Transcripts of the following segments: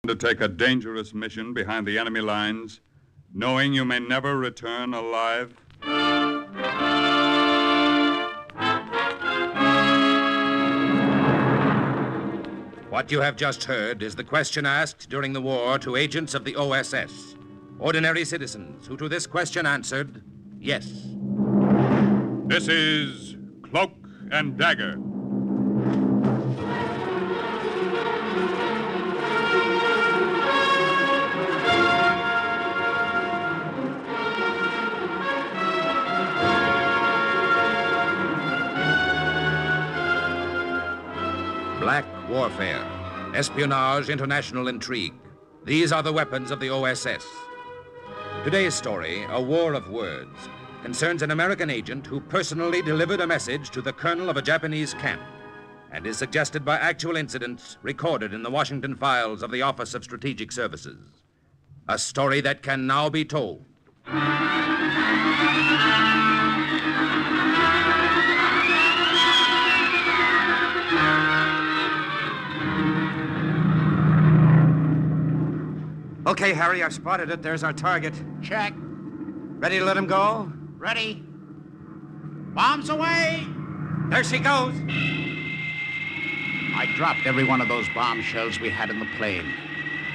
Undertake a dangerous mission behind the enemy lines, knowing you may never return alive? What you have just heard is the question asked during the war to agents of the OSS, ordinary citizens who to this question answered, yes. This is Cloak and Dagger. Black warfare, espionage, international intrigue. These are the weapons of the OSS. Today's story, A War of Words, concerns an American agent who personally delivered a message to the colonel of a Japanese camp and is suggested by actual incidents recorded in the Washington files of the Office of Strategic Services. A story that can now be told. Okay, Harry, I've spotted it. There's our target. Check. Ready to let him go? Ready. Bombs away! There she goes. I dropped every one of those bomb shells we had in the plane,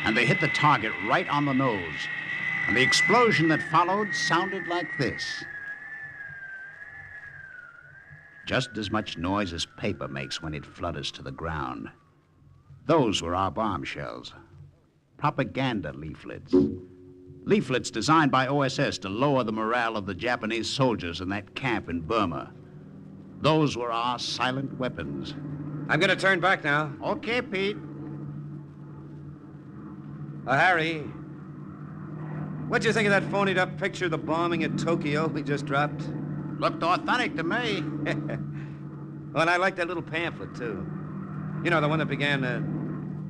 and they hit the target right on the nose. And the explosion that followed sounded like this. Just as much noise as paper makes when it flutters to the ground. Those were our bomb shells. Propaganda leaflets. Leaflets designed by OSS to lower the morale of the Japanese soldiers in that camp in Burma. Those were our silent weapons. I'm going to turn back now. Okay, Pete. Harry, what'd you think of that phonied-up picture of the bombing at Tokyo we just dropped? Looked authentic to me. Well, and I like that little pamphlet, too. You know, the one that began,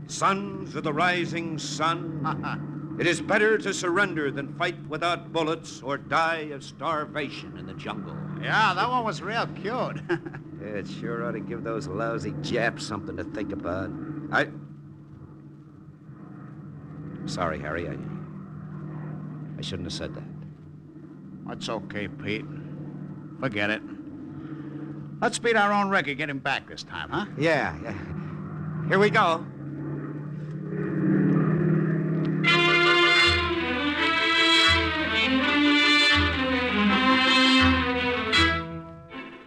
Sons of the rising sun, it is better to surrender than fight without bullets or die of starvation in the jungle. Yeah, that one was real cute. Yeah, it sure ought to give those lousy Japs something to think about. Sorry, Harry, I shouldn't have said that. That's okay, Pete. Forget it. Let's beat our own record, get him back this time, huh? Yeah. Here we go.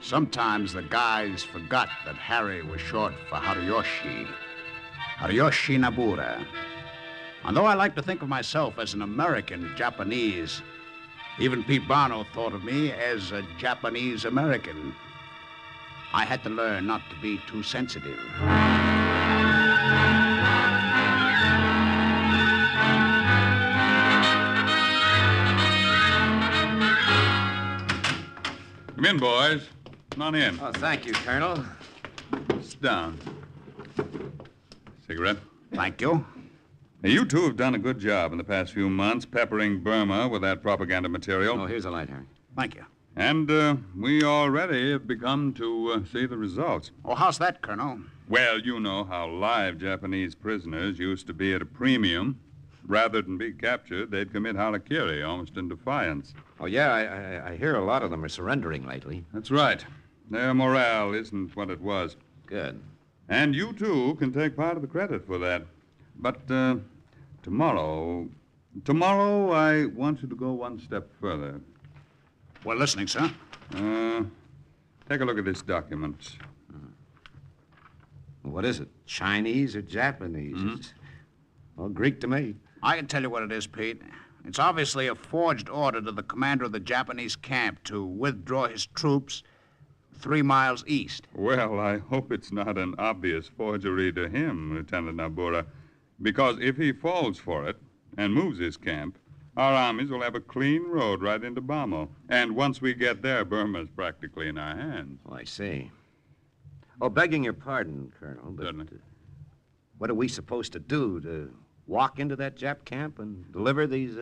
Sometimes the guys forgot that Harry was short for Haruyoshi Nabura. And though I like to think of myself as an American Japanese, even Pete Barno thought of me as a Japanese American. I had to learn not to be too sensitive. Come in, boys. Come on in. Oh, thank you, Colonel. Sit down. Cigarette? Thank you. Now, you two have done a good job in the past few months peppering Burma with that propaganda material. Oh, here's a light, Harry. Thank you. And we already have begun to see the results. Oh, how's that, Colonel? Well, you know how live Japanese prisoners used to be at a premium. Rather than be captured, they'd commit harakiri, almost in defiance. Oh, yeah, I hear a lot of them are surrendering lately. That's right. Their morale isn't what it was. Good. And you, too, can take part of the credit for that. But tomorrow I want you to go one step further. We're listening, sir. Take a look at this document. What is it? Chinese or Japanese? It's all Greek to me. I can tell you what it is, Pete. It's obviously a forged order to the commander of the Japanese camp to withdraw his troops 3 miles east. Well, I hope it's not an obvious forgery to him, Lieutenant Nabura, because if he falls for it and moves his camp, our armies will have a clean road right into Bamo. And once we get there, Burma's practically in our hands. Oh, I see. Oh, begging your pardon, Colonel, but what are we supposed to do? To walk into that Jap camp and deliver these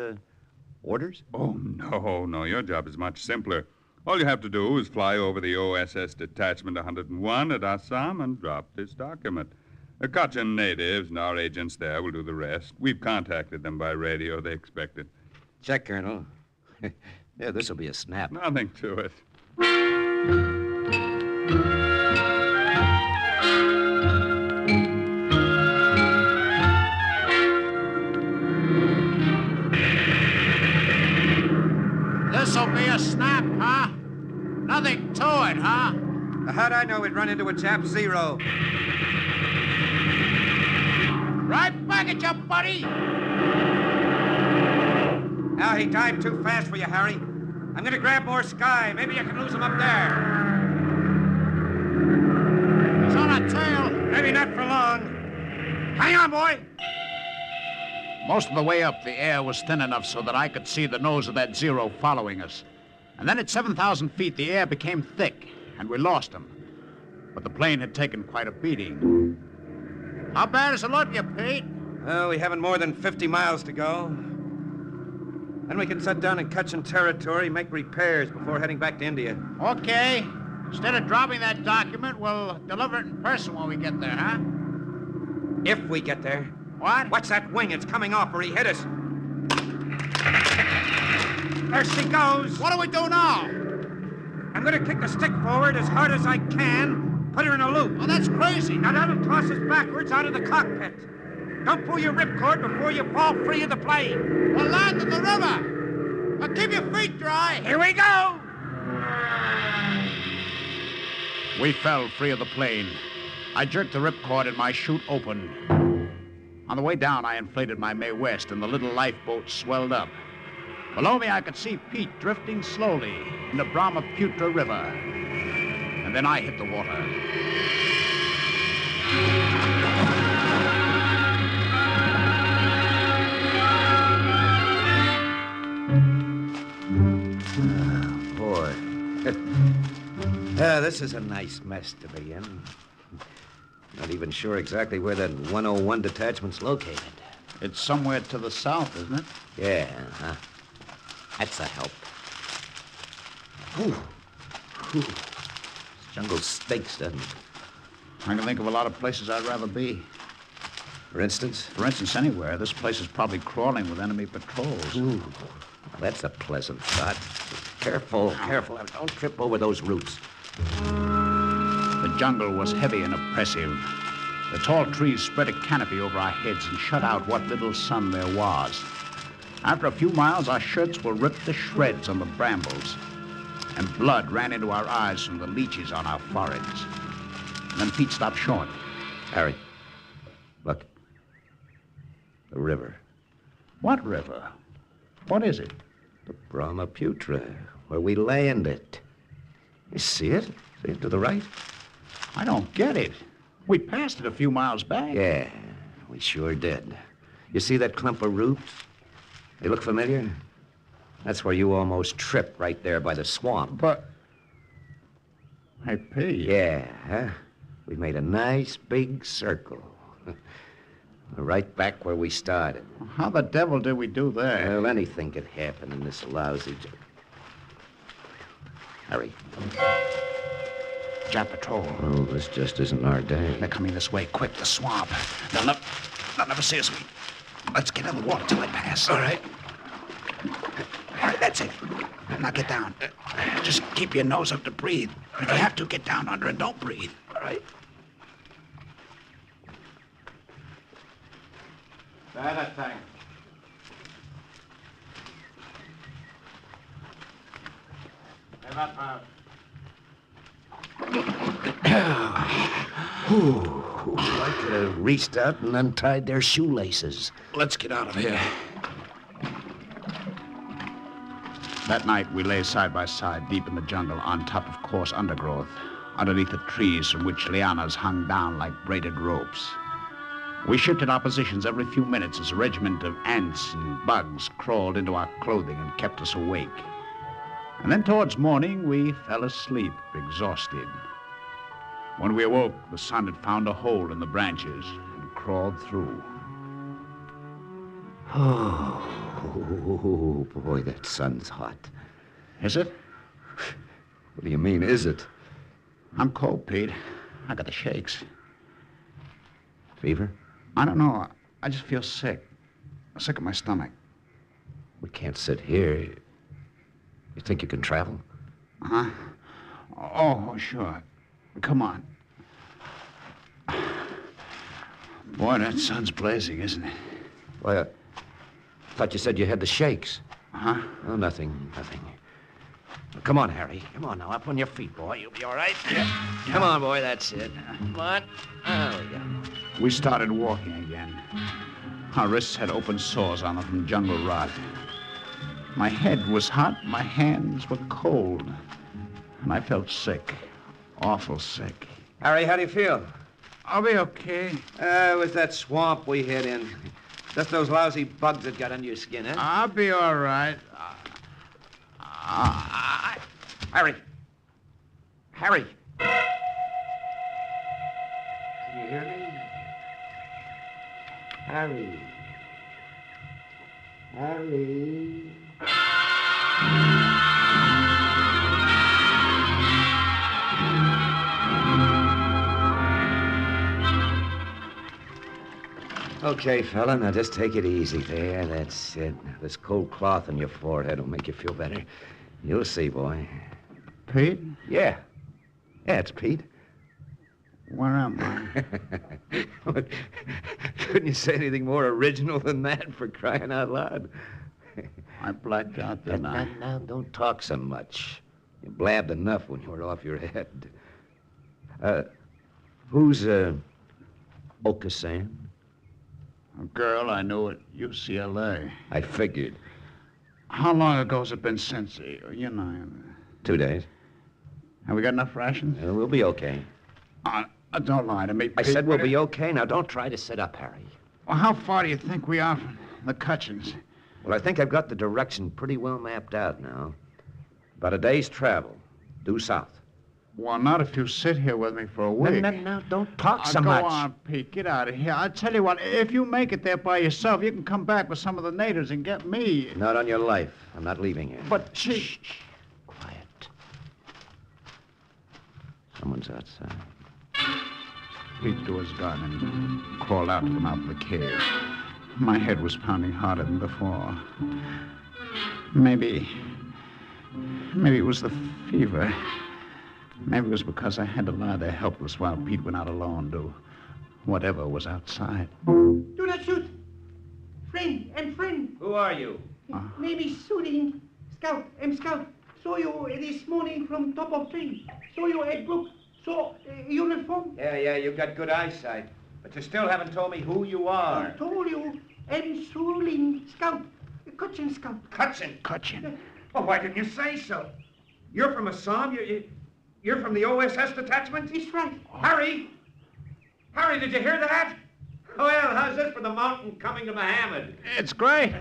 orders? Oh, no. Your job is much simpler. All you have to do is fly over the OSS Detachment 101 at Assam and drop this document. The Cochin natives and our agents there will do the rest. We've contacted them by radio. They expect it. Check, Colonel. Yeah, this'll be a snap. Nothing to it. This'll be a snap, huh? Nothing to it, huh? How'd I know we'd run into a chap zero? Right back at you, buddy. Now he dived too fast for you, Harry. I'm gonna grab more sky. Maybe you can lose him up there. He's on a tail. Maybe not for long. Hang on, boy. Most of the way up, the air was thin enough so that I could see the nose of that Zero following us. And then at 7,000 feet, the air became thick, and we lost him. But the plane had taken quite a beating. How bad is it looking, you, Pete? Well, we haven't more than 50 miles to go. Then we can set down in Cochin territory, make repairs before heading back to India. Okay. Instead of dropping that document, we'll deliver it in person when we get there, huh? If we get there. What? Watch that wing. It's coming off or he hit us. There she goes. What do we do now? I'm going to kick the stick forward as hard as I can, put her in a loop. Oh, that's crazy. Now that'll toss us backwards out of the cockpit. Don't pull your ripcord before you fall free of the plane. We'll land in the river. Now keep your feet dry. Here we go. We fell free of the plane. I jerked the ripcord and my chute opened. On the way down, I inflated my Mae West and the little lifeboat swelled up. Below me, I could see Pete drifting slowly in the Brahmaputra River. And then I hit the water. Yeah, this is a nice mess to be in. Not even sure exactly where that 101 detachment's located. It's somewhere to the south, isn't it? Yeah, huh? That's a help. Whew. This jungle stinks, doesn't it? I can think of a lot of places I'd rather be. For instance? For instance, anywhere. This place is probably crawling with enemy patrols. Ooh, that's a pleasant thought. Careful, careful. Don't trip over those roots. The jungle was heavy and oppressive. The tall trees spread a canopy over our heads and shut out what little sun there was. After a few miles, our shirts were ripped to shreds on the brambles, and blood ran into our eyes from the leeches on our foreheads. And then Pete stopped short. Harry, look. The river. What river? What is it? The Brahmaputra, where we landed. You see it? See it to the right? I don't get it. We passed it a few miles back. Yeah, we sure did. You see that clump of roots? They look familiar? That's where you almost tripped, right there by the swamp. But... Hey, Pete. Yeah, huh? We made a nice big circle. We're right back where we started. How the devil did we do that? Well, anything could happen in this lousy... Harry. Jap patrol. Oh, this just isn't our day. They're coming this way. Quick, the swamp. They'll never see us. Let's get in the water till they pass. All right. All right, that's it. Now get down. Just keep your nose up to breathe. If you have to, get down under and don't breathe. All right. Better thing. I could have reached out and untied their shoelaces. Let's get out of here. That night, we lay side by side deep in the jungle on top of coarse undergrowth, underneath the trees from which lianas hung down like braided ropes. We shifted our positions every few minutes as a regiment of ants and bugs crawled into our clothing and kept us awake. And then towards morning, we fell asleep, exhausted. When we awoke, the sun had found a hole in the branches and crawled through. Oh, boy, that sun's hot. Is it? What do you mean, is it? I'm cold, Pete. I got the shakes. Fever? I don't know. I just feel sick. Sick of my stomach. We can't sit here. You think you can travel? Huh? Oh, sure. Come on. Boy, that sun's blazing, isn't it? Why, I thought you said you had the shakes. Huh? Oh, nothing. Come on, Harry. Come on now. Up on your feet, boy. You'll be all right. Yeah. Come on, boy. That's it. Come on. There we go. We started walking again. Our wrists had open sores on them from jungle rot. My head was hot, my hands were cold, and I felt sick, awful sick. Harry, how do you feel? I'll be okay. It was that swamp we hid in. Just those lousy bugs that got under your skin, huh? I'll be all right. Harry! Harry! Can you hear me? Harry! Harry! Okay, fella, now just take it easy there. That's it. This cold cloth on your forehead will make you feel better. You'll see, boy. Pete? Yeah. Yeah, it's Pete. Where am I? Couldn't you say anything more original than that, for crying out loud? I blacked out, didn't I? Now, don't talk so much. You blabbed enough when you were off your head. Who's, Okasan? A girl I knew at UCLA. I figured. How long ago's it been since, 2 days. Have we got enough rations? We'll be okay. Don't lie to me, I Pete. said we'll be okay. Now, don't try to sit up, Harry. Well, how far do you think we are from the Cutchins? Well, I think I've got the direction pretty well mapped out now. About a day's travel, due south. Well, not if you sit here with me for a week. No, don't talk so Go much. on, Pete. Get out of here. I'll tell you what, if you make it there by yourself, you can come back with some of the natives and get me. Not on your life. I'm not leaving here. But Shh. Quiet. Someone's outside. Pete drew his gun and crawled out to the mouth of the cave. My head was pounding harder than before. Maybe it was the fever. Maybe it was because I had to lie there helpless while Pete went out alone to whatever was outside. Do not shoot. Friend, I'm friend. Who are you? Maybe shooting. Scout, I'm scout. Saw you this morning from top of tree. Saw you at Brook. Saw uniform. Yeah, you've got good eyesight. But you still haven't told me who you are. I told you, I'm Suling Scout. Cutchin Scout. Cutchin. Well, why didn't you say so? You're from Assam? You're from the OSS detachment? It's right. Harry! Harry, did you hear that? Well, how's this for the mountain coming to Mohammed? It's great.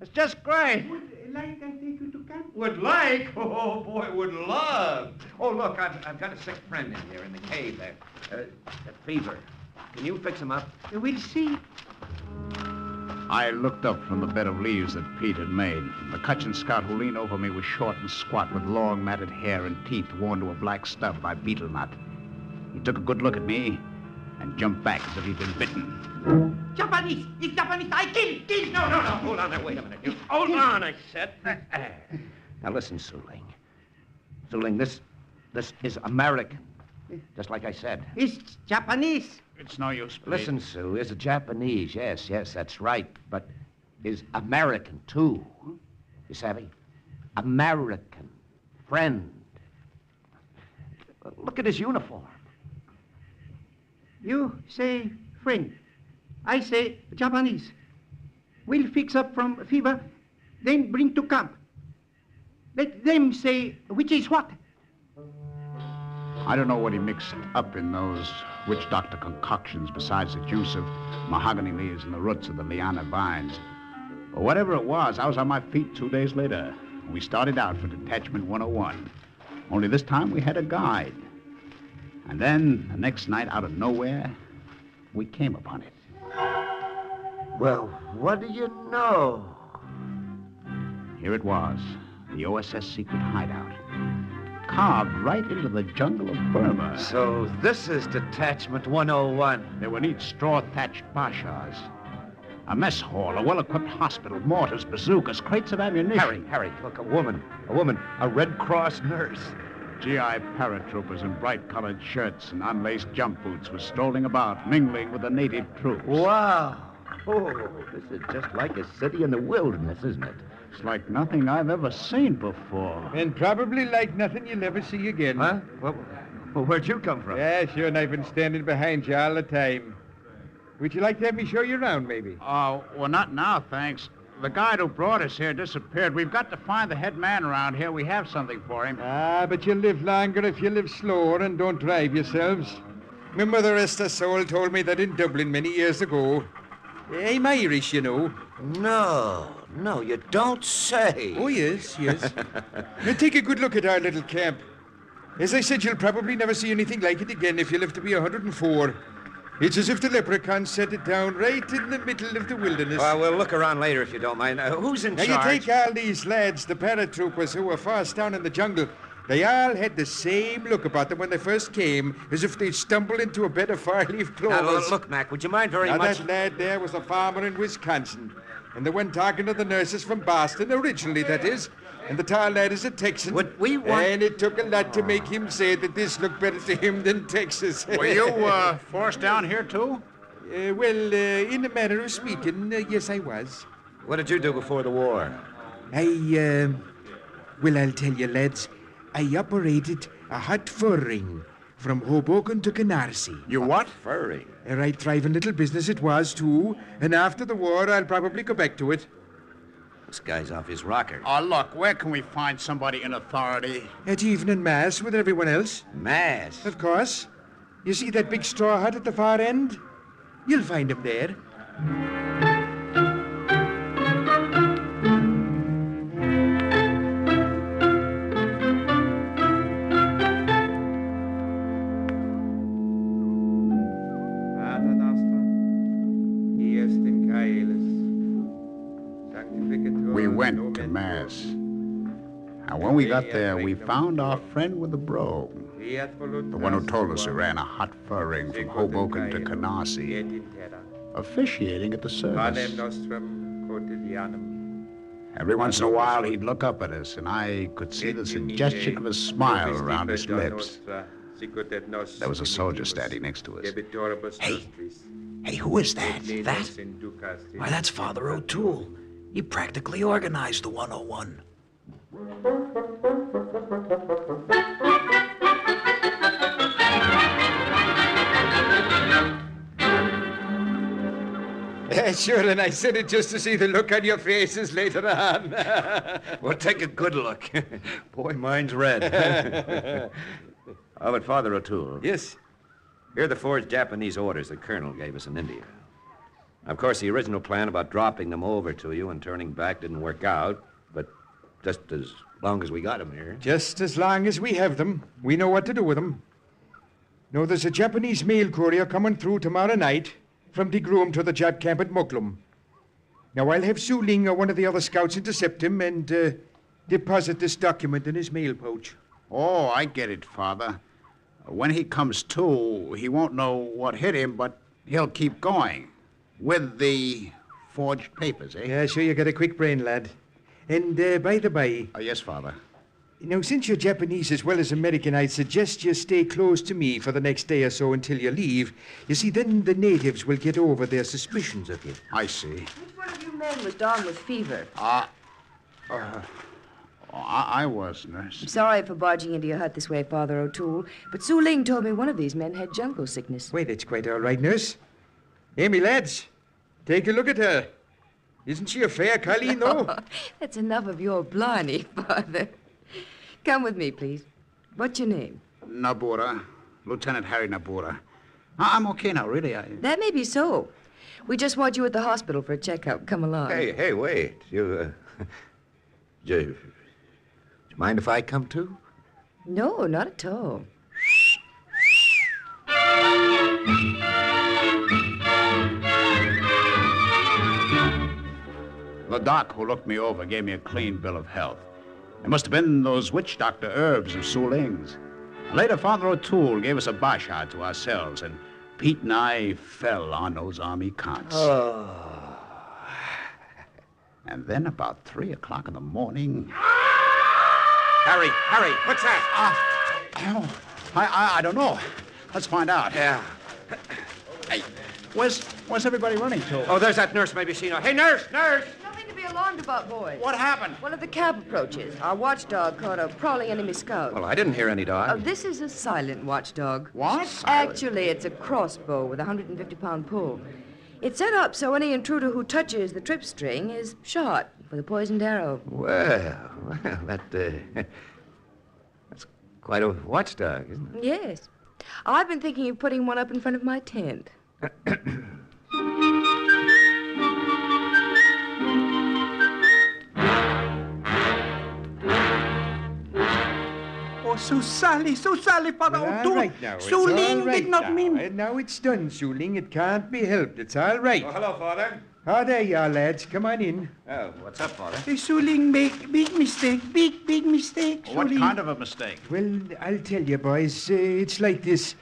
It's just great. Would like I take you to camp? Would like? Oh, boy, would love. Oh, look, I've got a sick friend in here in the cave there. The fever. Can you fix him up? We'll see. I looked up from the bed of leaves that Pete had made. The Cutchin scout who leaned over me was short and squat with long matted hair and teeth worn to a black stub by beetle nut. He took a good look at me and jumped back as if he'd been bitten. Japanese! It's Japanese! I kill! No, hold on there, wait a minute. You hold on, I said. Now listen, Suling. Suling, this is American. Just like I said. It's Japanese. It's no use, Pete. Listen, Sue, is a Japanese, yes, that's right, but is American, too. You savvy? American. Friend. Look at his uniform. You say friend. I say Japanese. We'll fix up from fever, then bring to camp. Let them say which is what. I don't know what he mixed up in those witch doctor concoctions besides the juice of mahogany leaves and the roots of the liana vines. But whatever it was, I was on my feet 2 days later. We started out for Detachment 101. Only this time we had a guide. And then, the next night, out of nowhere, we came upon it. Well, what do you know? Here it was, the OSS secret hideout. carved right into the jungle of Burma. So this is Detachment 101. They were neat straw-thatched bashars. A mess hall, a well-equipped hospital, mortars, bazookas, crates of ammunition. Harry, look, a woman, a Red Cross nurse. GI paratroopers in bright-colored shirts and unlaced jump boots were strolling about, mingling with the native troops. Wow. Oh, this is just like a city in the wilderness, isn't it? It's like nothing I've ever seen before. And probably like nothing you'll ever see again. Huh? Well, where'd you come from? Yeah, sure, and I've been standing behind you all the time. Would you like to have me show you around, maybe? Oh, well, not now, thanks. The guide who brought us here disappeared. We've got to find the head man around here. We have something for him. Ah, but you'll live longer if you live slower and don't drive yourselves. My mother, rest her soul, told me that in Dublin many years ago. I'm Irish, you know. No, you don't say. Oh, yes. Now take a good look at our little camp. As I said, you'll probably never see anything like it again if you live to be 104. It's as if the leprechauns set it down right in the middle of the wilderness. Well, we'll look around later if you don't mind. Who's in now, charge? you take all these lads, the paratroopers who were fast down in the jungle. They all had the same look about them when they first came, as if they'd stumbled into a bed of fire-leaf clovers. Look, Mac, would you mind very much? That lad there was a farmer in Wisconsin. And they went talking to the nurses from Boston, originally, that is. And the tall lad is a Texan. What we want... And it took a lot to make him say that this looked better to him than Texas. Were you forced down here, too? In a manner of speaking, yes, I was. What did you do before the war? Well, I'll tell you, lads. I operated a hot fur ring from Hoboken to Canarsie. You what? Furry. A right thriving little business it was, too. And after the war, I'll probably go back to it. This guy's off his rocker. Oh, look, where can we find somebody in authority? At evening mass with everyone else. Mass. Of course. You see that big straw hut at the far end? You'll find him there. We went to Mass. And when we got there, we found our friend with the brogue. The one who told us he ran a hot fur ring from Hoboken to Canarsie, officiating at the service. Every once in a while, he'd look up at us, and I could see the suggestion of a smile around his lips. There was a soldier standing next to us. Hey, who is that? That? Why, that's Father O'Toole. He practically organized the 101. Sure, and I said it just to see the look on your faces later on. Well, take a good look. Boy, mine's red. Oh, but Father O'Toole. Yes? Here are the forged Japanese orders the Colonel gave us in India. Of course, the original plan about dropping them over to you and turning back didn't work out, but just as long as we got them here. Just as long as we have them, we know what to do with them. No, there's a Japanese mail courier coming through tomorrow night from De Groom to the Jap camp at Muklum. Now, I'll have Su Ling or one of the other scouts intercept him and deposit this document in his mail pouch. Oh, I get it, Father. When he comes to, he won't know what hit him, but he'll keep going. With the forged papers, eh? Yeah, sure, you got a quick brain, lad. And by the by... Yes, Father. Now, since you're Japanese as well as American, I'd suggest you stay close to me for the next day or so until you leave. You see, then the natives will get over their suspicions of you. I see. Which one of you men was down with fever? I was, nurse. I'm sorry for barging into your hut this way, Father O'Toole, but Su Ling told me one of these men had jungle sickness. Wait, it's quite all right, nurse. Hey, me lads, take a look at her. Isn't she a fair colleen, though? Oh, that's enough of your blarney, Father. Come with me, please. What's your name? Nabura. Lieutenant Harry Nabura. I'm okay now, really. That may be so. We just want you at the hospital for a checkup. Come along. Hey, wait. Do you mind if I come too? No, not at all. The doc who looked me over gave me a clean bill of health. It must have been those witch doctor herbs of Su Ling's. Later, Father O'Toole gave us a basha to ourselves, and Pete and I fell on those army cons. Oh. And then about 3 o'clock in the morning... Harry, what's that? I don't know. Let's find out. Yeah. Hey, where's everybody running to? Oh, there's that nurse maybe seen her. Hey, nurse! Nothing to be alarmed about, boys. What happened? One of the camp approaches. Our watchdog caught a prowling enemy scout. Well, I didn't hear any dog. This is a silent watchdog. What? Actually, it's a crossbow with a 150-pound pull. It's set up so any intruder who touches the trip string is shot with a poisoned arrow. Well, that's quite a watchdog, isn't it? Yes. I've been thinking of putting one up in front of my tent. Oh, so sorry, Father Well, all O'Toole. right now. It's Su Ling all right did not now. mean... Now it's done, Su Ling. It can't be helped. It's all right. Oh, hello, Father. Oh, there you are, lads. Come on in. Oh, what's up, Father? Su Ling make big mistake, big mistake. What Su Ling. kind of a mistake? Well, I'll tell you, boys. It's like this.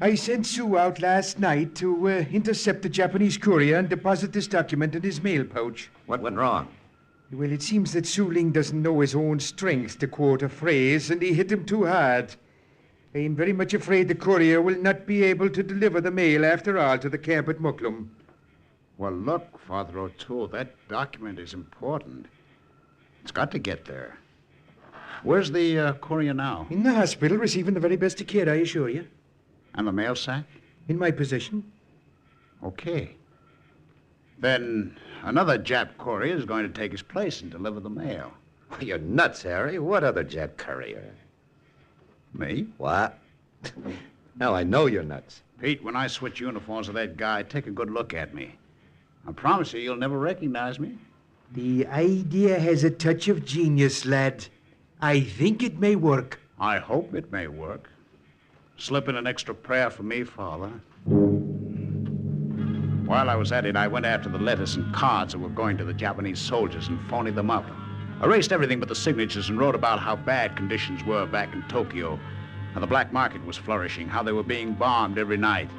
I sent Sue out last night to intercept the Japanese courier and deposit this document in his mail pouch. What went wrong? Well, it seems that Su Ling doesn't know his own strength, to quote a phrase, and he hit him too hard. I'm very much afraid the courier will not be able to deliver the mail after all to the camp at Muklum. Well, look, Father O'Toole, that document is important. It's got to get there. Where's the courier now? In the hospital, receiving the very best of care, I assure you. And the mail sack? In my possession. Okay. Then another Jap courier is going to take his place and deliver the mail. You're nuts, Harry. What other Jap courier? Me? What? Now I know you're nuts. Pete, when I switch uniforms with that guy, take a good look at me. I promise you, you'll never recognize me. The idea has a touch of genius, lad. I think it may work. I hope it may work. Slip in an extra prayer for me, Father. While I was at it, I went after the letters and cards that were going to the Japanese soldiers and phoned them up. Erased everything but the signatures and wrote about how bad conditions were back in Tokyo, how the black market was flourishing, how they were being bombed every night.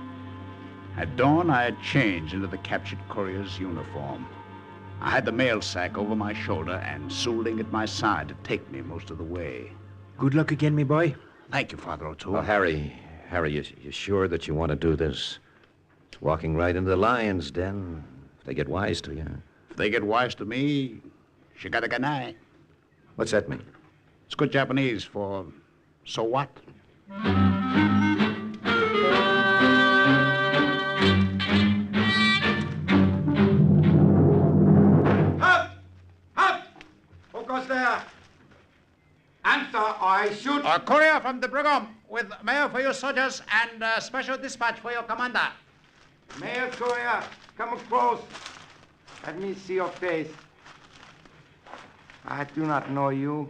At dawn, I had changed into the captured courier's uniform. I had the mail sack over my shoulder and Su Ling at my side to take me most of the way. Good luck again, me boy. Thank you, Father O'Toole. Well, Harry, you sure that you want to do this? It's walking right into the lion's den. If they get wise to you. If they get wise to me, shigadaganai. What's that mean? It's good Japanese for so what? Who goes there? Answer, I shoot. A courier from the Brigham with mail for your soldiers and special dispatch for your commander. Mail courier, come across. Let me see your face. I do not know you.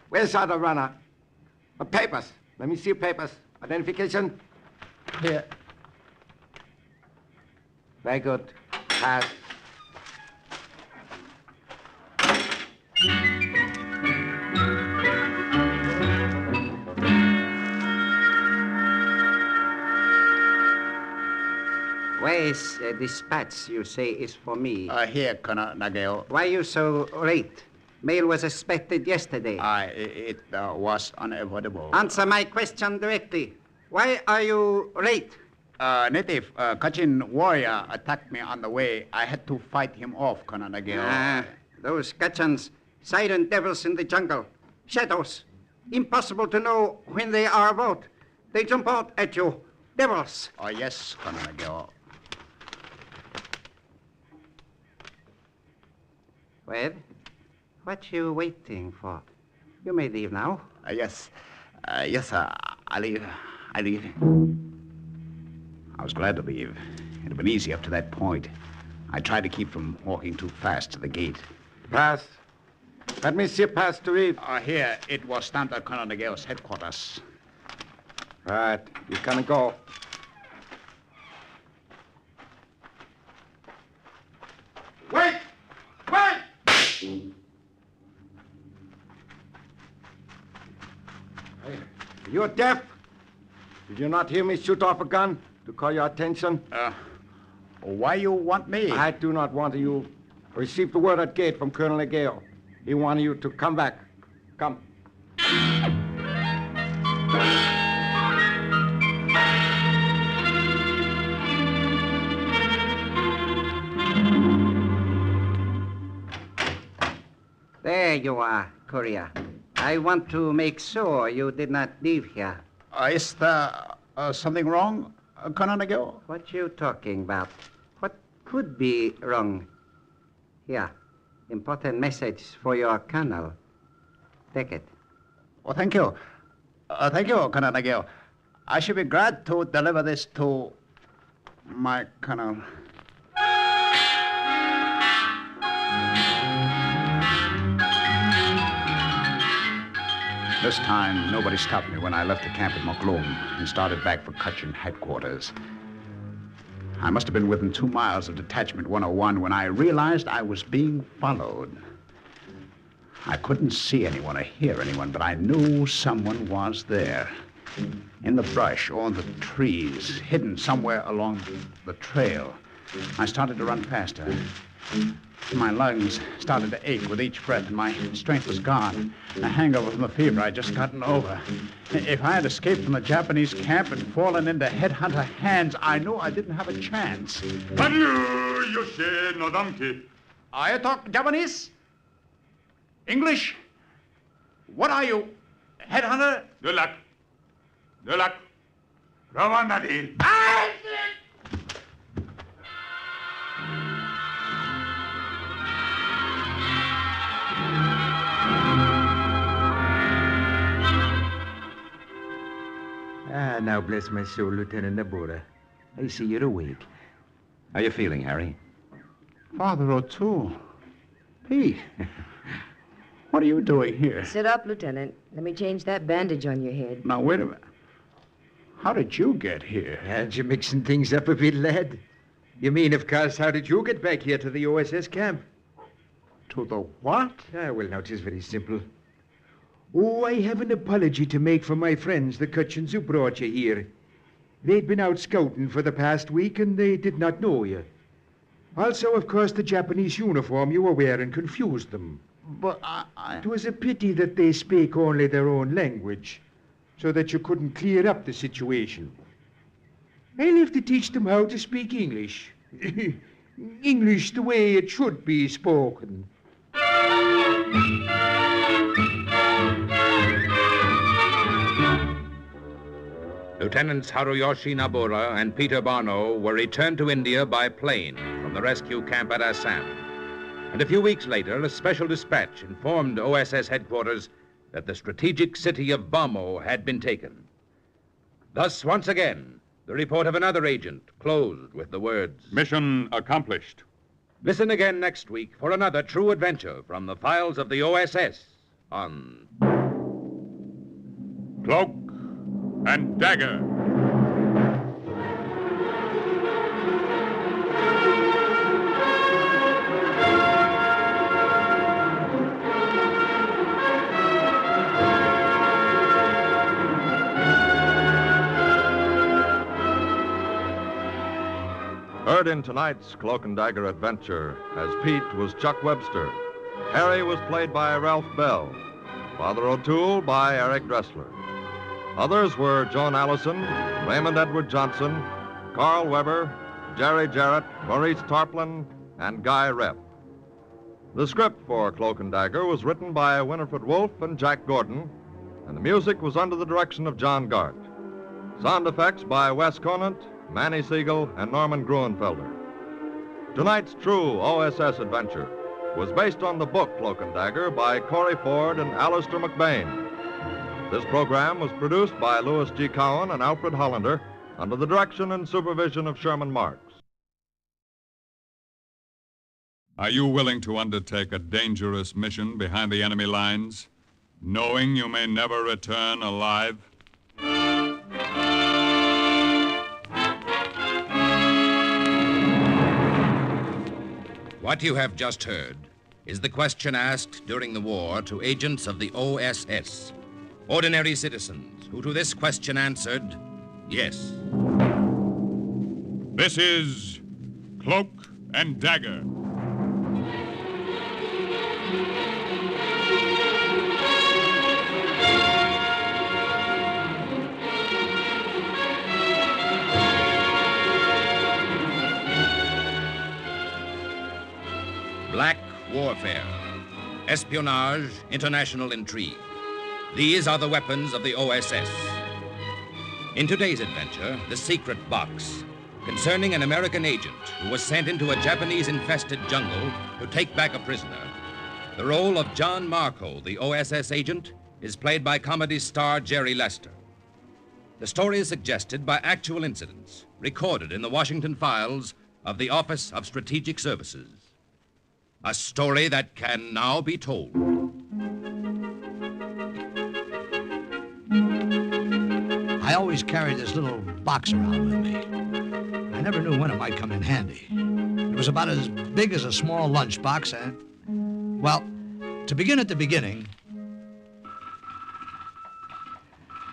Where's the other runner? Papers. Let me see your papers. Identification. Here. Very good. Pass. Where is dispatch you say is for me? Here, Colonel Nagao. Why you so late? Mail was expected yesterday. It was unavoidable. Answer my question directly. Why are you late? Native Kachin warrior attacked me on the way. I had to fight him off, Colonel Nagao. Those Kachans, silent devils in the jungle. Shadows. Impossible to know when they are about. They jump out at you. Devils. Oh, yes, Colonel Nagao. Well, what you waiting for? You may leave now. Yes, sir. I leave. I was glad to leave. It had been easy up to that point. I tried to keep from walking too fast to the gate. Pass. Let me see a pass to read. Here, it was stamped at Colonel Nagao's headquarters. Right. You can go. Wait! Wait! You're deaf? Did you not hear me shoot off a gun to call your attention? Why you want me? I do not want you. Received the word at gate from Colonel Legale. He wanted you to come back. Come. There you are, Courier. I want to make sure you did not leave here. Is there something wrong, Colonel Legale? What you talking about? What could be wrong? Here, important message for your colonel. Take it. Well, thank you. Thank you, Colonel Legale. I should be glad to deliver this to my colonel. This time, nobody stopped me when I left the camp at Mokloum and started back for Cochin headquarters. I must have been within 2 miles of Detachment 101 when I realized I was being followed. I couldn't see anyone or hear anyone, but I knew someone was there. In the brush or in the trees, hidden somewhere along the trail. I started to run faster. My lungs started to ache with each breath, and my strength was gone. The hangover from the fever I'd just gotten over. If I had escaped from the Japanese camp and fallen into headhunter hands, I knew I didn't have a chance. I talk Japanese? English? What are you? Headhunter? Good luck. Good luck. Ravandadil. Now bless my soul, Lieutenant Nabora. I see you're awake. How you feeling, Harry? Father O'Toole. Pete. What are you doing here? Sit up, Lieutenant. Let me change that bandage on your head. Now, wait a minute. How did you get here? Aren't you mixing things up a bit, lad? You mean, of course, how did you get back here to the OSS camp? To the what? Well, now, it is very simple. Oh, I have an apology to make for my friends, the Cutchins who brought you here. They'd been out scouting for the past week, and they did not know you. Also, of course, the Japanese uniform you were wearing confused them. But It was a pity that they spake only their own language, so that you couldn't clear up the situation. I'll have to teach them how to speak English. English the way it should be spoken. Lieutenants Haruyoshi Nabura and Peter Barno were returned to India by plane from the rescue camp at Assam. And a few weeks later, a special dispatch informed OSS headquarters that the strategic city of Bamo had been taken. Thus, once again, the report of another agent closed with the words, Mission accomplished. Listen again next week for another true adventure from the files of the OSS on Cloak and Dagger. Heard in tonight's Cloak and Dagger adventure as Pete was Chuck Webster. Harry was played by Ralph Bell. Father O'Toole by Eric Dressler. Others were Joan Allison, Raymond Edward Johnson, Carl Weber, Jerry Jarrett, Maurice Tarplin, and Guy Rep. The script for Cloak and Dagger was written by Winifred Wolfe and Jack Gordon, and the music was under the direction of John Gart. Sound effects by Wes Conant, Manny Siegel, and Norman Gruenfelder. Tonight's true OSS adventure was based on the book Cloak and Dagger by Corey Ford and Alistair McBain. This program was produced by Louis G. Cowan and Alfred Hollander under the direction and supervision of Sherman Marks. Are you willing to undertake a dangerous mission behind the enemy lines, knowing you may never return alive? What you have just heard is the question asked during the war to agents of the OSS. Ordinary citizens who to this question answered, yes. This is Cloak and Dagger. Black warfare, espionage, international intrigue. These are the weapons of the OSS. In today's adventure, The Secret Box, concerning an American agent who was sent into a Japanese-infested jungle to take back a prisoner. The role of John Marco, the OSS agent, is played by comedy star Jerry Lester. The story is suggested by actual incidents recorded in the Washington files of the Office of Strategic Services. A story that can now be told. I always carried this little box around with me. I never knew when it might come in handy. It was about as big as a small lunchbox and, well, to begin at the beginning,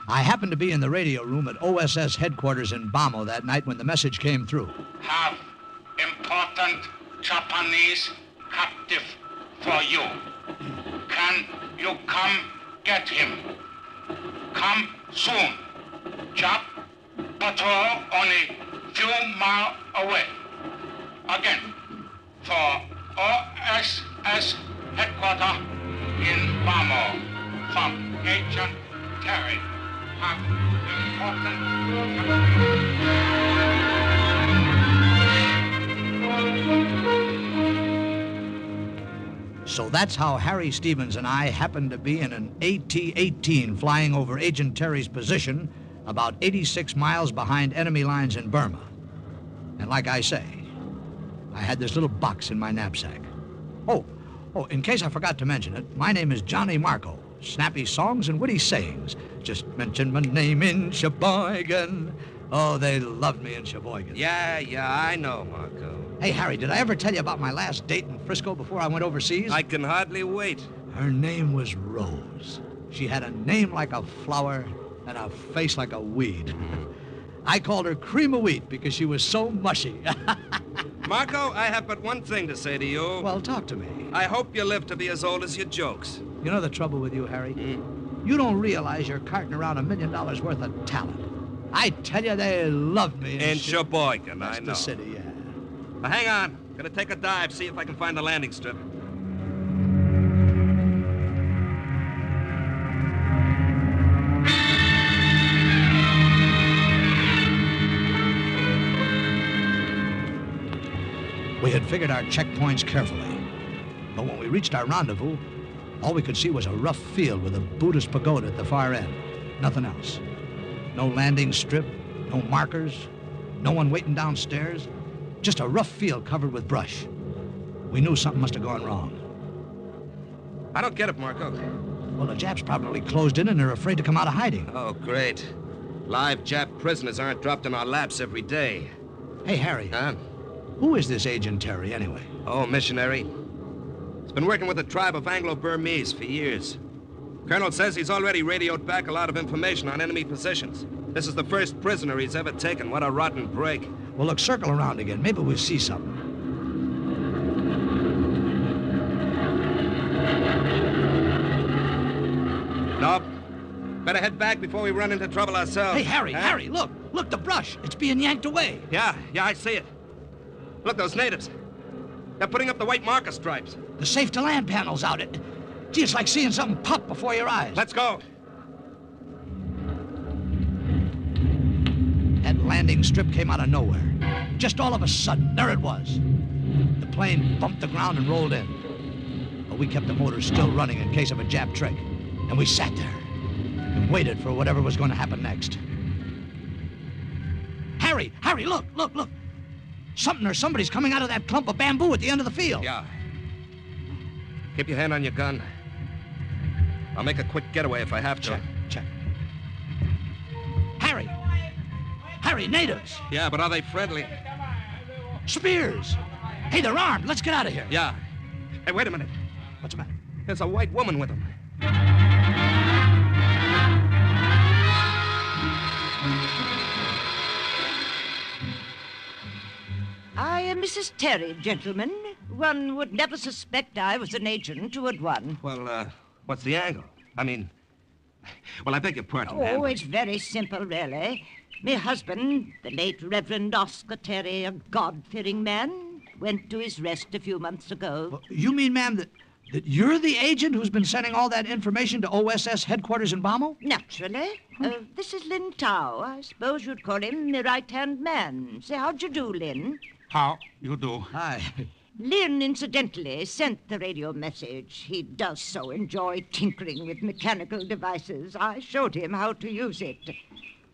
I happened to be in the radio room at OSS headquarters in Bamo that night when the message came through. Have important Japanese captive for you. Can you come get him? Come soon. Jap patrol only few miles away. Again, for OSS headquarters in Bamo, from Agent Terry. Have So that's how Harry Stevens and I happened to be in an AT-18 flying over Agent Terry's position about 86 miles behind enemy lines in Burma. And like I say, I had this little box in my knapsack. Oh, in case I forgot to mention it, my name is Johnny Marco. Snappy songs and witty sayings. Just mention my name in Sheboygan. Oh, they loved me in Sheboygan. Yeah, I know, Marco. Hey, Harry, did I ever tell you about my last date in Frisco before I went overseas? I can hardly wait. Her name was Rose. She had a name like a flower and a face like a weed. I called her Cream of Wheat because she was so mushy. Marco, I have but one thing to say to you. Well, talk to me. I hope you live to be as old as your jokes. You know the trouble with you, Harry? You don't realize you're carting around $1 million worth of talent. I tell you, they love me. In Sheboygan, That's I know. the city, yeah. Now, hang on. Gonna take a dive, see if I can find the landing strip. We had figured our checkpoints carefully. But when we reached our rendezvous, all we could see was a rough field with a Buddhist pagoda at the far end. Nothing else. No landing strip, no markers, no one waiting downstairs. Just a rough field covered with brush. We knew something must have gone wrong. I don't get it, Marco. Well, the Japs probably closed in and they're afraid to come out of hiding. Oh, great. Live Jap prisoners aren't dropped in our laps every day. Hey, Harry. Huh? Who is this Agent Terry, anyway? Oh, missionary. He's been working with a tribe of Anglo-Burmese for years. Colonel says he's already radioed back a lot of information on enemy positions. This is the first prisoner he's ever taken. What a rotten break. Well, look, circle around again. Maybe we'll see something. Nope. Better head back before we run into trouble ourselves. Hey, Harry, Harry, look. Look, the brush. It's being yanked away. Yeah, I see it. Look, those natives. They're putting up the white marker stripes. The safe-to-land panel's out. Gee, it's like seeing something pop before your eyes. Let's go. That landing strip came out of nowhere. Just all of a sudden, there it was. The plane bumped the ground and rolled in. But we kept the motors still running in case of a Jap trick. And we sat there and waited for whatever was going to happen next. Harry, look. Something or somebody's coming out of that clump of bamboo at the end of the field. Yeah. Keep your hand on your gun. I'll make a quick getaway if I have to. Check. Harry, natives. Yeah, but are they friendly? Spears. Hey, they're armed. Let's get out of here. Yeah. Hey, wait a minute. What's the matter? There's a white woman with them. Mrs. Terry, gentlemen. One would never suspect I was an agent, would one? Well, what's the angle? I mean, well, I beg your pardon, ma'am. Oh, it's very simple, really. My husband, the late Reverend Oscar Terry, a God-fearing man, went to his rest a few months ago. Well, you mean, ma'am, that you're the agent who's been sending all that information to OSS headquarters in Bommel? Naturally. This is Lin Tao. I suppose you'd call him my right-hand man. Say, how'd you do, Lin? How you do? Hi. Lin, incidentally, sent the radio message. He does so enjoy tinkering with mechanical devices. I showed him how to use it.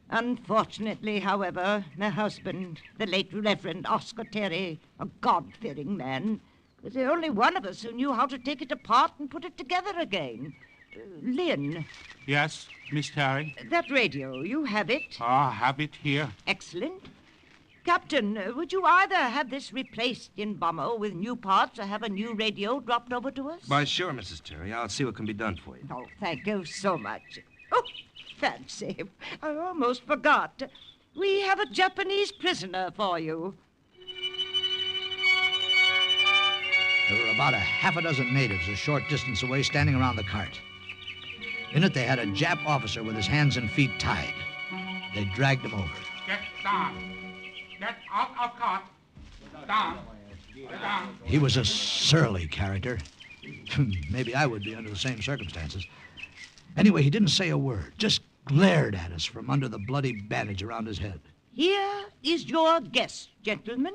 Unfortunately, however, my husband, the late Reverend Oscar Terry, a God-fearing man, was the only one of us who knew how to take it apart and put it together again. Lin. Yes, Miss Terry. That radio, you have it? Have it here. Excellent. Captain, would you either have this replaced in Bommel with new parts or have a new radio dropped over to us? Why, sure, Mrs. Terry. I'll see what can be done for you. Oh, thank you so much. Oh, fancy. I almost forgot. We have a Japanese prisoner for you. There were about a half a dozen natives a short distance away standing around the cart. In it, they had a Jap officer with his hands and feet tied. They dragged him over. Get down. Get out of cart. Down. Get down. He was a surly character. Maybe I would be under the same circumstances. Anyway, he didn't say a word, just glared at us from under the bloody bandage around his head. Here is your guest, gentlemen.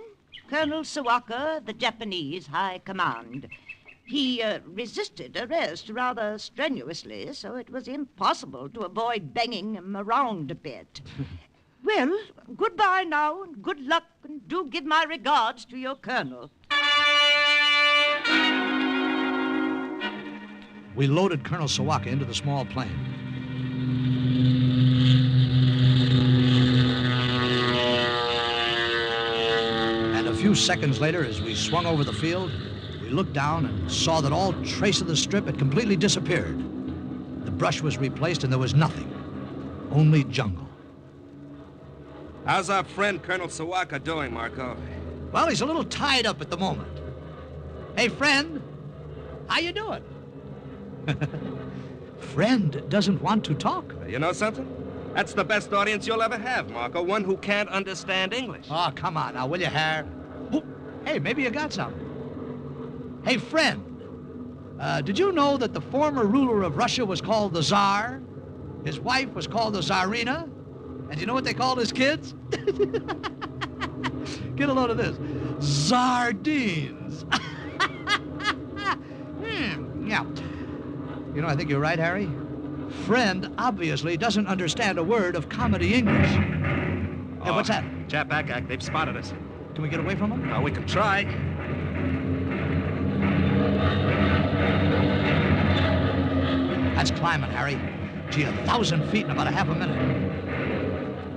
Colonel Sawaka, the Japanese High Command. He resisted arrest rather strenuously, so it was impossible to avoid banging him around a bit. Well, goodbye now, and good luck, and do give my regards to your colonel. We loaded Colonel Sawaka into the small plane. And a few seconds later, as we swung over the field, we looked down and saw that all trace of the strip had completely disappeared. The brush was replaced and there was nothing. Only jungle. How's our friend Colonel Sawaka doing, Marco? Well, he's a little tied up at the moment. Hey, friend, how you doing? Friend doesn't want to talk. You know something? That's the best audience you'll ever have, Marco. One who can't understand English. Oh, come on now, will you, Harry? Oh, hey, maybe you got something. Hey, friend, did you know that the former ruler of Russia was called the Tsar? His wife was called the Tsarina? And you know what they called his kids? Get a load of this. Sardines. Yeah. You know, I think you're right, Harry. Friend obviously doesn't understand a word of comedy English. Hey, what's that? Jap-Ak, they've spotted us. Can we get away from them? We can try. That's climbing, Harry. Gee, 1,000 feet in about a half a minute.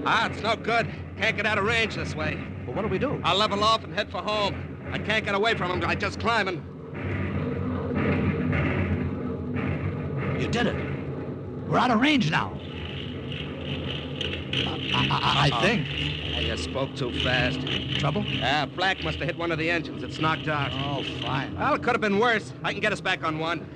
It's no good. Can't get out of range this way. Well, what'll we do? I'll level off and head for home. I can't get away from him. I just climbing. You did it. We're out of range now. I think. You spoke too fast. Trouble? Flak must have hit one of the engines. It's knocked out. Oh, fine. Well, it could have been worse. I can get us back on one.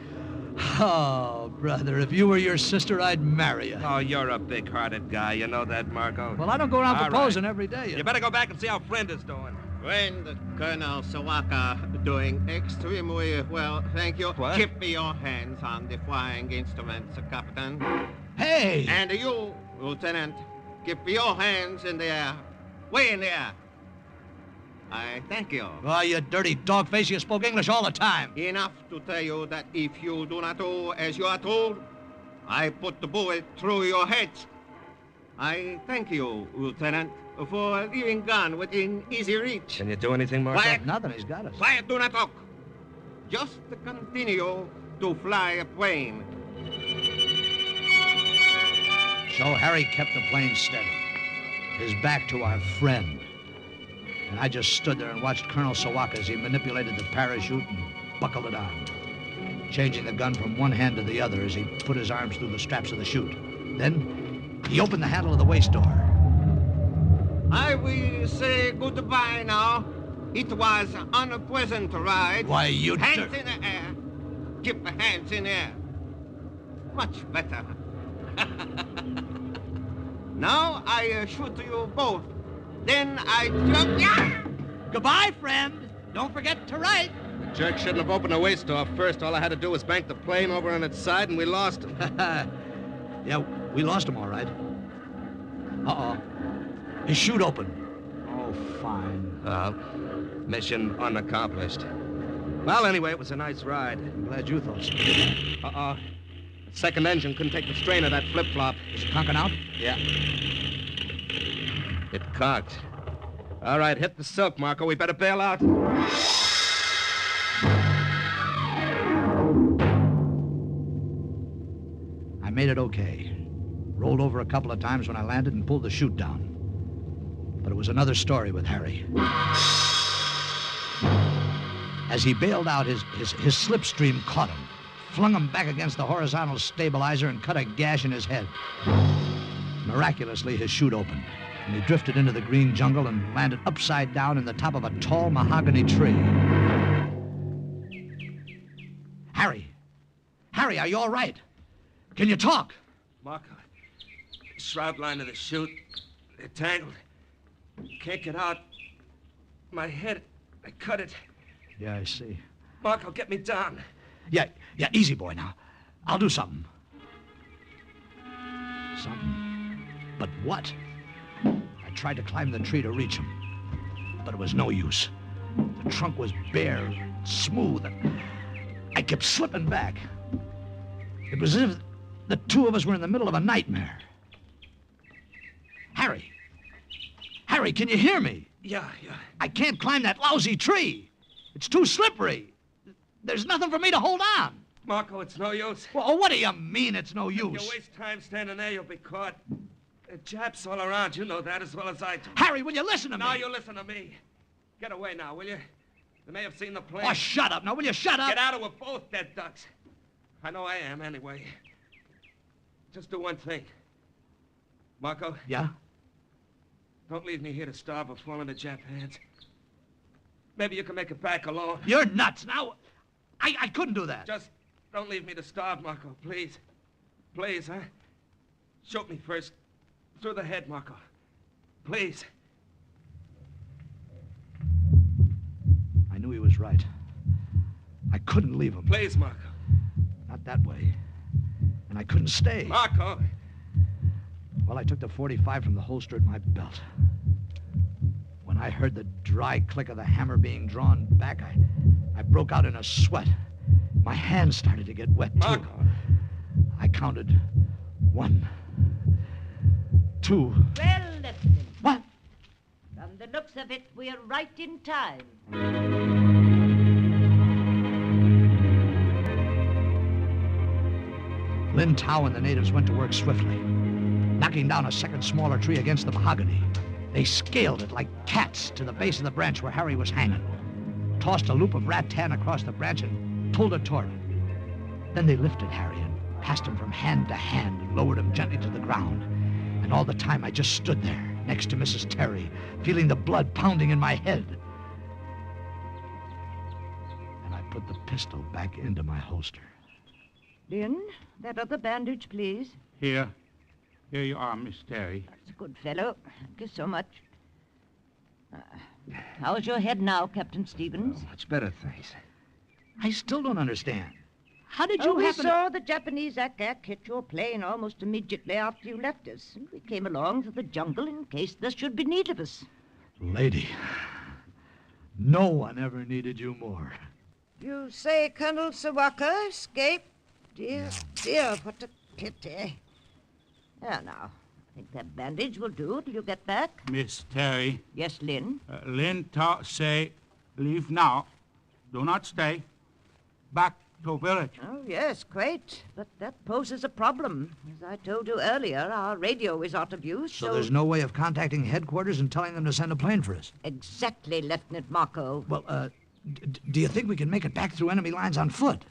Oh, brother, if you were your sister, I'd marry you. Oh, you're a big-hearted guy. You know that, Marco? Well, I don't go around All proposing right. every day. You better go back and see how friend is doing. Friend Colonel Sawaka doing extremely well, thank you. What? Keep your hands on the flying instruments, Captain. Hey! And you, Lieutenant, keep your hands in the air. Way in the air. I thank you. Oh, you dirty dogface, you spoke English all the time. Enough to tell you that if you do not do as you are told, I put the bullet through your head. I thank you, Lieutenant, for leaving gun within easy reach. Can you do anything, Marco? Quiet. Nothing, he's got us. Quiet, do not talk. Just continue to fly a plane. So Harry kept the plane steady, his back to our friend. And I just stood there and watched Colonel Sawaka as he manipulated the parachute and buckled it on, changing the gun from one hand to the other as he put his arms through the straps of the chute. Then he opened the handle of the waist door. I will say goodbye now. It was an unpleasant ride. Why, you... Hands in the air. Keep the hands in the air. Much better. Now I shoot you both. Then I jump. Yeah! Goodbye, friend. Don't forget to write. The jerk shouldn't have opened a waste off first. All I had to do was bank the plane over on its side, and we lost him. Yeah, we lost him, all right. Uh-oh. His chute opened. Oh, fine. Well, mission unaccomplished. Well, anyway, it was a nice ride. I'm glad you thought so. Uh-oh. The second engine couldn't take the strain of that flip-flop. Is it conking out? Yeah. It cocked. All right, hit the silk, Marco. We better bail out. I made it okay. Rolled over a couple of times when I landed and pulled the chute down. But it was another story with Harry. As he bailed out, his slipstream caught him, flung him back against the horizontal stabilizer and cut a gash in his head. Miraculously, his chute opened, and he drifted into the green jungle and landed upside down in the top of a tall mahogany tree. Harry! Harry, are you all right? Can you talk? Marco, the shroud line of the chute, they're tangled. Can't get out. My head, I cut it. Yeah, I see. Marco, get me down. Yeah, easy, boy, now. I'll do something. Something? But what? I tried to climb the tree to reach him, but it was no use. The trunk was bare, smooth, and I kept slipping back. It was as if the two of us were in the middle of a nightmare. Harry! Harry, can you hear me? Yeah. I can't climb that lousy tree. It's too slippery. There's nothing for me to hold on. Marco, it's no use. Well, what do you mean it's no use? If you waste time standing there, you'll be caught. There are Japs all around. You know that as well as I do. Harry, will you listen to me? No, you listen to me. Get away now, will you? They may have seen the plane. Oh, shut up. Now, will you shut up? Get out or we're both dead ducks. I know I am, anyway. Just do one thing. Marco? Yeah? Don't leave me here to starve or fall into Jap hands. Maybe you can make it back alone. You're nuts. Now, I couldn't do that. Just don't leave me to starve, Marco, please. Please, huh? Shoot me first. Through the head, Marco. Please. I knew he was right. I couldn't leave him. Please, Marco. Not that way. And I couldn't stay. Marco! Well, I took the .45 from the holster at my belt. When I heard the dry click of the hammer being drawn back, I broke out in a sweat. My hands started to get wet, too. Marco! I counted 1, 2... Well, Lieutenant. What? From the looks of it, we're right in time. Lin Tao and the natives went to work swiftly, knocking down a second smaller tree against the mahogany. They scaled it like cats to the base of the branch where Harry was hanging, tossed a loop of rattan across the branch and pulled it toward him. Then they lifted Harry and passed him from hand to hand and lowered him gently to the ground. And all the time I just stood there next to Mrs. Terry, feeling the blood pounding in my head. And I put the pistol back into my holster. Lynn, that other bandage, please. Here you are, Miss Terry. That's a good fellow. Thank you so much. How's your head now, Captain Stevens? Oh, much better, thanks. I still don't understand. How did you we happen saw the Japanese ack hit your plane almost immediately after you left us. And we came along to the jungle in case there should be need of us. Lady, no one ever needed you more. You say Colonel Sawaka escaped? Dear, dear, what a pity. There now. I think that bandage will do till you get back. Miss Terry. Yes, Lynn? Lynn say, leave now. Do not stay. Back to village. Oh, yes, quite. But that poses a problem. As I told you earlier, our radio is out of use, So there's no way of contacting headquarters and telling them to send a plane for us? Exactly, Lieutenant Marco. Well, do you think we can make it back through enemy lines on foot?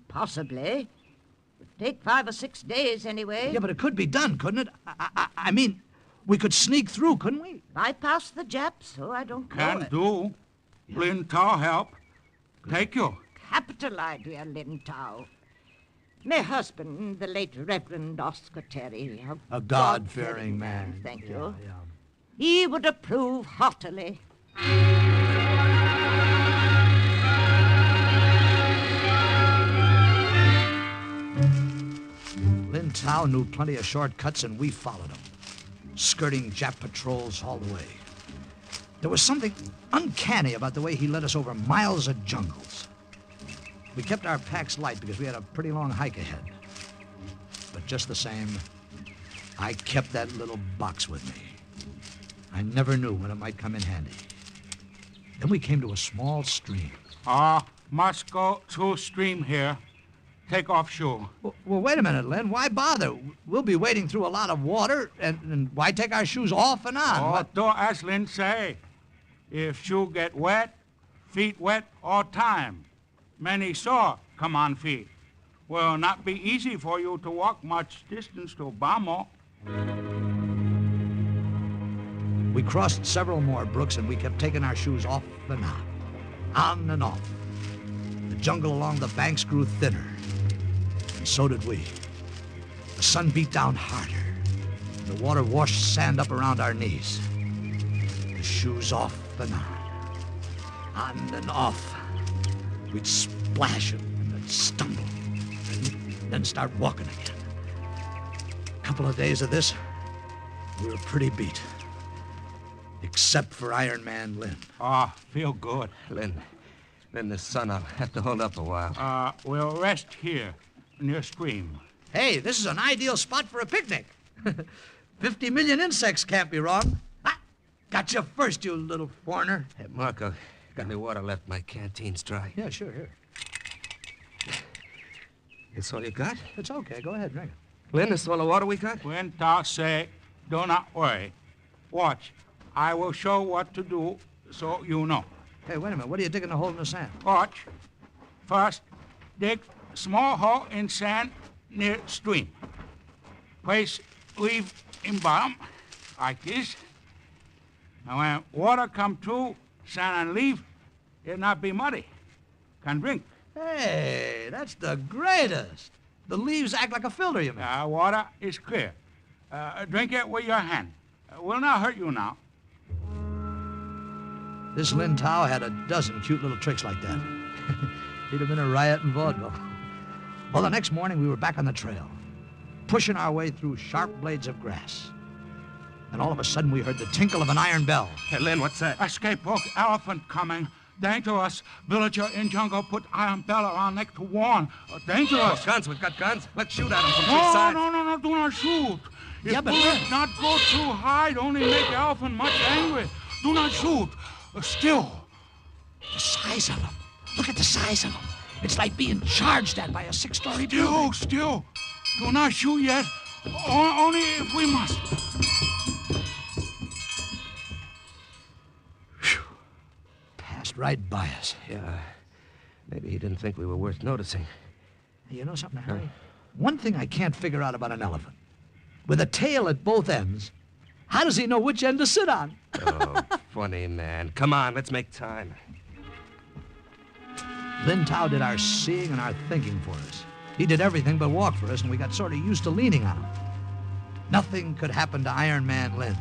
Possibly. It'd take 5 or 6 days anyway. Yeah, but it could be done, couldn't it? I mean, we could sneak through, couldn't we? Bypass the Japs, so I don't know. Can do. Lin Tao help. Take you. Capital idea, Lin Tao. My husband, the late Reverend Oscar Terry, A God-fearing man. Thank you. He would approve heartily. Lin Tao knew plenty of shortcuts, and we followed him, skirting Jap patrols all the way. There was something uncanny about the way he led us over miles of jungles. We kept our packs light because we had a pretty long hike ahead. But just the same, I kept that little box with me. I never knew when it might come in handy. Then we came to a small stream. Must go through stream here. Take off shoe. Well, wait a minute, Lin. Why bother? We'll be wading through a lot of water, and why take our shoes off and on? Don't ask Lin say. If shoe get wet, feet wet all time. Many sore come on feet. Will not be easy for you to walk much distance to Bamo. We crossed several more brooks, and we kept taking our shoes off and on and off. The jungle along the banks grew thinner, and so did we. The sun beat down harder. The water washed sand up around our knees. The shoes off and on and off. We'd splash and stumble, and then start walking again. A couple of days of this, we were pretty beat. Except for Iron Man Lin. Feel good. Lin, the sun, I'll have to hold up a while. We'll rest here, near stream. Hey, this is an ideal spot for a picnic. 50 million insects can't be wrong. Got you first, you little foreigner. Hey, Marco, got any water left? My canteen's dry. Yeah, sure, here. It's all you got? It's okay. Go ahead, drink it. Lin, this all the water we got? When Tao say, do not worry. Watch. I will show what to do so you know. Hey, wait a minute. What are you digging a hole in the sand? Watch. First, dig small hole in sand near stream. Place leaf in bottom, like this. And when water come through sand and leaf, it not be muddy. Can drink. Hey, that's the greatest. The leaves act like a filter, you mean? Water is clear. Drink it with your hand. Will not hurt you now. This Lin Tao had a dozen cute little tricks like that. He'd have been a riot in vaudeville. Well, the next morning we were back on the trail, pushing our way through sharp blades of grass. And all of a sudden we heard the tinkle of an iron bell. Hey, Lin, what's that? Escape book, elephant coming. Dangerous. Villager in jungle put iron bell around neck to warn. Dangerous. Guns, we've got guns. Let's shoot at him from three sides. No, do not shoot. If bullets not go too high, only make the elephant much angry. Do not shoot. Still. The size of them. Look at the size of them. It's like being charged at by a 6-story building. Still. Do not shoot yet. Only if we must. Whew. Passed right by us. Yeah. Maybe he didn't think we were worth noticing. Hey, you know something, Harry? One thing I can't figure out about an elephant. With a tail at both ends, how does he know which end to sit on? Oh, funny man. Come on, let's make time. Lin Tao did our seeing and our thinking for us. He did everything but walk for us, and we got sort of used to leaning on him. Nothing could happen to Iron Man Lin.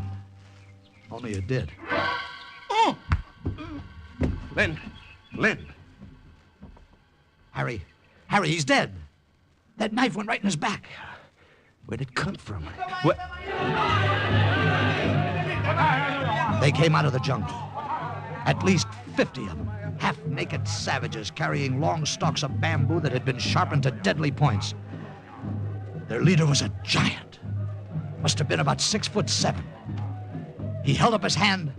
Only it did. Oh! Lin! Harry, he's dead. That knife went right in his back. Where'd it come from? What? They came out of the jungle. At least 50 of them. Half-naked savages carrying long stalks of bamboo that had been sharpened to deadly points. Their leader was a giant. Must have been about 6'7". He held up his hand,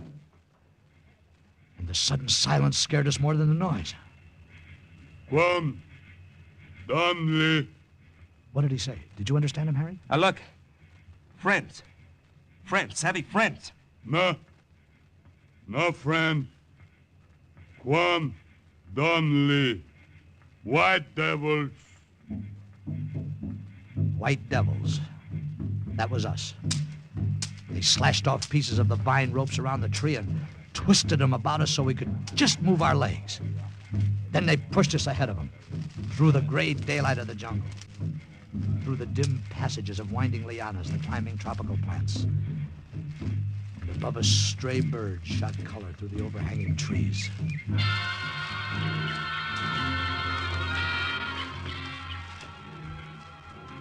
and the sudden silence scared us more than the noise. Quam, Damli. What did he say? Did you understand him, Harry? Look. Friends. Savvy friends. No, friend. Quam, Damli. White devils. White devils. That was us. They slashed off pieces of the vine ropes around the tree and twisted them about us so we could just move our legs. Then they pushed us ahead of them, through the gray daylight of the jungle, through the dim passages of winding lianas, the climbing tropical plants. And above us, stray birds shot color through the overhanging trees.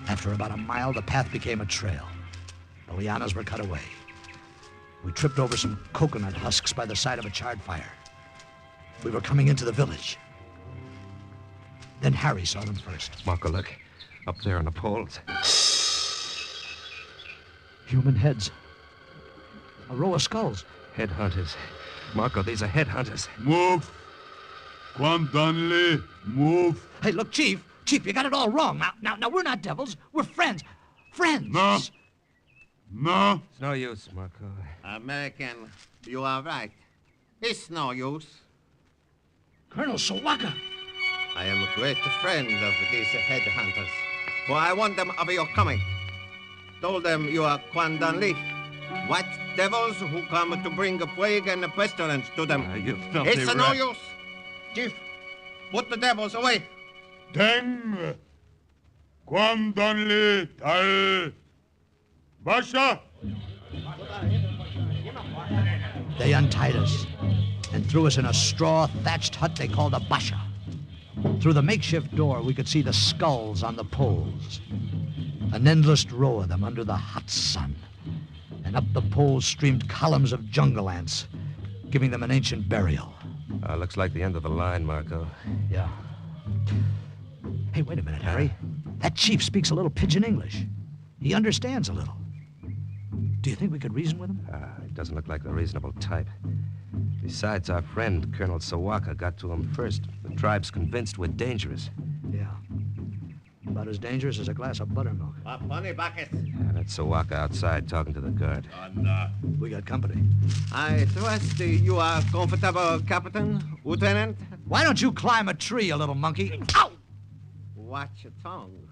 After about a mile, the path became a trail. The lianas were cut away. We tripped over some coconut husks by the side of a charred fire. We were coming into the village. Then Harry saw them first. Marco, look. Up there on the poles. Human heads. A row of skulls. Headhunters. Marco, these are headhunters. Move. Quam Donnelly, move. Hey, look, Chief. Chief, you got it all wrong. Now, we're not devils. We're friends. Friends. No. No. It's no use, Marco. American, you are right. It's no use. Colonel Sawaka. I am a great friend of these headhunters, for I warned them of your coming. Told them you are Quan Donnelly, white devils who come to bring plague and pestilence to them. It's no use. Chief, put the devils away. Deng. Quam Donnelly, Tal. Basha. They untied us and threw us in a straw-thatched hut they called a basha. Through the makeshift door, we could see the skulls on the poles. An endless row of them under the hot sun. And up the poles streamed columns of jungle ants, giving them an ancient burial. Looks like the end of the line, Marco. Yeah. Hey, wait a minute, Harry. That chief speaks a little pidgin English. He understands a little. Do you think we could reason with him? He doesn't look like the reasonable type. Besides, our friend, Colonel Sawaka, got to him first. The tribe's convinced we're dangerous. Yeah. About as dangerous as a glass of buttermilk. A funny bucket. Yeah, that's Sawaka outside talking to the guard. We got company. I trust you are comfortable, Captain, Lieutenant. Why don't you climb a tree, you little monkey? Ow! Watch your tongue.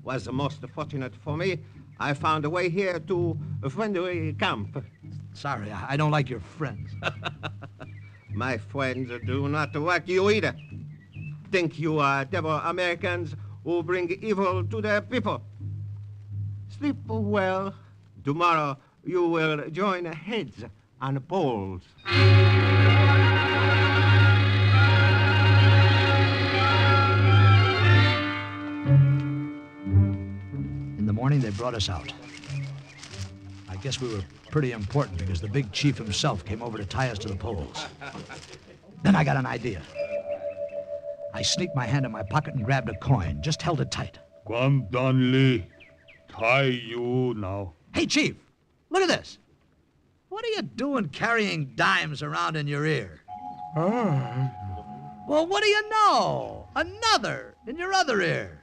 Was most fortunate for me. I found a way here to a friendly camp. Sorry, I don't like your friends. My friends do not like you either. Think you are devil Americans who bring evil to their people. Sleep well. Tomorrow you will join heads on poles. In the morning, they brought us out. I guess we were pretty important because the big chief himself came over to tie us to the poles. Then I got an idea. I sneaked my hand in my pocket and grabbed a coin, just held it tight. Quam Donnelly, tie you now. Hey, Chief, look at this. What are you doing carrying dimes around in your ear? Well, what do you know? Another in your other ear.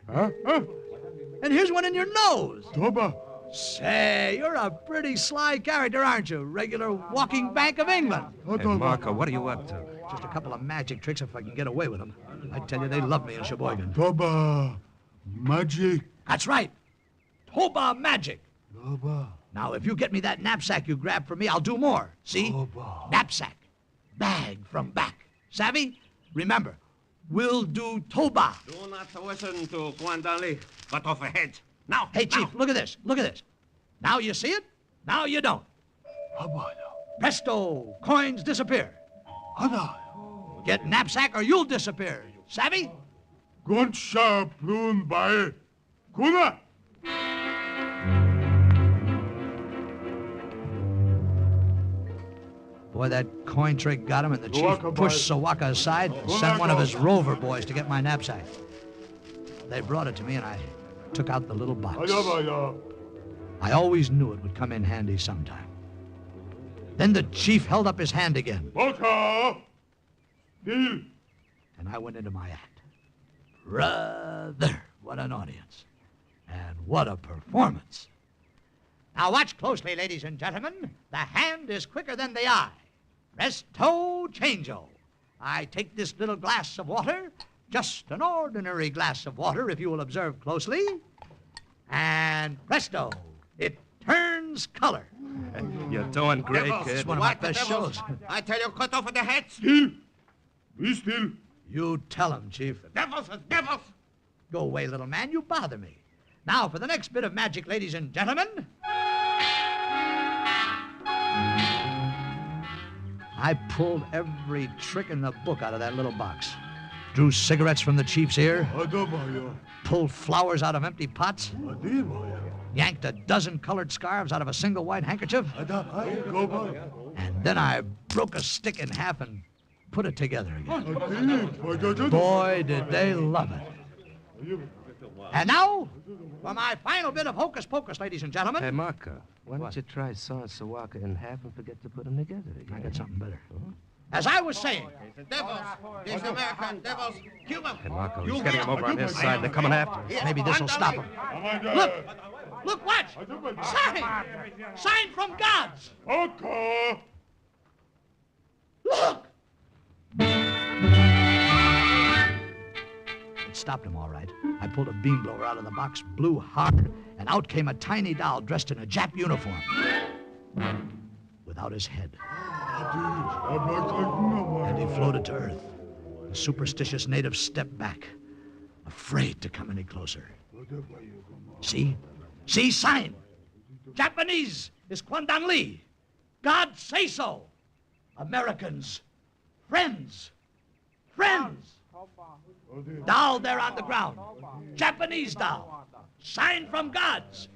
And here's one in your nose. Toba. Say, you're a pretty sly character, aren't you? Regular walking Bank of England. Hey, Marco, what are you up to? Just a couple of magic tricks if I can get away with them. I tell you, they love me in Sheboygan. Toba. Magic. That's right. Toba magic. Toba. Now, if you get me that knapsack you grabbed from me, I'll do more. See? Toba. Knapsack. Bag from back. Savvy? Remember, we'll do Toba. Do not listen to Quan Donnelly. Cut off a head. Now. Hey, Chief, look at this. Look at this. Now you see it. Now you don't. Presto. Coins disappear. Get knapsack or you'll disappear. Savvy? Gunsha plun by Kuna. Boy, that coin trick got him, and the chief pushed Sawaka aside and sent one of his rover boys to get my knapsack. They brought it to me, and I took out the little box. I always knew it would come in handy sometime. Then the chief held up his hand again. And I went into my act. Brother, what an audience. And what a performance. Now watch closely, ladies and gentlemen. The hand is quicker than the eye. Presto changeo. I take this little glass of water, just an ordinary glass of water, if you will observe closely, and presto, it turns color. You're doing great, Devils. kid. It's one of my best Devils. shows. I tell you, cut off the heads. Still. Be still. You tell him, Chief. Devils, devils. Go away, little man. You bother me. Now for the next bit of magic, ladies and gentlemen. I pulled every trick in the book out of that little box. Drew cigarettes from the chief's ear. Pulled flowers out of empty pots. Yanked a dozen colored scarves out of a single white handkerchief. And then I broke a stick in half and put it together again. Boy, did they love it. And now, for my final bit of hocus pocus, ladies and gentlemen. Hey, Marco, why don't you try sawing Sawaka in half and forget to put them together again? I got something better. As I was saying. The devils. These American devils. Kill them. Hey, Marco, he's getting them over on his side. They're coming after us. Maybe this'll stop them. Look! Look, watch! Sign! Sign from gods! Okay. Look! It stopped him all right. I pulled a beam blower out of the box, blew hard, and out came a tiny doll dressed in a Jap uniform. Without his head. And he floated to Earth. The superstitious natives stepped back, afraid to come any closer. See? See, sign! Japanese is Kwandan Lee. God say so. Americans, friends, friends. Doll there on the ground. Japanese doll. Sign from gods.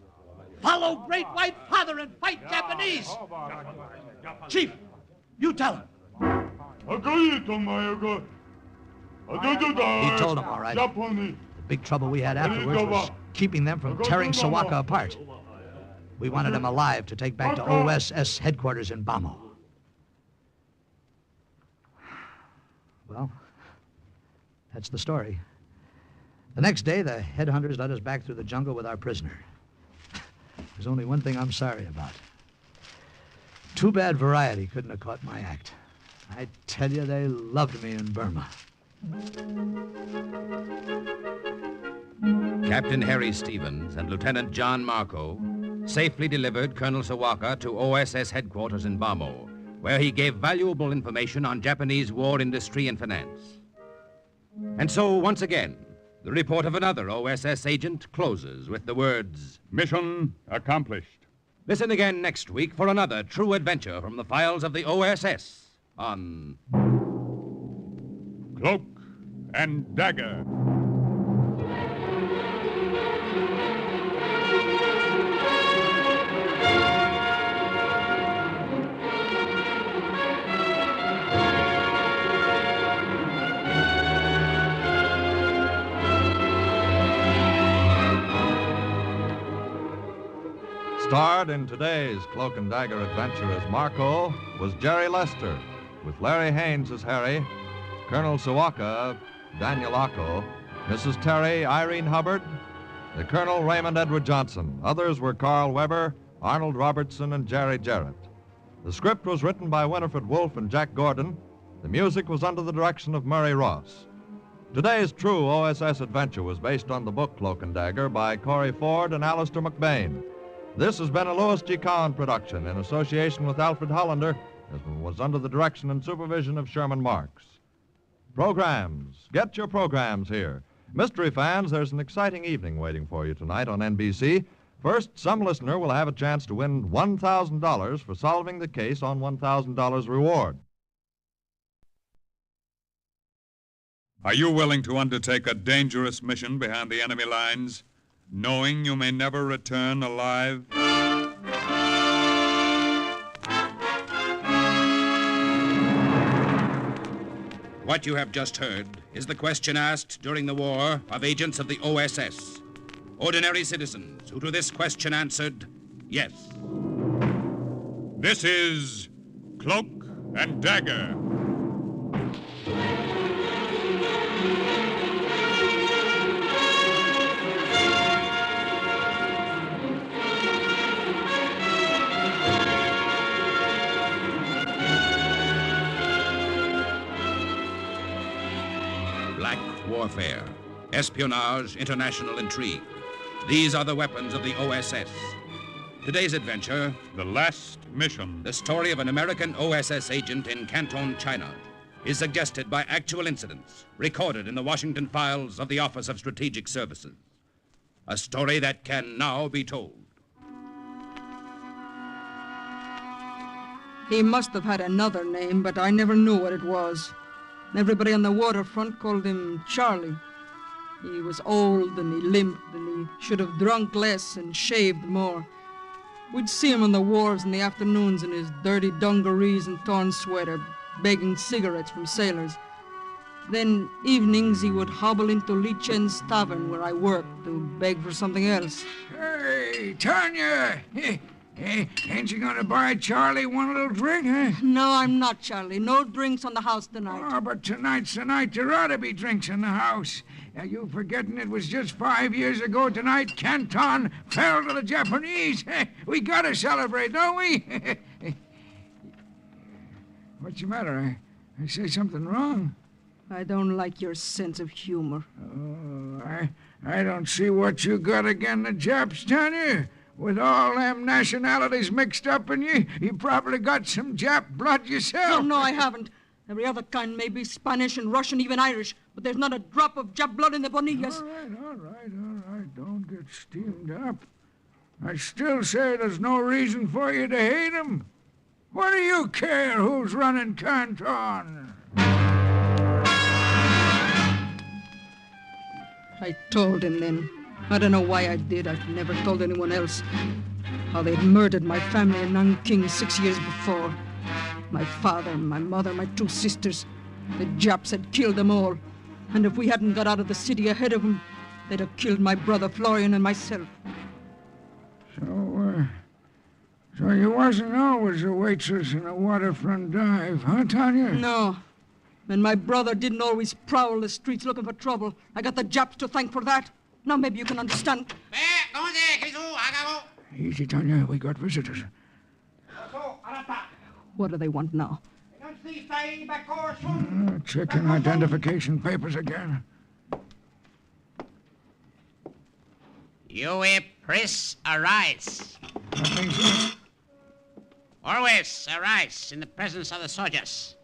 Follow Great White Father and fight Japanese. Chief, you tell him. He told him, all right. The big trouble we had afterwards was keeping them from tearing Sawaka apart. We wanted him alive to take back to OSS headquarters in Bamo. Well, that's the story. The next day, the headhunters led us back through the jungle with our prisoner. There's only one thing I'm sorry about. Too bad Variety couldn't have caught my act. I tell you, they loved me in Burma. Captain Harry Stevens and Lieutenant John Marco safely delivered Colonel Sawaka to OSS headquarters in Bamo, where he gave valuable information on Japanese war industry and finance. And so, once again, the report of another OSS agent closes with the words, Mission accomplished. Listen again next week for another true adventure from the files of the OSS on Cloak and Dagger. Starred in today's Cloak and Dagger adventure as Marco was Jerry Lester, with Larry Haynes as Harry, Colonel Sawaka, Daniel Acco, Mrs. Terry, Irene Hubbard, the Colonel Raymond Edward Johnson. Others were Carl Weber, Arnold Robertson, and Jerry Jarrett. The script was written by Winifred Wolfe and Jack Gordon. The music was under the direction of Murray Ross. Today's true OSS adventure was based on the book Cloak and Dagger by Corey Ford and Alistair McBain. This has been a Louis G. Cowan production in association with Alfred Hollander, as was under the direction and supervision of Sherman Marks. Programs. Get your programs here. Mystery fans, there's an exciting evening waiting for you tonight on NBC. First, some listener will have a chance to win $1,000 for solving the case on $1,000 reward. Are you willing to undertake a dangerous mission behind the enemy lines, knowing you may never return alive? What you have just heard is the question asked during the war of agents of the OSS. Ordinary citizens who to this question answered, yes. This is Cloak and Dagger. Warfare, espionage, international intrigue. These are the weapons of the OSS. Today's adventure, The Last Mission. the story of an American OSS agent in Canton, China, is suggested by actual incidents recorded in the Washington files of the Office of Strategic Services. A story that can now be told. He must have had another name, but I never knew what it was. Everybody on the waterfront called him Charlie. He was old and he limped and he should have drunk less and shaved more. We'd see him on the wharves in the afternoons in his dirty dungarees and torn sweater, begging cigarettes from sailors. Then evenings he would hobble into Li Chen's tavern where I worked to beg for something else. Hey, Tanya! Ain't you gonna buy Charlie one little drink, huh? No, I'm not, Charlie. No drinks on the house tonight. Oh, but tonight's the night there ought to be drinks in the house. Are you forgetting it was just 5 years ago tonight Canton fell to the Japanese? We gotta celebrate, don't we? What's the matter? I say something wrong? I don't like your sense of humor. Oh, I don't see what you got again the Japs, Tanya. With all them nationalities mixed up in you, you probably got some Jap blood yourself. No, I haven't. Every other kind may be Spanish and Russian, even Irish, but there's not a drop of Jap blood in the Bonillas. All right. Don't get steamed up. I still say there's no reason for you to hate him. What do you care who's running Canton? I told him then. I don't know why I did. I've never told anyone else. How they'd murdered my family in Nanking 6 years before. My father, my mother, my 2 sisters. The Japs had killed them all. And if we hadn't got out of the city ahead of them, they'd have killed my brother Florian and myself. So you wasn't always a waitress in a waterfront dive, huh, Tanya? No. And my brother didn't always prowl the streets looking for trouble. I got the Japs to thank for that. Now maybe you can understand. Easy, Tanya. We got visitors. What do they want now? Checking identification papers again. You press arise. What means that? Always arise in the presence of the soldiers.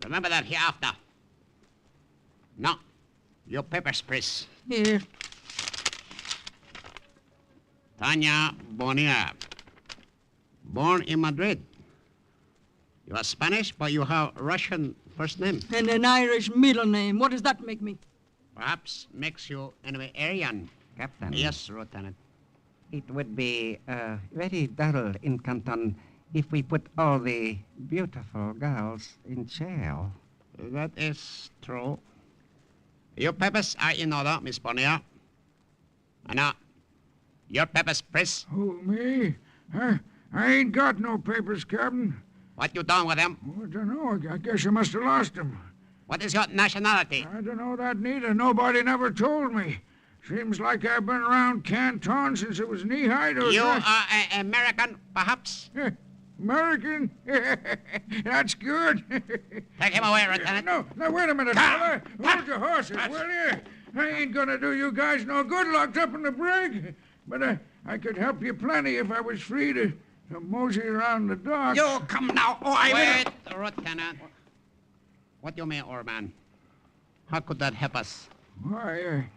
Remember that hereafter. No, your papers, please. Here. Tanya Bonilla. Born in Madrid. You are Spanish, but you have Russian first name. And an Irish middle name. What does that make me? Perhaps makes you an Aryan. Captain. Yes, Lieutenant. It would be very dull in Canton if we put all the beautiful girls in jail. That is true. Your papers are in order, Miss Bonilla. And now, your papers, please. Who, me? I ain't got no papers, Captain. What you done with them? I don't know. I guess you must have lost them. What is your nationality? I don't know that neither. Nobody never told me. Seems like I've been around Canton since it was knee-high to... You are an American, perhaps? American? That's good. Take him away, Lieutenant. No, wait a minute, fella. Hold your horses, will you? I ain't gonna do you guys no good locked up in the brig. But I could help you plenty if I was free to mosey around the dock. You come now, or I will... Wait, Lieutenant. What do you mean, old man? How could that help us? Why,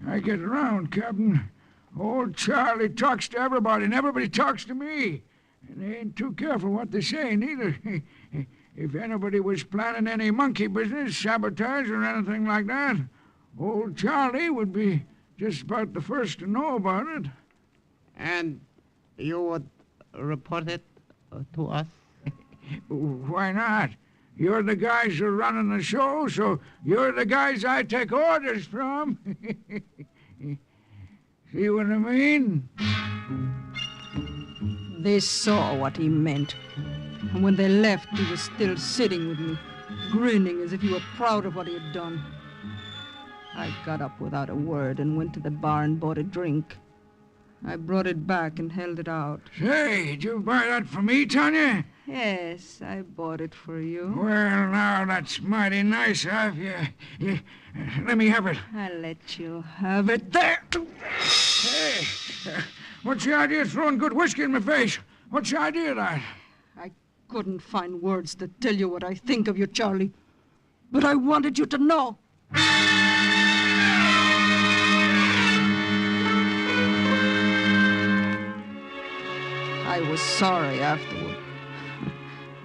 I get around, Captain. Old Charlie talks to everybody, and everybody talks to me. And they ain't too careful what they say, neither. If anybody was planning any monkey business, sabotage, or anything like that, old Charlie would be just about the first to know about it. And you would report it to us? Why not? You're the guys who are running the show, so you're the guys I take orders from. See what I mean? They saw what he meant. And when they left, he was still sitting with me, grinning as if he were proud of what he had done. I got up without a word and went to the bar and bought a drink. I brought it back and held it out. Say, did you buy that for me, Tanya? Yes, I bought it for you. Well, now, that's mighty nice of you. Let me have it. I'll let you have it. There! Hey, what's the idea of throwing good whiskey in my face? What's the idea of that? I couldn't find words to tell you what I think of you, Charlie. But I wanted you to know. I was sorry afterward.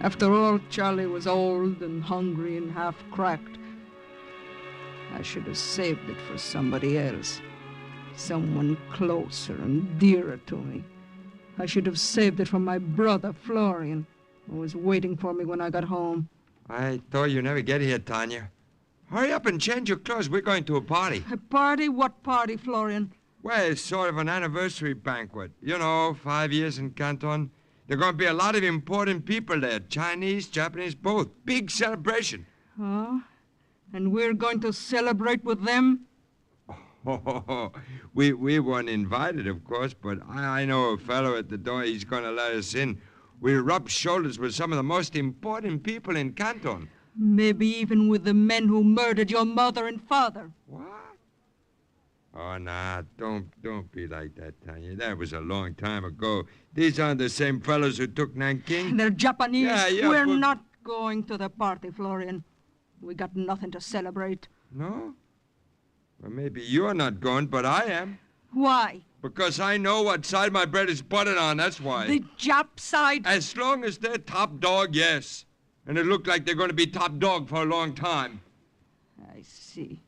After all, Charlie was old and hungry and half-cracked. I should have saved it for somebody else. Someone closer and dearer to me. I should have saved it for my brother, Florian, who was waiting for me when I got home. I thought you'd never get here, Tanya. Hurry up and change your clothes. We're going to a party. A party? What party, Florian? Well, it's sort of an anniversary banquet. You know, 5 years in Canton. There are going to be a lot of important people there. Chinese, Japanese, both. Big celebration. Oh? And we're going to celebrate with them? Oh, we weren't invited, of course, but I know a fellow at the door. He's going to let us in. We rub shoulders with some of the most important people in Canton. Maybe even with the men who murdered your mother and father. What? Oh, nah, don't be like that, Tanya. That was a long time ago. These aren't the same fellows who took Nanking. They're Japanese. Yeah, We're but... not going to the party, Florian. We got nothing to celebrate. No? Well, maybe you're not going, but I am. Why? Because I know what side my bread is buttered on, that's why. The Jap side? As long as they're top dog, yes. And it looked like they're going to be top dog for a long time. I see.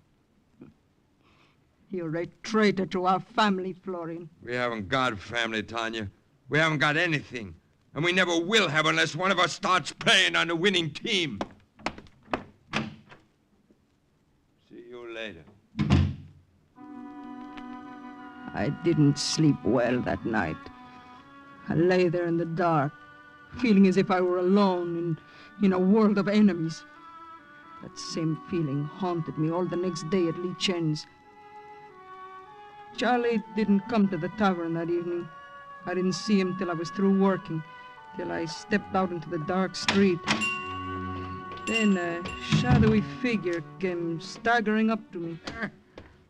You're a traitor to our family, Florian. We haven't got family, Tanya. We haven't got anything. And we never will have unless one of us starts playing on the winning team. See you later. I didn't sleep well that night. I lay there in the dark, feeling as if I were alone in a world of enemies. That same feeling haunted me all the next day at Lee Chen's. Charlie didn't come to the tavern that evening. I didn't see him till I was through working, till I stepped out into the dark street. Then a shadowy figure came staggering up to me.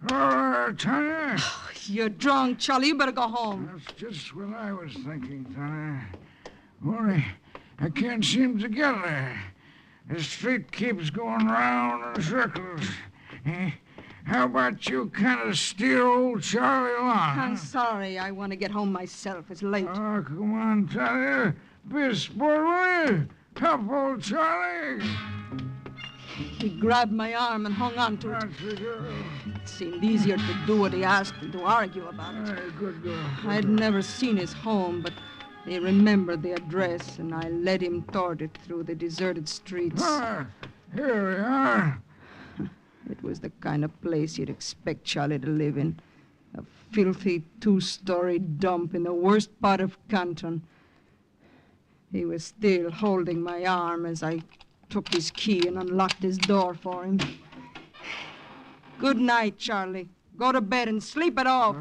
Tanya? You're drunk, Charlie. You better go home. That's just what I was thinking, Tanya. Only I can't seem to get there. The street keeps going round in circles. How about you kind of steer old Charlie along? I'm sorry. I want to get home myself. It's late. Oh, come on, Tanya. Be a sport, will you? Help old Charlie. He grabbed my arm and hung on to it. It seemed easier to do what he asked than to argue about it. Good girl. I'd never seen his home, but he remembered the address, and I led him toward it through the deserted streets. Ah, here we are. It was the kind of place you'd expect Charlie to live in. A filthy two-story dump in the worst part of Canton. He was still holding my arm as I took his key and unlocked his door for him. Good night, Charlie. Go to bed and sleep it off.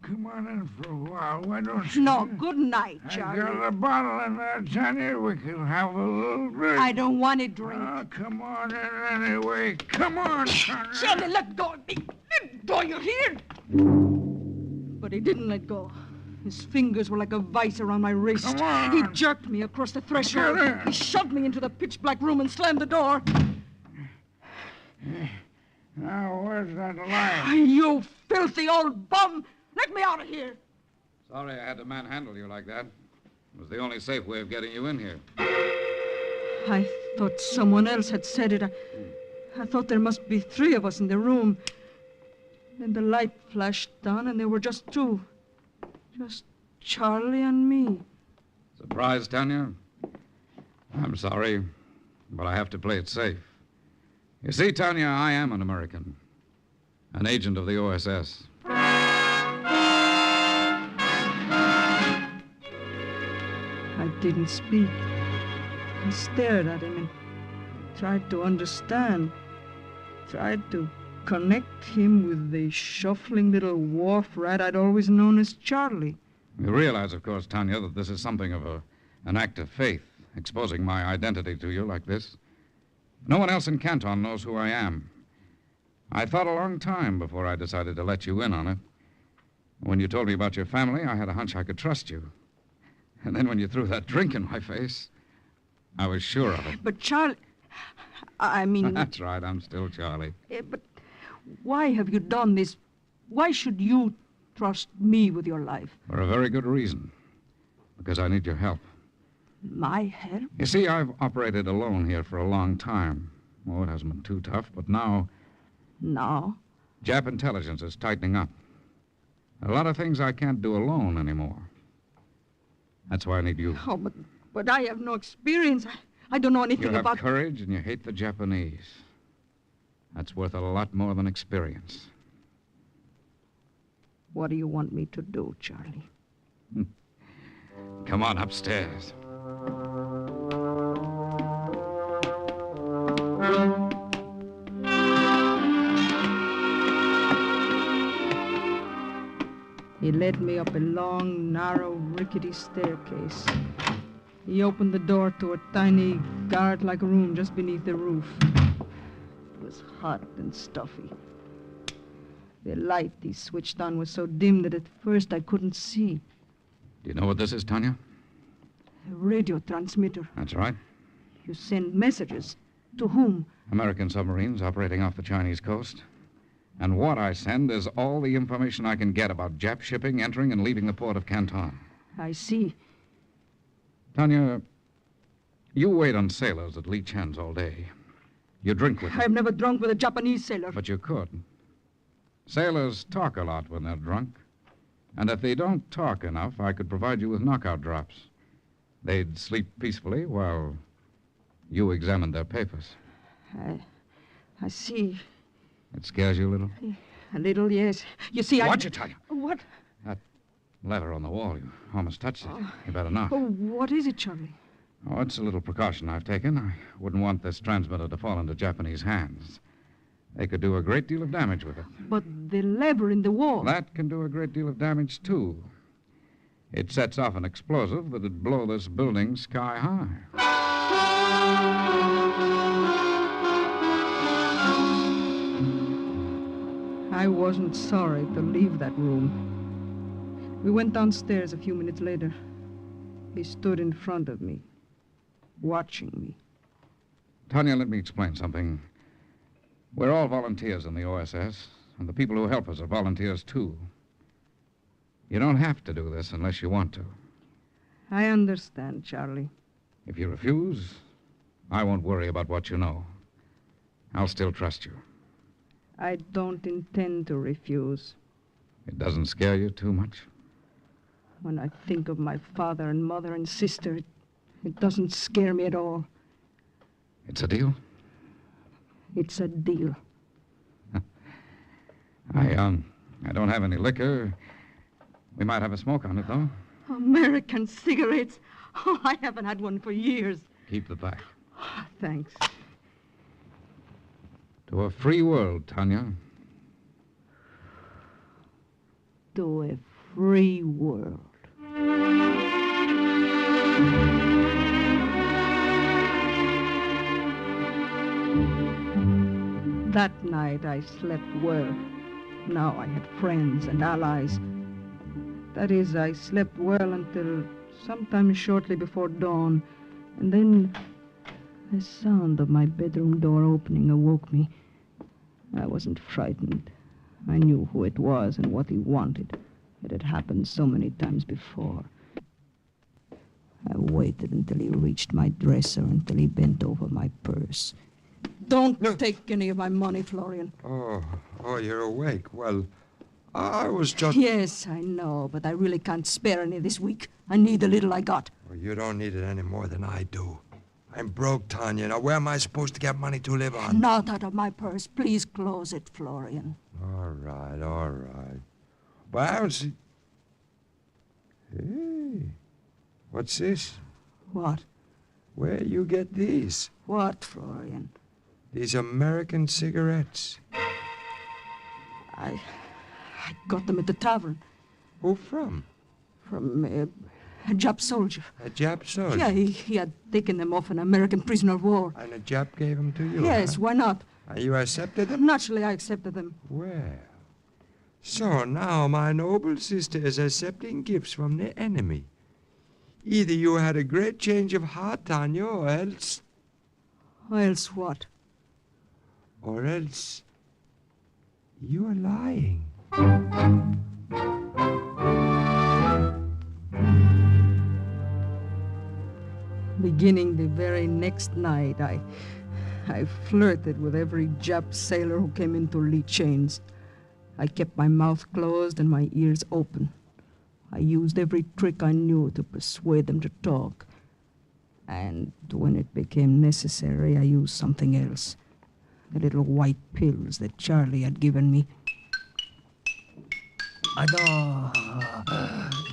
Come on in for a while. Why don't you? No, good night, Charlie. I got a bottle in there, Tanya. We can have a little drink. I don't want to drink. Oh, come on in anyway. Come on, Tanya. Charlie, let go of me. Let go, you hear? But he didn't let go. His fingers were like a vice around my wrist. Come on. He jerked me across the threshold. He shoved me into the pitch-black room and slammed the door. Now, where's that light? You filthy old bum! Let me out of here! Sorry I had to manhandle you like that. It was the only safe way of getting you in here. I thought someone else had said it. I thought there must be 3 of us in the room. Then the light flashed on, and there were just 2. Just Charlie and me. Surprised, Tanya? I'm sorry, but I have to play it safe. You see, Tanya, I am an American. An agent of the OSS. I didn't speak. I stared at him and tried to understand. Tried to connect him with the shuffling little wharf rat I'd always known as Charlie. You realize, of course, Tanya, that this is something of an act of faith, exposing my identity to you like this. No one else in Canton knows who I am. I thought a long time before I decided to let you in on it. When you told me about your family, I had a hunch I could trust you. And then when you threw that drink in my face, I was sure of it. But Charlie... I mean... That's right, I'm still Charlie. But why have you done this? Why should you trust me with your life? For a very good reason. Because I need your help. My help? You see, I've operated alone here for a long time. Oh, it hasn't been too tough, but now... Now? Jap intelligence is tightening up. A lot of things I can't do alone anymore. That's why I need you. Oh, but I have no experience. I don't know anything You have about... courage and you hate the Japanese. That's worth a lot more than experience. What do you want me to do, Charlie? Come on upstairs. He led me up a long, narrow, rickety staircase. He opened the door to a tiny, garret-like room just beneath the roof. It was hot and stuffy. The light he switched on was so dim that at first I couldn't see. Do you know what this is, Tanya? A radio transmitter. That's right. You send messages. To whom? American submarines operating off the Chinese coast. And what I send is all the information I can get about Jap shipping entering and leaving the port of Canton. I see. Tanya, you wait on sailors at Lee Chan's all day. You drink with them. I've never drunk with a Japanese sailor. But you could. Sailors talk a lot when they're drunk. And if they don't talk enough, I could provide you with knockout drops. They'd sleep peacefully while you examined their papers. I see. It scares you a little? A little, yes. You see, Watch it, Tanya. What? That lever on the wall, you almost touched it. You better not. Oh, what is it, Charlie? Oh, it's a little precaution I've taken. I wouldn't want this transmitter to fall into Japanese hands. They could do a great deal of damage with it. But the lever in the wall... That can do a great deal of damage, too. It sets off an explosive that'd blow this building sky high. I wasn't sorry to leave that room. We went downstairs a few minutes later. He stood in front of me, watching me. Tanya, let me explain something. We're all volunteers in the OSS, and the people who help us are volunteers, too. You don't have to do this unless you want to. I understand, Charlie. If you refuse, I won't worry about what you know. I'll still trust you. I don't intend to refuse. It doesn't scare you too much? When I think of my father and mother and sister, it doesn't scare me at all. It's a deal? It's a deal. I don't have any liquor. We might have a smoke on it, though. American cigarettes. Oh, I haven't had one for years. Keep the pack. Thanks. To a free world, Tanya. To a free world. That night I slept well. Now I had friends and allies. That is, I slept well until sometime shortly before dawn. And then the sound of my bedroom door opening awoke me. I wasn't frightened. I knew who it was and what he wanted. It had happened so many times before. I waited until he reached my dresser, until he bent over my purse. Don't take any of my money, Florian. Oh, you're awake. Well, I was just... Yes, I know, but I really can't spare any this week. I need the little I got. Well, you don't need it any more than I do. I'm broke, Tanya. Now, where am I supposed to get money to live on? Not out of my purse. Please close it, Florian. All right. But I don't see... Hey, what's this? What? Where you get these? What, Florian? These American cigarettes. I got them at the tavern. Who from? From a Jap soldier. A Jap soldier? Yeah, he had taken them off an American prisoner of war. And a Jap gave them to you? Yes, huh? why not? And you accepted them? Naturally, I accepted them. Well, So now my noble sister is accepting gifts from the enemy. Either you had a great change of heart, Tanya, or else... Else what? Or else... you're lying. Beginning the very next night, I flirted with every Jap sailor who came into lee chains. I kept my mouth closed and my ears open. I used every trick I knew to persuade them to talk. And when it became necessary, I used something else. The little white pills that Charlie had given me.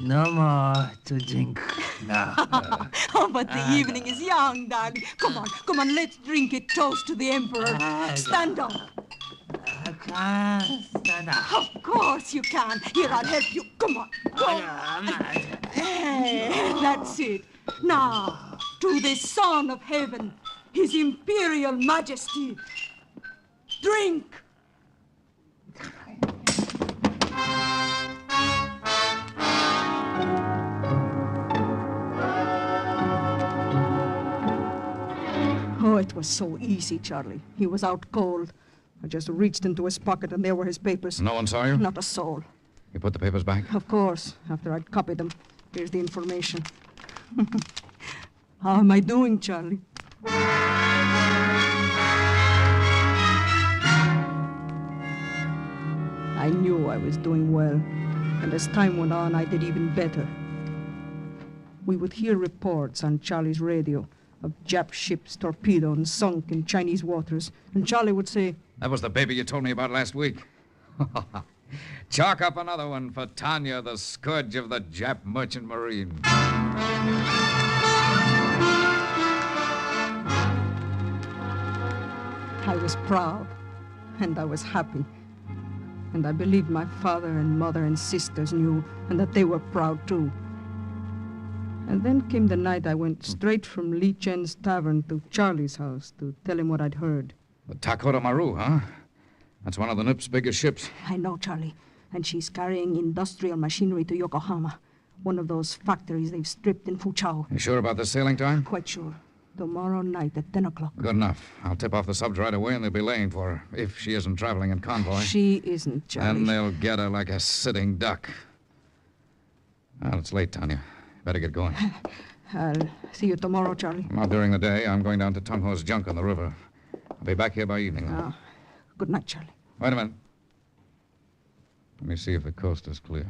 No more to drink now. Oh, but the evening is young, darling. Come on, let's drink a toast to the Emperor. Stand up. I can't stand up. Of course you can. Here, I'll help you. Come on. Hey, that's it. Now, to the Son of Heaven, His Imperial Majesty. Drink! Oh, it was so easy, Charlie. He was out cold. I just reached into his pocket and there were his papers. No one saw you? Not a soul. You put the papers back? Of course, after I'd copied them. Here's the information. How am I doing, Charlie? I knew I was doing well, and as time went on, I did even better. We would hear reports on Charlie's radio of Jap ships torpedoed and sunk in Chinese waters, and Charlie would say, "That was the baby you told me about last week." Chalk up another one for Tanya, the scourge of the Jap merchant marine. I was proud, and I was happy. And I believed my father and mother and sisters knew, and that they were proud too. And then came the night I went straight from Lee Chen's tavern to Charlie's house to tell him what I'd heard. The Takota Maru, huh? That's one of the Nip's biggest ships. I know, Charlie. And she's carrying industrial machinery to Yokohama, one of those factories they've stripped in Fuchao. You sure about the sailing time? Quite sure. Tomorrow night at 10 o'clock. Good enough. I'll tip off the subs right away and they'll be laying for her, if she isn't traveling in convoy. She isn't, Charlie. And they'll get her like a sitting duck. Well, it's late, Tanya. Better get going. I'll see you tomorrow, Charlie. Not during the day. I'm going down to Tung Ho's junk on the river. I'll be back here by evening. Good night, Charlie. Wait a minute. Let me see if the coast is clear.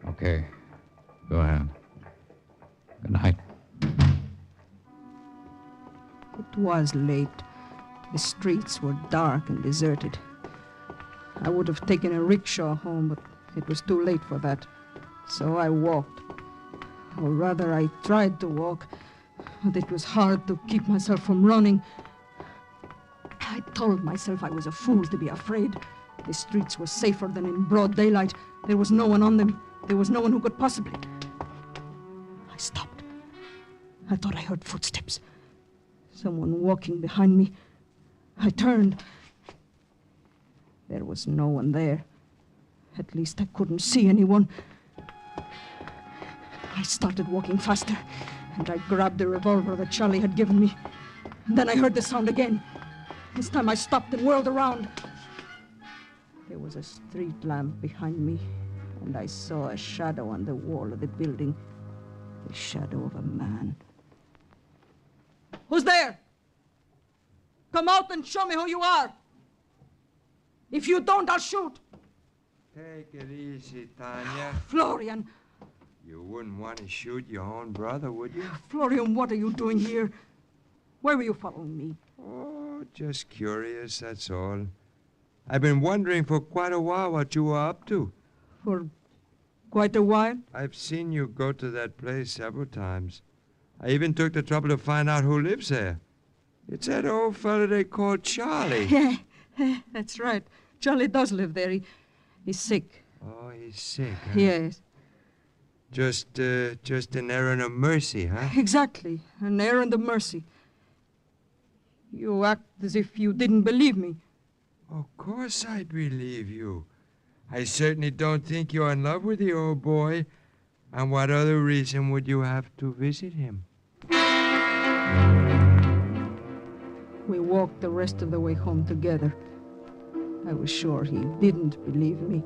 Okay. Go ahead. Good night. It was late. The streets were dark and deserted. I would have taken a rickshaw home, but it was too late for that. So I walked. Or rather, I tried to walk, but it was hard to keep myself from running. I told myself I was a fool to be afraid. The streets were safer than in broad daylight. There was no one on them. There was no one who could possibly... I stopped. I thought I heard footsteps. Someone walking behind me. I turned. There was no one there. At least I couldn't see anyone. I started walking faster, and I grabbed the revolver that Charlie had given me. And then I heard the sound again. This time I stopped and whirled around. There was a street lamp behind me, and I saw a shadow on the wall of the building. The shadow of a man. Who's there? Come out and show me who you are. If you don't, I'll shoot. Take it easy, Tanya. Florian. You wouldn't want to shoot your own brother, would you? Florian, what are you doing here? Why were you following me? Oh, just curious, that's all. I've been wondering for quite a while what you were up to. For quite a while? I've seen you go to that place several times. I even took the trouble to find out who lives there. It's that old fellow they call Charlie. Yeah, that's right. Charlie does live there. He's sick. Oh, he's sick, huh? Yes. Just an errand of mercy, huh? Exactly. An errand of mercy. You act as if you didn't believe me. Of course I believe you. I certainly don't think you're in love with the old boy. And what other reason would you have to visit him? We walked the rest of the way home together. I was sure he didn't believe me,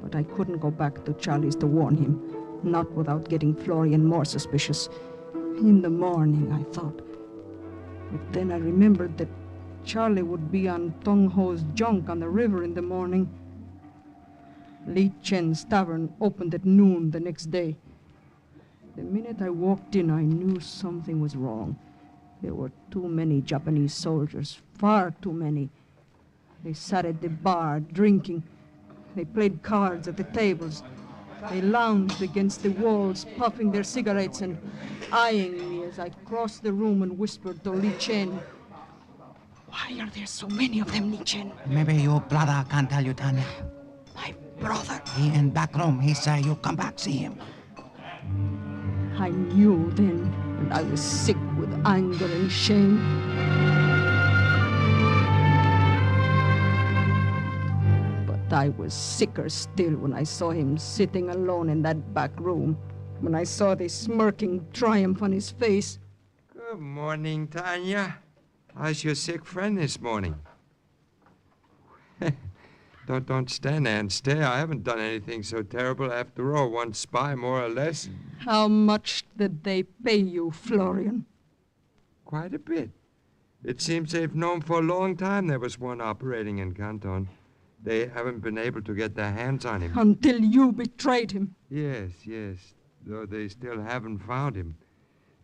but I couldn't go back to Charlie's to warn him, not without getting Florian more suspicious. In the morning, I thought. But then I remembered that Charlie would be on Tong Ho's junk on the river in the morning. Li Chen's tavern opened at noon the next day. The minute I walked in, I knew something was wrong. There were too many Japanese soldiers, far too many. They sat at the bar, drinking. They played cards at the tables. They lounged against the walls, puffing their cigarettes and eyeing me as I crossed the room and whispered to Li Chen, "Why are there so many of them, Li Chen?" Maybe your brother can tell you, Tanya. My brother? He in back room. He say you come back, see him. I knew then, and I was sick with anger and shame. But I was sicker still when I saw him sitting alone in that back room, when I saw the smirking triumph on his face. Good morning, Tanya. How's your sick friend this morning? Don't stand there and stare. I haven't done anything so terrible after all. One spy, more or less. How much did they pay you, Florian? Quite a bit. It seems they've known for a long time there was one operating in Canton. They haven't been able to get their hands on him. Until you betrayed him. Yes. Though they still haven't found him.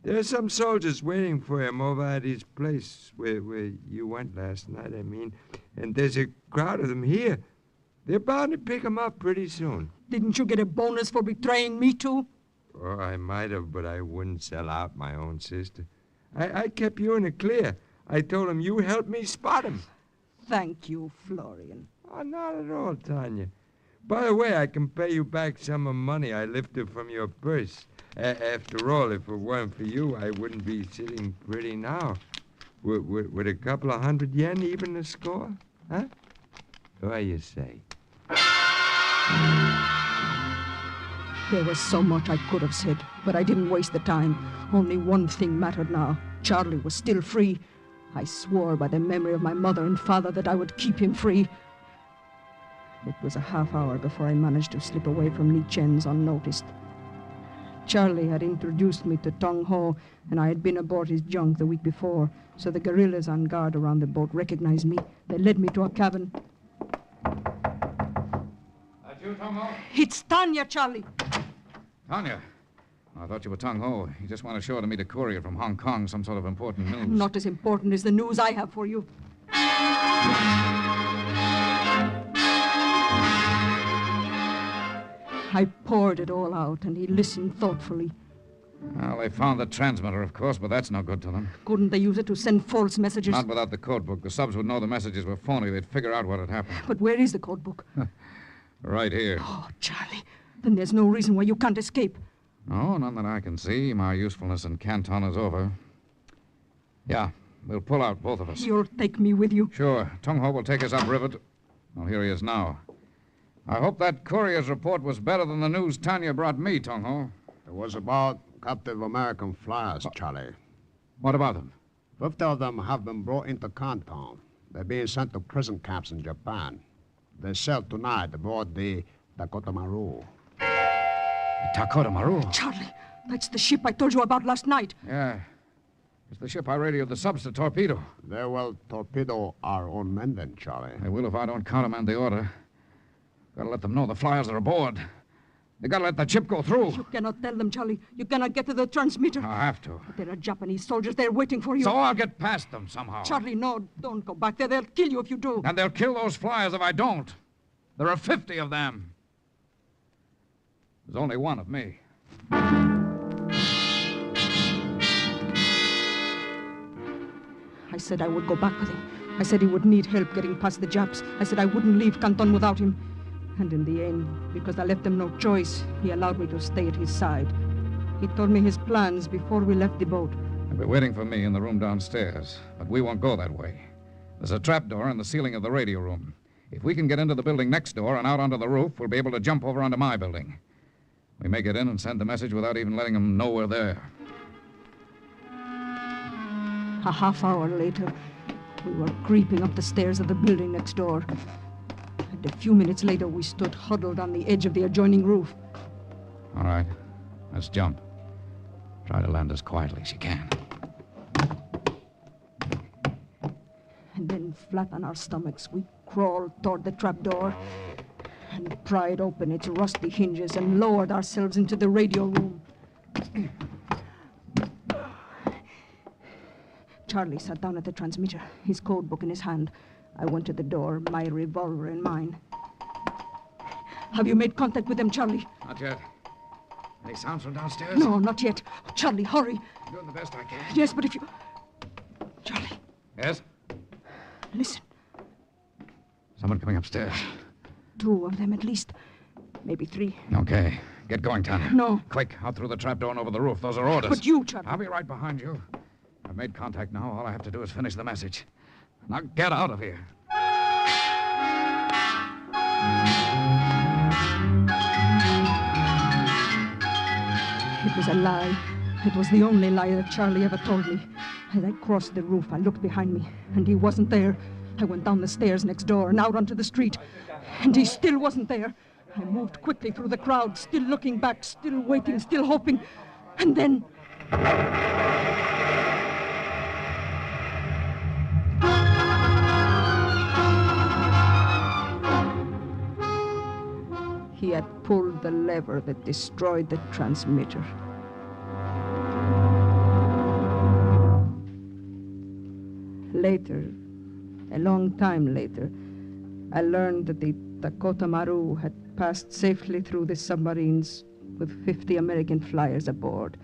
There are some soldiers waiting for him over at his place where you went last night, I mean. And there's a crowd of them here. They're bound to pick him up pretty soon. Didn't you get a bonus for betraying me, too? Oh, I might have, but I wouldn't sell out my own sister. I kept you in the clear. I told him you helped me spot him. Thank you, Florian. Oh, not at all, Tanya. By the way, I can pay you back some of the money I lifted from your purse. After all, if it weren't for you, I wouldn't be sitting pretty now. Would a couple of 100 yen even the score? Huh? What do you say? There was so much I could have said, but I didn't waste the time. Only one thing mattered now. Charlie was still free. I swore by the memory of my mother and father that I would keep him free. It was a half hour before I managed to slip away from Li Chen's unnoticed. Charlie had introduced me to Tong Ho, and I had been aboard his junk the week before, so the guerrillas on guard around the boat recognized me. They led me to a cabin. That you, Tong Ho? It's Tanya, Charlie. Tanya? I thought you were Tong Ho. You just went ashore to meet a courier from Hong Kong, some sort of important news. Not as important as the news I have for you. I poured it all out, and he listened thoughtfully. Well, they found the transmitter, of course, but that's no good to them. Couldn't they use it to send false messages? Not without the code book. The subs would know the messages were phony. They'd figure out what had happened. But where is the code book? Right here. Oh, Charlie. Then there's no reason why you can't escape. No, none that I can see. My usefulness in Canton is over. Yeah, we'll pull out, both of us. You'll take me with you? Sure. Tung Ho will take us upriver to... Well, here he is now. I hope that courier's report was better than the news Tanya brought me, Tung Ho. It was about captive American flyers, Charlie. What about them? 50 of them have been brought into Canton. They're being sent to prison camps in Japan. They sailed tonight aboard the Dakota Maru. Dakota Maru? Charlie, that's the ship I told you about last night. Yeah. It's the ship I radioed the subs to torpedo. They will torpedo our own men then, Charlie. They will if I don't countermand the order. Gotta let them know the flyers are aboard. They gotta let the ship go through. You cannot tell them, Charlie. You cannot get to the transmitter. I have to. But there are Japanese soldiers there waiting for you. So I'll get past them somehow. Charlie, no, don't go back there. They'll kill you if you do. And they'll kill those flyers if I don't. There are 50 of them. There's only one of me. I said I would go back with him. I said he would need help getting past the Japs. I said I wouldn't leave Canton without him. And in the end, because I left him no choice, he allowed me to stay at his side. He told me his plans before we left the boat. They'll be waiting for me in the room downstairs, but we won't go that way. There's a trapdoor in the ceiling of the radio room. If we can get into the building next door and out onto the roof, we'll be able to jump over onto my building. We may get in and send the message without even letting them know we're there. A half hour later, we were creeping up the stairs of the building next door. And a few minutes later, we stood huddled on the edge of the adjoining roof. All right, let's jump. Try to land as quietly as you can. And then, flat on our stomachs, we crawled toward the trapdoor and pried open its rusty hinges and lowered ourselves into the radio room. Charlie sat down at the transmitter, his code book in his hand. I went to the door, my revolver in mine. Have you made contact with them, Charlie? Not yet. Any sounds from downstairs? No, not yet. Charlie, hurry. I'm doing the best I can. Yes, but if you... Charlie. Yes? Listen. Someone coming upstairs. 2 of them at least. Maybe 3. Okay. Get going, Tanya. No. Quick, out through the trapdoor and over the roof. Those are orders. But you, Charlie. I'll be right behind you. I've made contact now. All I have to do is finish the message. Now get out of here. It was a lie. It was the only lie that Charlie ever told me. As I crossed the roof, I looked behind me, and he wasn't there. I went down the stairs next door and out onto the street, and he still wasn't there. I moved quickly through the crowd, still looking back, still waiting, still hoping. And then... he had pulled the lever that destroyed the transmitter. Later, a long time later, I learned that the Dakota Maru had passed safely through the submarines with 50 American flyers aboard.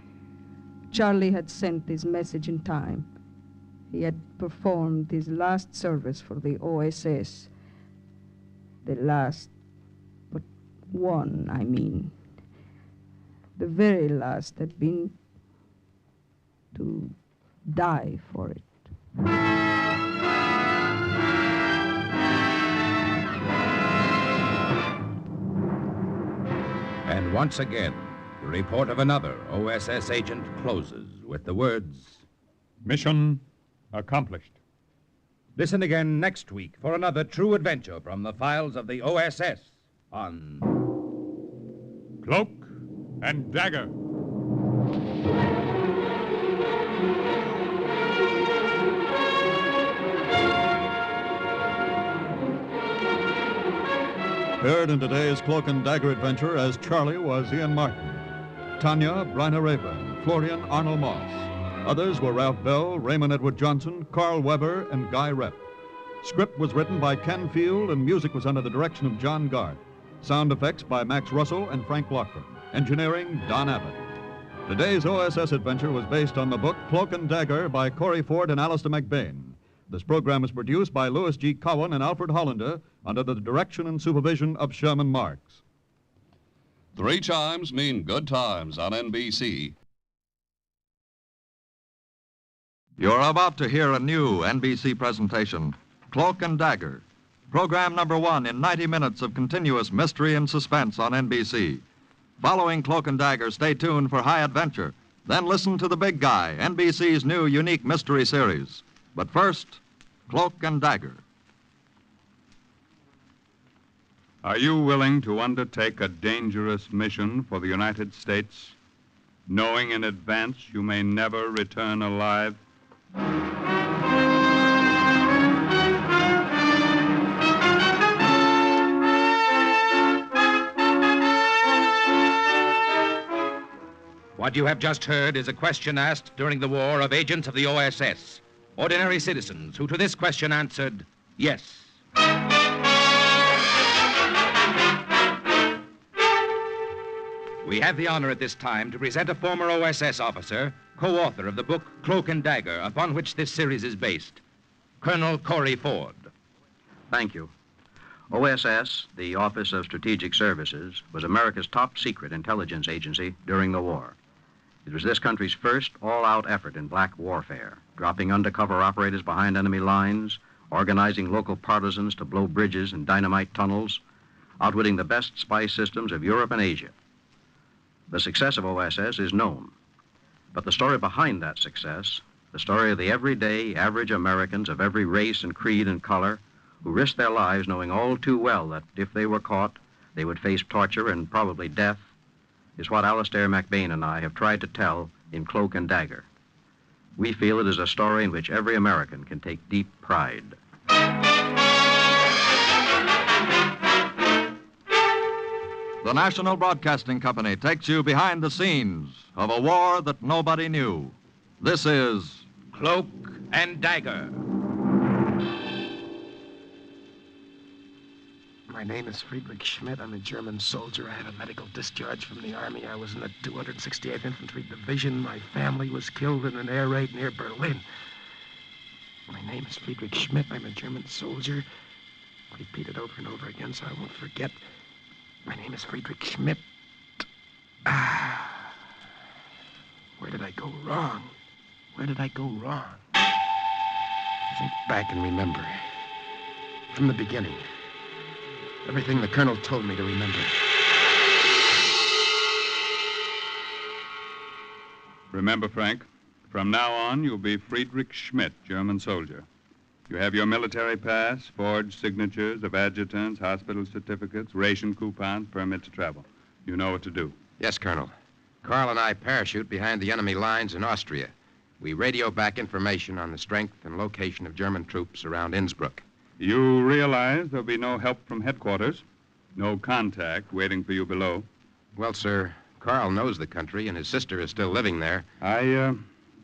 Charlie had sent his message in time. He had performed his last service for the OSS. The last, but one, I mean. The very last had been to die for it. And once again, the report of another OSS agent closes with the words, "Mission accomplished." Listen again next week for another true adventure from the files of the OSS on Cloak and Dagger. Heard in today's Cloak and Dagger adventure as Charlie was Ian Martin, Tanya, Bryna Raeburn, Florian Arnold Moss. Others were Ralph Bell, Raymond Edward Johnson, Carl Weber, and Guy Rep. Script was written by Ken Field, and music was under the direction of John Garth. Sound effects by Max Russell and Frank Loughlin. Engineering, Don Abbott. Today's OSS adventure was based on the book Cloak and Dagger by Corey Ford and Alistair McBain. This program was produced by Louis G. Cowan and Alfred Hollander under the direction and supervision of Sherman Marks. 3 chimes mean good times on NBC. You're about to hear a new NBC presentation, Cloak and Dagger, program number 1 in 90 minutes of continuous mystery and suspense on NBC. Following Cloak and Dagger, stay tuned for High Adventure. Then listen to The Big Guy, NBC's new unique mystery series. But first, Cloak and Dagger. Are you willing to undertake a dangerous mission for the United States, knowing in advance you may never return alive? What you have just heard is a question asked during the war of agents of the OSS. Ordinary citizens who to this question answered, yes. We have the honor at this time to present a former OSS officer, co-author of the book Cloak and Dagger, upon which this series is based, Colonel Corey Ford. Thank you. OSS, the Office of Strategic Services, was America's top secret intelligence agency during the war. It was this country's first all-out effort in black warfare, dropping undercover operators behind enemy lines, organizing local partisans to blow bridges and dynamite tunnels, outwitting the best spy systems of Europe and Asia. The success of OSS is known, but the story behind that success, the story of the everyday, average Americans of every race and creed and color who risked their lives knowing all too well that if they were caught, they would face torture and probably death, is what Alistair MacBain and I have tried to tell in Cloak and Dagger. We feel it is a story in which every American can take deep pride. The National Broadcasting Company takes you behind the scenes of a war that nobody knew. This is Cloak and Dagger. My name is Friedrich Schmidt. I'm a German soldier. I had a medical discharge from the Army. I was in the 268th Infantry Division. My family was killed in an air raid near Berlin. My name is Friedrich Schmidt. I'm a German soldier. I'll repeat it over and over again so I won't forget. My name is Friedrich Schmidt. Where did I go wrong? Where did I go wrong? Think back and remember. From the beginning. Everything the colonel told me to remember. Remember, Frank, from now on, you'll be Friedrich Schmidt, German soldier. You have your military pass, forged signatures of adjutants, hospital certificates, ration coupons, permit to travel. You know what to do. Yes, Colonel. Carl and I parachute behind the enemy lines in Austria. We radio back information on the strength and location of German troops around Innsbruck. You realize there'll be no help from headquarters, no contact waiting for you below. Well, sir, Carl knows the country, and his sister is still living there. I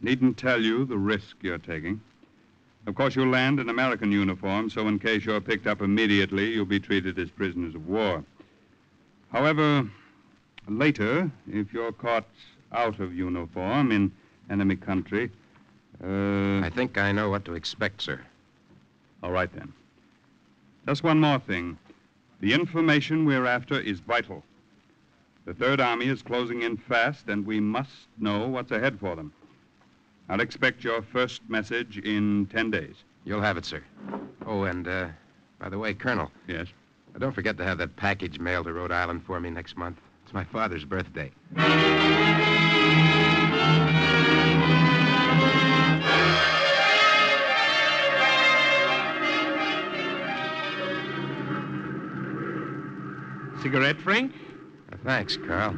needn't tell you the risk you're taking. Of course, you'll land in American uniform, so in case you're picked up immediately, you'll be treated as prisoners of war. However, later, if you're caught out of uniform in enemy country... I think I know what to expect, sir. All right, then. Just one more thing. The information we're after is vital. The Third Army is closing in fast, and we must know what's ahead for them. I'll expect your first message in 10 days. You'll have it, sir. Oh, and, by the way, Colonel. Yes? Don't forget to have that package mailed to Rhode Island for me next month. It's my father's birthday. Cigarette, Frank? Thanks, Carl.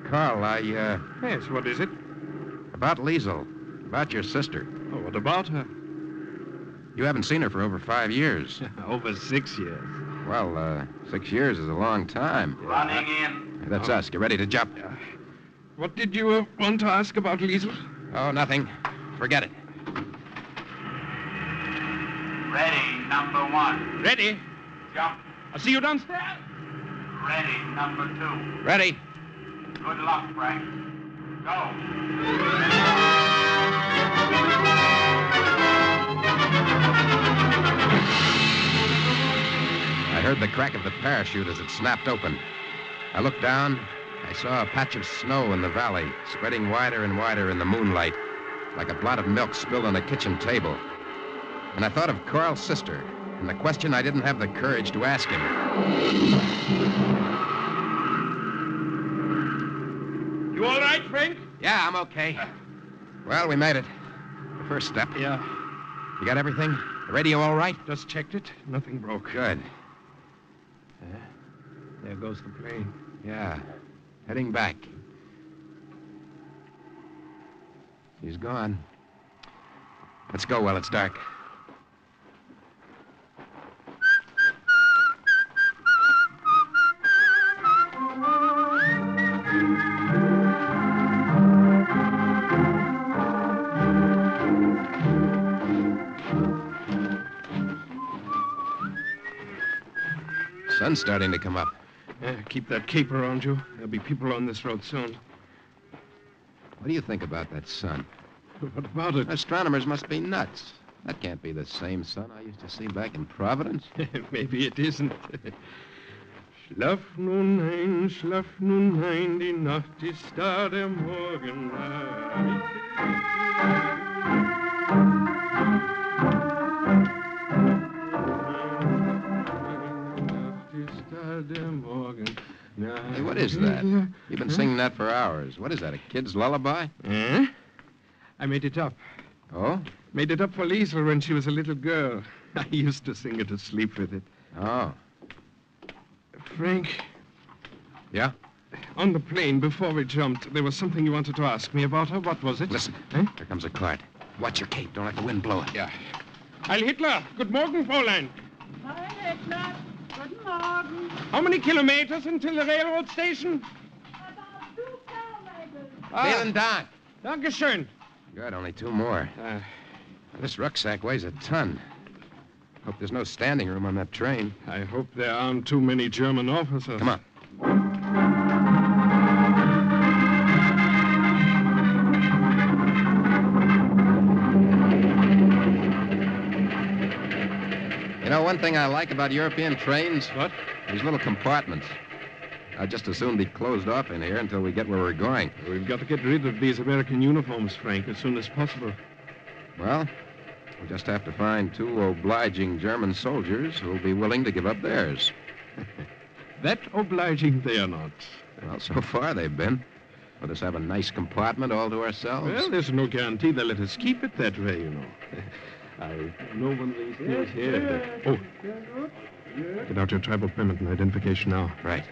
Carl, Yes, what is it? About Liesel. About your sister. Oh, what about her? You haven't seen her for over 5 years. Over 6 years. Well, 6 years is a long time. Running in. That's us. Get ready to jump. What did you want to ask about Liesel? Oh, nothing. Forget it. Ready, number 1. Ready? Jump. I'll see you downstairs. Ready, number 2. Ready. Good luck, Frank. Go. I heard the crack of the parachute as it snapped open. I looked down. I saw a patch of snow in the valley, spreading wider and wider in the moonlight, like a blot of milk spilled on a kitchen table. And I thought of Carl's sister, and the question I didn't have the courage to ask him. You all right, Frank? Yeah, I'm okay. Well, we made it. The first step. Yeah. You got everything? The radio all right? Just checked it. Nothing broke. Good. There goes the plane. Yeah. Heading back. She's gone. Let's go while it's dark. Sun's starting to come up. Keep that cape around you. There'll be people on this road soon. What do you think about that sun? What about it? Astronomers must be nuts. That can't be the same sun I used to see back in Providence. Maybe it isn't. Schlaf nun ein, die Nacht ist da, der Morgen naht. Hey, what is that? You've been singing that for hours. What is that, a kid's lullaby? Eh? I made it up. Oh? Made it up for Liesel when she was a little girl. I used to sing her to sleep with it. Oh. Frank? Yeah? On the plane, before we jumped, there was something you wanted to ask me about her. What was it? Listen. Eh? Here comes a cart. Watch your cape. Don't let the wind blow it. Yeah. Heil Hitler. Good morning, Fräulein. Heil Hitler. Guten Morgen. How many kilometers until the railroad station? About 2 kilometers. Vielen Dank. Dankeschön. Good, only 2 more. This rucksack weighs a ton. Hope there's no standing room on that train. I hope there aren't too many German officers. Come on. You know, one thing I like about European trains? What? These little compartments. I'd just as soon be closed off in here until we get where we're going. We've got to get rid of these American uniforms, Frank, as soon as possible. Well, we'll just have to find 2 obliging German soldiers who'll be willing to give up theirs. That obliging they are not. Well, so far they've been. Let us have a nice compartment all to ourselves. Well, there's no guarantee they'll let us keep it that way, you know. I know one of these things here. Oh. Get out your tribal permit and identification now. Right.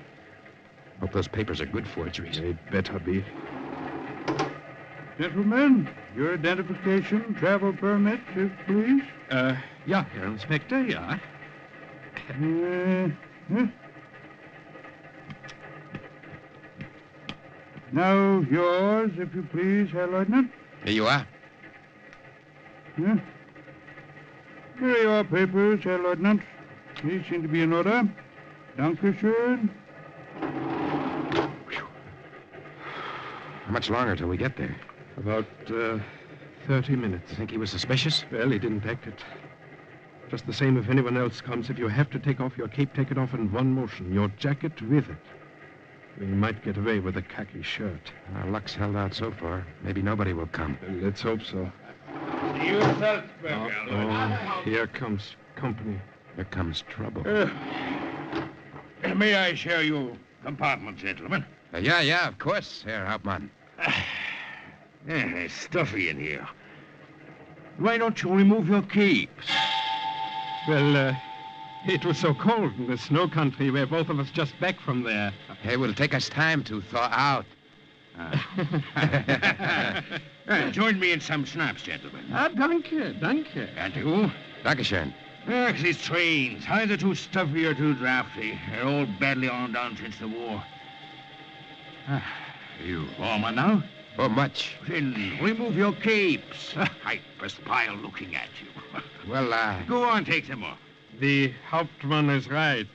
Hope those papers are good forgeries. They better be. Gentlemen, your identification, travel permit, please. Yeah, Herr Inspector, yeah. Now yours, if you please, Herr Lieutenant. Here you are. Yeah. Here are your papers, Herr Lieutenant. These seem to be in order. Dankeschön. How much longer till we get there? About 30 minutes. You think he was suspicious? Well, he didn't act it. Just the same if anyone else comes. If you have to take off your cape, take it off in one motion. Your jacket with it. We might get away with a khaki shirt. Our luck's held out so far. Maybe nobody will come. Let's hope so. See you in Salzburg, Oh, here comes company. Here comes trouble. May I share your compartment, gentlemen? Yeah, of course, Herr Hauptmann. It's stuffy in here. Why don't you remove your capes? Well, it was so cold in the snow country. We're both of us just back from there. It will take us time to thaw out. Join me in some schnapps, gentlemen. Danke. And you? Dankeschön. These trains, either too stuffy or too drafty. They're all badly on down since the war. Are you warmer now? Oh, much. Then remove your capes. I perspire looking at you. Well, Go on, take them off. The Hauptmann is right.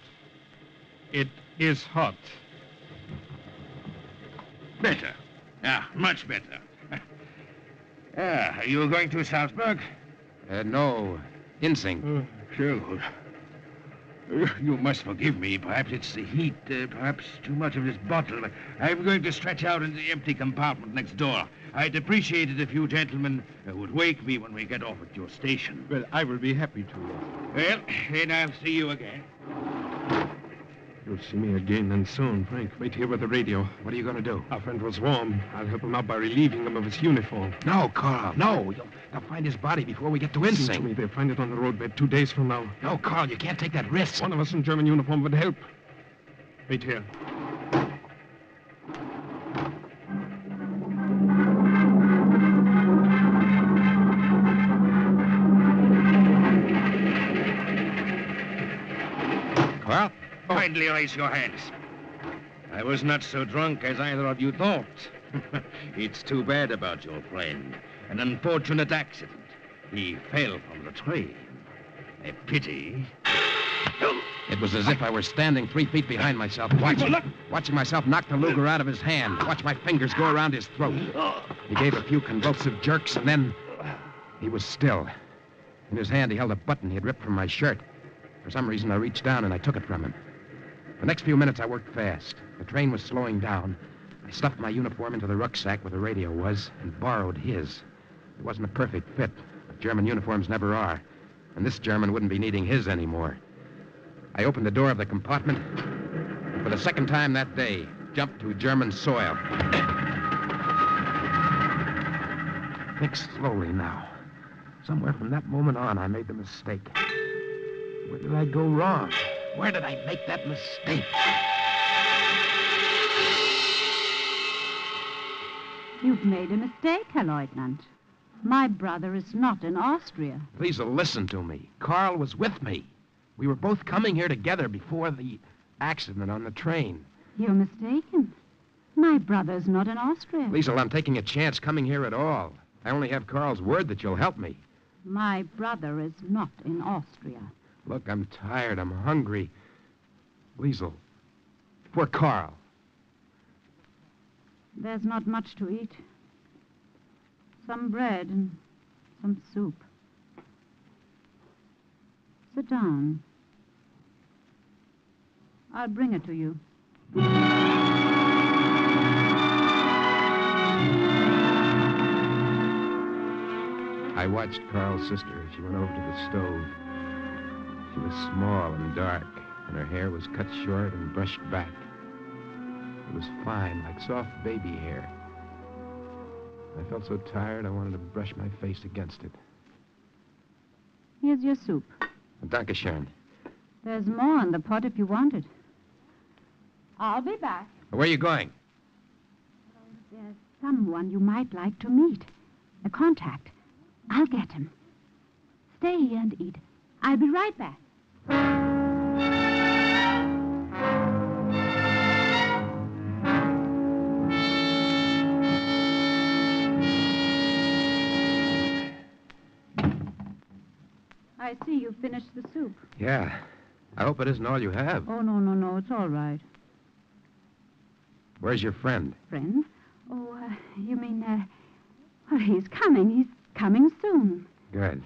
It is hot. Better. Much better. Are you going to Salzburg? No. Insing. Sure. You must forgive me. Perhaps it's the heat, perhaps too much of this bottle. I'm going to stretch out in the empty compartment next door. I'd appreciate it if you gentlemen would wake me when we get off at your station. Well, I will be happy to. Well, then I'll see you again. You'll see me again and soon, Frank. Wait here with the radio. What are you going to do? Our friend was warm. I'll help him out by relieving him of his uniform. No, Carl, no. They'll find his body before we get to Listen to Insing. me. They'll find it on the roadbed 2 days from now. No, Carl, you can't take that risk. One of us in German uniform would help. Wait here. Carl? Kindly raise your hands. I was not so drunk as either of you thought. It's too bad about your friend. An unfortunate accident. He fell from the train. A pity. It was as if I were standing 3 feet behind myself, watching myself knock the Luger out of his hand, watch my fingers go around his throat. He gave a few convulsive jerks, and then he was still. In his hand, he held a button he had ripped from my shirt. For some reason, I reached down and I took it from him. The next few minutes I worked fast. The train was slowing down. I stuffed my uniform into the rucksack where the radio was and borrowed his. It wasn't a perfect fit. German uniforms never are. And this German wouldn't be needing his anymore. I opened the door of the compartment, and for the second time that day, jumped to German soil. Think slowly now. Somewhere from that moment on, I made the mistake. Where did I go wrong? Where did I make that mistake? You've made a mistake, Herr Lieutenant. My brother is not in Austria. Please listen to me. Carl was with me. We were both coming here together before the accident on the train. You're mistaken. My brother's not in Austria. Liesel, I'm taking a chance coming here at all. I only have Carl's word that you'll help me. My brother is not in Austria. Look, I'm tired. I'm hungry. Liesel, for Carl. There's not much to eat. Some bread and some soup. Sit down. I'll bring it to you. I watched Carl's sister as she went over to the stove. She was small and dark, and her hair was cut short and brushed back. It was fine, like soft baby hair. I felt so tired, I wanted to brush my face against it. Here's your soup. Dankeschön. There's more in the pot if you want it. I'll be back. Where are you going? There's someone you might like to meet. A contact. I'll get him. Stay here and eat. I'll be right back. I see you finished the soup. Yeah. I hope it isn't all you have. Oh, no. It's all right. Where's your friend? Friend? Oh, you mean, well, he's coming. He's coming soon. Good.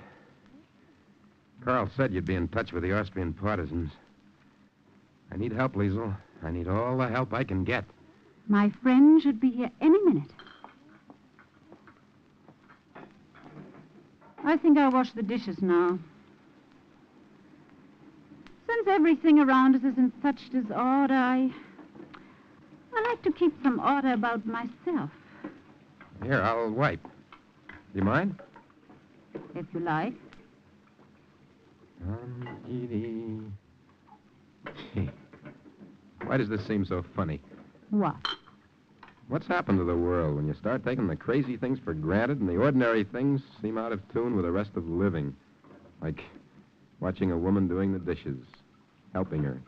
Carl said you'd be in touch with the Austrian partisans. I need help, Liesel. I need all the help I can get. My friend should be here any minute. I think I'll wash the dishes now. Since everything around us is in such disorder, I like to keep some order about myself. Here, I'll wipe. Do you mind? If you like. Why does this seem so funny? What? What's happened to the world when you start taking the crazy things for granted and the ordinary things seem out of tune with the rest of living? Like watching a woman doing the dishes, helping her.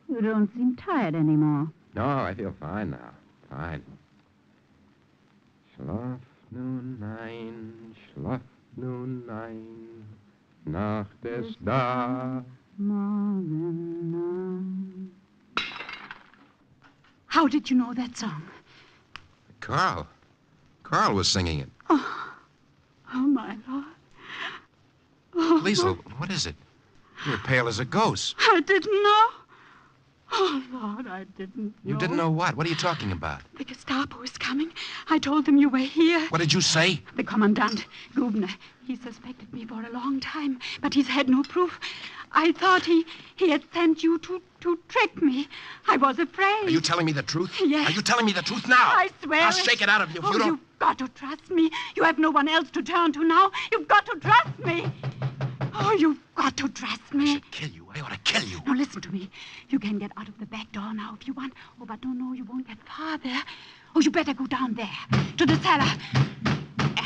You don't seem tired anymore. No, I feel fine now. Fine. Schlaf nun ein, schlaf nun ein, Nacht ist da. How did you know that song? Carl. Carl was singing it. Oh, my Lord. Oh, Liesel, what is it? You're pale as a ghost. I didn't know. Oh, Lord, I didn't know. You didn't know what? What are you talking about? The Gestapo is coming. I told them you were here. What did you say? The Commandant, Gubner, he suspected me for a long time, but he's had no proof. I thought he had sent you to trick me. I was afraid. Are you telling me the truth? Yes. Are you telling me the truth now? I swear I'll it. shake it out of you if you don't... You've got to trust me. You have no one else to turn to now. You've got to trust me. Oh, you've got to trust me. I should kill you. I ought to kill you. Now, listen to me. You can get out of the back door now if you want. Oh, but no, you won't get far there. Oh, you better go down there, to the cellar.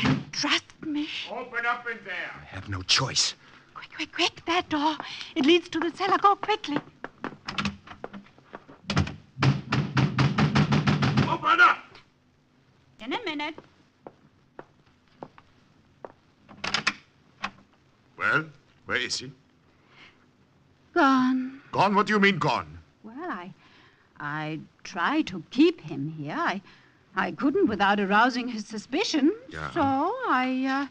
And trust me. Open up in there. I have no choice. Quick, that door. It leads to the cellar. Go quickly. Open up! In a minute. Well, where is he? Gone. Gone? What do you mean gone? Well, I tried to keep him here. I couldn't without arousing his suspicion. Yeah. So I,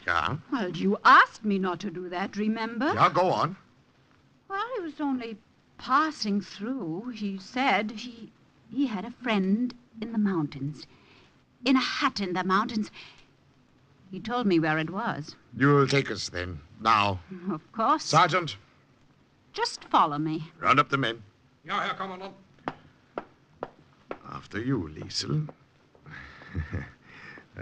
Yeah? Well, you asked me not to do that, remember? Yeah, go on. Well, it was only passing through, he said he had a friend in the mountains. In a hut in the mountains. He told me where it was. You'll take us then, now. Of course. Sergeant, Just follow me. round up the men. Ja, Herr Kommandant. After you, Liesel.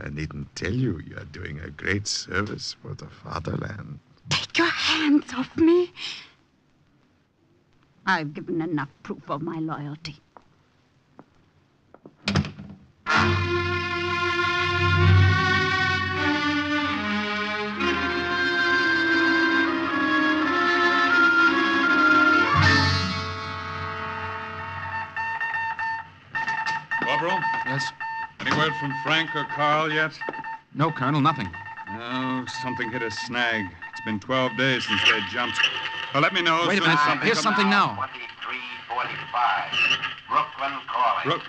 I needn't tell you, you're doing a great service for the fatherland. Take your hands off me. I've given enough proof of my loyalty. Corporal? Yes? Any word from Frank or Carl yet? No, Colonel, nothing. No, something hit a snag. It's been 12 days since they jumped. Well, let me know. as Wait a soon as minute. Here's comes- something now. 2345. Brooklyn calling. Brook.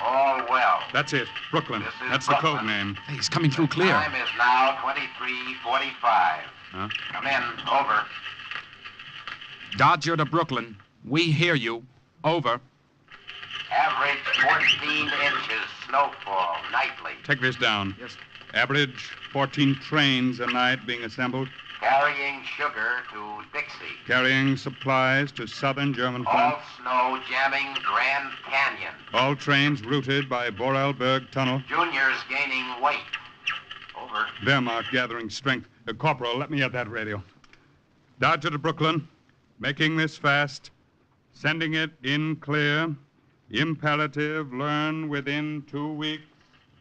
All well. That's it. Brooklyn. This is That's the Brooklyn. code name. Hey, he's coming through clear. Time is now 2345. Huh? Come in. Over. Dodger to Brooklyn. We hear you. Over. Average 14 inches snowfall nightly. Take this down. Yes. Average 14 trains a night being assembled, Carrying sugar to Dixie. carrying supplies to southern German All front. snow jamming Grand Canyon. All trains routed by Borelberg Tunnel. Juniors gaining weight. Over. Wehrmacht gathering strength. Corporal, let me at that radio. Dodger to Brooklyn. Making this fast. Sending it in clear. Imperative, learn within 2 weeks.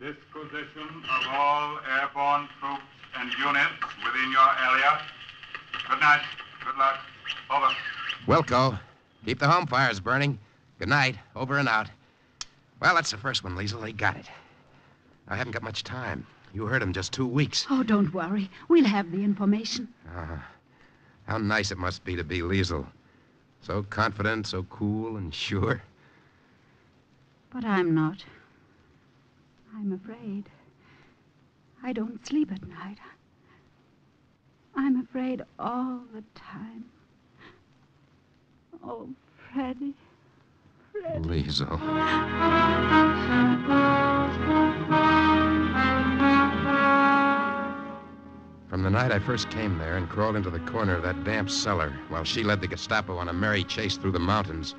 Disposition of all airborne troops and units within your area. Good night. Good luck. Over. Wilco, keep the home fires burning. Good night. Over and out. Well, that's the first one, Liesel. They got it. I haven't got much time. You heard him just 2 weeks. Oh, don't worry. We'll have the information. How nice it must be to be Liesel. So confident, so cool and sure. But I'm not. I'm afraid. I don't sleep at night. I'm afraid all the time. Oh, Freddie. Liesel. From the night I first came there and crawled into the corner of that damp cellar while she led the Gestapo on a merry chase through the mountains,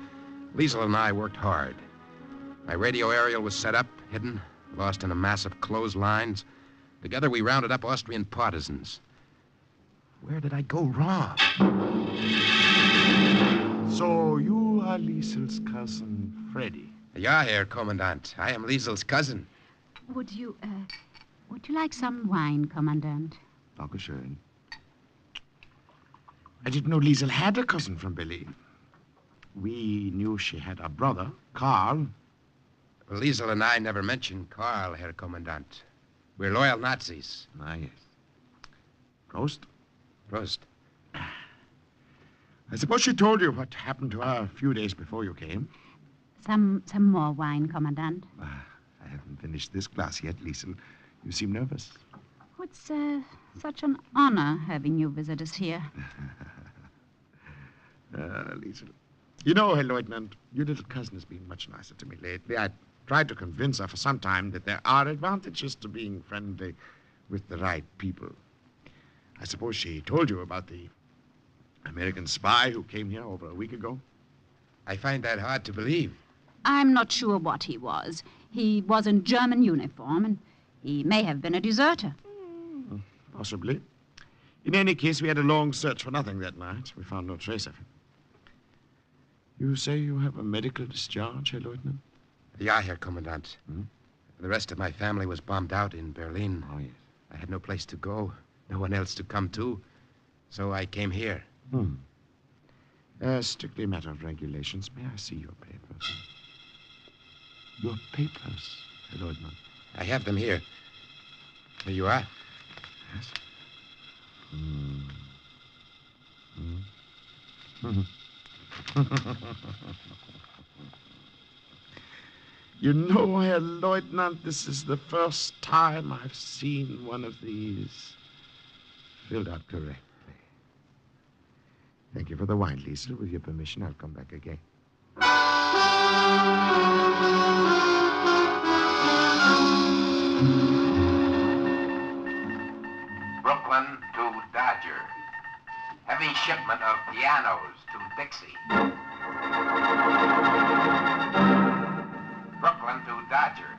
Liesel and I worked hard. My radio aerial was set up, hidden, lost in a mass of clotheslines. Together we rounded up Austrian partisans. Where did I go wrong? So you are Liesel's cousin, Freddy. Ja, Herr Kommandant. I am Liesel's cousin. Would you like some wine, Commandant? Dankeschön. I didn't know Liesel had a cousin from Berlin. We knew she had a brother, Karl. Well, Liesel and I never mentioned Karl, Herr Kommandant. We're loyal Nazis. Ah, yes. Prost. Prost. I suppose she told you what happened to her a few days before you came. Some more wine, Commandant. I haven't finished this glass yet, Liesel. You seem nervous. Oh, it's such an honor having you visit us here. Liesel. You know, Herr Lieutenant, your little cousin has been much nicer to me lately. I tried to convince her for some time that there are advantages to being friendly with the right people. I suppose she told you about the American spy who came here over a week ago? I find that hard to believe. I'm not sure what he was. He was in German uniform, and he may have been a deserter. Possibly. In any case, we had a long search for nothing that night. We found no trace of him. You say you have a medical discharge, Herr Lieutenant? Ja, Herr Kommandant. The rest of my family was bombed out in Berlin. Oh, yes. I had no place to go, no one else to come to, so I came here. Strictly a matter of regulations. May I see your papers? Your papers, Herr Lieutenant. I have them here. Here you are. Yes. You know, Herr Lieutenant, this is the first time I've seen one of these filled out correctly. Thank you for the wine, Liesel. With your permission, I'll come back again. Brooklyn to Dodger. Heavy shipment of pianos to Dixie. Brooklyn to Dodger.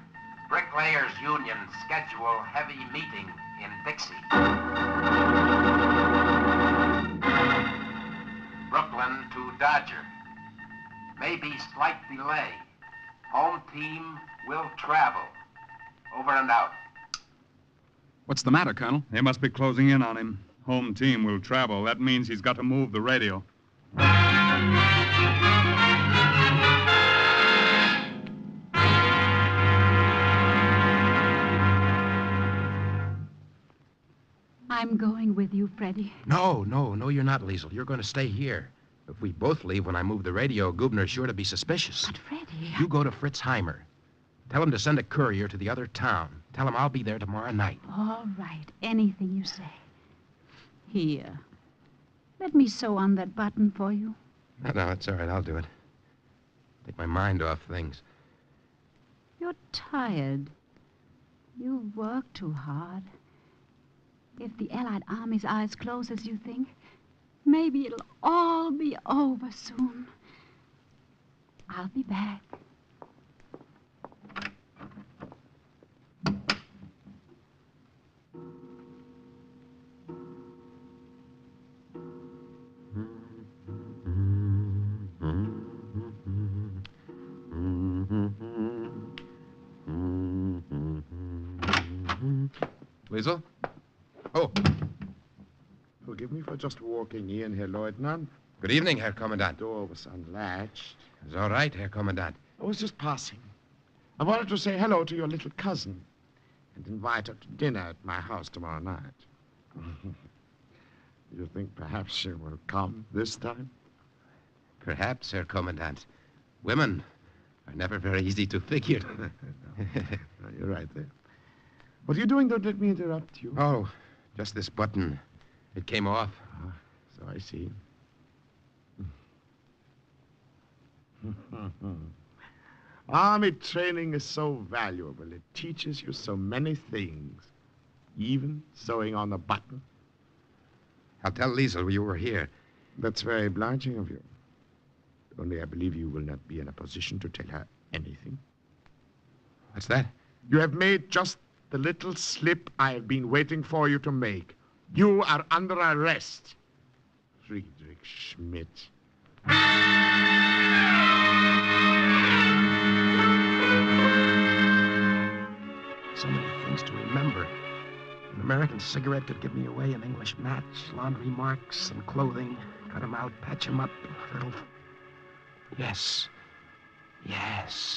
Bricklayers Union schedule heavy meeting in Dixie. Brooklyn to Dodger. Maybe slight delay. Home team will travel. Over and out. What's the matter, Colonel? They must be closing in on him. Home team will travel. That means he's got to move the radio. I'm going with you, Freddie. No, you're not, Liesel. You're going to stay here. If we both leave when I move the radio, Gubner's sure to be suspicious. But, Freddie... You go to Fritz Heimer. Tell him to send a courier to the other town. Tell him I'll be there tomorrow night. All right. Anything you say. Here. Let me sew on that button for you. No, it's all right. I'll do it. Take my mind off things. You're tired. You've worked too hard. If the Allied armies are as close as you think, maybe it'll all be over soon. I'll be back. Liesel? Oh. Forgive me for just walking in, Herr Leutnant. Good evening, Herr Kommandant. The door was unlatched. It's all right, Herr Kommandant. I was just passing. I wanted to say hello to your little cousin and invite her to dinner at my house tomorrow night. You think perhaps she will come this time? Perhaps, Herr Kommandant. Women are never very easy to figure. No, you're right there. What are you doing? Don't let me interrupt you. Oh, just this button. It came off. So I see. Army training is so valuable. It teaches you so many things, even sewing on a button. I'll tell Liesel you were here. That's very obliging of you. Only I believe you will not be in a position to tell her anything. What's that? You have made just the little slip I have been waiting for you to make. You are under arrest. Friedrich Schmidt. So many things to remember. An American cigarette could give me away, an English match, laundry marks, and clothing. Cut 'em out, patch 'em up. Little... Yes.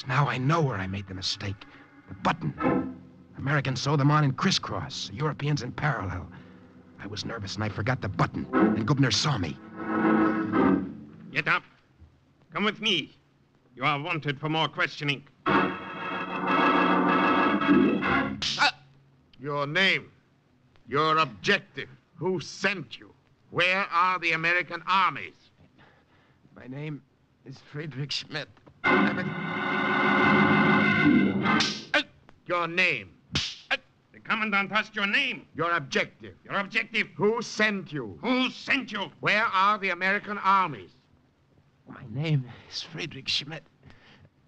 Now I know where I made the mistake. The button. Americans sew them on in crisscross. Europeans in parallel. I was nervous and I forgot the button. And Gubner saw me. Get up. Come with me. You are wanted for more questioning. Your name. Your objective. Who sent you? Where are the American armies? My name is Friedrich Schmidt. Your name. The commandant asked your name. Your objective. Your objective. Who sent you? Who sent you? Where are the American armies? My name is Friedrich Schmidt.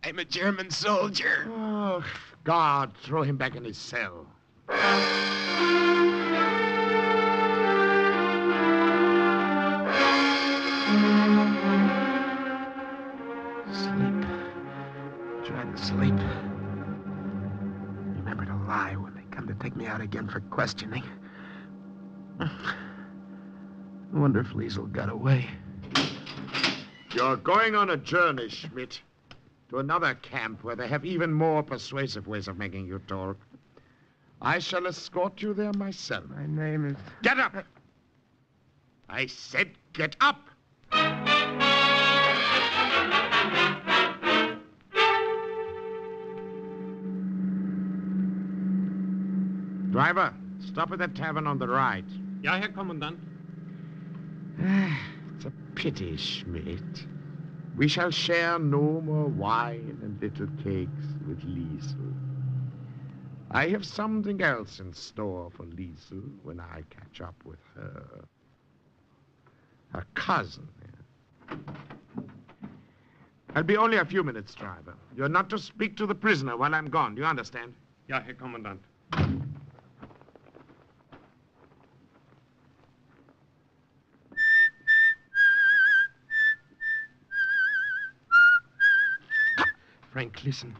I'm a German soldier. Oh, God, throw him back in his cell. Sleep. Try to sleep. Remember to lie when they come to take me out again for questioning. I wonder if Liesel got away. You're going on a journey, Schmidt, to another camp where they have even more persuasive ways of making you talk. I shall escort you there myself. My name is... Get up! I said get up! Driver, stop at that tavern on the right. Ja, Herr Kommandant. It's a pity, Schmidt. We shall share no more wine and little cakes with Liesel. I have something else in store for Liesel when I catch up with her. Her cousin. I'll be only a few minutes, driver. You're not to speak to the prisoner while I'm gone. Do you understand? Ja, Herr Kommandant. Frank, listen.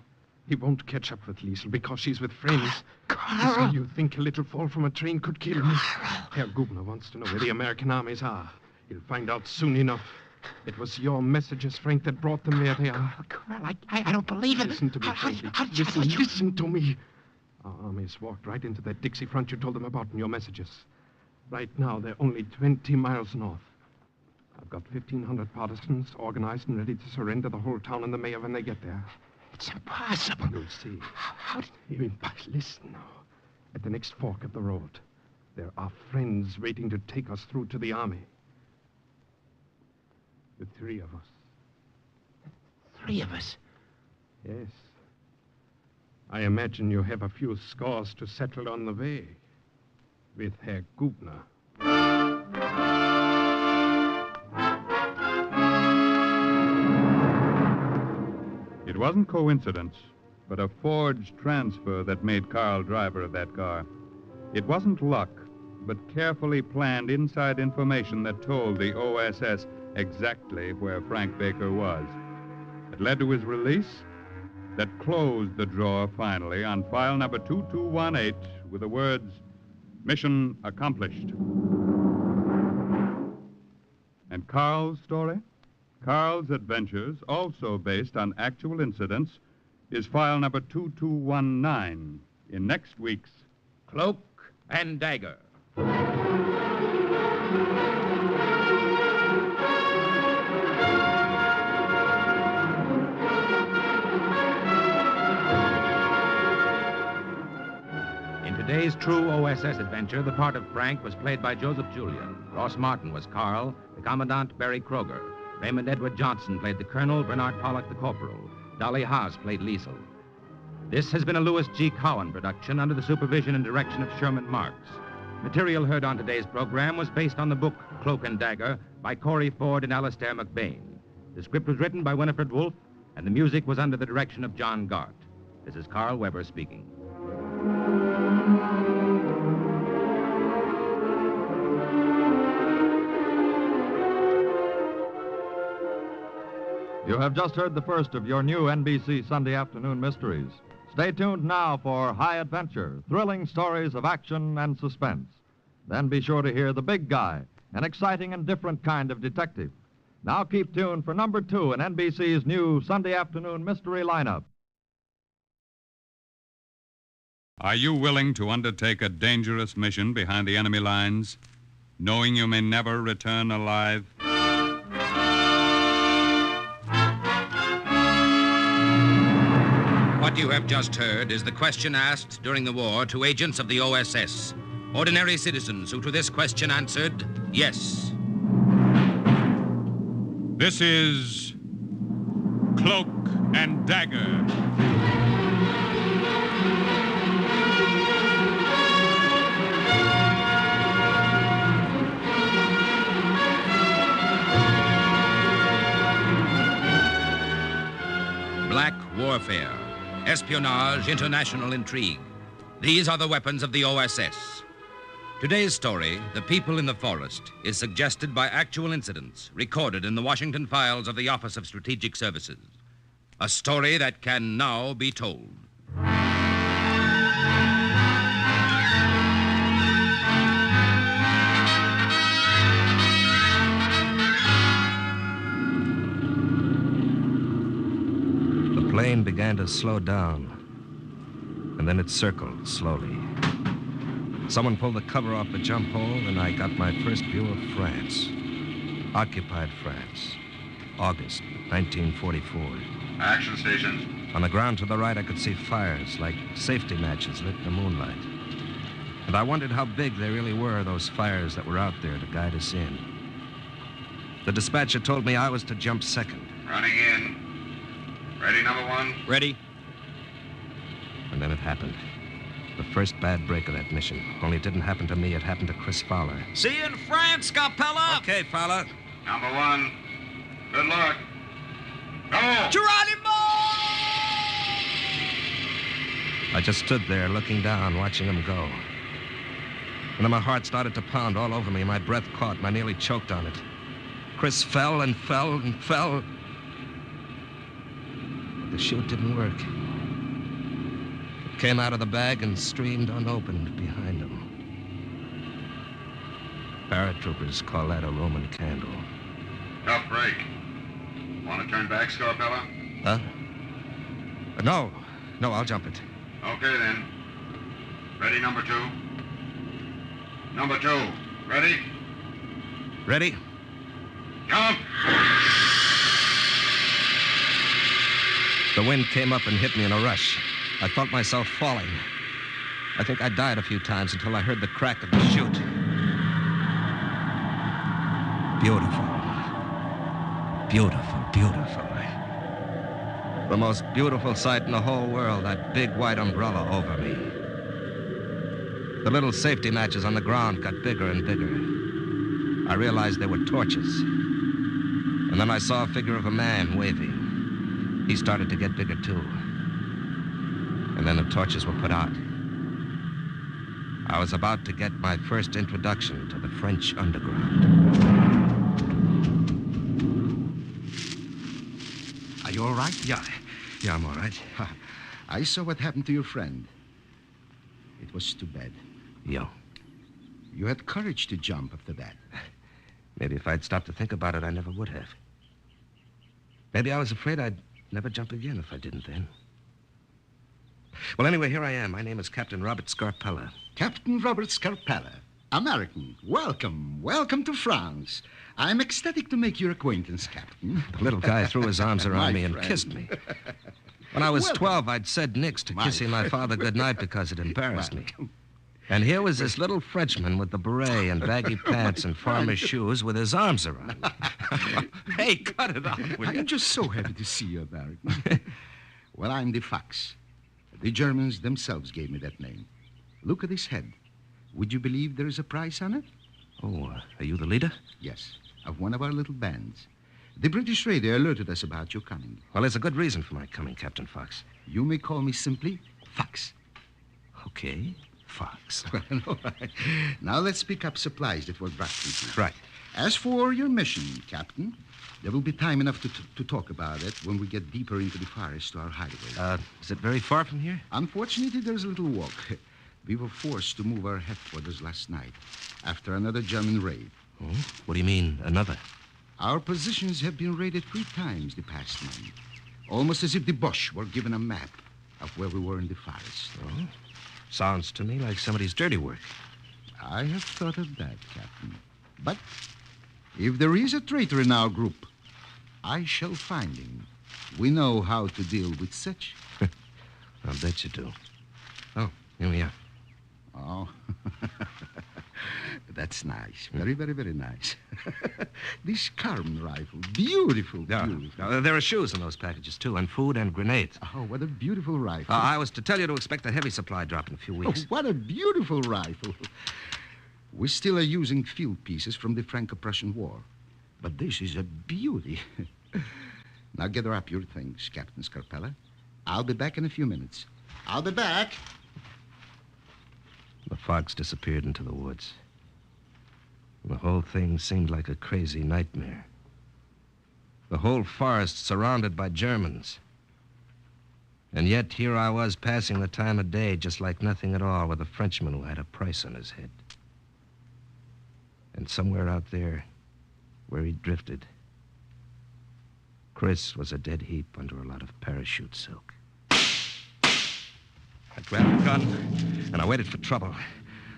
He won't catch up with Liesel because she's with friends. Carl! So you think a little fall from a train could kill me? Herr Gubner wants to know where the American armies are. He'll find out soon enough. It was your messages, Frank, that brought them where they are. Carl, I don't believe it. Listen to me, Frank. Listen to me. Our armies walked right into that Dixie front you told them about in your messages. Right now, they're only 20 miles north. I've got 1,500 partisans organized and ready to surrender the whole town and the mayor when they get there. It's impossible. You'll see. Listen now. At the next fork of the road, there are friends waiting to take us through to the army. The three of us. 3 of us? Yes. I imagine you have a few scores to settle on the way with Herr Gubner. It wasn't coincidence, but a forged transfer that made Carl driver of that car. It wasn't luck, but carefully planned inside information that told the OSS exactly where Frank Baker was. It led to his release, that closed the drawer finally on file number 2218 with the words, "Mission accomplished." And Carl's story? Carl's adventures, also based on actual incidents, is file number 2219 in next week's Cloak and Dagger. In today's true OSS adventure, the part of Frank was played by Joseph Julian. Ross Martin was Carl, the Commandant Barry Kroger. Raymond Edward Johnson played the Colonel, Bernard Pollock the Corporal. Dolly Haas played Liesel. This has been a Louis G. Cowan production under the supervision and direction of Sherman Marks. Material heard on today's program was based on the book Cloak and Dagger by Corey Ford and Alastair McBain. The script was written by Winifred Wolfe, and the music was under the direction of John Gart. This is Carl Weber speaking. You have just heard the first of your new NBC Sunday afternoon mysteries. Stay tuned now for High Adventure, thrilling stories of action and suspense. Then be sure to hear The Big Guy, an exciting and different kind of detective. Now keep tuned for number 2 in NBC's new Sunday afternoon mystery lineup. Are you willing to undertake a dangerous mission behind the enemy lines, knowing you may never return alive? What you have just heard is the question asked during the war to agents of the OSS. Ordinary citizens who to this question answered, yes. This is Cloak and Dagger. Black warfare, espionage, international intrigue. These are the weapons of the OSS. Today's story, The People in the Forest, is suggested by actual incidents recorded in the Washington files of the Office of Strategic Services. A story that can now be told. The plane began to slow down, and then it circled slowly. Someone pulled the cover off the jump hole, and I got my first view of France. Occupied France. August 1944. Action stations. On the ground to the right, I could see fires like safety matches lit in the moonlight. And I wondered how big they really were, those fires that were out there to guide us in. The dispatcher told me I was to jump second. Running in. Ready, number one? Ready. And then it happened. The first bad break of that mission. Only it didn't happen to me, it happened to Chris Fowler. See you in France, Capella. Okay, Fowler. Number one. Good luck. Go! Geronimo! I just stood there looking down, watching him go. And then my heart started to pound all over me, and my breath caught, and I nearly choked on it. Chris fell and fell and fell. But the chute didn't work. It came out of the bag and streamed unopened behind him. Paratroopers call that a Roman candle. Tough break. Want to turn back, Scarpella? Huh? No, I'll jump it. Okay, then. Ready, number two? Number two. Ready? Ready? Jump! The wind came up and hit me in a rush. I felt myself falling. I think I died a few times until I heard the crack of the chute. Beautiful. Beautiful, beautiful. The most beautiful sight in the whole world, that big white umbrella over me. The little safety matches on the ground got bigger and bigger. I realized they were torches. And then I saw a figure of a man waving. He started to get bigger, too. And then the torches were put out. I was about to get my first introduction to the French underground. Are you all right? Yeah, I'm all right. I saw what happened to your friend. It was too bad. Yeah. You had courage to jump after that. Maybe if I'd stopped to think about it, I never would have. Maybe I was afraid I'd never jump again if I didn't then. Well, anyway, here I am. My name is Captain Robert Scarpella. Captain Robert Scarpella, American. Welcome. Welcome to France. I'm ecstatic to make your acquaintance, Captain. The little guy threw his arms around me and friend. kissed me. When I was Welcome. 12, I'd said nix to kissing my father goodnight because it embarrassed me. And here was this little Frenchman with the beret and baggy pants and farmer's shoes with his arms around me. Hey, cut it out, will you? I'm just so happy to see you, American. Well, I'm the Fox. The Germans themselves gave me that name. Look at this head. Would you believe there is a price on it? Oh, are you the leader? Yes, of one of our little bands. The British radio alerted us about your coming. Well, there's a good reason for my coming, Captain Fox. You may call me simply Fox. Okay, Fox. Well, all right. Now let's pick up supplies that were brought to you. Right. As for your mission, Captain, there will be time enough to talk about it when we get deeper into the forest to our hideaway. Is it very far from here? Unfortunately, there's a little walk. We were forced to move our headquarters last night after another German raid. Oh? What do you mean, another? Our positions have been raided 3 times the past month, almost as if the Boche were given a map of where we were in the forest. Oh? Sounds to me like somebody's dirty work. I have thought of that, Captain. But if there is a traitor in our group, I shall find him. We know how to deal with such. I'll bet you do. Oh, here we are. Oh, that's nice. Very, very, very nice. This Carmen rifle, beautiful, beautiful. Now, there are shoes in those packages, too, and food and grenades. Oh, what a beautiful rifle. I was to tell you to expect a heavy supply drop in a few weeks. Oh, what a beautiful rifle. We still are using field pieces from the Franco-Prussian War, but this is a beauty. Now gather up your things, Captain Scarpella. I'll be back in a few minutes. I'll be back. The Fox disappeared into the woods. The whole thing seemed like a crazy nightmare. The whole forest surrounded by Germans. And yet here I was passing the time of day just like nothing at all with a Frenchman who had a price on his head. And somewhere out there, where he drifted, Chris was a dead heap under a lot of parachute silk. I grabbed a gun, and I waited for trouble.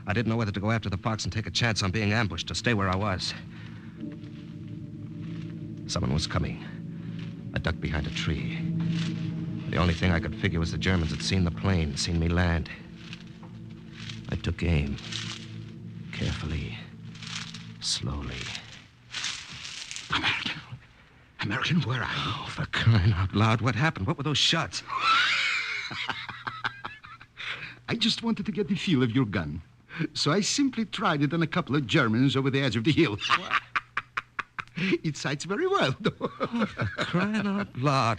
I didn't know whether to go after the Fox and take a chance on being ambushed or stay where I was. Someone was coming. I ducked behind a tree. The only thing I could figure was the Germans had seen the plane, seen me land. I took aim. Carefully. Slowly. American, where are you? Oh, for crying out loud, what happened? What were those shots? I just wanted to get the feel of your gun. So I simply tried it on a couple of Germans over the edge of the hill. It sights very well, though. Oh, for crying out loud.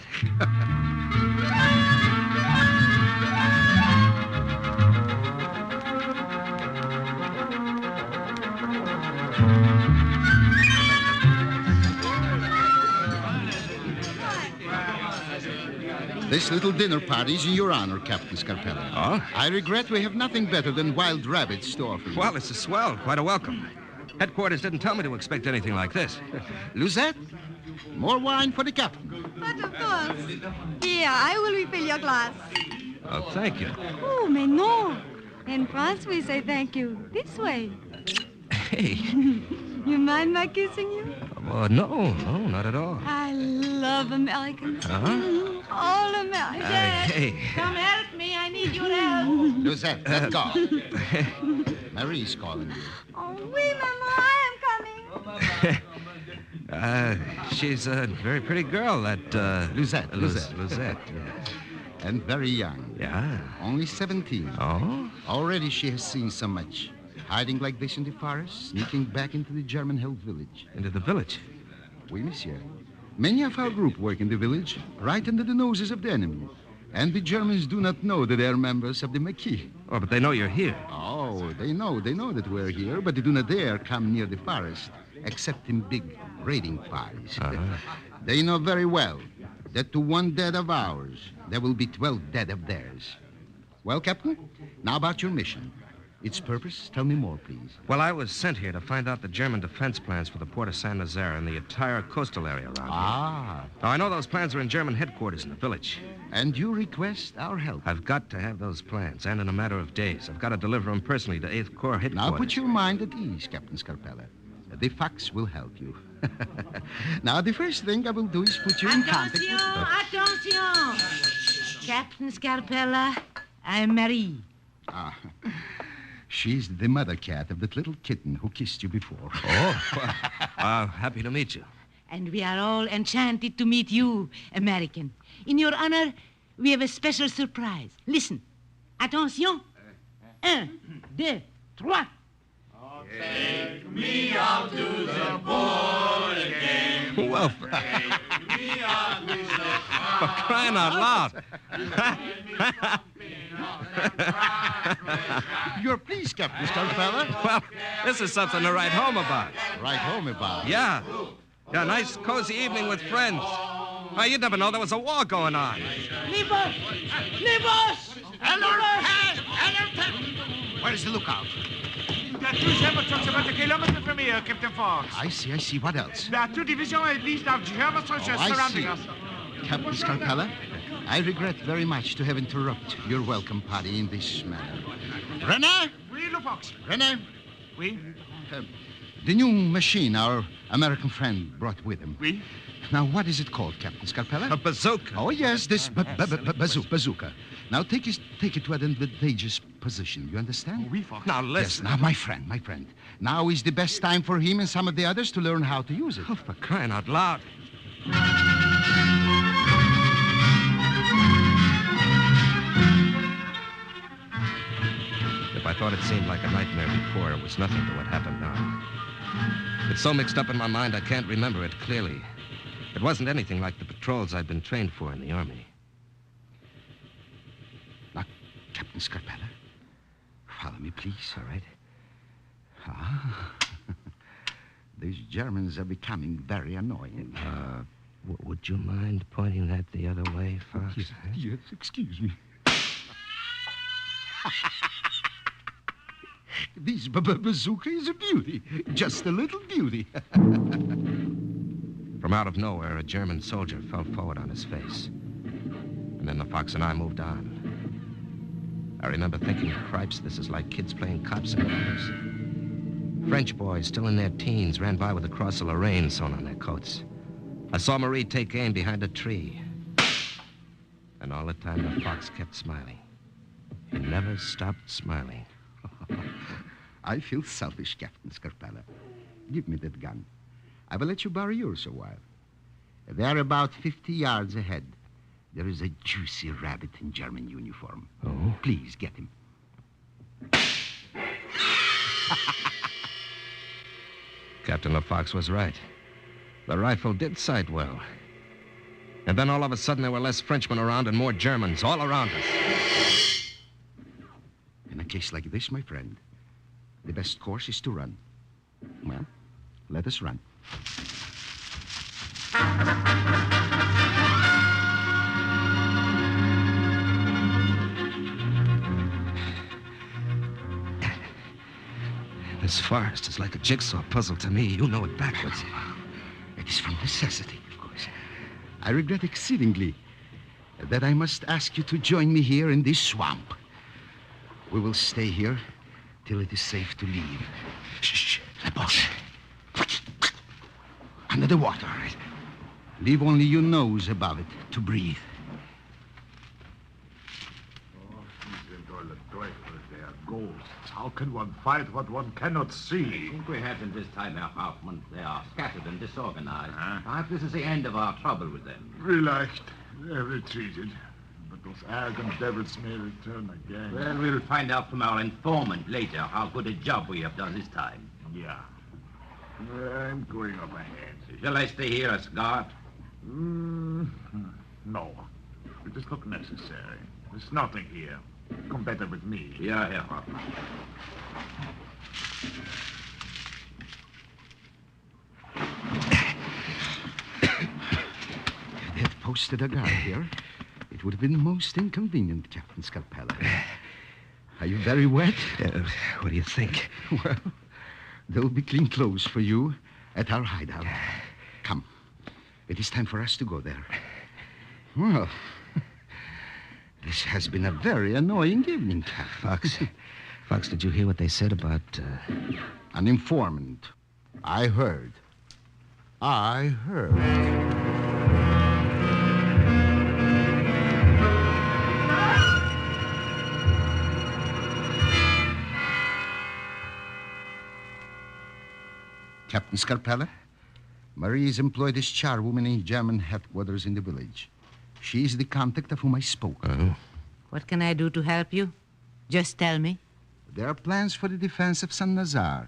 This little dinner party's in your honor, Captain Scarpella. Oh? I regret we have nothing better than wild rabbits to offer you. Well, it's a swell. Quite a welcome. Headquarters didn't tell me to expect anything like this. Luzette, more wine for the captain. But of course. Here, I will refill your glass. Oh, thank you. Oh, mais non. In France, we say thank you this way. Hey. You mind my kissing you? Oh, no, not at all. I love Americans. Uh-huh. All Americans. Hey. Come help me. I need your help. Luzette, let go. Marie's calling you. Oh, oui, Maman, I am coming. She's a very pretty girl, that, Luzette. Luzette. And very young. Yeah? Only 17. Oh? Already she has seen so much. Hiding like this in the forest, sneaking back into the German-held village. Into the village? Oui, monsieur. Many of our group work in the village, right under the noses of the enemy. And the Germans do not know that they are members of the Maquis. Oh, but they know you're here. Oh, they know that we're here, but they do not dare come near the forest, except in big raiding parties. Uh-huh. They know very well that to one dead of ours, there will be 12 dead of theirs. Well, Captain, now about your mission. Its purpose? Tell me more, please. Well, I was sent here to find out the German defense plans for the port of San Nazaire and the entire coastal area around here. Now, I know those plans are in German headquarters in the village. And you request our help? I've got to have those plans, and in a matter of days. I've got to deliver them personally to 8th Corps headquarters. Now, put your mind at ease, Captain Scarpella. The facts will help you. Now, the first thing I will do is put you in contact with... Attention! Captain Scarpella, I'm Marie. Ah, she's the mother cat of that little kitten who kissed you before. Oh, well, happy to meet you. And we are all enchanted to meet you, American. In your honor, we have a special surprise. Listen. Attention. 1, 2, 3. Take me out to the board again. Well, Take me out to the for crying out loud. You're pleased, Captain Scarpella? Well, this is something to write home about. Write home about? Yeah. Yeah, nice, cozy evening with friends. Well, you'd never know there was a war going on. Libos! Libos! Where's the lookout? There are 2 German trucks about a kilometer from here, Captain Fox. I see. What else? There are 2 divisions at least of German soldiers I surrounding see. us. Captain Scarpella, I regret very much to have interrupted your welcome party in this manner. Renner? Oui, le Fox. Renner? Oui? The new machine our American friend brought with him. Oui? Now, what is it called, Captain Scarpella? A bazooka. Oh, yes, this bazooka. Now, take it to an advantageous position. You understand? Oh, oui, Fox. Now, listen. Yes, now, my friend. Now is the best time for him and some of the others to learn how to use it. Oh, for crying out loud. If I thought it seemed like a nightmare before, it was nothing to what happened now. It's so mixed up in my mind, I can't remember it clearly. It wasn't anything like the patrols I'd been trained for in the Army. Now, Captain Scarpella, follow me, please. All right. These Germans are becoming very annoying. Would you mind pointing that the other way, Fox? Yes, excuse me. This bazooka is a beauty. Just a little beauty. From out of nowhere, a German soldier fell forward on his face. And then the Fox and I moved on. I remember thinking, cripes, this is like kids playing cops and robbers. French boys, still in their teens, ran by with the cross of Lorraine sewn on their coats. I saw Marie take aim behind a tree. And all the time, the Fox kept smiling. He never stopped smiling. I feel selfish, Captain Scarpella. Give me that gun. I will let you borrow yours a while. There, about 50 yards ahead, there is a juicy rabbit in German uniform. Oh? Please, get him. Captain LaFox was right. The rifle did sight well. And then all of a sudden there were less Frenchmen around and more Germans all around us. In a case like this, my friend, the best course is to run. Well, let us run. This forest is like a jigsaw puzzle to me. You know it backwards. It is from necessity, of course. I regret exceedingly that I must ask you to join me here in this swamp. We will stay here till it is safe to leave. Shh, the boat. Under the water. Leave only your nose above it to breathe. They are ghosts. How can one fight what one cannot see? I think we have in this time, Herr Hauptmann. They are scattered and disorganized. Perhaps this is the end of our trouble with them. Relaxed. They have retreated. But those arrogant devils may return again. Well, we'll find out from our informant later how good a job we have done this time. Yeah. I'm going up ahead. Shall I stay here as guard? No. It is not necessary. There's nothing here. Come better with me. Yeah, Herr Hauptmann. If they had posted a guard here, it would have been most inconvenient, Captain Scarpella. Are you very wet? What do you think? Well, there will be clean clothes for you at our hideout. Come. It is time for us to go there. Well, this has been a very annoying evening, Captain. Fox, did you hear what they said about... An informant. I heard. Captain Scarpella, Marie is employed as charwoman in German headquarters in the village. She is the contact of whom I spoke. What can I do to help you? Just tell me. There are plans for the defense of Saint-Lazare.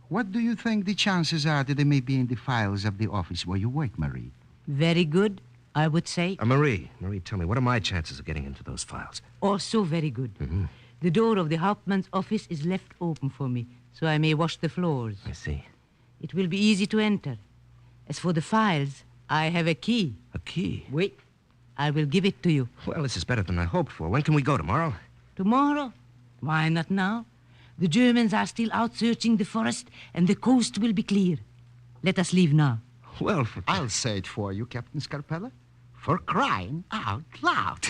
What do you think the chances are that they may be in the files of the office where you work, Marie? Very good, I would say. Marie, tell me, what are my chances of getting into those files? Also very good. The door of the Hauptmann's office is left open for me, so I may wash the floors. I see. It will be easy to enter. As for the files, I have a key. A key? Wait. I will give it to you. Well, this is better than I hoped for. When can we go, tomorrow? Tomorrow? Why not now? The Germans are still out searching the forest, and the coast will be clear. Let us leave now. Well, I'll say it for you, Captain Scarpella. For crying out loud.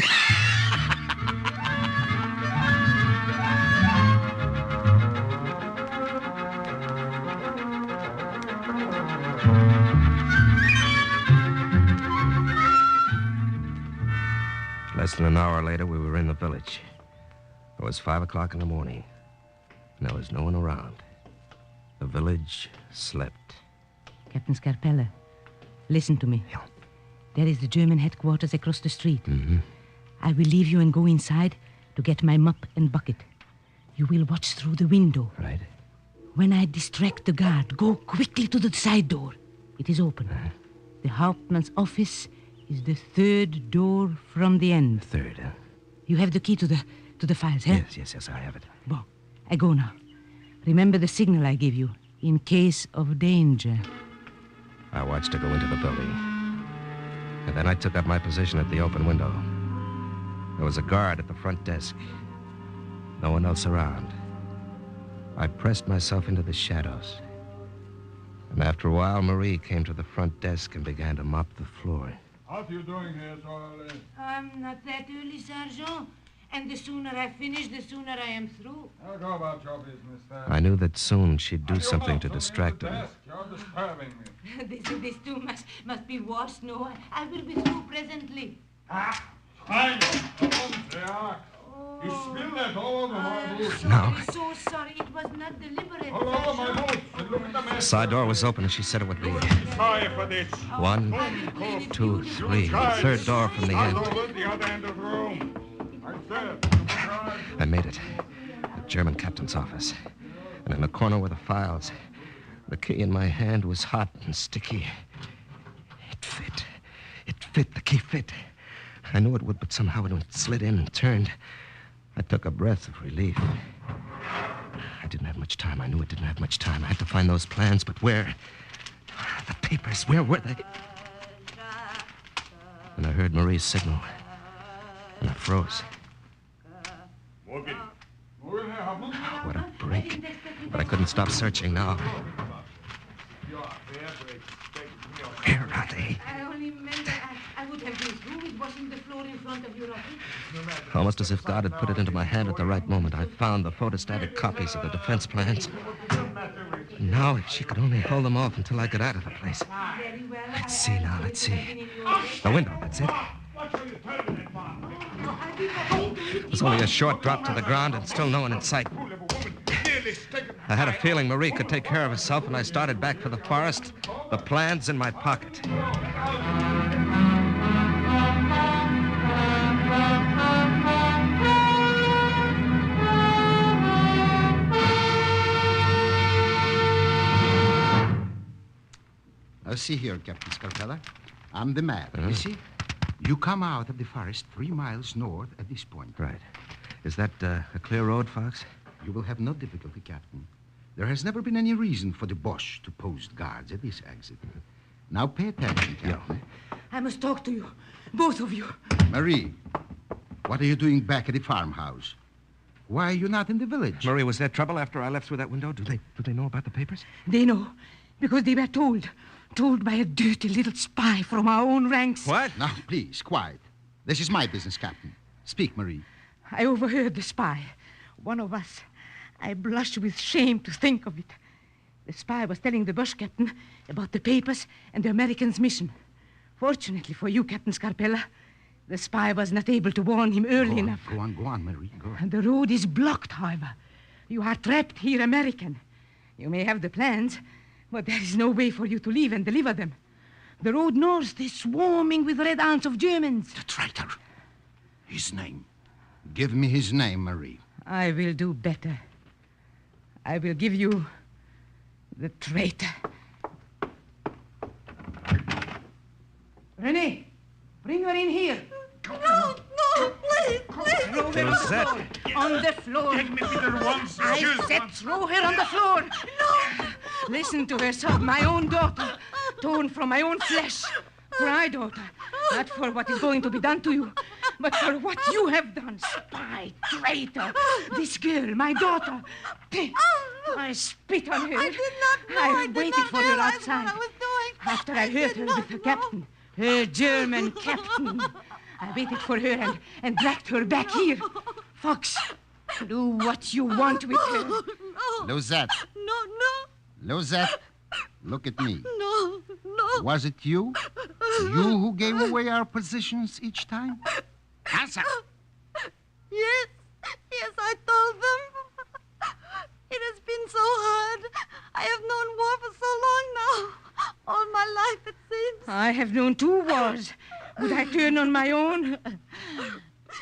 Less than an hour later, we were in the village. It was 5 o'clock in the morning, and there was no one around. The village slept. Captain Scarpella, listen to me. Yeah. There is the German headquarters across the street. Mm-hmm. I will leave you and go inside to get my mop and bucket. You will watch through the window. Right. When I distract the guard, go quickly to the side door. It is open. The Hauptmann's office is the third door from the end. Third, huh? You have the key to the files, eh? Yes, I have it. Bon, I go now. Remember the signal I give you, in case of danger. I watched her go into the building. And then I took up my position at the open window. There was a guard at the front desk. No one else around. I pressed myself into the shadows. And after a while, Marie came to the front desk and began to mop the floor. How are you doing here so early? I'm not that early, Sergeant. And the sooner I finish, the sooner I am through. Now go about your business, then. I knew that soon she'd do something to distract her. You're disturbing me. This too must be worse, no? I will be through presently. Fine. You spilled that all over my boots. Sorry, so sorry. It was not deliberate. All over my boots. The side door was open, and she said it would be. Sorry for this. 1, 2, 3. The third door from the end. The other end of the room. I made it. The German captain's office. And in the corner were the files. The key in my hand was hot and sticky. It fit. It fit. The key fit. I knew it would, but somehow it slid in and turned. I took a breath of relief. I didn't have much time. I knew it didn't have much time. I had to find those plans, but where? The papers, where were they? And I heard Marie's signal. And I froze. What a break. But I couldn't stop searching now. Where are they? I only meant that I would have been through with washing the floor in front of your office. Almost as if God had put it into my hand at the right moment, I found the photostatic copies of the defense plans. And now, if she could only hold them off until I got out of the place. Let's see now, let's see. The window, that's it. It was only a short drop to the ground and still no one in sight. I had a feeling Marie could take care of herself, and I started back for the forest, the plans in my pocket. Now, see here, Captain Scarpella. I'm the map. You see? You come out of the forest 3 miles north at this point. Right. Is that a clear road, Fox? You will have no difficulty, Captain. There has never been any reason for the Boche to post guards at this exit. Now pay attention, Captain. I must talk to you, both of you. Marie, what are you doing back at the farmhouse? Why are you not in the village? Marie, was there trouble after I left through that window? Do they know about the papers? They know, because they were told by a dirty little spy from our own ranks. What? Now, please, quiet. This is my business, Captain. Speak, Marie. I overheard the spy. One of us. I blush with shame to think of it. The spy was telling the Boche captain about the papers and the Americans' mission. Fortunately for you, Captain Scarpella, the spy was not able to warn him early enough. Go on, Marie, go on. And the road is blocked, however. You are trapped here, American. You may have the plans, but there is no way for you to leave and deliver them. The road north is swarming with red ants of Germans. The traitor. His name. Give me his name, Marie. I will do better. I will give you the traitor. Renee, bring her in here. No, please. Throw her on the floor. I said throw her on the floor. No. Listen to her sob, my own daughter, torn from my own flesh. Cry, daughter, not for what is going to be done to you, but for what you have done. Spy, traitor. This girl, my daughter. I spit on her. I did not know. I waited for her outside. What I was doing. After I heard her with her captain, her German captain. I waited for her and dragged her back here. Fox, do what you want with her. No. Losette. No. Losette, look at me. No. Was it you? You who gave away our positions each time? Answer. Yes, I told them. It has been so hard. I have known war for so long now. All my life, it seems. I have known 2 wars. Would I turn on my own?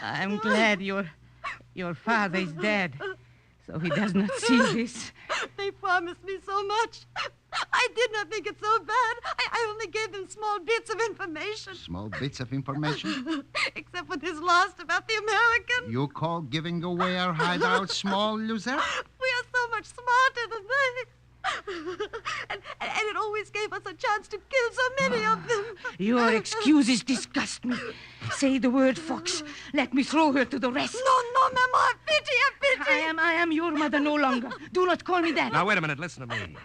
I'm glad your father is dead, so he does not see this. They promised me so much. I did not think it so bad. I only gave them small bits of information. Small bits of information? Except for this last about the American. You call giving away our hideout small, Luzette? We are so much smarter than they. and it always gave us a chance to kill so many of them. Your excuses disgust me. Say the word, Fox. Let me throw her to the rest. No, Mama. Pity. I am your mother no longer. Do not call me that. Now, wait a minute. Listen to me.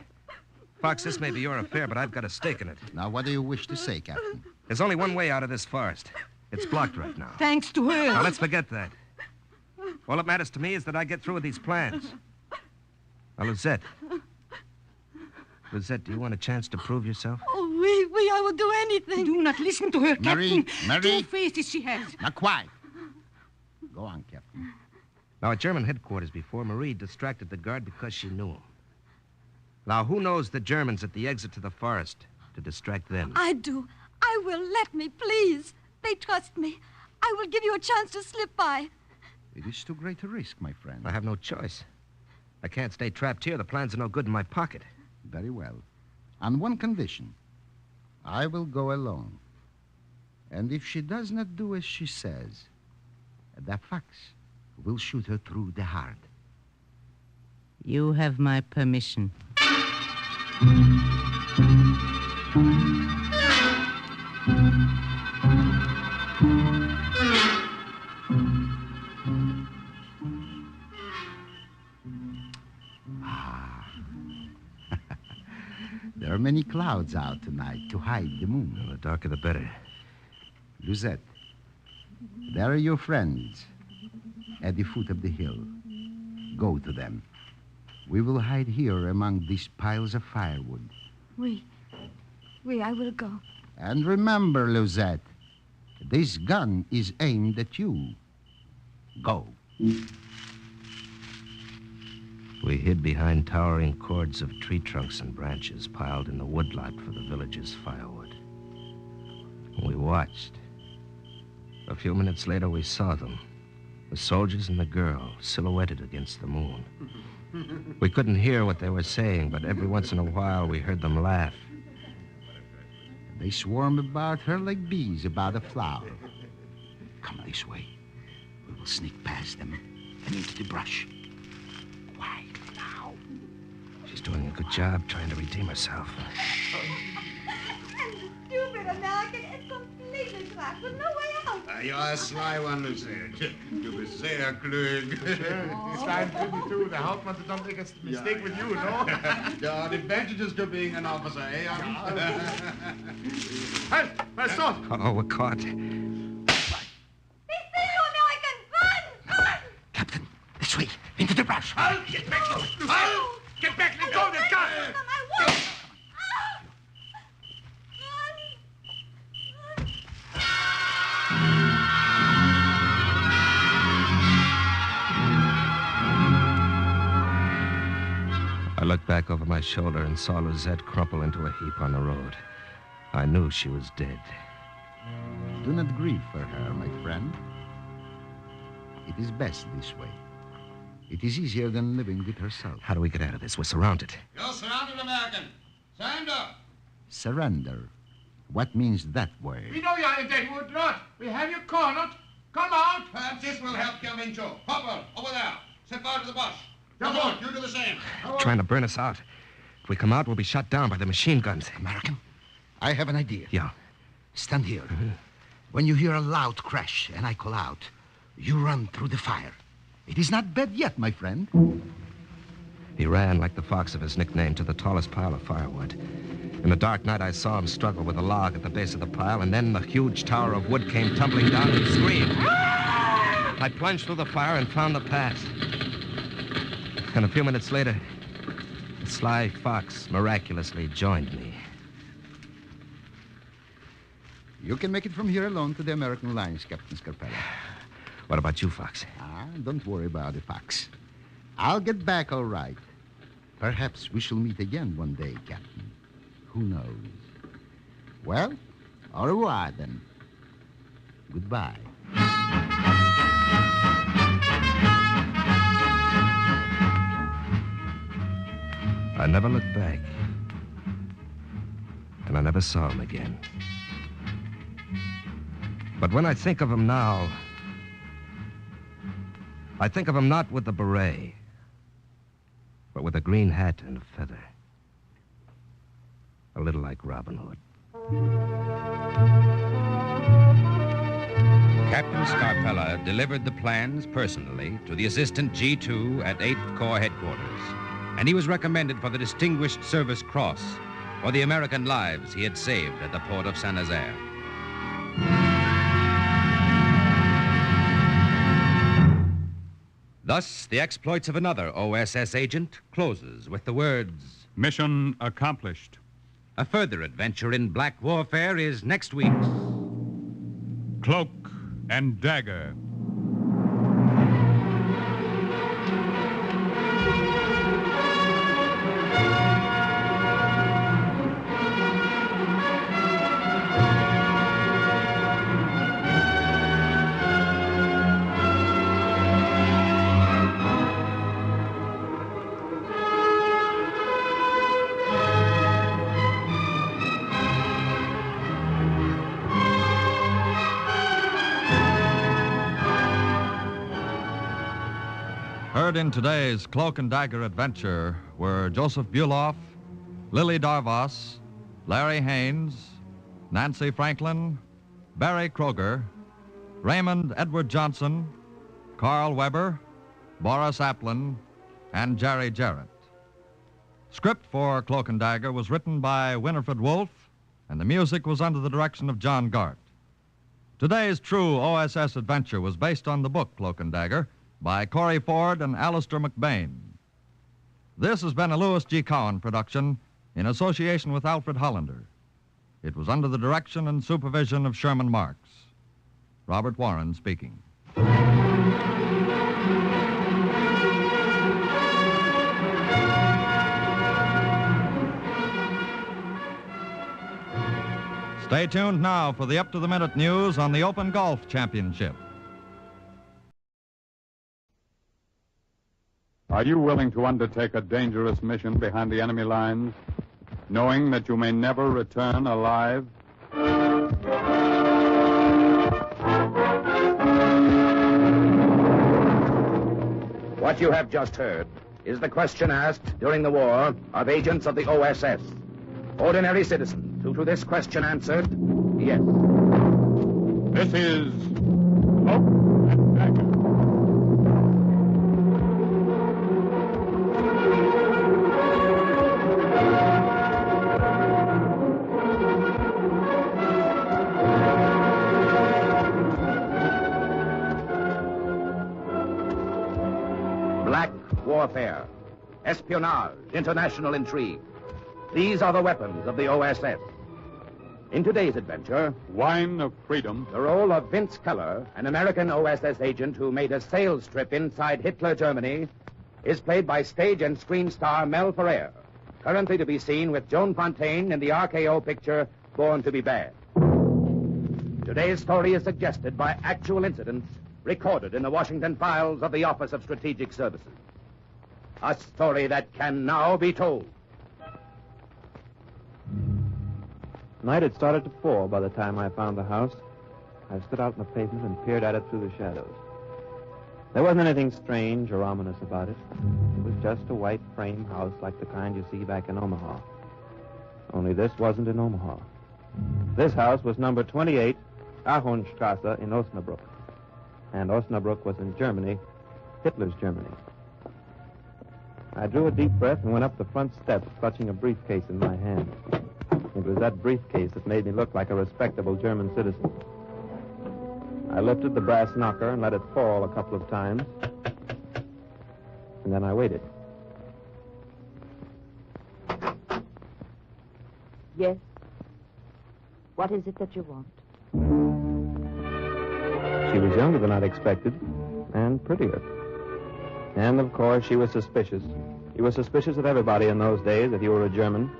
Fox, this may be your affair, but I've got a stake in it. Now, what do you wish to say, Captain? There's only one way out of this forest. It's blocked right now. Thanks to her. Now, let's forget that. All that matters to me is that I get through with these plans. Now, Lizette, do you want a chance to prove yourself? Oh, I will do anything. Do not listen to her, Captain. Marie. 2 faces she has. Now, quiet. Go on, Captain. Now, at German headquarters before, Marie distracted the guard because she knew him. Now, who knows the Germans at the exit to the forest to distract them? I do. I will. Let me, please. They trust me. I will give you a chance to slip by. It is too great a risk, my friend. I have no choice. I can't stay trapped here. The plans are no good in my pocket. Very well. On one condition. I will go alone. And if she does not do as she says, the fox will shoot her through the heart. You have my permission. There are many clouds out tonight to hide the moon. The darker the better. Luzette, there are your friends at the foot of the hill. Go to them. We will hide here among these piles of firewood. Oui, I will go. And remember, Luzette, this gun is aimed at you. Go. We hid behind towering cords of tree trunks and branches piled in the woodlot for the village's firewood. We watched. A few minutes later, we saw them. The soldiers and the girl, silhouetted against the moon. We couldn't hear what they were saying, but every once in a while we heard them laugh. They swarm about her like bees about a flower. Come this way. We will sneak past them and into the brush. Quiet now. She's doing a good job trying to redeem herself. And the stupid American is completely trapped with no way out. You're a sly one, Lucette. Du bist sehr klug. It's time 22. The Hauptmann don't make a mistake with you, no? There are advantages to being an officer, eh? Hey, stop! Oh, we're caught. They see you, American! Run! Captain, this way, into the brush. Get back! Get back! Let go of the gun! I looked back over my shoulder and saw Luzette crumple into a heap on the road. I knew she was dead. Do not grieve for her, my friend. It is best this way. It is easier than living with herself. How do we get out of this? We're surrounded. You're surrounded, American. Surrender. Surrender. What means that word? We know you're in that wood lot. We have you cornered. Come out. Perhaps this will help your venture. Hopper, over there. Step out of the bush. Come on, you do the same. Trying to burn us out. If we come out, we'll be shot down by the machine guns. American, I have an idea. Yeah. Stand here. When you hear a loud crash and I call out, you run through the fire. It is not bad yet, my friend. He ran, like the fox of his nickname, to the tallest pile of firewood. In the dark night, I saw him struggle with a log at the base of the pile, and then the huge tower of wood came tumbling down and he screamed. I plunged through the fire and found the pass. And a few minutes later, the sly fox miraculously joined me. You can make it from here alone to the American lines, Captain Scarpella. What about you, Fox? Don't worry about the fox. I'll get back all right. Perhaps we shall meet again one day, Captain. Who knows? Well, au revoir, then. Goodbye. I never looked back. And I never saw him again. But when I think of him now, I think of him not with the beret, but with a green hat and a feather. A little like Robin Hood. Captain Scarpella delivered the plans personally to the Assistant G2 at 8th Corps Headquarters, and he was recommended for the Distinguished Service Cross for the American lives he had saved at the port of Saint-Nazaire. Thus, the exploits of another OSS agent closes with the words, "Mission accomplished." A further adventure in black warfare is next week's Cloak and Dagger. Heard in today's Cloak and Dagger adventure were Joseph Buloff, Lily Darvas, Larry Haynes, Nancy Franklin, Barry Kroger, Raymond Edward Johnson, Carl Weber, Boris Applin, and Jerry Jarrett. Script for Cloak and Dagger was written by Winifred Wolfe, and the music was under the direction of John Gart. Today's true OSS adventure was based on the book Cloak and Dagger by Corey Ford and Alistair McBain. This has been a Louis G. Cowan production in association with Alfred Hollander. It was under the direction and supervision of Sherman Marks. Robert Warren speaking. Stay tuned now for the up-to-the-minute news on the Open Golf Championship. Are you willing to undertake a dangerous mission behind the enemy lines, knowing that you may never return alive? What you have just heard is the question asked during the war of agents of the OSS. Ordinary citizens who to this question answered, yes. This is Cloak and Dagger. Black warfare, espionage, international intrigue. These are the weapons of the OSS. In today's adventure, Wine of Freedom, the role of Vince Keller, an American OSS agent who made a sales trip inside Hitler Germany, is played by stage and screen star Mel Ferrer, currently to be seen with Joan Fontaine in the RKO picture Born to be Bad. Today's story is suggested by actual incidents recorded in the Washington files of the Office of Strategic Services. A story that can now be told. Night had started to fall by the time I found the house. I stood out on the pavement and peered at it through the shadows. There wasn't anything strange or ominous about it. It was just a white frame house like the kind you see back in Omaha. Only this wasn't in Omaha. This house was number 28, Ahornstrasse in Osnabrück. And Osnabrück was in Germany, Hitler's Germany. I drew a deep breath and went up the front steps, clutching a briefcase in my hand. It was that briefcase that made me look like a respectable German citizen. I lifted the brass knocker and let it fall a couple of times. And then I waited. Yes? What is it that you want? She was younger than I'd expected, and prettier. And, of course, she was suspicious. You were suspicious of everybody in those days if you were a German,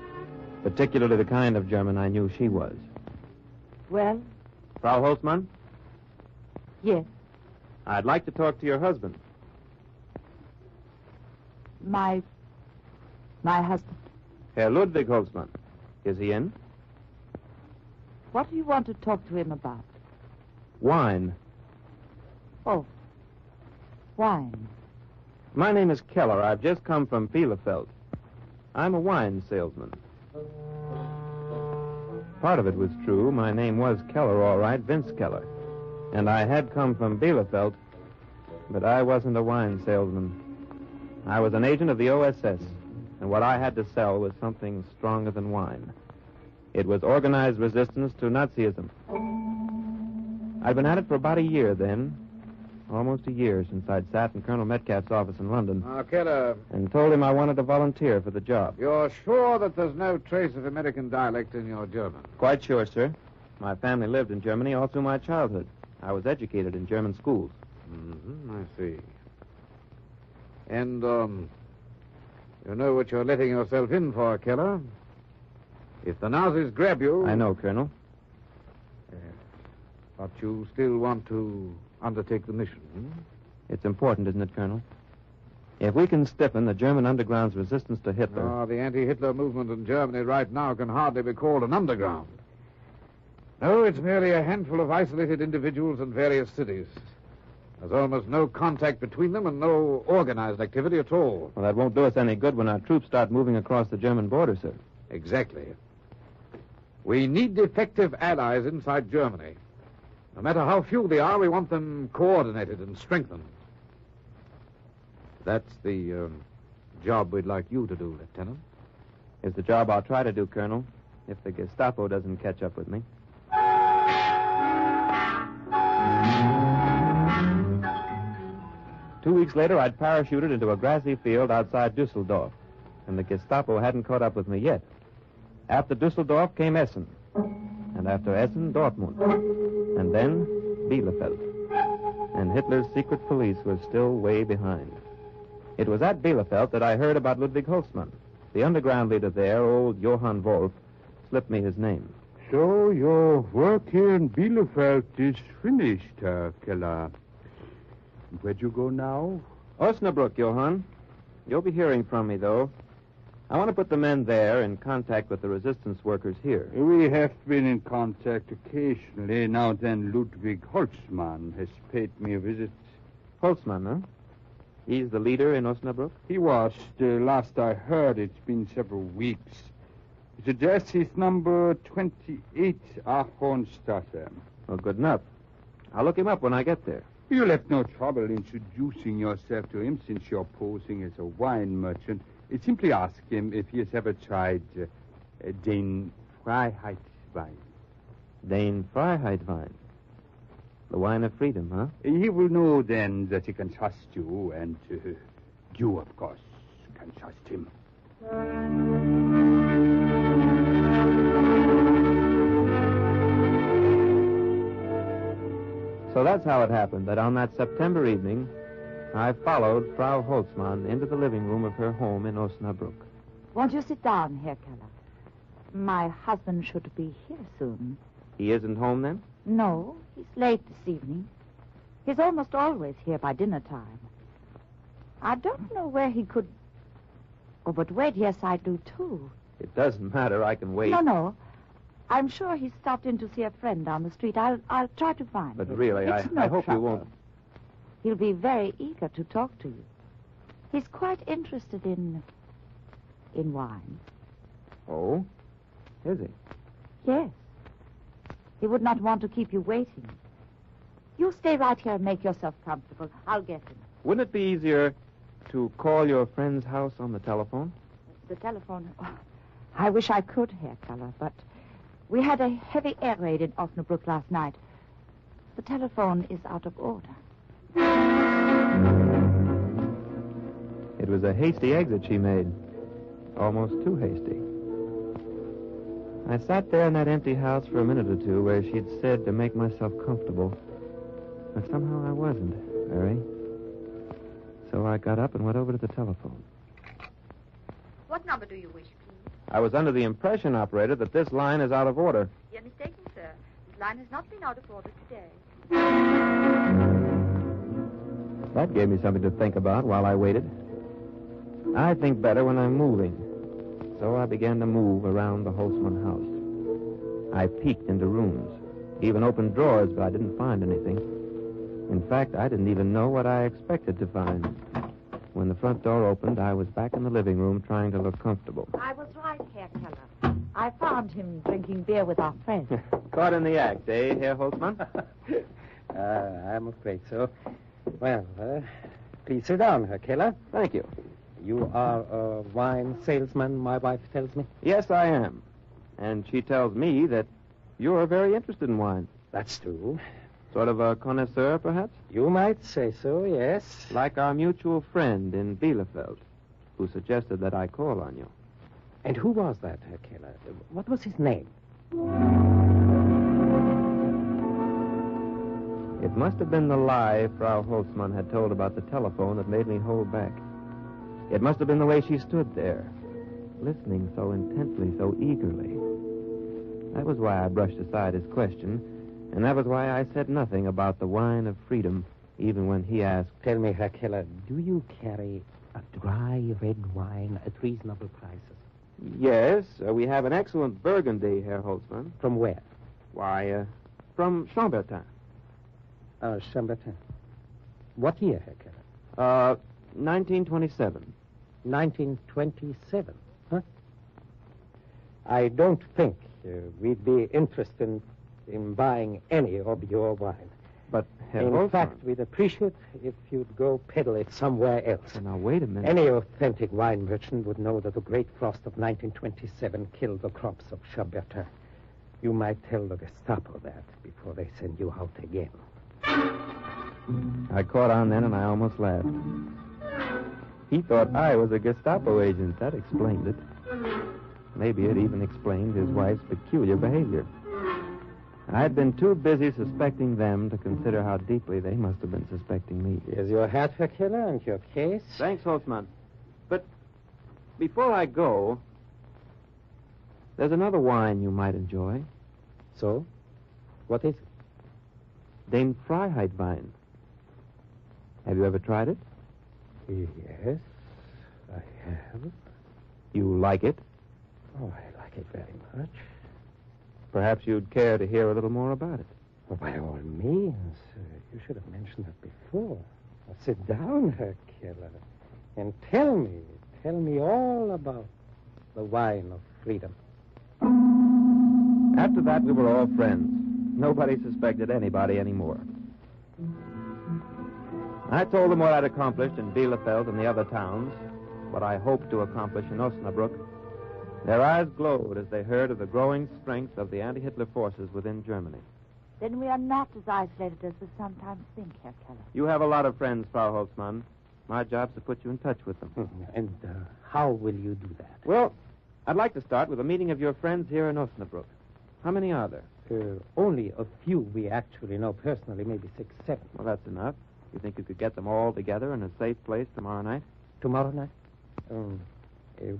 particularly the kind of German I knew she was. Well? Frau Holtzmann? Yes. I'd like to talk to your husband. My husband. Herr Ludwig Holtzmann. Is he in? What do you want to talk to him about? Wine. Oh, wine. My name is Keller. I've just come from Bielefeld. I'm a wine salesman. Part of it was true. My name was Keller, all right, Vince Keller. And I had come from Bielefeld, but I wasn't a wine salesman. I was an agent of the OSS, and what I had to sell was something stronger than wine. It was organized resistance to Nazism. I'd been at it for about a year then, almost a year since I'd sat in Colonel Metcalf's office in London. Now, Keller, and told him I wanted to volunteer for the job. you're sure that there's no trace of American dialect in your German? Quite sure, sir. My family lived in Germany all through my childhood. I was educated in German schools. Mm-hmm, I see. And, you know what you're letting yourself in for, Keller? If the Nazis grab you... I know, Colonel. But you still want to undertake the mission, It's important, isn't it, Colonel? If we can stiffen the German underground's resistance to Hitler... Ah, the anti-Hitler movement in Germany right now can hardly be called an underground. No, it's merely a handful of isolated individuals in various cities. There's almost no contact between them and no organized activity at all. Well, that won't do us any good when our troops start moving across the German border, sir. Exactly. We need effective allies inside Germany. No matter how few they are, we want them coordinated and strengthened. That's the job we'd like you to do, Lieutenant. It's the job I'll try to do, Colonel, if the Gestapo doesn't catch up with me. 2 weeks later, I'd parachuted into a grassy field outside Dusseldorf, and the Gestapo hadn't caught up with me yet. After Dusseldorf came Essen, and after Essen, Dortmund, and then Bielefeld. And Hitler's secret police was still way behind. It was at Bielefeld that I heard about Ludwig Holzmann. The underground leader there, old Johann Wolf, slipped me his name. So your work here in Bielefeld is finished, Herr Keller. Where'd you go now? Osnabrück, Johann. You'll be hearing from me, though. I want to put the men there in contact with the resistance workers here. We have been in contact occasionally. Now then, Ludwig Holzmann has paid me a visit. Holzmann, huh? He's the leader in Osnabrück? He was. The last I heard, it's been several weeks. His address is number 28 Ahornstrasse. Well, good enough. I'll look him up when I get there. You'll have no trouble introducing yourself to him since you're posing as a wine merchant. Simply ask him if he has ever tried Den Freiheitswein. Den Freiheitswein? The wine of freedom, huh? He will know then that he can trust you, and you, of course, can trust him. So that's how it happened, that on that September evening, I followed Frau Holzmann into the living room of her home in Osnabrück. Won't you sit down, Herr Keller? My husband should be here soon. He isn't home, then? No, he's late this evening. He's almost always here by dinner time. I don't know where he could... Oh, but wait, yes, I do, too. It doesn't matter. I can wait. No. I'm sure he stopped in to see a friend down the street. I'll try to find him. But really, I hope you won't. He'll be very eager to talk to you. He's quite interested in wine. Oh? Is he? Yes. He would not want to keep you waiting. You stay right here and make yourself comfortable. I'll get him. Wouldn't it be easier to call your friend's house on the telephone? The telephone? Oh, I wish I could, Herr Keller, but we had a heavy air raid in Osnabrück last night. The telephone is out of order. It was a hasty exit she made. Almost too hasty. I sat there in that empty house for a minute or two where she'd said to make myself comfortable. But somehow I wasn't, Mary. So I got up and went over to the telephone. What number do you wish, please? I was under the impression, operator, that this line is out of order. You're mistaken, sir. This line has not been out of order today. That gave me something to think about while I waited. I think better when I'm moving. So I began to move around the Holzmann house. I peeked into rooms, even opened drawers, but I didn't find anything. In fact, I didn't even know what I expected to find. When the front door opened, I was back in the living room trying to look comfortable. I was right, Herr Keller. I found him drinking beer with our friends. Caught in the act, eh, Herr Holzmann? I'm afraid so. Well, please sit down, Herr Keller. Thank you. You are a wine salesman, my wife tells me. Yes, I am. And she tells me that you're very interested in wine. That's true. Sort of a connoisseur, perhaps? You might say so, yes. Like our mutual friend in Bielefeld, who suggested that I call on you. And who was that, Herr Keller? What was his name? It must have been the lie Frau Holzmann had told about the telephone that made me hold back. It must have been the way she stood there, listening so intently, so eagerly. That was why I brushed aside his question, and that was why I said nothing about the wine of freedom, even when he asked. Tell me, Herr Keller, do you carry a dry red wine at reasonable prices? Yes, we have an excellent Burgundy, Herr Holzmann. From where? Why, from Chambertin. Chambertin. What year, Herr Keller? 1927. 1927, huh? I don't think we'd be interested in buying any of your wine. But, Herr In Wolfram. fact, we'd appreciate if you'd go peddle it somewhere else. Now, wait a minute. Any authentic wine merchant would know that the great frost of 1927 killed the crops of Chambertin. You might tell the Gestapo that before they send you out again. I caught on then, and I almost laughed. He thought I was a Gestapo agent. That explained it. Maybe it even explained his wife's peculiar behavior. I'd been too busy suspecting them to consider how deeply they must have been suspecting me. Here's your hat, Herr Keller, and your case. Thanks, Holtzman. But before I go, there's another wine you might enjoy. So? What is it? Den Freiheitwein. Have you ever tried it? Yes, I have. You like it? Oh, I like it very much. Perhaps you'd care to hear a little more about it. Oh, by all means. You should have mentioned that before. Now, sit down, Herr Keller, and tell me all about the wine of freedom. After that, we were all friends. Nobody suspected anybody anymore. I told them what I'd accomplished in Bielefeld and the other towns, what I hoped to accomplish in Osnabrück. Their eyes glowed as they heard of the growing strength of the anti-Hitler forces within Germany. Then we are not as isolated as we sometimes think, Herr Keller. You have a lot of friends, Frau Holtzmann. My job's to put you in touch with them. And how will you do that? Well, I'd like to start with a meeting of your friends here in Osnabrück. How many are there? Only a few we actually know personally, maybe 6, 7. Well, that's enough. You think you could get them all together in a safe place tomorrow night? Tomorrow night?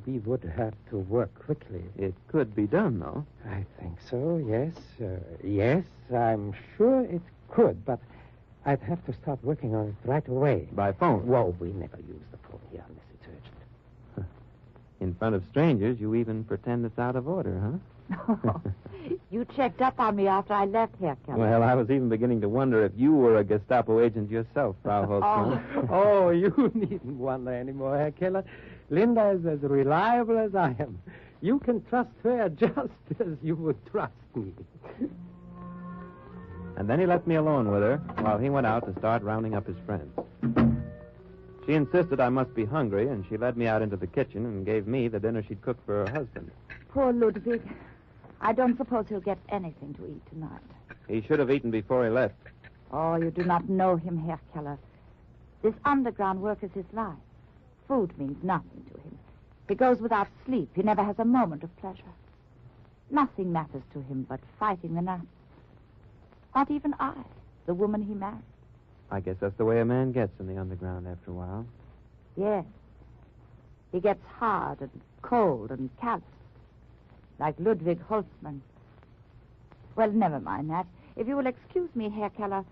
We would have to work quickly. It could be done, though. I think so, yes. Yes, I'm sure it could, but I'd have to start working on it right away. By phone? Well, we never use the phone here unless it's urgent. In front of strangers, you even pretend it's out of order, huh? You checked up on me after I left, Herr Keller. Well, I was even beginning to wonder if you were a Gestapo agent yourself, Frau Holtzmann. Oh, you needn't wonder anymore, Herr Keller. Linda is as reliable as I am. You can trust her just as you would trust me. And then he left me alone with her while he went out to start rounding up his friends. She insisted I must be hungry, and she led me out into the kitchen and gave me the dinner she'd cooked for her husband. Poor Ludwig. I don't suppose he'll get anything to eat tonight. He should have eaten before he left. Oh, you do not know him, Herr Keller. This underground work is his life. Food means nothing to him. He goes without sleep. He never has a moment of pleasure. Nothing matters to him but fighting the Nazis. Not even I, the woman he married. I guess that's the way a man gets in the underground after a while. Yes. He gets hard and cold and callous. Like Ludwig Holtzmann. Well, never mind that. If you will excuse me, Herr Keller,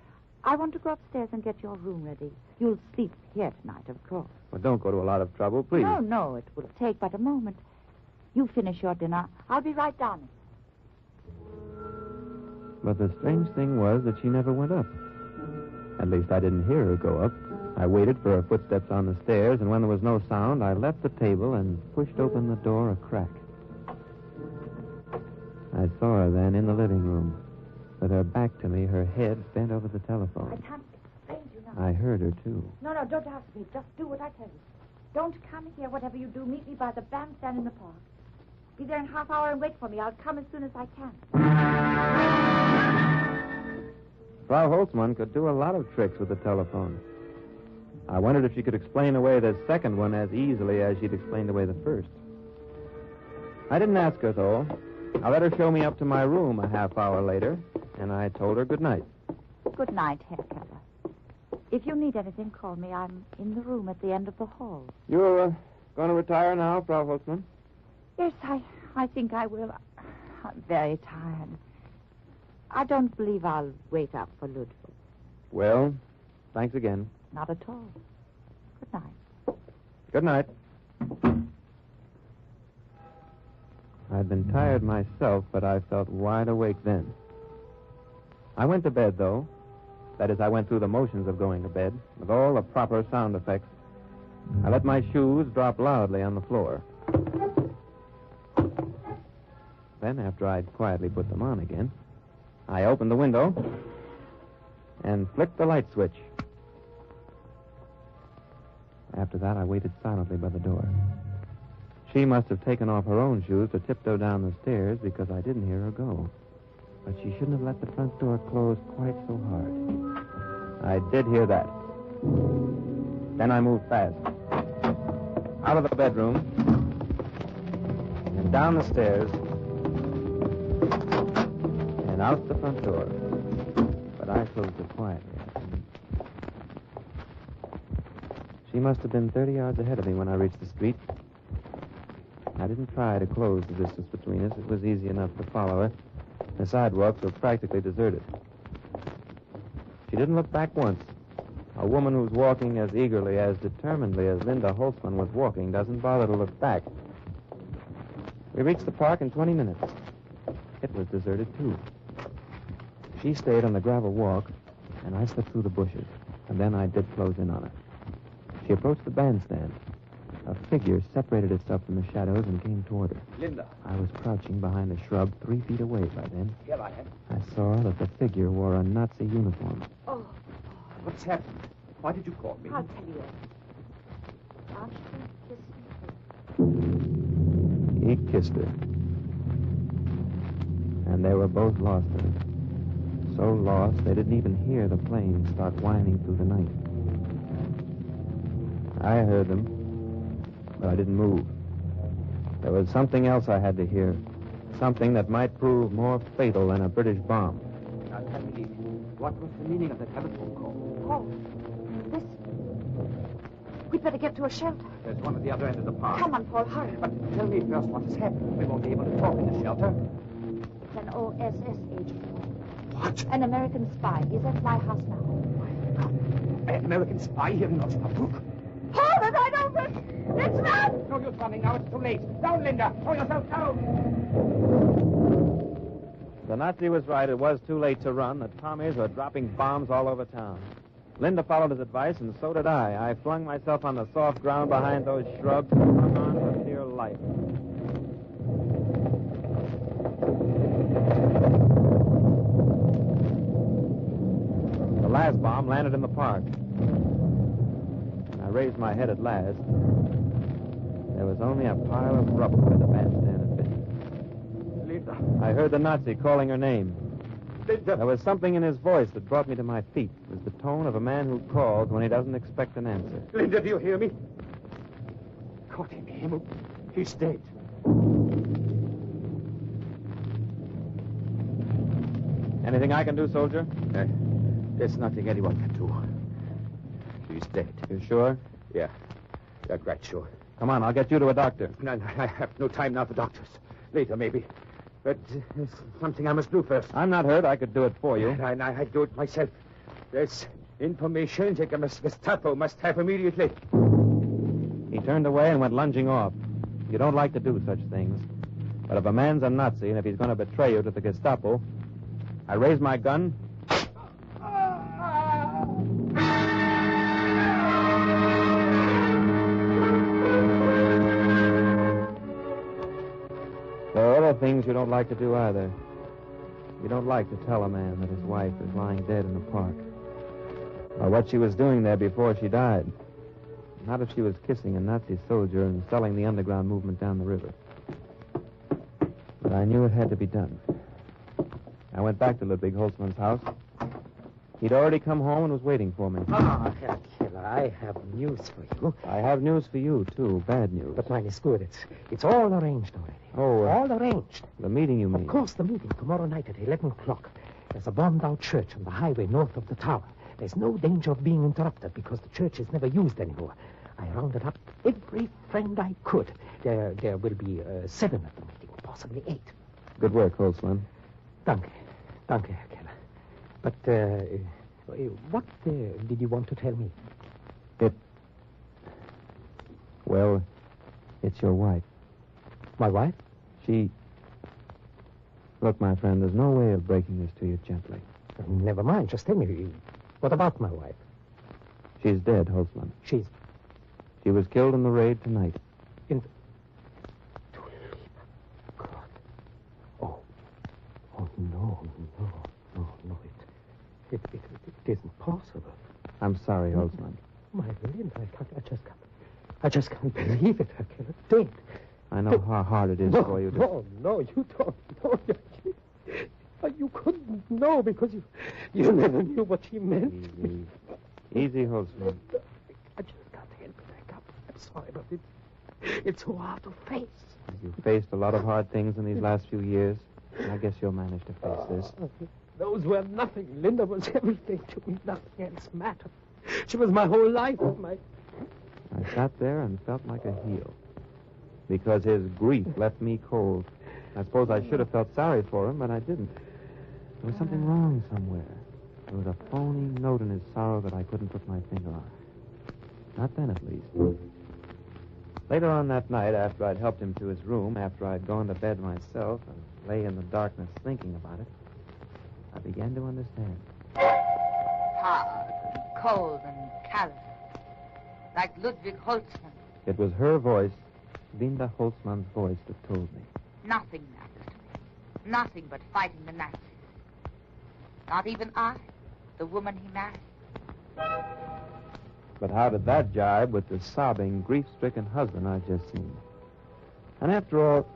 I want to go upstairs and get your room ready. You'll sleep here tonight, of course. Well, don't go to a lot of trouble, please. No, it will take but a moment. You finish your dinner. I'll be right down. But the strange thing was that she never went up. At least I didn't hear her go up. I waited for her footsteps on the stairs, and when there was no sound, I left the table and pushed open the door a crack. I saw her then in the living room, with her back to me, her head bent over the telephone. I can't explain to you now. I heard her, too. No, don't ask me. Just do what I tell you. Don't come here, whatever you do. Meet me by the bandstand in the park. Be there in half hour and wait for me. I'll come as soon as I can. Frau Holtzmann could do a lot of tricks with the telephone. I wondered if she could explain away the second one as easily as she'd explained away the first. I didn't ask her, though. I let her show me up to my room a half hour later, and I told her good night. Good night, Herr Keller. If you need anything, call me. I'm in the room at the end of the hall. You're going to retire now, Frau Holtzmann? Yes, I think I will. I'm very tired. I don't believe I'll wait up for Ludwig. Well, thanks again. Not at all. Good night. Good night. I'd been tired myself, but I felt wide awake then. I went to bed, though, That is, I went through the motions of going to bed, with all the proper sound effects. I let my shoes drop loudly on the floor. Then, after I'd quietly put them on again, I opened the window and flicked the light switch. After that, I waited silently by the door. She must have taken off her own shoes to tiptoe down the stairs because I didn't hear her go. But she shouldn't have let the front door close quite so hard. I did hear that. Then I moved fast. Out of the bedroom and down the stairs and out the front door. But I closed it quietly. She must have been 30 yards ahead of me when I reached the street. I didn't try to close the distance between us. It was easy enough to follow her. The sidewalks were practically deserted. She didn't look back once. A woman who's walking as eagerly, as determinedly as Linda Holtzman was walking doesn't bother to look back. We reached the park in 20 minutes. It was deserted, too. She stayed on the gravel walk, and I slipped through the bushes. And then I did close in on her. She approached the bandstand. A figure separated itself from the shadows and came toward her. Linda. I was crouching behind a shrub 3 feet away by then. Here I am. I saw that the figure wore a Nazi uniform. Oh. What's happened? Why did you call me? I'll tell you. Aren't you kissing me? He kissed her. And they were both lost in it. So lost they didn't even hear the plane start whining through the night. I heard them, but I didn't move. There was something else I had to hear. Something that might prove more fatal than a British bomb. Now tell me, what was the meaning of the telephone call? Oh, this. We'd better get to a shelter. There's one at the other end of the park. Come on, Paul, hurry. But tell me first what has happened. We won't be able to talk in the shelter. It's an OSS agent. What? An American spy. He's at my house now. An American spy here in Osnabrück? Hold it! I don't think... It's not! No use running now. It's too late. Down, Linda. Throw yourself down. The Nazi was right. It was too late to run. The Tommies were dropping bombs all over town. Linda followed his advice, and so did I. I flung myself on the soft ground behind those shrubs and hung on for dear life. The last bomb landed in the park. When I raised my head at last, there was only a pile of rubble where the bandstand had been. Linda. I heard the Nazi calling her name. Linda. There was something in his voice that brought me to my feet. It was the tone of a man who calls when he doesn't expect an answer. Linda, do you hear me? Caught him. He's dead. Anything I can do, soldier? There's nothing anyone can do. He's dead. You sure? Yeah, quite sure. Come on, I'll get you to a doctor. No, I have no time now for doctors. Later, maybe. But there's something I must do first. I'm not hurt. I could do it for you. I'd do it myself. There's information the Gestapo must have immediately. He turned away and went lunging off. You don't like to do such things. But if a man's a Nazi, and if he's going to betray you to the Gestapo, I raised my gun. There are other things you don't like to do either. You don't like to tell a man that his wife is lying dead in the park. Or what she was doing there before she died. Not if she was kissing a Nazi soldier and selling the underground movement down the river. But I knew it had to be done. I went back to Ludwig Holtzman's house. He'd already come home and was waiting for me. Ah, Herr Keller, I have news for you. I have news for you, too. Bad news. But mine is good. It's all arranged already. Oh, all arranged. The meeting, you mean? Of course, the meeting tomorrow night at 11 o'clock. There's a bombed-out church on the highway north of the tower. There's no danger of being interrupted because the church is never used anymore. I rounded up every friend I could. There will be 7 at the meeting, possibly 8. Good work, Holtzman. Danke, Herr Keller. But what did you want to tell me? Well, it's your wife. My wife? Look, my friend, there's no way of breaking this to you gently. Never mind. Just tell me. What about my wife? She's dead, Holtzman. She was killed in the raid tonight. Oh, no. It isn't possible. I'm sorry, Holtzman. My Linda, I just can't believe it. Hercule, dead. I know how hard it is for you to... No, you don't know. You couldn't know because you never knew what she meant. Easy, Holtzman. I just can't help it. I'm sorry, but it's so hard to face. You've faced a lot of hard things in these last few years. I guess you'll manage to face this. Those were nothing. Linda was everything to me. Nothing else mattered. She was my whole life. I sat there and felt like a heel. Because his grief left me cold. I suppose I should have felt sorry for him, but I didn't. There was something wrong somewhere. There was a phony note in his sorrow that I couldn't put my finger on. Not then, at least. Later on that night, after I'd helped him to his room, after I'd gone to bed myself and lay in the darkness thinking about it, I began to understand. Hard and cold and callous. Like Ludwig Holtzman. It was her voice, Linda Holtzman's voice, that told me. Nothing matters to me. Nothing but fighting the Nazis. Not even I, the woman he married. But how did that jibe with the sobbing, grief-stricken husband I'd just seen? And after all,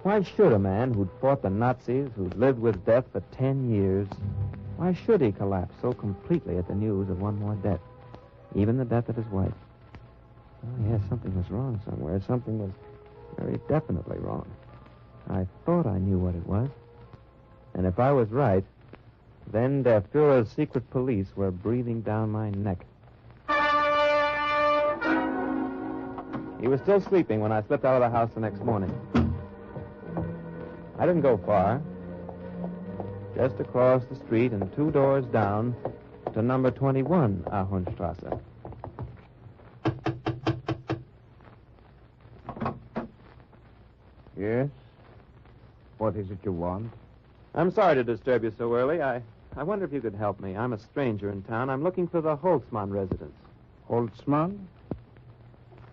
why should a man who'd fought the Nazis, who'd lived with death for 10 years, why should he collapse so completely at the news of one more death? Even the death of his wife. Oh, yes, something was wrong somewhere. Something was very definitely wrong. I thought I knew what it was. And if I was right, then Der Fuhrer's secret police were breathing down my neck. He was still sleeping when I slipped out of the house the next morning. I didn't go far. Just across the street and 2 doors down to number 21 Ahornstrasse. Yes? What is it you want? I'm sorry to disturb you so early. I wonder if you could help me. I'm a stranger in town. I'm looking for the Holtzman residence. Holtzman?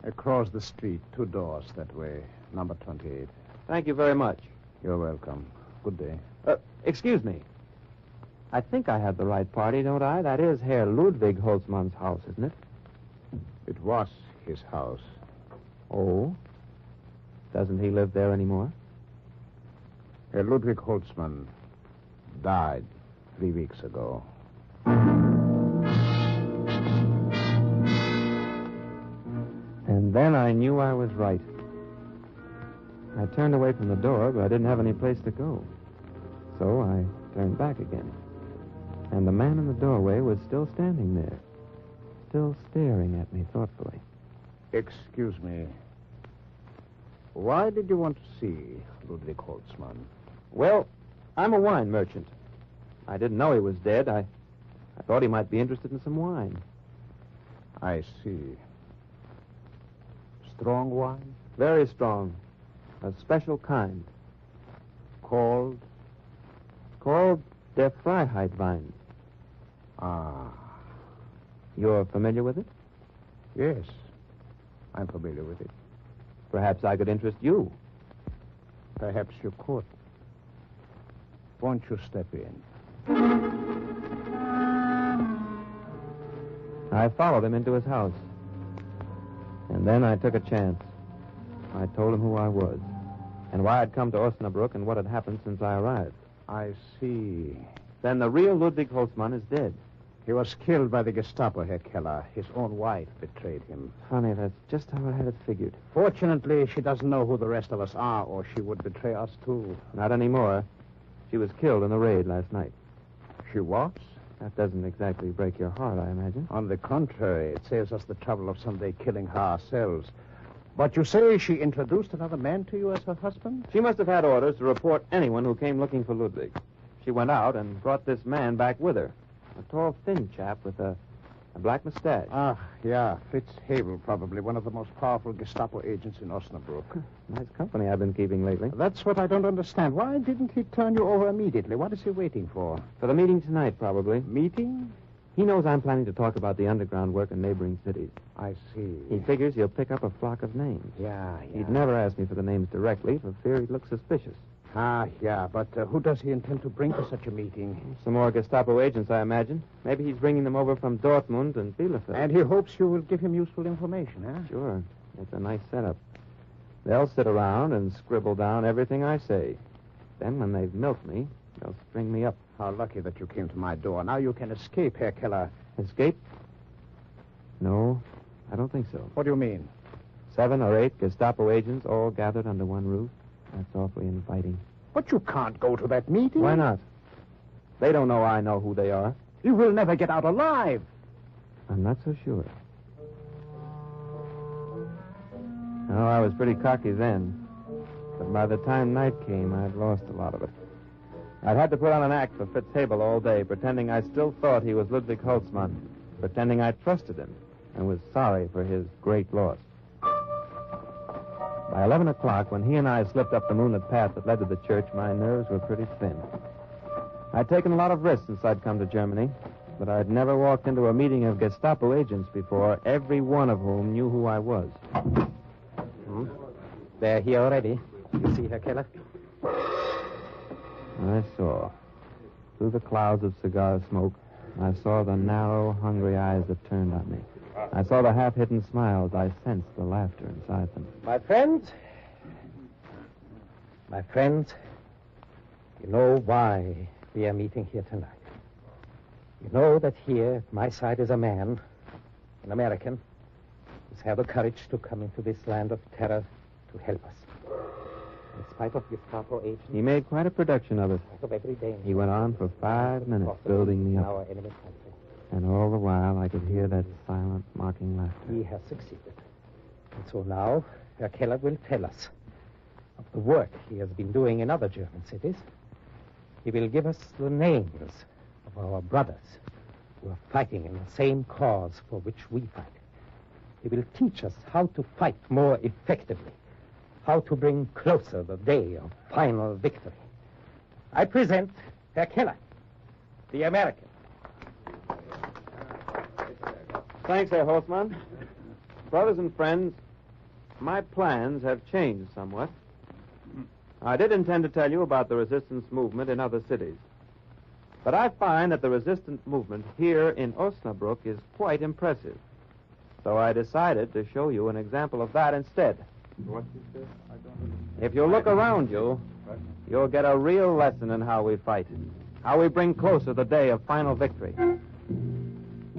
Across the street, 2 doors that way. Number 28. Thank you very much. You're welcome. Good day. Excuse me. I think I have the right party, don't I? That is Herr Ludwig Holtzman's house, isn't it? It was his house. Oh? Doesn't he live there anymore? Herr Ludwig Holtzman died 3 weeks ago. And then I knew I was right. I turned away from the door, but I didn't have any place to go. So I turned back again. And the man in the doorway was still standing there, still staring at me thoughtfully. Excuse me. Why did you want to see Ludwig Holtzman? Well, I'm a wine merchant. I didn't know he was dead. I thought he might be interested in some wine. I see. Strong wine? Very strong. A special kind. Called? Called Der Freiheitwein. Ah. You're familiar with it? Yes. I'm familiar with it. Perhaps I could interest you. Perhaps you could. Won't you step in? I followed him into his house. And then I took a chance. I told him who I was, and why I'd come to Osnabrück and what had happened since I arrived. I see. Then the real Ludwig Holtzman is dead. He was killed by the Gestapo, Herr Keller. His own wife betrayed him. Funny, that's just how I had it figured. Fortunately, she doesn't know who the rest of us are, or she would betray us, too. Not anymore. She was killed in the raid last night. She was? That doesn't exactly break your heart, I imagine. On the contrary, it saves us the trouble of someday killing her ourselves. But you say she introduced another man to you as her husband? She must have had orders to report anyone who came looking for Ludwig. She went out and brought this man back with her. A tall, thin chap with a black mustache. Ah, yeah. Fritz Havel, probably one of the most powerful Gestapo agents in Osnabrück. Nice company I've been keeping lately. That's what I don't understand. Why didn't he turn you over immediately? What is he waiting for? For the meeting tonight, probably. Meeting? He knows I'm planning to talk about the underground work in neighboring cities. I see. He figures he'll pick up a flock of names. Yeah. He'd never ask me for the names directly for fear he'd look suspicious. Yeah, but who does he intend to bring to such a meeting? Some more Gestapo agents, I imagine. Maybe he's bringing them over from Dortmund and Bielefeld. And he hopes you will give him useful information, huh? Sure. It's a nice setup. They'll sit around and scribble down everything I say. Then, when they've milked me, they'll string me up. How lucky that you came to my door. Now you can escape, Herr Keller. Escape? No, I don't think so. What do you mean? 7 or 8 Gestapo agents all gathered under one roof. That's awfully inviting. But you can't go to that meeting. Why not? They don't know I know who they are. You will never get out alive. I'm not so sure. Oh, I was pretty cocky then. But by the time night came, I'd lost a lot of it. I'd had to put on an act for Fitzhabel all day, pretending I still thought he was Ludwig Holtzmann, pretending I trusted him and was sorry for his great loss. By 11 o'clock, when he and I slipped up the moonlit path that led to the church, my nerves were pretty thin. I'd taken a lot of risks since I'd come to Germany, but I'd never walked into a meeting of Gestapo agents before, every one of whom knew who I was. They're here already. You see, Herr Keller? I saw. Through the clouds of cigar smoke, I saw the narrow, hungry eyes that turned on me. I saw the half-hidden smiles. I sensed the laughter inside them. My friends, you know why we are meeting here tonight. You know that here at my side is a man, an American, who's had the courage to come into this land of terror to help us. In spite of Gestapo agents. He made quite a production of it. Of every day. He went on for 5 minutes building me up. Our enemy country. And all the while, I could hear that silent, mocking laughter. He has succeeded. And so now, Herr Keller will tell us of the work he has been doing in other German cities. He will give us the names of our brothers who are fighting in the same cause for which we fight. He will teach us how to fight more effectively, how to bring closer the day of final victory. I present Herr Keller, the American. Thanks, Herr Holtzmann. Brothers and friends, my plans have changed somewhat. I did intend to tell you about the resistance movement in other cities. But I find that the resistance movement here in Osnabrück is quite impressive. So I decided to show you an example of that instead. If you look around you, you'll get a real lesson in how we fight, how we bring closer the day of final victory.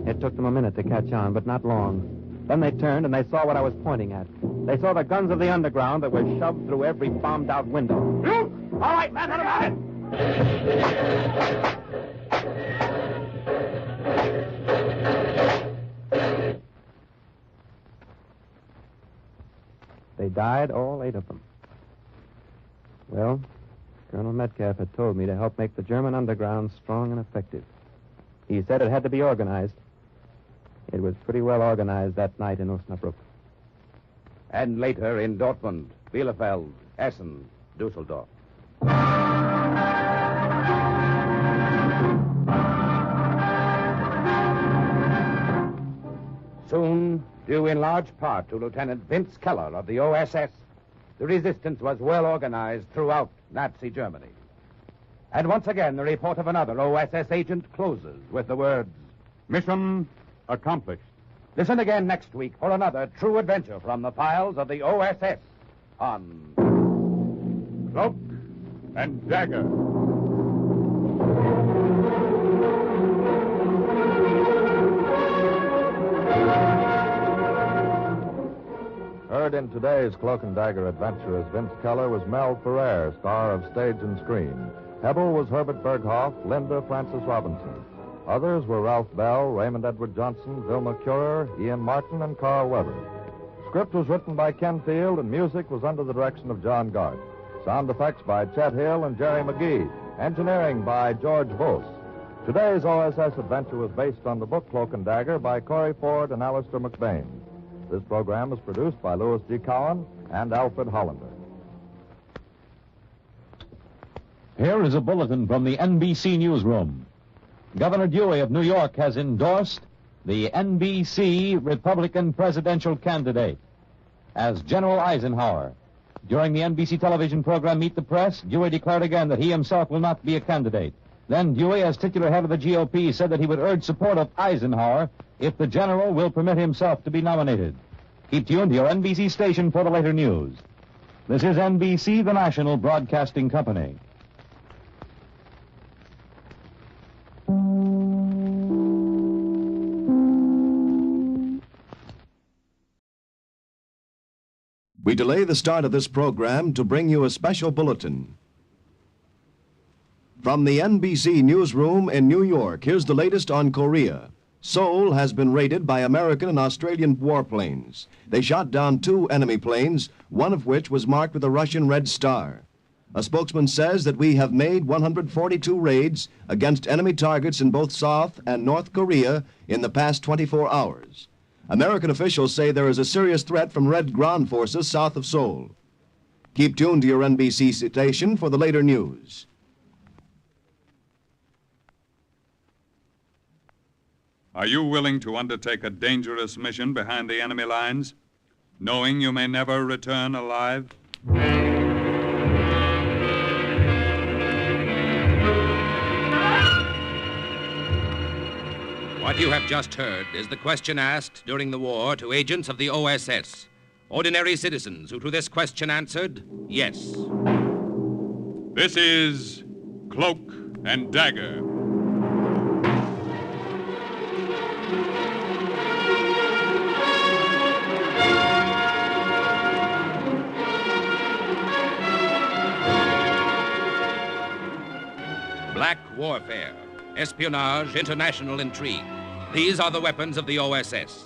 It took them a minute to catch on, but not long. Then they turned and they saw what I was pointing at. They saw the guns of the underground that were shoved through every bombed-out window. All right, man, what about it? They died, all 8 of them. Well, Colonel Metcalf had told me to help make the German underground strong and effective. He said it had to be organized. It was pretty well organized that night in Osnabrück. And later in Dortmund, Bielefeld, Essen, Dusseldorf. Soon, due in large part to Lieutenant Vince Keller of the OSS, the resistance was well organized throughout Nazi Germany. And once again, the report of another OSS agent closes with the words, Mission accomplished. Listen again next week for another true adventure from the files of the OSS on Cloak and Dagger. Heard in today's Cloak and Dagger adventure as Vince Keller was Mel Ferrer, star of stage and screen. Hebel was Herbert Berghoff, Linda Francis Robinson. Others were Ralph Bell, Raymond Edward Johnson, Vilma Curer, Ian Martin, and Carl Weber. Script was written by Ken Field, and music was under the direction of John Gart. Sound effects by Chet Hill and Jerry McGee. Engineering by George Vos. Today's OSS adventure was based on the book Cloak and Dagger by Corey Ford and Alistair McBain. This program was produced by Louis G. Cowan and Alfred Hollander. Here is a bulletin from the NBC newsroom. Governor Dewey of New York has endorsed the NBC Republican presidential candidate as General Eisenhower. During the NBC television program Meet the Press, Dewey declared again that he himself will not be a candidate. Then Dewey, as titular head of the GOP, said that he would urge support of Eisenhower if the general will permit himself to be nominated. Keep tuned to your NBC station for the later news. This is NBC, the national broadcasting company. We delay the start of this program to bring you a special bulletin. From the NBC newsroom in New York, here's the latest on Korea. Seoul has been raided by American and Australian warplanes. They shot down 2 enemy planes, one of which was marked with a Russian red star. A spokesman says that we have made 142 raids against enemy targets in both South and North Korea in the past 24 hours. American officials say there is a serious threat from Red ground forces south of Seoul. Keep tuned to your NBC station for the later news. Are you willing to undertake a dangerous mission behind the enemy lines, knowing you may never return alive? What you have just heard is the question asked during the war to agents of the OSS. Ordinary citizens who to this question answered, yes. This is Cloak and Dagger. Black warfare, espionage, international intrigue. These are the weapons of the OSS.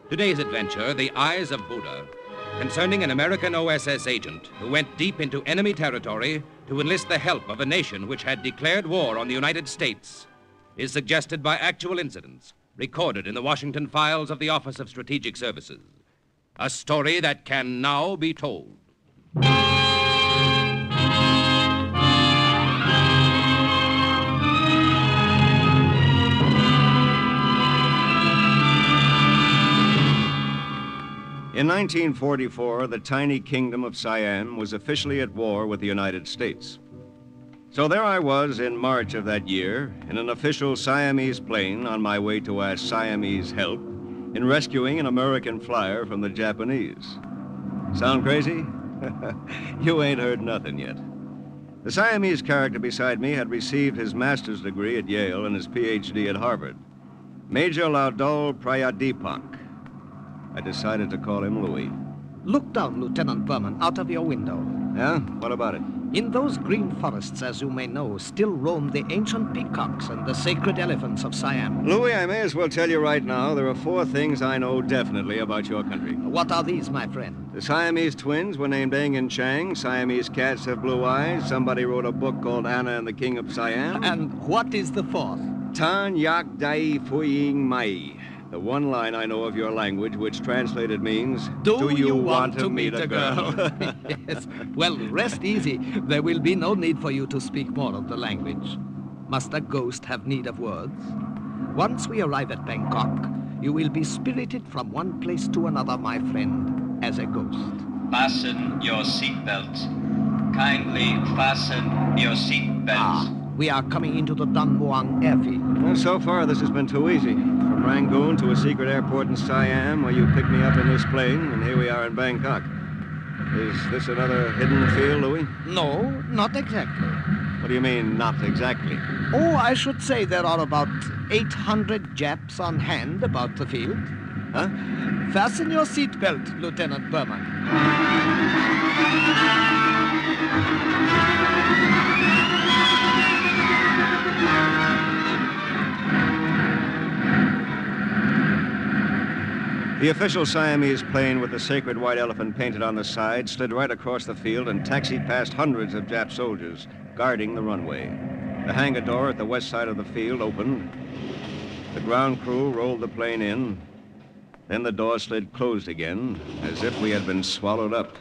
Today's adventure, The Eyes of Buddha, concerning an American OSS agent who went deep into enemy territory to enlist the help of a nation which had declared war on the United States, is suggested by actual incidents recorded in the Washington files of the Office of Strategic Services. A story that can now be told. In 1944, the tiny kingdom of Siam was officially at war with the United States. So there I was in March of that year in an official Siamese plane on my way to ask Siamese help in rescuing an American flyer from the Japanese. Sound crazy? You ain't heard nothing yet. The Siamese character beside me had received his master's degree at Yale and his PhD at Harvard. Major Laudol Prayadipak. I decided to call him Louis. Look down, Lieutenant Berman, out of your window. Yeah? What about it? In those green forests, as you may know, still roam the ancient peacocks and the sacred elephants of Siam. Louis, I may as well tell you right now, there are 4 things I know definitely about your country. What are these, my friend? The Siamese twins were named Eng and Chang. Siamese cats have blue eyes. Somebody wrote a book called Anna and the King of Siam. And what is the 4th? Tan Yak Dai Fuying Mai. The one line I know of your language, which translated means, Do you want to meet a girl? Yes. Well, rest easy. There will be no need for you to speak more of the language. Must a ghost have need of words? Once we arrive at Bangkok, you will be spirited from one place to another, my friend, as a ghost. Fasten your seatbelts. Kindly fasten your seatbelts. We are coming into the Don Muang airfield. Well, so far this has been too easy. From Rangoon to a secret airport in Siam where you picked me up in this plane, and here we are in Bangkok. Is this another hidden field, Louis? No, not exactly. What do you mean, not exactly? Oh, I should say there are about 800 Japs on hand about the field. Huh? Fasten your seatbelt, Lieutenant Berman. The official Siamese plane with the sacred white elephant painted on the side slid right across the field and taxied past hundreds of Jap soldiers guarding the runway. The hangar door at the west side of the field opened. The ground crew rolled the plane in. Then the door slid closed again, as if we had been swallowed up.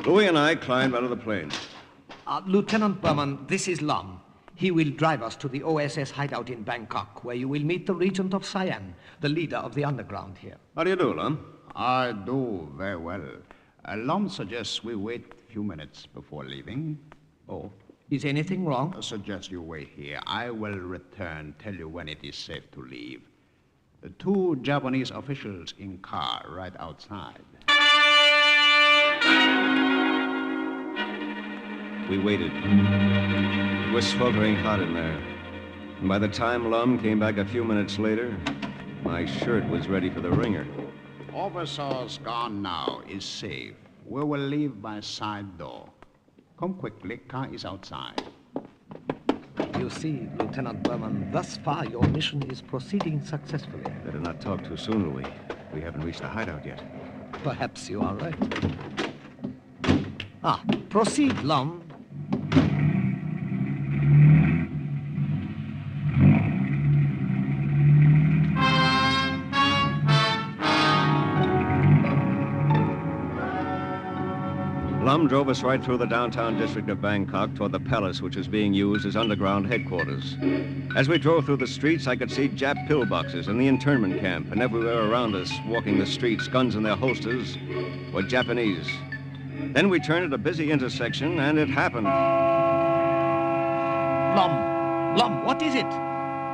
Louis and I climbed out of the plane. Lieutenant Berman, this is Lum. He will drive us to the OSS hideout in Bangkok, where you will meet the Regent of Siam, the leader of the underground here. How do you do, Lum? I do very well. Lum suggests we wait a few minutes before leaving. Oh, is anything wrong? I suggest you wait here. I will return, tell you when it is safe to leave. The 2 Japanese officials in car right outside. We waited. It was sweltering hot in there. And by the time Lum came back a few minutes later, my shirt was ready for the wringer. Officers gone now is safe. We will leave by side door. Come quickly, car is outside. You see, Lieutenant Berman, thus far your mission is proceeding successfully. Better not talk too soon, Louis. We haven't reached the hideout yet. Perhaps you are right. Proceed, Lum. Lum drove us right through the downtown district of Bangkok toward the palace, which was being used as underground headquarters. As we drove through the streets, I could see Jap pillboxes in the internment camp, and everywhere around us, walking the streets, guns in their holsters, were Japanese. Then we turned at a busy intersection, and it happened. Lum, what is it?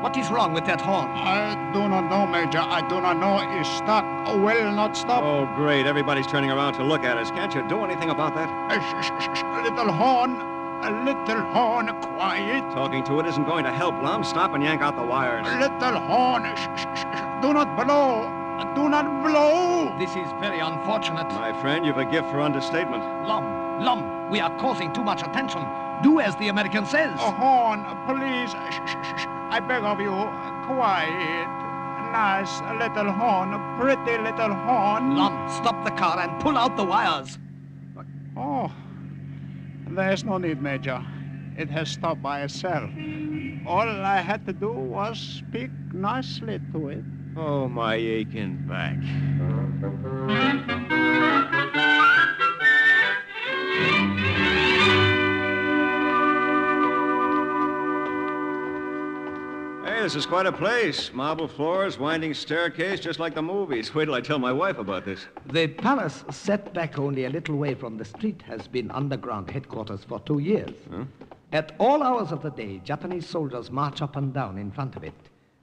What is wrong with that horn? I do not know, Major. I do not know. It's stuck. Will not stop. Oh, great. Everybody's turning around to look at us. Can't you do anything about that? Little horn. A little horn. Quiet. Talking to it isn't going to help, Lum. Stop and yank out the wires. Little horn. Do not blow. Do not blow. This is very unfortunate. My friend, you've a gift for understatement. Lum, we are causing too much attention. Do as the American says. A horn, please. I beg of you, quiet. Nice little horn, pretty little horn. Lum, stop the car and pull out the wires. Oh, there's no need, Major. It has stopped by itself. All I had to do was speak nicely to it. Oh, my aching back. Hey, this is quite a place. Marble floors, winding staircase, just like the movies. Wait till I tell my wife about this. The palace, set back only a little way from the street, has been underground headquarters for 2 years. Huh? At all hours of the day, Japanese soldiers march up and down in front of it.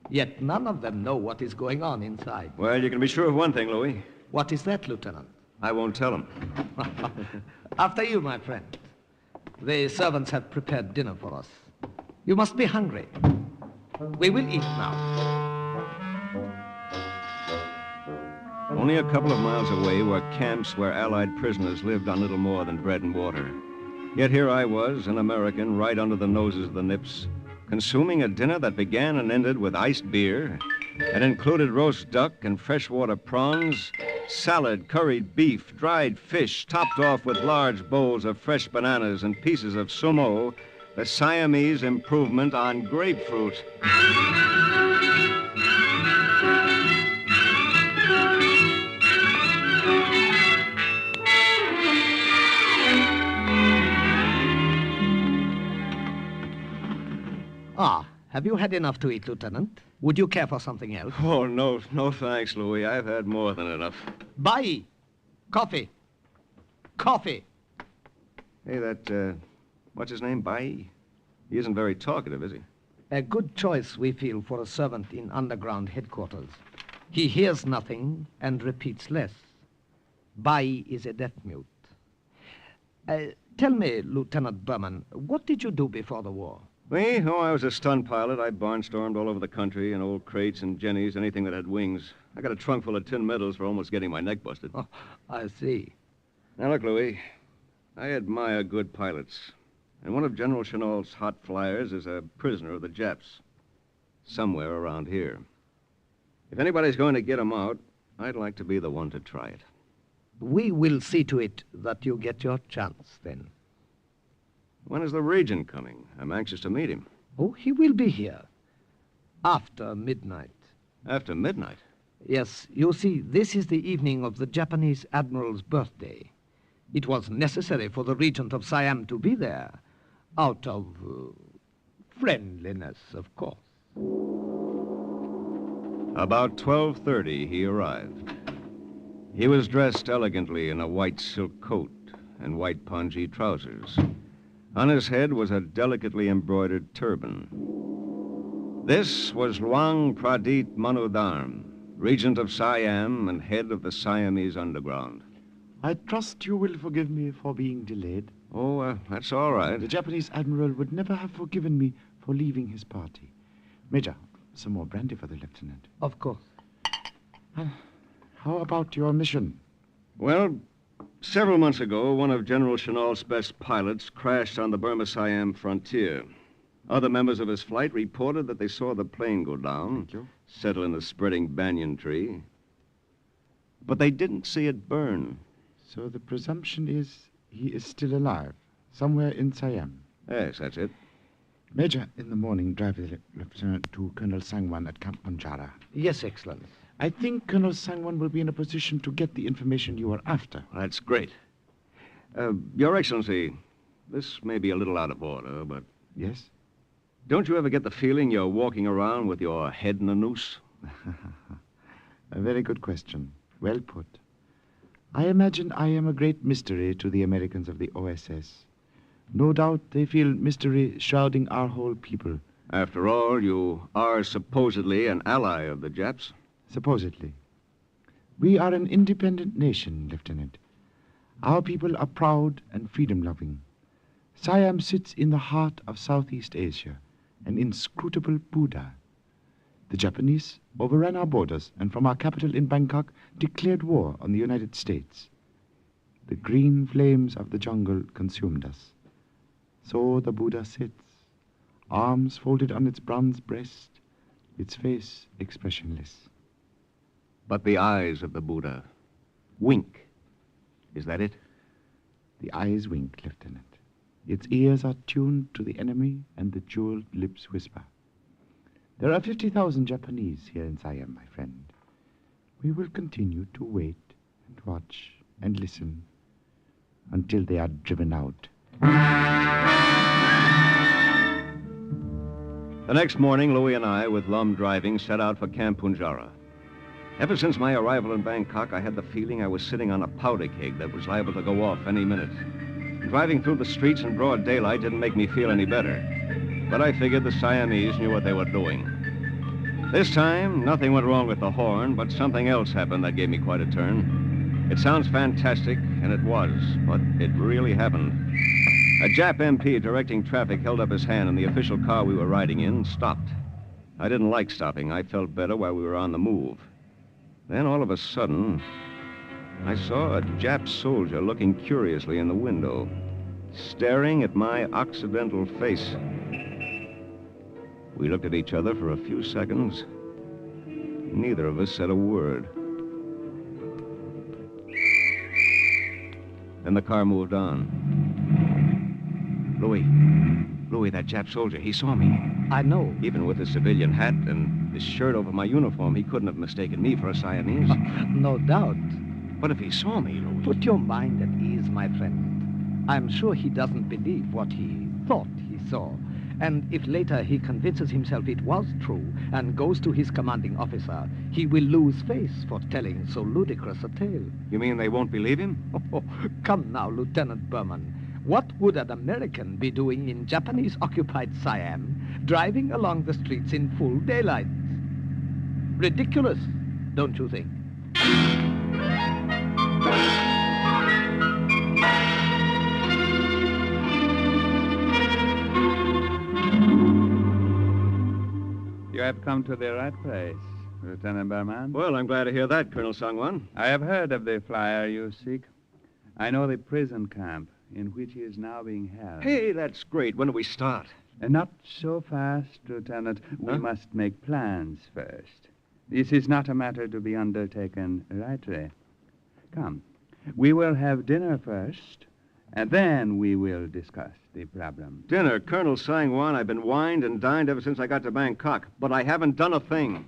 Yet none of them know what is going on inside. Well, you can be sure of one thing, Louis. What is that, Lieutenant? I won't tell them. After you, my friend. The servants have prepared dinner for us. You must be hungry. We will eat now. Only a couple of miles away were camps where Allied prisoners lived on little more than bread and water. Yet here I was, an American, right under the noses of the Nips, consuming a dinner that began and ended with iced beer and included roast duck and freshwater prawns, salad, curried beef, dried fish, topped off with large bowls of fresh bananas and pieces of sumo, the Siamese improvement on grapefruit. Have you had enough to eat, Lieutenant? Would you care for something else? Oh, no thanks, Louis. I've had more than enough. Bai! Coffee! Coffee! Hey, what's his name, Bai? He isn't very talkative, is he? A good choice, we feel, for a servant in underground headquarters. He hears nothing and repeats less. Bai is a deaf mute. Tell me, Lieutenant Berman, what did you do before the war? Me? Oh, I was a stunt pilot. I barnstormed all over the country in old crates and jennies, anything that had wings. I got a trunk full of tin medals for almost getting my neck busted. Oh, I see. Now, look, Louis, I admire good pilots. And one of General Chennault's hot flyers is a prisoner of the Japs. Somewhere around here. If anybody's going to get him out, I'd like to be the one to try it. We will see to it that you get your chance, then. When is the Regent coming? I'm anxious to meet him. Oh, he will be here. After midnight. After midnight? Yes. You see, this is the evening of the Japanese Admiral's birthday. It was necessary for the Regent of Siam to be there, out of Friendliness, of course. About 12:30, he arrived. He was dressed elegantly in a white silk coat and white pongee trousers. On his head was a delicately embroidered turban. This was Luang Pradit Manudharm, regent of Siam and head of the Siamese underground. I trust you will forgive me for being delayed. Oh, that's all right. The Japanese admiral would never have forgiven me for leaving his party. Major, some more brandy for the lieutenant. Of course. How about your mission? Well, several months ago, one of General Chennault's best pilots crashed on the Burma-Siam frontier. Other members of his flight reported that they saw the plane go down, settle in the spreading banyan tree. But they didn't see it burn. So the presumption is he is still alive, somewhere in Siam. Yes, that's it. Major, in the morning, drive the lieutenant to Colonel Sangwan at Camp Punjara. Yes, Excellency. I think Colonel Sangwan will be in a position to get the information you are after. That's great. Your Excellency, this may be a little out of order, but... Yes? Don't you ever get the feeling you're walking around with your head in a noose? A very good question. Well put. I imagine I am a great mystery to the Americans of the OSS. No doubt they feel mystery shrouding our whole people. After all, you are supposedly an ally of the Japs. Supposedly. We are an independent nation, Lieutenant. Our people are proud and freedom-loving. Siam sits in the heart of Southeast Asia, an inscrutable Buddha. The Japanese overran our borders and from our capital in Bangkok declared war on the United States. The green flames of the jungle consumed us. So the Buddha sits, arms folded on its bronze breast, its face expressionless. But the eyes of the Buddha wink. Is that it? The eyes wink, Lieutenant. Its ears are tuned to the enemy, and the jeweled lips whisper. There are 50,000 Japanese here in Siam, my friend. We will continue to wait and watch and listen until they are driven out. The next morning, Louis and I, with Lum driving, set out for Camp Punjara. Ever since my arrival in Bangkok, I had the feeling I was sitting on a powder keg that was liable to go off any minute. Driving through the streets in broad daylight didn't make me feel any better. But I figured the Siamese knew what they were doing. This time, nothing went wrong with the horn, but something else happened that gave me quite a turn. It sounds fantastic, and it was, but it really happened. A Jap MP directing traffic held up his hand, and the official car we were riding in stopped. I didn't like stopping. I felt better while we were on the move. Then, all of a sudden, I saw a Jap soldier looking curiously in the window, staring at my Occidental face. We looked at each other for a few seconds. Neither of us said a word. Then the car moved on. Louis, that Jap soldier, he saw me. I know. Even with his civilian hat and this shirt over my uniform, he couldn't have mistaken me for a Siamese. No doubt. But if he saw me, Louis... Put your mind at ease, my friend. I'm sure he doesn't believe what he thought he saw. And if later he convinces himself it was true and goes to his commanding officer, he will lose face for telling so ludicrous a tale. You mean they won't believe him? Oh, come now, Lieutenant Berman. What would an American be doing in Japanese-occupied Siam, driving along the streets in full daylight? Ridiculous, don't you think? You have come to the right place, Lieutenant Berman. Well, I'm glad to hear that, Colonel Sangwan. I have heard of the flyer you seek. I know the prison camp in which he is now being held. Hey, that's great. When do we start? Not so fast, Lieutenant. We must make plans first. This is not a matter to be undertaken lightly. Come, we will have dinner first, and then we will discuss the problem. Dinner? Colonel Sangwan, I've been wined and dined ever since I got to Bangkok, but I haven't done a thing.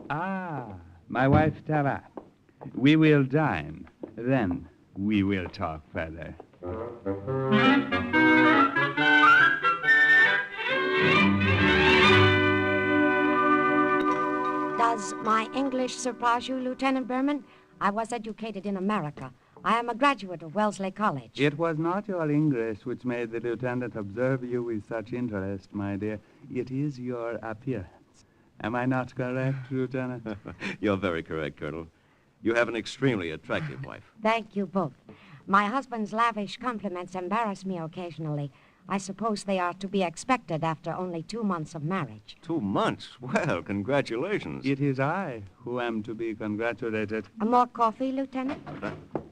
Ah, my wife Tara. We will dine. Then we will talk further. English surprise you, Lieutenant Berman? I was educated in America. I am a graduate of Wellesley College. It was not your English which made the lieutenant observe you with such interest, my dear. It is your appearance. Am I not correct, Lieutenant? You're very correct, Colonel. You have an extremely attractive wife. Thank you both. My husband's lavish compliments embarrass me occasionally. I suppose they are to be expected after only 2 months of marriage. 2 months? Well, congratulations. It is I who am to be congratulated. More coffee, Lieutenant?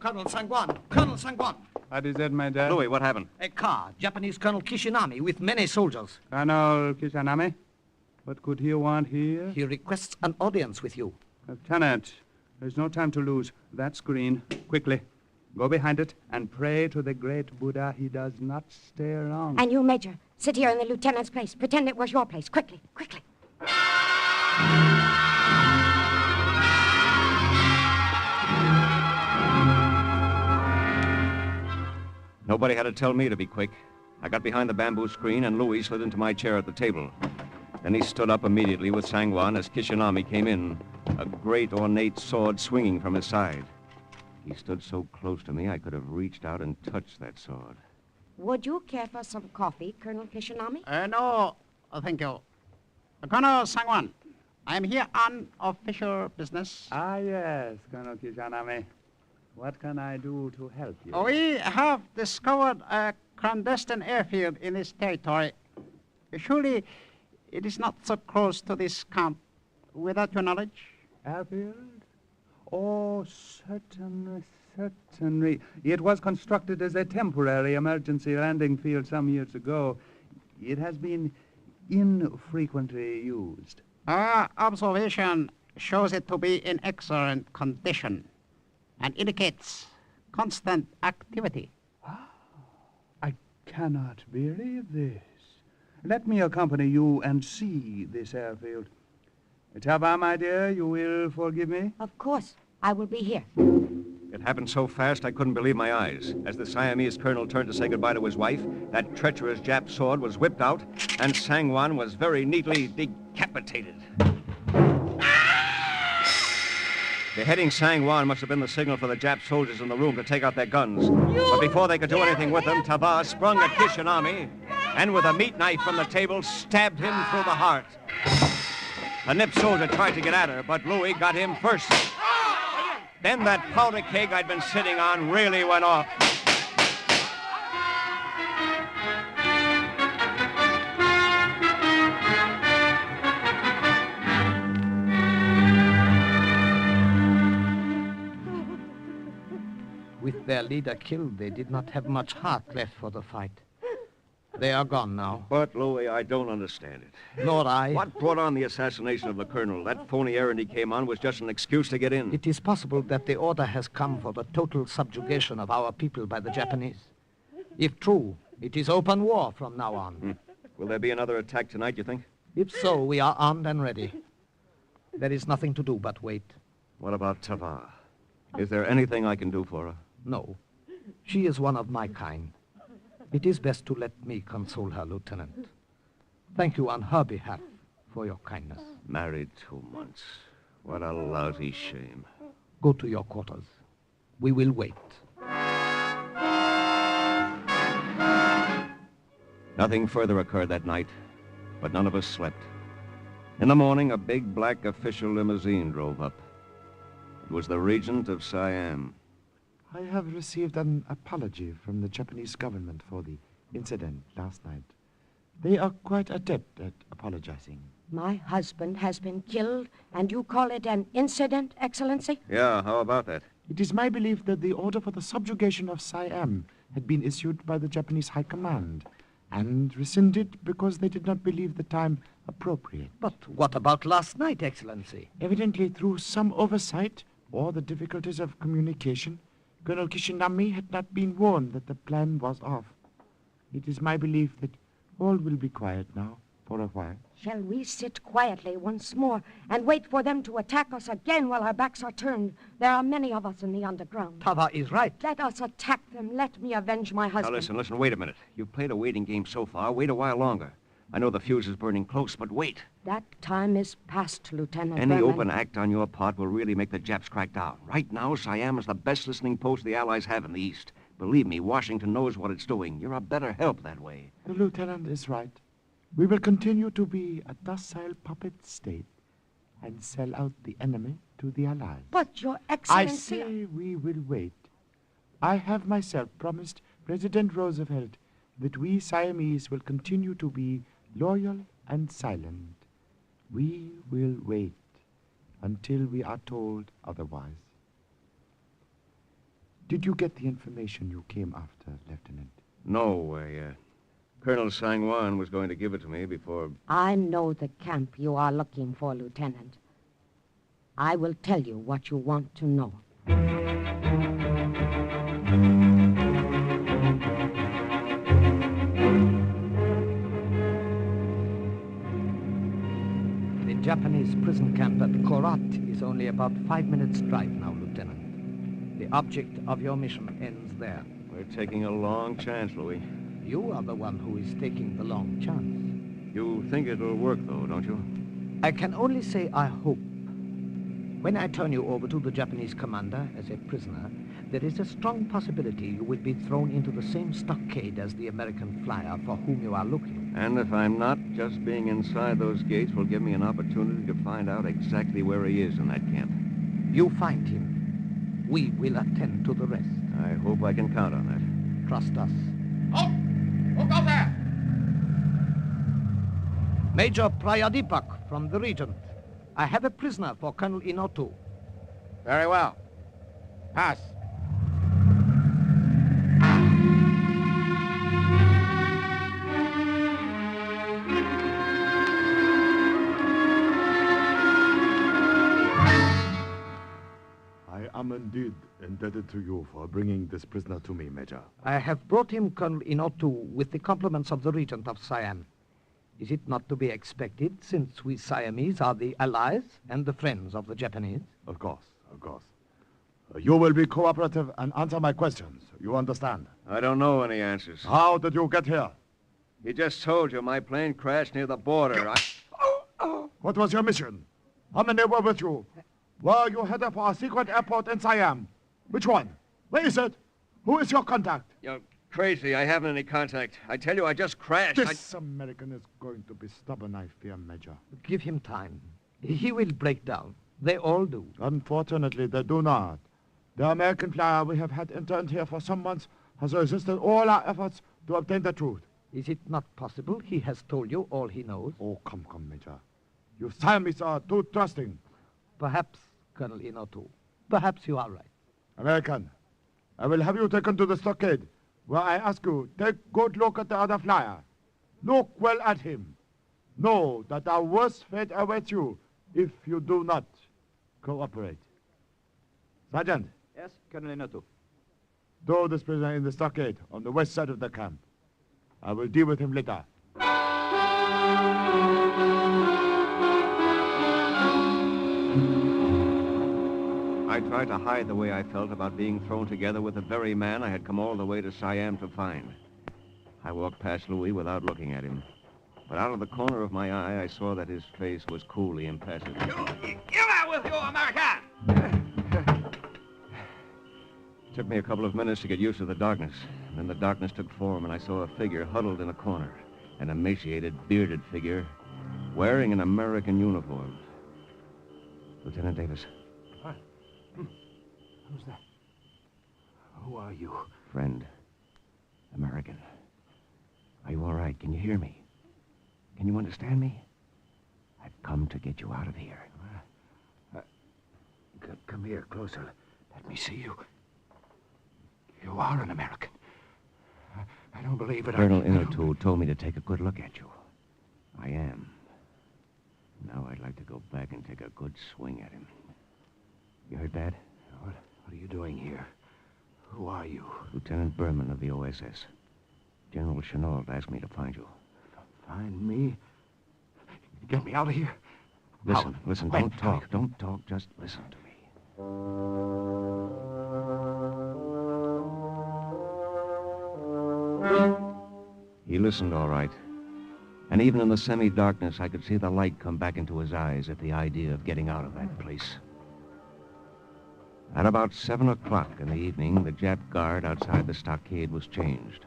Colonel Sangwan! Colonel Sangwan! What is it, my dad? Louis, what happened? A car, Japanese Colonel Kishinami with many soldiers. Colonel Kishinami? What could he want here? He requests an audience with you. Lieutenant, there's no time to lose. That screen, quickly. Go behind it and pray to the great Buddha he does not stay long. And you, Major, sit here in the lieutenant's place. Pretend it was your place. Quickly, quickly. Nobody had to tell me to be quick. I got behind the bamboo screen, and Louis slid into my chair at the table. Then he stood up immediately with Sangwan as Kishinami came in, a great ornate sword swinging from his side. He stood so close to me, I could have reached out and touched that sword. Would you care for some coffee, Colonel Kishinami? No, thank you. Colonel Sangwan, I am here on official business. Ah, yes, Colonel Kishinami. What can I do to help you? We have discovered a clandestine airfield in this territory. Surely it is not so close to this camp without your knowledge? Airfield? Oh, certainly, certainly. It was constructed as a temporary emergency landing field some years ago. It has been infrequently used. Our observation shows it to be in excellent condition and indicates constant activity. I cannot believe this. Let me accompany you and see this airfield. Tava, my dear, you will forgive me? Of course. I will be here. It happened so fast I couldn't believe my eyes. As the Siamese colonel turned to say goodbye to his wife, that treacherous Jap sword was whipped out, and Sangwan was very neatly decapitated. Beheading Sangwan must have been the signal for the Jap soldiers in the room to take out their guns. But before they could do anything with them, Tava sprung at Kishinami, and with a meat knife from the table, stabbed him through the heart. The nipped soldier tried to get at her, but Louis got him first. Then that powder keg I'd been sitting on really went off. With their leader killed, they did not have much heart left for the fight. They are gone now. But, Louis, I don't understand it. Nor I. What brought on the assassination of the colonel? That phony errand he came on was just an excuse to get in. It is possible that the order has come for the total subjugation of our people by the Japanese. If true, it is open war from now on. Will there be another attack tonight, you think? If so, we are armed and ready. There is nothing to do but wait. What about Tava? Is there anything I can do for her? No. She is one of my kind. It is best to let me console her, Lieutenant. Thank you on her behalf for your kindness. Married 2 months. What a lousy shame. Go to your quarters. We will wait. Nothing further occurred that night, but none of us slept. In the morning, a big black official limousine drove up. It was the Regent of Siam. I have received an apology from the Japanese government for the incident last night. They are quite adept at apologizing. My husband has been killed, and you call it an incident, Excellency? Yeah, how about that? It is my belief that the order for the subjugation of Siam had been issued by the Japanese High Command and rescinded because they did not believe the time appropriate. But what about last night, Excellency? Evidently, through some oversight or the difficulties of communication, Colonel Kishinami had not been warned that the plan was off. It is my belief that all will be quiet now for a while. Shall we sit quietly once more and wait for them to attack us again while our backs are turned? There are many of us in the underground. Tava is right. Let us attack them. Let me avenge my husband. Now listen, wait a minute. You've played a waiting game so far. Wait a while longer. I know the fuse is burning close, but wait. That time is past, Lieutenant Any Berman. open act on your part will really make the Japs crack down. Right now, Siam is the best listening post the Allies have in the East. Believe me, Washington knows what it's doing. You're a better help that way. The lieutenant is right. We will continue to be a docile puppet state and sell out the enemy to the Allies. But, Your I Excellency... say we will wait. I have myself promised President Roosevelt that we Siamese will continue to be loyal and silent. We will wait until we are told otherwise. Did you get the information you came after, Lieutenant? No, Colonel Sangwan was going to give it to me before... I know the camp you are looking for, Lieutenant. I will tell you what you want to know. The Japanese prison camp at Korat is only about 5 minutes' drive now, Lieutenant. The object of your mission ends there. We're taking a long chance, Louis. You are the one who is taking the long chance. You think it'll work, though, don't you? I can only say I hope. When I turn you over to the Japanese commander as a prisoner, there is a strong possibility you will be thrown into the same stockade as the American flyer for whom you are looking. And if I'm not, just being inside those gates will give me an opportunity to find out exactly where he is in that camp. You find him. We will attend to the rest. I hope I can count on that. Trust us. Oh! Who goes there? Major Prayadipak from the Regent. I have a prisoner for Colonel Inotu. Very well. Pass. I am indeed indebted to you for bringing this prisoner to me, Major. I have brought him, Colonel Inotu, with the compliments of the Regent of Siam. Is it not to be expected, since we Siamese are the allies and the friends of the Japanese? Of course, of course. You will be cooperative and answer my questions. You understand? I don't know any answers. How did you get here? He just told you my plane crashed near the border. What was your mission? How many were with you? Were you headed for a secret airport in Siam? Which one? Where is it? Who is your contact? You're crazy. I haven't any contact. I tell you, I just crashed. This American is going to be stubborn, I fear, Major. Give him time. He will break down. They all do. Unfortunately, they do not. The American flyer we have had interned here for some months has resisted all our efforts to obtain the truth. Is it not possible he has told you all he knows? Oh, come, Major. You Siamese are too trusting. Perhaps, Colonel Inotu. Perhaps you are right. American, I will have you taken to the stockade, where I ask you, take good look at the other flyer. Look well at him. Know that our worst fate awaits you if you do not cooperate. Sergeant. Yes, Colonel Inotu. Throw this prisoner in the stockade on the west side of the camp. I will deal with him later. I tried to hide the way I felt about being thrown together with the very man I had come all the way to Siam to find. I walked past Louis without looking at him. But out of the corner of my eye, I saw that his face was coolly impassive. Get out with you, America! It took me a couple of minutes to get used to the darkness. And then the darkness took form, and I saw a figure huddled in a corner. An emaciated, bearded figure, wearing an American uniform. Lieutenant Davis. What? Who's that? Who are you? Friend. American. Are you all right? Can you hear me? Can you understand me? I've come to get you out of here. Come here, closer. Let me see you. You are an American. I don't believe it. Colonel Inotu told me to take a good look at you. I am. Now I'd like to go back and take a good swing at him. You heard that? What are you doing here? Who are you? Lieutenant Berman of the OSS. General Chenault asked me to find you. Find me? Get me out of here? Listen, don't talk, just listen to me. He listened all right. And even in the semi-darkness, I could see the light come back into his eyes at the idea of getting out of that place. At about 7 o'clock in the evening, the Jap guard outside the stockade was changed.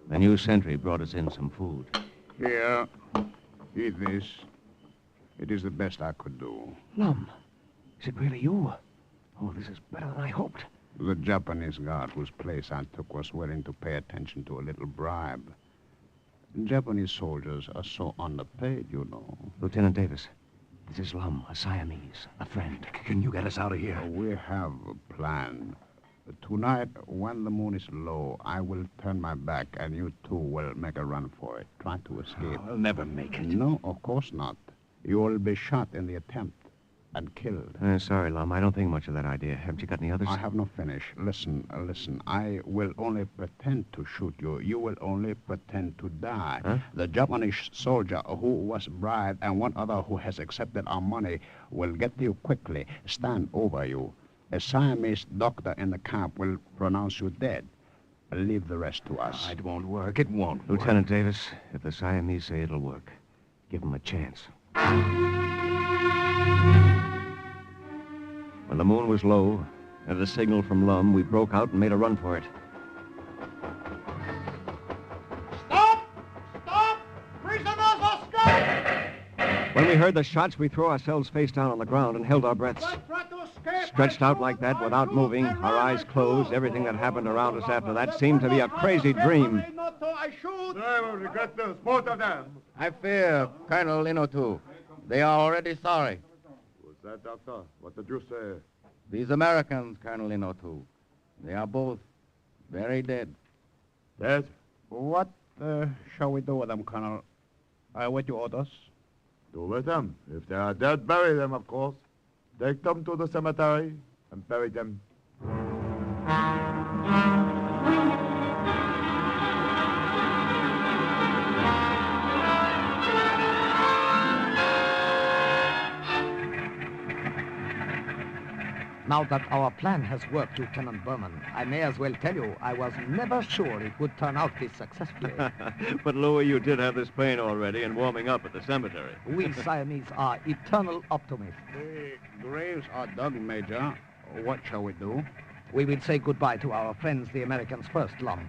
The new sentry brought us in some food. Here, eat this. It is the best I could do. Lum, is it really you? Oh, this is better than I hoped. The Japanese guard whose place I took was willing to pay attention to a little bribe. Japanese soldiers are so underpaid, you know. Lieutenant Davis, this is Lum, a Siamese, a friend. Can you get us out of here? We have a plan. Tonight, when the moon is low, I will turn my back and you two will make a run for it. Try to escape. I'll never make it. No, of course not. You will be shot in the attempt and killed. Sorry, Lum. I don't think much of that idea. Haven't you got any others? I have no finish. Listen. I will only pretend to shoot you. You will only pretend to die. Huh? The Japanese soldier who was bribed and one other who has accepted our money will get to you quickly, stand over you. A Siamese doctor in the camp will pronounce you dead. Leave the rest to us. It won't work. It won't Lieutenant Davis, if the Siamese say it'll work, give them a chance. When the moon was low, at a signal from Lum, we broke out and made a run for it. Stop! Stop! Prisoners are escaped! When we heard the shots, we threw ourselves face down on the ground and held our breaths. Stretched out like that without moving, our eyes closed, everything that happened around us after that seemed to be a crazy dream. We got those, both of them. I fear Colonel Linotu. They are already sorry. Who's that, Doctor? What did you say? These Americans, Colonel Linotu. They are both very dead. Dead? What shall we do with them, Colonel? I await your orders. Do with them. If they are dead, bury them, of course. Take them to the cemetery and bury them. Now that our plan has worked, Lieutenant Berman, I may as well tell you I was never sure it would turn out this successfully. But, Louis, you did have this plane already and warming up at the cemetery. We Siamese are eternal optimists. The graves are dug, Major. What shall we do? We will say goodbye to our friends, the Americans, first, Lum.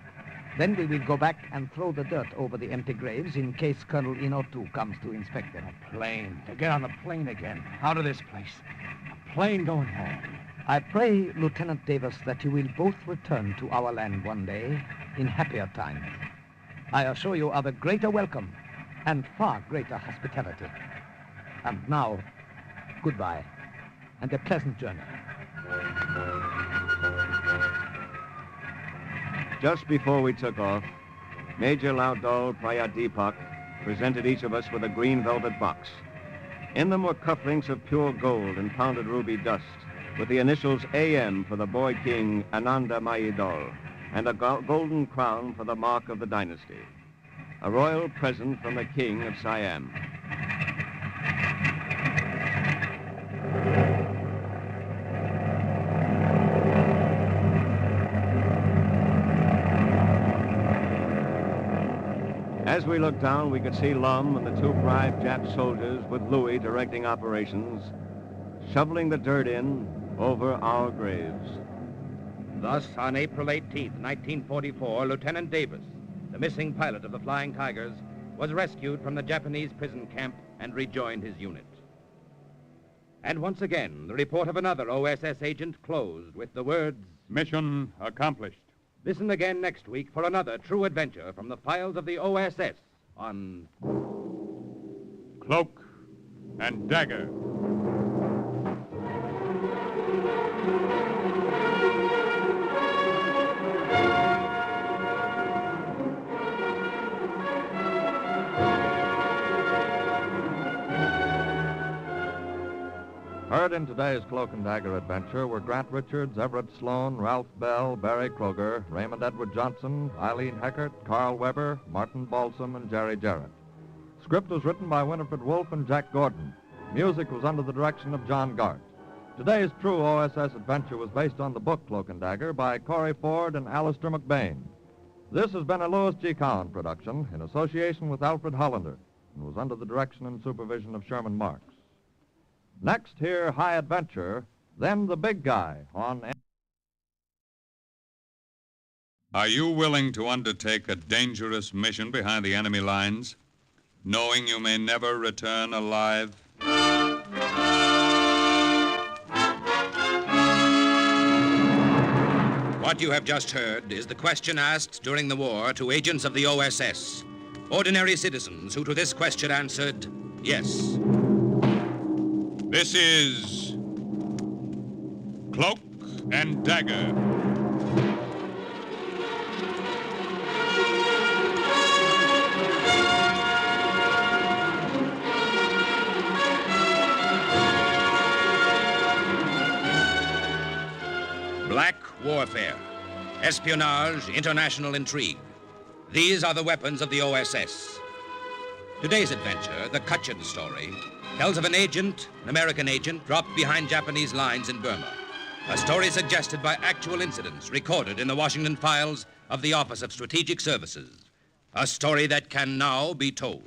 Then we will go back and throw the dirt over the empty graves in case Colonel Inotu comes to inspect them. A plane. To get on a plane again. Out of this place. A plane going home. I pray, Lieutenant Davis, that you will both return to our land one day in happier times. I assure you of a greater welcome and far greater hospitality. And now, goodbye and a pleasant journey. Just before we took off, Major Laudol Prayadeepak presented each of us with a green velvet box. In them were cufflinks of pure gold and pounded ruby dust, with the initials AM for the boy king Ananda Mayidol, and a golden crown for the mark of the dynasty. A royal present from the king of Siam. As we looked down, we could see Lum and the two bribed Jap soldiers with Louis directing operations, shoveling the dirt in over our graves. Thus, on April 18th, 1944, Lieutenant Davis, the missing pilot of the Flying Tigers, was rescued from the Japanese prison camp and rejoined his unit. And once again, the report of another OSS agent closed with the words, "Mission accomplished." Listen again next week for another true adventure from the files of the OSS on Cloak and Dagger. Heard in today's Cloak and Dagger adventure were Grant Richards, Everett Sloan, Ralph Bell, Barry Kroger, Raymond Edward Johnson, Eileen Heckert, Carl Weber, Martin Balsam, and Jerry Jarrett. Script was written by Winifred Wolfe and Jack Gordon. Music was under the direction of John Gart. Today's true OSS adventure was based on the book Cloak and Dagger by Corey Ford and Alistair McBain. This has been a Louis G. Cowan production in association with Alfred Hollander. and was under the direction and supervision of Sherman Marks. Next, hear High Adventure, then The Big Guy on... Are you willing to undertake a dangerous mission behind the enemy lines, knowing you may never return alive? What you have just heard is the question asked during the war to agents of the OSS, ordinary citizens who to this question answered, yes. This is Cloak and Dagger. Black warfare, espionage, international intrigue. These are the weapons of the OSS. Today's adventure, the Cutchin story, tells of an agent, an American agent, dropped behind Japanese lines in Burma. A story suggested by actual incidents recorded in the Washington files of the Office of Strategic Services. A story that can now be told.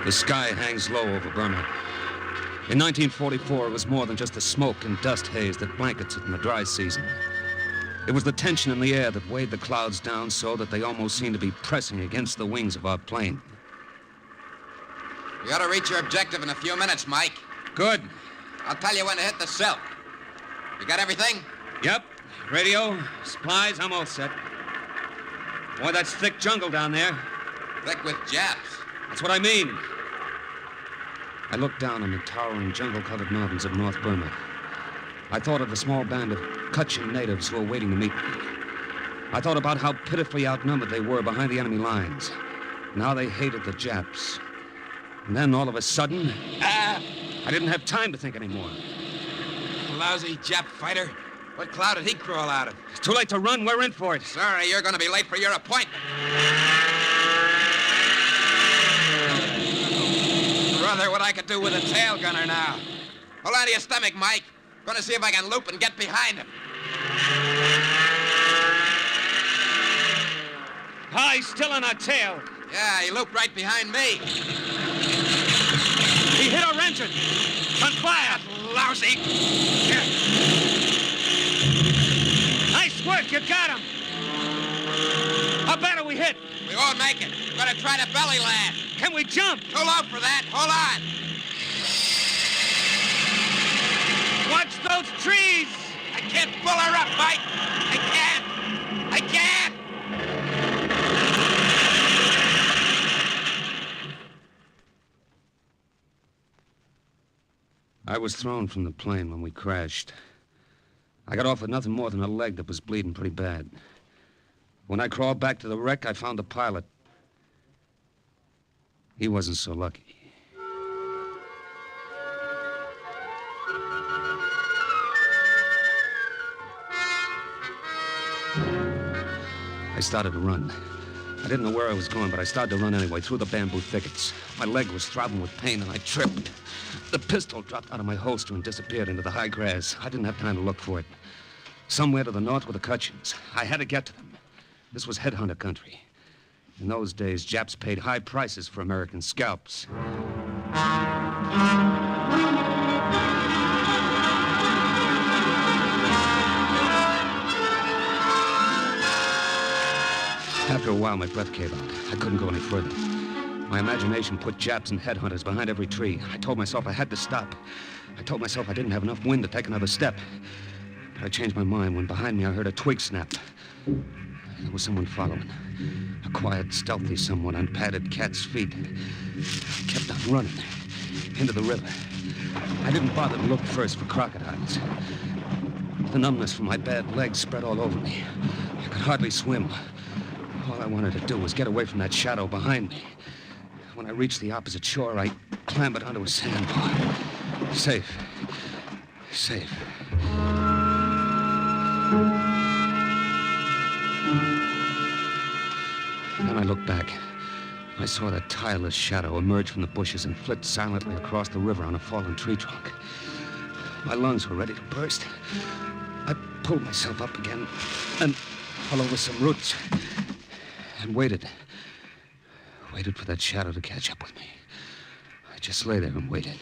The sky hangs low over Burma. In 1944, it was more than just the smoke and dust haze that blankets it in the dry season. It was the tension in the air that weighed the clouds down so that they almost seemed to be pressing against the wings of our plane. You ought to reach your objective in a few minutes, Mike. Good. I'll tell you when to hit the silk. You got everything? Yep. Radio, supplies, I'm all set. Boy, that's thick jungle down there. Thick with Japs. That's what I mean. I looked down on the towering jungle-covered mountains of North Burma. I thought of the small band of Cutchin natives who were waiting to meet me. I thought about how pitifully outnumbered they were behind the enemy lines, and how they hated the Japs. And then, all of a sudden, I didn't have time to think anymore. Lousy Jap fighter. What cloud did he crawl out of? It's too late to run. We're in for it. Sorry, you're going to be late for your appointment. Brother, what I could do with a tail gunner now. Hold on to your stomach, Mike. Gonna see if I can loop and get behind him. Ah, he's still on our tail. Yeah, he looped right behind me. He hit our engine. On fire. That's lousy. Here. Nice work, you got him. How bad are we hit? We won't make it. We're gonna try to belly land. Can we jump? Too low for that. Hold on. Watch those trees. I can't pull her up, Mike. I can't. I can't. I was thrown from the plane when we crashed. I got off with nothing more than a leg that was bleeding pretty bad. When I crawled back to the wreck, I found the pilot. He wasn't so lucky. I started to run. I didn't know where I was going, but I started to run anyway, through the bamboo thickets. My leg was throbbing with pain, and I tripped. The pistol dropped out of my holster and disappeared into the high grass. I didn't have time to look for it. Somewhere to the north were the Cutchins. I had to get to them. This was headhunter country. In those days, Japs paid high prices for American scalps. After a while, my breath gave out. I couldn't go any further. My imagination put Japs and headhunters behind every tree. I told myself I had to stop. I told myself I didn't have enough wind to take another step. But I changed my mind when behind me I heard a twig snap. There was someone following. A quiet, stealthy someone on padded cat's feet. I kept on running into the river. I didn't bother to look first for crocodiles. The numbness from my bad legs spread all over me. I could hardly swim. All I wanted to do was get away from that shadow behind me. When I reached the opposite shore, I clambered onto a sandbar. Safe. Safe. Then I looked back. I saw that tireless shadow emerge from the bushes and flit silently across the river on a fallen tree trunk. My lungs were ready to burst. I pulled myself up again and fell over some roots and waited. Waited for that shadow to catch up with me. I just lay there and waited.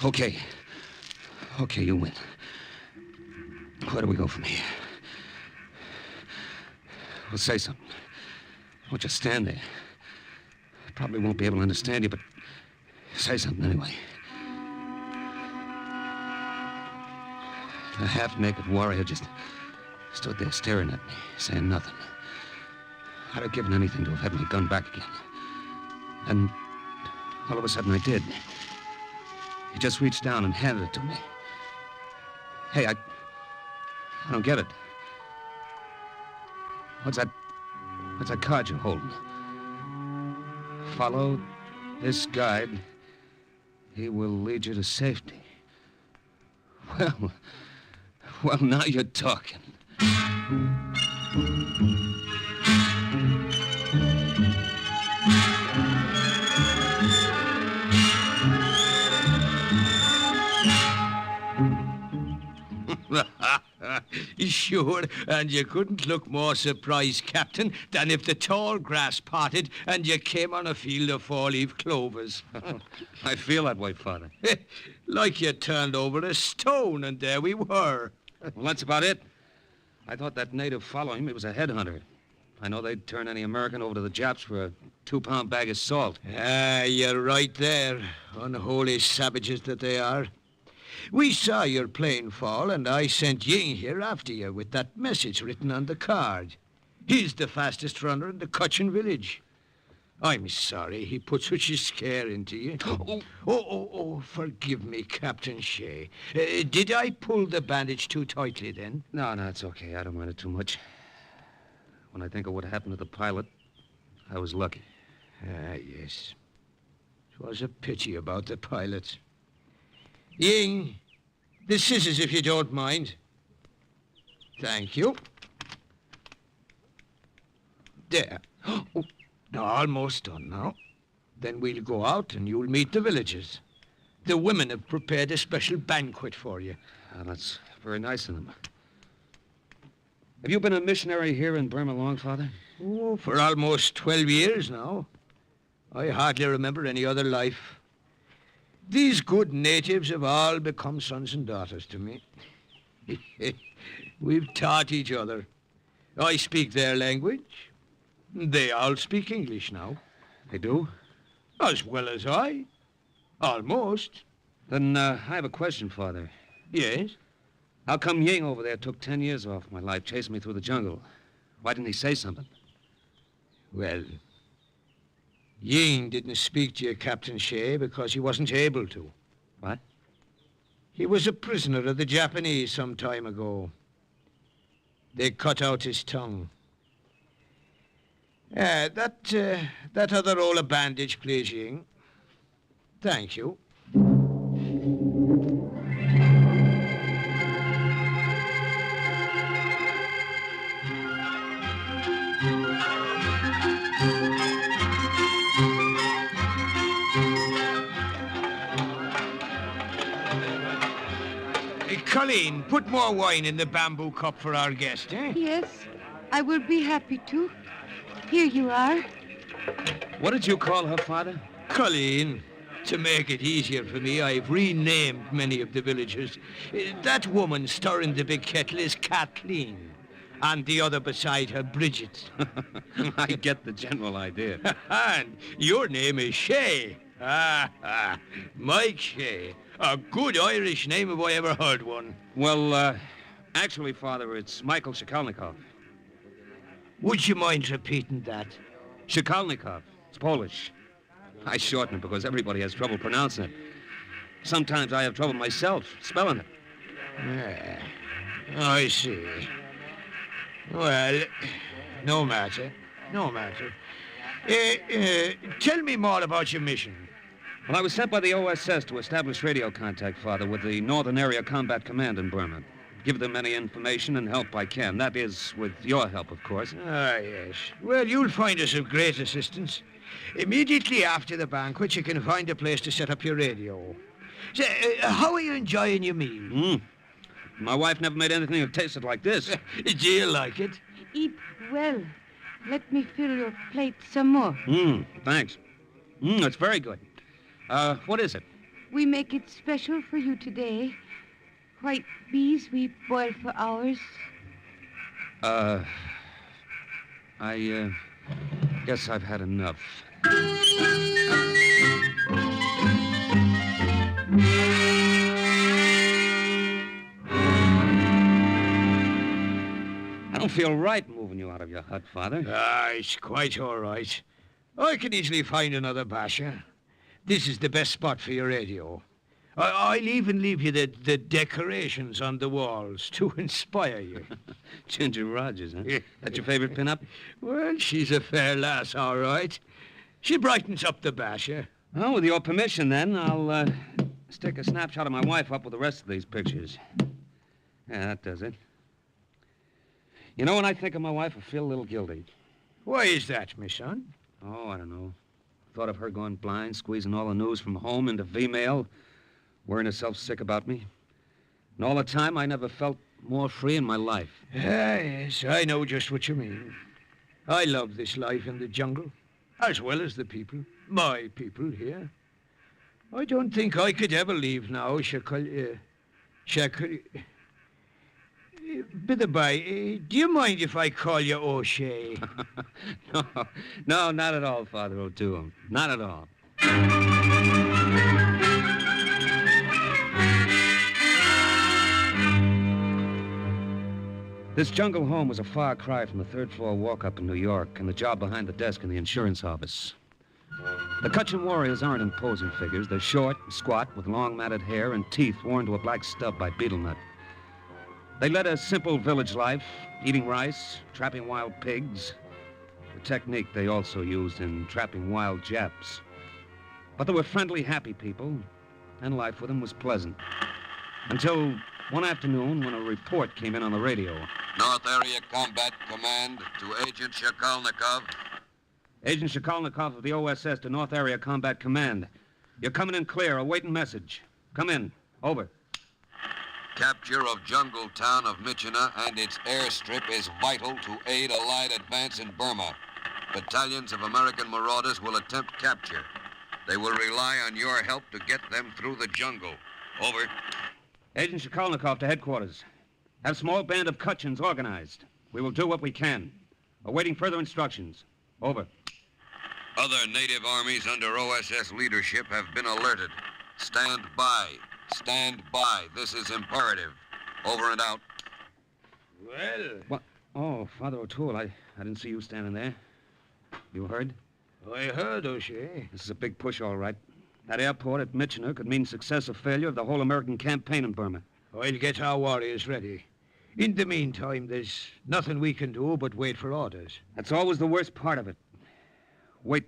Okay. Okay, you win. Where do we go from here? Well, say something. Don't just stand there. I probably won't be able to understand you, but say something anyway. A half-naked warrior just stood there staring at me, saying nothing. I'd have given anything to have had my gun back again. And all of a sudden I did. He just reached down and handed it to me. Hey, I don't get it. What's that card you're holding? Follow this guide. He will lead you to safety. Well, now you're talking. Sure, and you couldn't look more surprised, Captain, than if the tall grass parted and you came on a field of four-leaf clovers. I feel that way, Father. Like you turned over a stone, and there we were. Well, that's about it. I thought that native following me was a headhunter. I know they'd turn any American over to the Japs for a 2-pound bag of salt. Ah, you're right there. Unholy savages that they are. We saw your plane fall, and I sent Ying here after you with that message written on the card. He's the fastest runner in the Cochin village. I'm sorry he put such a scare into you. Oh, forgive me, Captain Shea. Did I pull the bandage too tightly then? No, it's okay. I don't mind it too much. When I think of what happened to the pilot, I was lucky. Ah, yes. It was a pity about the pilot. Ying, the scissors, if you don't mind. Thank you. There. Oh, almost done now. Then we'll go out and you'll meet the villagers. The women have prepared a special banquet for you. That's very nice of them. Have you been a missionary here in Burma long, Father? Oh, for almost 12 years now. I hardly remember any other life. These good natives have all become sons and daughters to me. We've taught each other. I speak their language. They all speak English now. They do? As well as I. Almost. Then I have a question, Father. Yes? How come Ying over there took 10 years off my life, chasing me through the jungle? Why didn't he say something? Well, Ying didn't speak to you, Captain Shea, because he wasn't able to. What? He was a prisoner of the Japanese some time ago. They cut out his tongue. That other roll of bandage, please, Ying. Thank you. Colleen, put more wine in the bamboo cup for our guest, eh? Yes, I will be happy to. Here you are. What did you call her, Father? Colleen. To make it easier for me, I've renamed many of the villagers. That woman stirring the big kettle is Kathleen, and the other beside her, Bridget. I get the general idea. And your name is Shea. Mike Shea. A good Irish name if I ever heard one. Well, actually, Father, it's Michael Shikalnikov. Would you mind repeating that? Shikalnikov. It's Polish. I shorten it because everybody has trouble pronouncing it. Sometimes I have trouble myself spelling it. Yeah, I see. Well, no matter. Tell me more about your mission. Well, I was sent by the OSS to establish radio contact, Father, with the Northern Area Combat Command in Burma. Give them any information and help I can. That is, with your help, of course. Ah, yes. Well, you'll find us of great assistance. Immediately after the banquet, you can find a place to set up your radio. So, how are you enjoying your meal? My wife never made anything that tasted like this. Do you like it? Eat well. Let me fill your plate some more. Thanks. It's very good. What is it? We make it special for you today. White peas we boil for hours. I guess I've had enough. I don't feel right moving you out of your hut, Father. It's quite all right. I can easily find another basher. This is the best spot for your radio. I'll even leave you the decorations on the walls to inspire you. Ginger Rogers, huh? That's your favorite pin-up? Well, she's a fair lass, all right. She brightens up the basher. Well, with your permission, then, I'll stick a snapshot of my wife up with the rest of these pictures. Yeah, that does it. You know, when I think of my wife, I feel a little guilty. Why is that, my son? Oh, I don't know. Thought of her going blind, squeezing all the news from home into V-mail, worrying herself sick about me. And all the time, I never felt more free in my life. Yes, I know just what you mean. I love this life in the jungle, as well as the people, my people here. I don't think I could ever leave now, Shakal. By the by, do you mind if I call you O'Shea? No, not at all, Father O'Toole. Not at all. This jungle home was a far cry from the third-floor walk-up in New York and the job behind the desk in the insurance office. The Cutchin warriors aren't imposing figures. They're short, squat, with long matted hair and teeth worn to a black stub by betel nut. They led a simple village life, eating rice, trapping wild pigs, the technique they also used in trapping wild Japs. But they were friendly, happy people, and life with them was pleasant. Until one afternoon when a report came in on the radio. North Area Combat Command to Agent Shakalnikov. Agent Shakalnikov of the OSS to North Area Combat Command. You're coming in clear, awaiting message. Come in. Over. Capture of jungle town of Michina and its airstrip is vital to aid Allied advance in Burma. Battalions of American marauders will attempt capture. They will rely on your help to get them through the jungle. Over. Agent Shakalnikov to headquarters. Have small band of Cutchins organized. We will do what we can. Awaiting further instructions. Over. Other native armies under OSS leadership have been alerted. Stand by. Stand by. This is imperative. Over and out. Well... What? Oh, Father O'Toole, I didn't see you standing there. You heard? I heard, O'Shea. This is a big push, all right. That airport at Michina could mean success or failure of the whole American campaign in Burma. I'll get our warriors ready. In the meantime, there's nothing we can do but wait for orders. That's always the worst part of it. Wait.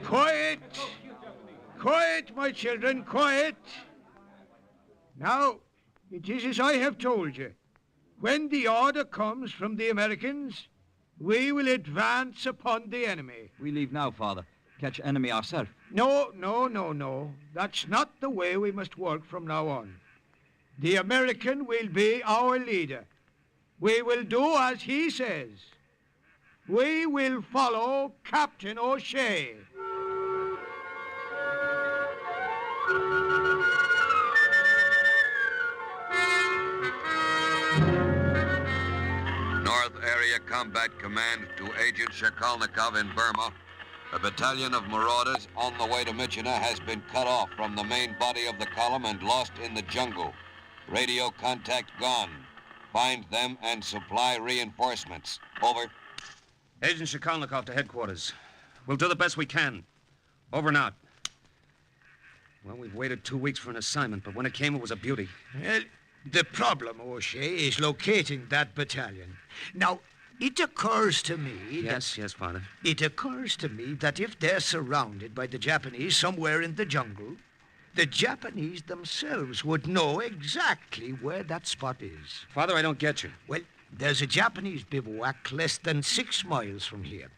Quiet! Quiet, my children, quiet! Now, it is as I have told you. When the order comes from the Americans, we will advance upon the enemy. We leave now, Father. Catch enemy ourselves. No. That's not the way we must work from now on. The American will be our leader. We will do as he says. We will follow Captain O'Shea. North Area Combat Command to Agent Shakalnikov in Burma. A battalion of marauders on the way to Michina has been cut off from the main body of the column and lost in the jungle. Radio contact gone. Find them and supply reinforcements. Over. Agent Shakalnikov to headquarters. We'll do the best we can. Over and out. Well, we've waited 2 weeks for an assignment, but when it came, it was a beauty. Well, the problem, O'Shea, is locating that battalion. Now, It occurs to me Yes, Father. It occurs to me that if they're surrounded by the Japanese somewhere in the jungle, the Japanese themselves would know exactly where that spot is. Father, I don't get you. Well, there's a Japanese bivouac less than 6 miles from here.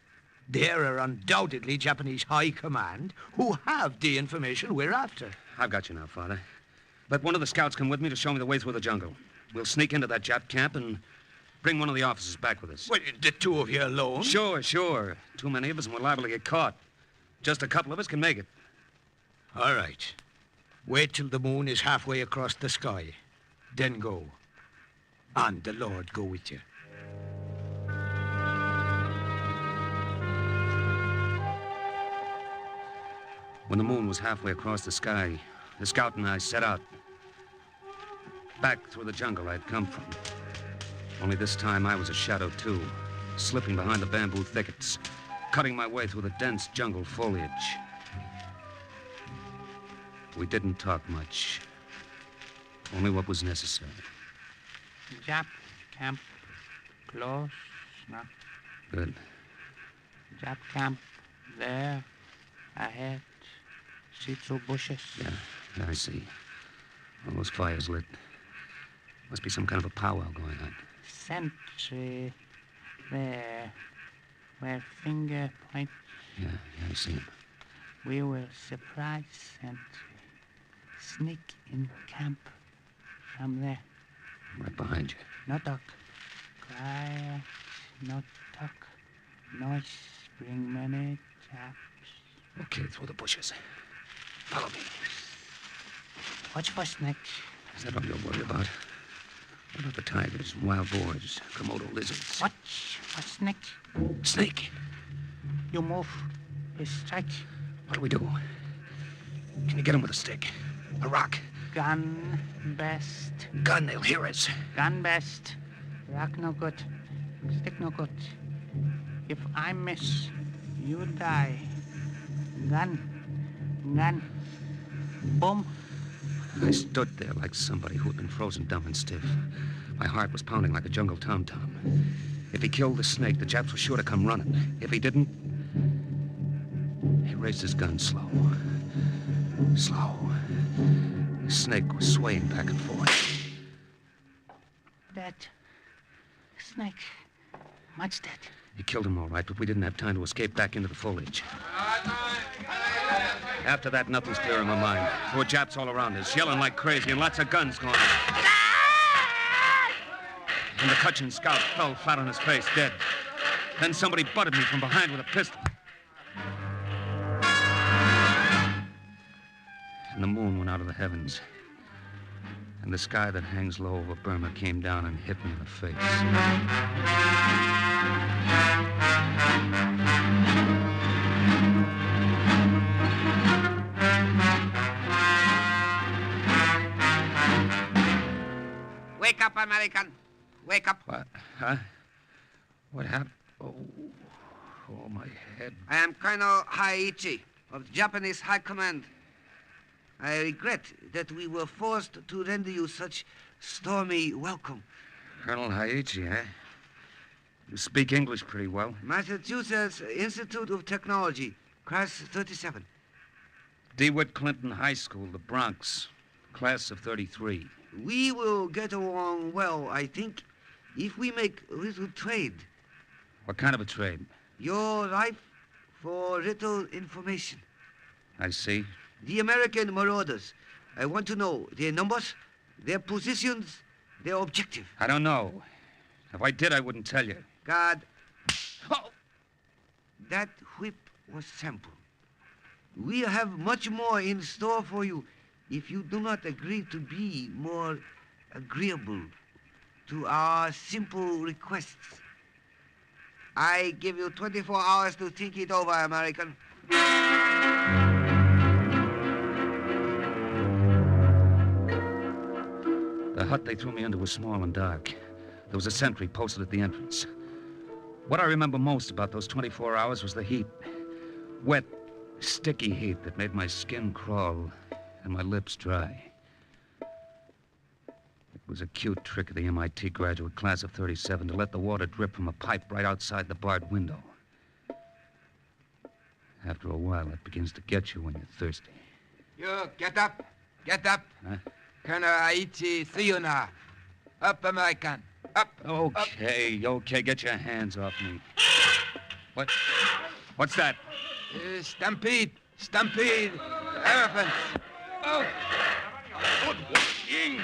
There are undoubtedly Japanese high command who have the information we're after. I've got you now, Father. Let one of the scouts come with me to show me the way through the jungle. We'll sneak into that Jap camp and bring one of the officers back with us. Well, the two of you alone? Sure. Too many of us and we're liable to get caught. Just a couple of us can make it. All right. Wait till the moon is halfway across the sky. Then go. And the Lord go with you. When the moon was halfway across the sky, the scout and I set out. Back through the jungle I'd come from. Only this time I was a shadow, too. Slipping behind the bamboo thickets. Cutting my way through the dense jungle foliage. We didn't talk much. Only what was necessary. Jap camp close now. Good. Jap camp there ahead. See through bushes. Yeah, I see. All those fires lit. Must be some kind of a powwow going on. Sentry there where finger point. Yeah, I see him. We will surprise sentry. Sneak in camp from there. Right behind you. No talk. Quiet. No talk. Noise. Bring many chaps. Okay, through the bushes. Follow me. Watch for snakes. Is that all you're worried about? What about the tigers, wild boars, Komodo lizards? Watch for snakes. Snake. You move. He strike. What do we do? Can you get him with a stick? A rock? Gun best. Gun, they'll hear us. Gun best. Rock no good. Stick no good. If I miss, you die. Gun. Boom. I stood there like somebody who had been frozen dumb and stiff. My heart was pounding like a jungle tom-tom. If he killed the snake, the Japs were sure to come running. If he didn't... He raised his gun slow. Slow. The snake was swaying back and forth. Dead. Snake. Much dead. He killed him all right, but we didn't have time to escape back into the foliage. After that, nothing's clear in my mind. There were Japs all around us, yelling like crazy, and lots of guns going. And the Cochin scout fell flat on his face, dead. Then somebody butted me from behind with a pistol. And the moon went out of the heavens. And the sky that hangs low over Burma came down and hit me in the face. Wake up, American. Wake up. What? Huh? What happened? Oh, my head. I am Colonel Haiichi of the Japanese High Command. I regret that we were forced to render you such stormy welcome. Colonel Haiichi, eh? You speak English pretty well. Massachusetts Institute of Technology, class 37. DeWitt Clinton High School, the Bronx, class of 33. We will get along well, I think, if we make a little trade. What kind of a trade? Your life for little information. I see. The American marauders. I want to know their numbers, their positions, their objective. I don't know. If I did, I wouldn't tell you. God. Oh! That whip was sample. We have much more in store for you if you do not agree to be more agreeable to our simple requests. I give you 24 hours to think it over, American. The hut they threw me into was small and dark. There was a sentry posted at the entrance. What I remember most about those 24 hours was the heat. Wet, sticky heat that made my skin crawl and my lips dry. It was a cute trick of the MIT graduate class of 37 to let the water drip from a pipe right outside the barred window. After a while, it begins to get you when you're thirsty. You, get up. Get up. Huh? Colonel Haiti, see you now. Up, American. Up. Okay, okay, get your hands off me. What's that? Stampede. Stampede. Elephants. Oh. Good work, Ying.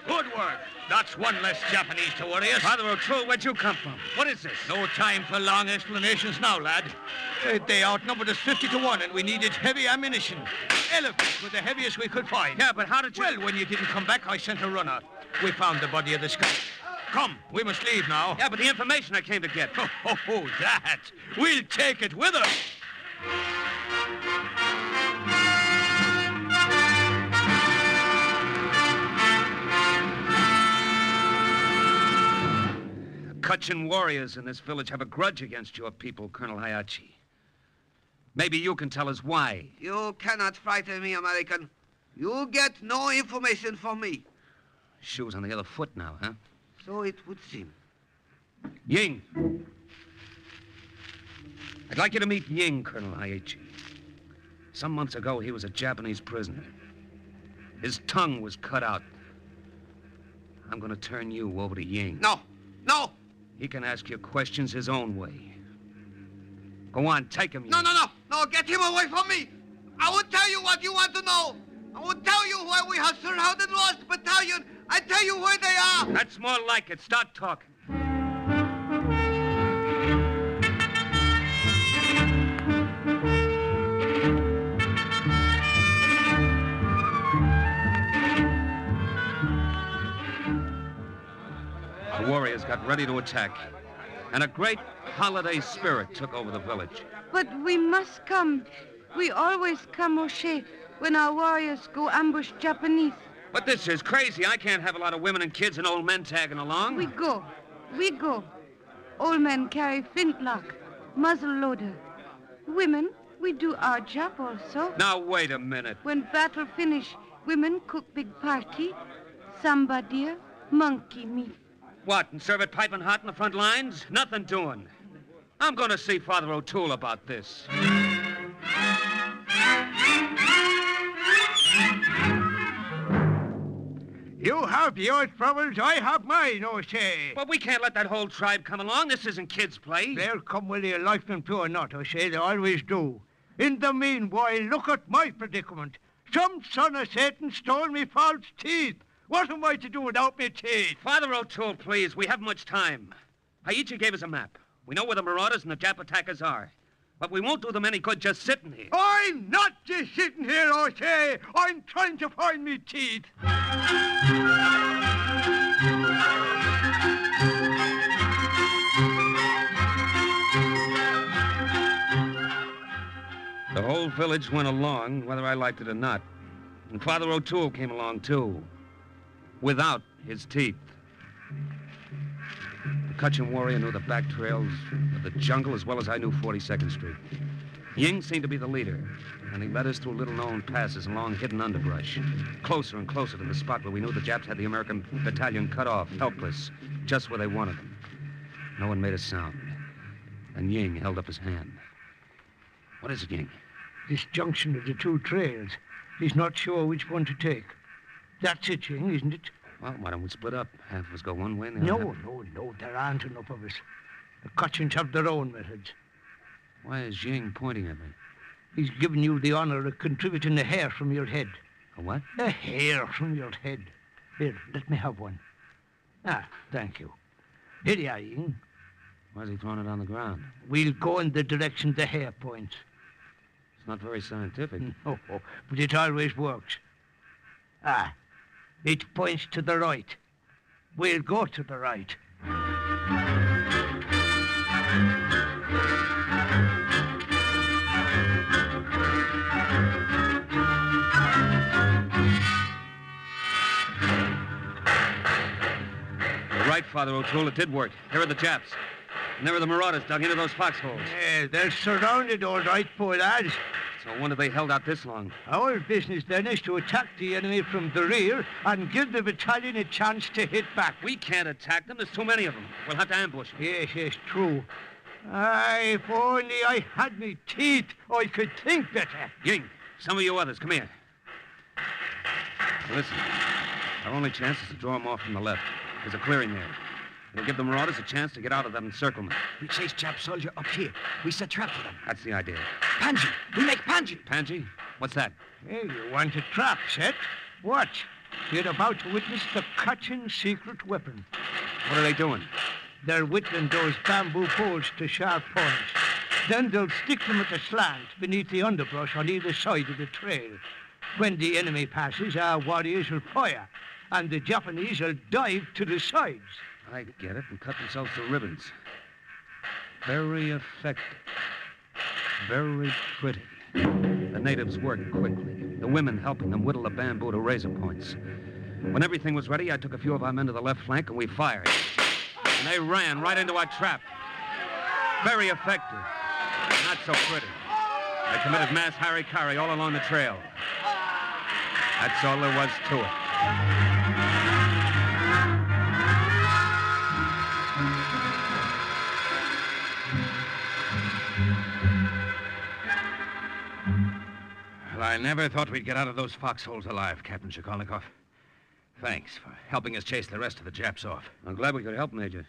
Good work. That's one less Japanese to worry us. Father O'Toole, where'd you come from? What is this? No time for long explanations now, lad. They outnumbered us 50 to 1, and we needed heavy ammunition. Elephants were the heaviest we could find. Yeah, but how did you... Well, when you didn't come back, I sent a runner. We found the body of the scout. Come, we must leave now. Yeah, but the information I came to get. Oh, that. We'll take it with us. Kutchin warriors in this village have a grudge against your people, Colonel Hayachi. Maybe you can tell us why. You cannot frighten me, American. You get no information from me. Shoes on the other foot now, huh? So it would seem. Ying. I'd like you to meet Ying, Colonel Hayachi. Some months ago, he was a Japanese prisoner. His tongue was cut out. I'm going to turn you over to Ying. No! No! He can ask you questions his own way. Go on, take him, Ying. No, get him away from me! I will tell you what you want to know! I will tell you why we have surrounded Lost Battalion! I tell you where they are! That's more like it. Start talking. The warriors got ready to attack, and a great holiday spirit took over the village. But we must come. We always come, O'Shea, when our warriors go ambush Japanese. But this is crazy. I can't have a lot of women and kids and old men tagging along. We go. Old men carry flintlock, muzzle loader. Women, we do our job also. Now, wait a minute. When battle finish, women cook big party, samba deer, monkey meat. What, and serve it piping hot in the front lines? Nothing doing. I'm going to see Father O'Toole about this. You have your troubles, I have mine, O'Shea. But we can't let that whole tribe come along. This isn't kids' play. They'll come whether you like them to or not, O'Shea. They always do. In the meanwhile, look at my predicament. Some son of Satan stole me false teeth. What am I to do without me teeth? Father O'Toole, please. We haven't much time. Haiichi gave us a map. We know where the marauders and the Jap attackers are. But we won't do them any good just sitting here. I'm not just sitting here, O'Shea. I'm trying to find me teeth. The whole village went along, whether I liked it or not. And Father O'Toole came along, too. Without his teeth. The Kutchin warrior knew the back trails of the jungle as well as I knew 42nd Street. Ying seemed to be the leader, and he led us through little-known passes along hidden underbrush, closer and closer to the spot where we knew the Japs had the American battalion cut off, helpless, just where they wanted them. No one made a sound, and Ying held up his hand. What is it, Ying? This junction of the two trails. He's not sure which one to take. That's it, Ying, isn't it? Well, why don't we split up? Half of us go one way and the other. No. There aren't enough of us. The Kutchins have their own methods. Why is Ying pointing at me? He's given you the honor of contributing a hair from your head. A what? A hair from your head. Here, let me have one. Ah, thank you. Here you are, Ying. Why is he throwing it on the ground? We'll go in the direction the hair points. It's not very scientific. No, but it always works. Ah, it points to the right. We'll go to the right. You're right, Father O'Toole. It did work. Here are the Japs. And there are the marauders dug into those foxholes. Yeah, they're surrounded all right, poor lads. So when have they held out this long? Our business then is to attack the enemy from the rear and give the battalion a chance to hit back. We can't attack them. There's too many of them. We'll have to ambush them. Yes, true. Aye, if only I had me teeth, I could think better. Ying, some of you others, come here. Listen, our only chance is to draw them off from the left. There's a clearing there. It'll give the marauders a chance to get out of that encirclement. We chase Jap soldier up here. We set trap for them. That's the idea. Panji! We make Panji! Panji? What's that? Hey, you want a trap set? Watch. You're about to witness the Kachin secret weapon. What are they doing? They're whittling those bamboo poles to sharp points. Then they'll stick them at a slant beneath the underbrush on either side of the trail. When the enemy passes, our warriors will fire, and the Japanese will dive to the sides. I get it, and cut themselves to ribbons. Very effective. Very pretty. The natives worked quickly, the women helping them whittle the bamboo to razor points. When everything was ready, I took a few of our men to the left flank, and we fired. And they ran right into our trap. Very effective. Not so pretty. They committed mass harikari all along the trail. That's all there was to it. Well, I never thought we'd get out of those foxholes alive, Captain Shikolnikov. Thanks for helping us chase the rest of the Japs off. I'm glad we could help, Major.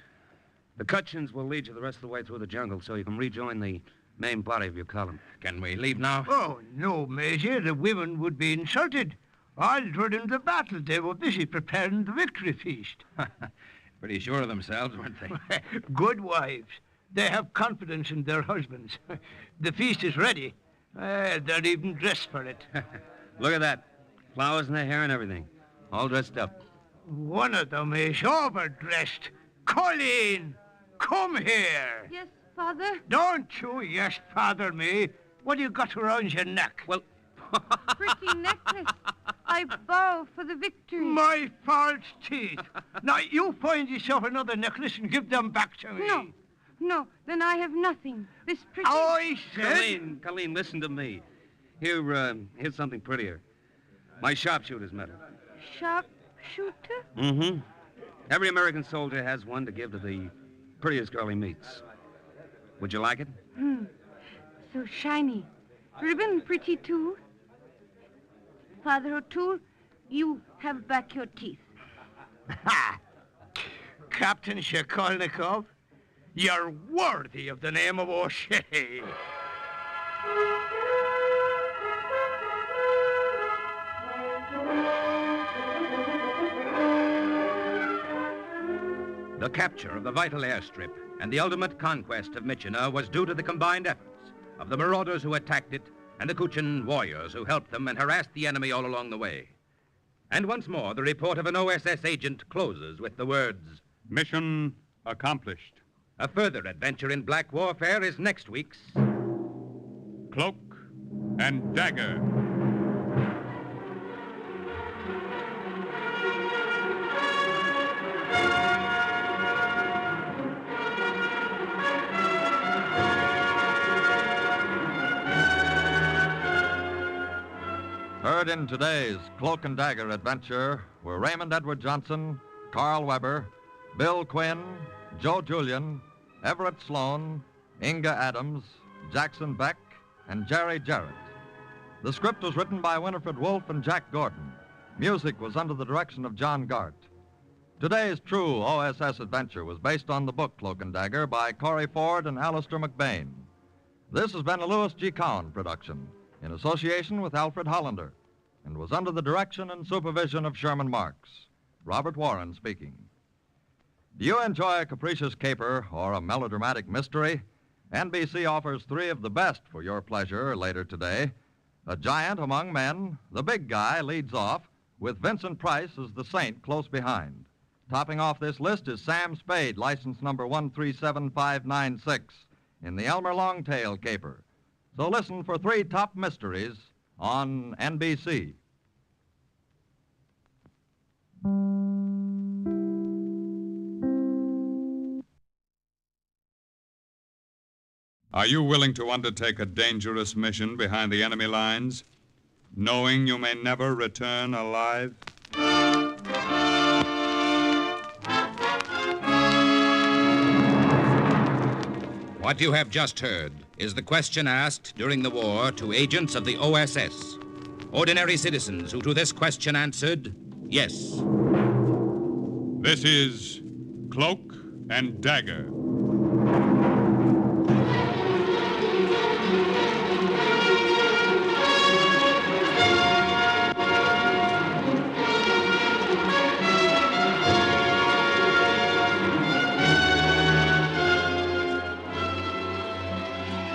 The Kutchins will lead you the rest of the way through the jungle so you can rejoin the main body of your column. Can we leave now? Oh, no, Major. The women would be insulted. All during the battle, they were busy preparing the victory feast. Pretty sure of themselves, weren't they? Good wives. They have confidence in their husbands. The feast is ready. They're even dressed for it. Look at that. Flowers in their hair and everything. All dressed up. One of them is overdressed. Colleen, come here. Yes, Father? Don't you yes, Father me. What do you got around your neck? Well, Pretty necklace. I bow for the victory. My false teeth. Now, you find yourself another necklace and give them back to me. No, then I have nothing. This pretty... I said... Colleen, listen to me. Here's something prettier. My sharpshooter's medal. Sharpshooter? Mm-hmm. Every American soldier has one to give to the prettiest girl he meets. Would you like it? So shiny. Ribbon pretty, too. Father O'Toole, you have back your teeth. Ha! Captain Shikolnikov, you're worthy of the name of O'Shea. The capture of the vital airstrip and the ultimate conquest of Michina was due to the combined efforts of the marauders who attacked it and the Kutchin warriors who helped them and harassed the enemy all along the way. And once more, the report of an OSS agent closes with the words, "Mission accomplished." A further adventure in black warfare is next week's Cloak and Dagger. Heard in today's Cloak and Dagger adventure were Raymond Edward Johnson, Carl Weber, Bill Quinn, Joe Julian, Everett Sloan, Inga Adams, Jackson Beck, and Jerry Jarrett. The script was written by Winifred Wolfe and Jack Gordon. Music was under the direction of John Gart. Today's true OSS adventure was based on the book Cloak and Dagger by Corey Ford and Alistair McBain. This has been a Louis G. Cowan production in association with Alfred Hollander and was under the direction and supervision of Sherman Marks. Robert Warren speaking. Do you enjoy a capricious caper or a melodramatic mystery? NBC offers 3 of the best for your pleasure later today. A giant among men, the big guy leads off with Vincent Price as the saint close behind. Topping off this list is Sam Spade, license number 137596, in the Elmer Longtail caper. So listen for 3 top mysteries on NBC. Are you willing to undertake a dangerous mission behind the enemy lines, knowing you may never return alive? What you have just heard is the question asked during the war to agents of the OSS. Ordinary citizens who to this question answered, yes. This is Cloak and Dagger.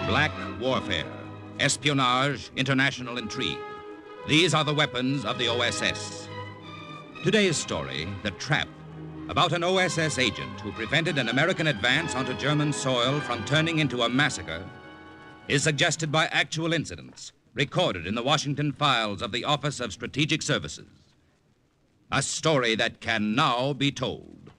Black warfare, espionage, international intrigue. These are the weapons of the OSS. Today's story, The Trap, about an OSS agent who prevented an American advance onto German soil from turning into a massacre, is suggested by actual incidents recorded in the Washington files of the Office of Strategic Services. A story that can now be told.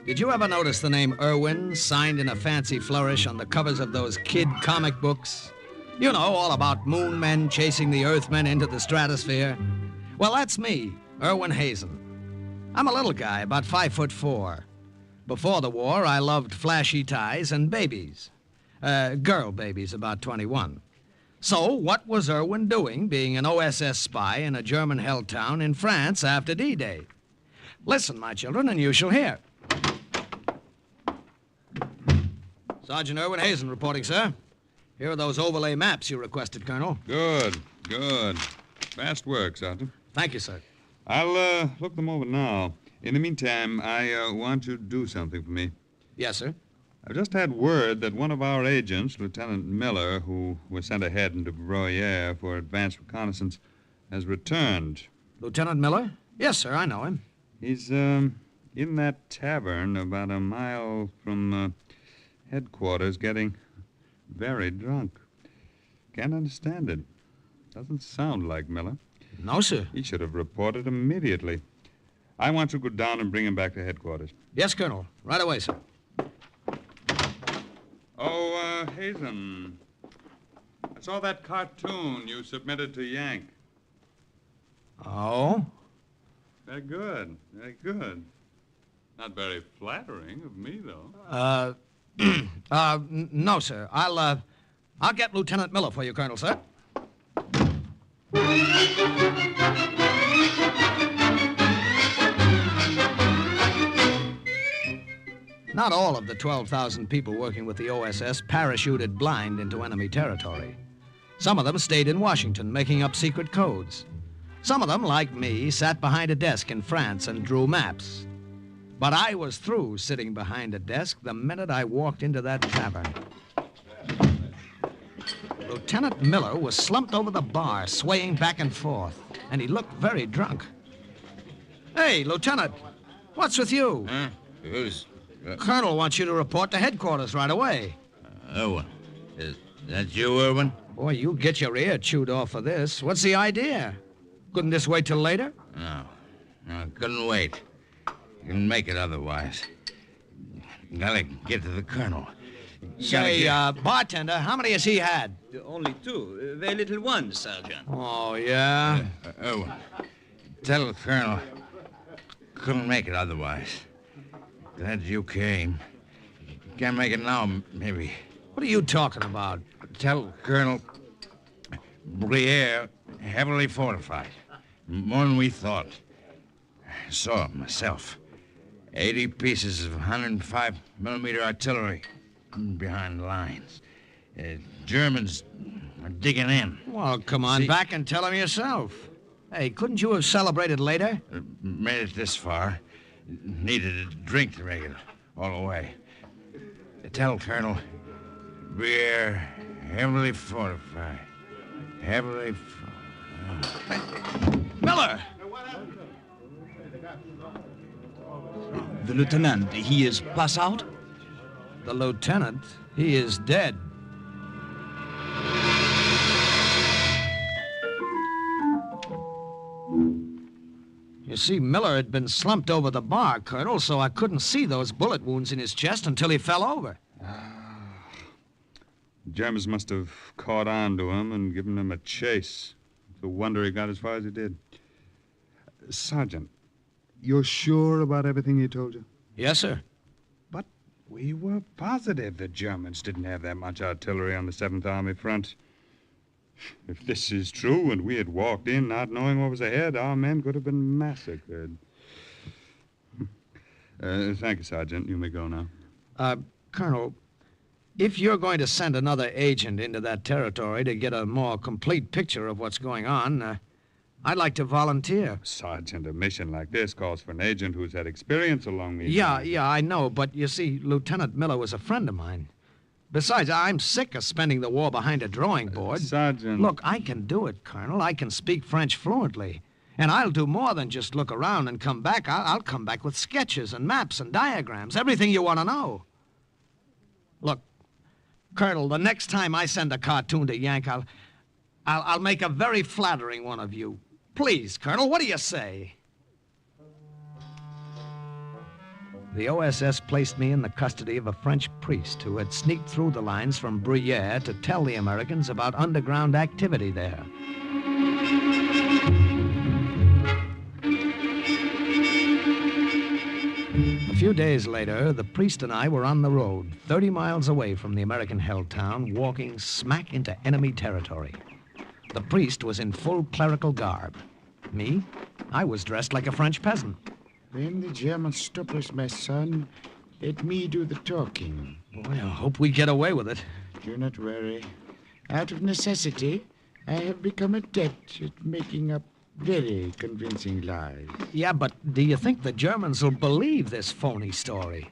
Did you ever notice the name Irwin signed in a fancy flourish on the covers of those kid comic books? You know, all about moon men chasing the Earthmen into the stratosphere. Well, that's me, Irwin Hazen. I'm a little guy, about 5'4". Before the war, I loved flashy ties and babies. Girl babies, about 21. So, what was Irwin doing being an OSS spy in a German-held town in France after D-Day? Listen, my children, and you shall hear. Sergeant Irwin Hazen reporting, sir. Here are those overlay maps you requested, Colonel. Good. Fast work, Sergeant. Thank you, sir. I'll look them over now. In the meantime, I want you to do something for me. Yes, sir. I've just had word that one of our agents, Lieutenant Miller, who was sent ahead into Bruyere for advanced reconnaissance, has returned. Lieutenant Miller? Yes, sir, I know him. He's in that tavern about a mile from headquarters, getting very drunk. Can't understand it. Doesn't sound like Miller. No, sir. He should have reported immediately. I want you to go down and bring him back to headquarters. Yes, Colonel. Right away, sir. Oh, Hazen. I saw that cartoon you submitted to Yank. Oh? Very good. Not very flattering of me, though. No, sir. I'll get Lieutenant Miller for you, Colonel, sir. Not all of the 12,000 people working with the OSS parachuted blind into enemy territory. Some of them stayed in Washington, making up secret codes. Some of them, like me, sat behind a desk in France and drew maps. But I was through sitting behind a desk the minute I walked into that tavern. Lieutenant Miller was slumped over the bar, swaying back and forth, and he looked very drunk. Hey, Lieutenant, what's with you? Huh? Who's... Colonel wants you to report to headquarters right away. Irwin. Is that you, Irwin? Boy, you'll get your ear chewed off for this. What's the idea? Couldn't this wait till later? No, couldn't wait. Couldn't make it otherwise. Gotta get to the colonel. Say, bartender, how many has he had? Only two. Very little ones, Sergeant. Oh, yeah? Irwin, tell the colonel couldn't make it otherwise. Glad you came. Can't make it now, maybe. What are you talking about? Tell Colonel Bruyere heavily fortified. More than we thought. I saw it myself. 80 pieces of 105-millimeter artillery behind the lines. Germans are digging in. Well, come on back and tell him yourself. Hey, couldn't you have celebrated later? Made it this far. Needed a drink to make it all the way. Tell Colonel we're heavily fortified. Heavily Miller! The lieutenant, he is pass out? The lieutenant? He is dead. You see, Miller had been slumped over the bar, Colonel, so I couldn't see those bullet wounds in his chest until he fell over. Germans must have caught on to him and given him a chase. It's a wonder he got as far as he did. Sergeant, you're sure about everything he told you? Yes, sir. But we were positive the Germans didn't have that much artillery on the 7th Army front. If this is true and we had walked in not knowing what was ahead, our men could have been massacred. Thank you, Sergeant. You may go now. Colonel, if you're going to send another agent into that territory to get a more complete picture of what's going on, I'd like to volunteer. Sergeant, a mission like this calls for an agent who's had experience along these lines. Yeah, I know, but you see, Lieutenant Miller was a friend of mine. Besides, I'm sick of spending the war behind a drawing board. Sergeant... Look, I can do it, Colonel. I can speak French fluently. And I'll do more than just look around and come back. I'll come back with sketches and maps and diagrams, everything you want to know. Look, Colonel, the next time I send a cartoon to Yank, I'll make a very flattering one of you. Please, Colonel, what do you say? The OSS placed me in the custody of a French priest who had sneaked through the lines from Bruyere to tell the Americans about underground activity there. A few days later, the priest and I were on the road, 30 miles away from the American-held town, walking smack into enemy territory. The priest was in full clerical garb. Me? I was dressed like a French peasant. When the Germans stop us, my son, let me do the talking. Boy, I hope we get away with it. Do not worry. Out of necessity, I have become adept at making up very convincing lies. Yeah, but do you think the Germans will believe this phony story?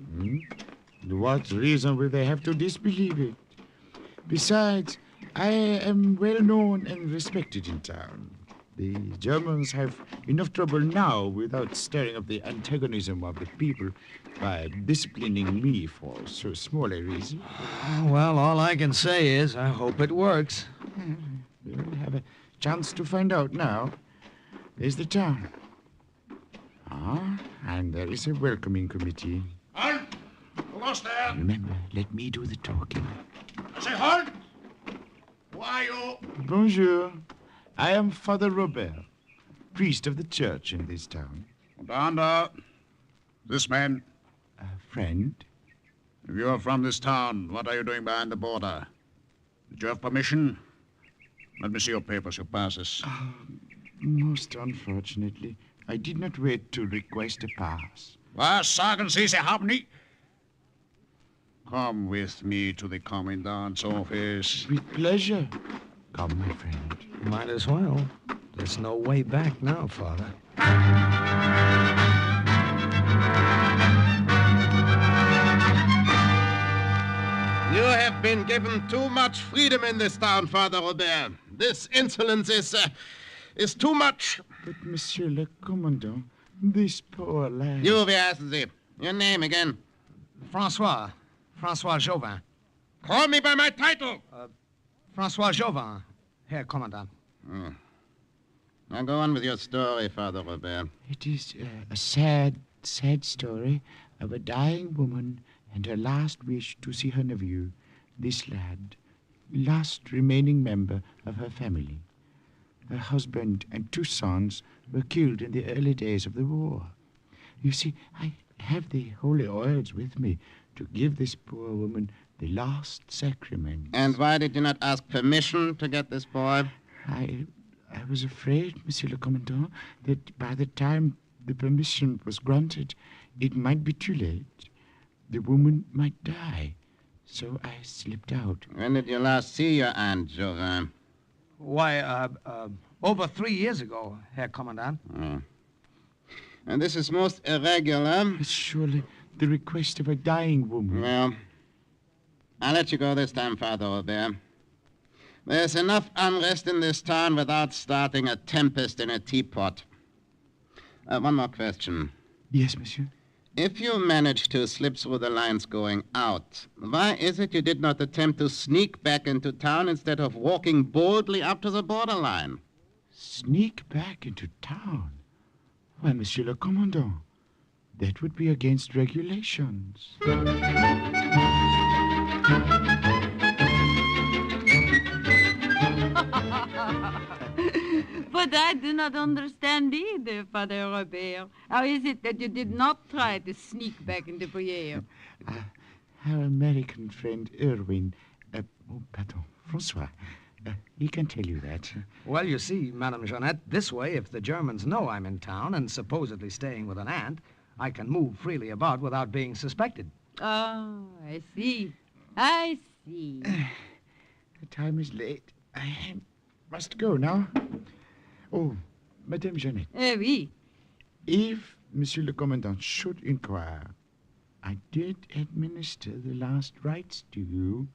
What reason will they have to disbelieve it? Besides, I am well known and respected in town. The Germans have enough trouble now without stirring up the antagonism of the people by disciplining me for so small a reason. Well, all I can say is I hope it works. We'll have a chance to find out now. There's the town. And there is a welcoming committee. Halt! Who goes there? Remember, let me do the talking. I say halt! Who are you? Bonjour. I am Father Robert, priest of the church in this town. And this man? A friend. If you are from this town, what are you doing behind the border? Did you have permission? Let me see your papers, your passes. Most unfortunately, I did not wait to request a pass. Was sagen Sie, Sie haben nicht? Come with me to the commandant's office. With pleasure. Come, my friend. Might as well. There's no way back now, Father. You have been given too much freedom in this town, Father Robert. This insolence is too much. But, Monsieur le Commandant, this poor lad... You, wie heißen Sie? Your name again? Francois Chauvin. Call me by my title. Francois Chauvin, Herr Commandant. Now go on with your story, Father Robert. It is a sad, sad story of a dying woman and her last wish to see her nephew, this lad, last remaining member of her family. Her husband and 2 sons were killed in the early days of the war. You see, I have the holy oils with me to give this poor woman the last sacrament. And why did you not ask permission to get this boy? I was afraid, Monsieur le Commandant, that by the time the permission was granted, it might be too late. The woman might die. So I slipped out. When did you last see your Aunt, Chauvin? Why, over 3 years ago, Herr Commandant. And this is most irregular. It's surely the request of a dying woman. Well, I'll let you go this time, Father Robert. There's enough unrest in this town without starting a tempest in a teapot. One more question. Yes, monsieur. If you managed to slip through the lines going out, why is it you did not attempt to sneak back into town instead of walking boldly up to the borderline? Sneak back into town? Why, Monsieur le Commandant, that would be against regulations. But I do not understand either, Father Robert. How is it that you did not try to sneak back into Briere? Our American friend Irwin, Francois, he can tell you that. Well, you see, Madame Jeanette, this way, if the Germans know I'm in town and supposedly staying with an aunt, I can move freely about without being suspected. Oh, I see. I see. The time is late. I must go now. Oh, Madame Jeanette. Oui. If Monsieur le Commandant should inquire, I did administer the last rites to you,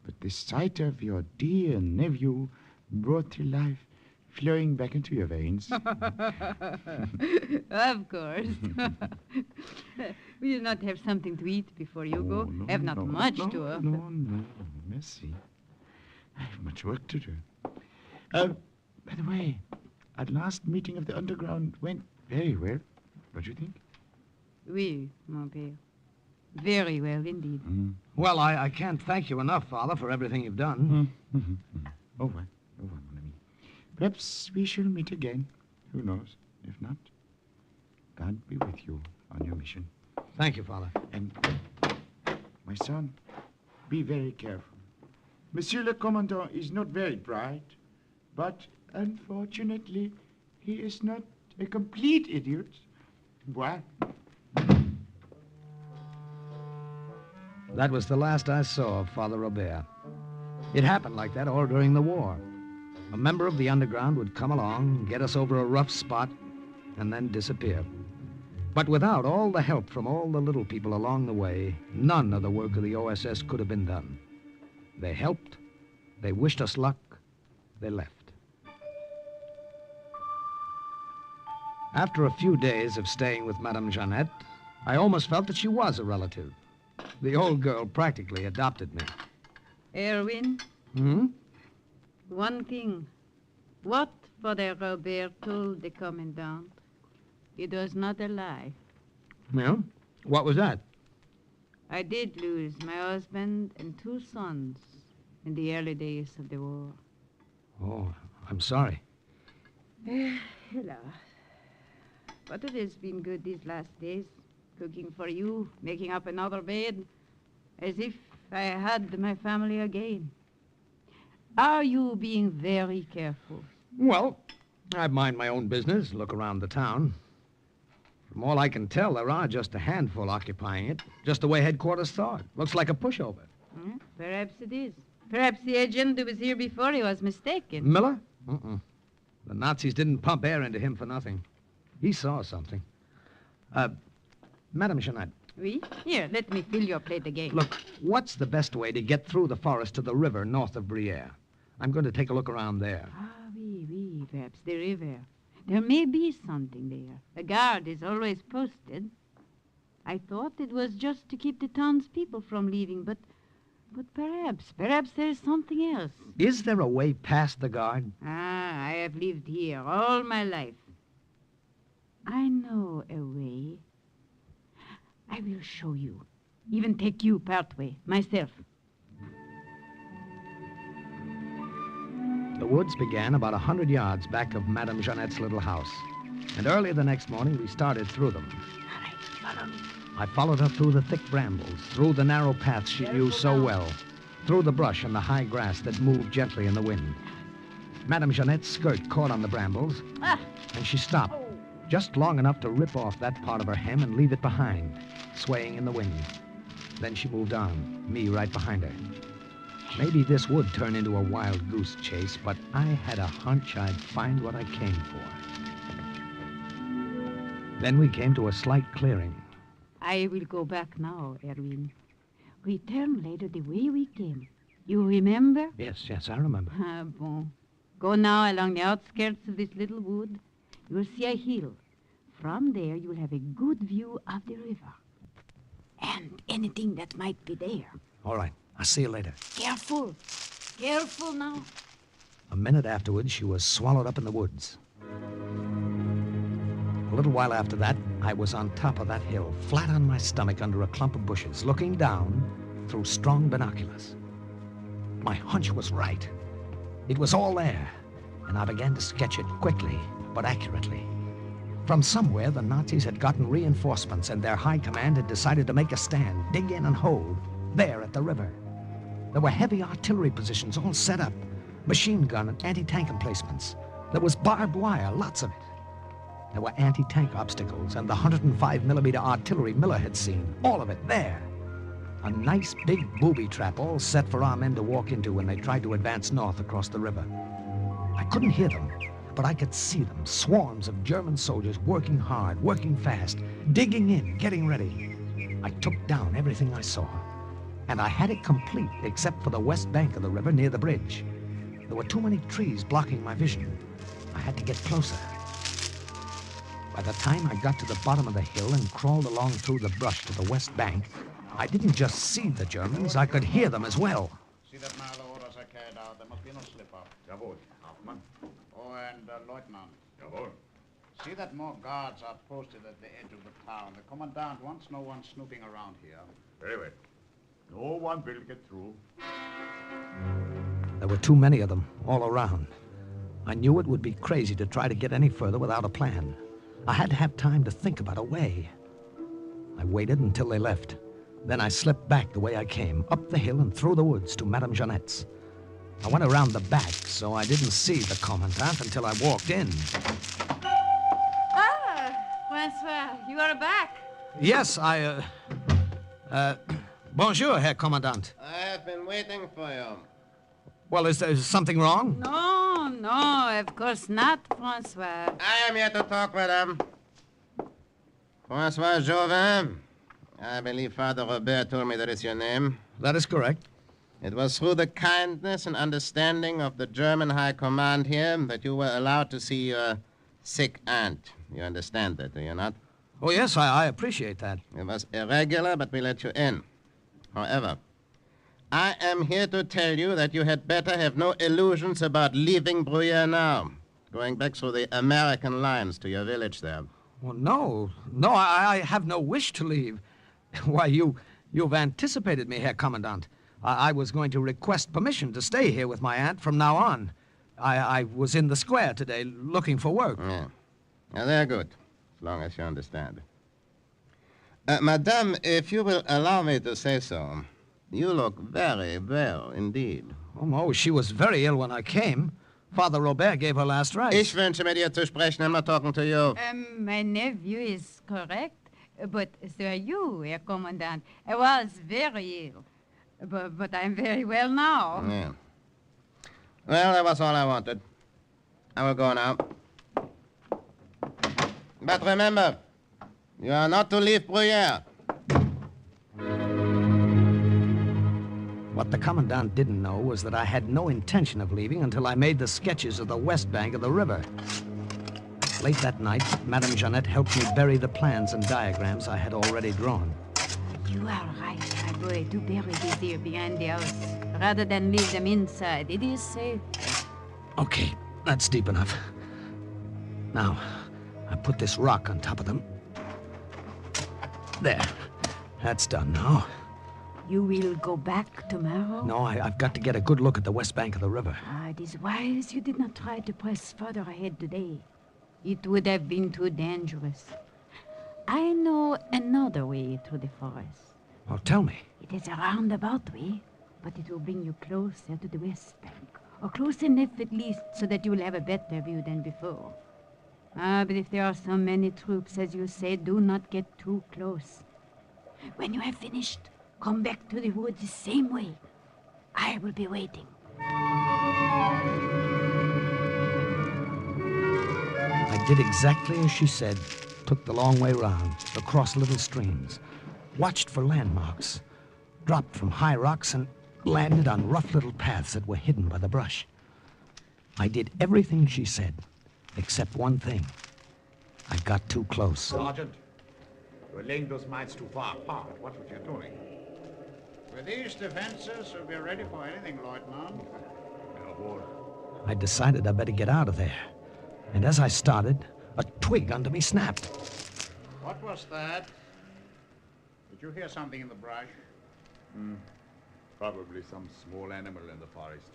but the sight of your dear nephew brought to life, flowing back into your veins. Of course. Will you not have something to eat before you go? No, Have not much to offer. No, merci. I have much work to do. By the way, our last meeting of the underground went very well, don't you think? Oui, mon père. Very well indeed. Well, I can't thank you enough, Father, for everything you've done. Au revoir, mon ami. Perhaps we shall meet again. Who knows? If not, God be with you on your mission. Thank you, Father. And, my son, be very careful. Monsieur le Commandant is not very bright, but unfortunately, he is not a complete idiot. What? That was the last I saw of Father Robert. It happened like that all during the war. A member of the underground would come along, get us over a rough spot, and then disappear. But without all the help from all the little people along the way, none of the work of the OSS could have been done. They helped, they wished us luck, they left. After a few days of staying with Madame Jeanette, I almost felt that she was a relative. The old girl practically adopted me. Erwin? One thing. What Father Robert told the Commandant, it was not a lie. Well, what was that? I did lose my husband and 2 sons in the early days of the war. Oh, I'm sorry. Hello. But it has been good these last days, cooking for you, making up another bed, as if I had my family again. Are you being very careful? Well, I mind my own business, look around the town. From all I can tell, there are just a handful occupying it, just the way headquarters thought. Looks like a pushover. Perhaps it is. Perhaps the agent who was here before you was mistaken. Miller? The Nazis didn't pump air into him for nothing. He saw something. Madame Jeanette. Oui? Here, let me fill your plate again. Look, what's the best way to get through the forest to the river north of Briere? I'm going to take a look around there. Oui, perhaps the river. There may be something there. A guard is always posted. I thought it was just to keep the townspeople from leaving, but perhaps there's something else. Is there a way past the guard? I have lived here all my life. I know a way. I will show you. Even take you part way, myself. The woods began about 100 yards back of Madame Jeanette's little house. And early the next morning, we started through them. All right, follow me. I followed her through the thick brambles, through the narrow paths she knew so well, through the brush and the high grass that moved gently in the wind. Madame Jeanette's skirt caught on the brambles, and she stopped, just long enough to rip off that part of her hem and leave it behind, swaying in the wind. Then she moved on, me right behind her. Maybe this would turn into a wild goose chase, but I had a hunch I'd find what I came for. Then we came to a slight clearing. I will go back now, Erwin. Return later the way we came. You remember? Yes, I remember. Bon. Go now along the outskirts of this little wood. You will see a hill. From there, you will have a good view of the river. And anything that might be there. All right. I'll see you later. Careful. Careful now. A minute afterwards, she was swallowed up in the woods. A little while after that, I was on top of that hill, flat on my stomach under a clump of bushes, looking down through strong binoculars. My hunch was right. It was all there, and I began to sketch it quickly, but accurately. From somewhere, the Nazis had gotten reinforcements, and their high command had decided to make a stand, dig in and hold, there at the river. There were heavy artillery positions all set up, machine gun and anti-tank emplacements. There was barbed wire, lots of it. There were anti-tank obstacles and the 105mm artillery Miller had seen, all of it there. A nice big booby trap all set for our men to walk into when they tried to advance north across the river. I couldn't hear them, but I could see them, swarms of German soldiers working hard, working fast, digging in, getting ready. I took down everything I saw, and I had it complete except for the west bank of the river near the bridge. There were too many trees blocking my vision. I had to get closer. By the time I got to the bottom of the hill and crawled along through the brush to the west bank, I didn't just see the Germans, I could hear them as well. See that now the orders are carried out. There must be no slip-up. Jawohl, Hauptmann. Oh, and Lieutenant. Jawohl. See that more guards are posted at the edge of the town. The commandant wants no one snooping around here. Very well. No one will get through. There were too many of them, all around. I knew it would be crazy to try to get any further without a plan. I had to have time to think about a way. I waited until they left. Then I slipped back the way I came, up the hill and through the woods to Madame Jeanette's. I went around the back, so I didn't see the commandant until I walked in. Ah, Francois, you are back. Yes, bonjour, Herr Commandant. I have been waiting for you. Well, is there something wrong? No, no, of course not, Francois. I am here to talk with him. Francois Jouvin. I believe Father Robert told me that is your name. That is correct. It was through the kindness and understanding of the German High Command here that you were allowed to see your sick aunt. You understand that, do you not? Oh, yes, I appreciate that. It was irregular, but we let you in. However, I am here to tell you that you had better have no illusions about leaving Bruyere now, going back through the American lines to your village there. Well, no, I have no wish to leave. Why, you've anticipated me, Herr Commandant. I was going to request permission to stay here with my aunt from now on. I was in the square today looking for work. Yeah. Now, they're good, as long as you understand. Madame, if you will allow me to say so, you look very well indeed. Oh, no, she was very ill when I came. Father Robert gave her last rites. Ich wünsche mit ihr zu sprechen. I'm not talking to you. My nephew is correct, but so are you, Herr Commandant. I was very ill, but I'm very well now. Yeah. Well, that was all I wanted. I will go now. But remember, you are not to leave Bruyere. What the Commandant didn't know was that I had no intention of leaving until I made the sketches of the west bank of the river. Late that night, Madame Jeanette helped me bury the plans and diagrams I had already drawn. You are right, my boy, to bury these here behind the house, rather than leave them inside. It is safe. Okay, that's deep enough. Now, I put this rock on top of them. There. That's done now. You will go back tomorrow? No, I've got to get a good look at the west bank of the river. It is wise you did not try to press further ahead today. It would have been too dangerous. I know another way through the forest. Oh, tell me. It is a roundabout way, but it will bring you closer to the west bank. Or close enough at least so that you will have a better view than before. But if there are so many troops, as you say, do not get too close. When you have finished, come back to the woods the same way. I will be waiting. I did exactly as she said, took the long way round, across little streams, watched for landmarks, dropped from high rocks and landed on rough little paths that were hidden by the brush. I did everything she said, except one thing. I got too close. Sergeant, you're laying those mines too far apart. What were you doing? With these defenses, we'll be ready for anything, Lieutenant. I decided I better get out of there. And as I started, A twig under me snapped. What was that? Did you hear something in the brush? Probably some small animal in the forest.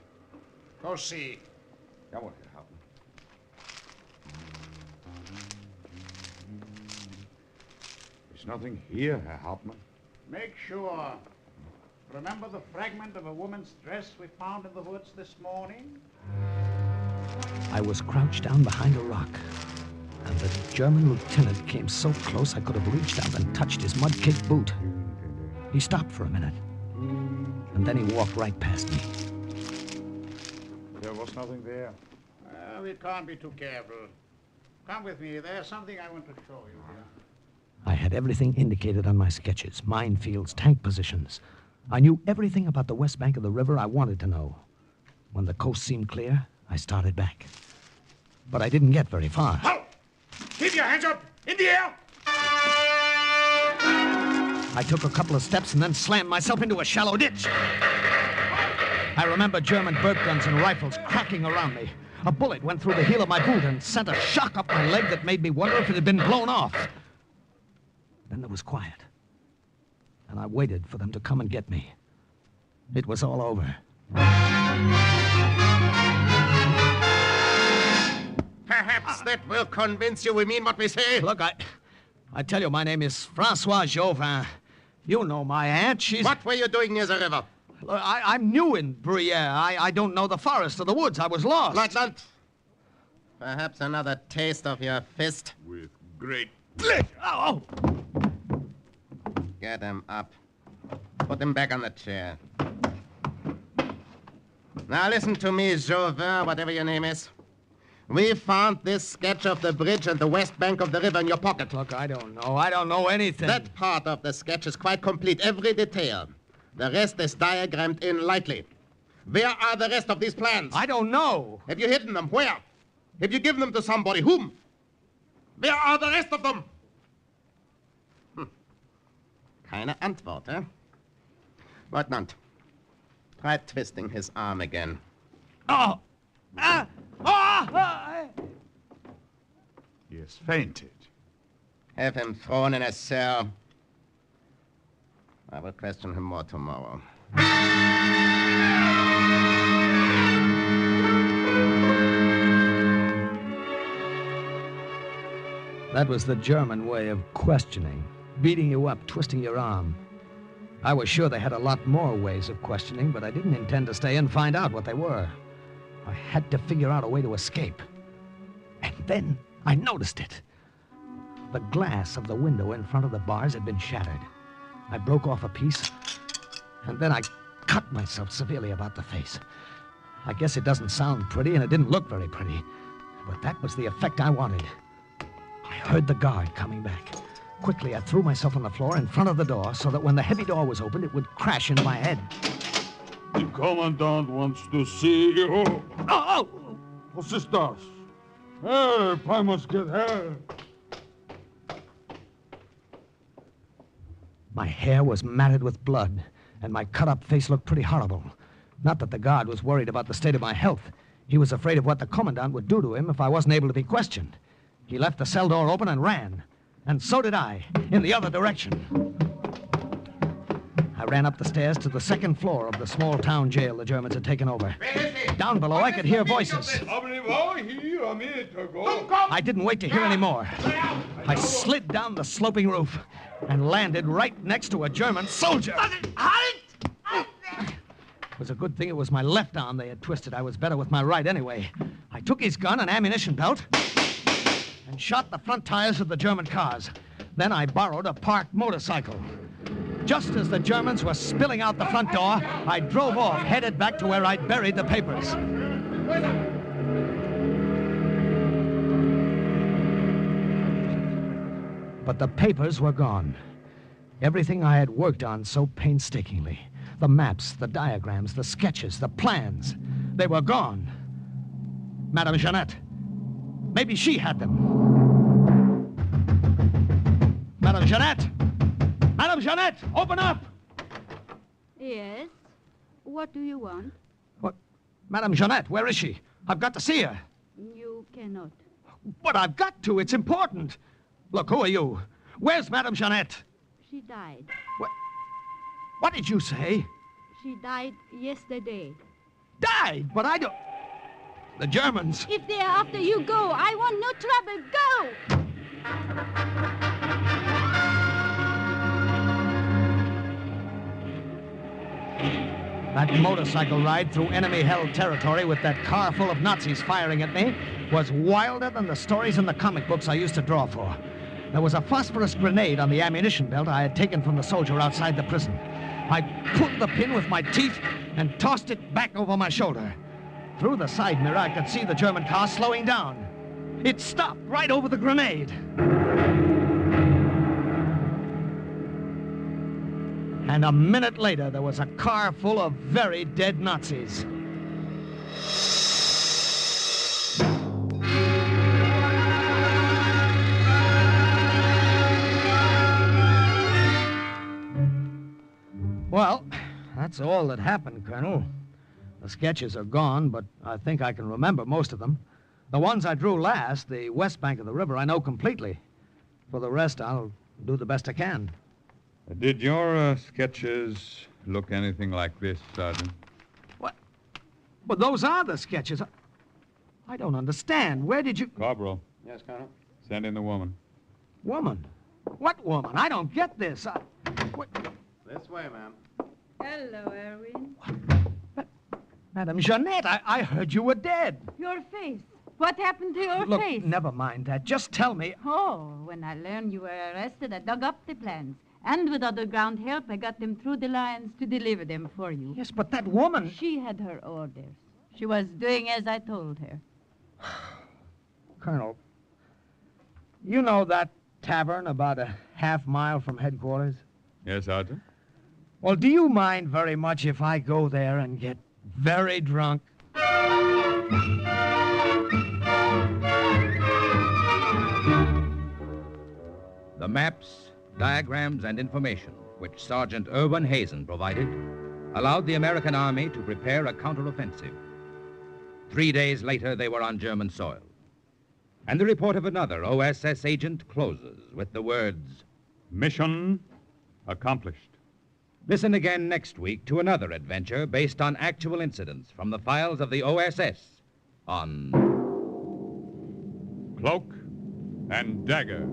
Go see. Come on, Herr Hauptmann. There's nothing here, Herr Hauptmann. Make sure. Remember the fragment of a woman's dress we found in the woods this morning? I was crouched down behind a rock, and the German lieutenant came so close I could have reached out and touched his mud-caked boot. He stopped for a minute, and then he walked right past me. There was nothing there. We can't be too careful. Come with me. There's something I want to show you here. I had everything indicated on my sketches, minefields, tank positions. I knew everything about the west bank of the river I wanted to know. When the coast seemed clear, I started back. But I didn't get very far. Halt! Keep your hands up! In the air! I took a couple of steps and then slammed myself into a shallow ditch. I remember German burp guns and rifles cracking around me. A bullet went through the heel of my boot and sent a shock up my leg that made me wonder if it had been blown off. Then there was quiet, and I waited for them to come and get me. It was all over. Perhaps that will convince you we mean what we say. Look, I tell you, my name is Francois Jauvin. You know my aunt. She's... What were you doing near the river? Look, I'm new in Bruyere. I don't know the forest or the woods. I was lost. Lieutenant, perhaps another taste of your fist? With great pleasure. Oh! Get him up. Put him back on the chair. Now listen to me, Jauvin, whatever your name is. We found this sketch of the bridge and the west bank of the river in your pocket. Look, I don't know. I don't know anything. That part of the sketch is quite complete, every detail. The rest is diagrammed in lightly. Where are the rest of these plans? I don't know. Have you hidden them? Where? Have you given them to somebody? Whom? Where are the rest of them? Keine Antwort, eh? Lieutenant, try twisting his arm again. Oh! He has fainted. Have him thrown in a cell. I will question him more tomorrow. That was the German way of questioning. Beating you up, twisting your arm. I was sure they had a lot more ways of questioning, but I didn't intend to stay and find out what they were. I had to figure out a way to escape. And then I noticed it. The glass of the window in front of the bars had been shattered. I broke off a piece, and then I cut myself severely about the face. I guess it doesn't sound pretty, and it didn't look very pretty, but that was the effect I wanted. I heard the guard coming back. Quickly, I threw myself on the floor in front of the door so that when the heavy door was opened, it would crash into my head. The commandant wants to see you. Oh! What's this, Stars? Help! I must get help. My hair was matted with blood, and my cut-up face looked pretty horrible. Not that the guard was worried about the state of my health. He was afraid of what the commandant would do to him if I wasn't able to be questioned. He left the cell door open and ran. And so did I, in the other direction. I ran up the stairs to the second floor of the small town jail the Germans had taken over. Down below, I could hear voices. I didn't wait to hear any more. I slid down the sloping roof and landed right next to a German soldier. It was a good thing it was my left arm they had twisted. I was better with my right anyway. I took his gun and ammunition belt and shot the front tires of the German cars. Then I borrowed a parked motorcycle. Just as the Germans were spilling out the front door, I drove off, headed back to where I'd buried the papers. But the papers were gone. Everything I had worked on so painstakingly. The maps, the diagrams, the sketches, the plans. They were gone. Madame Jeanette. Maybe she had them. Madame Jeanette! Madame Jeanette, open up! Yes? What do you want? What? Madame Jeanette, where is she? I've got to see her. You cannot. But I've got to. It's important. Look, who are you? Where's Madame Jeanette? She died. What did you say? She died yesterday. Died? But I don't... The Germans. If they're after you, go. I want no trouble. Go! That motorcycle ride through enemy-held territory with that car full of Nazis firing at me was wilder than the stories in the comic books I used to draw for. There was a phosphorus grenade on the ammunition belt I had taken from the soldier outside the prison. I pulled the pin with my teeth and tossed it back over my shoulder. Through the side mirror, I could see the German car slowing down. It stopped right over the grenade. And a minute later, there was a car full of very dead Nazis. Well, that's all that happened, Colonel. The sketches are gone, but I think I can remember most of them. The ones I drew last, the west bank of the river, I know completely. For the rest, I'll do the best I can. Did your sketches look anything like this, Sergeant? What? Well, those are the sketches. I don't understand. Where did you... Corporal. Yes, Colonel? Send in the woman. Woman? What woman? I don't get this. This way, ma'am. Hello, Erwin. Madame Jeanette, I heard you were dead. Your face. What happened to your Look, face? never mind that. Just tell me. Oh, when I learned you were arrested, I dug up the plans. And with underground help, I got them through the lines to deliver them for you. Yes, but that woman... She had her orders. She was doing as I told her. Colonel, you know that tavern about a half-mile from headquarters? Yes, Sergeant. Well, do you mind very much if I go there and get very drunk? The maps, diagrams, and information which Sergeant Irwin Hazen provided allowed the American Army to prepare a counteroffensive. 3 days later, they were on German soil. And the report of another OSS agent closes with the words, "Mission accomplished." Listen again next week to another adventure based on actual incidents from the files of the OSS on Cloak and Dagger.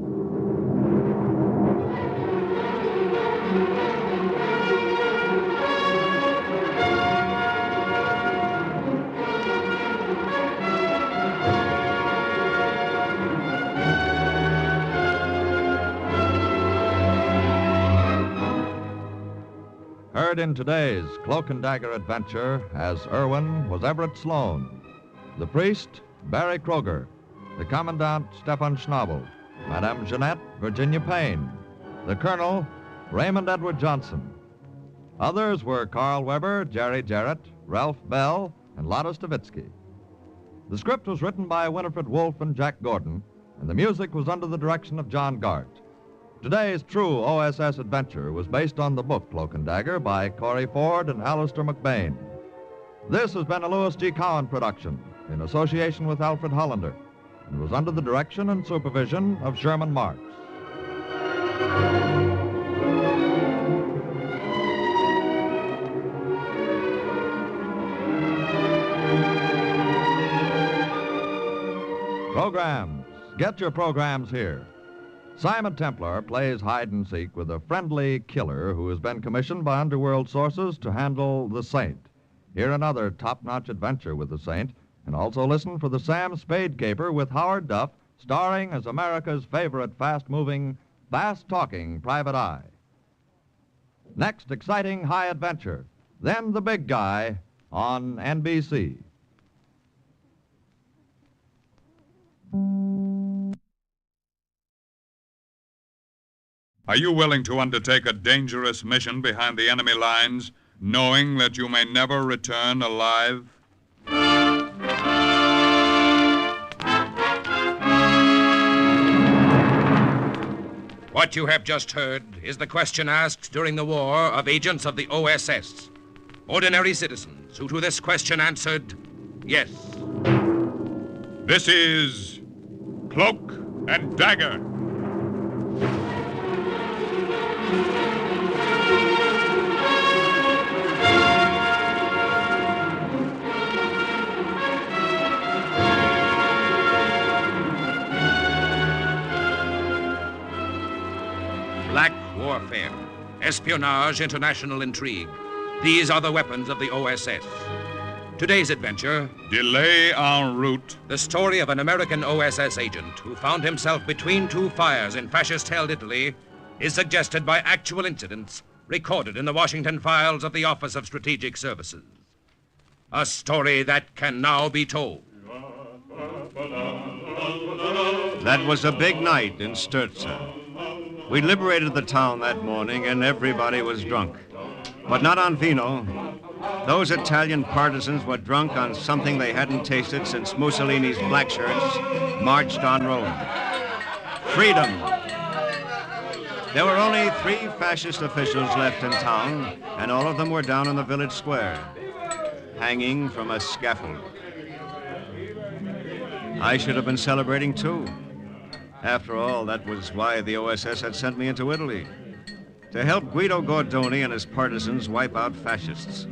Heard in today's Cloak and Dagger adventure as Irwin was Everett Sloan, the priest, Barry Kroger, the commandant, Stefan Schnabel, Madame Jeanette, Virginia Payne, the colonel, Raymond Edward Johnson. Others were Carl Weber, Jerry Jarrett, Ralph Bell, and Lotta Stavitsky. The script was written by Winifred Wolfe and Jack Gordon, and the music was under the direction of John Gart. Today's true OSS adventure was based on the book Cloak and Dagger by Corey Ford and Alistair McBain. This has been a Louis G. Cowan production in association with Alfred Hollander and was under the direction and supervision of Sherman Marks. Programs. Get your programs here. Simon Templar plays hide-and-seek with a friendly killer who has been commissioned by underworld sources to handle the Saint. Hear another top-notch adventure with the Saint, and also listen for the Sam Spade Caper with Howard Duff, starring as America's favorite fast-moving, fast-talking private eye. Next, exciting high adventure. Then the big guy on NBC. Are you willing to undertake a dangerous mission behind the enemy lines, knowing that you may never return alive? What you have just heard is the question asked during the war of agents of the OSS. Ordinary citizens who to this question answered, yes. This is Cloak and Dagger. Black warfare, espionage, international intrigue. These are the weapons of the OSS. Today's adventure, Delay en route. The story of an American OSS agent who found himself between two fires in fascist-held Italy, is suggested by actual incidents recorded in the Washington files of the Office of Strategic Services. A story that can now be told. That was a big night in Sturza. We liberated the town that morning and everybody was drunk. But not on vino. Those Italian partisans were drunk on something they hadn't tasted since Mussolini's black shirts marched on Rome. Freedom. There were only 3 fascist officials left in town, and all of them were down on the village square, hanging from a scaffold. I should have been celebrating too. After all, that was why the OSS had sent me into Italy, to help Guido Gordoni and his partisans wipe out fascists.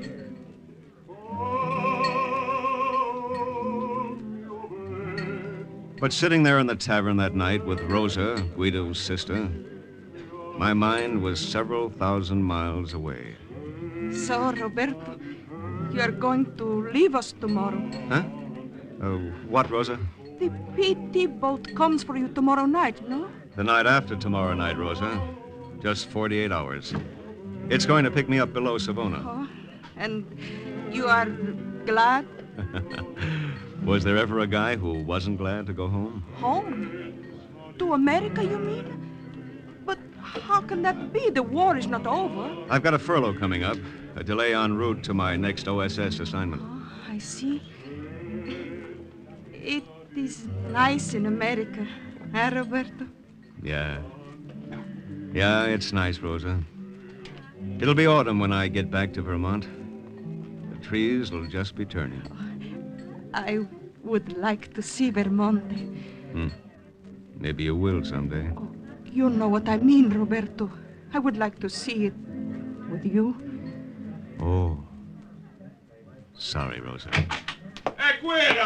But sitting there in the tavern that night with Rosa, Guido's sister, my mind was several thousand miles away. So, Roberto, you are going to leave us tomorrow. Huh? What, Rosa? The PT boat comes for you tomorrow night, no? The night after tomorrow night, Rosa. Just 48 hours. It's going to pick me up below Savona. Oh, and you are glad? Was there ever a guy who wasn't glad to go home? Home? To America, you mean? But how can that be? The war is not over. I've got a furlough coming up, a delay en route to my next OSS assignment. Oh, I see. It is nice in America, huh, Roberto? Yeah. Yeah, it's nice, Rosa. It'll be autumn when I get back to Vermont. The trees will just be turning. I would like to see Vermont. Maybe you will someday. You know what I mean, Roberto. I would like to see it with you. Oh. Sorry, Rosa. Guido!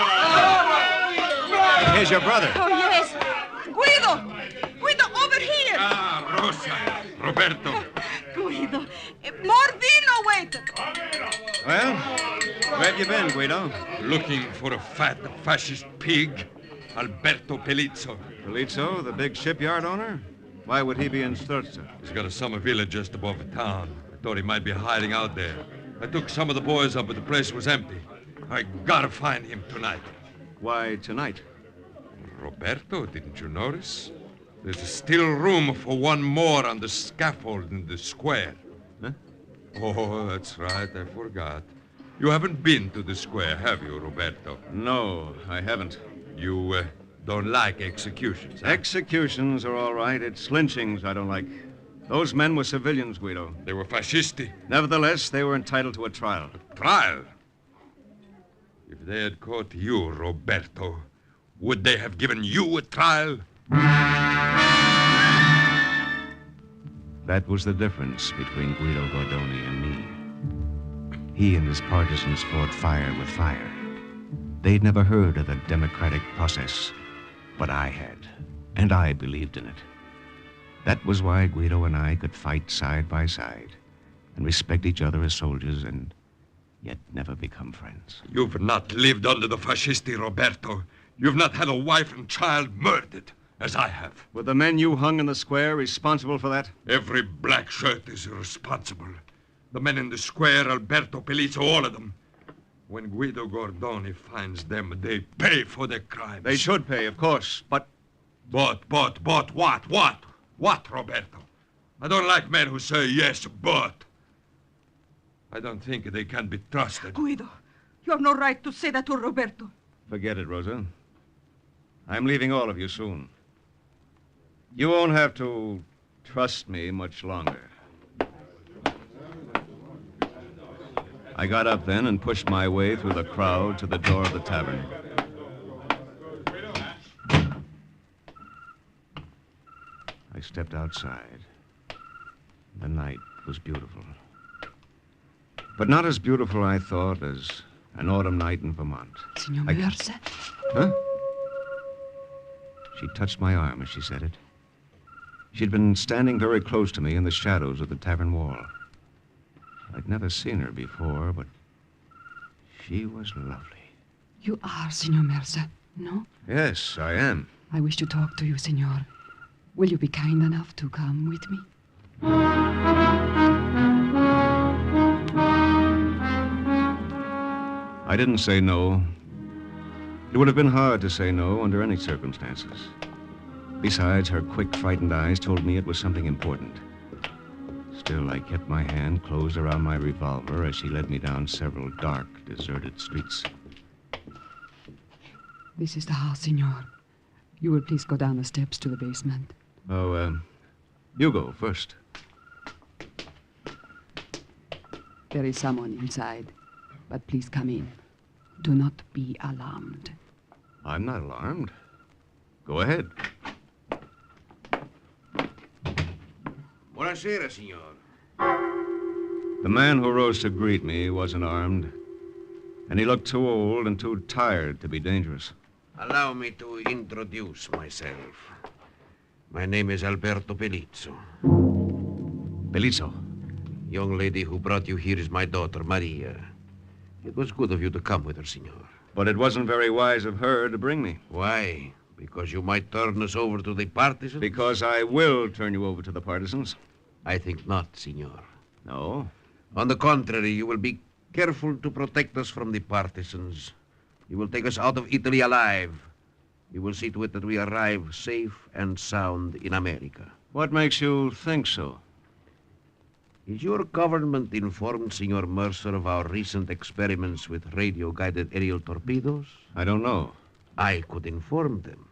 Here's your brother. Oh, yes. Guido! Guido, over here! Ah, Rosa. Roberto. Guido, more vino, waiter. Well, where have you been, Guido? Looking for a fat fascist pig, Alberto Pelizzo. Pelizzo, the big shipyard owner? Why would he be in Sturza? He's got a summer villa just above the town. I thought he might be hiding out there. I took some of the boys up, but the place was empty. I gotta find him tonight. Why tonight? Roberto, didn't you notice? There's still room for one more on the scaffold in the square. Huh? Oh, that's right. I forgot. You haven't been to the square, have you, Roberto? No, I haven't. You don't like executions, huh? Executions are all right. It's lynchings I don't like. Those men were civilians, Guido. They were fascisti. Nevertheless, they were entitled to a trial. A trial? If they had caught you, Roberto, would they have given you a trial? That was the difference between Guido Gordoni and me. He and his partisans fought fire with fire. They'd never heard of the democratic process, but I had, and I believed in it. That was why Guido and I could fight side by side and respect each other as soldiers and yet never become friends. You've not lived under the fascisti, Roberto. You've not had a wife and child murdered, as I have. Were the men you hung in the square responsible for that? Every black shirt is responsible. The men in the square, Alberto Pelizzo, all of them. When Guido Gordoni finds them, they pay for their crimes. They should pay, of course, but... But what? What, Roberto? I don't like men who say yes, but. I don't think they can be trusted. Guido, you have no right to say that to Roberto. Forget it, Rosa. I'm leaving all of you soon. You won't have to trust me much longer. I got up then and pushed my way through the crowd to the door of the tavern. stepped outside. The night was beautiful. But not as beautiful, I thought, as an autumn night in Vermont. Signor Mercer? Huh? She touched my arm as she said it. She'd been standing very close to me in the shadows of the tavern wall. I'd never seen her before, but she was lovely. You are Signor Mercer, no? Yes, I am. I wish to talk to you, Signor. Will you be kind enough to come with me? I didn't say no. It would have been hard to say no under any circumstances. Besides, her quick, frightened eyes told me it was something important. Still, I kept my hand closed around my revolver as she led me down several dark, deserted streets. This is the house, Signor. You will please go down the steps to the basement. Oh, you go first. There is someone inside, but please come in. Do not be alarmed. I'm not alarmed. Go ahead. Buonasera, signor. The man who rose to greet me wasn't armed, and he looked too old and too tired to be dangerous. Allow me to introduce myself. My name is Alberto Pelizzo. Pelizzo? Young lady who brought you here is my daughter, Maria. It was good of you to come with her, signor. But it wasn't very wise of her to bring me. Why? Because you might turn us over to the partisans? Because I will turn you over to the partisans. I think not, signor. No? On the contrary, you will be careful to protect us from the partisans. You will take us out of Italy alive. You will see to it that we arrive safe and sound in America. What makes you think so? Is your government informed, Signor Mercer, of our recent experiments with radio-guided aerial torpedoes? I don't know. I could inform them.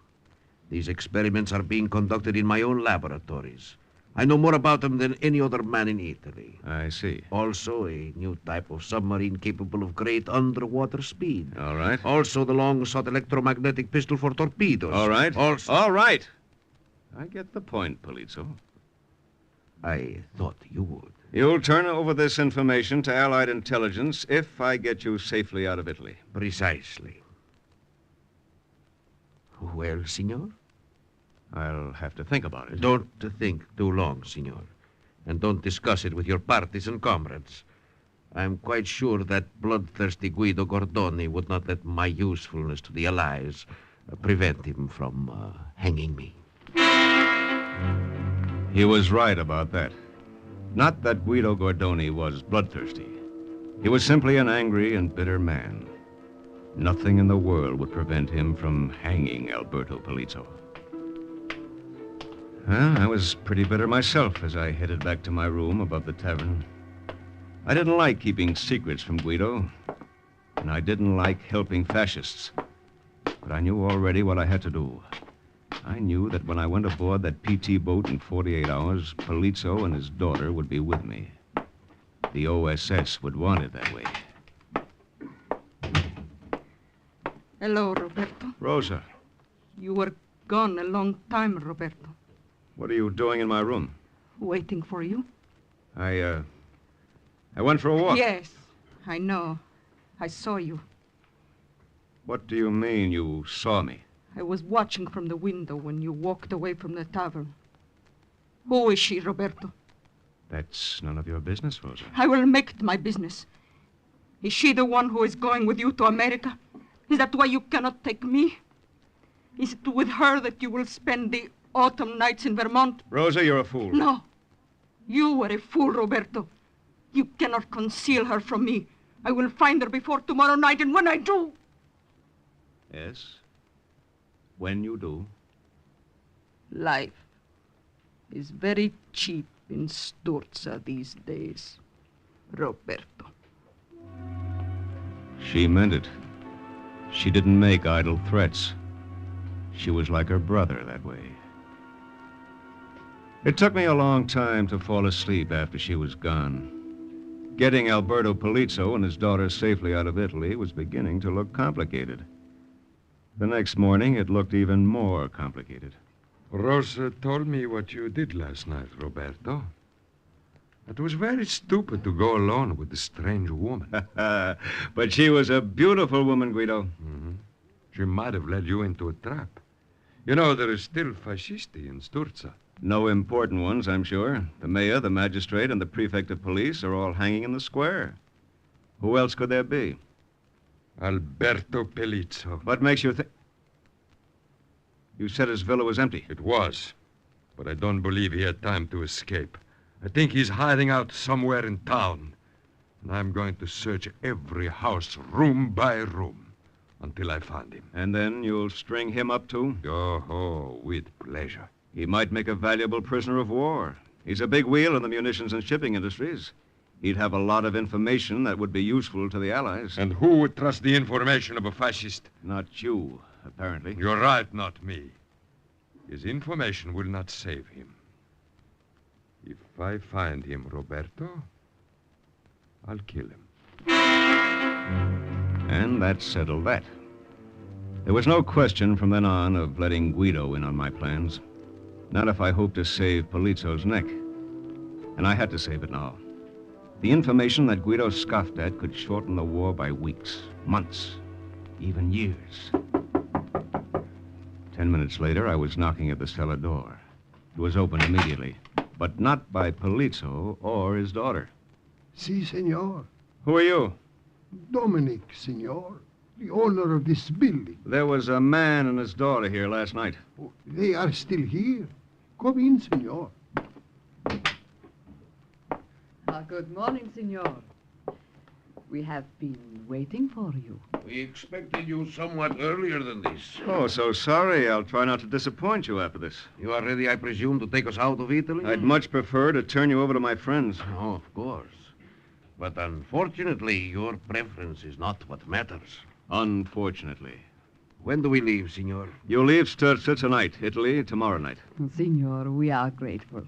These experiments are being conducted in my own laboratories. I know more about them than any other man in Italy. I see. Also, a new type of submarine capable of great underwater speed. All right. Also, the long-sought electromagnetic pistol for torpedoes. All right. Also... All right. I get the point, Pelizzo. I thought you would. You'll turn over this information to Allied intelligence if I get you safely out of Italy. Precisely. Well, Signor? I'll have to think about it. Don't think too long, Signor. And don't discuss it with your partisan comrades. I'm quite sure that bloodthirsty Guido Gordoni would not let my usefulness to the Allies prevent him from hanging me. He was right about that. Not that Guido Gordoni was bloodthirsty. He was simply an angry and bitter man. Nothing in the world would prevent him from hanging Alberto Pelizzo. Well, I was pretty bitter myself as I headed back to my room above the tavern. I didn't like keeping secrets from Guido, and I didn't like helping fascists. But I knew already what I had to do. I knew that when I went aboard that PT boat in 48 hours, Pelizzo and his daughter would be with me. The OSS would want it that way. Hello, Roberto. Rosa, You were gone a long time, Roberto. what are you doing in my room? Waiting for you. I went for a walk. Yes, I know. I saw you. What do you mean you saw me? I was watching from the window when you walked away from the tavern. Who is she, Roberto? That's none of your business, Rosa. I will make it my business. Is she the one who is going with you to America? Is that why you cannot take me? Is it with her that you will spend the autumn nights in Vermont? Rosa, you're a fool. No. You were a fool, Roberto. You cannot conceal her from me. I will find her before tomorrow night, and when I do... Yes? When you do? Life is very cheap in Sturza these days, Roberto. She meant it. She didn't make idle threats. She was like her brother that way. It took me a long time to fall asleep after she was gone. Getting Alberto Pelizzo and his daughter safely out of Italy was beginning to look complicated. The next morning, it looked even more complicated. Rosa told me what you did last night, Roberto. It was very stupid to go alone with a strange woman. But she was a beautiful woman, Guido. Mm-hmm. She might have led you into a trap. You know, there is still fascisti in Sturza. No important ones, I'm sure. The mayor, the magistrate, and the prefect of police are all hanging in the square. Who else could there be? Alberto Pelizzo. What makes you think... You said his villa was empty. It was. But I don't believe he had time to escape. I think he's hiding out somewhere in town. And I'm going to search every house, room by room, until I find him. And then you'll string him up too? Oh, with pleasure. He might make a valuable prisoner of war. He's a big wheel in the munitions and shipping industries. He'd have a lot of information that would be useful to the Allies. And who would trust the information of a fascist? Not you, apparently. You're right, not me. His information will not save him. If I find him, Roberto, I'll kill him. And that settled that. There was no question from then on of letting Guido in on my plans. Not if I hoped to save Polizzo's neck. And I had to save it now. The information that Guido scoffed at could shorten the war by weeks, months, even years. 10 minutes later, I was knocking at the cellar door. It was opened immediately, but not by Polizzo or his daughter. Si, senor. Who are you? Dominic, senor. The owner of this building. There was a man and his daughter here last night. Oh, they are still here. Come in, senor. Good morning, senor. We have been waiting for you. We expected you somewhat earlier than this. Oh, so sorry. I'll try not to disappoint you after this. You are ready, I presume, to take us out of Italy? I'd much prefer to turn you over to my friends. Oh, of course. But unfortunately, your preference is not what matters. Unfortunately. When do we leave, senor? You leave Sturza tonight, Italy tomorrow night. Senor, we are grateful.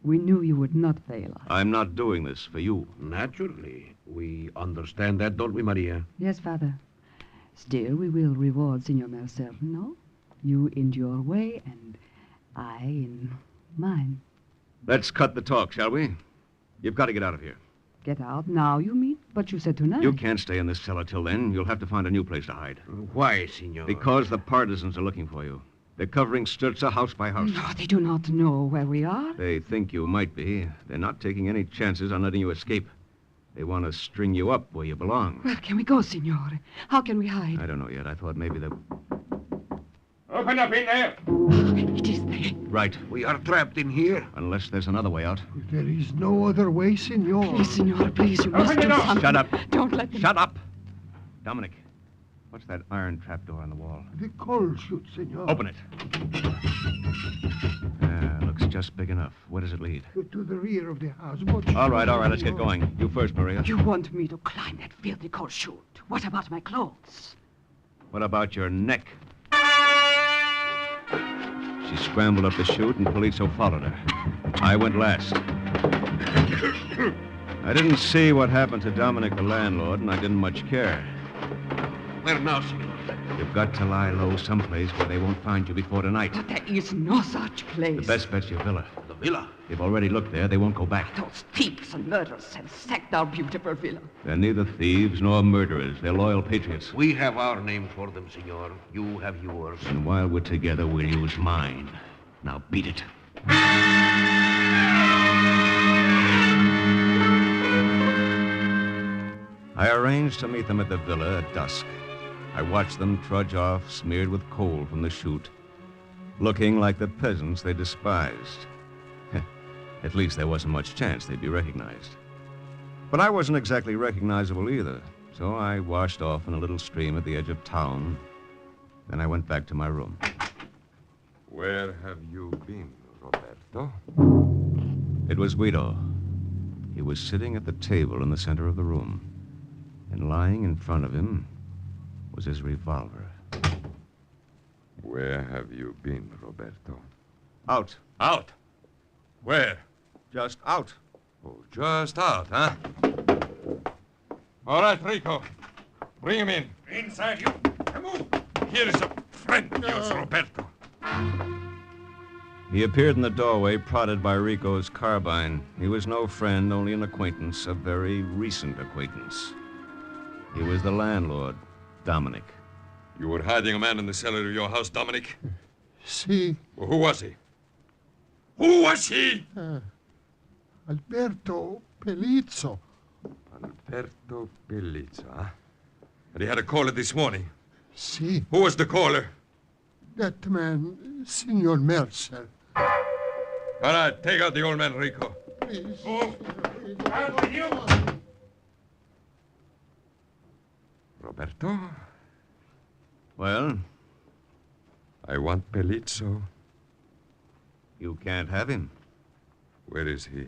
We knew you would not fail us. I'm not doing this for you. Naturally. We understand that, don't we, Maria? Yes, Father. Still, we will reward Senor Mercer, no? You in your way, and I in mine. Let's cut the talk, shall we? You've got to get out of here. Get out now, you mean? But you said tonight. You can't stay in this cellar till then. You'll have to find a new place to hide. Why, senor? Because the partisans are looking for you. They're covering Sturza house by house. No, they do not know where we are. They think you might be. They're not taking any chances on letting you escape. They want to string you up where you belong. Where can we go, senor? How can we hide? I don't know yet. I thought maybe they... Open up in there! It is there. Right. We are trapped in here. Unless there's another way out. There is no other way, senor. Please, senor, please, you must do something. Shut up. Don't let them... Shut up. Dominic, what's that iron trapdoor on the wall? The coal chute, senor. Open it. Looks just big enough. Where does it lead? To the rear of the house. But All right, let's get going. You first, Maria. You want me to climb that filthy coal chute. What about my clothes? What about your neck? She scrambled up the chute and Polizzo followed her. I went last. I didn't see what happened to Dominic the landlord, and I didn't much care. Where now, senor? You've got to lie low someplace where they won't find you before tonight. But there is no such place. The best bet's your villa. The villa? They've already looked there. They won't go back. Those thieves and murderers have sacked our beautiful villa. They're neither thieves nor murderers. They're loyal patriots. We have our name for them, senor. You have yours. And while we're together, we'll use mine. Now beat it. I arranged to meet them at the villa at dusk. I watched them trudge off, smeared with coal from the chute, looking like the peasants they despised. At least there wasn't much chance they'd be recognized. But I wasn't exactly recognizable either, so I washed off in a little stream at the edge of town. Then I went back to my room. Where have you been, Roberto? It was Guido. He was sitting at the table in the center of the room, and lying in front of him was his revolver. Where have you been, Roberto? Out. Out? Where? Just out. Oh, just out, huh? All right, Rico. Bring him in. Inside you. Come on. Here is a friend of yours, Roberto. He appeared in the doorway, prodded by Rico's carbine. He was no friend, only an acquaintance, a very recent acquaintance. He was the landlord, Dominic. You were hiding a man in the cellar of your house, Dominic? Si. Well, who was he? Who was he? Alberto Pelizzo. Alberto Pelizzo, huh? And he had a caller this morning? Si. Who was the caller? That man, Signor Mercer. All right, take out the old man, Rico. Please. Oh. Roberto? Well? I want Pelizzo. You can't have him. Where is he?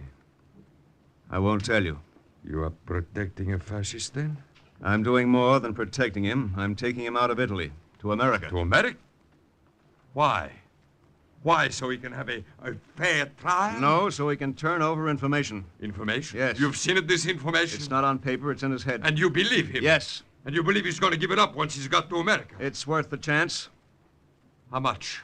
I won't tell you. You are protecting a fascist, then? I'm doing more than protecting him. I'm taking him out of Italy, to America. To America? Why? Why, so he can have a fair trial? No, so he can turn over information. Information? Yes. You've seen it, this information? It's not on paper, it's in his head. And you believe him? Yes. And you believe he's going to give it up once he's got to America? It's worth the chance. How much?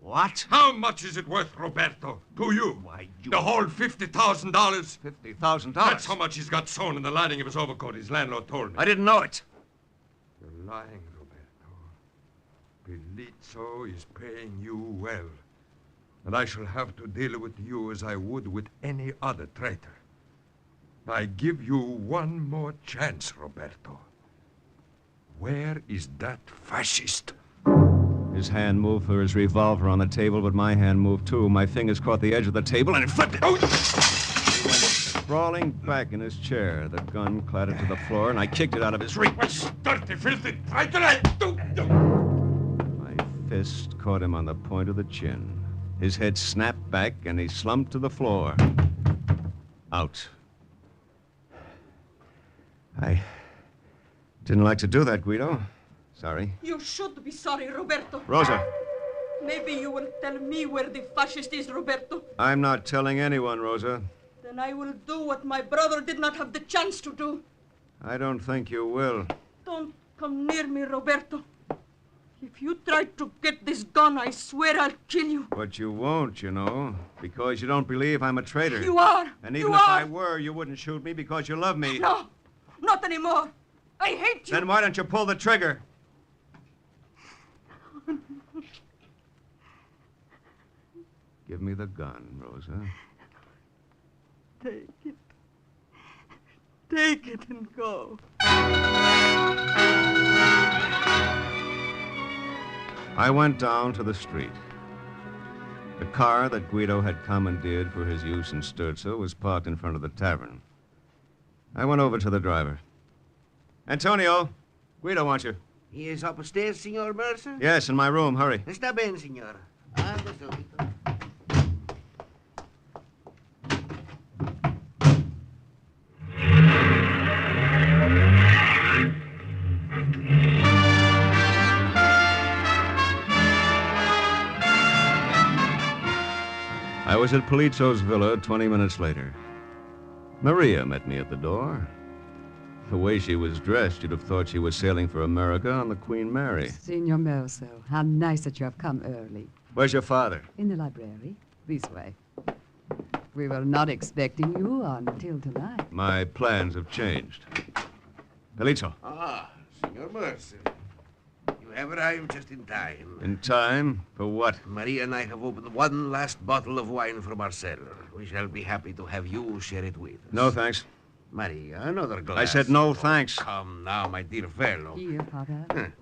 What? How much is it worth, Roberto, to you? Why, The whole $50,000? $50,000? That's how much he's got sewn in the lining of his overcoat, his landlord told me. I didn't know it. You're lying, Roberto. Pelizzo is paying you well. And I shall have to deal with you as I would with any other traitor. I give you one more chance, Roberto. Where is that fascist? His hand moved for his revolver on the table, but my hand moved too. My fingers caught the edge of the table and it flipped it. He went sprawling back in his chair. The gun clattered to the floor and I kicked it out of his reach. Dirty, filthy traitor! My fist caught him on the point of the chin. His head snapped back and he slumped to the floor. Out. I didn't like to do that, Guido. Sorry. You should be sorry, Roberto. Rosa. Maybe you will tell me where the fascist is, Roberto. I'm not telling anyone, Rosa. Then I will do what my brother did not have the chance to do. I don't think you will. Don't come near me, Roberto. If you try to get this gun, I swear I'll kill you. But you won't, you know, because you don't believe I'm a traitor. You are. And even you if are. I were, you wouldn't shoot me because you love me. No, not anymore. I hate you. Then why don't you pull the trigger? Give me the gun, Rosa. Take it. Take it and go. I went down to the street. The car that Guido had commandeered for his use in Sturzo was parked in front of the tavern. I went over to the driver. Antonio, Guido wants you. He is upstairs, Signor Mercer? Yes, in my room. Hurry. Está bien, Signor. Ando subito. I was at Pelizzo's villa 20 minutes later. Maria met me at the door. The way she was dressed, you'd have thought she was sailing for America on the Queen Mary. Signor Mercer, how nice that you have come early. Where's your father? In the library. This way. We were not expecting you until tonight. My plans have changed. Pelizzo. Ah, Signor Mercer. You have arrived just in time. In time? For what? Maria and I have opened one last bottle of wine from our cellar. We shall be happy to have you share it with us. No, thanks. Maria, another glass. I said no, thanks. Come now, my dear fellow. Here, Father. Good.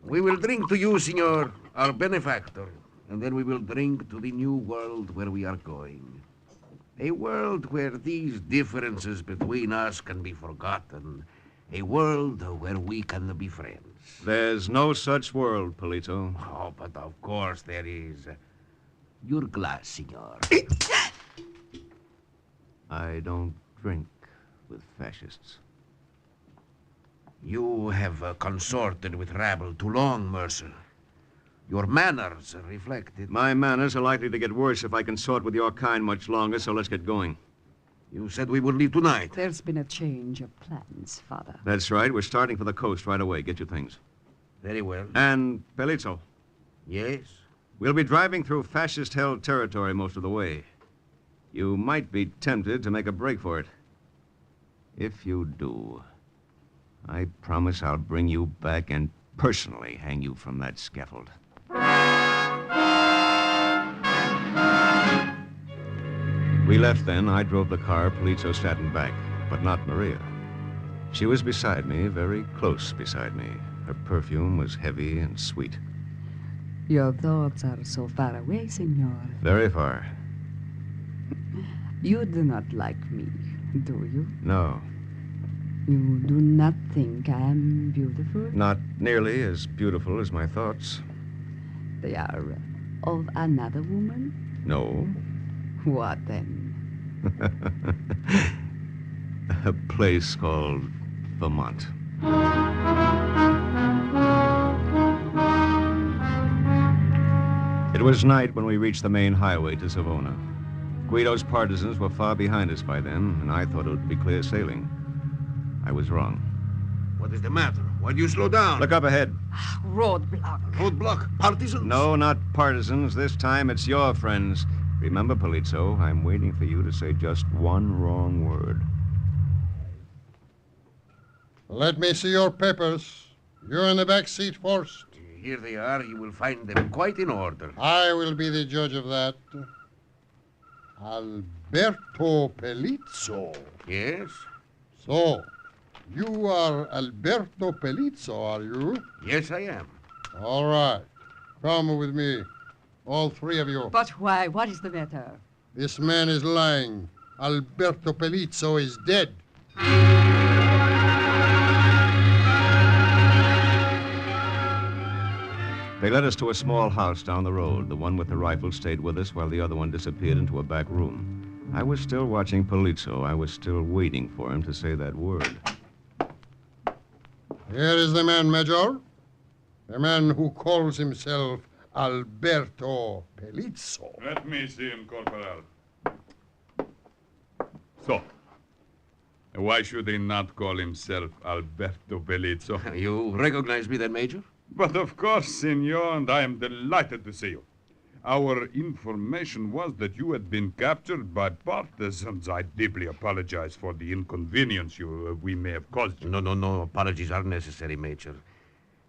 We will drink to you, Signor, our benefactor, and then we will drink to the new world where we are going. A world where these differences between us can be forgotten. A world where we can be friends. There's no such world, Pelizzo. Oh, but of course there is. Your glass, Signor. I don't drink with fascists. You have consorted with rabble too long, Mercer. Your manners reflect it. My manners are likely to get worse if I consort with your kind much longer, so let's get going. You said we would leave tonight. There's been a change of plans, Father. That's right. We're starting for the coast right away. Get your things. Very well. And Pelizzo. Yes? We'll be driving through fascist-held territory most of the way. You might be tempted to make a break for it. If you do, I promise I'll bring you back and personally hang you from that scaffold. We left then. I drove the car. Polizzo sat in back, but not Maria. She was beside me, very close beside me. Her perfume was heavy and sweet. Your thoughts are so far away, senor. Very far. You do not like me, do you? No, You do not think I am beautiful? not nearly as beautiful as my thoughts. They are of another woman? No. What then? A place called Vermont. It was night when we reached the main highway to Savona. Guido's partisans were far behind us by then, and I thought it would be clear sailing. I was wrong. What is the matter? Why do you slow down? Look up ahead. Roadblock. Roadblock? Partisans? No, not partisans. This time it's your friends. Remember, Polizzo, I'm waiting for you to say just one wrong word. Let me see your papers. You're in the back seat first. Here they are. You will find them quite in order. I will be the judge of that. Alberto Pelizzo. Yes? So, you are Alberto Pelizzo, are you? Yes, I am. All right. Come with me. All three of you. But why? What is the matter? This man is lying. Alberto Pelizzo is dead. They led us to a small house down the road. The one with the rifle stayed with us while the other one disappeared into a back room. I was still watching Polizzo. I was still waiting for him to say that word. Here is the man, Major. The man who calls himself Alberto Pelizzo. Let me see him, Corporal. So, why should he not call himself Alberto Pelizzo? You recognize me then, Major? But of course, senor, and I am delighted to see you. Our information was that you had been captured by partisans. I deeply apologize for the inconvenience we may have caused you. No. Apologies are necessary, Major.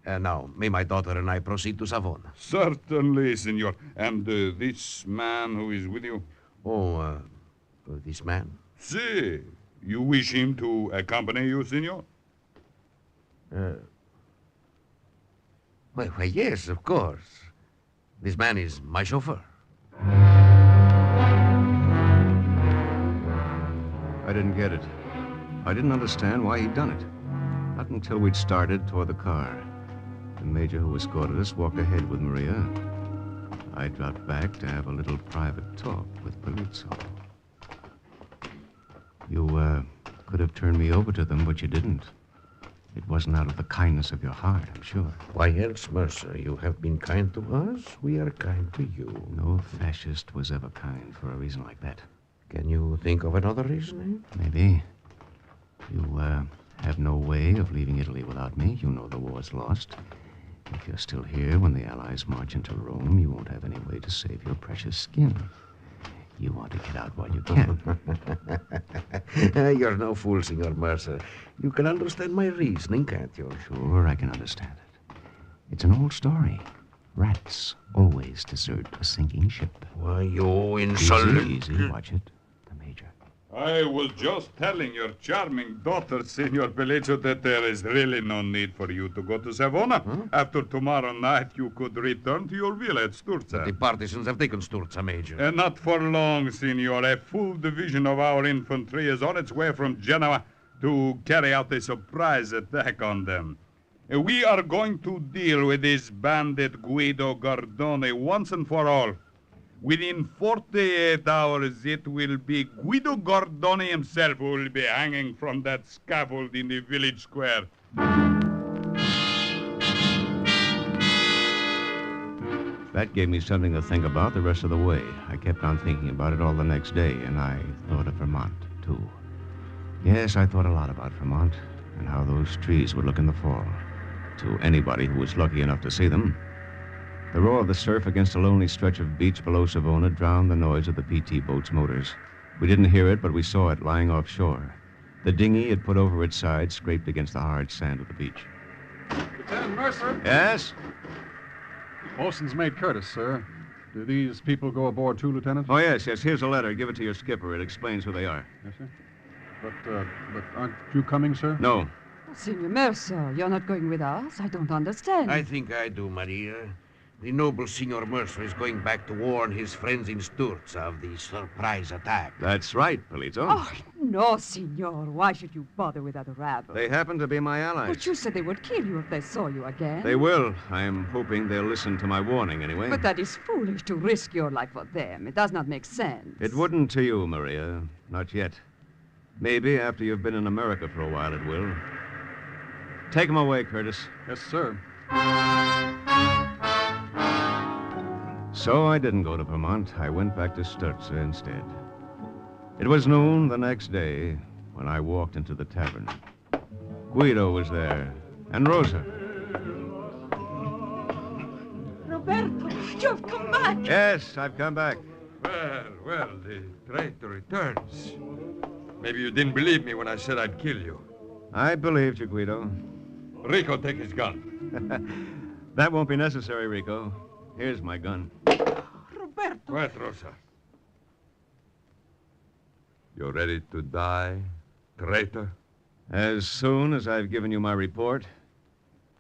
Now, may my daughter and I proceed to Savona? Certainly, senor. And this man who is with you? This man? Si. You wish him to accompany you, senor? Well, yes, of course. This man is my chauffeur. I didn't get it. I didn't understand why he'd done it. Not until we'd started toward the car. The major who escorted us walked ahead with Maria. I dropped back to have a little private talk with Polizzo. You could have turned me over to them, but you didn't. It wasn't out of the kindness of your heart, I'm sure. Why else, Mercer? You have been kind to us. We are kind to you. No fascist was ever kind for a reason like that. Can you think of another reason, eh? Maybe. You have no way of leaving Italy without me. You know the war's lost. If you're still here when the Allies march into Rome, you won't have any way to save your precious skin. You want to get out while you can. You're no fool, Senor Mercer. You can understand my reasoning, can't you? Sure, I can understand it. It's an old story. Rats always desert a sinking ship. Why, you insolent... Easy, watch it. I was just telling your charming daughter, Senor Pelizzo, that there is really no need for you to go to Savona. Huh? After tomorrow night, you could return to your villa at Sturza. The partisans have taken Sturza, Major. And not for long, Senor. A full division of our infantry is on its way from Genoa to carry out a surprise attack on them. We are going to deal with this bandit Guido Gardone once and for all. Within 48 hours, it will be Guido Gardone himself who will be hanging from that scaffold in the village square. That gave me something to think about the rest of the way. I kept on thinking about it all the next day, and I thought of Vermont, too. Yes, I thought a lot about Vermont and how those trees would look in the fall. To anybody who was lucky enough to see them. The roar of the surf against a lonely stretch of beach below Savona drowned the noise of the PT boat's motors. We didn't hear it, but we saw it lying offshore. The dinghy it put over its side scraped against the hard sand of the beach. Lieutenant Mercer? Yes? Bosun's mate Curtis, sir. Do these people go aboard too, Lieutenant? Oh, yes. Here's a letter. Give it to your skipper. It explains who they are. Yes, sir. But aren't you coming, sir? No. Senor Mercer, you're not going with us? I don't understand. I think I do, Maria. The noble Senor Mercer is going back to warn his friends in Sturza of the surprise attack. That's right, Polito. Oh, no, senor. Why should you bother with that rabble? They happen to be my allies. But you said they would kill you if they saw you again. They will. I'm hoping they'll listen to my warning anyway. But that is foolish to risk your life for them. It does not make sense. It wouldn't to you, Maria. Not yet. Maybe after you've been in America for a while it will. Take them away, Curtis. Yes, sir. So I didn't go to Vermont. I went back to Sturza instead. It was noon the next day when I walked into the tavern. Guido was there, and Rosa. Roberto, you've come back. Yes, I've come back. Well, the traitor returns. Maybe you didn't believe me when I said I'd kill you. I believed you, Guido. Rico, take his gun. That won't be necessary, Rico. Here's my gun. Roberto. Quiet, Rosa. You ready to die, traitor? As soon as I've given you my report.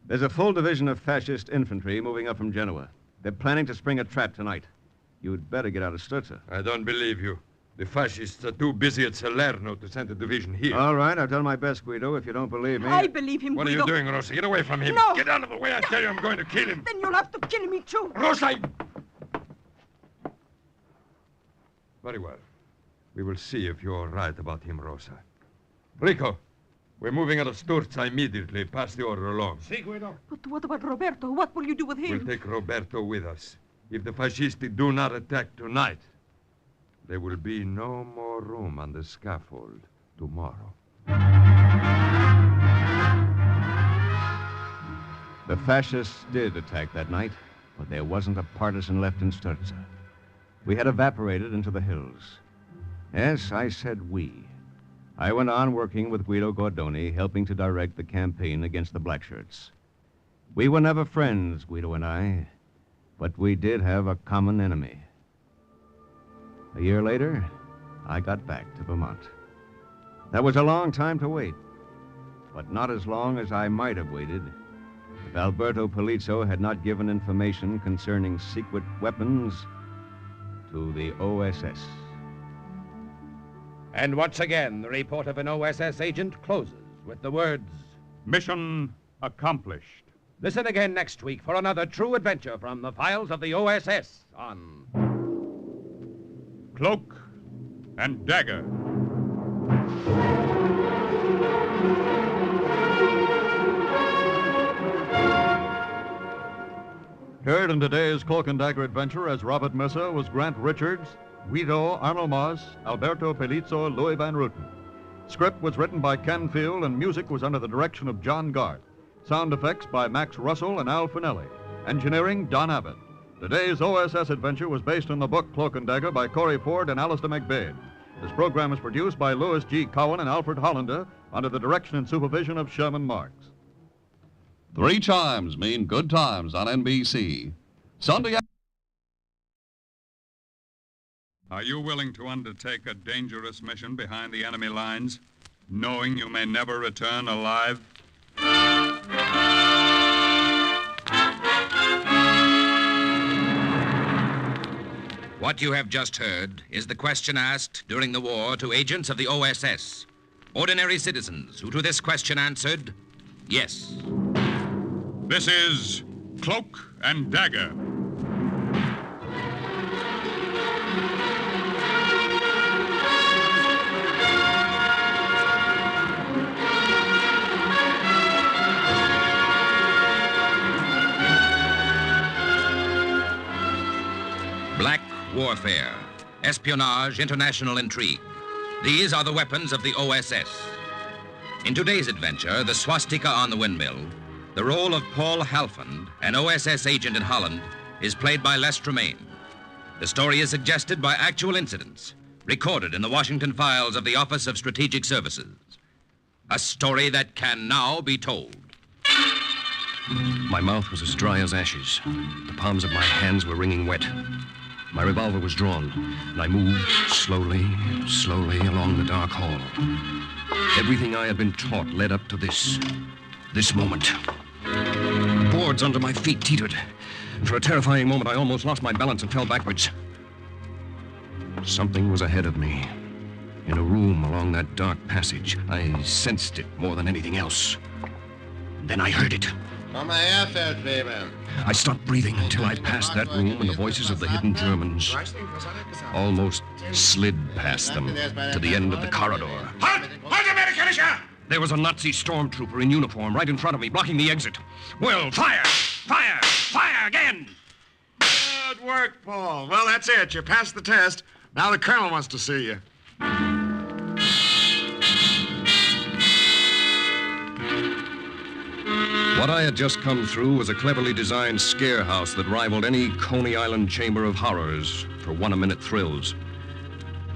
There's a full division of fascist infantry moving up from Genoa. They're planning to spring a trap tonight. You'd better get out of Sturza. I don't believe you. The fascists are too busy at Salerno to send a division here. All right, I've done my best, Guido. If you don't believe me... I believe him, What Guido. are you doing, Rosa? Get away from him. No. Get out of the way. I tell you, I'm going to kill him. Then you'll have to kill me, too. Rosa! Very well. We will see if you're right about him, Rosa. Rico, we're moving out of Sturza immediately. Pass the order along. Si, Guido. But what about Roberto? What will you do with him? We'll take Roberto with us. If the fascisti do not attack tonight, there will be no more room on the scaffold tomorrow. The fascists did attack that night, but there wasn't a partisan left in Sturza. We had evaporated into the hills. Yes, I said we. I went on working with Guido Gordoni, helping to direct the campaign against the Blackshirts. We were never friends, Guido and I, but we did have a common enemy. A year later, I got back to Vermont. That was a long time to wait, but not as long as I might have waited if Alberto Polizzo had not given information concerning secret weapons to the OSS. And once again, the report of an OSS agent closes with the words, Mission accomplished. Listen again next week for another true adventure from the files of the OSS on Cloak and Dagger. Heard in today's Cloak and Dagger adventure as Robert Mercer was Grant Richards, Guido Arnold Moss, Alberto Pelizzo, Louis Van Ruten. Script was written by Ken Field and music was under the direction of John Garth. Sound effects by Max Russell and Al Finelli. Engineering, Don Abbott. Today's OSS adventure was based on the book Cloak and Dagger by Corey Ford and Alistair McBain. This program is produced by Louis G. Cowan and Alfred Hollander under the direction and supervision of Sherman Marks. 3 chimes mean good times on NBC. Sunday. Are you willing to undertake a dangerous mission behind the enemy lines, knowing you may never return alive? What you have just heard is the question asked during the war to agents of the OSS. Ordinary citizens who to this question answered, yes. This is Cloak and Dagger. Black warfare, espionage, international intrigue. These are the weapons of the OSS. In today's adventure, the swastika on the windmill, the role of Paul Halfond, an OSS agent in Holland, is played by Les Tremaine. The story is suggested by actual incidents recorded in the Washington files of the Office of Strategic Services. A story that can now be told. My mouth was as dry as ashes. The palms of my hands were wringing wet. My revolver was drawn, and I moved slowly along the dark hall. Everything I had been taught led up to this moment. Boards under my feet teetered. For a terrifying moment, I almost lost my balance and fell backwards. Something was ahead of me. In a room along that dark passage. I sensed it more than anything else. Then I heard it. Komm mal her, Feldwebel. I stopped breathing until I passed that room and the voices of the hidden Germans almost slid past them to the end of the corridor. Halt! Halt, Amerikanischer! There was a Nazi stormtrooper in uniform right in front of me, blocking the exit. Well, fire! Fire! Fire again! Good work, Paul. Well, that's it. You passed the test. Now the colonel wants to see you. What I had just come through was a cleverly designed scare house that rivaled any Coney Island chamber of horrors for one-a-minute thrills.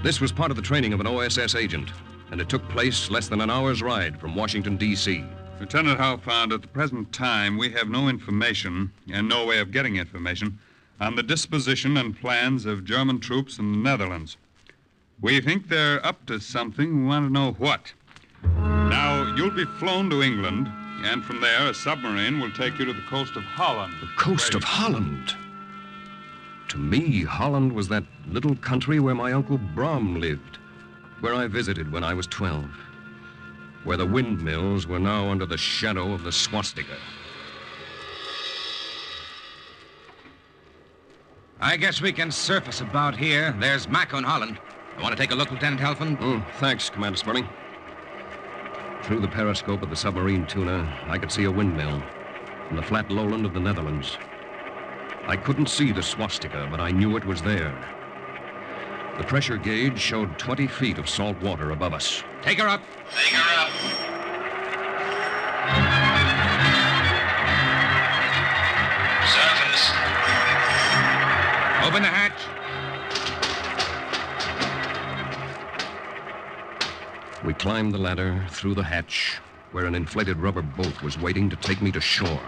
This was part of the training of an OSS agent, and it took place less than an hour's ride from Washington, D.C. Lieutenant Halfond, at the present time, we have no information, and no way of getting information, on the disposition and plans of German troops in the Netherlands. We think they're up to something. We want to know what. Now, you'll be flown to England, and from there, a submarine will take you to the coast of Holland. The coast of Holland? To me, Holland was that little country where my Uncle Brom lived, where I visited when I was 12, where the windmills were now under the shadow of the swastika. I guess we can surface about here. There's Mako in Holland. You want to take a look, Lieutenant Halfond? Thanks, Commander Sperling. Through the periscope of the submarine tuna, I could see a windmill in the flat lowland of the Netherlands. I couldn't see the swastika, but I knew it was there. The pressure gauge showed 20 feet of salt water above us. Take her up. Take her up. Surface. Open the hatch. We climbed the ladder through the hatch, where an inflated rubber boat was waiting to take me to shore.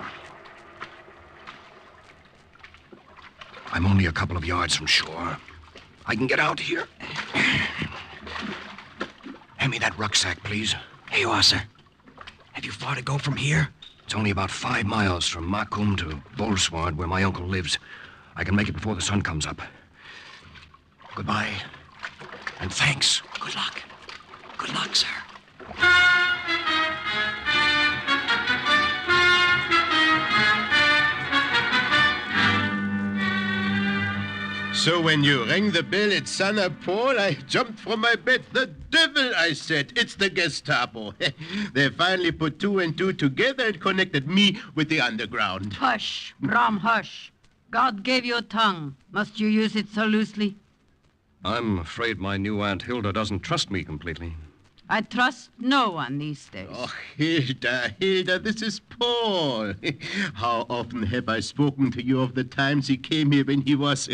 I'm only a couple of yards from shore. I can get out here. Hand me that rucksack, please. Here you are, sir. Have you far to go from here? It's only about 5 miles from Makum to Bolsward, where my uncle lives. I can make it before the sun comes up. Goodbye. And thanks. Good luck. Good luck, sir. So when you rang the bell at Sana Paul, I jumped from my bed. The devil, I said. It's the Gestapo. They finally put 2 and 2 together and connected me with the underground. Hush, Brom, hush. God gave you a tongue. Must you use it so loosely? I'm afraid my new Aunt Hilda doesn't trust me completely. I trust no one these days. Oh, Hilda, this is Paul. How often have I spoken to you of the times he came here when he was...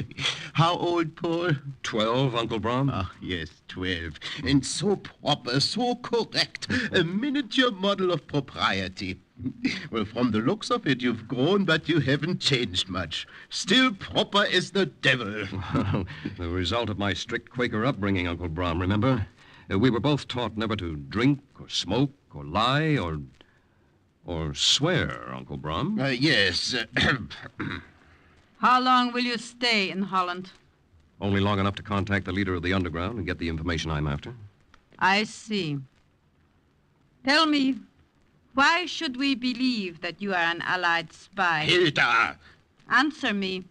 How old, Paul? 12, Uncle Brom. Ah, yes, 12. And so proper, so correct. A miniature model of propriety. Well, from the looks of it, you've grown, but you haven't changed much. Still proper as the devil. The result of my strict Quaker upbringing, Uncle Brom, remember? We were both taught never to drink or smoke or lie or swear, Uncle Brom. Yes. How long will you stay in Holland? Only long enough to contact the leader of the underground and get the information I'm after. I see. Tell me, why should we believe that you are an Allied spy? Hilda! Answer me.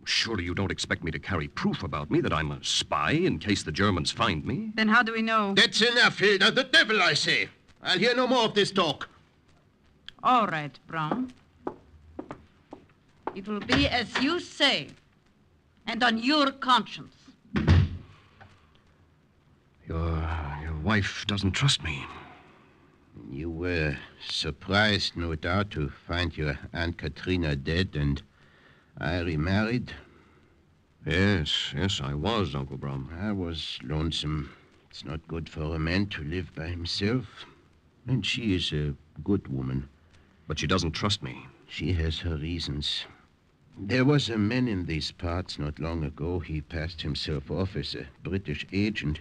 Surely you don't expect me to carry proof about me that I'm a spy in case the Germans find me? Then how do we know? That's enough, Hilda. The devil, I say. I'll hear no more of this talk. All right, Brown. It will be as you say, and on your conscience. Your wife doesn't trust me. You were surprised, no doubt, to find your Aunt Katrina dead, and I remarried. Yes, I was, Uncle Brum. I was lonesome. It's not good for a man to live by himself. And she is a good woman. But she doesn't trust me. She has her reasons. There was a man in these parts not long ago. He passed himself off as a British agent,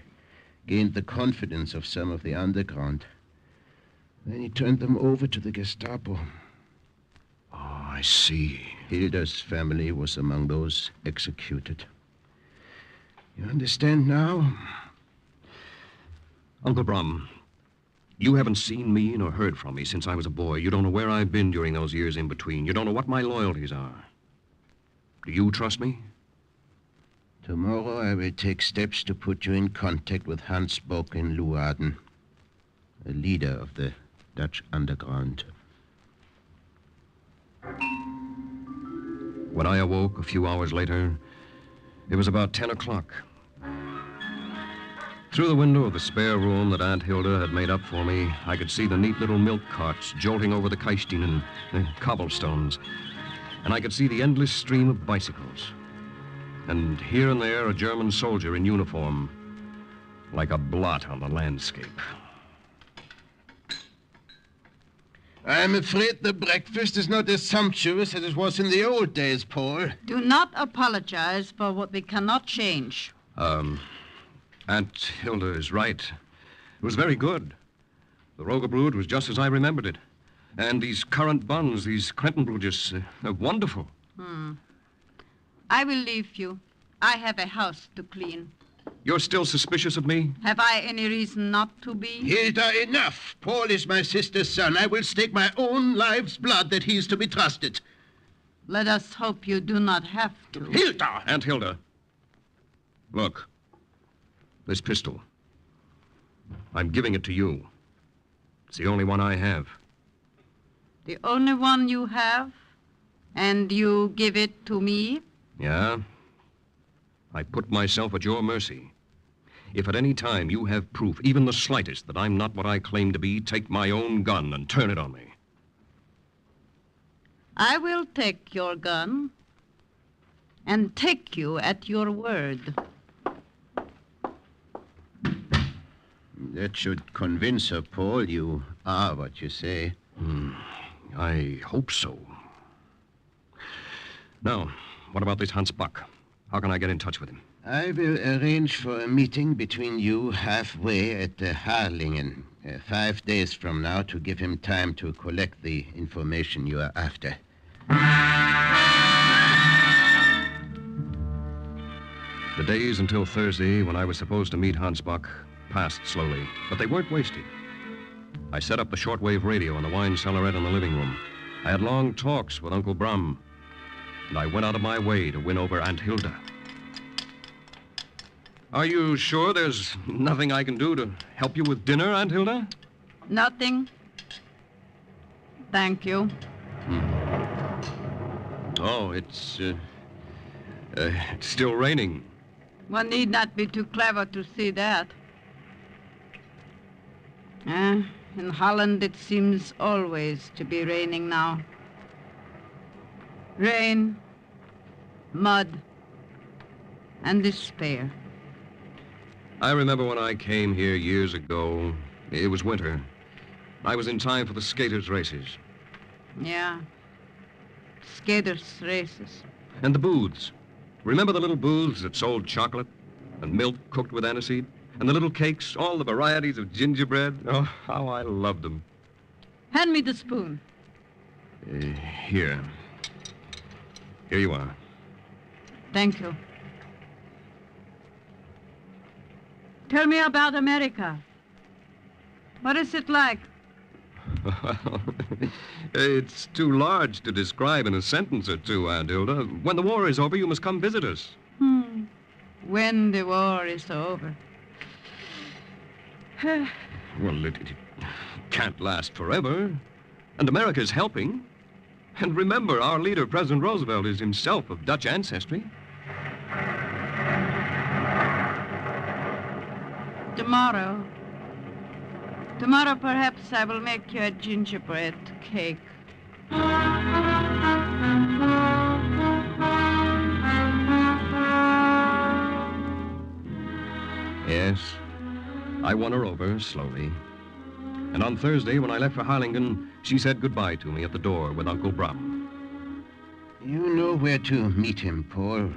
gained the confidence of some of the underground. Then he turned them over to the Gestapo. Oh, I see. Hilda's family was among those executed. You understand now? Uncle Brum, you haven't seen me nor heard from me since I was a boy. You don't know where I've been during those years in between. You don't know what my loyalties are. Do you trust me? Tomorrow I will take steps to put you in contact with Hans Bock in Leeuwarden, a leader of the Dutch underground. When I awoke a few hours later, it was about 10 o'clock. Through the window of the spare room that Aunt Hilda had made up for me, I could see the neat little milk carts jolting over the Keistinen cobblestones. And I could see the endless stream of bicycles. And here and there, a German soldier in uniform, like a blot on the landscape. I'm afraid the breakfast is not as sumptuous as it was in the old days, Paul. Do not apologize for what we cannot change. Aunt Hilda is right. It was very good. The Rogebrot was just as I remembered it. And these currant buns, these Krentenbrudges, are wonderful. I will leave you. I have a house to clean. You're still suspicious of me? Have I any reason not to be? Hilda, enough. Paul is my sister's son. I will stake my own life's blood that he is to be trusted. Let us hope you do not have to. Hilda! Aunt Hilda. Look. This pistol. I'm giving it to you. It's the only one I have. The only one you have? And you give it to me? Yeah? I put myself at your mercy. If at any time you have proof, even the slightest, that I'm not what I claim to be, take my own gun and turn it on me. I will take your gun and take you at your word. That should convince her, Paul. You are what you say. I hope so. Now, what about this Hans Bock? How can I get in touch with him? I will arrange for a meeting between you halfway at Harlingen 5 days from now to give him time to collect the information you are after. The days until Thursday, when I was supposed to meet Hans Bock, passed slowly, but they weren't wasted. I set up the shortwave radio in the wine cellarette in the living room. I had long talks with Uncle Brum, and I went out of my way to win over Aunt Hilda. Are you sure there's nothing I can do to help you with dinner, Aunt Hilda? Nothing. Thank you. Oh, it's still raining. One need not be too clever to see that. In Holland, it seems always to be raining now. Rain, mud, and despair. I remember when I came here years ago. It was winter. I was in time for the skaters' races. Yeah. Skaters' races. And the booths. Remember the little booths that sold chocolate and milk cooked with aniseed? And the little cakes, all the varieties of gingerbread? Oh, how I loved them. Hand me the spoon. Here. Here you are. Thank you. Tell me about America. What is it like? It's too large to describe in a sentence or two, Aunt Hilda. When the war is over, you must come visit us. When the war is over. Well, it can't last forever. And America's helping. And remember, our leader, President Roosevelt, is himself of Dutch ancestry. Tomorrow. Tomorrow, perhaps I will make you a gingerbread cake. Yes. I won her over slowly. And on Thursday, when I left for Harlingen, she said goodbye to me at the door with Uncle Brum. You know where to meet him, Paul.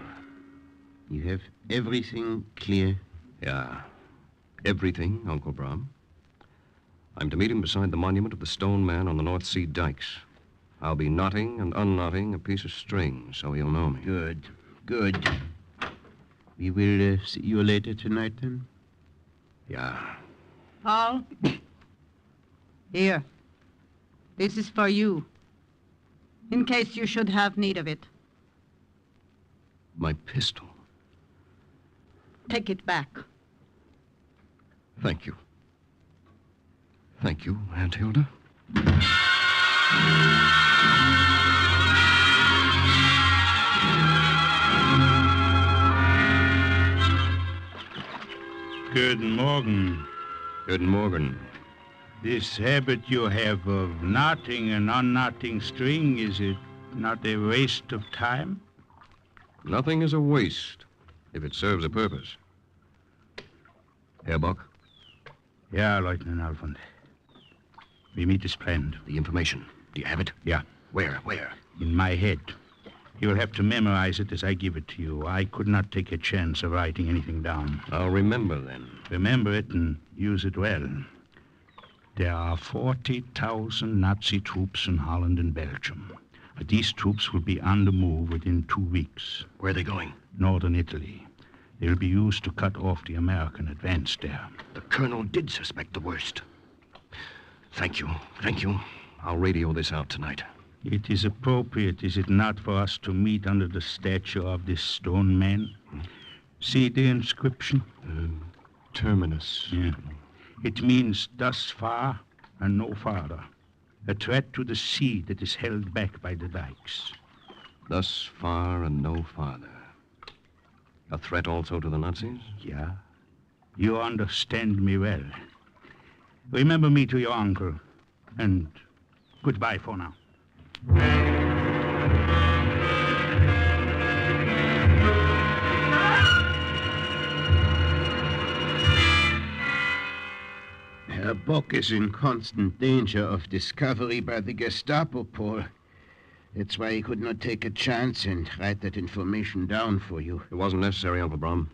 You have everything clear? Yeah. Everything, Uncle Brum. I'm to meet him beside the monument of the Stone Man on the North Sea dikes. I'll be knotting and unknotting a piece of string so he'll know me. Good, good. We will see you later tonight, then? Yeah. Paul? Here. This is for you. In case you should have need of it. My pistol. Take it back. Thank you. Thank you, Aunt Hilda. Guten Morgen. Guten Morgen. This habit you have of knotting and unknotting string, is it not a waste of time? Nothing is a waste if it serves a purpose. Herr Bock? Yeah, Lieutenant Alfond. We meet as planned. The information. Do you have it? Yeah. Where? In my head. You'll have to memorize it as I give it to you. I could not take a chance of writing anything down. I'll remember then. Remember it and use it well. There are 40,000 Nazi troops in Holland and Belgium. These troops will be on the move within 2 weeks. Where are they going? Northern Italy. They'll be used to cut off the American advance there. The colonel did suspect the worst. Thank you. I'll radio this out tonight. It is appropriate, is it not, for us to meet under the statue of this stone man? See the inscription? Terminus. Yeah. It means thus far and no farther. A threat to the sea that is held back by the dikes. Thus far and no farther. A threat also to the Nazis? Yeah. You understand me well. Remember me to your uncle. And goodbye for now. Herr Bock is in constant danger of discovery by the Gestapo, Paul. That's why he could not take a chance and write that information down for you. It wasn't necessary, Uncle Brom.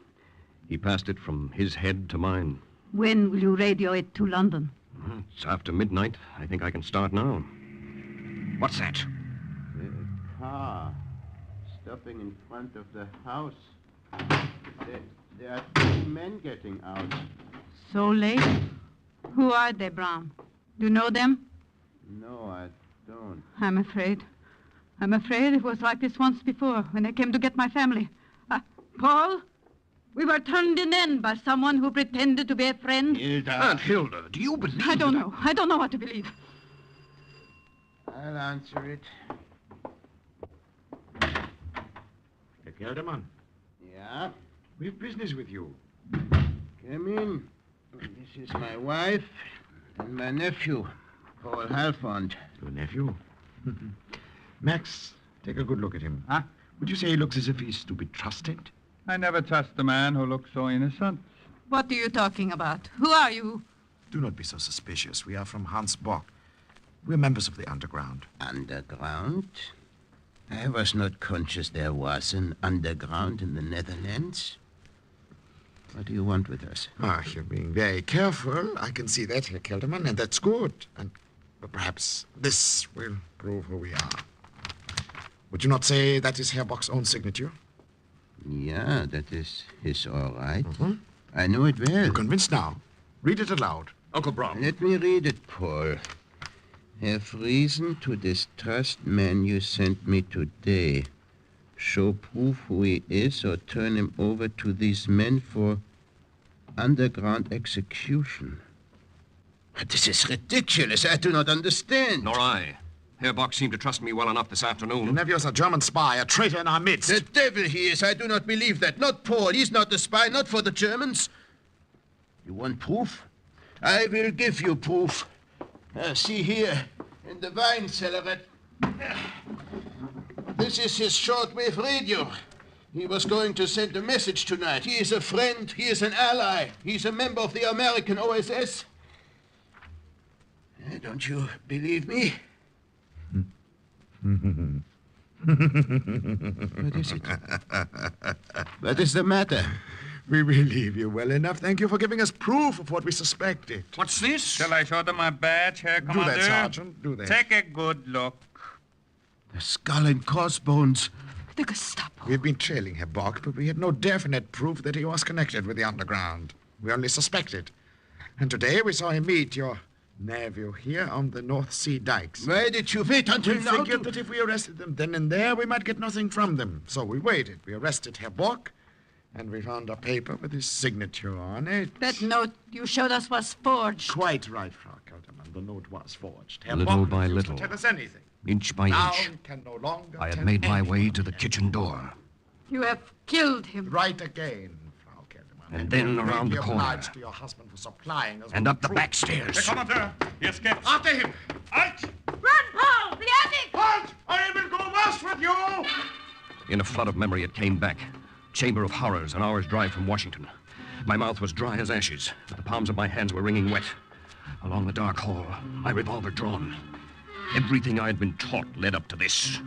He passed it from his head to mine. When will you radio it to London? It's after midnight. I think I can start now. What's that? A car stopping in front of the house. There are 2 men getting out. So late? Who are they, Brown? Do you know them? No, I don't. I'm afraid it was like this once before when they came to get my family. Paul, we were turned in by someone who pretended to be a friend. Hilda. Aunt Hilda, do you believe I don't know. I don't know what to believe. I'll answer it. Herr Kelderman. Yeah? We've business with you. Come in. This is my wife and my nephew, Paul Halfond. Your nephew? Max, take a good look at him. Huh? Would you say he looks as if he's to be trusted? I never trust a man who looks so innocent. What are you talking about? Who are you? Do not be so suspicious. We are from Hans Bock. We're members of the underground. Underground? I was not conscious there was an underground in the Netherlands. What do you want with us? You're being very careful. I can see that, Herr Kelderman, and that's good. But perhaps this will prove who we are. Would you not say that is Herr Bock's own signature? Yeah, that is his all right. Mm-hmm. I know it well. You're convinced now. Read it aloud. Uncle Brown. Let me read it, Paul. Have reason to distrust man you sent me today. Show proof who he is or turn him over to these men for underground execution. This is ridiculous. I do not understand. Nor I. Herr Bock seemed to trust me well enough this afternoon. Your nephew is a German spy, a traitor in our midst. The devil he is. I do not believe that. Not Paul. He's not a spy, not for the Germans. You want proof? I will give you proof. See here, in the wine cellar. This is his shortwave radio. He was going to send a message tonight. He is a friend. He is an ally. He's a member of the American OSS. Don't you believe me? What is it? What is the matter? We believe you well enough. Thank you for giving us proof of what we suspected. What's this? Shall I show them my badge, Herr Do Commander? that, Sergeant. Do that. Take a good look. The skull and crossbones. The Gestapo. We've been trailing Herr Bock, but we had no definite proof that he was connected with the underground. We only suspected. And today we saw him meet your nephew here on the North Sea dikes. Why did you wait until We now? figured that if we arrested them then and there, we might get nothing from them. So we waited. We arrested Herr Bock, and we found a paper with his signature on it. That note you showed us was forged. Quite right, Frau Keltermann. The note was forged. Herr Little Bock by refused little. to tell us anything. Inch by Now inch, we can no longer I had tell made my anyone. way to the kitchen door. You have killed him. Right again, Frau Keltermann. And then we may around be the corner. obliged to your husband for supplying us And with up the truth. back stairs. Commander, he escapes. After him! Halt! Run, Paul! The attic! Halt! Or it will go worse with you! In a flood of memory, it came back. Chamber of Horrors, an hour's drive from Washington. My mouth was dry as ashes, but the palms of my hands were wringing wet. Along the dark hall, my revolver drawn. Everything I had been taught led up to this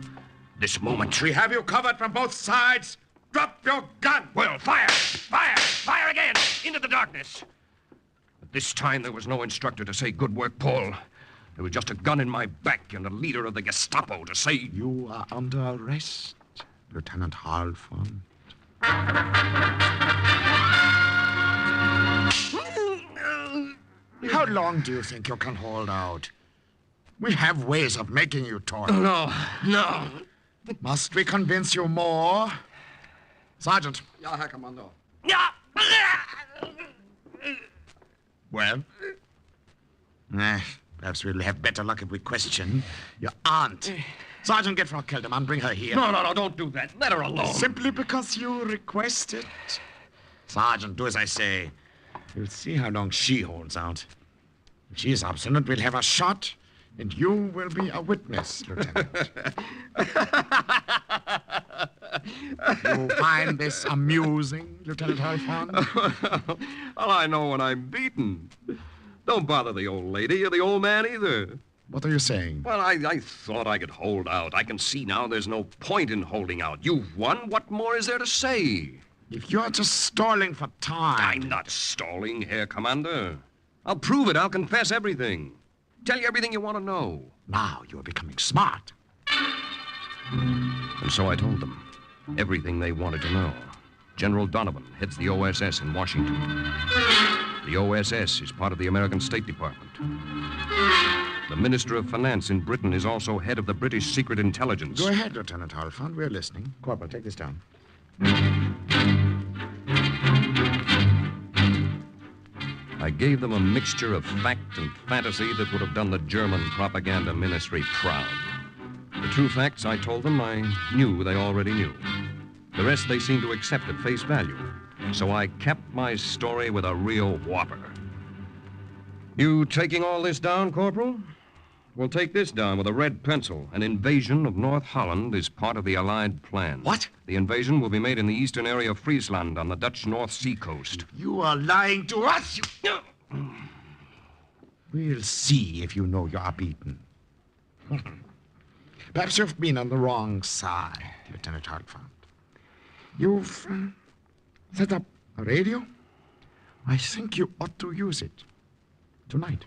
moment. We have you covered from both sides. Drop your gun! Well, fire! Fire! Fire again! Into the darkness! But this time there was no instructor to say, "Good work, Paul." There was just a gun in my back and a leader of the Gestapo to say, You are under arrest, Lieutenant Halfon. How long do you think you can hold out? We have ways of making you talk. No. Must we convince you more? Sergeant. Ja, Herr Kommando. Well? Perhaps we'll have better luck if we question your aunt. Sergeant, get Frau Kelderman. Bring her here. No, don't do that. Let her alone. Simply because you request it. Sergeant, do as I say. We'll see how long she holds out. If she is obstinate, we'll have a shot, and you will be a witness, Lieutenant. You find this amusing, Lieutenant Halfon? Well, I know when I'm beaten. Don't bother the old lady or the old man either. What are you saying? Well, I thought I could hold out. I can see now there's no point in holding out. You've won. What more is there to say? If you're just stalling for time... I'm not stalling, Herr Commander. I'll prove it. I'll confess everything. Tell you everything you want to know. Now you're becoming smart. And so I told them everything they wanted to know. General Donovan heads the OSS in Washington. The OSS is part of the American State Department. The Minister of Finance in Britain is also head of the British Secret Intelligence. Go ahead, Lieutenant Halfon. We're listening. Corporal, take this down. I gave them a mixture of fact and fantasy that would have done the German propaganda ministry proud. The true facts I told them I knew they already knew. The rest they seemed to accept at face value. So I capped my story with a real whopper. You taking all this down, Corporal? We'll take this down with a red pencil. An invasion of North Holland is part of the Allied plan. What? The invasion will be made in the eastern area of Friesland on the Dutch North Sea coast. You are lying to us. We'll see if you know you're beaten. Perhaps you've been on the wrong side, Lieutenant Halfon. You've set up a radio. I think you ought to use it tonight.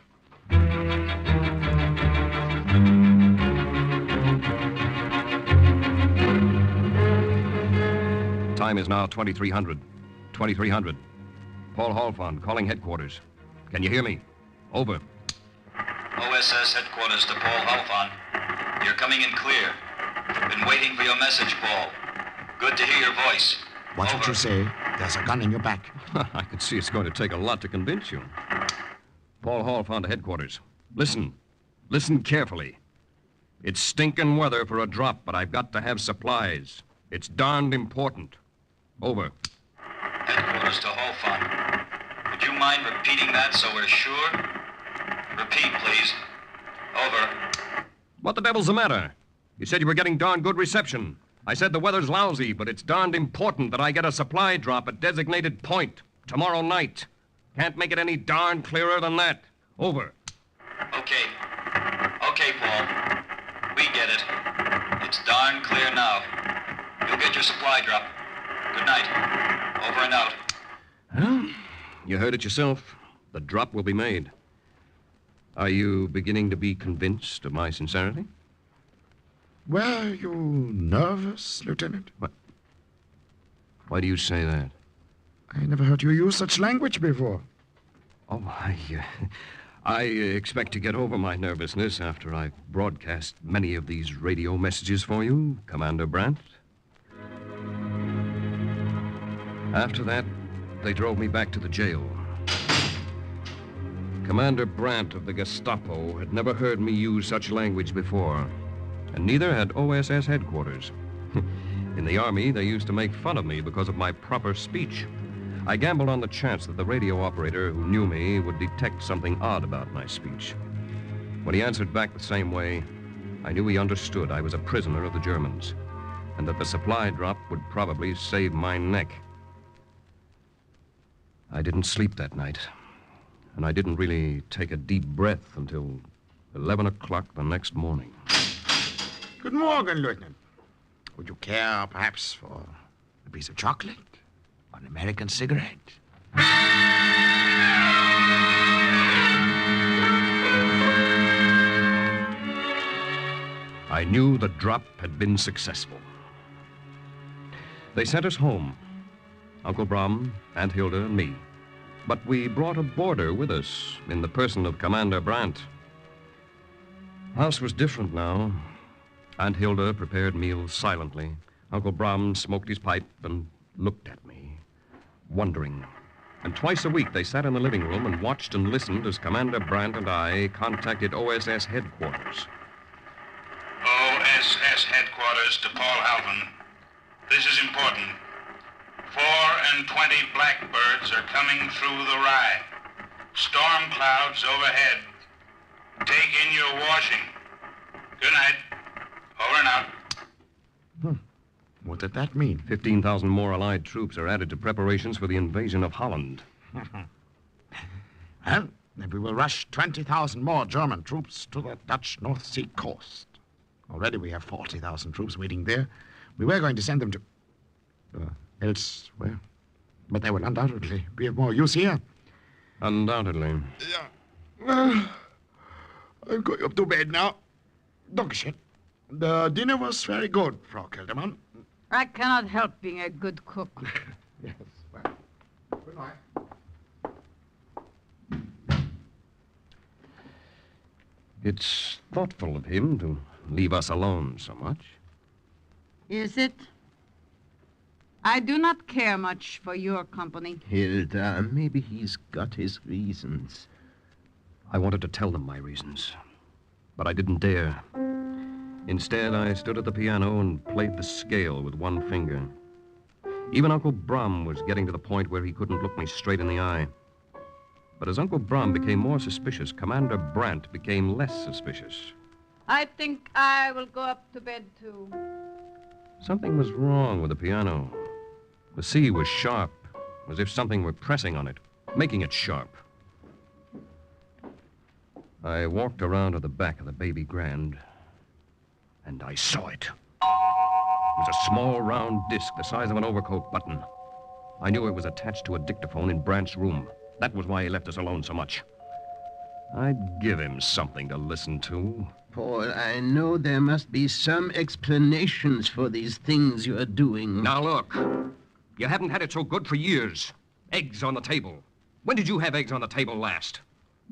Time is now 2300. 2300. Paul Halfon calling headquarters. Can you hear me? Over. OSS headquarters to Paul Halfon. You're coming in clear. Been waiting for your message, Paul. Good to hear your voice. Watch what you say. There's a gun in your back. I can see it's going to take a lot to convince you. Paul Halfon to headquarters. Listen. Listen carefully. It's stinking weather for a drop, but I've got to have supplies. It's darned important. Over. Headquarters to Halfon. Would you mind repeating that so we're sure? Repeat, please. Over. What the devil's the matter? You said you were getting darn good reception. I said the weather's lousy, but it's darned important that I get a supply drop at designated point tomorrow night. Can't make it any darn clearer than that. Over. Okay. Okay, Paul. We get it. It's darn clear now. You'll get your supply drop. Good night. Over and out. Well, you heard it yourself. The drop will be made. Are you beginning to be convinced of my sincerity? Were you nervous, Lieutenant? What? Why do you say that? I never heard you use such language before. Oh, I expect to get over my nervousness after I've broadcast many of these radio messages for you, Commander Brandt. After that, they drove me back to the jail. Commander Brandt of the Gestapo had never heard me use such language before, and neither had OSS headquarters. In the Army, they used to make fun of me because of my proper speech. I gambled on the chance that the radio operator who knew me would detect something odd about my speech. When he answered back the same way, I knew he understood I was a prisoner of the Germans, and that the supply drop would probably save my neck. I didn't sleep that night, and I didn't really take a deep breath until 11 o'clock the next morning. Good morning, Lieutenant. Would you care, perhaps, for a piece of chocolate? Or an American cigarette? I knew the drop had been successful. They sent us home, Uncle Brom, Aunt Hilda, and me. But we brought a boarder with us in the person of Commander Brandt. House was different now. Aunt Hilda prepared meals silently. Uncle Brom smoked his pipe and looked at me, wondering. And twice a week they sat in the living room and watched and listened as Commander Brandt and I contacted OSS headquarters. OSS headquarters to Paul Alvin. This is important. 24 blackbirds are coming through the rye. Storm clouds overhead. Take in your washing. Good night. Over and out. What did that mean? 15,000 more Allied troops are added to preparations for the invasion of Holland. Well, we will rush 20,000 more German troops to the Dutch North Sea coast. Already we have 40,000 troops waiting there. We were going to send them to... elsewhere. But they will undoubtedly be of more use here. Undoubtedly. Yeah. I'm going up to bed now. Dankeschön. The dinner was very good, Frau Kelderman. I cannot help being a good cook. Yes, well, good night. It's thoughtful of him to leave us alone so much. Is it? I do not care much for your company. Hilda, maybe he's got his reasons. I wanted to tell them my reasons, but I didn't dare. Instead, I stood at the piano and played the scale with one finger. Even Uncle Brom was getting to the point where he couldn't look me straight in the eye. But as Uncle Brom became more suspicious, Commander Brandt became less suspicious. I think I will go up to bed, too. Something was wrong with the piano. The C was sharp, as if something were pressing on it, making it sharp. I walked around to the back of the baby grand, and I saw it. It was a small, round disc the size of an overcoat button. I knew it was attached to a dictaphone in Brandt's room. That was why he left us alone so much. I'd give him something to listen to. Paul, I know there must be some explanations for these things you're doing. Now, look. You haven't had it so good for years. Eggs on the table. When did you have eggs on the table last?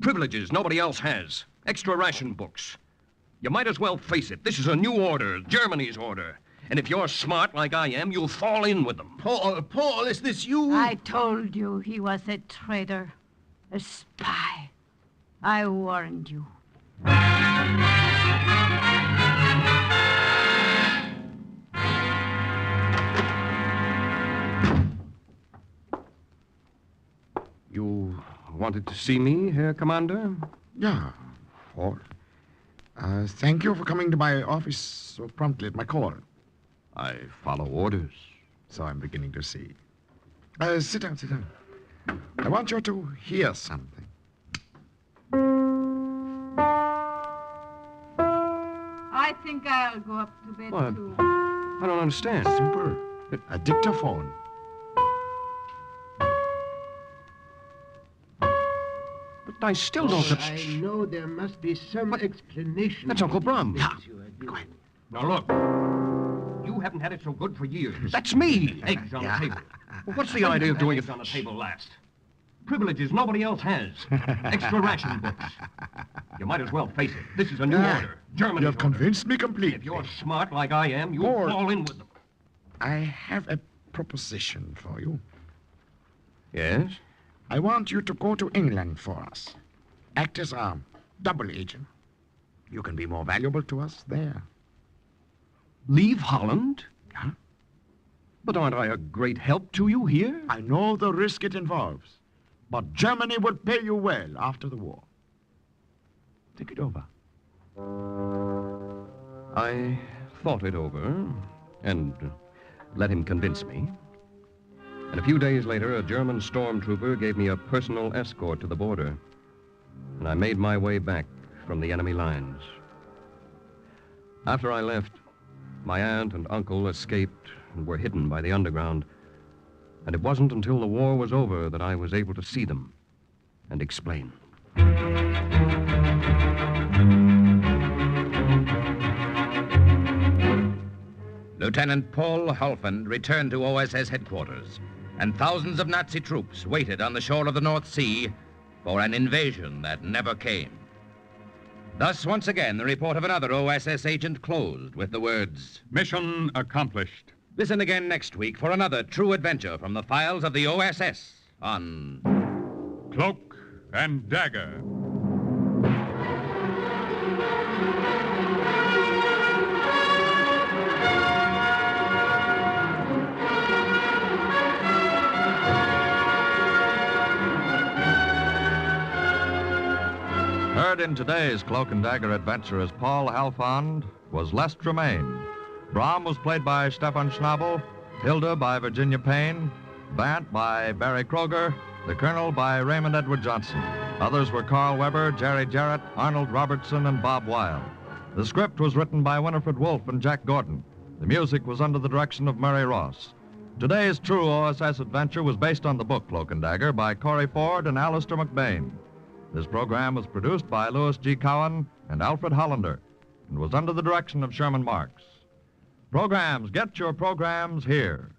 Privileges nobody else has. Extra ration books. You might as well face it. This is a new order, Germany's order. And if you're smart like I am, you'll fall in with them. Paul, is this you? I told you he was a traitor, a spy. I warned you. You wanted to see me, Herr Commander? Yeah, Paul. Thank you for coming to my office so promptly at my call. I follow orders. So I'm beginning to see. Sit down, sit down. I want you to hear something. I think I'll go up to bed, What? too. I don't understand. Simple. A dictaphone. But I still don't... I know there must be some explanation. That's Uncle Brum. Quiet. Now, look. You haven't had it so good for years. That's me. Eggs on the table. Well, what's the idea of doing it on the table last? Privileges nobody else has. Extra ration books. You might as well face it. This is a new order. Germany's You have convinced me completely. If you're smart like I am, you'll fall in with them. I have a proposition for you. Yes? I want you to go to England for us. Act as our double agent. You can be more valuable to us there. Leave Holland? Huh? But aren't I a great help to you here? I know the risk it involves, but Germany will pay you well after the war. Think it over. I thought it over and let him convince me. And a few days later, a German stormtrooper gave me a personal escort to the border, and I made my way back from the enemy lines. After I left, my aunt and uncle escaped and were hidden by the underground, and it wasn't until the war was over that I was able to see them and explain. Lieutenant Paul Halfand returned to OSS headquarters, and thousands of Nazi troops waited on the shore of the North Sea for an invasion that never came. Thus, once again, the report of another OSS agent closed with the words, "Mission accomplished." Listen again next week for another true adventure from the files of the OSS on Cloak and Dagger. Heard in today's Cloak and Dagger adventure as Paul Halfand was Les Tremaine. Brom was played by Stefan Schnabel, Hilda by Virginia Payne, Bant by Barry Kroger, the Colonel by Raymond Edward Johnson. Others were Carl Weber, Jerry Jarrett, Arnold Robertson, and Bob Weil. The script was written by Winifred Wolfe and Jack Gordon. The music was under the direction of Murray Ross. Today's true OSS adventure was based on the book Cloak and Dagger by Corey Ford and Alistair McBain. This program was produced by Louis G. Cowan and Alfred Hollander and was under the direction of Sherman Marks. Programs, get your programs here.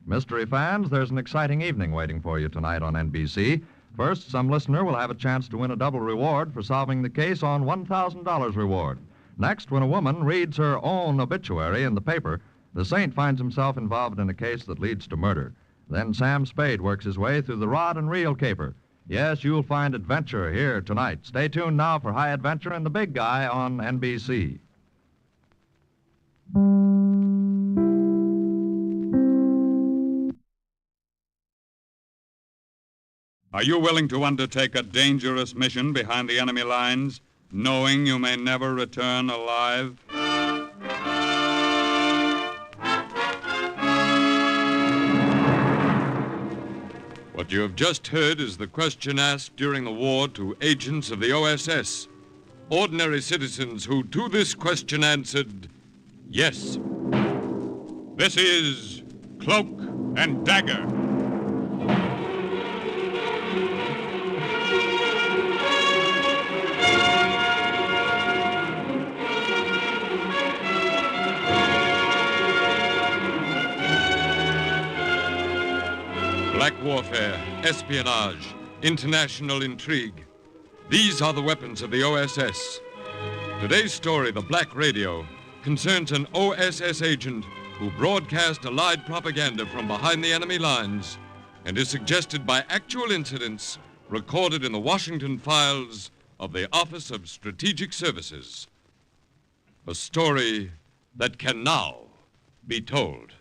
Mystery fans, there's an exciting evening waiting for you tonight on NBC. First, some listener will have a chance to win a double reward for solving the case on $1,000 reward. Next, when a woman reads her own obituary in the paper, the saint finds himself involved in a case that leads to murder. Then Sam Spade works his way through the rod and reel caper. Yes, you'll find adventure here tonight. Stay tuned now for High Adventure and the Big Guy on NBC. Are you willing to undertake a dangerous mission behind the enemy lines, knowing you may never return alive? What you have just heard is the question asked during the war to agents of the OSS. Ordinary citizens who to this question answered, yes. This is Cloak and Dagger. Black warfare, espionage, international intrigue. These are the weapons of the OSS. Today's story, The Black Radio, concerns an OSS agent who broadcast allied propaganda from behind the enemy lines and is suggested by actual incidents recorded in the Washington files of the Office of Strategic Services. A story that can now be told.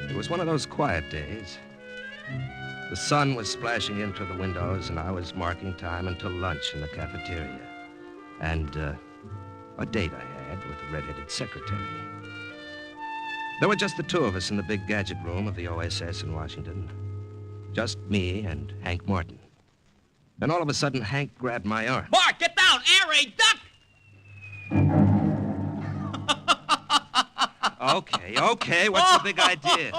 It was one of those quiet days. The sun was splashing in through the windows, and I was marking time until lunch in the cafeteria. And a date I had. had with the red-headed secretary. There were just the two of us in the big gadget room of the OSS in Washington. Just me and Hank Martin. Then all of a sudden, Hank grabbed my arm. Bart, get down! Air raid, duck! Okay, what's the big idea?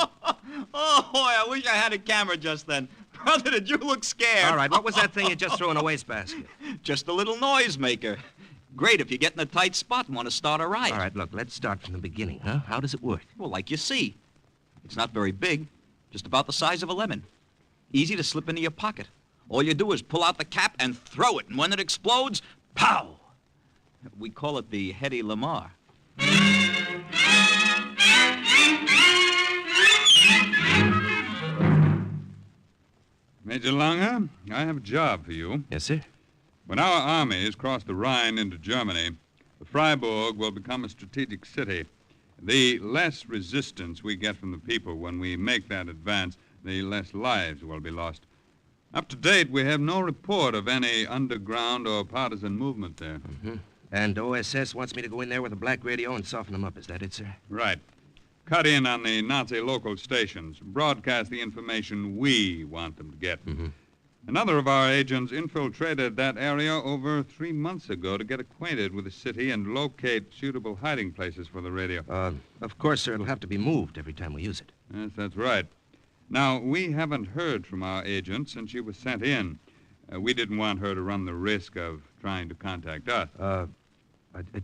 Oh, boy, I wish I had a camera just then. Brother, did you look scared? All right, what was that thing you just threw in a wastebasket? Just a little noisemaker. Great if you get in a tight spot and want to start a riot. All right, look, let's start from the beginning, huh? How does it work? Well, like you see. It's not very big, just about the size of a lemon. Easy to slip into your pocket. All you do is pull out the cap and throw it, and when it explodes, pow! We call it the Hedy Lamar. Major Langer, I have a job for you. Yes, sir? When our armies cross the Rhine into Germany, Freiburg will become a strategic city. The less resistance we get from the people when we make that advance, the less lives will be lost. Up to date, we have no report of any underground or partisan movement there. Mm-hmm. And OSS wants me to go in there with a black radio and soften them up. Is that it, sir? Right. Cut in on the Nazi local stations. Broadcast the information we want them to get. Mm-hmm. Another of our agents infiltrated that area over 3 months ago to get acquainted with the city and locate suitable hiding places for the radio. Of course, sir. It'll have to be moved every time we use it. Yes, that's right. Now, we haven't heard from our agent since she was sent in. We didn't want her to run the risk of trying to contact us.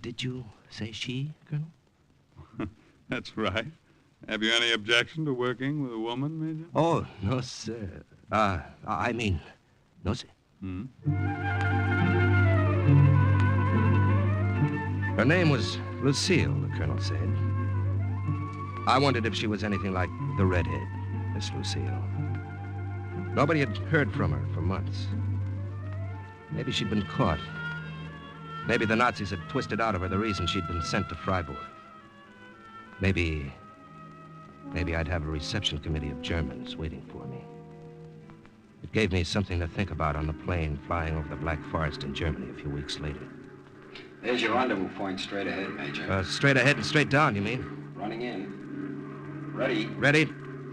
Did you say she, Colonel? That's right. Have you any objection to working with a woman, Major? Oh, no, sir. I mean, no, sir. Hmm? Her name was Lucille, the Colonel said. I wondered if she was anything like the redhead, Miss Lucille. Nobody had heard from her for months. Maybe she'd been caught. Maybe the Nazis had twisted out of her the reason she'd been sent to Freiburg. Maybe I'd have a reception committee of Germans waiting for me. It gave me something to think about on the plane flying over the Black Forest in Germany a few weeks later. There's your rendezvous point straight ahead, Major. Straight ahead and straight down, you mean? Running in. Ready. Ready?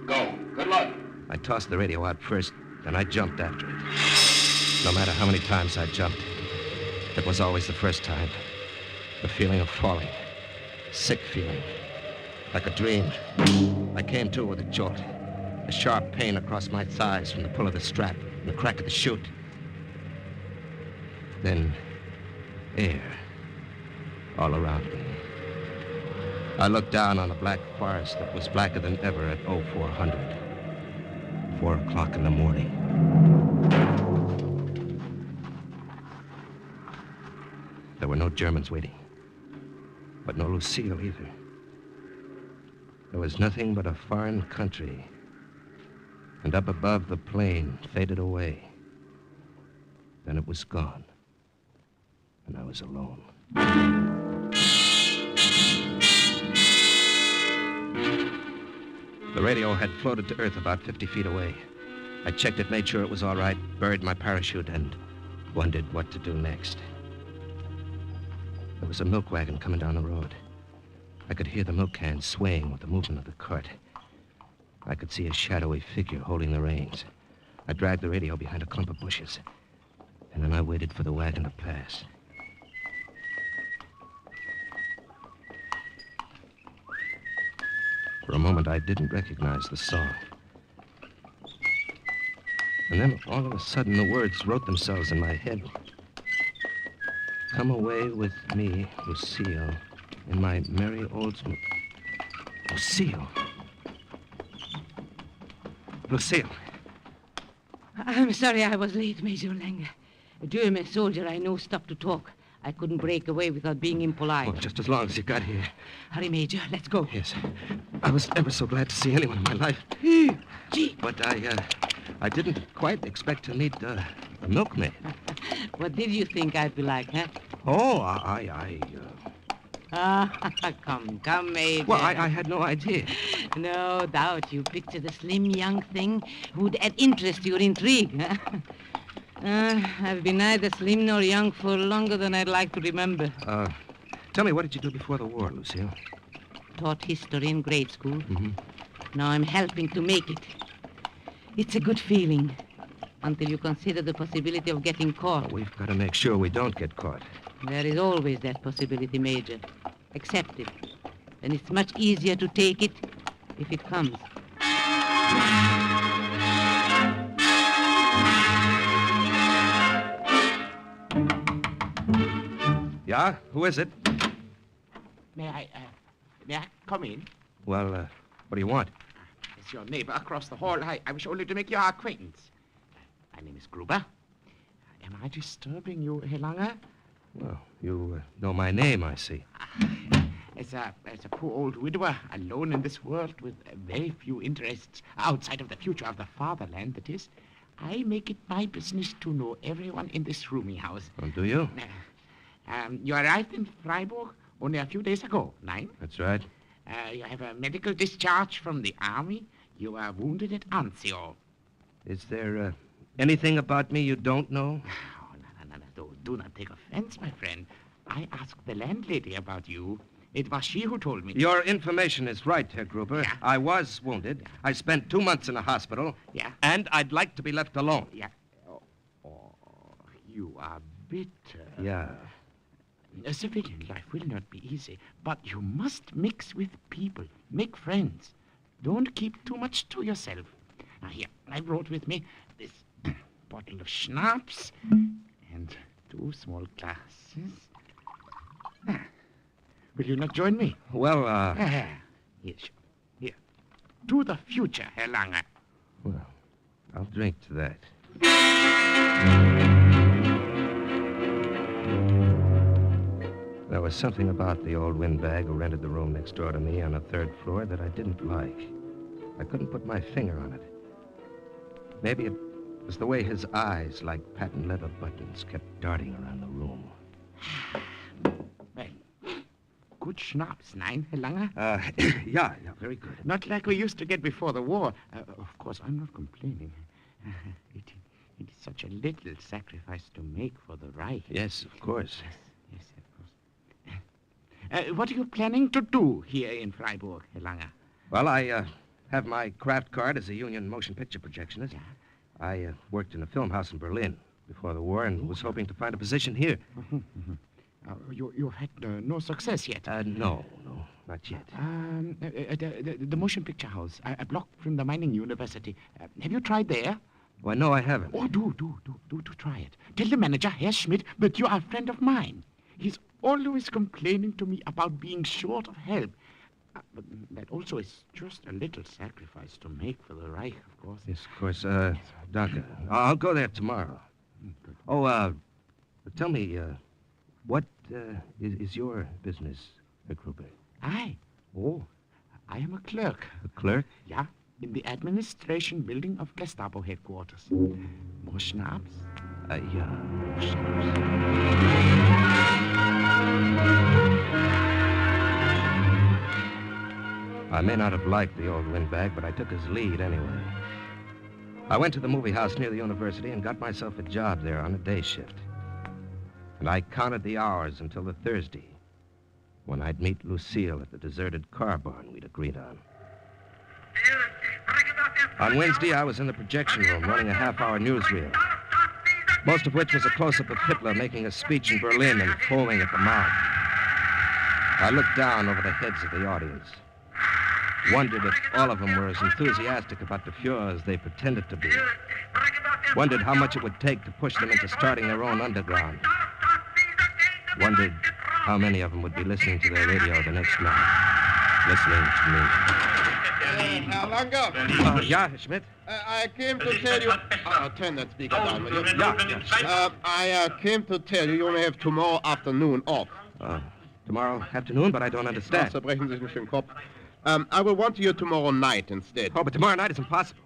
Go. Good luck. I tossed the radio out first, then I jumped after it. No matter how many times I jumped, it was always the first time. The feeling of falling. Sick feeling. Like a dream. I came to with a jolt. A sharp pain across my thighs from the pull of the strap and the crack of the chute. Then, air all around me. I looked down on a black forest that was blacker than ever at 0400. 4 o'clock in the morning. There were no Germans waiting. But no Lucille either. There was nothing but a foreign country. And up above, the plane faded away. Then it was gone. And I was alone. The radio had floated to Earth about 50 feet away. I checked it, made sure it was all right, buried my parachute, and wondered what to do next. There was a milk wagon coming down the road. I could hear the milk cans swaying with the movement of the cart. I could see a shadowy figure holding the reins. I dragged the radio behind a clump of bushes, and then I waited for the wagon to pass. For a moment, I didn't recognize the song. And then, all of a sudden, the words wrote themselves in my head. Come away with me, Lucille, in my merry Oldsmobile. Lucille. Lucille. I'm sorry I was late, Major Langer. A German soldier I know stopped to talk. I couldn't break away without being impolite. Oh, just as long as you got here. Hurry, Major. Let's go. Yes. I was ever so glad to see anyone in my life. Gee. But I didn't quite expect to meet a milkmaid. What did you think I'd be like, huh? Oh, Come, Major. Well, I had no idea. No doubt you pictured a slim young thing who'd add interest to your intrigue, huh? I've been neither slim nor young for longer than I'd like to remember. Tell me, what did you do before the war, Lucille? Taught history in grade school. Mm-hmm. Now I'm helping to make it. It's a good feeling. Until you consider the possibility of getting caught. Well, we've got to make sure we don't get caught. There is always that possibility, Major. Accept it. And it's much easier to take it if it comes. Yeah? Who is it? May I come in? Well, what do you want? It's your neighbor across the hall. I wish only to make your acquaintance. My name is Gruber. Am I disturbing you, Herr Lange? Well, you know my name, I see. As a poor old widower, alone in this world with very few interests outside of the future of the fatherland, that is, I make it my business to know everyone in this rooming house. Oh, do you? You arrived in Freiburg only a few days ago, nein? That's right. You have a medical discharge from the army. You were wounded at Anzio. Is there anything about me you don't know? Oh, no. Do not take offense, my friend. I asked the landlady about you. It was she who told me. Your information is right, Herr Gruber. Yeah. I was wounded. Yeah. I spent 2 months in a hospital. Yeah. And I'd like to be left alone. Yeah. Oh, you are bitter. Yeah. A civilian life will not be easy, but you must mix with people, make friends. Don't keep too much to yourself. Now, here, I brought with me this bottle of schnapps and 2 small glasses. Will you not join me? Well, Here. To the future, Herr Lange. Well, I'll drink to that. There was something about the old windbag who rented the room next door to me on the 3rd floor that I didn't like. I couldn't put my finger on it. Maybe it was the way his eyes, like patent leather buttons, kept darting around the room. Well, good schnapps, nein, Herr Lange? Yeah, very good. Not like we used to get before the war. Of course, I'm not complaining. It is such a little sacrifice to make for the Reich. Yes, of course. Yes, of course. What are you planning to do here in Freiburg, Herr Lange? Well, I have my craft card as a union motion picture projectionist. Yeah. I worked in a film house in Berlin before the war and was hoping to find a position here. You had no success yet? No, not yet. The motion picture house, a block from the mining university. Have you tried there? Why, no, I haven't. Oh, do try it. Tell the manager, Herr Schmidt, that you are a friend of mine. He's always complaining to me about being short of help. But that also is just a little sacrifice to make for the Reich, of course. Yes, of course. Danke. I'll go there tomorrow. Good. Oh, tell me, what is your business, Herr Gruber? I am a clerk. A clerk? Yeah, in the administration building of Gestapo headquarters. More schnapps? Yeah, more schnapps. I may not have liked the old windbag, but I took his lead anyway. I went to the movie house near the university and got myself a job there on a day shift. And I counted the hours until the Thursday, when I'd meet Lucille at the deserted car barn we'd agreed on. On Wednesday, I was in the projection room running a half-hour newsreel, most of which was a close-up of Hitler making a speech in Berlin and foaming at the mouth. I looked down over the heads of the audience, wondered if all of them were as enthusiastic about the Fuhrer as they pretended to be, wondered how much it would take to push them into starting their own underground, wondered how many of them would be listening to their radio the next night, listening to me. Herr Lange. Yeah, Schmidt? I came to tell you... turn that speaker down, will you? Yeah. I came to tell you may have tomorrow afternoon off. Tomorrow afternoon, but I don't understand. Zerbrechen Sie sich nicht den Kopf. I will want you tomorrow night instead. Oh, but tomorrow night is impossible.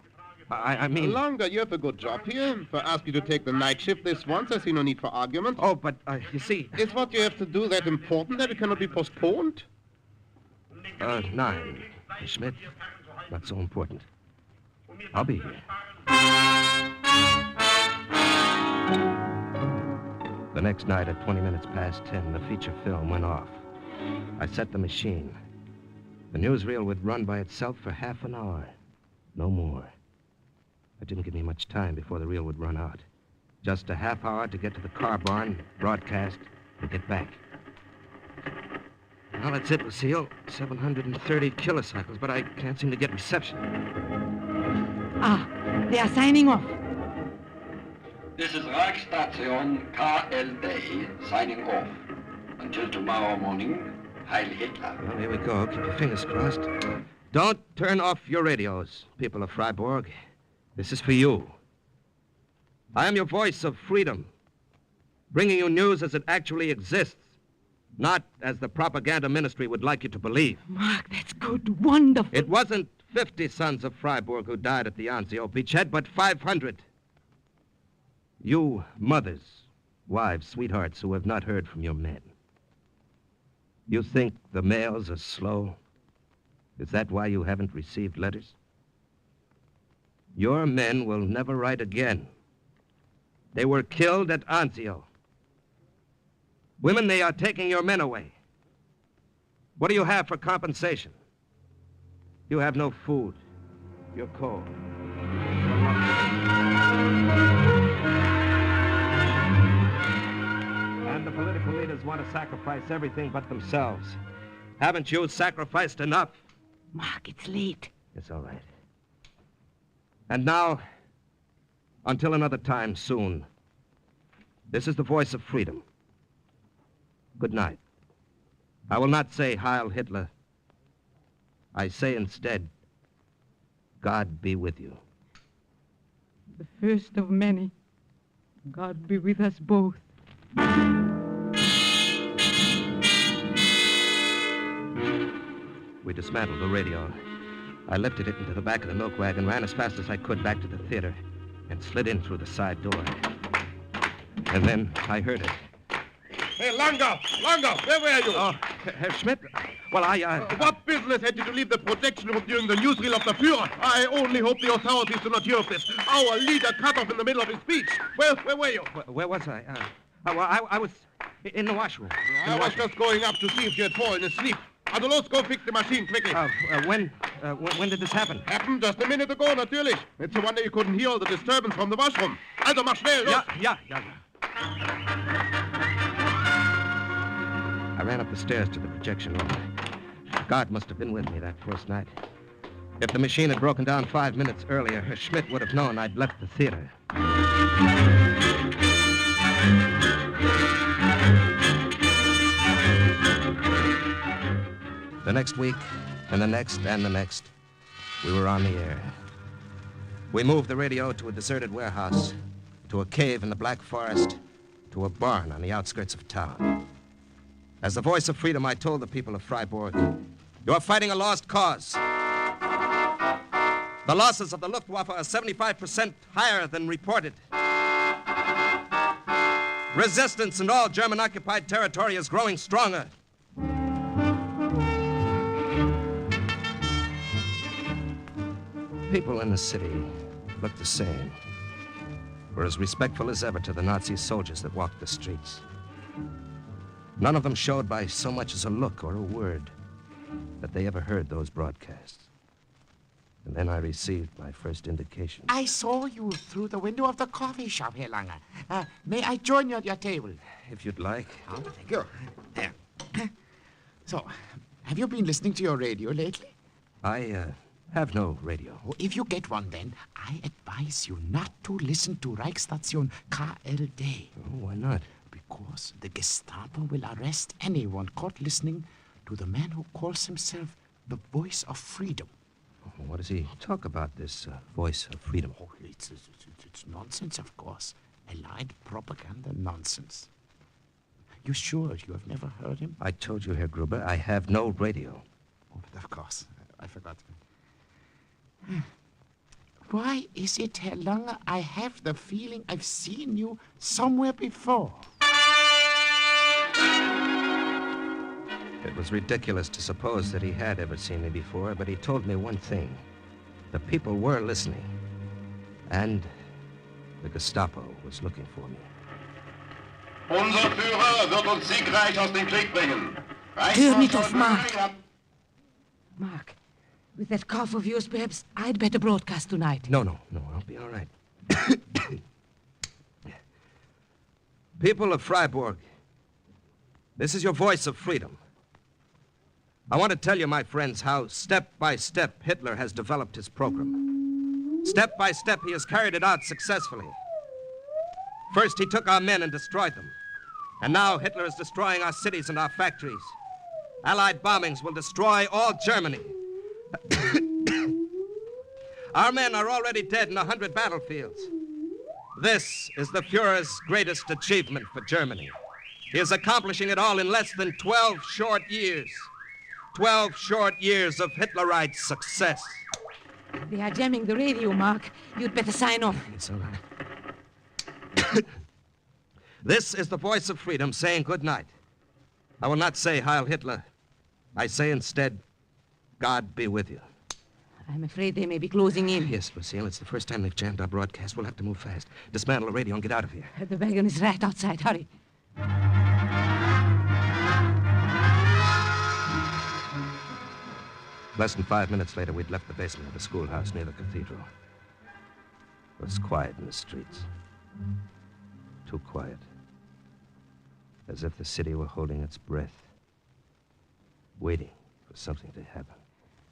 I mean... Longer, you have a good job here. If I ask you to take the night shift this once, I see no need for argument. Oh, but you see... Is what you have to do that important that it cannot be postponed? 9, Schmidt. Not so important. I'll be here. The next night at 20 minutes past 10, the feature film went off. I set the machine. The newsreel would run by itself for half an hour. No more. It didn't give me much time before the reel would run out. Just a half hour to get to the car barn, broadcast, and get back. Well, that's it, Lucille. 730 kilocycles, but I can't seem to get reception. Ah, they are signing off. This is Reichsstation KLD signing off. Until tomorrow morning, Heil Hitler. Well, here we go. Keep your fingers crossed. Don't turn off your radios, people of Freiburg. This is for you. I am your voice of freedom, bringing you news as it actually exists, not as the propaganda ministry would like you to believe. Mark, that's good. Wonderful. It wasn't 50 sons of Freiburg who died at the Anzio beachhead, but 500. You mothers, wives, sweethearts who have not heard from your men. You think the mails are slow? Is that why you haven't received letters? Your men will never write again. They were killed at Anzio. Women, they are taking your men away. What do you have for compensation? You have no food. You're cold. And the political leaders want to sacrifice everything but themselves. Haven't you sacrificed enough? Mark, it's late. It's all right. And now, until another time soon, this is the voice of freedom. Good night. I will not say Heil Hitler. I say instead, God be with you. The first of many. God be with us both. We dismantled the radio. I lifted it into the back of the milk wagon, ran as fast as I could back to the theater, and slid in through the side door. And then I heard it. Hey, Langer! Langer! Where were you? Oh, Herr Schmidt? Well, What business had you to leave the protection room during the newsreel of the Führer? I only hope the authorities do not hear of this. Our leader cut off in the middle of his speech. Where were you? Where was I? I was in the washroom. I was just going up to see if you had fallen asleep. Also, los, go fix the machine quickly. When did this happen? Happened just a minute ago, natürlich. It's a wonder you couldn't hear all the disturbance from the washroom. Also, mach schnell, los. Yeah. I ran up the stairs to the projection room. God must have been with me that first night. If the machine had broken down 5 minutes earlier, Herr Schmidt would have known I'd left the theater. The next week, and the next, and the next, we were on the air. We moved the radio to a deserted warehouse, to a cave in the Black Forest, to a barn on the outskirts of town. As the voice of freedom, I told the people of Freiburg, you are fighting a lost cause. The losses of the Luftwaffe are 75% higher than reported. Resistance in all German-occupied territory is growing stronger. People in the city looked the same, were as respectful as ever to the Nazi soldiers that walked the streets. None of them showed by so much as a look or a word that they ever heard those broadcasts. And then I received my first indication. I saw you through the window of the coffee shop, Herr Langer. May I join you at your table? If you'd like. Oh, thank you. There. So, have you been listening to your radio lately? I have no radio. Oh, if you get one, then, I advise you not to listen to Reichsstation KLD. Oh, why not? Because the Gestapo will arrest anyone caught listening to the man who calls himself the voice of freedom. Oh, what does he talk about, this voice of freedom? Oh, it's nonsense, of course. Allied propaganda nonsense. You sure you have never heard him? I told you, Herr Gruber, I have no radio. Oh, but of course. I forgot. Why is it, Herr Langer, I have the feeling I've seen you somewhere before? It was ridiculous to suppose that he had ever seen me before, but he told me one thing. The people were listening. And the Gestapo was looking for me. Unser Führer wird uns siegreich aus dem Krieg bringen. Turn it off, Mark. Mark, with that cough of yours, perhaps I'd better broadcast tonight. No, I'll be all right. People of Freiburg, this is your voice of freedom. I want to tell you, my friends, how step by step Hitler has developed his program. Step by step, he has carried it out successfully. First, he took our men and destroyed them. And now Hitler is destroying our cities and our factories. Allied bombings will destroy all Germany. Our men are already dead in 100 battlefields. This is the Fuhrer's greatest achievement for Germany. He is accomplishing it all in less than 12 short years. 12 short years of Hitlerite success. They are jamming the radio, Mark. You'd better sign off. It's all right. This is the voice of freedom saying good night. I will not say Heil Hitler. I say instead, God be with you. I'm afraid they may be closing in. Yes, Lucille, it's the first time they've jammed our broadcast. We'll have to move fast. Dismantle the radio and get out of here. The wagon is right outside. Hurry. Less than 5 minutes later, we'd left the basement of the schoolhouse near the cathedral. It was quiet in the streets. Too quiet. As if the city were holding its breath, waiting for something to happen.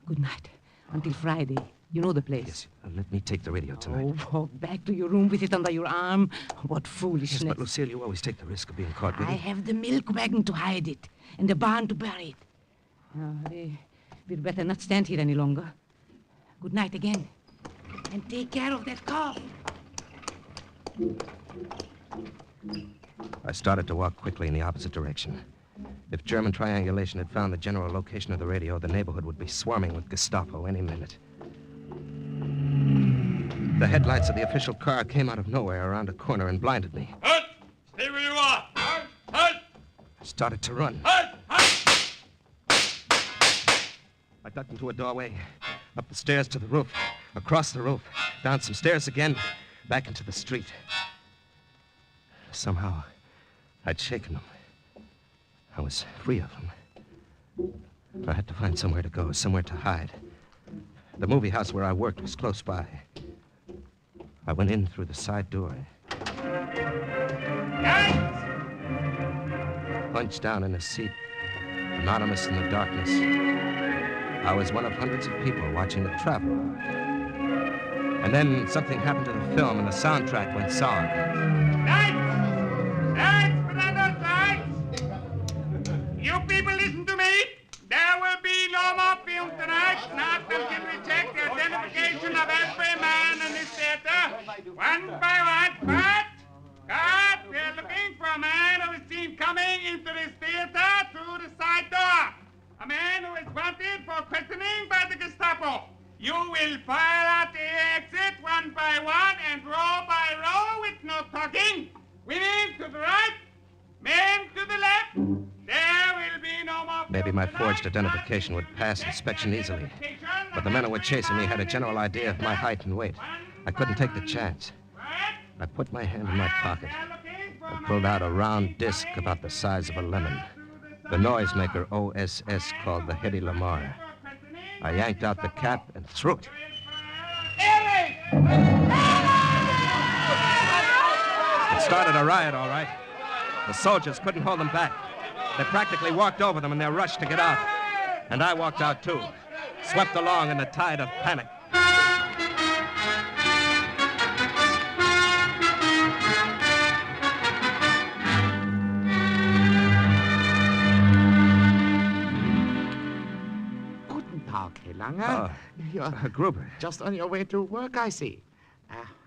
Good night. Until Friday. You know the place. Yes, let me take the radio tonight. Oh, walk back to your room with it under your arm. What foolishness. Yes, but Lucille, you always take the risk of being caught with I it. have the milk wagon to hide it, and the barn to bury it. We'd better not stand here any longer. Good night again. And take care of that cough. I started to walk quickly in the opposite direction. If German triangulation had found the general location of the radio, the neighborhood would be swarming with Gestapo any minute. The headlights of the official car came out of nowhere around a corner and blinded me. Halt! Stay where you are! Halt! Halt! I started to run. Halt! Halt! I ducked into a doorway, up the stairs to the roof, across the roof, down some stairs again, back into the street. Somehow, I'd shaken them. I was free of them. I had to find somewhere to go, somewhere to hide. The movie house where I worked was close by. I went in through the side door. Hunched down in a seat, anonymous in the darkness. I was one of hundreds of people watching The Traveler. And then something happened to the film and the soundtrack went sour. You people listen to me. There will be no more film tonight. Not until we check the identification of every man in this theater. One by one. Cut! We're looking for a man who is seen coming into this theater through the side door. A man who is wanted for questioning by the Gestapo. You will file out the exit one by one and row by row with no talking. Women to the right, men to the left. There will be no more... Maybe my forged identification would pass inspection easily. But the men who were chasing me had a general idea of my height and weight. I couldn't take the chance. I put my hand in my pocket and pulled out a round disc about the size of a lemon. The noisemaker OSS called the Hedy Lamar. I yanked out the cap and threw it. It started a riot, all right. The soldiers couldn't hold them back. They practically walked over them in their rush to get out. And I walked out, too, swept along in the tide of panic. Guten Tag, Herr Lange. You're Gruber. just on your way to work, I see.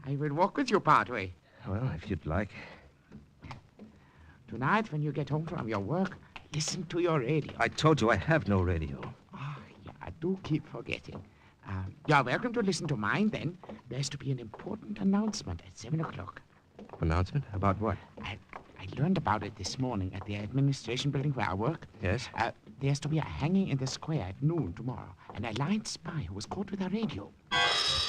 I will walk with you part way. Well, if you'd like. Tonight, when you get home from your work, listen to your radio. I told you I have no radio. Yeah, I do keep forgetting. You're welcome to listen to mine, then. There's to be an important announcement at 7 o'clock. Announcement? About what? I learned about it this morning at the administration building where I work. Yes? There's to be a hanging in the square at noon tomorrow. An allied spy who was caught with a radio.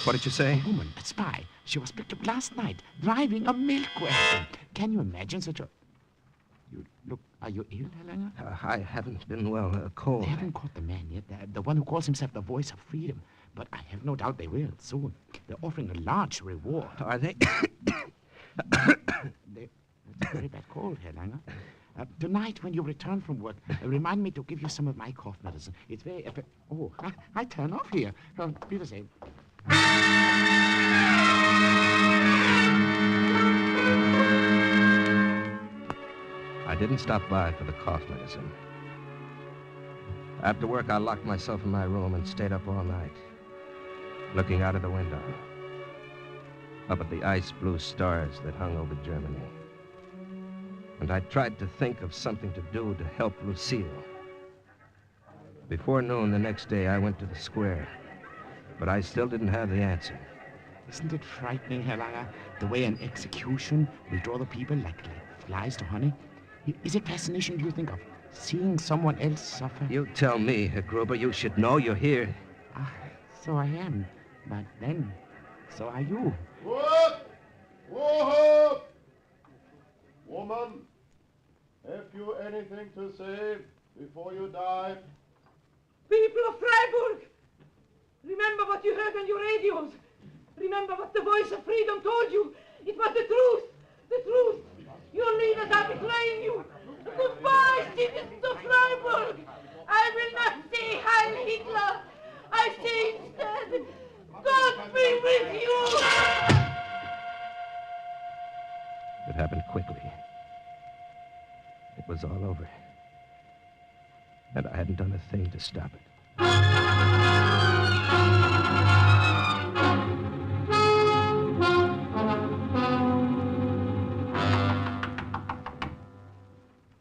What did you say? A woman, a spy. She was picked up last night, driving a milk wagon. Can you imagine such a... You look Are you ill, Helena? I haven't been well. Cold. They haven't caught the man yet. The one who calls himself the voice of freedom. But I have no doubt they will soon. They're offering a large reward. Are they? It's a very bad cold, Helena. Tonight, when you return from work, remind me to give you some of my cough medicine. It's very... oh, I turn off here. Be the same. I didn't stop by for the cough medicine. After work, I locked myself in my room and stayed up all night, looking out of the window, up at the ice-blue stars that hung over Germany. And I tried to think of something to do to help Lucille. Before noon the next day, I went to the square, but I still didn't have the answer. Isn't it frightening, Helena, the way an execution will draw the people like flies to honey? Is it fascination, do you think, of seeing someone else suffer? You tell me, Herr Gruber. You should know. You're here. So I am. But then, so are you. What? Whoa! Woman, have you anything to say before you die? People of Freiburg, remember what you heard on your radios. Remember what the voice of freedom told you. It was the truth. The truth. Your leaders are betraying you. Goodbye, citizens of Freiburg. I will not say Heil Hitler. I say instead, God be with you. It happened quickly. It was all over. And I hadn't done a thing to stop it.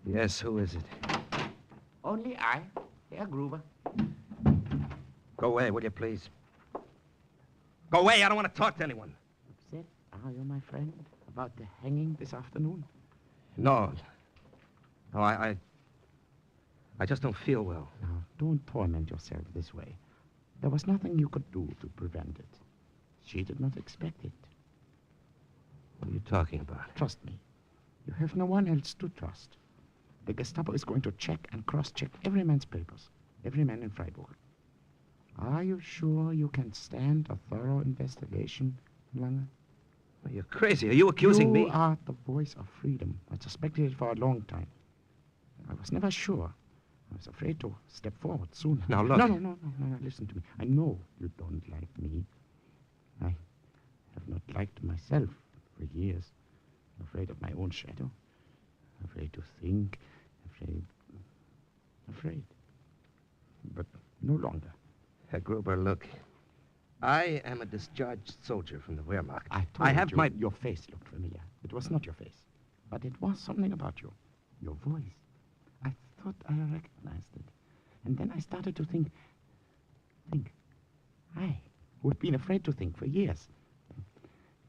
Yes, who is it? Only I, Herr Gruber. Go away, will you, please? Go away, I don't want to talk to anyone. Upset, are you, my friend, about the hanging this afternoon? No. No, I just don't feel well. Now, don't torment yourself this way. There was nothing you could do to prevent it. She did not expect it. What are you talking about? Trust me. You have no one else to trust. The Gestapo is going to check and cross-check every man's papers, every man in Freiburg. Are you sure you can stand a thorough investigation, Lange? Are you crazy? Are you accusing me? You are the voice of freedom. I suspected it for a long time. I was never sure. I was afraid to step forward sooner. Now, look. No, listen to me. I know you don't like me. I have not liked myself for years. Afraid of my own shadow. Afraid to think. Afraid. But no longer. Herr Gruber, look. I am a discharged soldier from the Wehrmacht. I have my... Your face looked familiar. It was not your face. But it was something about you. Your voice. I thought I recognized it. And then I started to think. I, who had been afraid to think for years.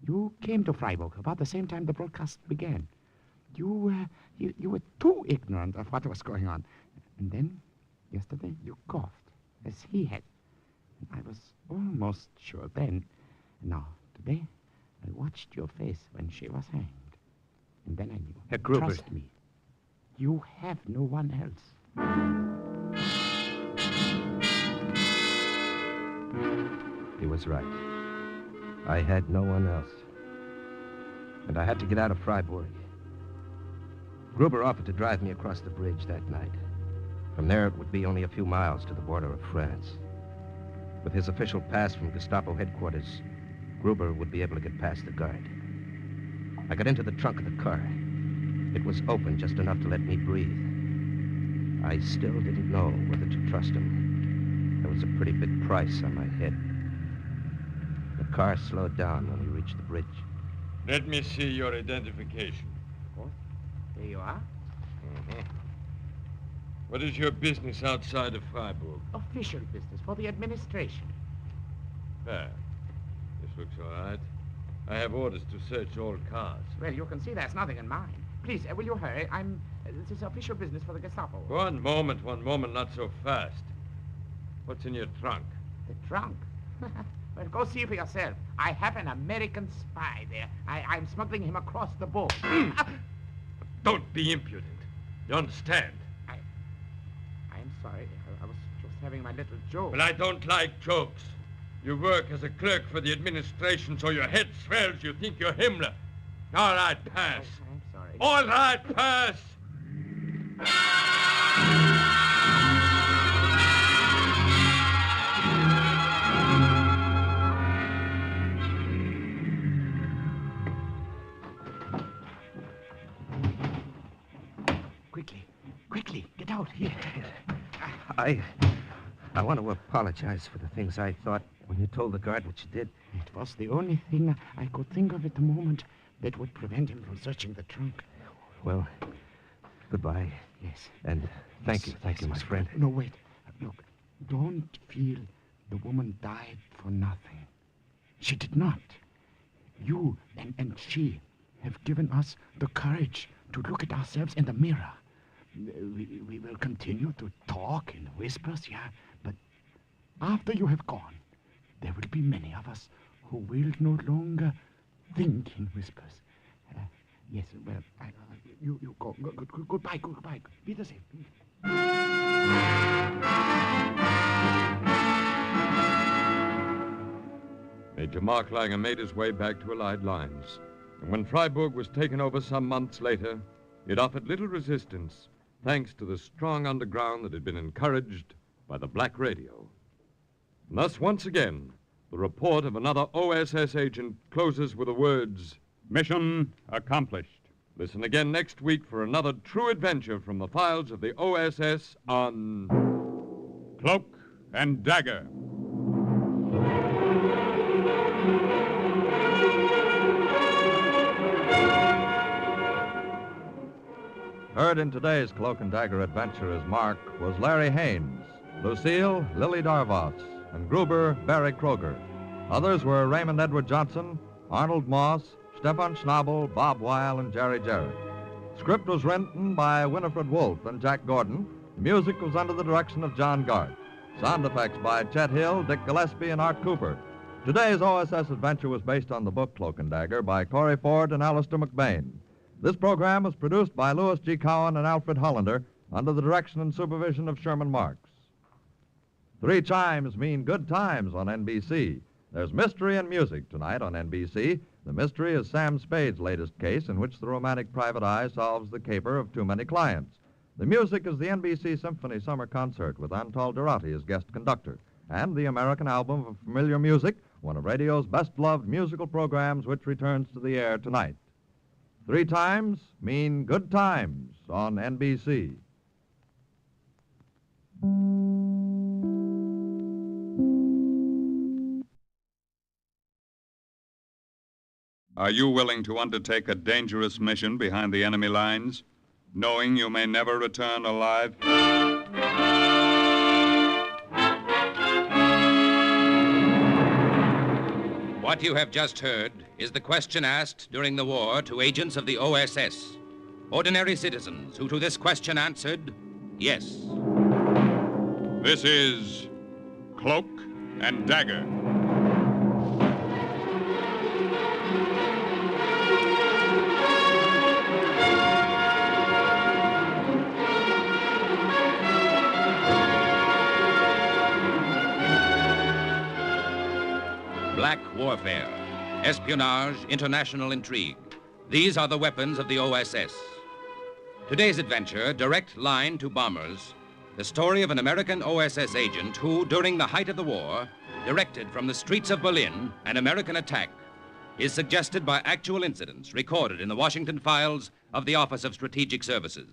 You came to Freiburg about the same time the broadcast began. You were too ignorant of what was going on. And then, yesterday, you coughed, as he had. And I was almost sure then. Now, today, I watched your face when she was hanged. And then I knew. Herr Gruber. Trust me. You have no one else. He was right. I had no one else. And I had to get out of Freiburg. Gruber offered to drive me across the bridge that night. From there, it would be only a few miles to the border of France. With his official pass from Gestapo headquarters, Gruber would be able to get past the guard. I got into the trunk of the car. It was open just enough to let me breathe. I still didn't know whether to trust him. There was a pretty big price on my head. The car slowed down when we reached the bridge. Let me see your identification. Of course. There you are. Mm-hmm. What is your business outside of Freiburg? Official business for the administration. Fair. This looks all right. I have orders to search all cars. Well, you can see there's nothing in mine. Please, will you hurry? This is official business for the Gestapo. One moment, not so fast. What's in your trunk? The trunk? Well, go see for yourself. I have an American spy there. I'm smuggling him across the border. Don't be impudent. You understand? I'm sorry. I was just having my little joke. Well, I don't like jokes. You work as a clerk for the administration, so your head swells. You think you're Himmler. All right, pass. I'm sorry. All right, pass. Quickly, get out here. I want to apologize for the things I thought when you told the guard what you did. It was the only thing I could think of at the moment that would prevent him from searching the trunk. Well, goodbye. Yes. And thank you, my friend. No, wait. Look, don't feel the woman died for nothing. She did not. You and she have given us the courage to look at ourselves in the mirror. We will continue to talk in whispers, yeah, but after you have gone, there will be many of us who will no longer think in whispers. Yes, well, you go. Goodbye. Be the same. Major Marklinger made his way back to Allied lines. And when Freiburg was taken over some months later, it offered little resistance, thanks to the strong underground that had been encouraged by the black radio. And thus, once again, the report of another OSS agent closes with the words, "Mission accomplished." Listen again next week for another true adventure from the files of the OSS on Cloak and Dagger. Heard in today's Cloak and Dagger adventure as Mark was Larry Haynes, Lucille, Lily Darvas, and Gruber, Barry Kroger. Others were Raymond Edward Johnson, Arnold Moss, Stefan Schnabel, Bob Weil, and Jerry Jarrett. Script was written by Winifred Wolfe and Jack Gordon. The music was under the direction of John Garth. Sound effects by Chet Hill, Dick Gillespie, and Art Cooper. Today's OSS adventure was based on the book Cloak and Dagger by Corey Ford and Alistair McBain. This program was produced by Louis G. Cowan and Alfred Hollander under the direction and supervision of Sherman Marks. 3 chimes mean good times on NBC. There's mystery and music tonight on NBC. The mystery is Sam Spade's latest case in which the romantic private eye solves the caper of too many clients. The music is the NBC Symphony Summer Concert with Antal Durati as guest conductor, and the American Album of Familiar Music, one of radio's best-loved musical programs which returns to the air tonight. 3 times mean good times on NBC. Are you willing to undertake a dangerous mission behind the enemy lines, knowing you may never return alive? What you have just heard is the question asked during the war to agents of the OSS. Ordinary citizens who to this question answered, yes. This is Cloak and Dagger. Black warfare, espionage, international intrigue. These are the weapons of the OSS. Today's adventure, Direct Line to Bombers, the story of an American OSS agent who, during the height of the war, directed from the streets of Berlin an American attack, is suggested by actual incidents recorded in the Washington files of the Office of Strategic Services.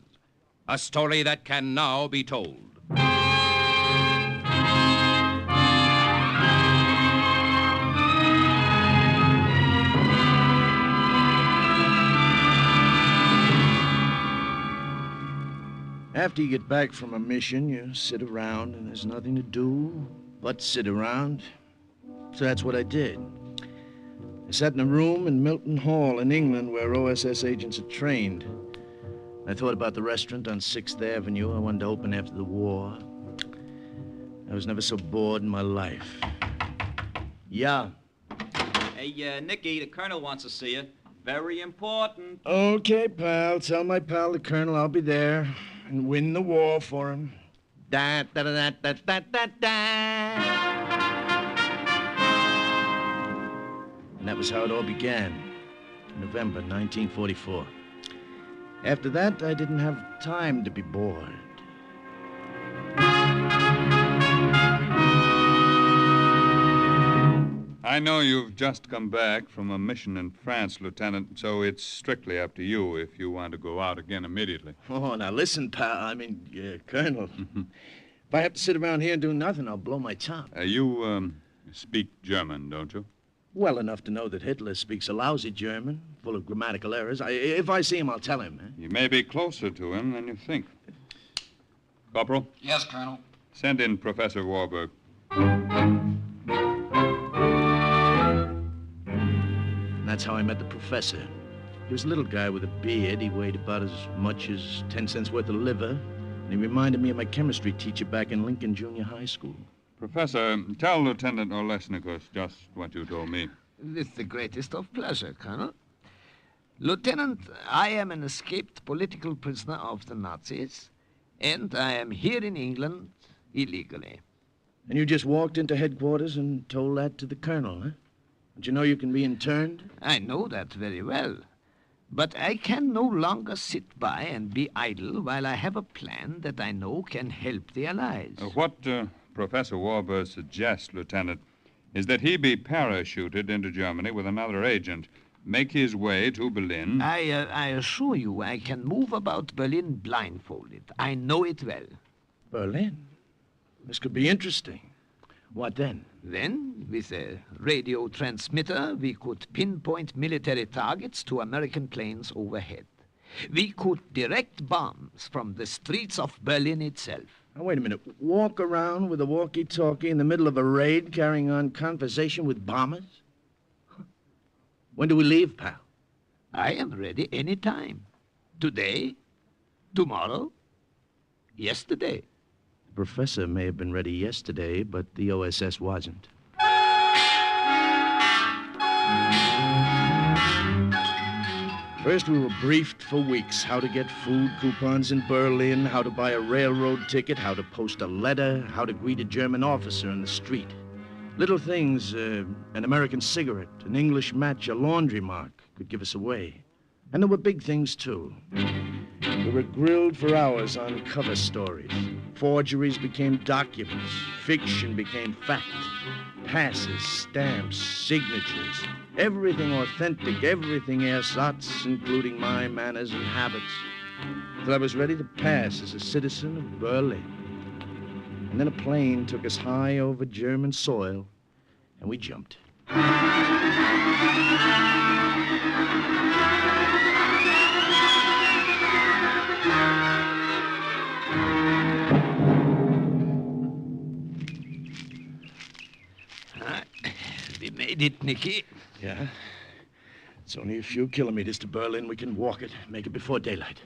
A story that can now be told. After you get back from a mission, you sit around and there's nothing to do but sit around. So that's what I did. I sat in a room in Milton Hall in England where OSS agents are trained. I thought about the restaurant on 6th Avenue I wanted to open after the war. I was never so bored in my life. Yeah. Hey, Nicky, the colonel wants to see you. Very important. Okay, pal. Tell my pal, the colonel, I'll be there and win the war for him. Da da da da da da da. And that was how it all began. November 1944. After that, I didn't have time to be bored. I know you've just come back from a mission in France, Lieutenant, so it's strictly up to you if you want to go out again immediately. Oh, now listen, pal. Colonel. If I have to sit around here and do nothing, I'll blow my top. You speak German, don't you? Well enough to know that Hitler speaks a lousy German, full of grammatical errors. If I see him, I'll tell him. You may be closer to him than you think. Corporal? Yes, Colonel. Send in Professor Warburg. And that's how I met the professor. He was a little guy with a beard. He weighed about as much as 10 cents worth of liver. And he reminded me of my chemistry teacher back in Lincoln Junior High School. Professor, tell Lieutenant Olesnikus just what you told me. With the greatest of pleasure, Colonel. Lieutenant, I am an escaped political prisoner of the Nazis, and I am here in England illegally. And you just walked into headquarters and told that to the colonel, huh? Don't you know you can be interned? I know that very well. But I can no longer sit by and be idle while I have a plan that I know can help the Allies. What Professor Warburg suggests, Lieutenant, is that he be parachuted into Germany with another agent, make his way to Berlin. I assure you I can move about Berlin blindfolded. I know it well. Berlin? This could be interesting. What then? Then, with a radio transmitter, we could pinpoint military targets to American planes overhead. We could direct bombs from the streets of Berlin itself. Now, wait a minute. Walk around with a walkie-talkie in the middle of a raid carrying on conversation with bombers? When do we leave, pal? I am ready any time. Today, tomorrow, yesterday. The professor may have been ready yesterday, but the OSS wasn't. First, we were briefed for weeks how to get food coupons in Berlin, how to buy a railroad ticket, how to post a letter, how to greet a German officer in the street. Little things, an American cigarette, an English match, a laundry mark could give us away. And there were big things, too. We were grilled for hours on cover stories. Forgeries became documents. Fiction became fact. Passes, stamps, signatures. Everything authentic, everything ersatz, including my manners and habits. Till I was ready to pass as a citizen of Berlin. And then a plane took us high over German soil, and we jumped. We made it, Nicky. Yeah? It's only a few kilometers to Berlin. We can walk it, make it before daylight.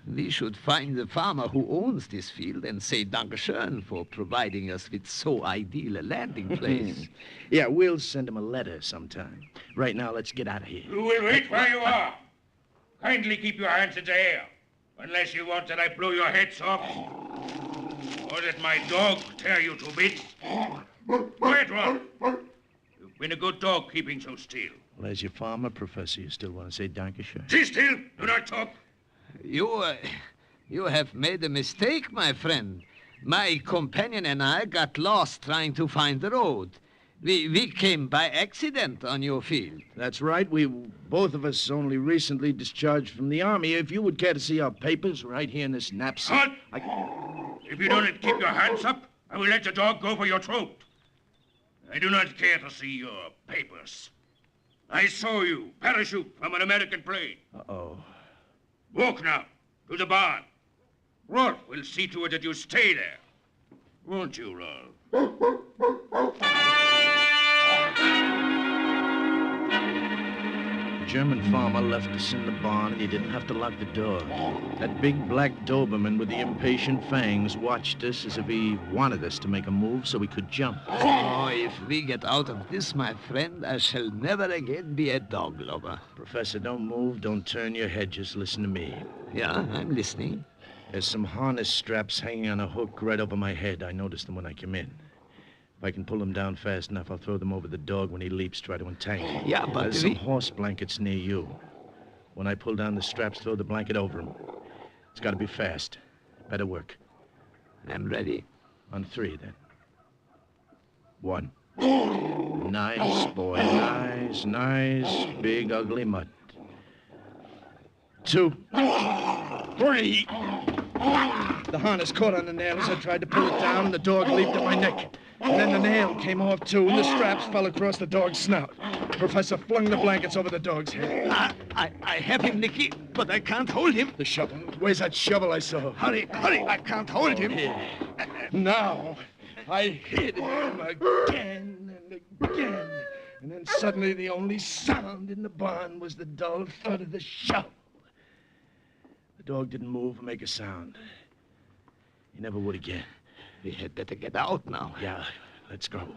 We should find the farmer who owns this field and say Dankeschön for providing us with so ideal a landing place. Yeah, we'll send him a letter sometime. Right now, let's get out of here. You will wait where you are. Kindly keep your hands in the air, unless you want that I blow your heads off, or that my dog tear you to bits. Quiet, Ron. You've been a good dog keeping so still. Well, as your farmer, Professor, you still want to say Dankeschön? Sit still. Do not talk. You have made a mistake, my friend. My companion and I got lost trying to find the road. We came by accident on your field. That's right. We, both of us, only recently discharged from the army. If you would care to see our papers right here in this knapsack. Halt! If you don't keep your hands up, I will let the dog go for your throat. I do not care to see your papers. I saw you parachute from an American plane. Uh-oh. Walk now to the barn. Rolf will see to it that you stay there. Won't you, Rolf? The German farmer left us in the barn, and he didn't have to lock the door. That big black Doberman with the impatient fangs watched us as if he wanted us to make a move so we could jump. Oh, if we get out of this, my friend, I shall never again be a dog lover. Professor, don't move, don't turn your head, just listen to me. Yeah, I'm listening. There's some harness straps hanging on a hook right over my head. I noticed them when I came in. If I can pull them down fast enough, I'll throw them over the dog when he leaps, try to entangle him. Yeah, but there's some horse blankets near you. When I pull down the straps, throw the blanket over him. It's got to be fast. Better work. I'm ready. On 3, then. 1. Nice, boy. Nice. Big, ugly mutt. 2. 3. The harness caught on the nail as I tried to pull it down, and the dog leaped at my neck. And then the nail came off, too, and the straps fell across the dog's snout. Professor flung the blankets over the dog's head. I have him, Nicky, but I can't hold him. The shovel. Where's that shovel I saw? Hurry, I can't hold him. Now, I hit him again and again. And then suddenly the only sound in the barn was the dull thud of the shovel. The dog didn't move or make a sound. He never would again. We had better get out now. Yeah, let's go.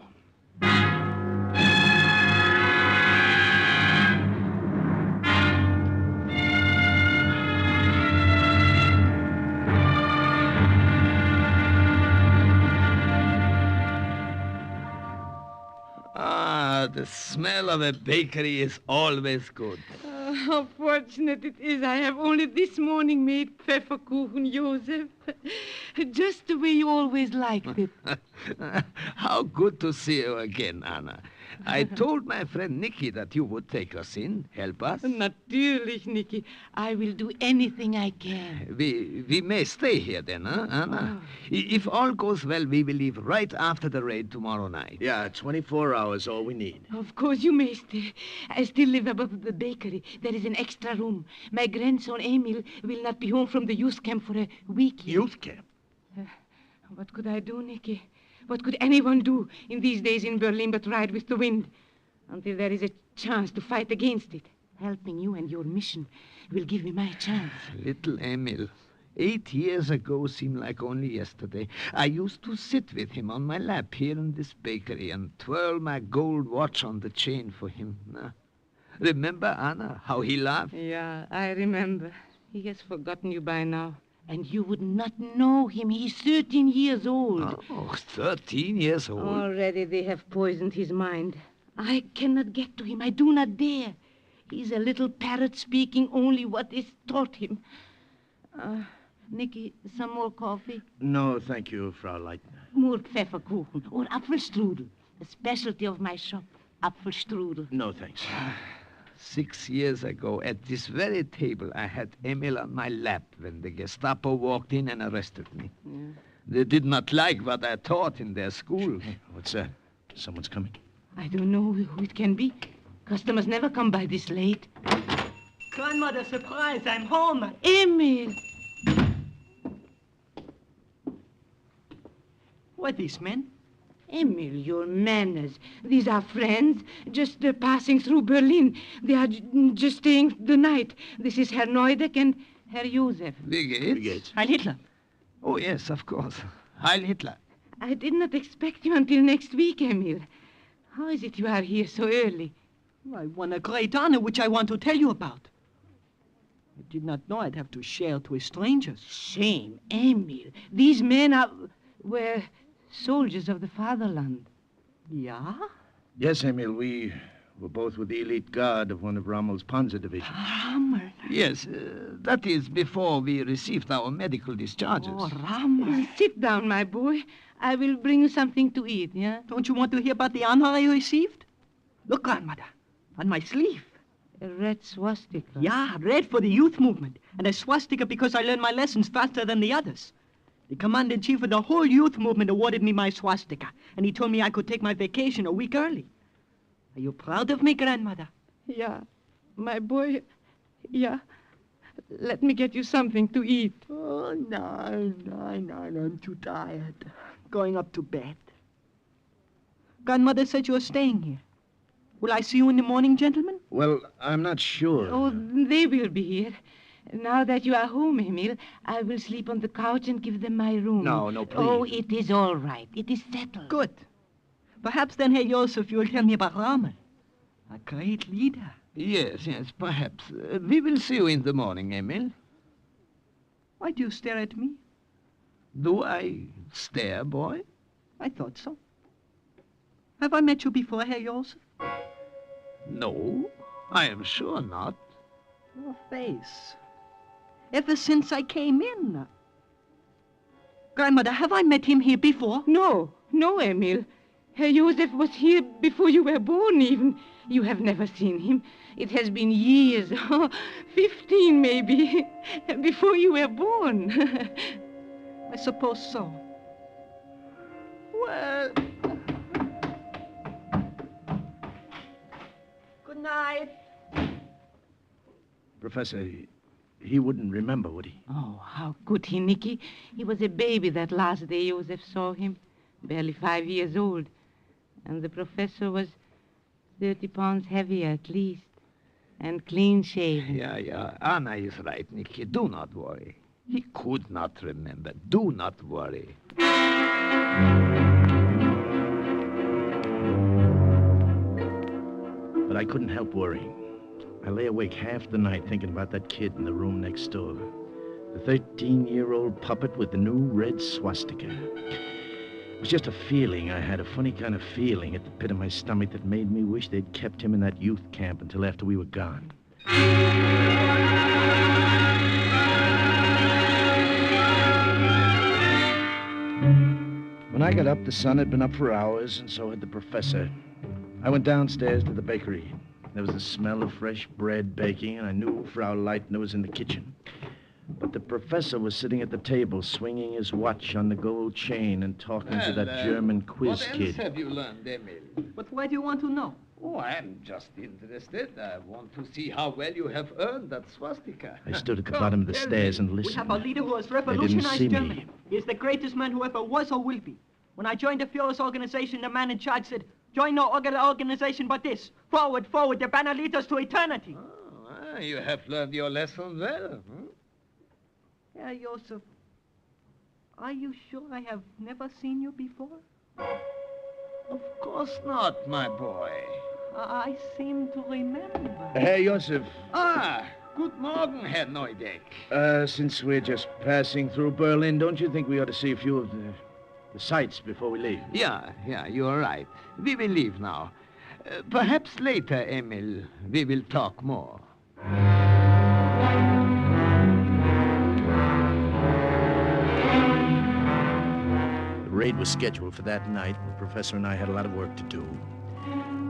The smell of a bakery is always good. How fortunate it is I have only this morning made Pfefferkuchen, Joseph. Just the way you always liked it. How good to see you again, Anna. I told my friend Nicky that you would take us in, help us. Natürlich, Nicky. I will do anything I can. We may stay here then, huh, Anna? If all goes well, we will leave right after the raid tomorrow night. Yeah, 24 hours, all we need. Of course you may stay. I still live above the bakery. There is an extra room. My grandson Emil will not be home from the youth camp for a week yet. Youth camp? What could I do, Nicky? What could anyone do in these days in Berlin but ride with the wind until there is a chance to fight against it? Helping you and your mission will give me my chance. Little Emil. 8 years ago seemed like only yesterday. I used to sit with him on my lap here in this bakery and twirl my gold watch on the chain for him. Remember, Anna, how he laughed? Yeah, I remember. He has forgotten you by now. And you would not know him. He's 13 years old. Oh, 13 years old. Already they have poisoned his mind. I cannot get to him. I do not dare. He's a little parrot speaking only what is taught him. Nicky, some more coffee? No, thank you, Frau Leitner. More Pfefferkuchen or Apfelstrudel. A specialty of my shop. Apfelstrudel. No, thanks. 6 years ago, at this very table, I had Emil on my lap when the Gestapo walked in and arrested me. Yeah. They did not like what I taught in their school. What's that? Someone's coming. I don't know who it can be. Customers never come by this late. Grandmother, surprise, I'm home. Emil! What are these men? Emil, your manners. These are friends, just passing through Berlin. They are just staying the night. This is Herr Neudeck and Herr Josef. Wie geht's? Heil Hitler. Oh, yes, of course. Heil Hitler. I did not expect you until next week, Emil. How is it you are here so early? I won a great honor which I want to tell you about. I did not know I'd have to share it with strangers. Shame, Emil. These men were soldiers of the fatherland. Yeah? Yes, Emil, we were both with the elite guard of one of Rommel's Panzer divisions. Rommel? Yes, that is before we received our medical discharges. Oh, Rommel. Sit down, my boy. I will bring you something to eat, yeah? Don't you want to hear about the honor I received? Look, grandmother, on my sleeve. A red swastika. Yeah, red for the youth movement, and a swastika because I learned my lessons faster than the others. The commander-in-chief of the whole youth movement awarded me my swastika, and he told me I could take my vacation a week early. Are you proud of me, grandmother? Yeah, my boy, yeah. Let me get you something to eat. Oh, no, I'm too tired. Going up to bed. Grandmother said you were staying here. Will I see you in the morning, gentlemen? Well, I'm not sure. Oh, they will be here. Now that you are home, Emil, I will sleep on the couch and give them my room. No, please. Oh, it is all right. It is settled. Good. Perhaps then, Herr Josef, you will tell me about Rommel. A great leader. Yes, perhaps. We will see you in the morning, Emil. Why do you stare at me? Do I stare, boy? I thought so. Have I met you before, Herr Joseph? No, I am sure not. Your face. Ever since I came in. Grandmother, have I met him here before? No, Emil. Herr Joseph was here before you were born, even. You have never seen him. It has been years, 15 maybe, before you were born. I suppose so. Well... Good night. Professor, he wouldn't remember, would he? Oh, how could he, Nicky? He was a baby that last day Joseph saw him, barely 5 years old. And the professor was 30 pounds heavier at least, and clean-shaven. Yeah, Anna is right, Nicky. Do not worry. He could not remember. Do not worry. But I couldn't help worrying. I lay awake half the night thinking about that kid in the room next door. The 13-year-old puppet with the new red swastika. It was just a feeling I had, a funny kind of feeling at the pit of my stomach that made me wish they'd kept him in that youth camp until after we were gone. When I got up, the sun had been up for hours, and so had the professor. I went downstairs to the bakery. There was the smell of fresh bread baking, and I knew Frau Leitner was in the kitchen. But the professor was sitting at the table, swinging his watch on the gold chain and talking to that German quiz what kid. What else have you learned, Emil? But why do you want to know? Oh, I'm just interested. I want to see how well you have earned that swastika. I stood at the bottom of the stairs and We listened. have a leader who has They didn't see revolutionized me. Germany. He is the greatest man who ever was or will be. When I joined the Führer's organization, the man in charge said, "Join no organization but this. Forward, forward, the banner leads us to eternity." Oh, you have learned your lesson well. Herr Joseph, are you sure I have never seen you before? Of course not, my boy. I seem to remember. Herr Joseph. Ah, good morning, Herr Neudeck. Since we're just passing through Berlin, don't you think we ought to see a few of the sights before we leave? Yeah, you are right. We will leave now. Perhaps later, Emil, we will talk more. The raid was scheduled for that night. The professor and I had a lot of work to do.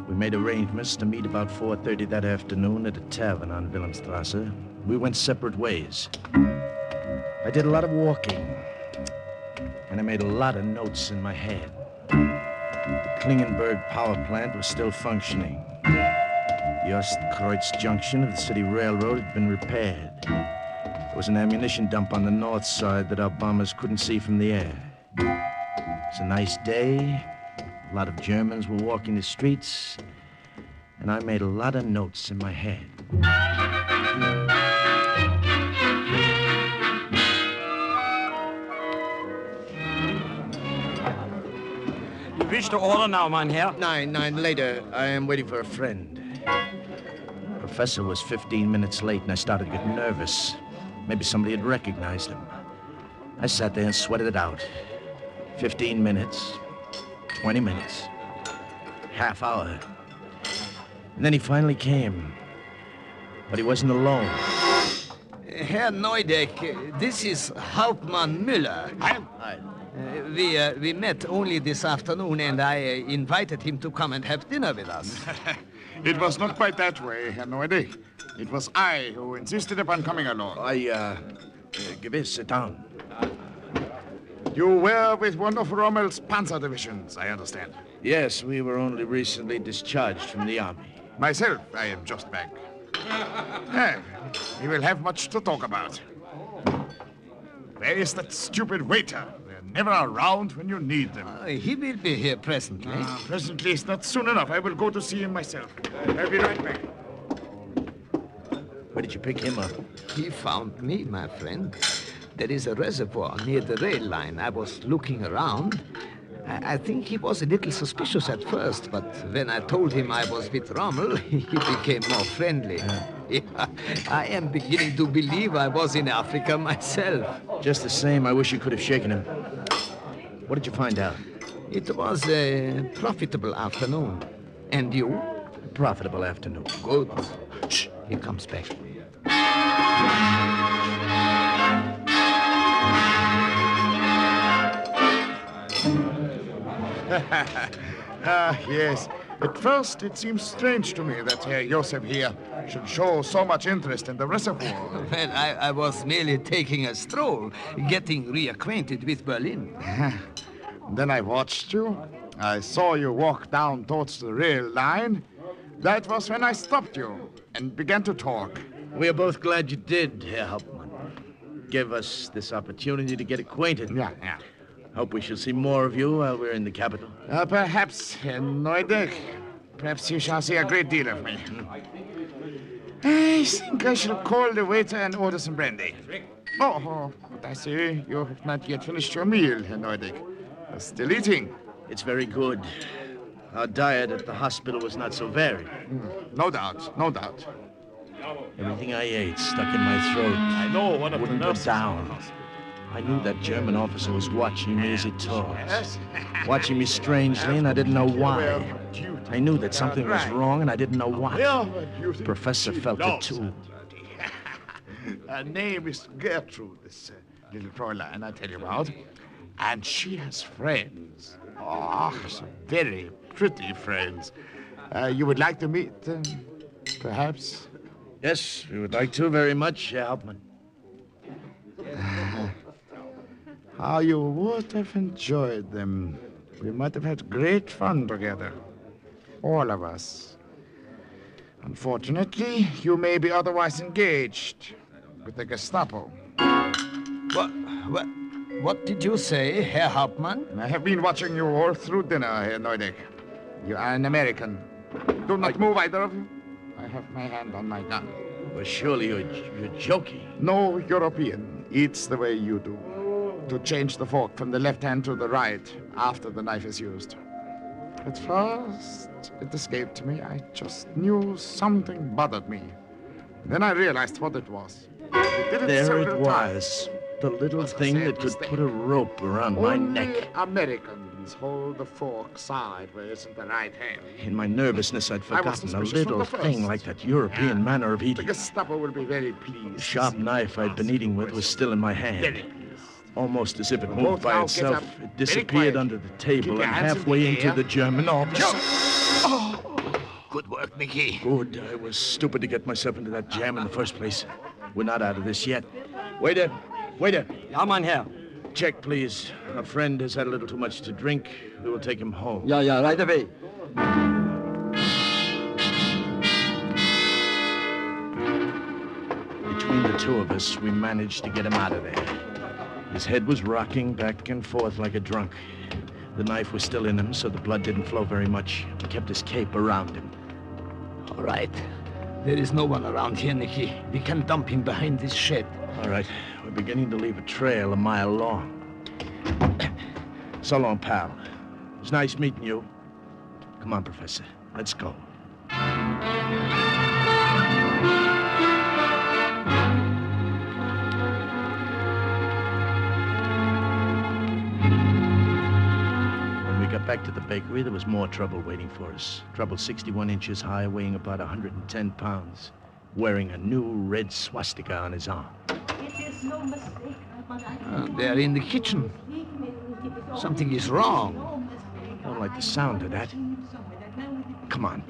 We made arrangements to meet about 4:30 that afternoon at a tavern on Wilhelmstrasse. We went separate ways. I did a lot of walking, and I made a lot of notes in my head. The Klingenberg power plant was still functioning. The Ostkreuz junction of the city railroad had been repaired. There was an ammunition dump on the north side that our bombers couldn't see from the air. It was a nice day. A lot of Germans were walking the streets, and I made a lot of notes in my head. You wish to order now, mein Herr? Nine, later. I am waiting for a friend. The professor was 15 minutes late, and I started to get nervous. Maybe somebody had recognized him. I sat there and sweated it out. 15 minutes, 20 minutes, half hour. And then he finally came. But he wasn't alone. Herr Neudeck, this is Hauptmann Müller. Hi. We met only this afternoon, and I invited him to come and have dinner with us. It was not quite that way, Herr Neudeck. It was I who insisted upon coming along. Gewiss, sit down. You were with one of Rommel's panzer divisions, I understand. Yes, we were only recently discharged from the army. Myself, I am just back. We will have much to talk about. Where is that stupid waiter? They're never around when you need them. He will be here presently. Presently is not soon enough. I will go to see him myself. I'll be right back. Where did you pick him up? He found me, my friend. There is a reservoir near the rail line. I was looking around. I think he was a little suspicious at first, but when I told him I was with Rommel, he became more friendly. Yeah, I am beginning to believe I was in Africa myself. Just the same, I wish you could have shaken him. What did you find out? It was a profitable afternoon. And you? A profitable afternoon. Good. Shh, he comes back. Yes. At first, it seems strange to me that Herr Joseph here should show so much interest in the reservoir. Well, I was merely taking a stroll, getting reacquainted with Berlin. Then I watched you. I saw you walk down towards the rail line. That was when I stopped you and began to talk. We are both glad you did, Herr Hauptmann. Give us this opportunity to get acquainted. Yeah. Hope we shall see more of you while we're in the capital. Perhaps, Herr Neudeck. Perhaps you shall see a great deal of me. I think I shall call the waiter and order some brandy. Oh, but I see you have not yet finished your meal, Herr Neudeck. You're still eating. It's very good. Our diet at the hospital was not so varied. No doubt, no doubt. Everything I ate stuck in my throat. I know one of wouldn't the go nurses. down. I knew that German officer was watching me as he talked. Yes. Watching me strangely, and I didn't know why. I knew that something was wrong, and I didn't know what. The professor felt it too. Her name is Gertrude, this little Fräulein I tell you about. And she has friends. Oh, some very pretty friends. You would like to meet them, perhaps? Yes, we would like to very much, Herr Hauptmann. How you would have enjoyed them. We might have had great fun together. All of us. Unfortunately, you may be otherwise engaged with the Gestapo. What did you say, Herr Hauptmann? I have been watching you all through dinner, Herr Neudeck. You are an American. Do not move, either of you. I have my hand on my gun. Well, surely you're joking. No European eats the way you do. To change the fork from the left hand to the right after the knife is used. At first, it escaped me. I just knew something bothered me. Then I realized what it was. There it was. The little thing that could put a rope around my neck. Americans hold the fork sideways in the right hand. In my nervousness, I'd forgotten a little thing like that European manner of eating. The Gestapo will be very pleased. The sharp knife I'd been eating with was still in my hand. Very pleased. Almost as if it moved Both by now itself, get up. it disappeared under the table and halfway into the German office. Good work, Nicky. Good. I was stupid to get myself into that jam in the first place. We're not out of this yet. Waiter! Ja, mein Herr. Check, please. A friend has had a little too much to drink. We will take him home. Ja, right away. Between the two of us, we managed to get him out of there. His head was rocking back and forth like a drunk. The knife was still in him, so the blood didn't flow very much. He kept his cape around him. All right. There is no one around here, Nicky. We can dump him behind this shed. All right. We're beginning to leave a trail a mile long. So long, pal. It was nice meeting you. Come on, Professor. Let's go. Back to the bakery, there was more trouble waiting for us. Trouble 61 inches high, weighing about 110 pounds, wearing a new red swastika on his arm. It is no mistake. They're in the kitchen. Something is wrong. Don't like the sound of that. Come on.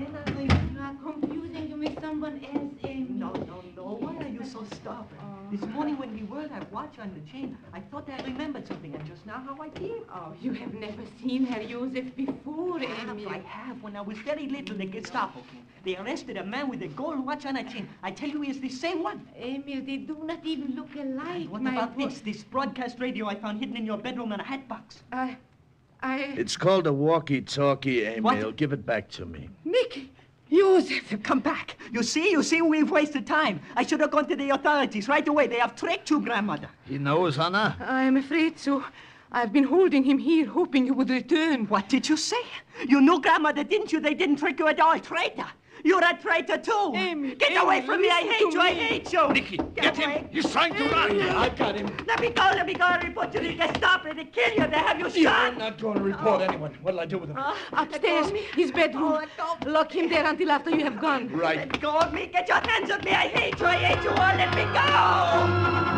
Confusing you with someone else, Amy. No. Why are you so stubborn? This morning when we were that watch on the chain, I thought I remembered something, and just now how I did. Oh, you have never seen Herr Joseph before, Emil. I have. When I was very little, the Gestapo came. They arrested a man with a gold watch on a chain. I tell you, he is the same one. Emil, they do not even look alike. What about this broadcast radio I found hidden in your bedroom in a hat box? It's called a walkie-talkie, Emil. What? Give it back to me. Nicky! Joseph! Come back. You see, we've wasted time. I should have gone to the authorities right away. They have tricked you, grandmother. He knows, Anna. I am afraid so. I've been holding him here, hoping you would return. What did you say? You knew Grandmother, didn't you? They didn't trick you at all. Traitor! You're a traitor, too! Amy, Get away from me! I hate you! I hate you! Nicky, get him! He's trying to run! I got him. Let me go! Let me go! I report you to the Gestapo. They kill you. They have you You're shot. not going to report anyone. What'll I do with him? Upstairs, his bedroom. Lock him there until after you have gone. Right. Let go of me. Get your hands off me. I hate you. I hate you all. Let me go!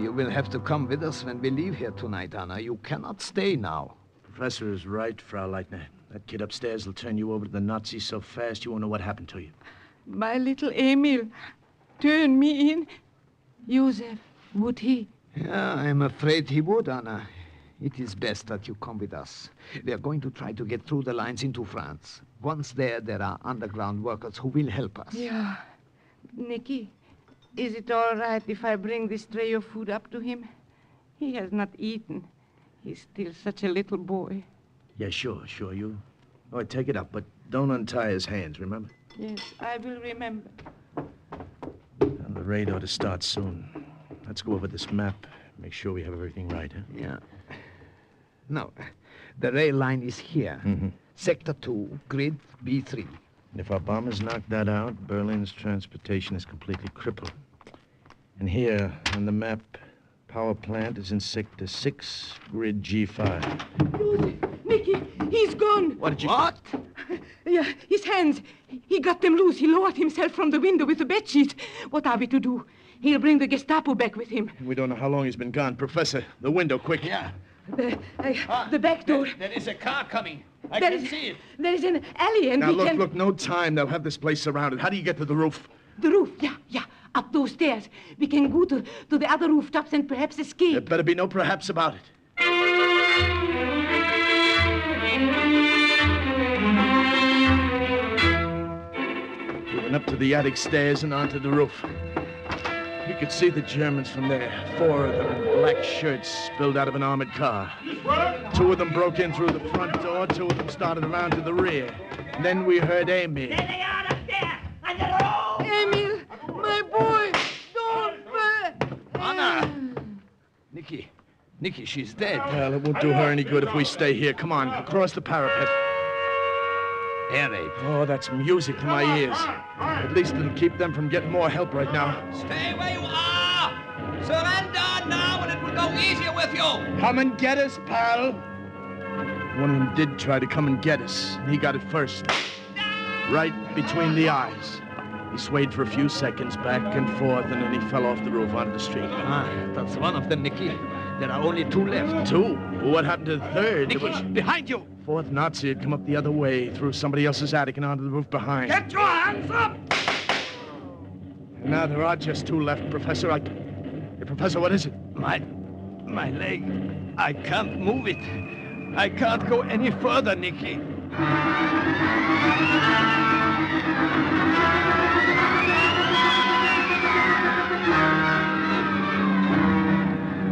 You will have to come with us when we leave here tonight, Anna. You cannot stay now. Professor is right, Frau Leitner. That kid upstairs will turn you over to the Nazis so fast you won't know what happened to you. My little Emil, turn me in. Joseph, would he? Yeah, I'm afraid he would, Anna. It is best that you come with us. We are going to try to get through the lines into France. Once there are underground workers who will help us. Yeah. Nicky, is it all right if I bring this tray of food up to him? He has not eaten. He's still such a little boy. Yeah, sure. You. Oh, take it up, but don't untie his hands, remember? Yes, I will remember. And the raid ought to start soon. Let's go over this map. Make sure we have everything right, huh? Yeah. No, the rail line is here. Mm-hmm. Sector 2, grid B3. If our bombers knock that out, Berlin's transportation is completely crippled. And here, on the map, power plant is in Sector 6, grid G5. Nicky, he's gone. What did you... What? Yeah, his hands. He got them loose. He lowered himself from the window with the bedsheet. What are we to do? He'll bring the Gestapo back with him. We don't know how long he's been gone. Professor, the window, quick. Yeah. The back door. There is a car coming. I There can is- see it. There is an alley and Now, we can... look, no time. They'll have this place surrounded. How do you get to the roof? The roof, yeah. Up those stairs. We can go to the other rooftops and perhaps escape. There better be no perhaps about it. We went up to the attic stairs and onto the roof. You could see the Germans from there. 4 of them in black shirts spilled out of an armored car. 2 of them broke in through the front door. 2 of them started around to the rear. And then we heard Amy. There they are up there! On the roof! Emil, my boy, don't... Anna! Nicky, she's dead. Well, it won't do her any good if we stay here. Come on, across the parapet. Air raid. Oh, that's music to my ears. At least it'll keep them from getting more help right now. Stay where you are! Surrender now and it will go easier with you! Come and get us, pal. One of them did try to come and get us, and he got it first. Right between the eyes. He swayed for a few seconds back and forth, and then he fell off the roof onto the street. That's one of them, Nicky. There are only 2 left. 2? Well, what happened to the third? Nicky, behind you! 4th Nazi had come up the other way, through somebody else's attic and onto the roof behind. Get your hands up! And now there are just 2 left, Professor. Hey, Professor, what is it? My leg. I can't move it. I can't go any further, Nicky.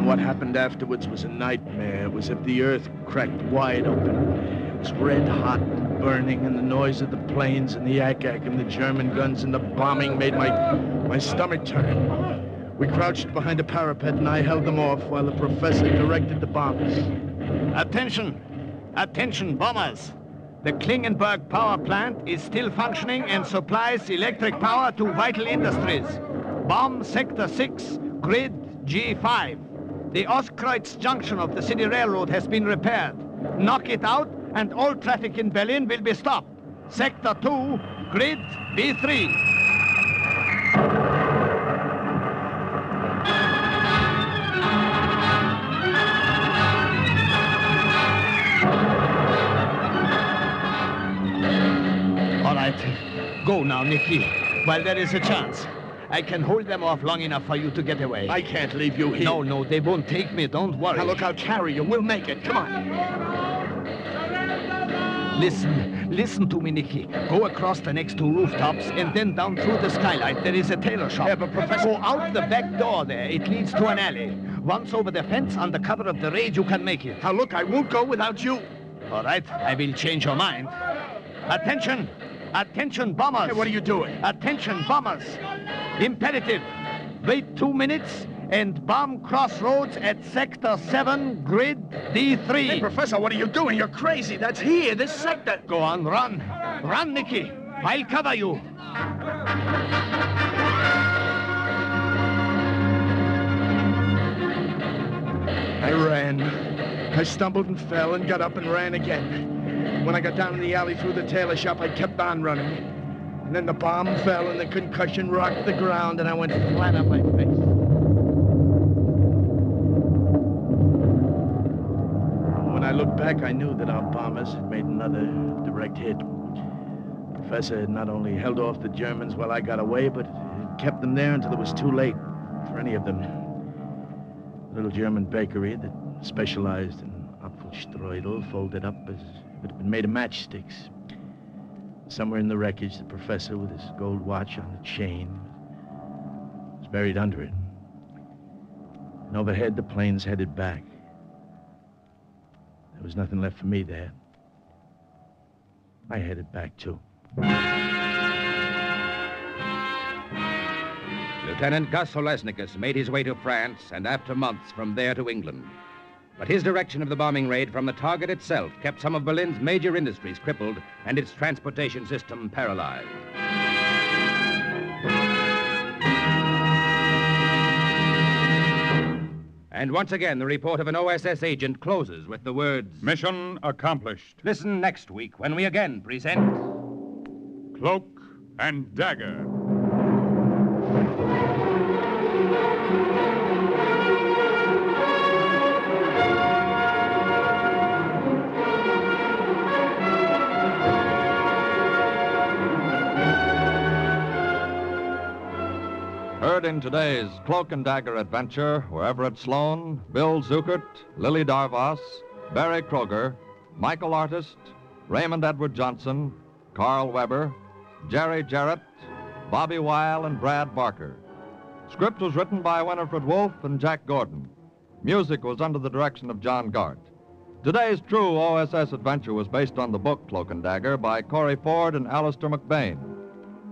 What happened afterwards was a nightmare. It was as if the earth cracked wide open. It was red hot, burning, and the noise of the planes and the ack-ack and the German guns and the bombing made my stomach turn. We crouched behind a parapet and I held them off while the professor directed the bombers. Attention! Attention, bombers! The Klingenberg power plant is still functioning and supplies electric power to vital industries. Bomb Sector 6, grid G5. The Ostkreuz junction of the city railroad has been repaired. Knock it out and all traffic in Berlin will be stopped. Sector 2, grid B3. All right. Go now, Nicky, while there is a chance. I can hold them off long enough for you to get away. I can't leave you here. No, they won't take me. Don't worry. Now look, I'll carry you. We'll make it. Come on. Listen to me, Nicky. Go across the next 2 rooftops and then down through the skylight. There is a tailor shop. Yeah, but Professor... Go out the back door there. It leads to an alley. Once over the fence, under cover of the raid, you can make it. Now look, I won't go without you. All right, I will change your mind. Attention! Attention, bombers. Hey, what are you doing? Attention, bombers. Imperative. Wait 2 minutes and bomb crossroads at Sector 7, Grid D3. Hey, Professor, what are you doing? You're crazy. That's here, this sector. Go on, run. Run, Nicky. I'll cover you. I ran. I stumbled and fell and got up and ran again. When I got down in the alley through the tailor shop, I kept on running. And then the bomb fell and the concussion rocked the ground and I went flat on my face. When I looked back, I knew that our bombers had made another direct hit. The professor had not only held off the Germans while I got away, but had kept them there until it was too late for any of them. A little German bakery that specialized in Apfelstrudel folded up as if it had been made of matchsticks. Somewhere in the wreckage, the professor, with his gold watch on the chain, was buried under it. And overhead, the planes headed back. There was nothing left for me there. I headed back, too. Lieutenant Gus Olesnikus made his way to France and after months from there to England. But his direction of the bombing raid from the target itself kept some of Berlin's major industries crippled and its transportation system paralyzed. And once again, the report of an OSS agent closes with the words, "Mission accomplished." Listen next week when we again present Cloak and Dagger. Heard in today's Cloak and Dagger adventure were Everett Sloan, Bill Zuckert, Lily Darvas, Barry Kroger, Michael Artist, Raymond Edward Johnson, Carl Weber, Jerry Jarrett, Bobby Weil, and Brad Barker. Script was written by Winifred Wolfe and Jack Gordon. Music was under the direction of John Gart. Today's true OSS adventure was based on the book Cloak and Dagger by Corey Ford and Alistair McBain.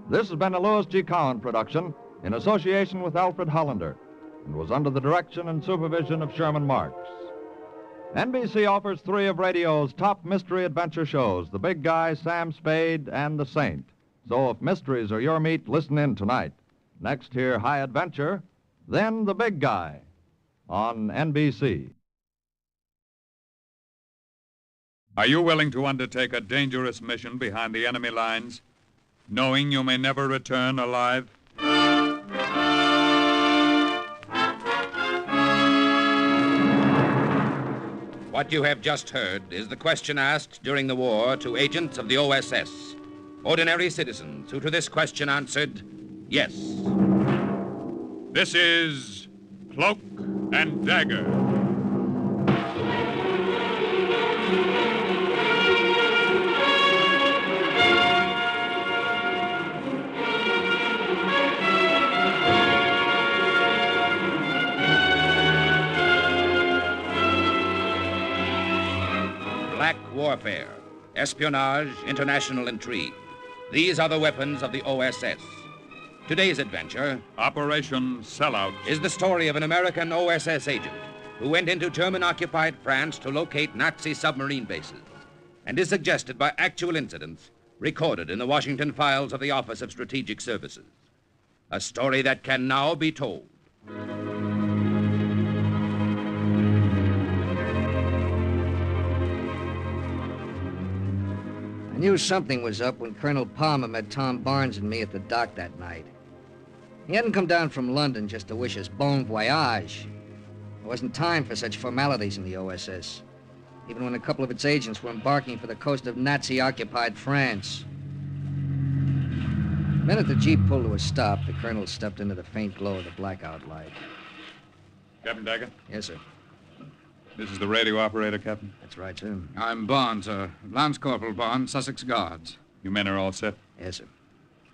This has been a Louis G. Cowan production in association with Alfred Hollander, and was under the direction and supervision of Sherman Marks. NBC offers 3 of radio's top mystery adventure shows, The Big Guy, Sam Spade, and The Saint. So if mysteries are your meat, listen in tonight. Next, hear High Adventure, then The Big Guy on NBC. Are you willing to undertake a dangerous mission behind the enemy lines, knowing you may never return alive? What you have just heard is the question asked during the war to agents of the OSS. Ordinary citizens who to this question answered, yes. This is Cloak and Dagger. Black warfare, espionage, international intrigue. These are the weapons of the OSS. Today's adventure, Operation Sellout, is the story of an American OSS agent who went into German-occupied France to locate Nazi submarine bases, and is suggested by actual incidents recorded in the Washington files of the Office of Strategic Services. A story that can now be told. I knew something was up when Colonel Palmer met Tom Barnes and me at the dock that night. He hadn't come down from London just to wish us bon voyage. There wasn't time for such formalities in the OSS, even when a couple of its agents were embarking for the coast of Nazi-occupied France. The minute the Jeep pulled to a stop, the colonel stepped into the faint glow of the blackout light. Captain Dagger? Yes, sir. This is the radio operator, Captain? That's right, sir. I'm Barnes, Lance Corporal Barnes, Sussex Guards. You men are all set? Yes, sir.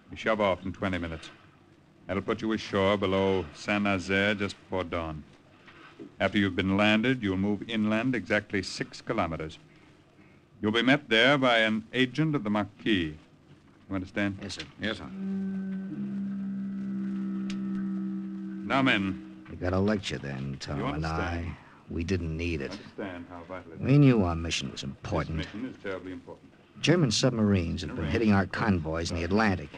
You shove off in 20 minutes. That'll put you ashore below Saint-Nazaire just before dawn. After you've been landed, you'll move inland exactly 6 kilometers. You'll be met there by an agent of the Marquis. You understand? Yes, sir. Yes, sir. Now, men. We got a lecture then, Tom You and understand? I. We didn't need it. Understand how vital it is. We knew our mission was important. This mission is terribly important. German submarines had been hitting our convoys in the Atlantic,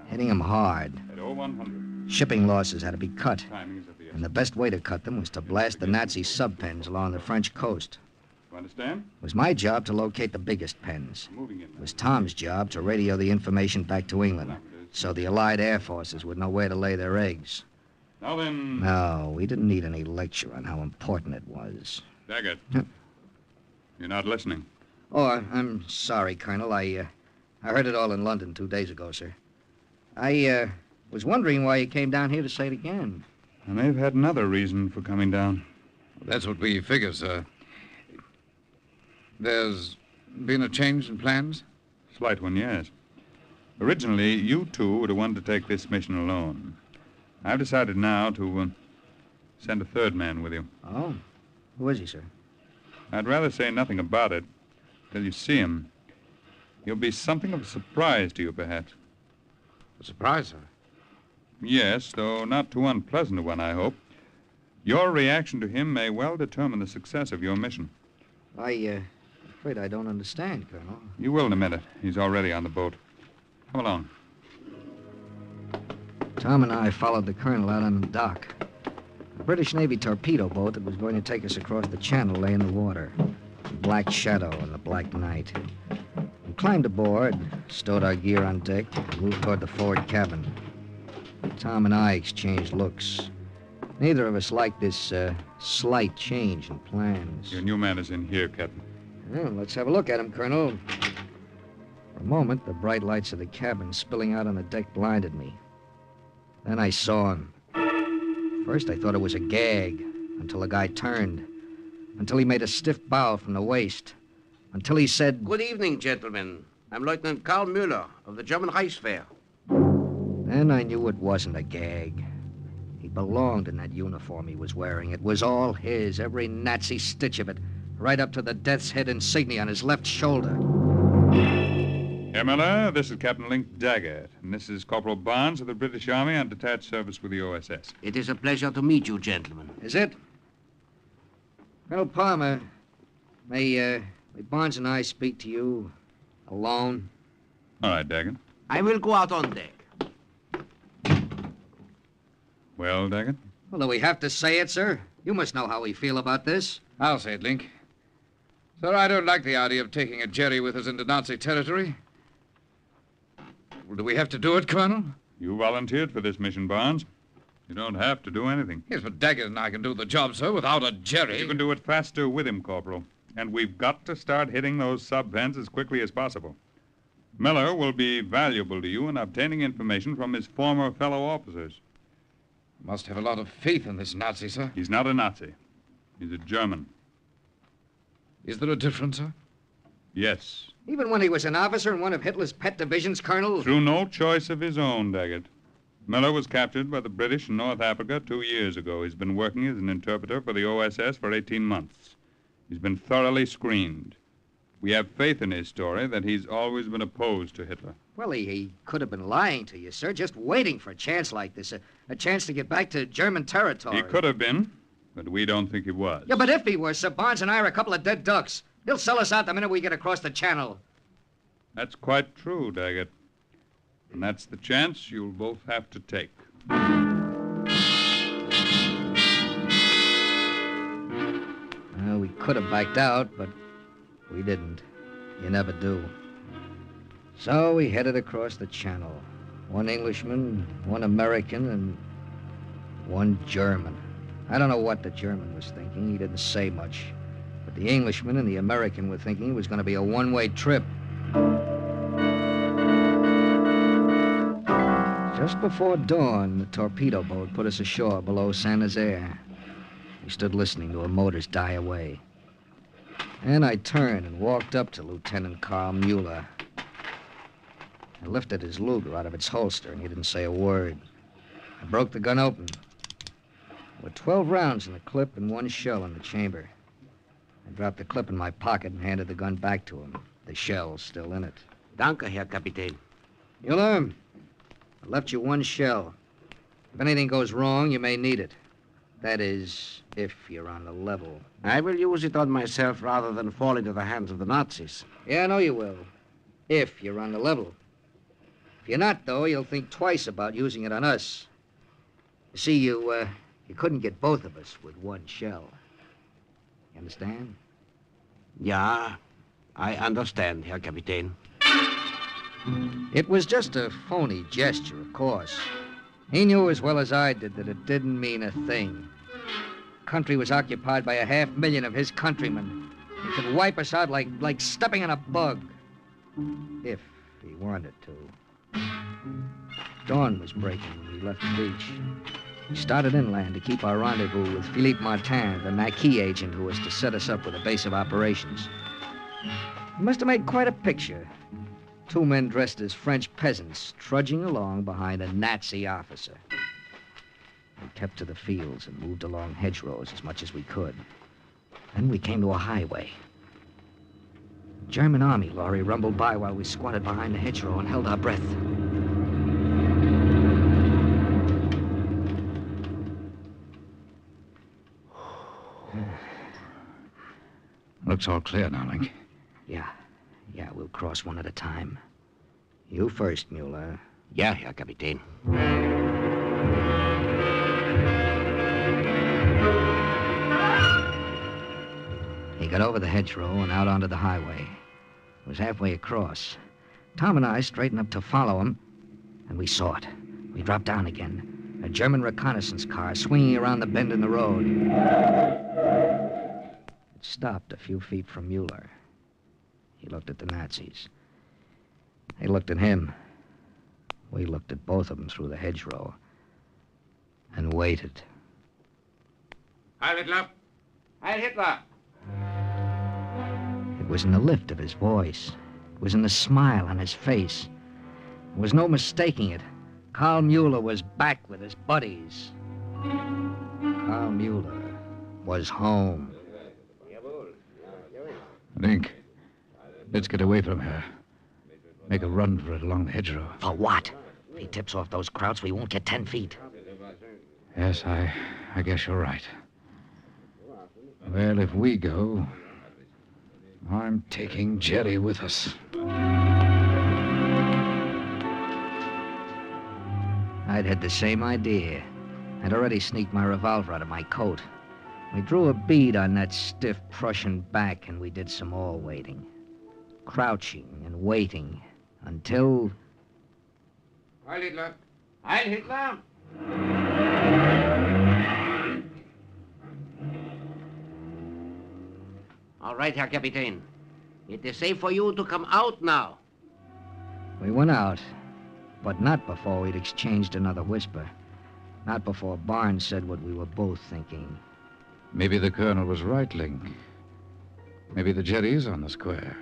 hitting them hard. At 0100. Shipping losses had to be cut, Timing is of the essence. and the best way to cut them was to blast the Nazi sub-pens along the French coast. You understand? It was my job to locate the biggest pens. Moving in. It was Tom's job to radio the information back to England, so the Allied air forces would know where to lay their eggs. Now then. No, we didn't need any lecture on how important it was. Daggett. You're not listening. Oh, I'm sorry, Colonel. I heard it all in London 2 days ago, sir. I was wondering why you came down here to say it again. And they've had another reason for coming down. That's what we figure, sir. There's been a change in plans? Slight one, yes. Originally, you two were the one to take this mission alone. I've decided now to send a third man with you. Oh? Who is he, sir? I'd rather say nothing about it till you see him. He'll be something of a surprise to you, perhaps. A surprise, sir? Yes, though not too unpleasant a one, I hope. Your reaction to him may well determine the success of your mission. I'm afraid I don't understand, Colonel. You will in a minute. He's already on the boat. Come along. Tom and I followed the colonel out on the dock. A British Navy torpedo boat that was going to take us across the channel lay in the water. A black shadow in the black night. We climbed aboard, stowed our gear on deck, and moved toward the forward cabin. Tom and I exchanged looks. Neither of us liked this slight change in plans. Your new man is in here, Captain. Well, let's have a look at him, Colonel. For a moment, the bright lights of the cabin spilling out on the deck blinded me. Then I saw him. First, I thought it was a gag, until the guy turned. Until he made a stiff bow from the waist. Until he said... Good evening, gentlemen. I'm Lieutenant Karl Müller of the German Reichswehr. Then I knew it wasn't a gag. He belonged in that uniform he was wearing. It was all his, every Nazi stitch of it, right up to the death's head insignia on his left shoulder. Herr Miller, this is Captain Link Daggett, and this is Corporal Barnes of the British Army on detached service with the OSS. It is a pleasure to meet you, gentlemen. Is it? Colonel Palmer, may Barnes and I speak to you alone? All right, Daggett. I will go out on deck. Well, Daggett? Well, do we have to say it, sir? You must know how we feel about this. I'll say it, Link. Sir, I don't like the idea of taking a Jerry with us into Nazi territory. Well, do we have to do it, Colonel? You volunteered for this mission, Barnes. You don't have to do anything. Yes, but Daggett and I can do the job, sir, without a Jerry. You can do it faster with him, Corporal. And we've got to start hitting those sub-pens as quickly as possible. Miller will be valuable to you in obtaining information from his former fellow officers. Must have a lot of faith in this Nazi, sir. He's not a Nazi. He's a German. Is there a difference, sir? Yes. Even when he was an officer in one of Hitler's pet divisions, Colonel? Through no choice of his own, Daggett. Miller was captured by the British in North Africa 2 years ago. He's been working as an interpreter for the OSS for 18 months. He's been thoroughly screened. We have faith in his story that he's always been opposed to Hitler. Well, he could have been lying to you, sir, just waiting for a chance like this, a chance to get back to German territory. He could have been, but we don't think he was. Yeah, but if he were, Sir Barnes and I are a couple of dead ducks. He'll sell us out the minute we get across the channel. That's quite true, Daggett. And that's the chance you'll both have to take. Well, we could have backed out, but we didn't. You never do. So we headed across the channel. One Englishman, one American, and one German. I don't know what the German was thinking. He didn't say much. But the Englishman and the American were thinking it was going to be a one-way trip. Just before dawn, the torpedo boat put us ashore below Saint-Nazaire. We stood listening to her motors die away. And I turned and walked up to Lieutenant Karl Müller. I lifted his Luger out of its holster, and he didn't say a word. I broke the gun open. There were 12 rounds in the clip and 1 shell in the chamber. I dropped the clip in my pocket and handed the gun back to him, the shell still in it. Danke, Herr Kapitän. Mueller, I left you one shell. If anything goes wrong, you may need it. That is, if you're on the level. I will use it on myself rather than fall into the hands of the Nazis. Yeah, I know you will. If you're on the level. If you're not, though, you'll think twice about using it on us. You see, you couldn't get both of us with one shell. You understand? Yeah, I understand, Herr Kapitän. It was just a phony gesture, of course. He knew as well as I did that it didn't mean a thing. The country was occupied by 500,000 of his countrymen. He could wipe us out like stepping on a bug. If he wanted to. Dawn was breaking when we left the beach. We started inland to keep our rendezvous with Philippe Martin, the Maquis agent who was to set us up with a base of operations. He must have made quite a picture. 2 men dressed as French peasants trudging along behind a Nazi officer. We kept to the fields and moved along hedgerows as much as we could. Then we came to a highway. A German army lorry rumbled by while we squatted behind the hedgerow and held our breath. Looks all clear now, Link. Yeah, we'll cross one at a time. You first, Mueller. Ja, Herr Kapitän. He got over the hedgerow and out onto the highway. It was halfway across. Tom and I straightened up to follow him, and we saw it. We dropped down again. A German reconnaissance car swinging around the bend in the road. It stopped a few feet from Mueller. He looked at the Nazis. They looked at him. We looked at both of them through the hedgerow and waited. Heil Hitler! Heil Hitler! It was in the lift of his voice. It was in the smile on his face. There was no mistaking it. Karl Mueller was back with his buddies. Karl Mueller was home. Link, let's get away from her. Make a run for it along the hedgerow. For what? If he tips off those krauts, we won't get 10 feet. Yes, I guess you're right. Well, if we go, I'm taking Jerry with us. I'd had the same idea. I'd already sneaked my revolver out of my coat. We drew a bead on that stiff Prussian back, and we did some more waiting. Crouching and waiting until... Heil Hitler! Heil Hitler! All right, Herr Kapitän. It is safe for you to come out now. We went out, but not before we'd exchanged another whisper. Not before Barnes said what we were both thinking. Maybe the Colonel was right, Link. Maybe the Jerry is on the square.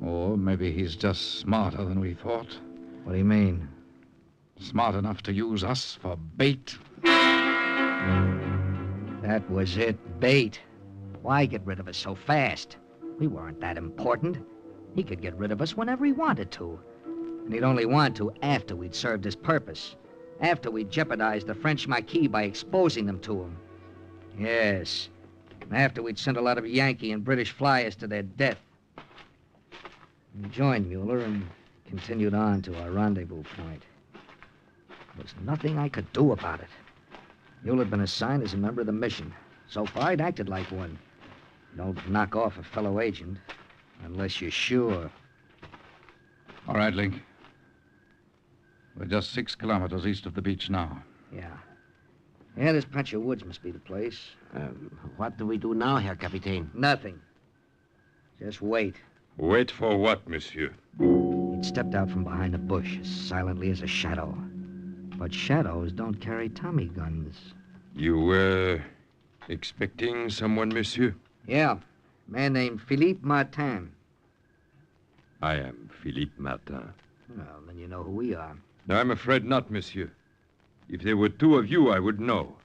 Or maybe he's just smarter than we thought. What do you mean? Smart enough to use us for bait. That was it, bait. Why get rid of us so fast? We weren't that important. He could get rid of us whenever he wanted to. And he'd only want to after we'd served his purpose. After we'd jeopardized the French Maquis by exposing them to him. Yes. And after we'd sent a lot of Yankee and British flyers to their death. We joined Mueller and continued on to our rendezvous point. There was nothing I could do about it. Mueller had been assigned as a member of the mission. So far, I'd acted like one. Don't knock off a fellow agent unless you're sure. All right, Link. We're just 6 kilometers east of the beach now. Yeah. Yeah, this patch of woods must be the place. What do we do now, Herr Kapitän? Nothing. Just wait. Wait for what, monsieur? He'd stepped out from behind a bush as silently as a shadow. But shadows don't carry Tommy guns. You were expecting someone, monsieur? Yeah. A man named Philippe Martin. I am Philippe Martin. Well, then you know who we are. No, I'm afraid not, monsieur. If there were 2 of you, I would know.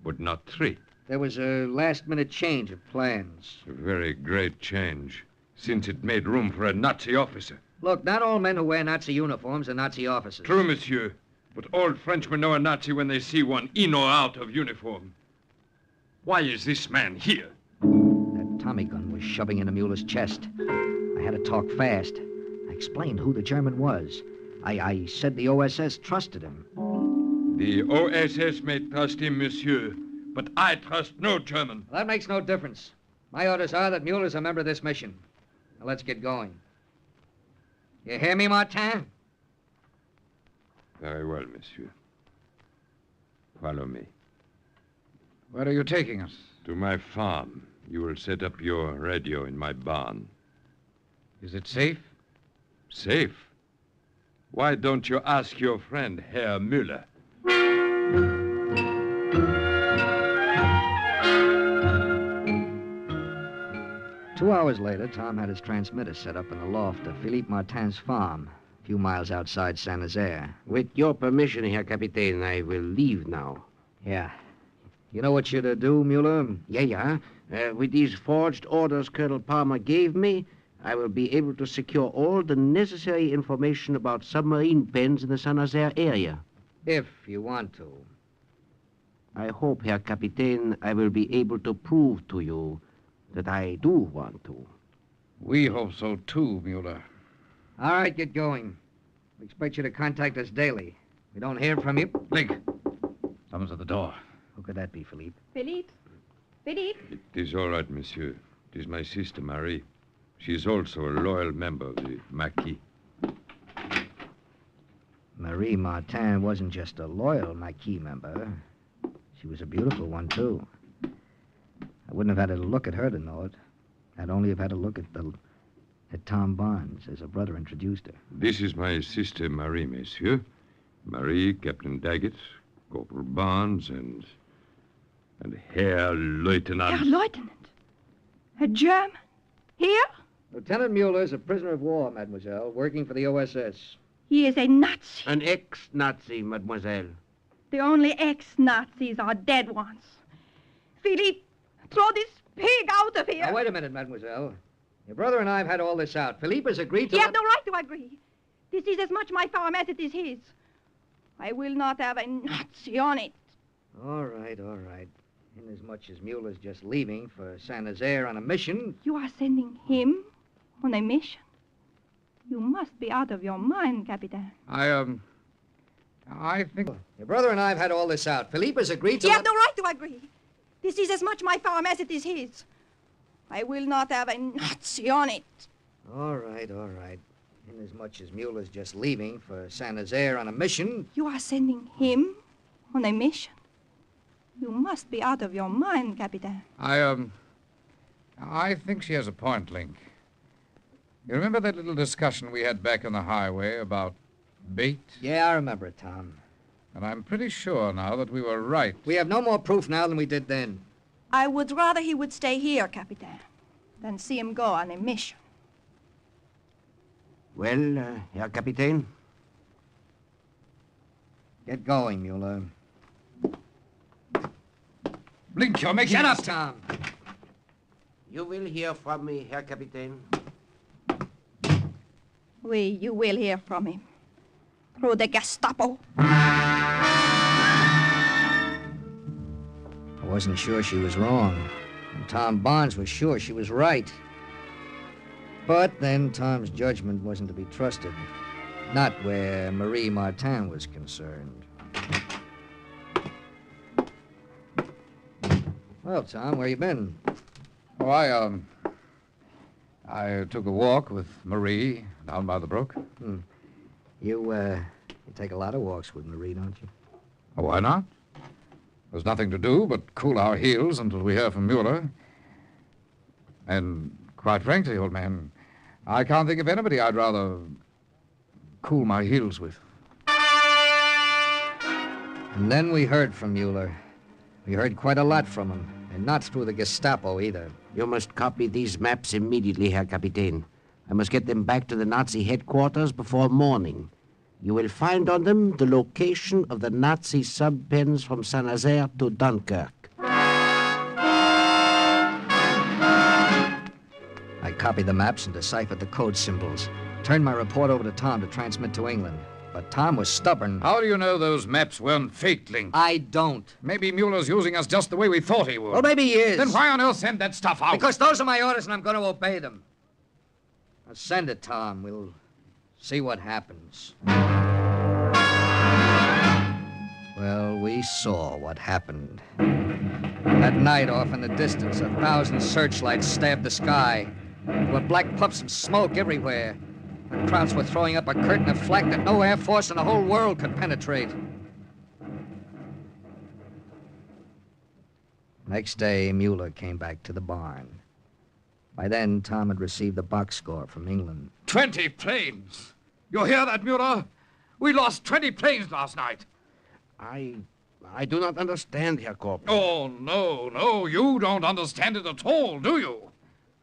But not 3. There was a last-minute change of plans. A very great change, since it made room for a Nazi officer. Look, not all men who wear Nazi uniforms are Nazi officers. True, monsieur. But all Frenchmen know a Nazi when they see one in or out of uniform. Why is this man here? That Tommy gun was shoving into Mueller's chest. I had to talk fast. I explained who the German was. I said the OSS trusted him. The OSS may trust him, monsieur, but I trust no German. Well, that makes no difference. My orders are that Mueller's a member of this mission. Now let's get going. You hear me, Martin? Very well, monsieur. Follow me. Where are you taking us? To my farm. You will set up your radio in my barn. Is it safe? Safe? Why don't you ask your friend, Herr Müller? 2 hours later, Tom had his transmitter set up in the loft of Philippe Martin's farm, a few miles outside Saint-Nazaire. With your permission, Herr Captain, I will leave now. Yeah. You know what you're to do, Mueller? Yeah. With these forged orders Colonel Palmer gave me, I will be able to secure all the necessary information about submarine pens in the Saint-Nazaire area. If you want to. I hope, Herr Captain, I will be able to prove to you that I do want to. We hope so, too, Mueller. All right, get going. We expect you to contact us daily. If we don't hear from you... Link. Someone's at the door. Who could that be, Philippe? Philippe? Philippe? It is all right, monsieur. It is my sister, Marie. She is also a loyal member of the Maquis. Marie Martin wasn't just a loyal Maquis member. She was a beautiful one, too. I wouldn't have had to look at her to know it. I'd only have had to look at Tom Barnes, as her brother introduced her. This is my sister, Marie, monsieur. Marie, Captain Daggett, Corporal Barnes, and Herr Lieutenant. Herr Lieutenant? A German? Here? Lieutenant Mueller's a prisoner of war, mademoiselle, working for the OSS. He is a Nazi. An ex-Nazi, mademoiselle. The only ex-Nazis are dead ones. Philippe, throw this pig out of here. Now, wait a minute, mademoiselle. Your brother and I have had all this out. Philippe has agreed to... He has no right to agree. This is as much my farm as it is his. I will not have a Nazi on it. All right. Inasmuch as Mueller's just leaving for Saint-Nazaire on a mission... You are sending him on a mission? You must be out of your mind, Captain. I think... Your brother and I have had all this out. Philippe has agreed to... He has no right to agree. This is as much my farm as it is his. I will not have a Nazi on it. All right. Inasmuch as Mueller's just leaving for Saint-Nazaire on a mission... You are sending him on a mission? You must be out of your mind, Captain. I think she has a point, Link. You remember that little discussion we had back on the highway about bait? Yeah, I remember it, Tom. And I'm pretty sure now that we were right. We have no more proof now than we did then. I would rather he would stay here, Captain, than see him go on a mission. Well, Herr Captain? Get going, Mueller. Blink, you're making... Shut up, Tom. You will hear from me, Herr Captain. You will hear from him. Through the Gestapo. I wasn't sure she was wrong. And Tom Barnes was sure she was right. But then Tom's judgment wasn't to be trusted. Not where Marie Martin was concerned. Well, Tom, where you been? Oh, I took a walk with Marie down by the brook. You take a lot of walks with Marie, don't you? Oh, why not? There's nothing to do but cool our heels until we hear from Mueller. And quite frankly, old man, I can't think of anybody I'd rather cool my heels with. And then we heard from Mueller. We heard quite a lot from him, and not through the Gestapo either. You must copy these maps immediately, Herr Captain. I must get them back to the Nazi headquarters before morning. You will find on them the location of the Nazi sub-pens from Saint-Nazaire to Dunkirk. I copied the maps and deciphered the code symbols. Turned my report over to Tom to transmit to England. But Tom was stubborn. How do you know those maps weren't faked, Link? I don't. Maybe Mueller's using us just the way we thought he would. Well, maybe he is. Then why on earth send that stuff out? Because those are my orders and I'm going to obey them. Now send it, Tom. We'll see what happens. Well, we saw what happened. That night off in the distance, 1,000 searchlights stabbed the sky. There were black puffs of smoke everywhere. The crowds were throwing up a curtain of flak that no air force in the whole world could penetrate. Next day, Mueller came back to the barn. By then, Tom had received the box score from England. 20 planes! You hear that, Mueller? We lost 20 planes last night. I do not understand, Herr Corporal. Oh, no, you don't understand it at all, do you?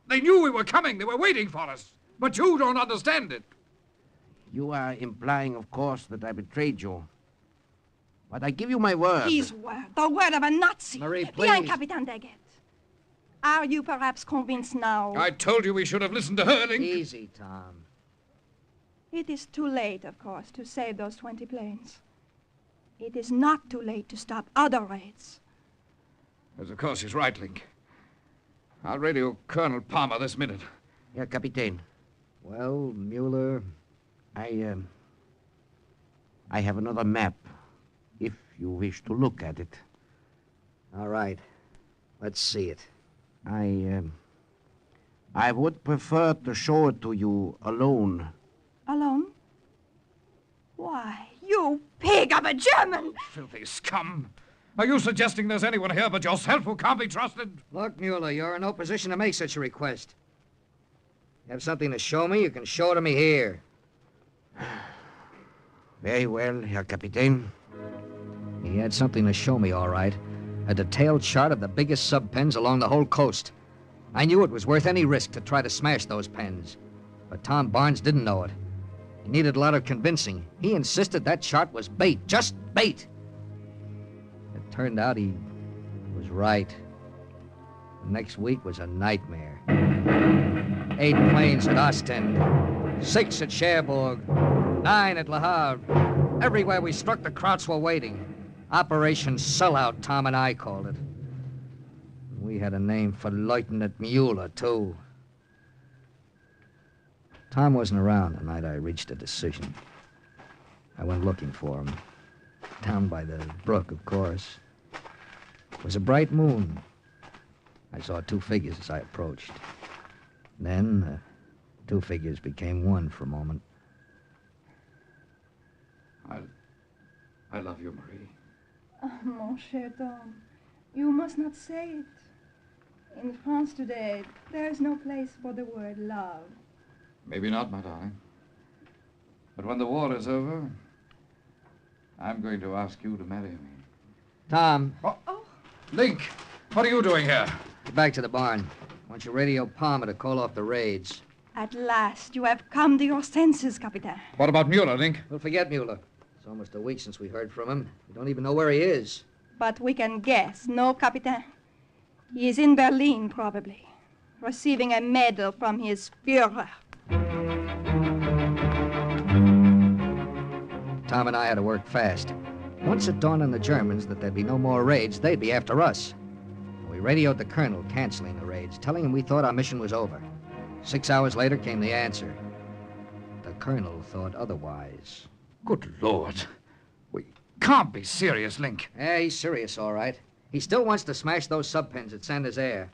They knew we were coming. They were waiting for us. But you don't understand it. You are implying, of course, that I betrayed you. But I give you my word. His word, the word of a Nazi. Marie, Bien, please. Captain Daggett. Are you perhaps convinced now? I told you we should have listened to her, Link. Easy, Tom. It is too late, of course, to save those 20 planes. It is not too late to stop other raids. Yes, of course, he's right, Link. I'll radio Colonel Palmer this minute. Herr Kapitän. Well, Mueller... I have another map, if you wish to look at it. All right. Let's see it. I would prefer to show it to you alone. Alone? Why, you pig of a German! Filthy scum. Are you suggesting there's anyone here but yourself who can't be trusted? Look, Mueller, you're in no position to make such a request. You have something to show me, you can show it to me here. Very well, Herr Kapitän. He had something to show me, all right. A detailed chart of the biggest sub-pens along the whole coast. I knew it was worth any risk to try to smash those pens. But Tom Barnes didn't know it. He needed a lot of convincing. He insisted that chart was bait, just bait. It turned out he was right. The next week was a nightmare. 8 planes at Ostend, 6 at Cherbourg, 9 at Le Havre. Everywhere we struck, the Krauts were waiting. Operation Sellout, Tom and I called it. We had a name for Lieutenant Mueller, too. Tom wasn't around the night I reached a decision. I went looking for him. Down by the brook, of course. It was a bright moon. I saw 2 figures as I approached. Then, the 2 figures became one for a moment. I love you, Marie. Oh, mon cher Tom, you must not say it. In France today, there is no place for the word love. Maybe not, my darling. But when the war is over, I'm going to ask you to marry me. Tom. Oh. Link, what are you doing here? Get back to the barn. I want you radio Palmer to call off the raids. At last, you have come to your senses, Captain. What about Mueller, Link? We'll forget Mueller. It's almost a week since we heard from him. We don't even know where he is. But we can guess, no, Captain? He is in Berlin, probably, receiving a medal from his Führer. Tom and I had to work fast. Once it dawned on the Germans that there'd be no more raids, they'd be after us. We radioed the colonel, canceling the raids, telling him we thought our mission was over. 6 hours later came the answer. The colonel thought otherwise. Good Lord. We can't be serious, Link. Yeah, he's serious, all right. He still wants to smash those sub-pens at Saint-Nazaire.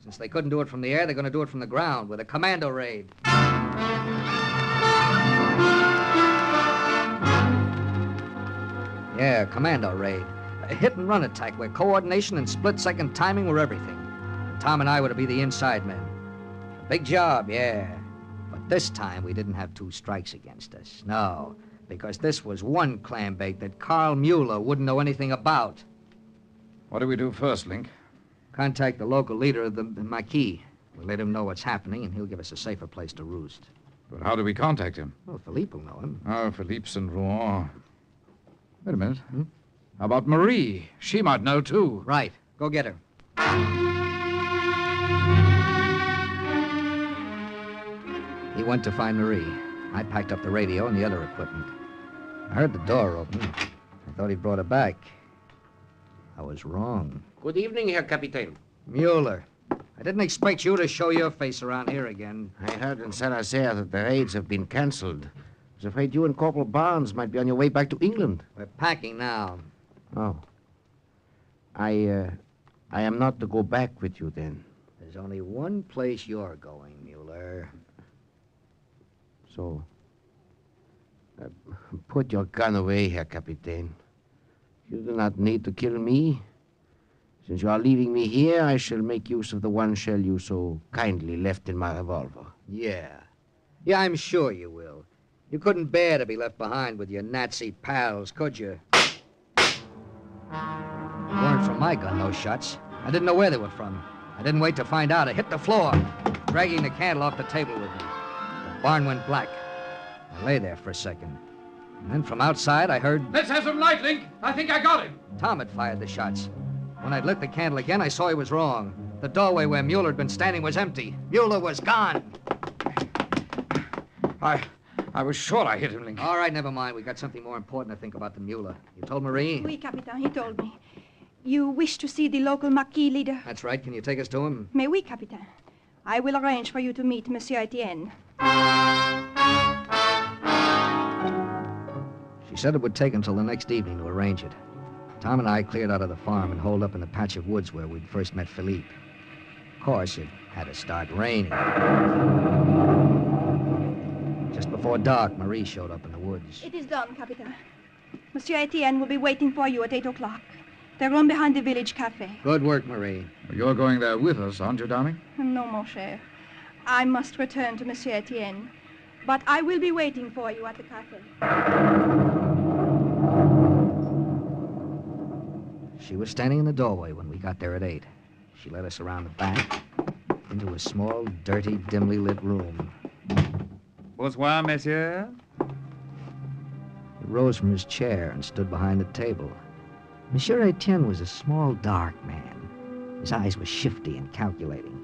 Since they couldn't do it from the air, they're going to do it from the ground with a commando raid. Yeah, commando raid. A hit-and-run attack where coordination and split-second timing were everything. And Tom and I were to be the inside men. A big job, yeah. But this time we didn't have 2 strikes against us. No, because this was one clam bake that Carl Mueller wouldn't know anything about. What do we do first, Link? Contact the local leader of the Maquis. We'll let him know what's happening, and he'll give us a safer place to roost. But how do we contact him? Well, Philippe will know him. Oh, Philippe's in Rouen. Wait a minute. How about Marie? She might know, too. Right. Go get her. He went to find Marie. I packed up the radio and the other equipment. I heard the door open. I thought he brought her back. I was wrong. Good evening, Herr Captain. Mueller, I didn't expect you to show your face around here again. I heard in Saint-Nazaire that the raids have been cancelled. I was afraid you and Corporal Barnes might be on your way back to England. We're packing now. Oh. I am not to go back with you, then. There's only one place you're going, Mueller. So, put your gun away, Herr Captain. You do not need to kill me. Since you are leaving me here, I shall make use of the one shell you so kindly left in my revolver. Yeah. Yeah, I'm sure you will. You couldn't bear to be left behind with your Nazi pals, could you? They weren't from my gun, those shots. I didn't know where they were from. I didn't wait to find out. I hit the floor, dragging the candle off the table with me. The barn went black. I lay there for a second. And then from outside, I heard... Let's have some light, Link. I think I got him. Tom had fired the shots. When I'd lit the candle again, I saw he was wrong. The doorway where Mueller had been standing was empty. Mueller was gone. I was sure I hit him, Link. All right, never mind. We got something more important to think about than Mueller. You told Marie? Oui, Captain, he told me. You wish to see the local Maquis leader? That's right. Can you take us to him? Mais oui, Captain. I will arrange for you to meet Monsieur Etienne. She said it would take until the next evening to arrange it. Tom and I cleared out of the farm and holed up in the patch of woods where we'd first met Philippe. Of course, it had to start raining. Just before dark, Marie showed up in the woods. It is done, Captain. Monsieur Etienne will be waiting for you at 8 o'clock. The room behind the village cafe. Good work, Marie. You're going there with us, aren't you, darling? No, mon cher. I must return to Monsieur Etienne. But I will be waiting for you at the cafe. She was standing in the doorway when we got there at 8. She led us around the back into a small, dirty, dimly lit room. Bonsoir, monsieur. He rose from his chair and stood behind the table. Monsieur Etienne was a small, dark man. His eyes were shifty and calculating.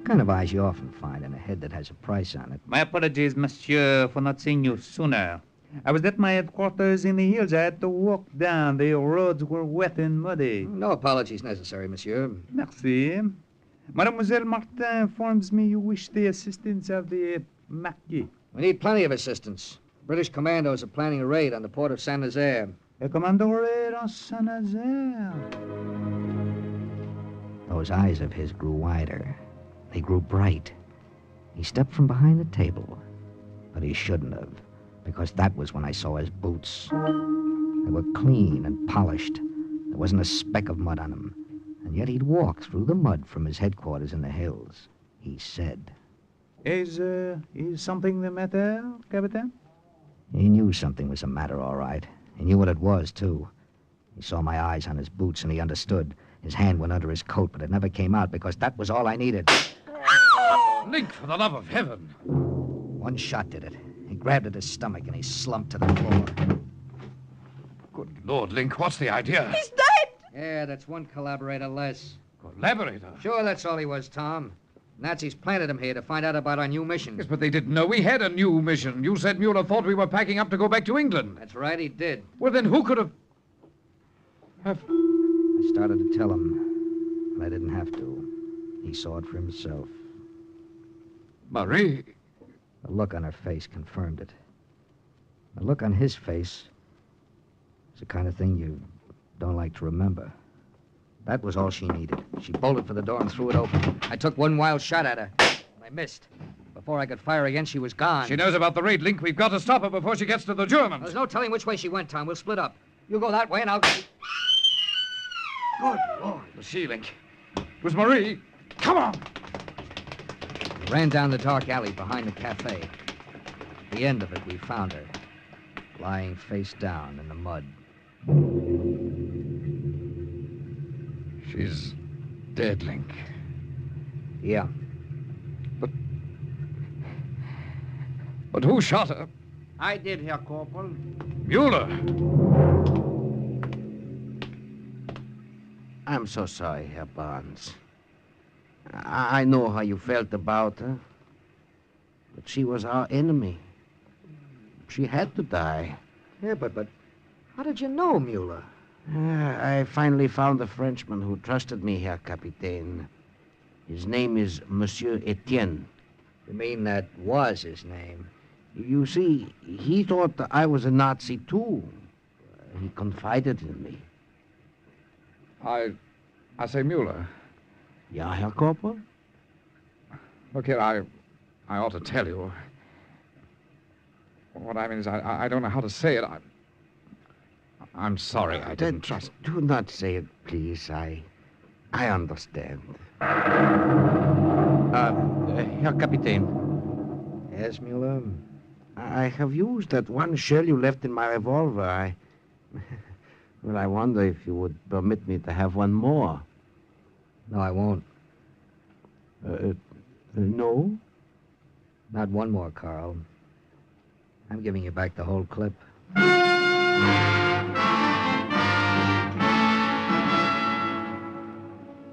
The kind of eyes you often find in a head that has a price on it. My apologies, monsieur, for not seeing you sooner. I was at my headquarters in the hills. I had to walk down. The roads were wet and muddy. No apologies necessary, monsieur. Merci. Mademoiselle Martin informs me you wish the assistance of the Marquis. We need plenty of assistance. British commandos are planning a raid on the port of Saint-Nazaire. A commando raid on Saint-Nazaire. Those eyes of his grew wider. They grew bright. He stepped from behind the table. But he shouldn't have, because that was when I saw his boots. They were clean and polished. There wasn't a speck of mud on them. And yet he'd walk through the mud from his headquarters in the hills. He said. Is something the matter, Captain? He knew something was the matter, all right. He knew what it was, too. He saw my eyes on his boots, and he understood. His hand went under his coat, but it never came out because that was all I needed. Link, for the love of heaven. One shot did it. He grabbed at his stomach, and he slumped to the floor. Good Lord, Link, what's the idea? He's dead! Yeah, that's one collaborator less. Collaborator? Sure, that's all he was, Tom. Nazis planted him here to find out about our new mission. Yes, but they didn't know we had a new mission. You said Mueller thought we were packing up to go back to England. That's right, he did. Well, then who could have... I started to tell him, but I didn't have to. He saw it for himself. Marie? The look on her face confirmed it. The look on his face is the kind of thing you don't like to remember. That was all she needed. She bolted for the door and threw it open. I took one wild shot at her. I missed. Before I could fire again, she was gone. She knows about the raid, Link. We've got to stop her before she gets to the Germans. There's no telling which way she went, Tom. We'll split up. You go that way, and I'll... Good Lord. Was she, Link? It was Marie. Come on. We ran down the dark alley behind the cafe. At the end of it, we found her, lying face down in the mud. She's dead, Link. Yeah. But who shot her? I did, Herr Corporal. Mueller. I'm so sorry, Herr Barnes. I know how you felt about her. But she was our enemy. She had to die. Yeah, but how did you know, Mueller? I finally found a Frenchman who trusted me, Herr Capitaine. His name is Monsieur Etienne. You mean that was his name? You see, he thought that I was a Nazi, too. He confided in me. I say, Mueller. Ja, Herr Corporal? Look here, I ought to tell you. What I mean is, I don't know how to say it. I'm sorry I didn't trust. Do not say it, please. I understand. Herr Captain. Yes, Mueller? I have used that one shell you left in my revolver. Well, I wonder if you would permit me to have one more. No, I won't. No? Not one more, Carl. I'm giving you back the whole clip.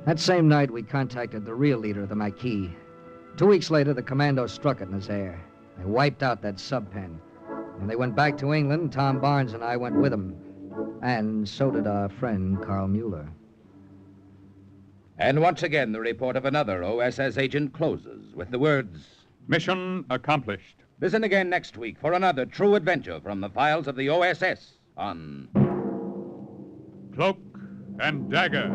That same night, we contacted the real leader of the Maquis. 2 weeks later, the commandos struck at Nazaire. They wiped out that sub-pen. When they went back to England, Tom Barnes and I went with them. And so did our friend, Carl Mueller. And once again, the report of another OSS agent closes with the words, Mission accomplished. Listen again next week for another true adventure from the files of the OSS on Cloak and Dagger.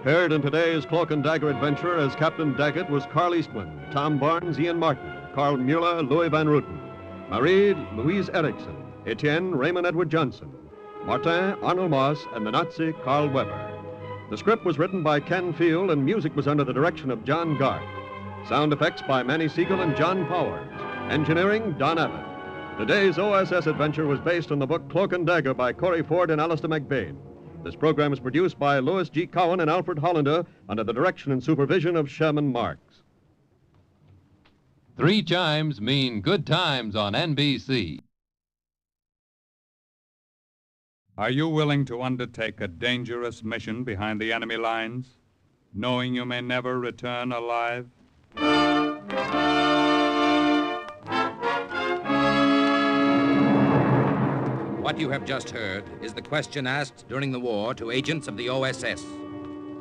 Paired in today's Cloak and Dagger adventure as Captain Daggett was Carl Eastman, Tom Barnes, Ian Martin, Carl Mueller, Louis Van Ruten, Marie, Louise Erickson, Etienne, Raymond Edward Johnson, Martin, Arnold Moss, and the Nazi Carl Weber. The script was written by Ken Field and music was under the direction of John Garth. Sound effects by Manny Siegel and John Powers. Engineering, Don Abbott. Today's OSS adventure was based on the book Cloak and Dagger by Corey Ford and Alistair McBain. This program is produced by Louis G. Cowan and Alfred Hollander under the direction and supervision of Sherman Marks. 3 chimes mean good times on NBC. Are you willing to undertake a dangerous mission behind the enemy lines, knowing you may never return alive? What you have just heard is the question asked during the war to agents of the OSS.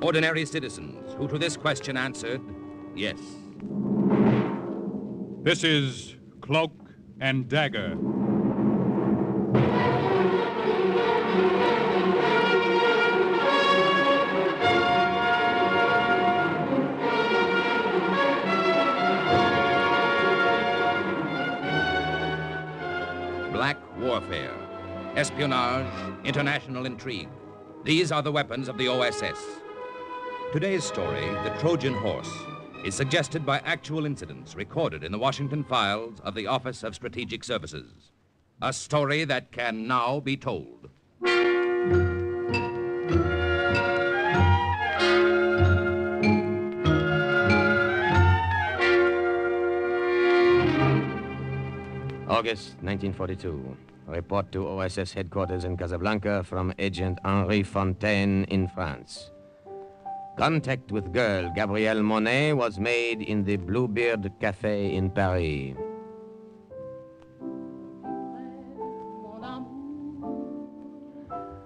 Ordinary citizens who to this question answered, yes. This is Cloak and Dagger. Black warfare, espionage, international intrigue. These are the weapons of the OSS. Today's story, The Trojan Horse, is suggested by actual incidents recorded in the Washington files of the Office of Strategic Services. A story that can now be told. August 1942. Report to OSS headquarters in Casablanca from Agent Henri Fontaine in France. Contact with girl Gabrielle Monet was made in the Bluebeard Café in Paris.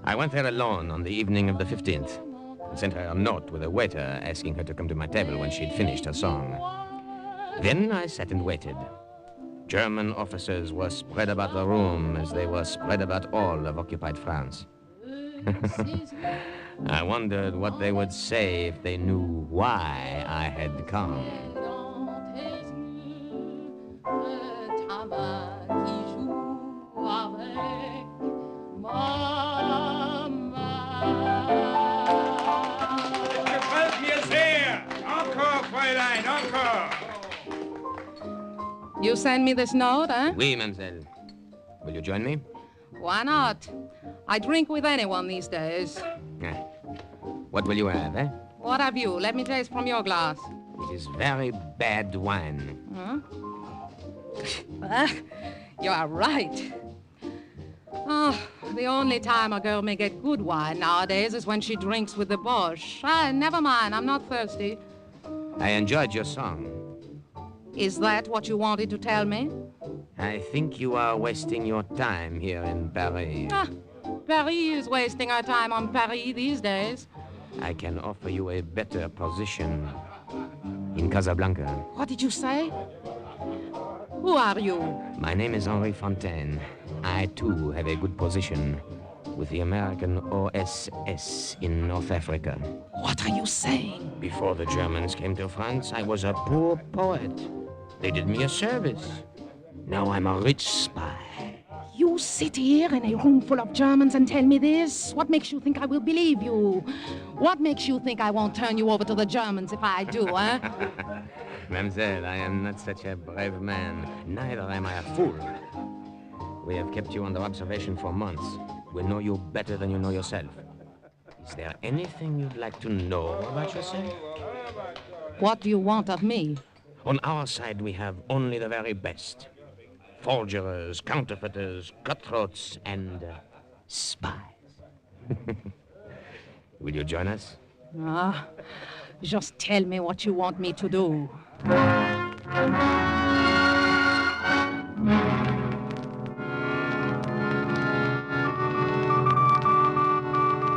I went there alone on the evening of the 15th and sent her a note with a waiter asking her to come to my table when she'd finished her song. Then I sat and waited. German officers were spread about the room as they were spread about all of occupied France. I wondered what they would say if they knew why I had come. You send me this note, eh? Oui, mademoiselle. Will you join me? Why not? I drink with anyone these days. What will you have, eh? What have you? Let me taste from your glass. It is very bad wine. Huh? You are right. Oh, The only time a girl may get good wine nowadays is when she drinks with the Boche. Never mind, I'm not thirsty. I enjoyed your song. Is that what you wanted to tell me? I think you are wasting your time here in Paris. Paris is wasting our time on Paris these days. I can offer you a better position in Casablanca. What did you say? Who are you? My name is Henri Fontaine. I, too, have a good position with the American OSS in North Africa. What are you saying? Before the Germans came to France, I was a poor poet. They did me a service. Now I'm a rich spy. You sit here in a room full of Germans and tell me this? What makes you think I will believe you? What makes you think I won't turn you over to the Germans if I do, eh? Mademoiselle, I am not such a brave man. Neither am I a fool. We have kept you under observation for months. We know you better than you know yourself. Is there anything you'd like to know about yourself? What do you want of me? On our side, we have only the very best. Forgers, counterfeiters, cutthroats, and spies. Will you join us? Just tell me what you want me to do.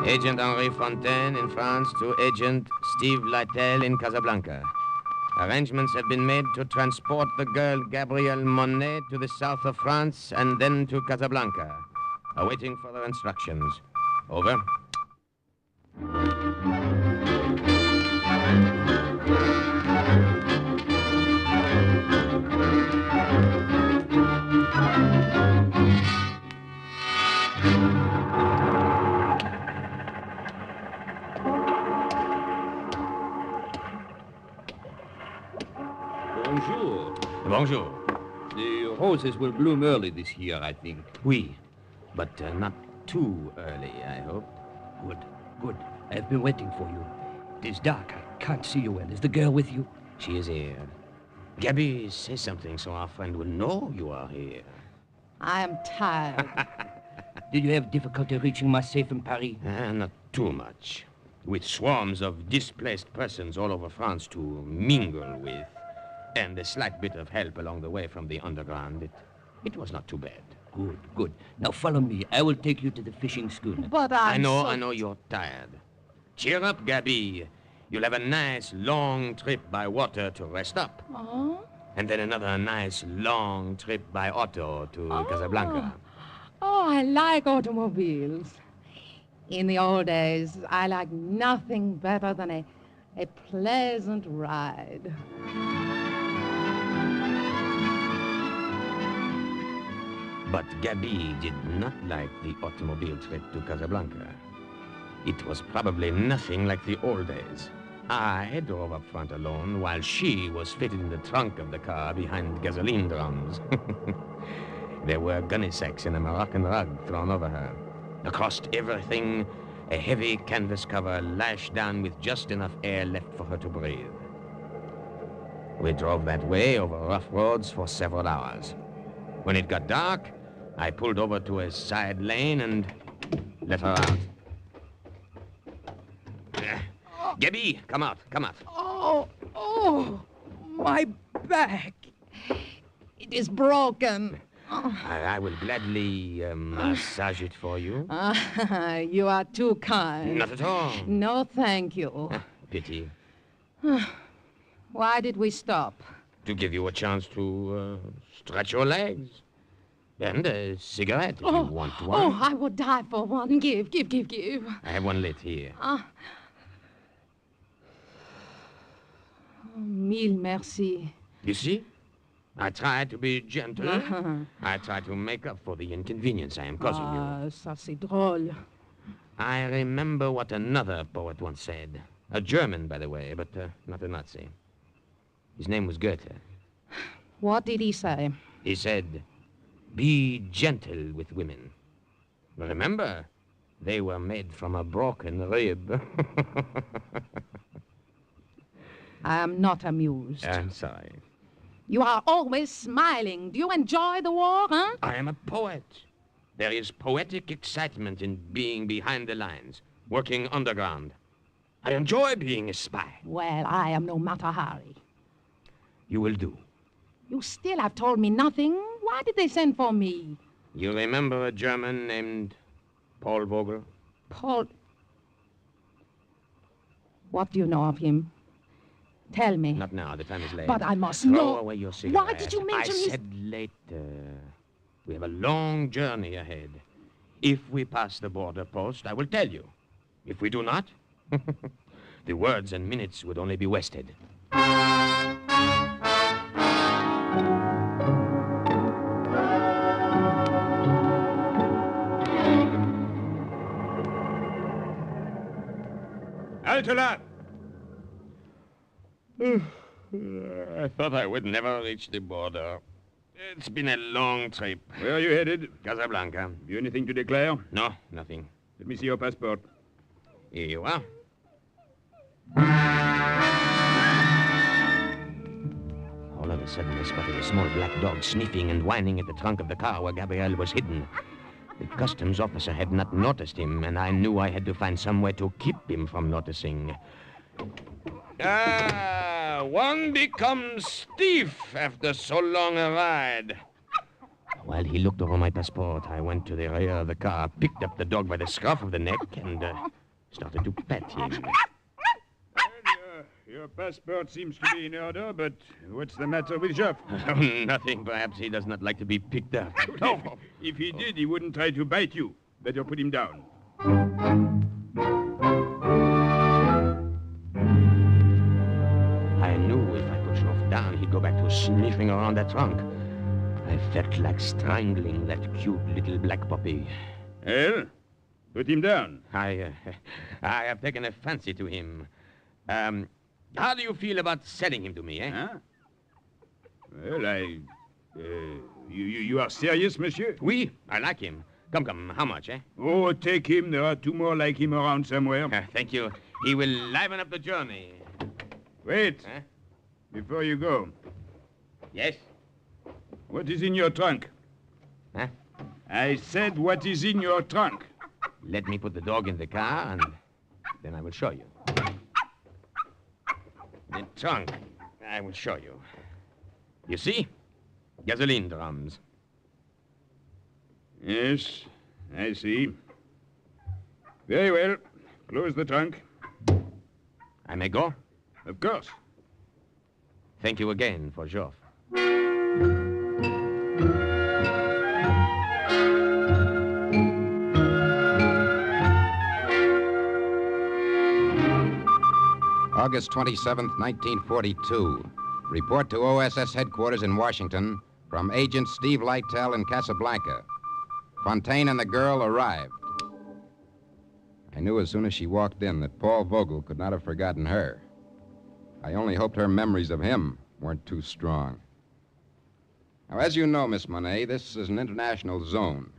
Agent Henri Fontaine in France to Agent Steve Lytle in Casablanca. Arrangements have been made to transport the girl Gabrielle Monet to the south of France and then to Casablanca. Awaiting further instructions. Over. Bonjour. Bonjour. The roses will bloom early this year, I think. Oui, but not too early, I hope. Good, good. I've been waiting for you. It is dark. I can't see you well. Is the girl with you? She is here. Gabby, say something so our friend will know you are here. I am tired. Did you have difficulty reaching my safe in Paris? Not too much. With swarms of displaced persons all over France to mingle with, and a slight bit of help along the way from the underground, it was not too bad. Good, good. Now follow me. I will take you to the fishing schooner. But I know you're tired. Cheer up, Gabby. You'll have a nice, long trip by water to rest up. Oh? And then another nice, long trip by auto to Casablanca. Oh, I like automobiles. In the old days, I liked nothing better than a pleasant ride. But Gabby did not like the automobile trip to Casablanca. It was probably nothing like the old days. I drove up front alone while she was fitted in the trunk of the car behind gasoline drums. There were gunny sacks in a Moroccan rug thrown over her. Across everything, a heavy canvas cover lashed down with just enough air left for her to breathe. We drove that way over rough roads for several hours. When it got dark, I pulled over to a side lane and let her out. Gabby, come out, come out. Oh, my back. It is broken. I will gladly massage it for you. You are too kind. Not at all. No, thank you. Pity. Why did we stop? To give you a chance to stretch your legs. And a cigarette, if you want one. Oh, I would die for one. Give. I have one lit here. Mille merci. You see? I try to be gentle. I try to make up for the inconvenience I am causing you. Ça c'est drôle. I remember what another poet once said. A German, by the way, but not a Nazi. His name was Goethe. What did he say? He said, be gentle with women. Remember, they were made from a broken rib. I am not amused. I'm sorry. You are always smiling. Do you enjoy the war, huh? I am a poet. There is poetic excitement in being behind the lines, working underground. I enjoy being a spy. Well, I am no Matahari. You will do. You still have told me nothing. Why did they send for me? You remember a German named Paul Vogel? Paul... What do you know of him? Tell me. Not now. The time is late. But I must Throw know. away your cigarette. Why did you mention I his... said later. We have a long journey ahead. If we pass the border post, I will tell you. If we do not, the words and minutes would only be wasted. Altola! I thought I would never reach the border. It's been a long trip. Where are you headed? Casablanca. You anything to declare? No, nothing. Let me see your passport. Here you are. All of a sudden, I spotted a small black dog sniffing and whining at the trunk of the car where Gabrielle was hidden. The customs officer had not noticed him, and I knew I had to find some way to keep him from noticing. One becomes stiff after so long a ride. While he looked over my passport, I went to the rear of the car, picked up the dog by the scruff of the neck, and started to pet him. Your passport seems to be in order, but what's the matter with Jeff? Nothing. Perhaps he does not like to be picked up. If he did, he wouldn't try to bite you. Better put him down. I knew if I put Jeff down, he'd go back to sniffing around that trunk. I felt like strangling that cute little black puppy. Well, put him down. I have taken a fancy to him. How do you feel about selling him to me, eh? Huh? Well, you are serious, monsieur? Oui, I like him. Come, how much, eh? Oh, take him. There are two more like him around somewhere. Thank you. He will liven up the journey. Wait. Huh? Before you go. Yes? What is in your trunk? Huh? I said, what is in your trunk? Let me put the dog in the car, and then I will show you. The trunk, I will show you. You see? Gasoline drums. Yes, I see. Very well. Close the trunk. I may go? Of course. Thank you again for Joff. August 27th, 1942. Report to OSS headquarters in Washington from Agent Steve Lytell in Casablanca. Fontaine and the girl arrived. I knew as soon as she walked in that Paul Vogel could not have forgotten her. I only hoped her memories of him weren't too strong. Now, as you know, Miss Monet, this is an international zone.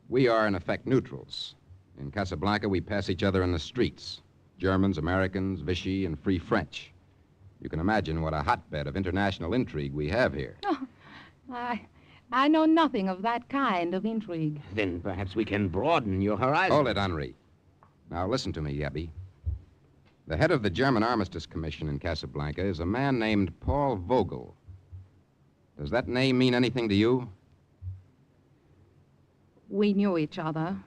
We are, in effect, neutrals. In Casablanca, we pass each other in the streets. Germans, Americans, Vichy, and Free French. You can imagine what a hotbed of international intrigue we have here. Oh, I know nothing of that kind of intrigue. Then perhaps we can broaden your horizon. Hold it, Henri. Now, listen to me, Yebby. The head of the German Armistice Commission in Casablanca is a man named Paul Vogel. Does that name mean anything to you? We knew each other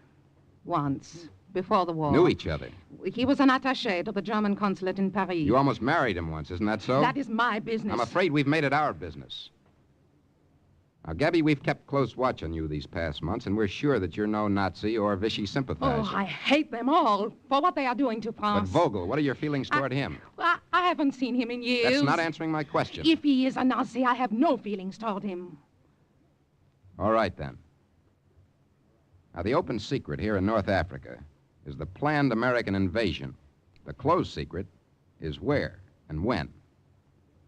once, before the war. Knew each other? He was an attaché to the German consulate in Paris. You almost married him once, isn't that so? That is my business. I'm afraid we've made it our business. Now, Gabby, we've kept close watch on you these past months, and we're sure that you're no Nazi or Vichy sympathizer. Oh, I hate them all for what they are doing to But France. Vogel, what are your feelings toward him? Well, I haven't seen him in years. That's not answering my question. If he is a Nazi, I have no feelings toward him. All right, then. Now, the open secret here in North Africa is the planned American invasion. The closed secret is where and when.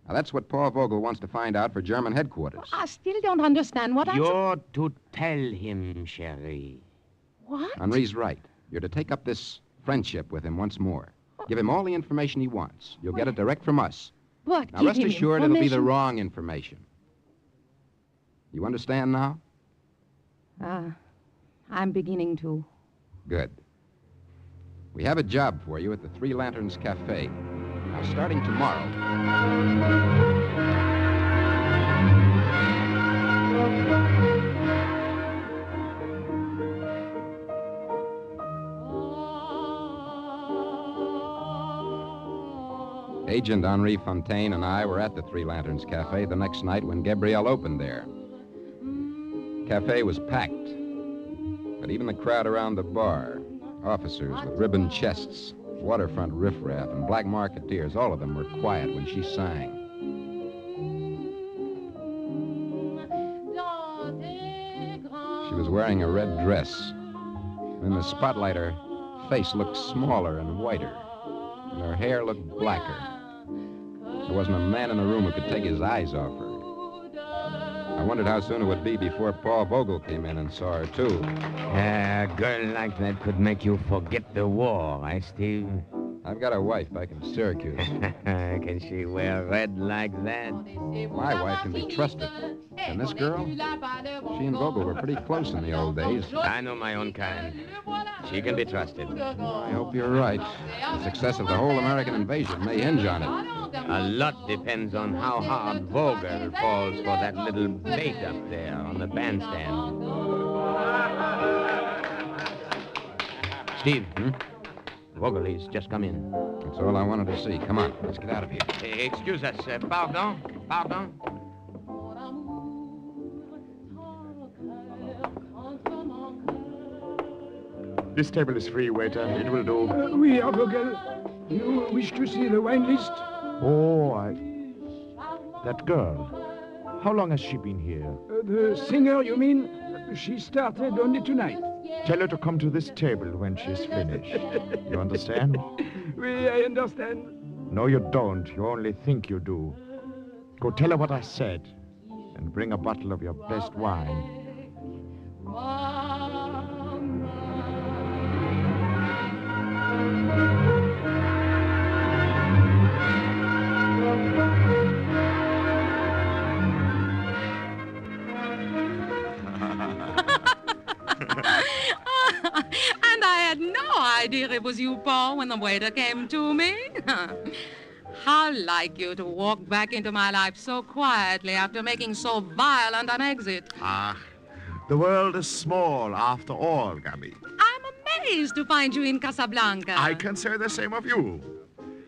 Now, that's what Paul Vogel wants to find out for German headquarters. I still don't understand what You're to tell him, Cherie. What? Henri's right. You're to take up this friendship with him once more. Give him all the information he wants. You'll get it direct from us. What? Now, rest assured it'll be the wrong information. You understand now? I'm beginning to. Good. We have a job for you at the Three Lanterns Cafe. Now, starting tomorrow. Agent Henri Fontaine and I were at the Three Lanterns Cafe the next night when Gabrielle opened there. Cafe was packed, but even the crowd around the bar, officers with ribbon chests, waterfront riffraff, and black marketeers, all of them were quiet when she sang. She was wearing a red dress. In the spotlight, her face looked smaller and whiter, and her hair looked blacker. There wasn't a man in the room who could take his eyes off her. I wondered how soon it would be before Paul Vogel came in and saw her, too. A girl like that could make you forget the war, eh, Steve? I've got a wife back in Syracuse. Can she wear red like that? My wife can be trusted. And this girl? She and Vogel were pretty close in the old days. I know my own kind. She can be trusted. I hope you're right. The success of the whole American invasion may hinge on it. A lot depends on how hard Vogel falls for that little bait up there on the bandstand. Steve, Vogel, he's just come in. That's all I wanted to see. Come on, let's get out of here. Excuse us. Pardon? Pardon? This table is free, waiter. It will do. Oui, Vogel. You wish to see the wine list? Oh, that girl. How long has she been here? The singer, you mean? She started only tonight. Tell her to come to this table when she's finished. You understand? Oui, I understand. No, you don't. You only think you do. Go tell her what I said, and bring a bottle of your best wine. And I had no idea it was you, Paul, when the waiter came to me. How like you to walk back into my life so quietly after making so violent an exit. The world is small after all, Gabby. I'm amazed to find you in Casablanca. I can say the same of you.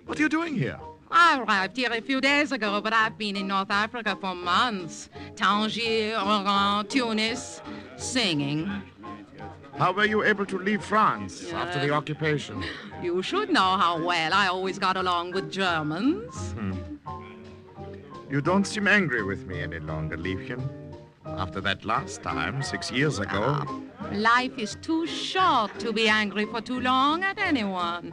What are you doing here? I arrived here a few days ago, but I've been in North Africa for months. Tangier, Oran, Tunis, singing. How were you able to leave France after the occupation? You should know how well I always got along with Germans. You don't seem angry with me any longer, Liebchen. After that last time, 6 years ago. Life is too short to be angry for too long at anyone.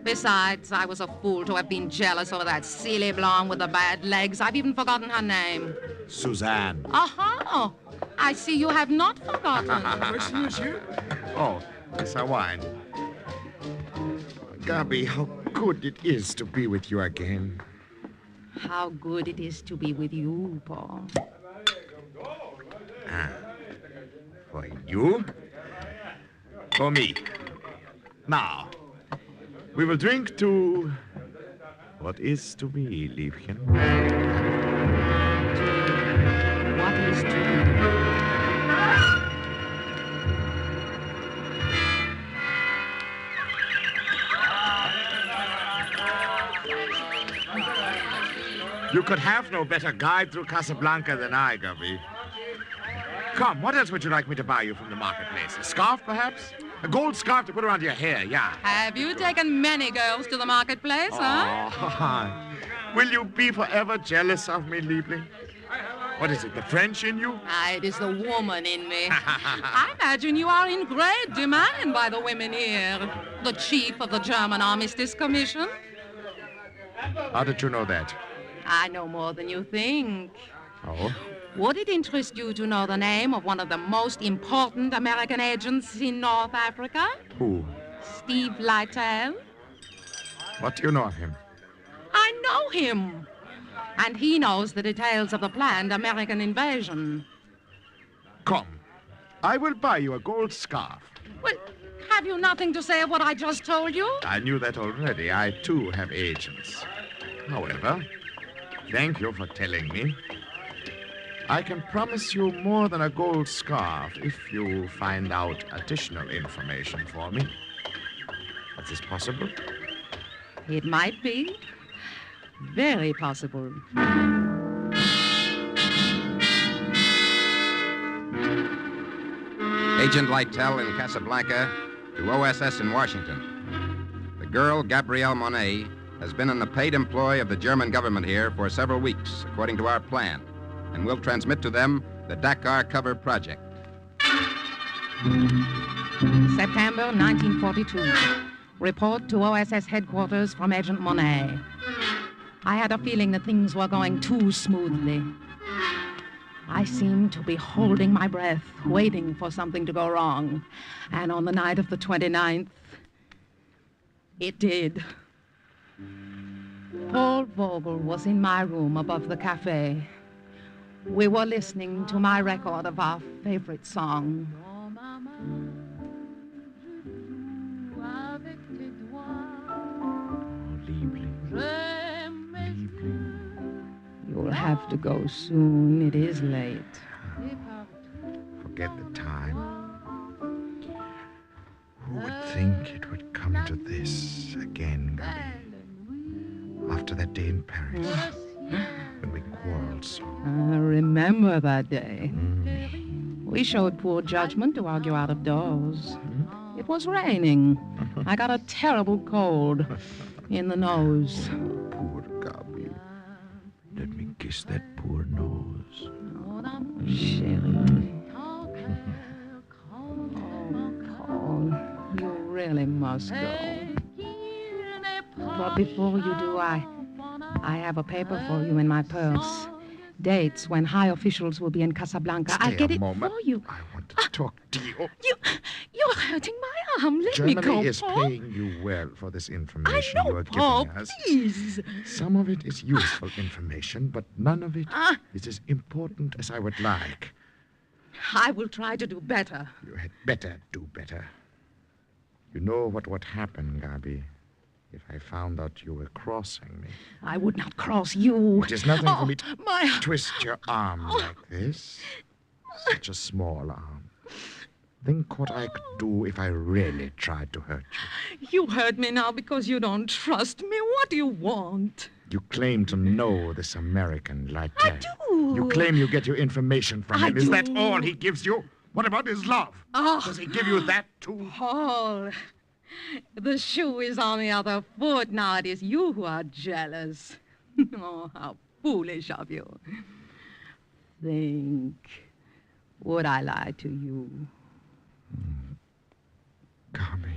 Besides, I was a fool to have been jealous over that silly blonde with the bad legs. I've even forgotten her name. Suzanne. Aha! I see you have not forgotten. Merci, monsieur. Oh, it's a wine. Gabi, how good it is to be with you again. How good it is to be with you, Paul. For you? For me. Now, we will drink to what is to be, Liebchen. What is to be? You could have no better guide through Casablanca than I, Gabi. Come, what else would you like me to buy you from the marketplace? A scarf, perhaps? A gold scarf to put around your hair, yeah. Have you taken many girls to the marketplace, huh? Oh, will you be forever jealous of me, Liebling? What is it, the French in you? It is the woman in me. I imagine you are in great demand by the women here. The chief of the German Armistice Commission. How did you know that? I know more than you think. Oh? Would it interest you to know the name of one of the most important American agents in North Africa? Who? Steve Lytle. What do you know of him? I know him. And he knows the details of the planned American invasion. Come. I will buy you a gold scarf. Well, have you nothing to say of what I just told you? I knew that already. I, too, have agents. However, thank you for telling me. I can promise you more than a gold scarf if you find out additional information for me. Is this possible? It might be. Very possible. Agent Lytell in Casablanca to OSS in Washington. The girl, Gabrielle Monet, has been in the paid employ of the German government here for several weeks, according to our plan, and will transmit to them the Dakar cover project. September 1942. Report to OSS headquarters from Agent Monet. I had a feeling that things were going too smoothly. I seemed to be holding my breath, waiting for something to go wrong. And on the night of the 29th, it did. Paul Vogel was in my room above the cafe. We were listening to my record of our favorite song. You'll have to go soon. It is late. Forget the time. Who would think it would come to this again, Gabi? After that day in Paris, when we quarreled so. I remember that day. We showed poor judgment to argue out of doors. It was raining. I got a terrible cold in the nose. Poor Gabi. Let me kiss that poor nose. Sherry. Oh, Paul, you really must go. But before you do, I have a paper for you in my purse. Dates when high officials will be in Casablanca. I'll get it for you. I want to talk to you. You're hurting my arm. Let me go, Germany is Paul. paying you well for this information I know, you are Paul, giving us. please. Some of it is useful information, but none of it is as important as I would like. I will try to do better. You had better do better. You know what would happen, Gabi, if I found out you were crossing me. I would not cross you. It is nothing for me to my... twist your arm like this. Such a small arm. Think what I could do if I really tried to hurt you. You hurt me now because you don't trust me. What do you want? You claim to know this American like I that. do. You claim you get your information from I him. Is that do. all he gives you? What about his love? Oh, does he give you that too? Paul, the shoe is on the other foot now. It is you who are jealous. Oh, how foolish of you. Think, would I lie to you? Gabi.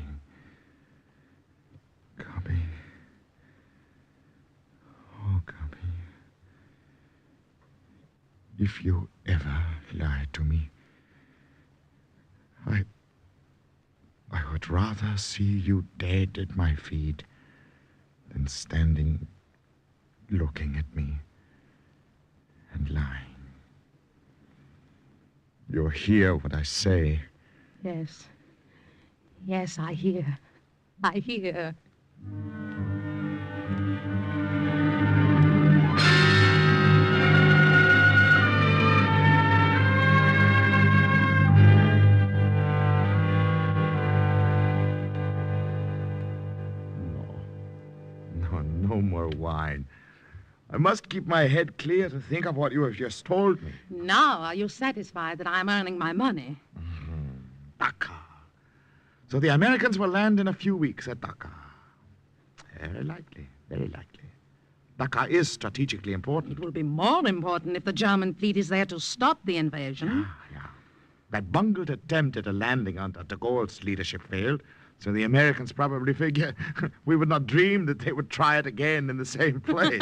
Gabi. Oh, Gabi. If you ever lie to me, I would rather see you dead at my feet than standing looking at me and lying. You'll hear what I say. Yes. Yes, I hear. I hear. No more wine. I must keep my head clear to think of what you have just told me. Now, are you satisfied that I'm earning my money? Dakar. So the Americans will land in a few weeks at Dakar. Very likely, very likely. Dakar is strategically important. It will be more important if the German fleet is there to stop the invasion. Yeah. That bungled attempt at a landing under de Gaulle's leadership failed, so the Americans probably figure we would not dream that they would try it again in the same place.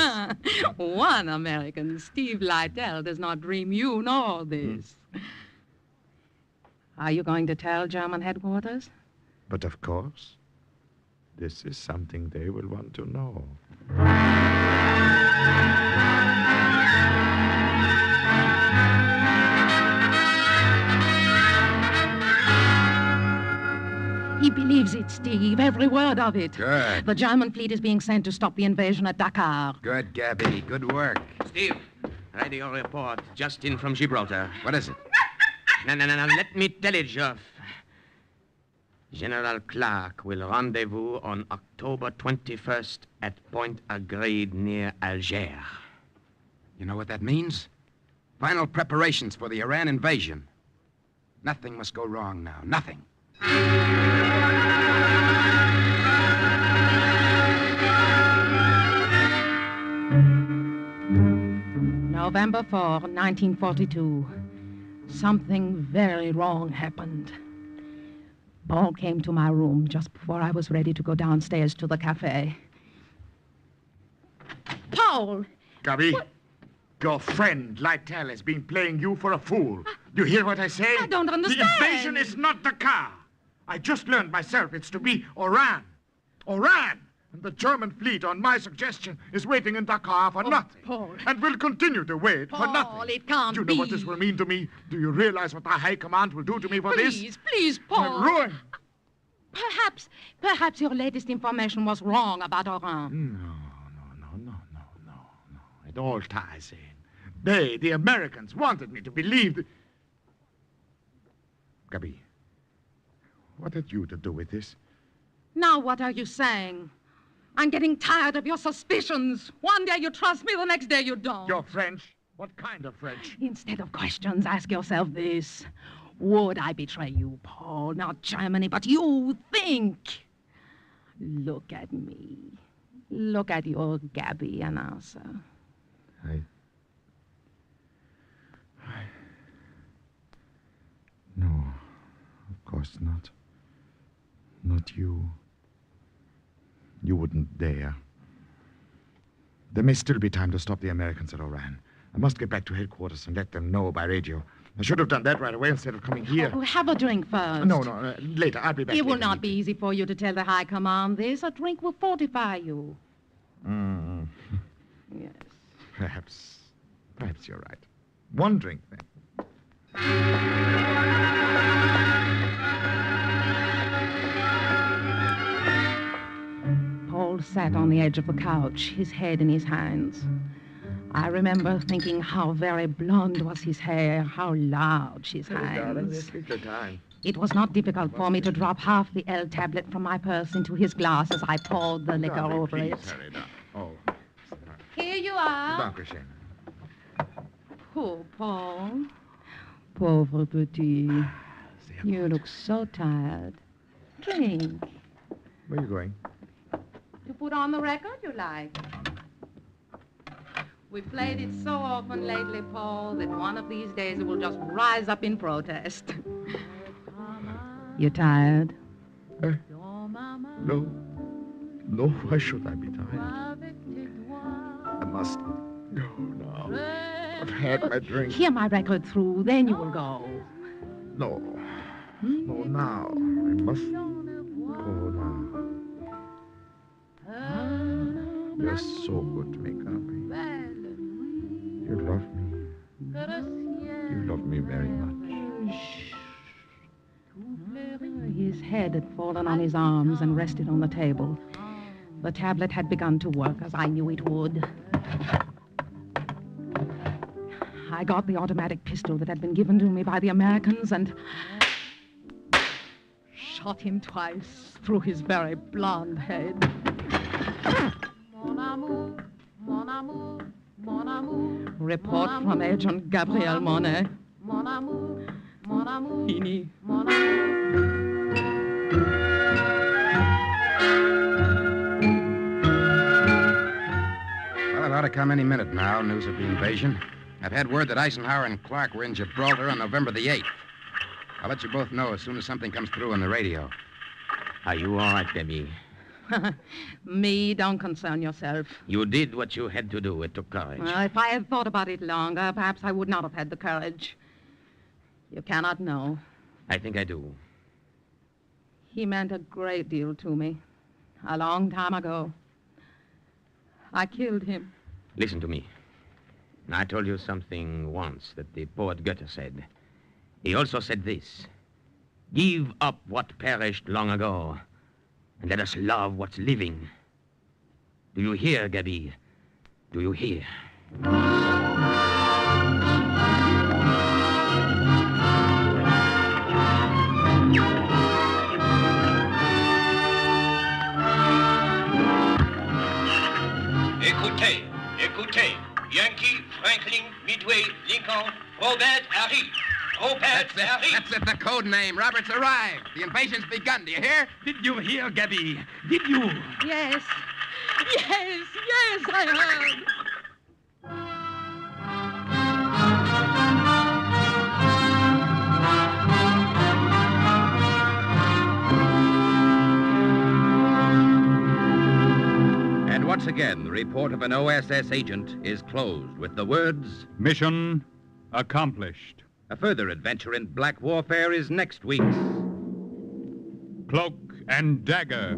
One American, Steve Lytell, does not dream you nor this. Are you going to tell German headquarters? But of course, this is something they will want to know. believe every word of it. Good. The German fleet is being sent to stop the invasion at Dakar. Good, Gabby. Good work. Steve, radio report just in from Gibraltar. What is it? No. Let me tell it, Geoff. General Clark will rendezvous on October 21st at Point Agreed near Algiers. You know what that means? Final preparations for the Iran invasion. Nothing must go wrong now. Nothing. November 4, 1942. Something very wrong happened. Paul came to my room just before I was ready to go downstairs to the cafe. Paul! Gabby, your friend, Lytle, has been playing you for a fool. Do you hear what I say? I don't understand. The invasion is not Dakar. I just learned myself it's to be Oran. Oran! And the German fleet, on my suggestion, is waiting in Dakar for nothing. Paul. And will continue to wait for nothing. Paul, it can't Do you be. know what this will mean to me? Do you realize what the High Command will do to me for this? Please, Paul. I'm ruined. Perhaps your latest information was wrong about Oran. No. It all ties in. They, the Americans, wanted me to believe that... Gabby, what had you to do with this? Now what are you saying? I'm getting tired of your suspicions. One day you trust me, the next day you don't. You're French? What kind of French? Instead of questions, ask yourself this. Would I betray you, Paul? Not Germany, but you. Think. Look at me. Look at your Gabby and answer. No, of course not. Not you. You wouldn't dare. There may still be time to stop the Americans at Oran. I must get back to headquarters and let them know by radio. I should have done that right away instead of coming here. Oh, have a drink first. No, later. I'll be back. It will not be easy for you to tell the High Command this. A drink will fortify you. Yes. Perhaps you're right. One drink, then. Paul sat on the edge of the couch, his head in his hands. I remember thinking how very blonde was his hair, how large his hands. It was not difficult for me to drop half the L tablet from my purse into his glass as I poured the liquor over it. Here you are. Poor Paul. Pauvre petit. You look so tired. Drink. Where are you going? To put on the record you like. We've played it so often lately, Paul, that one of these days it will just rise up in protest. You tired? No. No, why should I be tired? I must go now. I've had my drink. Hear my record through, then you will go. No. No, now. I must go now. You're so good to me, Gabby. You love me. You love me very much. His head had fallen on his arms and rested on the table. The tablet had begun to work as I knew it would. I got the automatic pistol that had been given to me by the Americans and shot him twice through his very blonde head. Report from Agent Gabriel Monet. Fini. Well, it ought to come any minute now, news of the invasion. I've had word that Eisenhower and Clark were in Gibraltar on November the 8th. I'll let you both know as soon as something comes through on the radio. Are you all right, Debbie? Me, don't concern yourself. You did what you had to do. It took courage. Well, if I had thought about it longer, perhaps I would not have had the courage. You cannot know. I think I do. He meant a great deal to me. A long time ago. I killed him. Listen to me. I told you something once that the poet Goethe said. He also said this. Give up what perished long ago. and let us love what's living. Do you hear, Gabi? Do you hear? Écoutez, écoutez. Yankee, Franklin, Midway, Lincoln, Robert, Harry. Robert, Harry. That's it, the code name. Robert's arrived. The invasion's begun. Do you hear? Did you hear, Gabi? Did you? Yes. Yes, yes, I heard. And once again, the report of an OSS agent is closed with the words, Mission accomplished. A further adventure in black warfare is next week's Cloak and Dagger.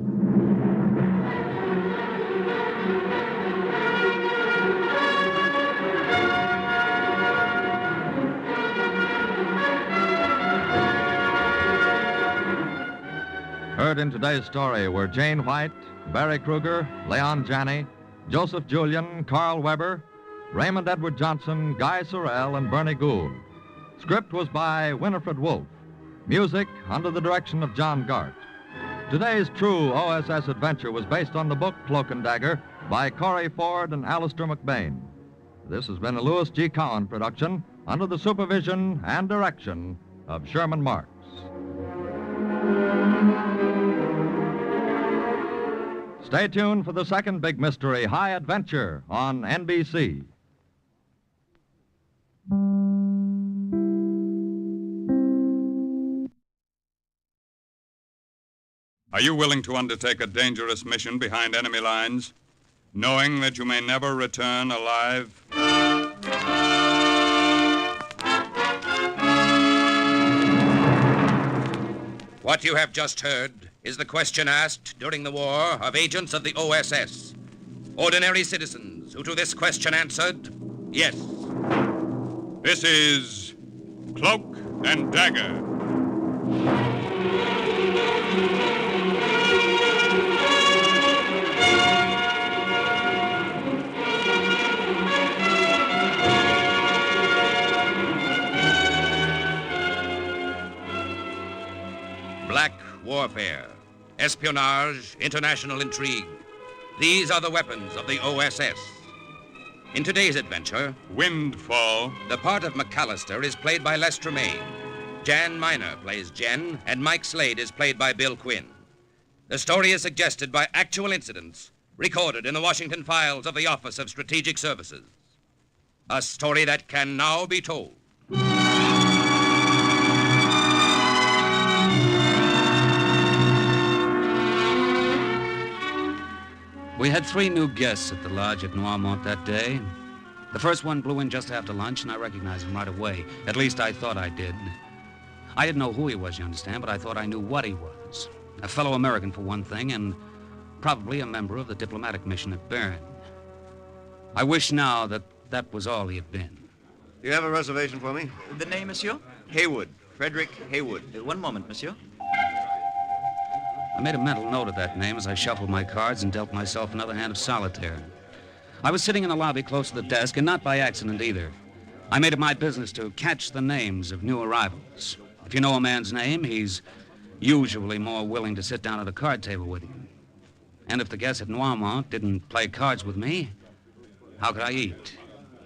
Heard in today's story were Jane White, Barry Kruger, Leon Janney, Joseph Julian, Carl Weber, Raymond Edward Johnson, Guy Sorrell, and Bernie Gould. Script was by Winifred Wolfe. Music under the direction of John Gart. Today's true OSS adventure was based on the book Cloak and Dagger by Corey Ford and Alistair McBain. This has been a Louis G. Cowan production under the supervision and direction of Sherman Marks. Stay tuned for the second big mystery, High Adventure, on NBC. Are you willing to undertake a dangerous mission behind enemy lines, knowing that you may never return alive? What you have just heard is the question asked during the war of agents of the OSS. Ordinary citizens who to this question answered, yes. This is Cloak and Dagger. Black warfare, espionage, international intrigue. These are the weapons of the OSS. In today's adventure, Windfall, the part of McAllister is played by Les Tremaine. Jan Miner plays Jen, and Mike Slade is played by Bill Quinn. The story is suggested by actual incidents recorded in the Washington files of the Office of Strategic Services. A story that can now be told. We had 3 new guests at the lodge at Noirmont that day. The first one blew in just after lunch, and I recognized him right away. At least I thought I did. I didn't know who he was, you understand, but I thought I knew what he was. A fellow American, for one thing, and probably a member of the diplomatic mission at Bern. I wish now that that was all he had been. Do you have a reservation for me? The name, monsieur? Haywood. Frederick Haywood. One moment, monsieur. I made a mental note of that name as I shuffled my cards and dealt myself another hand of solitaire. I was sitting in the lobby close to the desk, and not by accident either. I made it my business to catch the names of new arrivals. If you know a man's name, he's usually more willing to sit down at a card table with you. And if the guests at Noirmont didn't play cards with me, how could I eat?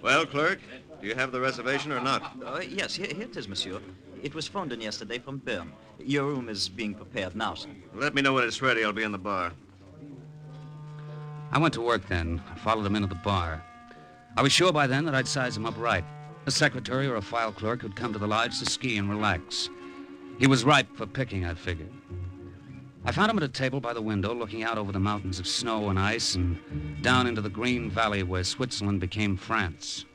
Well, clerk, do you have the reservation or not? Yes, here it is, monsieur. It was phoned in yesterday from Bern. Your room is being prepared now, sir. Let me know when it's ready. I'll be in the bar. I went to work then. I followed him into the bar. I was sure by then that I'd size him up right. A secretary or a file clerk who'd come to the lodge to ski and relax. He was ripe for picking, I figured. I found him at a table by the window, looking out over the mountains of snow and ice and down into the green valley where Switzerland became France.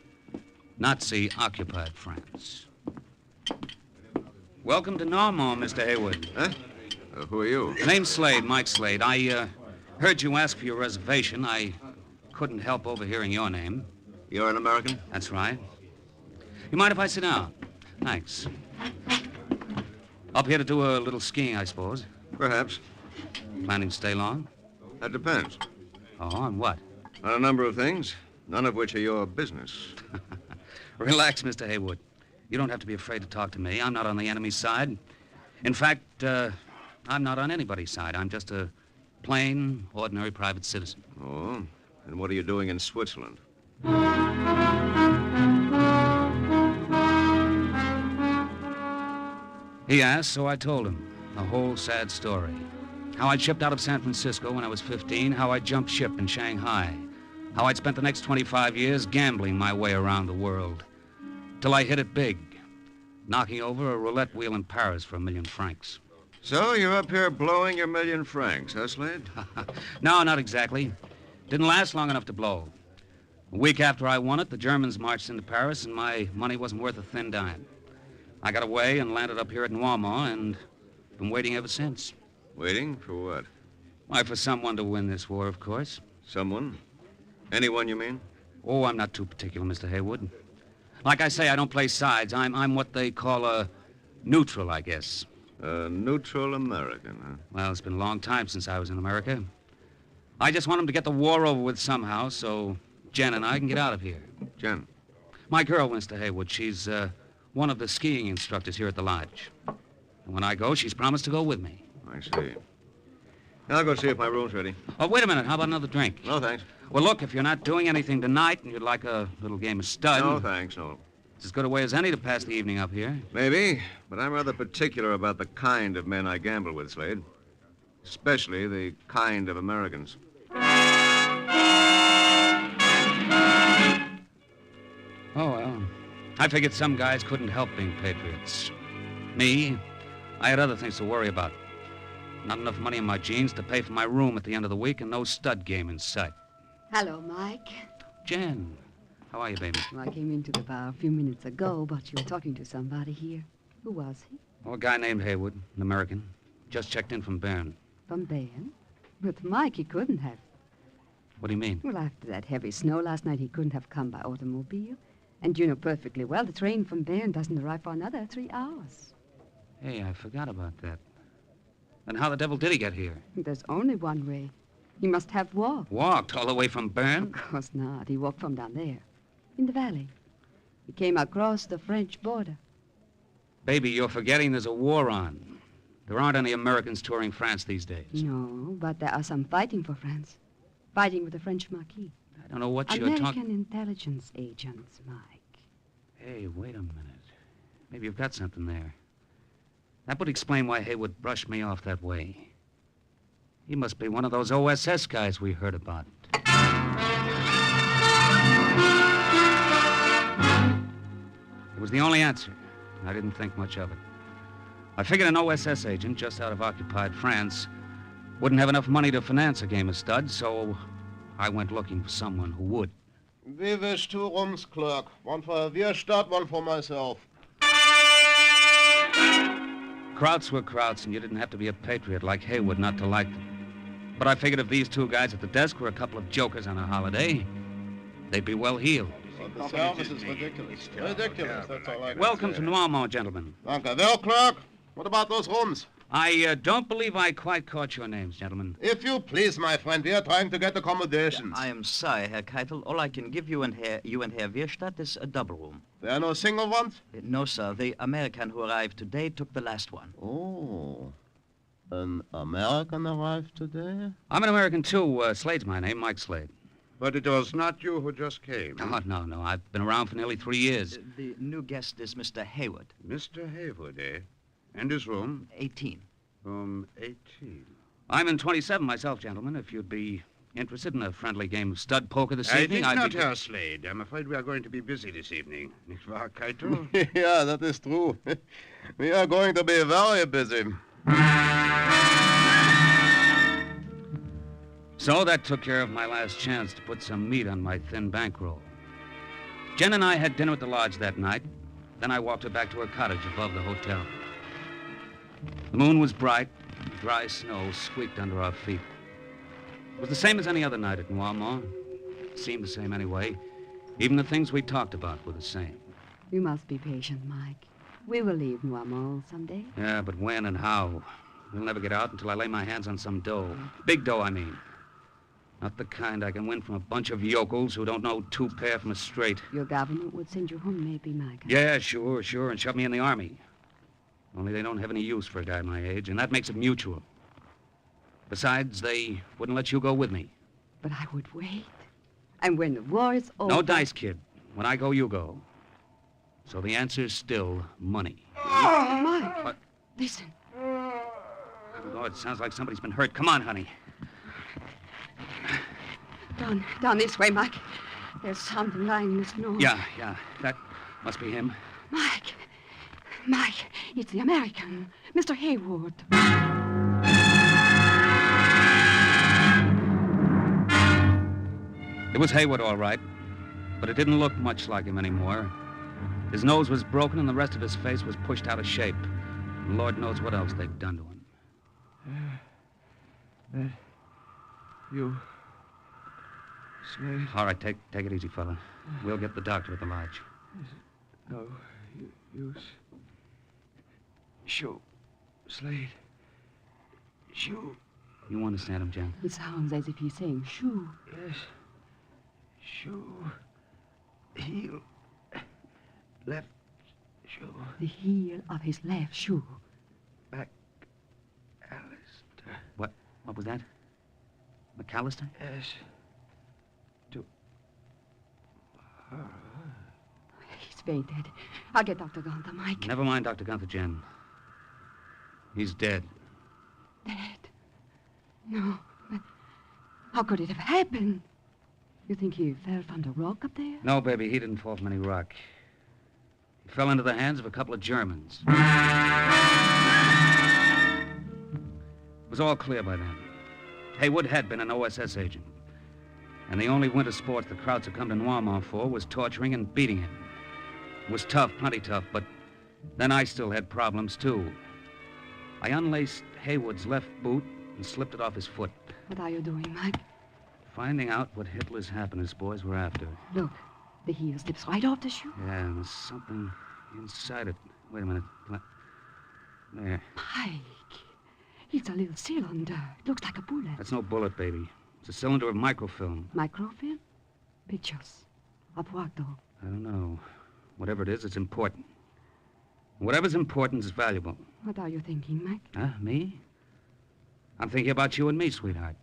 Nazi-occupied France. Welcome to Noirmont, Mr. Haywood. Huh? Who are you? The name's Slade, Mike Slade. I heard you ask for your reservation. I couldn't help overhearing your name. You're an American? That's right. You mind if I sit down? Thanks. Up here to do a little skiing, I suppose. Perhaps. Planning to stay long? That depends. Oh, on what? On a number of things, none of which are your business. Relax, Mr. Haywood. You don't have to be afraid to talk to me. I'm not on the enemy's side. In fact, I'm not on anybody's side. I'm just a plain, ordinary private citizen. Oh? And what are you doing in Switzerland? He asked, so I told him. A whole sad story. How I'd shipped out of San Francisco when I was 15, how I jumped ship in Shanghai, how I'd spent the next 25 years gambling my way around the world, till I hit it big, knocking over a roulette wheel in Paris for £1,000,000. So you're up here blowing your £1,000,000, huh, Slade? No, not exactly. Didn't last long enough to blow. A week after I won it, the Germans marched into Paris, and my money wasn't worth a thin dime. I got away and landed up here at Noirmont, and been waiting ever since. Waiting for what? Why, for someone to win this war, of course. Someone? Anyone, you mean? Oh, I'm not too particular, Mr. Haywood. Like I say, I don't play sides. I'm what they call a neutral, I guess. A neutral American, huh? Well, it's been a long time since I was in America. I just want them to get the war over with somehow, so Jen and I can get out of here. Jen? My girl, Mr. Haywood. She's one of the skiing instructors here at the lodge. And when I go, she's promised to go with me. I see. Now I'll go see if my room's ready. Oh, wait a minute. How about another drink? No, thanks. Well, look, if you're not doing anything tonight and you'd like a little game of stud... No, thanks, no. It's as good a way as any to pass the evening up here. Maybe, but I'm rather particular about the kind of men I gamble with, Slade. Especially the kind of Americans. Oh, well. I figured some guys couldn't help being patriots. Me, I had other things to worry about. Not enough money in my jeans to pay for my room at the end of the week and no stud game in sight. Hello, Mike. Jen, how are you, baby? Well, I came into the bar a few minutes ago, but you were talking to somebody here. Who was he? Oh, a guy named Haywood, an American. Just checked in from Bern. From Bern? But Mike, he couldn't have. What do you mean? Well, after that heavy snow last night, he couldn't have come by automobile. And you know perfectly well the train from Bern doesn't arrive for another 3 hours. Hey, I forgot about that. Then how the devil did he get here? There's only one way. He must have walked. Walked all the way from Bern? Of course not. He walked from down there, in the valley. He came across the French border. Baby, you're forgetting there's a war on. There aren't any Americans touring France these days. No, but there are some fighting for France. Fighting with the French Marquis. I don't know what you're talking... American intelligence agents, Mike. Hey, wait a minute. Maybe you've got something there. That would explain why Haywood brushed me off that way. He must be one of those OSS guys we heard about. It was the only answer. I didn't think much of it. I figured an OSS agent just out of occupied France wouldn't have enough money to finance a game of stud, so I went looking for someone who would. We wish 2 rooms, clerk. One for Wirstadt, one for myself. Krauts were Krauts, and you didn't have to be a patriot like Haywood not to like them. But I figured if these 2 guys at the desk were a couple of jokers on a holiday, they'd be well healed. The service is ridiculous. Ridiculous, that's all I can Welcome say. to Noirmont, gentlemen. Danke. Well, clerk, what about those rooms? I don't believe I quite caught your names, gentlemen. If you please, my friend, we are trying to get accommodations. I am sorry, Herr Keitel. All I can give you and Herr Wirstadt is a double room. There are no single ones? No, sir. The American who arrived today took the last one. Oh. An American arrived today? I'm an American, too. Slade's my name, Mike Slade. But it was not you who just came. Oh, no. I've been around for nearly 3 years. The new guest is Mr. Haywood. Mr. Haywood, eh? And his room? 18. Room 18. I'm in 27 myself, gentlemen. If you'd be interested in a friendly game of stud poker this evening, I'd I'd be... Herr Slade. I'm afraid we are going to be busy this evening. Nicht wahr, Keitel? Yeah, that is true. We are going to be very busy. So that took care of my last chance to put some meat on my thin bankroll. Jen and I had dinner at the lodge that night. Then I walked her back to her cottage above the hotel. The moon was bright. Dry snow squeaked under our feet. It was the same as any other night at Noirmont. It seemed the same anyway. Even the things we talked about were the same. You must be patient, Mike. We will leave Noirmont someday. Yeah, but when and how? We'll never get out until I lay my hands on some dough. Big dough, I mean. Not the kind I can win from a bunch of yokels who don't know two pair from a straight. Your government would send you home, maybe, Mike. Yeah, sure, and shove me in the army. Only they don't have any use for a guy my age, and that makes it mutual. Besides, they wouldn't let you go with me. But I would wait. And when the war is over... No dice, kid. When I go, you go. So the answer's still money. Oh, Mike. What? Listen. Oh, it sounds like somebody's been hurt. Come on, honey. Down this way, Mike. There's something lying in the snow. Yeah. That must be him. Mike, it's the American, Mr. Haywood. It was Haywood, all right, but it didn't look much like him anymore. His nose was broken and the rest of his face was pushed out of shape. And Lord knows what else they'd done to him. You... Slade? All right, take it easy, fella. We'll get the doctor at the lodge. No, you... Shoo. Slade. Shoo. You understand him, Jen? It sounds as if he's saying shoo. Yes. Shoo. Heel. Left shoe. The heel of his left shoe. Back. Alistair. What was that? McAllister? Yes. To her. He's fainted. I'll get Dr. Gunther, Mike. Never mind Dr. Gunther, Jen. He's dead. Dead? No. But how could it have happened? You think he fell from the rock up there? No, baby, he didn't fall from any rock. He fell into the hands of a couple of Germans. It was all clear by then. Haywood had been an OSS agent. And the only winter sports the Krauts had come to Noirmont for was torturing and beating him. It was tough, plenty tough, but then I still had problems, too. I unlaced Haywood's left boot and slipped it off his foot. What are you doing, Mike? Finding out what Hitler's happiness boys were after. Look, the heel slips right off the shoe. Yeah, and there's something inside it. Wait a minute. There. Mike, it's a little cylinder. It looks like a bullet. That's no bullet, baby. It's a cylinder of microfilm. Microfilm? Pictures. Of what, though? I don't know. Whatever it is, it's important. Whatever's important is valuable. What are you thinking, Mike? Huh? Me? I'm thinking about you and me, sweetheart.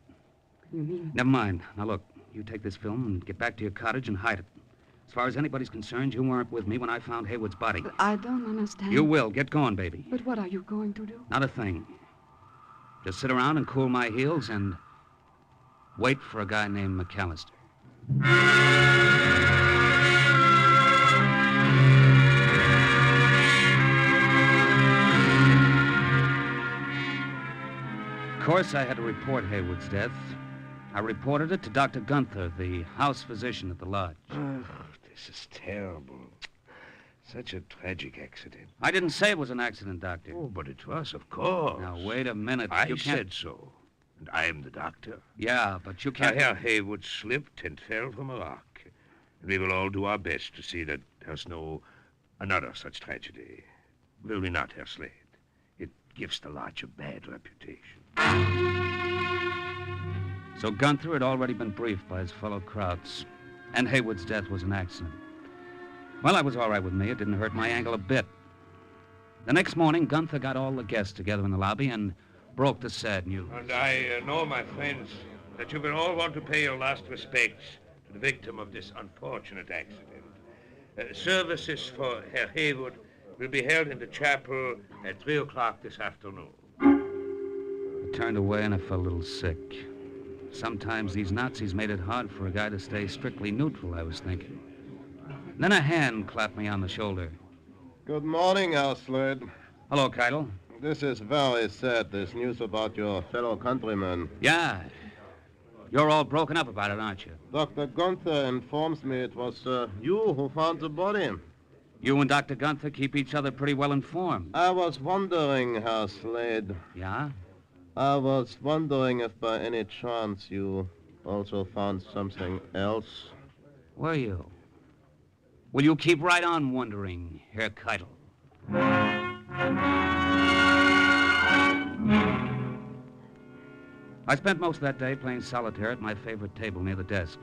You mean? Never mind. Now, look, you take this film and get back to your cottage and hide it. As far as anybody's concerned, you weren't with me when I found Haywood's body. But I don't understand. You will. Get going, baby. But what are you going to do? Not a thing. Just sit around and cool my heels and wait for a guy named McAllister. Of course, I had to report Haywood's death. I reported it to Dr. Gunther, the house physician at the lodge. Oh, this is terrible. Such a tragic accident. I didn't say it was an accident, Doctor. Oh, but it was, of course. Now, wait a minute. I You can't... said so. And I am the doctor. Yeah, but you can't... Herr Haywood slipped and fell from a rock. And we will all do our best to see that there's no another such tragedy. Will we not, Herr Slade? It gives the lodge a bad reputation. So Gunther had already been briefed by his fellow Krauts, and Haywood's death was an accident. Well, that was all right with me. It didn't hurt my ankle a bit. The next morning, Gunther got all the guests together in the lobby and broke the sad news. And I know, my friends, that you will all want to pay your last respects to the victim of this unfortunate accident. Services for Herr Haywood will be held in the chapel at 3 o'clock this afternoon. I turned away and I felt a little sick. Sometimes these Nazis made it hard for a guy to stay strictly neutral, I was thinking. Then a hand clapped me on the shoulder. Good morning, Herr Slade. Hello, Keitel. This is very sad, this news about your fellow countrymen. Yeah. You're all broken up about it, aren't you? Dr. Gunther informs me it was you who found the body. You and Dr. Gunther keep each other pretty well informed. I was wondering, Herr Slade. Yeah? I was wondering if by any chance you also found something else. Were you? Will you keep right on wondering, Herr Keitel? I spent most of that day playing solitaire at my favorite table near the desk.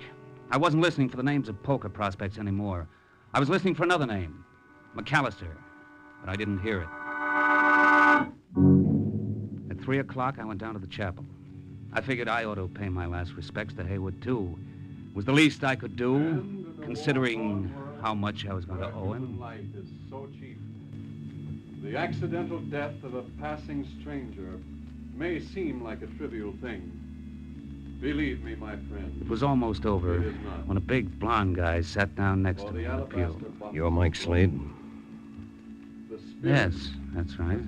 I wasn't listening for the names of poker prospects anymore. I was listening for another name, McAllister, but I didn't hear it. At 3 o'clock, I went down to the chapel. I figured I ought to pay my last respects to Haywood, too. It was the least I could do, considering how much I was going to owe him. Life is so cheap. The accidental death of a passing stranger may seem like a trivial thing. Believe me, my friend. It was almost over It is not. when a big blonde guy sat down next to me on the pew. You're Mike Slade? Yes, that's right.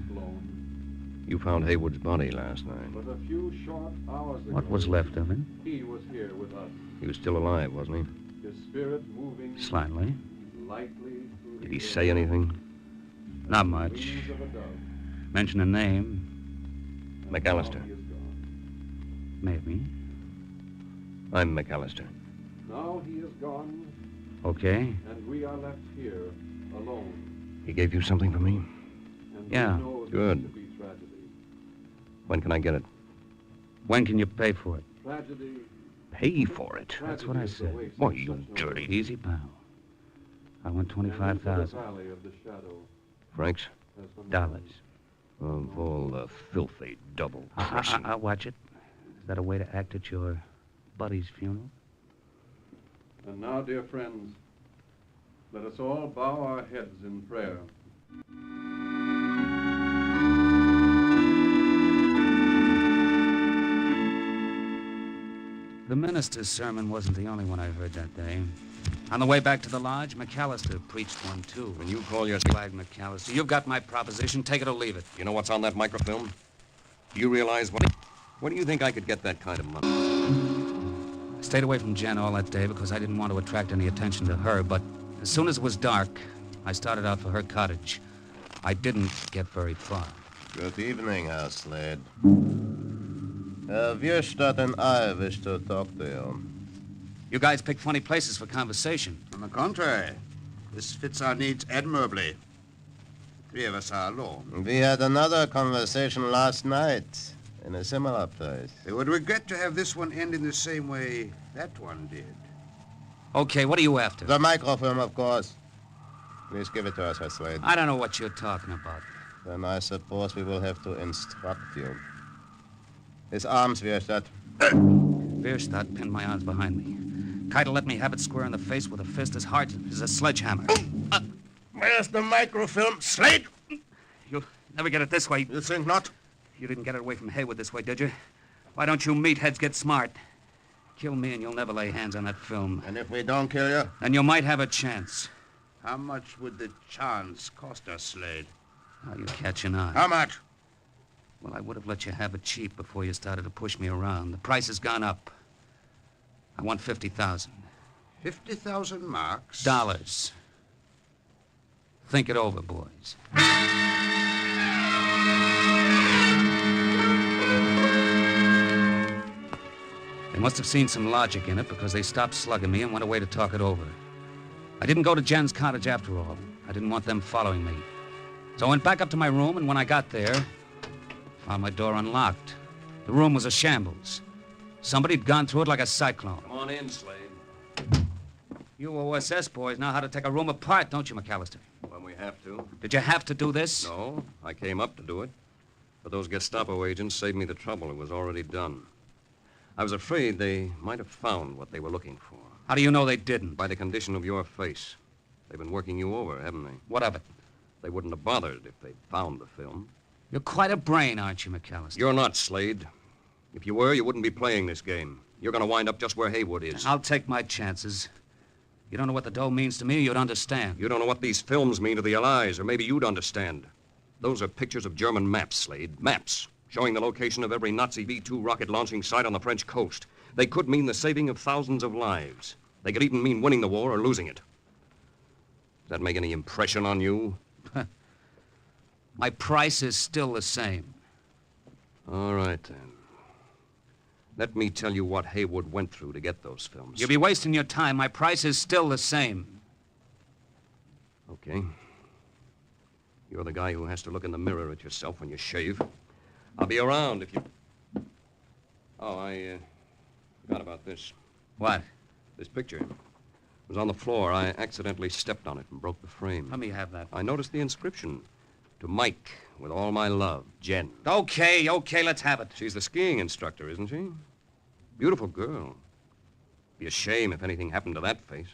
You found Haywood's body last night. But a few short hours ago, What was left of him? he was here with us. He was still alive, wasn't he? His spirit moving Slightly. lightly through Did the he say anything? Not much. wings of a dove. Mention a name, McAllister. Now he is gone. maybe. I'm McAllister. Now he is gone, Okay. and we are left here alone. He gave you something for me? And Yeah. we know this Good. to be tragedy. When can I get it? When can you pay for it? Tragedy. Pay for it? That's what I said. Why, you dirty... Easy, pal. I want And into the $25,000. valley of the shadow Francs? has the Dollars. Of all the filthy double-crossing... I'll watch it. Is that a way to act at your buddy's funeral? And now, dear friends, let us all bow our heads in prayer. The minister's sermon wasn't the only one I heard that day. On the way back to the lodge, McAllister preached one, too. When you call your... Flag McAllister, you've got my proposition. Take it or leave it. You know what's on that microfilm? Do you realize what... Where do you think I could get that kind of money? I stayed away from Jen all that day because I didn't want to attract any attention to her, but as soon as it was dark, I started out for her cottage. I didn't get very far. Good evening, Herr Slade. Herr Wirstadt and I wish to talk to you. You guys pick funny places for conversation. On the contrary, this fits our needs admirably. The three of us are alone. We had another conversation last night in a similar place. They would regret to have this one end in the same way that one did. Okay, what are you after? The microfilm, of course. Please give it to us, Herr Slade. I don't know what you're talking about. Then I suppose we will have to instruct you. His arms, Wirstadt. Wirstadt pinned my arms behind me. Keitel let me have it square in the face with a fist as hard as a sledgehammer. Where's the microfilm, Slade? You'll never get it this way. You think not? You didn't get it away from Haywood this way, did you? Why don't you meatheads get smart? Kill me and you'll never lay hands on that film. And if we don't kill you? Then you might have a chance. How much would the chance cost us, Slade? Now you're catching on. How much? Well, I would have let you have it cheap before you started to push me around. The price has gone up. I want 50,000. 50,000 marks? Dollars. Think it over, boys. They must have seen some logic in it because they stopped slugging me and went away to talk it over. I didn't go to Jen's cottage after all. I didn't want them following me. So I went back up to my room, and when I got there, found my door unlocked. The room was a shambles. Somebody'd gone through it like a cyclone. Come on in, Slade. You OSS boys know how to take a room apart, don't you, McAllister? When we have to. Did you have to do this? No, I came up to do it. But those Gestapo agents saved me the trouble. It was already done. I was afraid they might have found what they were looking for. How do you know they didn't? By the condition of your face. They've been working you over, haven't they? What of it? They wouldn't have bothered if they'd found the film. You're quite a brain, aren't you, McAllister? You're not, Slade. If you were, you wouldn't be playing this game. You're going to wind up just where Haywood is. I'll take my chances. You don't know what the dough means to me, you'd understand. You don't know what these films mean to the Allies, or maybe you'd understand. Those are pictures of German maps, Slade. Maps showing the location of every Nazi V-2 rocket launching site on the French coast. They could mean the saving of thousands of lives. They could even mean winning the war or losing it. Does that make any impression on you? My price is still the same. All right, then. Let me tell you what Haywood went through to get those films. You'll be wasting your time. My price is still the same. Okay. You're the guy who has to look in the mirror at yourself when you shave. I'll be around if you... Oh, I forgot about this. What? This picture. It was on the floor. I accidentally stepped on it and broke the frame. Let me have that. I noticed the inscription. To Mike, with all my love, Jen. Okay, let's have it. She's the skiing instructor, isn't she? Beautiful girl. Be a shame if anything happened to that face.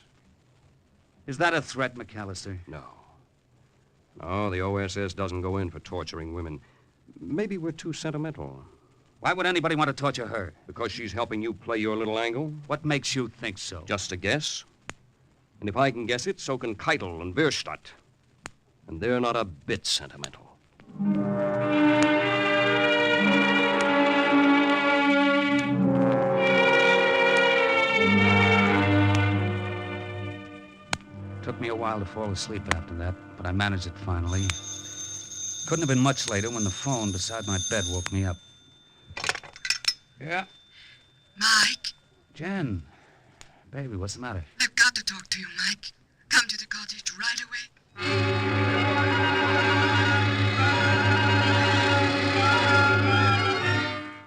Is that a threat, McAllister? No. No, the OSS doesn't go in for torturing women. Maybe we're too sentimental. Why would anybody want to torture her? Because she's helping you play your little angle? What makes you think so? Just a guess. And if I can guess it, so can Keitel and Bierstadt. And they're not a bit sentimental. Took me a while to fall asleep after that, but I managed it finally. Couldn't have been much later when the phone beside my bed woke me up. Yeah? Mike? Jen. Baby, what's the matter? I've got to talk to you, Mike. Come to the cottage right away.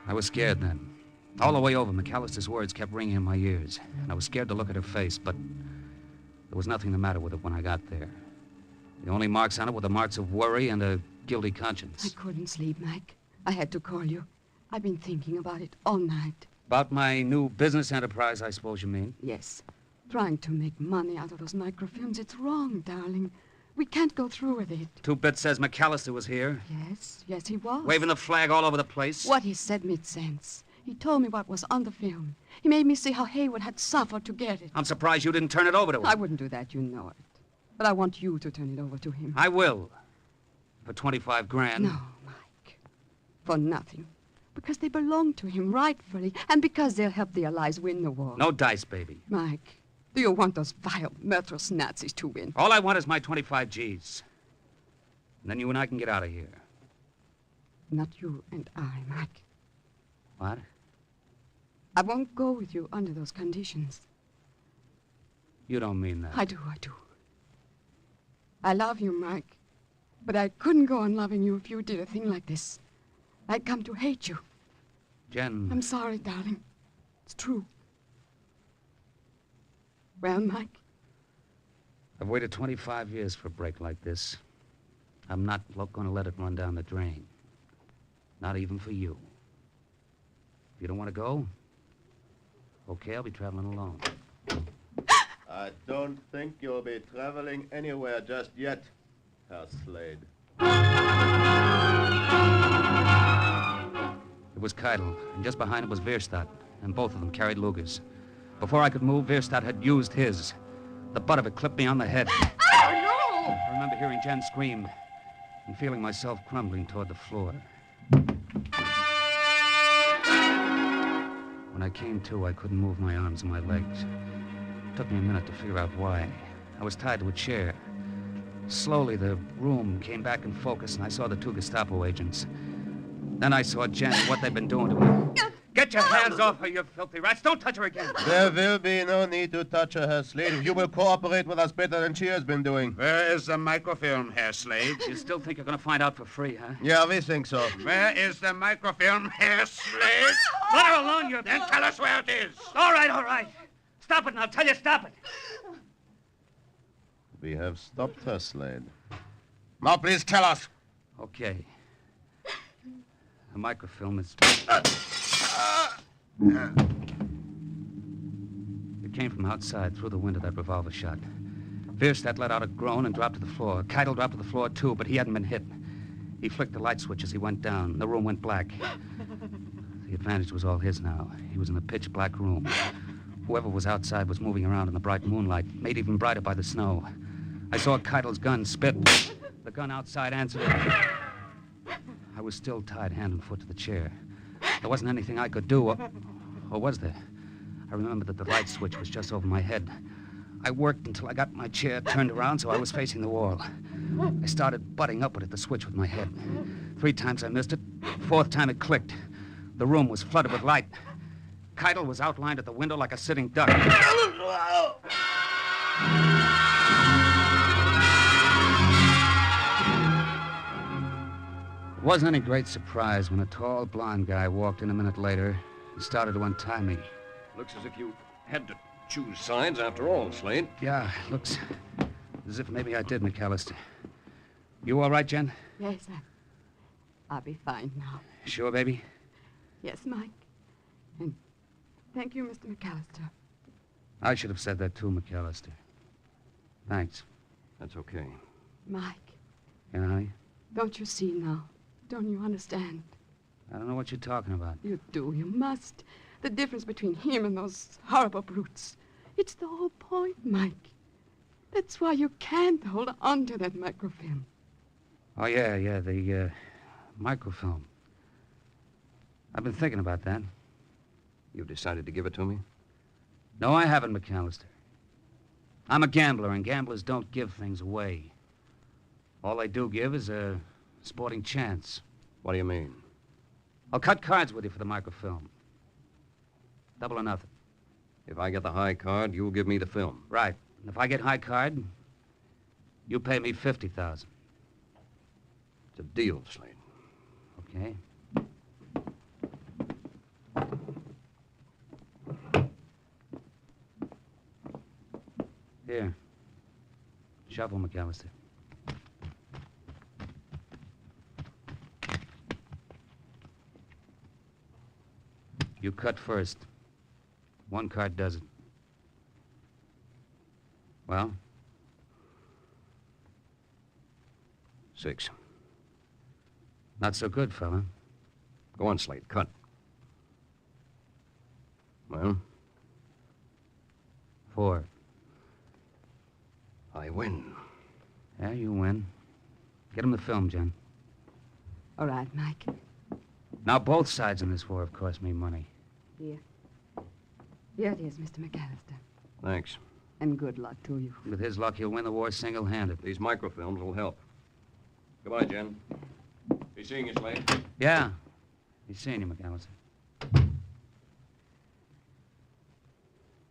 I was scared then. All the way over, McAllister's words kept ringing in my ears, and I was scared to look at her face, but there was nothing the matter with it when I got there. The only marks on it were the marks of worry and a guilty conscience. I couldn't sleep, Mike. I had to call you. I've been thinking about it all night. About my new business enterprise, I suppose you mean? Yes. Trying to make money out of those microfilms. It's wrong, darling. We can't go through with it. Two-Bit says McAllister was here. Yes, he was. Waving the flag all over the place. What he said made sense. He told me what was on the film. He made me see how Haywood had suffered to get it. I'm surprised you didn't turn it over to him. I wouldn't do that, you know it. But I want you to turn it over to him. I will. For $25,000. No, Mike. For nothing. Because they belong to him rightfully, and because they'll help the Allies win the war. No dice, baby. Mike, do you want those vile, murderous Nazis to win? All I want is my 25 G's. And then you and I can get out of here. Not you and I, Mike. What? I won't go with you under those conditions. You don't mean that. I do. I love you, Mike. But I couldn't go on loving you if you did a thing like this. I'd come to hate you. Jen. I'm sorry, darling. It's true. Well, Mike? I've waited 25 years for a break like this. I'm not going to let it run down the drain. Not even for you. If you don't want to go, okay, I'll be traveling alone. I don't think you'll be traveling anywhere just yet, Herr Slade. It was Keitel, and just behind it was Bierstadt, and both of them carried Lugers. Before I could move, Bierstadt had used his. The butt of it clipped me on the head. Oh, no! I remember hearing Jen scream and feeling myself crumbling toward the floor. When I came to, I couldn't move my arms and my legs. It took me a minute to figure out why. I was tied to a chair. Slowly, the room came back in focus, and I saw the two Gestapo agents. Then I saw Jen and what they'd been doing to her. Get your hands off her, you filthy rats. Don't touch her again. There will be no need to touch her, Herr Slade, if you will cooperate with us better than she has been doing. Where is the microfilm, Herr Slade? You still think you're going to find out for free, huh? Yeah, we think so. Where is the microfilm, Herr Slade? Let her alone, you... Then tell us where it is. All right. Stop it, and I'll tell you, stop it. We have stopped her, Slade. Now, please tell us. Okay. The microfilm is... It came from outside through the window, that revolver shot. Bierstadt let out a groan and dropped to the floor. Keitel dropped to the floor, too, but he hadn't been hit. He flicked the light switch as he went down. The room went black. The advantage was all his now. He was in a pitch-black room. Whoever was outside was moving around in the bright moonlight, made even brighter by the snow. I saw Keitel's gun spit. The gun outside answered it. I was still tied hand and foot to the chair. There wasn't anything I could do, or was there? I remembered that the light switch was just over my head. I worked until I got my chair turned around so I was facing the wall. I started butting up at the switch with my head. 3 times I missed it. 4th time it clicked. The room was flooded with light. Keitel was outlined at the window like a sitting duck. It wasn't any great surprise when a tall, blond guy walked in a minute later. He He started to untie me. Looks as if you had to choose sides after all, Slade. Yeah, looks as if maybe I did, McAllister. You all right, Jen? Yes, I'll be fine now. Sure, baby? Yes, Mike. And thank you, Mr. McAllister. I should have said that too, McAllister. Thanks. That's okay. Mike, Yeah, honey? don't you see now? Don't you understand? I don't know what you're talking about. You do. You must. The difference between him and those horrible brutes. It's the whole point, Mike. That's why you can't hold on to that microfilm. Oh, yeah, the microfilm. I've been thinking about that. You decided to give it to me? No, I haven't, McAllister. I'm a gambler, and gamblers don't give things away. All they do give is a sporting chance. What do you mean? I'll cut cards with you for the microfilm. Double or nothing. If I get the high card, you'll give me the film. Right. And if I get high card, you pay me $50,000. It's a deal, Slade. Okay. Here. Shuffle, McAllister. You cut first. One card does it. Well? 6. Not so good, fella. Go on, Slade. Cut. Well? 4. I win. Yeah, you win. Get him the film, Jen. All right, Mike. Now, both sides in this war have cost me money. Here. Here it is, Mr. McAllister. Thanks. And good luck to you. With his luck, he'll win the war single-handed. These microfilms will help. Goodbye, Jen. Be seeing you, Slade. Yeah. He's seeing you, McAllister.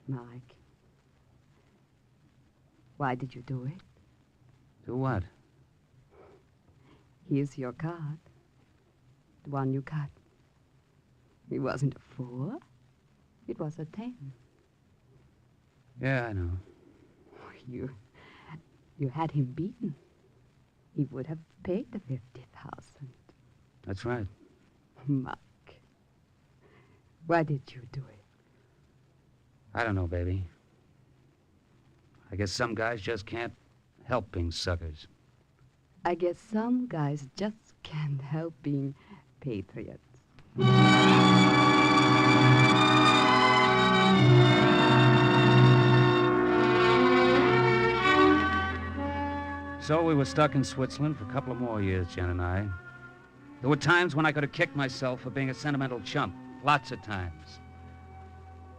Mike. Why did you do it? Do what? Here's your card. The one you cut. It wasn't a 4. It was a 10. Yeah, I know. You had him beaten. He would have paid the 50,000. That's right. Mike. Why did you do it? I don't know, baby. I guess some guys just can't help being suckers. I guess some guys just can't help being patriots. So we were stuck in Switzerland for a couple of more years, Jen and I. There were times when I could have kicked myself for being a sentimental chump. Lots of times.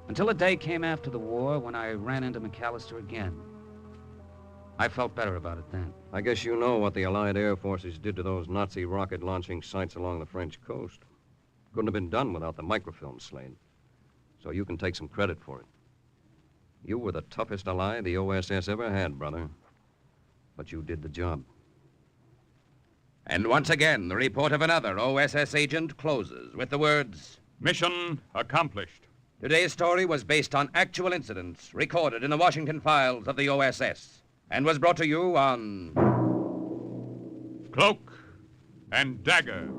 Until a day came after the war when I ran into McAllister again. I felt better about it then. I guess you know what the Allied air forces did to those Nazi rocket launching sites along the French coast. Couldn't have been done without the microfilm, Slade. So you can take some credit for it. You were the toughest ally the OSS ever had, brother. But you did the job. And once again, the report of another OSS agent closes with the words, Mission accomplished. Today's story was based on actual incidents recorded in the Washington files of the OSS and was brought to you on Cloak and Dagger.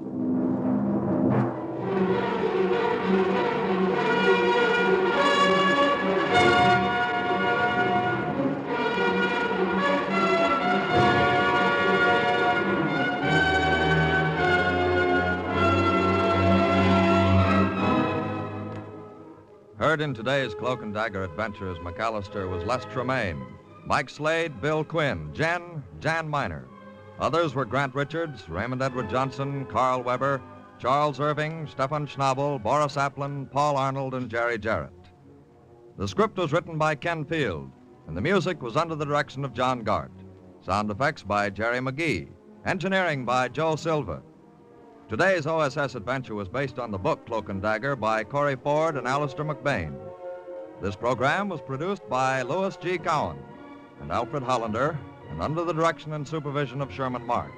Heard in today's Cloak and Dagger adventures, McAllister was Les Tremaine, Mike Slade, Bill Quinn, Jan Miner. Others were Grant Richards, Raymond Edward Johnson, Carl Weber, Charles Irving, Stefan Schnabel, Boris Applin, Paul Arnold, and Jerry Jarrett. The script was written by Ken Field, and the music was under the direction of John Gart. Sound effects by Jerry McGee. Engineering by Joe Silva. Today's OSS adventure was based on the book Cloak and Dagger by Corey Ford and Alistair McBain. This program was produced by Louis G. Cowan and Alfred Hollander, and under the direction and supervision of Sherman Marks.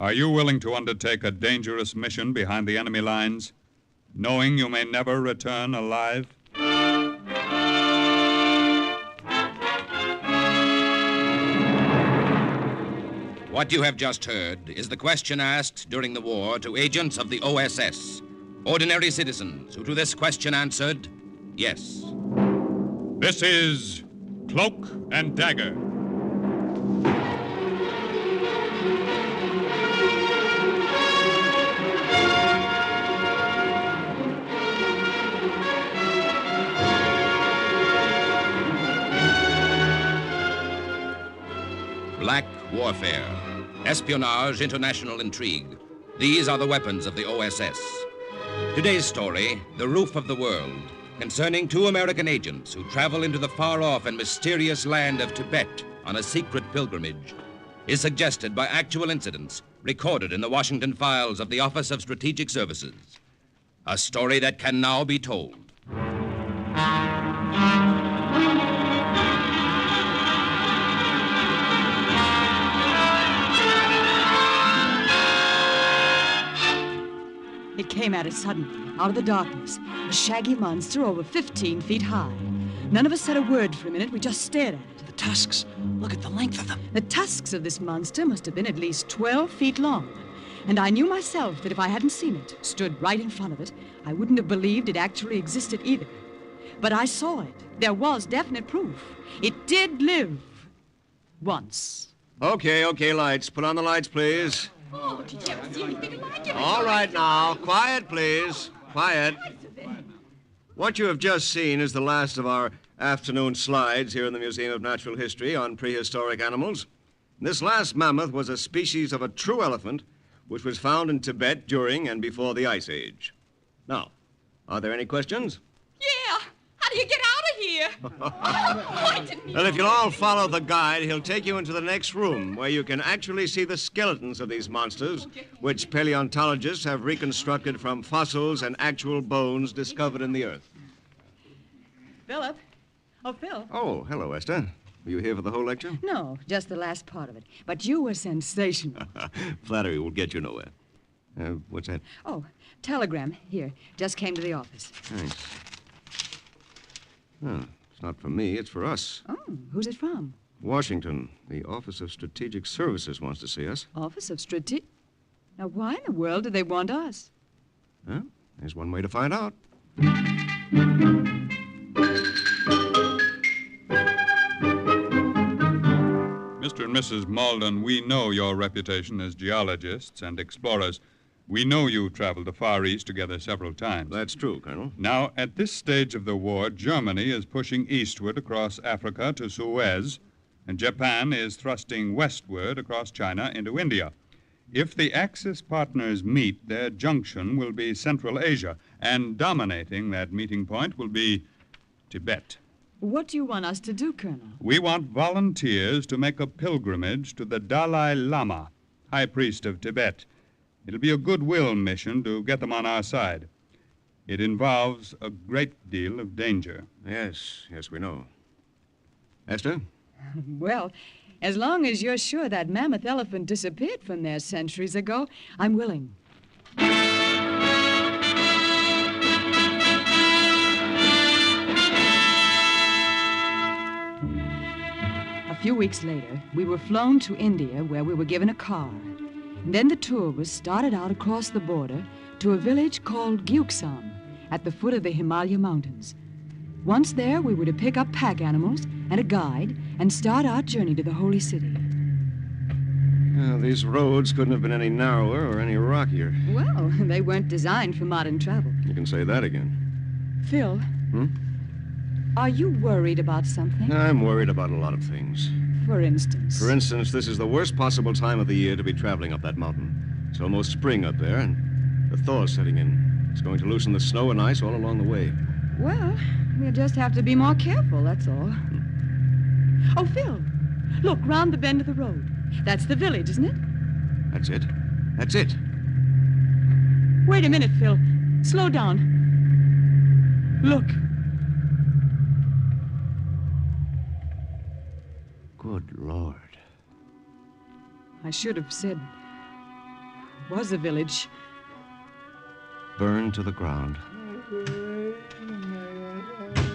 Are you willing to undertake a dangerous mission behind the enemy lines, knowing you may never return alive? What you have just heard is the question asked during the war to agents of the OSS, ordinary citizens who to this question answered, yes. This is Cloak and Dagger. Black warfare, espionage, international intrigue. These are the weapons of the OSS. Today's story, The Roof of the World, concerning two American agents who travel into the far-off and mysterious land of Tibet on a secret pilgrimage, is suggested by actual incidents recorded in the Washington files of the Office of Strategic Services. A story that can now be told. It came at us suddenly, out of the darkness, a shaggy monster over 15 feet high. None of us said a word for a minute. We just stared at it. The tusks. Look at the length of them. The tusks of this monster must have been at least 12 feet long. And I knew myself that if I hadn't seen it, stood right in front of it, I wouldn't have believed it actually existed either. But I saw it. There was definite proof. It did live. Once. Okay, lights. Put on the lights, please. Oh, did you ever see anything like it? All right now. Quiet, please. Quiet. What you have just seen is the last of our afternoon slides here in the Museum of Natural History on prehistoric animals. This last mammoth was a species of a true elephant which was found in Tibet during and before the Ice Age. Now, are there any questions? Yeah. How do you get out of here? Well, if you'll all follow the guide, he'll take you into the next room where you can actually see the skeletons of these monsters, which paleontologists have reconstructed from fossils and actual bones discovered in the earth. Philip. Oh, Phil. Oh, hello, Esther. Were you here for the whole lecture? No, just the last part of it. But you were sensational. Flattery will get you nowhere. What's that? Oh, telegram. Here. Just came to the office. Thanks. Oh, it's not for me, it's for us. Oh, who's it from? Washington. The Office of Strategic Services wants to see us. Office of Strategic? Now, why in the world do they want us? Huh? There's one way to find out. Mr. and Mrs. Malden, we know your reputation as geologists and explorers. We know you traveled the Far East together several times. That's true, Colonel. Now, at this stage of the war, Germany is pushing eastward across Africa to Suez, and Japan is thrusting westward across China into India. If the Axis partners meet, their junction will be Central Asia, and dominating that meeting point will be Tibet. What do you want us to do, Colonel? We want volunteers to make a pilgrimage to the Dalai Lama, High Priest of Tibet. It'll be a goodwill mission to get them on our side. It involves a great deal of danger. Yes, we know. Esther? Well, as long as you're sure that mammoth elephant disappeared from there centuries ago, I'm willing. A few weeks later, we were flown to India, where we were given a car. And then the tour was started out across the border to a village called Gyuksam at the foot of the Himalaya Mountains. Once there, we were to pick up pack animals and a guide and start our journey to the holy city. These roads couldn't have been any narrower or any rockier. Well, they weren't designed for modern travel. You can say that again. Phil, are you worried about something? I'm worried about a lot of things. For instance? For instance, this is the worst possible time of the year to be traveling up that mountain. It's almost spring up there, and the thaw's setting in. It's going to loosen the snow and ice all along the way. Well, we'll just have to be more careful, that's all. Oh, Phil, look, round the bend of the road. That's the village, isn't it? That's it. That's it. Wait a minute, Phil. Slow down. Look. Good Lord. I should have said was a village. Burned to the ground.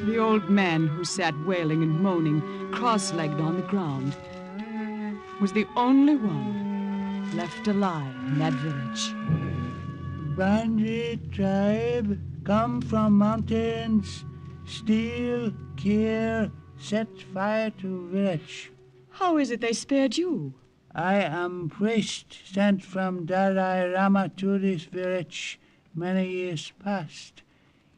The old man who sat wailing and moaning, cross-legged on the ground, was the only one left alive in that village. Bandit tribe come from mountains, steal, kill, set fire to village. How is it they spared you? I am priest sent from Dalai Lama to this village many years past.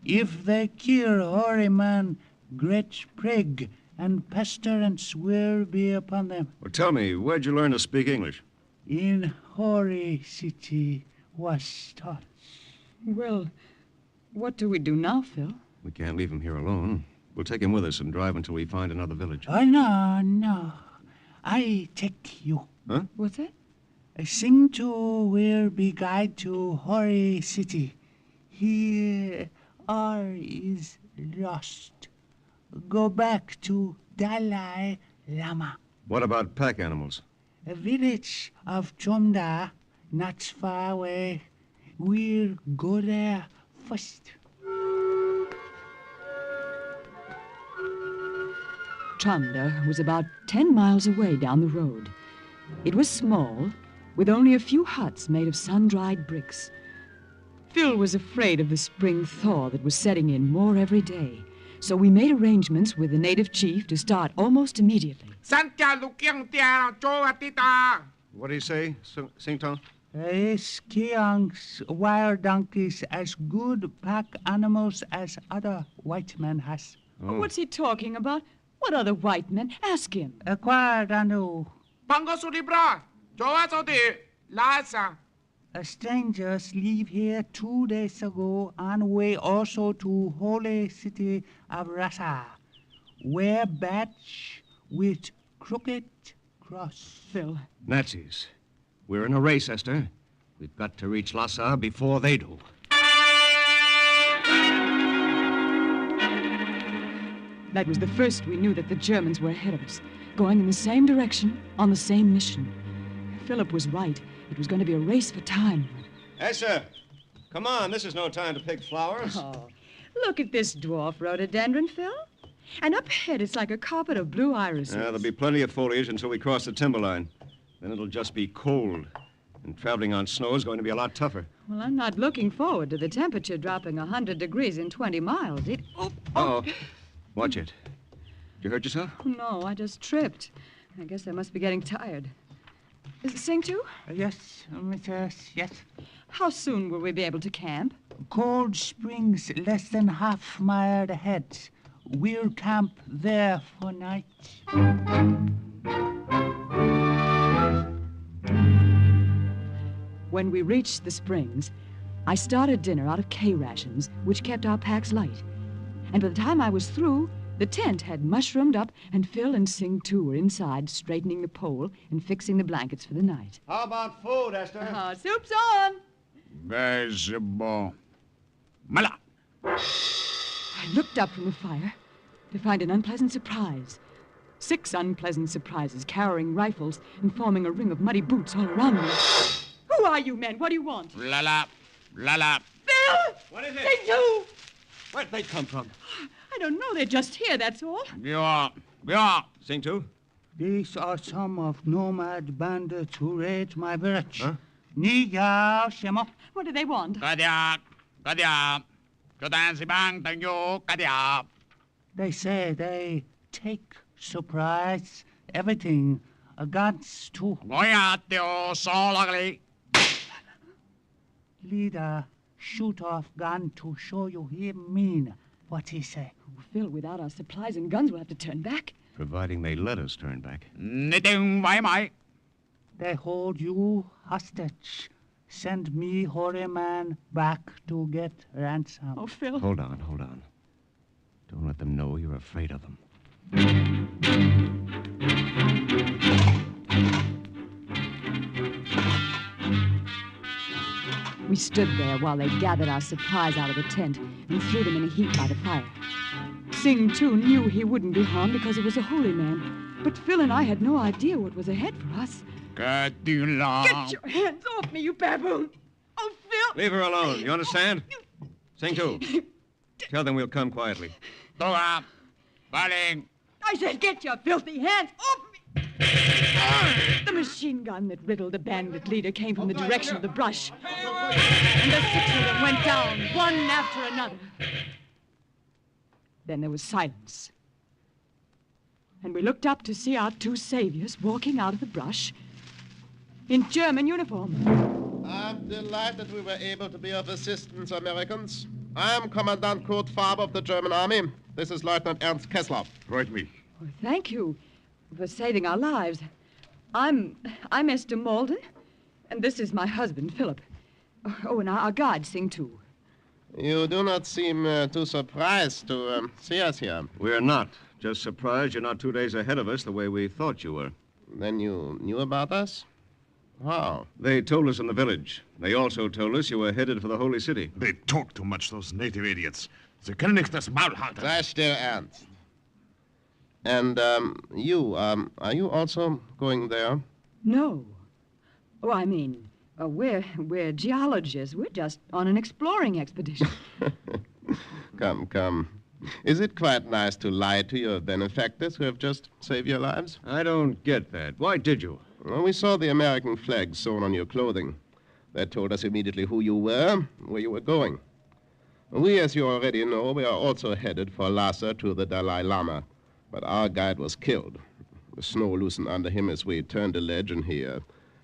If they kill holy man, great plague and pestilence will be upon them. Well, tell me, where'd you learn to speak English? In holy city was taught. Well, what do we do now, Phil? We can't leave him here alone. We'll take him with us and drive until we find another village. Oh, no. I take you. Huh? What's that? Sing to will be guide to holy city. Here all is lost. Go back to Dalai Lama. What about pack animals? A village of Chomda, not far away. We'll go there first. Chanda was about 10 miles away down the road. It was small, with only a few huts made of sun-dried bricks. Phil was afraid of the spring thaw that was setting in more every day, so we made arrangements with the native chief to start almost immediately. What do you say, Sing Tong? Skiangs, wild donkeys, as good pack animals as other white men has. Oh. What's he talking about? What other white men? Ask him. Strangers leave here 2 days ago on way also to holy city of Rasa. Wear badge with crooked cross. Phil. Nazis. We're in a race, Esther. We've got to reach Lhasa before they do. That was the first we knew that the Germans were ahead of us, going in the same direction, on the same mission. Philip was right. It was going to be a race for time. Esther, come on. This is no time to pick flowers. Oh, look at this dwarf rhododendron, Phil. And up ahead, it's like a carpet of blue irises. There'll be plenty of foliage until we cross the timberline. Then it'll just be cold. And traveling on snow is going to be a lot tougher. Well, I'm not looking forward to the temperature dropping 100 degrees in 20 miles. Uh-oh. Watch it. Did you hurt yourself? No, I just tripped. I guess I must be getting tired. Is it Sing too? Yes, yes. How soon will we be able to camp? Cold Springs, less than half mile ahead. We'll camp there for night. When we reached the springs, I started dinner out of K rations, which kept our packs light. And by the time I was through, the tent had mushroomed up, and Phil and Sing too were inside, straightening the pole and fixing the blankets for the night. How about food, Esther? Soup's on! Very bon. Mala! I looked up from the fire to find an unpleasant surprise. 6 unpleasant surprises, carrying rifles and forming a ring of muddy boots all around me. Who are you men? What do you want? La. Phil! What is it? Sing too! Where'd they come from? I don't know. They're just here, that's all. Yeah. Sing too? These are some of nomad bandits who raid my village. Huh? What do they want? They say they take surprise, everything, guns too. Leader, shoot off gun to show you he mean what he say. Oh, Phil, without our supplies and guns, we'll have to turn back. Providing they let us turn back. They hold you hostage. Send me, holy man, back to get ransom. Oh, Phil. Hold on. Don't let them know you're afraid of them. We stood there while they gathered our supplies out of the tent and threw them in a heap by the fire. Sing, too, knew he wouldn't be harmed because he was a holy man. But Phil and I had no idea what was ahead for us. Get your hands off me, you baboon! Oh, Phil! Leave her alone. You understand? Sing to. Tell them we'll come quietly. Dora! Falling! I said get your filthy hands off me! The machine gun that riddled the bandit leader came from the direction of the brush. And the 6 of them went down, one after another. Then there was silence. And we looked up to see our 2 saviors walking out of the brush in German uniform. I'm delighted we were able to be of assistance, Americans. I am Commandant Kurt Faber of the German Army. This is Lieutenant Ernst Kessler. Freut mich. Oh, thank you for saving our lives. I'm Esther Malden, and this is my husband, Philip. Oh, and our guide, Sing too. You do not seem too surprised to see us here. We're not. Just surprised you're not 2 days ahead of us the way we thought you were. Then you knew about us? How? They told us in the village. They also told us you were headed for the Holy City. They talk too much, those native idiots. Sie können nicht das Maul halten. Sei still, Ernst. And, are you also going there? No. Oh, I mean, we're geologists. We're just on an exploring expedition. Come. Is it quite nice to lie to your benefactors who have just saved your lives? I don't get that. Why did you? Well, we saw the American flag sewn on your clothing. That told us immediately who you were, where you were going. We, as you already know, we are also headed for Lhasa to the Dalai Lama. But our guide was killed. The snow loosened under him as we turned the ledge and he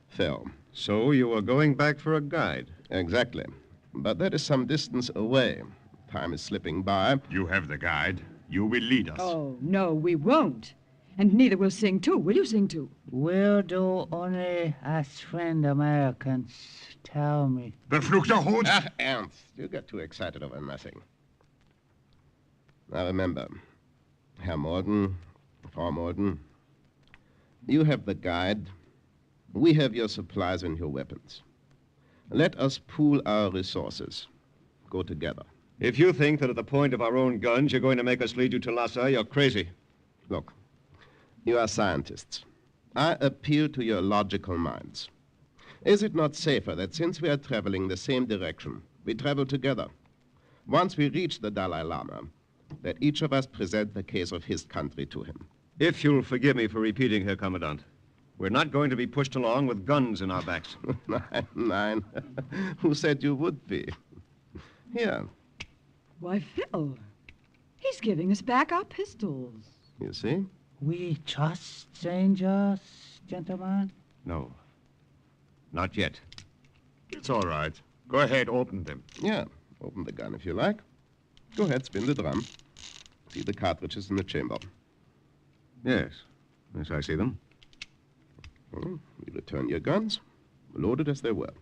fell. So you were going back for a guide? Exactly. But that is some distance away. Time is slipping by. You have the guide. You will lead us. Oh, no, we won't. And neither will Sing too. Will you, Sing too? We'll do only as friend Americans tell me. Verfluchter Hund! Ach, Ernst, you get too excited over nothing. Now remember, Herr Malden, Frau Malden, you have the guide. We have your supplies and your weapons. Let us pool our resources. Go together. If you think that at the point of our own guns you're going to make us lead you to Lhasa, you're crazy. Look, you are scientists. I appeal to your logical minds. Is it not safer that since we are traveling the same direction, we travel together? Once we reach the Dalai Lama, that each of us present the case of his country to him. If you'll forgive me for repeating, Herr Commandant, we're not going to be pushed along with guns in our backs. Nein. Who said you would be? Here. Why, Phil, he's giving us back our pistols. You see? We just strangers, gentlemen? No. Not yet. It's all right. Go ahead, open them. Yeah, open the gun if you like. Go ahead, spin the drum. See the cartridges in the chamber. Yes. Yes, I see them. Well, we return your guns, loaded as they were.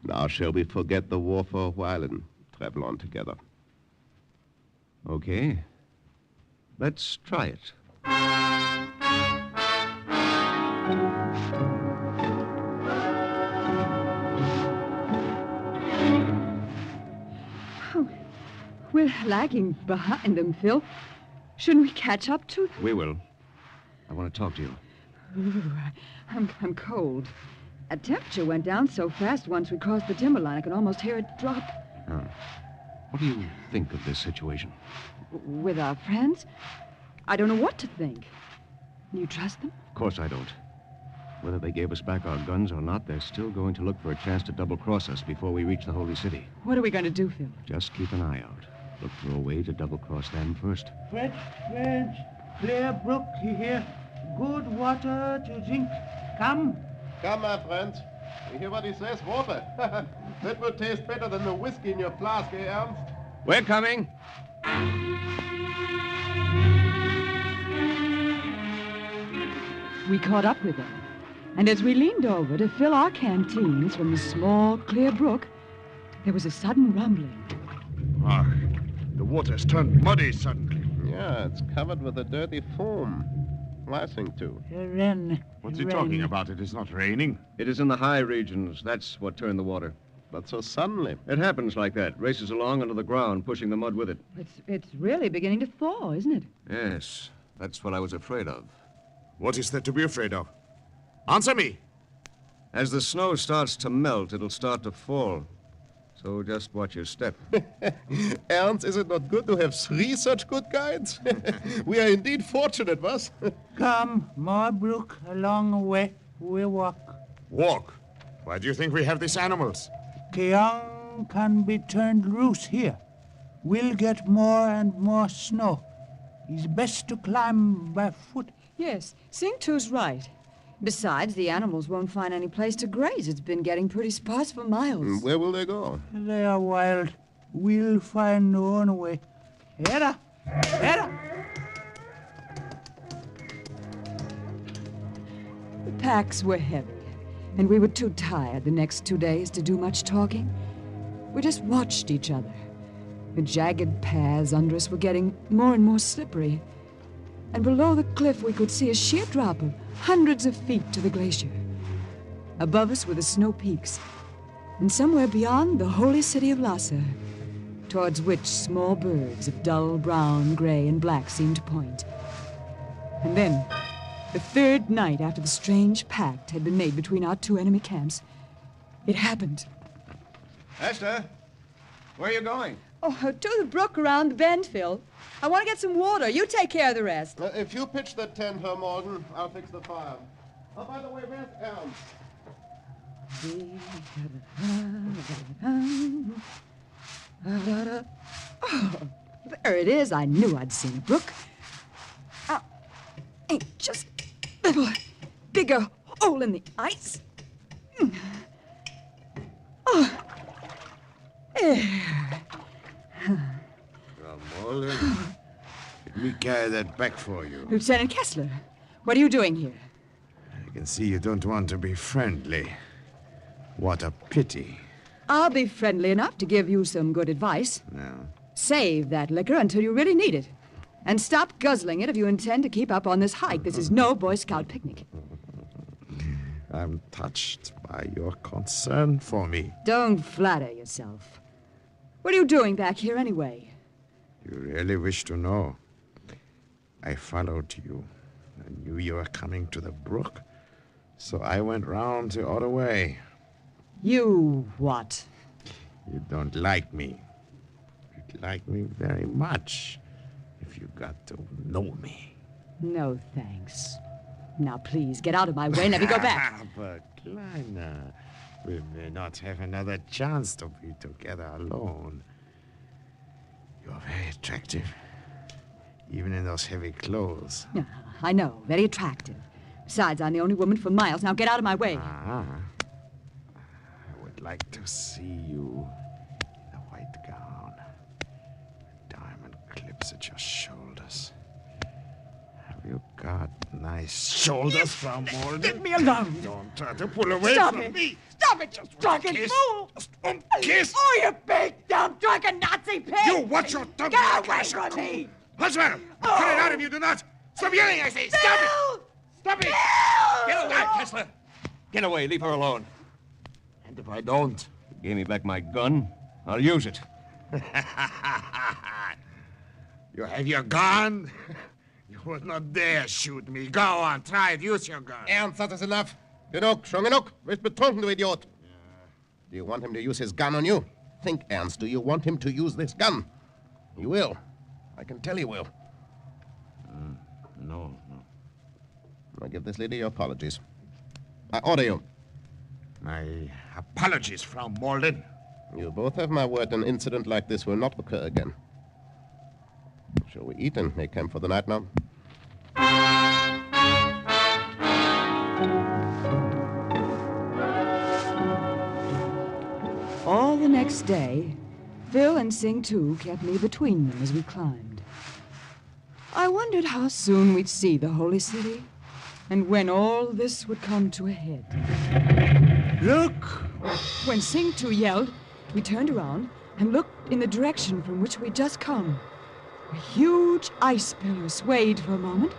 Now shall we forget the war for a while and travel on together? Okay. Let's try it. Oh, we're lagging behind them, Phil. Shouldn't we catch up to them? We will. I want to talk to you. Ooh, I'm cold. Our temperature went down so fast once we crossed the timberline, I could almost hear it drop. Oh. What do you think of this situation? With our friends? I don't know what to think. You trust them? Of course I don't. Whether they gave us back our guns or not, they're still going to look for a chance to double-cross us before we reach the Holy City. What are we going to do, Phil? Just keep an eye out. Look for a way to double-cross them first. Fresh, clear brook here. Good water to drink. Come. Come, my friends. You hear what he says? Water. That will taste better than the whiskey in your flask, eh, Ernst? We're coming. We caught up with them. And as we leaned over to fill our canteens from the small, clear brook, there was a sudden rumbling. Ah, the water's turned muddy suddenly. Yeah, it's covered with a dirty foam. Rising too. Rain. What's he talking about? It is not raining. It is in the high regions. That's what turned the water. But so suddenly. It happens like that. Races along under the ground, pushing the mud with it. It's really beginning to thaw, isn't it? Yes. That's what I was afraid of. What is there to be afraid of? Answer me. As the snow starts to melt, it'll start to fall. So just watch your step. Ernst, is it not good to have 3 such good guides? We are indeed fortunate, was? Come, Marbrook, along the way. We walk. Walk? Why do you think we have these animals? Keong can be turned loose here. We'll get more and more snow. It's best to climb by foot. Yes, Sing Tu's right. Besides, the animals won't find any place to graze. It's been getting pretty sparse for miles. Where will they go? They are wild. We'll find our own way. Hera! Hera! The packs were heavy, and we were too tired the next 2 days to do much talking. We just watched each other. The jagged paths under us were getting more and more slippery. And below the cliff we could see a sheer drop of hundreds of feet to the glacier. Above us were the snow peaks, and somewhere beyond the holy city of Lhasa, towards which small birds of dull brown, gray, and black seemed to point. And then, the 3rd night after the strange pact had been made between our 2 enemy camps, it happened. Esther, where are you going? Oh, to the brook around the bend, Phil. I want to get some water. You take care of the rest. If you pitch the tent, Herr Morgan, I'll fix the fire. Oh, by the way, where's Ernst? Oh, there it is. I knew I'd seen a brook. Ain't just a little bigger hole in the ice. Oh. There. Mulder, let me carry that back for you. Lieutenant Kessler, what are you doing here? I can see you don't want to be friendly. What a pity. I'll be friendly enough to give you some good advice. No. Save that liquor until you really need it. And stop guzzling it if you intend to keep up on this hike. This is no Boy Scout picnic. I'm touched by your concern for me. Don't flatter yourself. What are you doing back here anyway? You really wish to know? I followed you. I knew you were coming to the brook, so I went round the other way. You what? You don't like me. You'd like me very much if you got to know me. No, thanks. Now, please, get out of my way and let me go back. But, Kleiner, we may not have another chance to be together alone. You're very attractive, even in those heavy clothes. I know, very attractive. Besides, I'm the only woman for miles. Now get out of my way. I would like to see you in a white gown, with diamond clips at your shoulders. Have you got nice shoulders, Frau Morgan? Leave me alone. Don't try to pull away Stop from it. me. Stop it, you drunken fool! Just one kiss. Oh, you big, dumb, drunken Nazi pig! You watch your tongue. Get away from me! What's the matter? Cut it out if you do not. Stop yelling, I say. Stop it. Stop it. Get away, Kessler. Get away. Leave her alone. And if I don't, you gave me back my gun, I'll use it. You have your gun? You would not dare shoot me. Go on, try it. Use your gun. Ernst, that is enough. Genug, schon genug. Bist betrunken, du Idiot. Do you want him to use his gun on you? Think, Ernst, do you want him to use this gun? He will. I can tell he will. No. I give this lady your apologies. I order you. My apologies, Frau Morgan. You both have my word an incident like this will not occur again. Shall we eat and make camp for the night now? All the next day, Phil and Sing Tu kept me between them as we climbed. I wondered how soon we'd see the holy city, and when all this would come to a head. Look! When Sing Tu yelled, we turned around and looked in the direction from which we'd just come. A huge ice pillar swayed for a moment,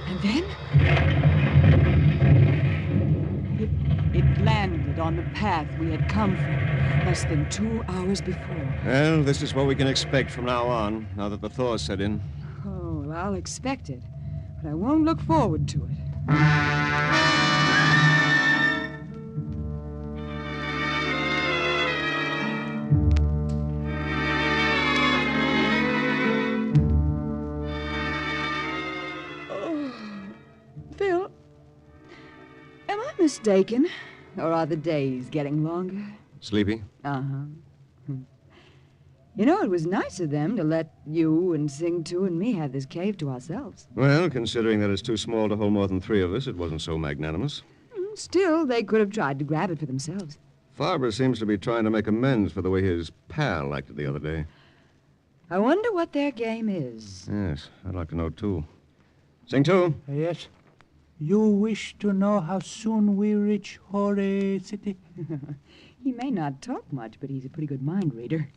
and then it landed on the path we had come from less than 2 hours before. Well, this is what we can expect from now on, now that the thaw's set in. Oh, I'll expect it, but I won't look forward to it. that mistaken? Or are the days getting longer? Sleepy? Uh-huh. You know, it was nice of them to let you and Sing Tu and me have this cave to ourselves. Well, considering that it's too small to hold more than 3 of us, it wasn't so magnanimous. Still, they could have tried to grab it for themselves. Farber seems to be trying to make amends for the way his pal acted the other day. I wonder what their game is. Yes, I'd like to know, too. Sing Tu? Yes. You wish to know how soon we reach Hore City? He may not talk much, but he's a pretty good mind reader.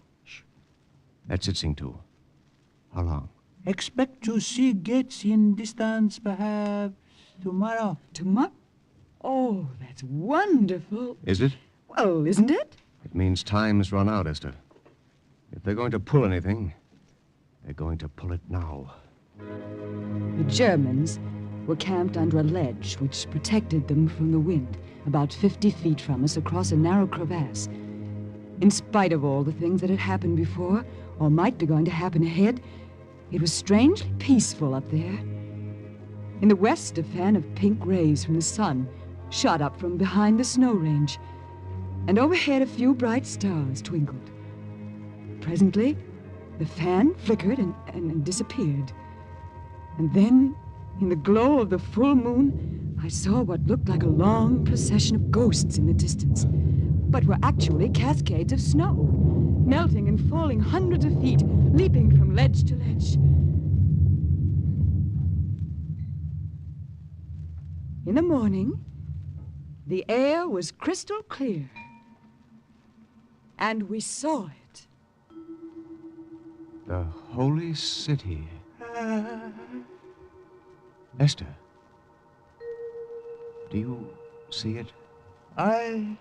That's it, Sing Tu. How long? Expect to see gates in distance perhaps tomorrow. Tomorrow? Oh, that's wonderful. Is it? Well, isn't it? It means time's run out, Esther. If they're going to pull anything, they're going to pull it now. The Germans were camped under a ledge which protected them from the wind, about 50 feet from us across a narrow crevasse. In spite of all the things that had happened before, or might be going to happen ahead, it was strangely peaceful up there. In the west, a fan of pink rays from the sun shot up from behind the snow range, and overhead a few bright stars twinkled. Presently, the fan flickered and disappeared. And then, in the glow of the full moon, I saw what looked like a long procession of ghosts in the distance, but were actually cascades of snow, melting and falling hundreds of feet, leaping from ledge to ledge. In the morning, the air was crystal clear, and we saw it. The Holy City. Esther, do you see it? I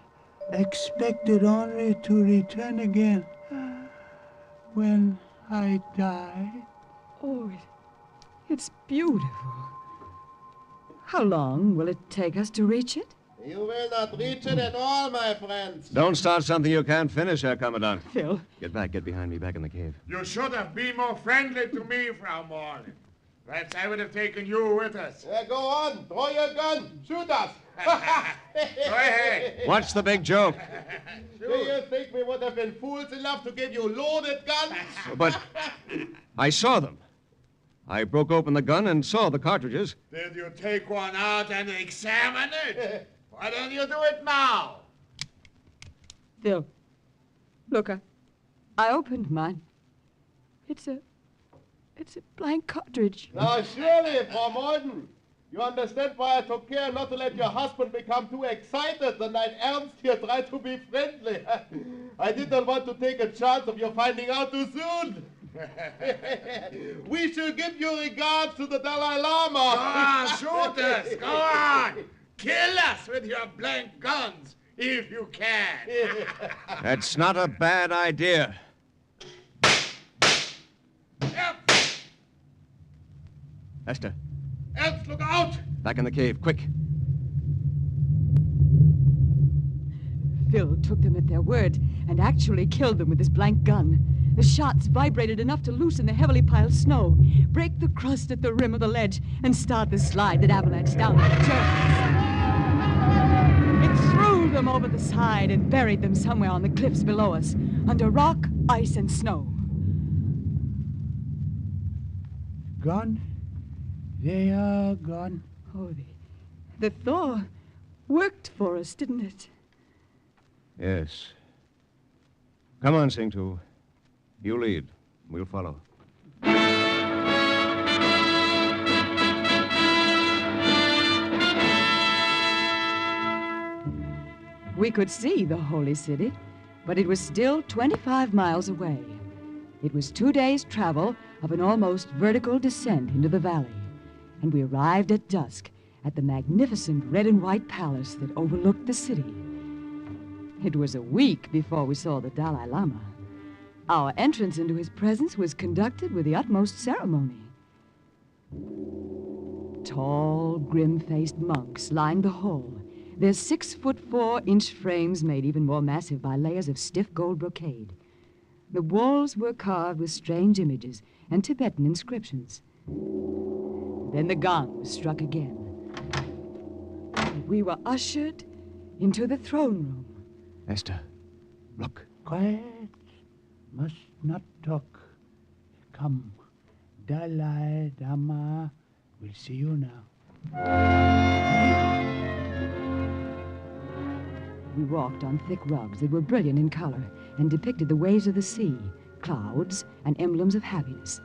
expected only to return again when I die. Oh, it's beautiful. How long will it take us to reach it? You will not reach it at all, my friends. Don't start something you can't finish, Herr Commandant. Phil. Get behind me, back in the cave. You should have been more friendly to me, Frau Morlin. Perhaps I would have taken you with us. Go on, throw your gun, shoot us. Go ahead. What's the big joke? Do you think we would have been fools enough to give you loaded guns? But I saw them. I broke open the gun and saw the cartridges. Did you take one out and examine it? Why don't you do it now? Phil, look, I opened mine. It's a blank cartridge. Now, surely, Frau Morton, you understand why I took care not to let your husband become too excited the night Ernst here tried to be friendly. I did not want to take a chance of you finding out too soon. We shall give your regards to the Dalai Lama. Go on, shoot us. Go on. Kill us with your blank guns, if you can. That's not a bad idea. Esther. Ernst, look out! Back in the cave, quick. Phil took them at their word and actually killed them with his blank gun. The shots vibrated enough to loosen the heavily piled snow, break the crust at the rim of the ledge, and start the slide that avalanched down like Germans. It threw them over the side and buried them somewhere on the cliffs below us, under rock, ice, and snow. Gone? They are gone. Oh, the thaw worked for us, didn't it? Yes. Come on, Sing Tu. You lead. We'll follow. We could see the Holy City, but it was still 25 miles away. It was 2 days' travel of an almost vertical descent into the valley, and we arrived at dusk at the magnificent red and white palace that overlooked the city. It was a week before we saw the Dalai Lama. Our entrance into his presence was conducted with the utmost ceremony. Tall, grim-faced monks lined the hall, their 6'4" frames made even more massive by layers of stiff gold brocade. The walls were carved with strange images and Tibetan inscriptions. Then the gong was struck again. we were ushered into the throne room. Esther, look. Quiet. Must not talk. Come. Dalai Lama will see you now. We walked on thick rugs that were brilliant in color and depicted the waves of the sea, clouds, and emblems of happiness.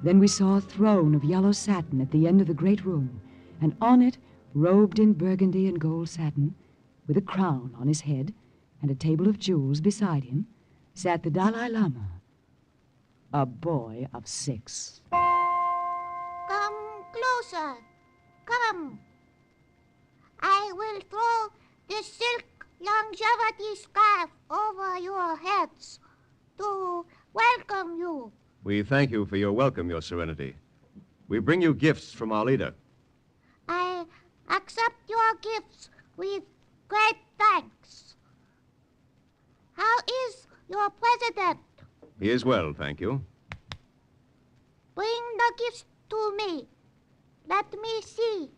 Then we saw a throne of yellow satin at the end of the great room, and on it, robed in burgundy and gold satin, with a crown on his head and a table of jewels beside him, sat the Dalai Lama, a boy of 6. Come closer. Come. I will throw the silk longevity scarf over your heads to welcome you. We thank you for your welcome, Your Serenity. We bring you gifts from our leader. I accept your gifts with great thanks. How is your president? He is well, thank you. Bring the gifts to me. Let me see.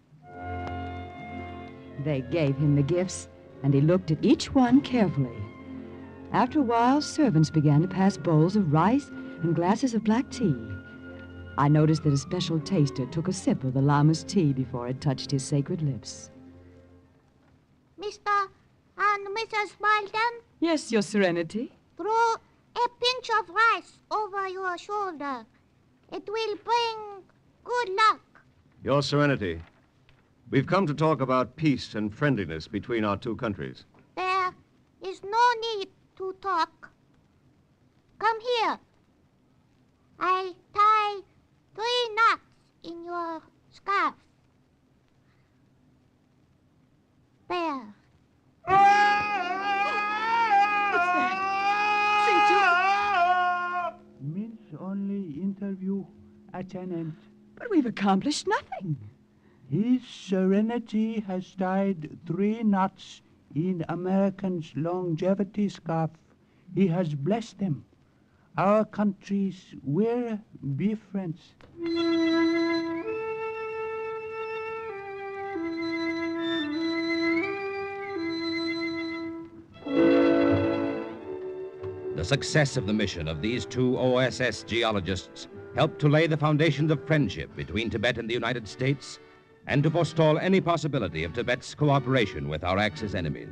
They gave him the gifts, and he looked at each one carefully. After a while, servants began to pass bowls of rice and glasses of black tea. I noticed that a special taster took a sip of the Lama's tea before it touched his sacred lips. Mr. and Mrs. Malden? Yes, Your Serenity. Throw a pinch of rice over your shoulder. It will bring good luck. Your Serenity, we've come to talk about peace and friendliness between our two countries. There is no need to talk. Come here. I tie 3 knots in your scarf. There. What's that? Means only interview at an end. But we've accomplished nothing. His Serenity has tied 3 knots in Americans' longevity scarf. He has blessed them. Our countries will be friends. The success of the mission of these 2 OSS geologists helped to lay the foundations of friendship between Tibet and the United States and to forestall any possibility of Tibet's cooperation with our Axis enemies.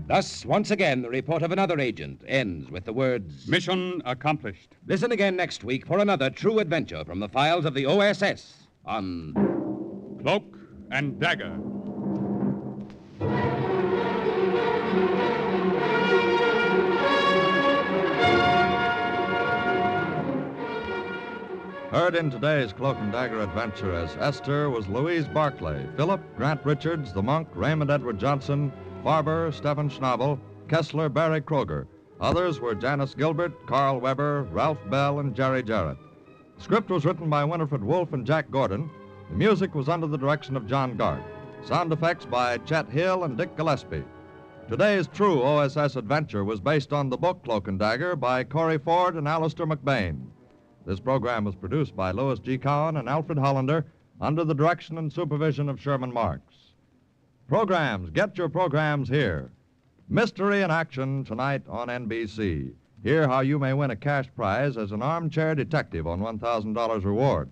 Thus, once again, the report of another agent ends with the words, "Mission accomplished." Listen again next week for another true adventure from the files of the OSS on Cloak and Dagger. Heard in today's Cloak and Dagger adventure as Esther was Louise Barclay, Philip, Grant Richards, the monk, Raymond Edward Johnson, Farber, Stephen Schnabel, Kessler, Barry Kroger. Others were Janice Gilbert, Carl Weber, Ralph Bell, and Jerry Jarrett. The script was written by Winifred Wolfe and Jack Gordon. The music was under the direction of John Gart. Sound effects by Chet Hill and Dick Gillespie. Today's true OSS adventure was based on the book Cloak and Dagger by Corey Ford and Alistair McBain. This program was produced by Louis G. Cowan and Alfred Hollander under the direction and supervision of Sherman Marks. Programs, get your programs here. Mystery in Action tonight on NBC. Hear how you may win a cash prize as an armchair detective on $1,000 reward.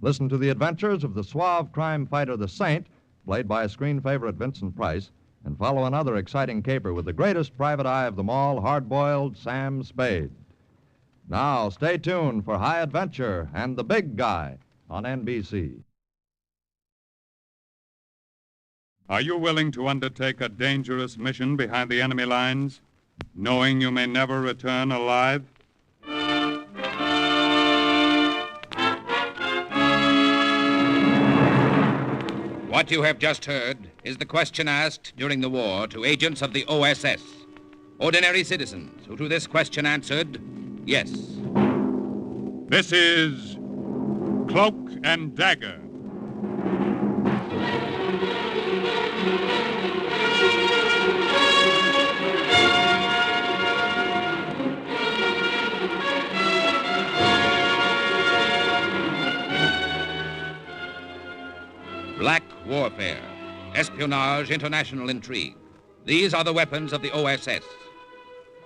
Listen to the adventures of the suave crime fighter, the Saint, played by a screen favorite Vincent Price, and follow another exciting caper with the greatest private eye of them all, hard-boiled Sam Spade. Now, stay tuned for High Adventure and the Big Guy on NBC. Are you willing to undertake a dangerous mission behind the enemy lines, knowing you may never return alive? What you have just heard is the question asked during the war to agents of the OSS. Ordinary citizens who to this question answered, yes. This is Cloak and Dagger. Black warfare, espionage, international intrigue. These are the weapons of the OSS.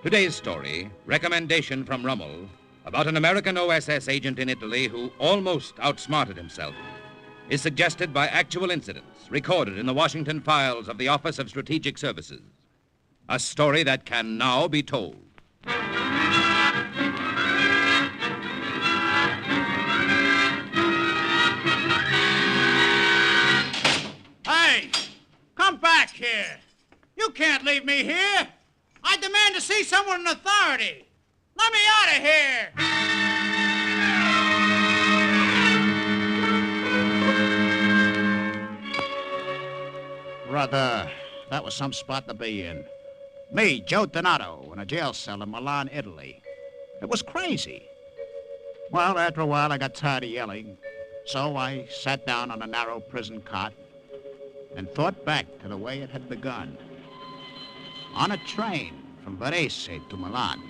Today's story, recommendation from Rummel, about an American OSS agent in Italy who almost outsmarted himself, is suggested by actual incidents recorded in the Washington files of the Office of Strategic Services. A story that can now be told. Hey, come back here. You can't leave me here. I demand to see someone in authority. Let me out of here. Brother, that was some spot to be in. Me, Joe Donato, in a jail cell in Milan, Italy. It was crazy. Well, after a while, I got tired of yelling, so I sat down on a narrow prison cot and thought back to the way it had begun. On a train from Varese to Milan,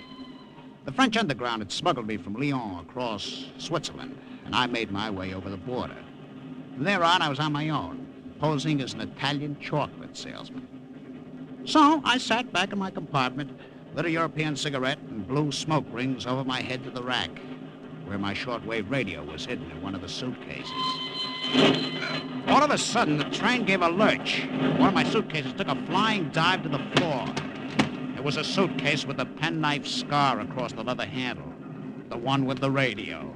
the French underground had smuggled me from Lyon across Switzerland, and I made my way over the border. From there on, I was on my own, posing as an Italian chocolate salesman. So I sat back in my compartment, lit a European cigarette, and blew smoke rings over my head to the rack, where my shortwave radio was hidden in one of the suitcases. All of a sudden, the train gave a lurch. One of my suitcases took a flying dive to the floor. It was a suitcase with a penknife scar across the leather handle, the one with the radio.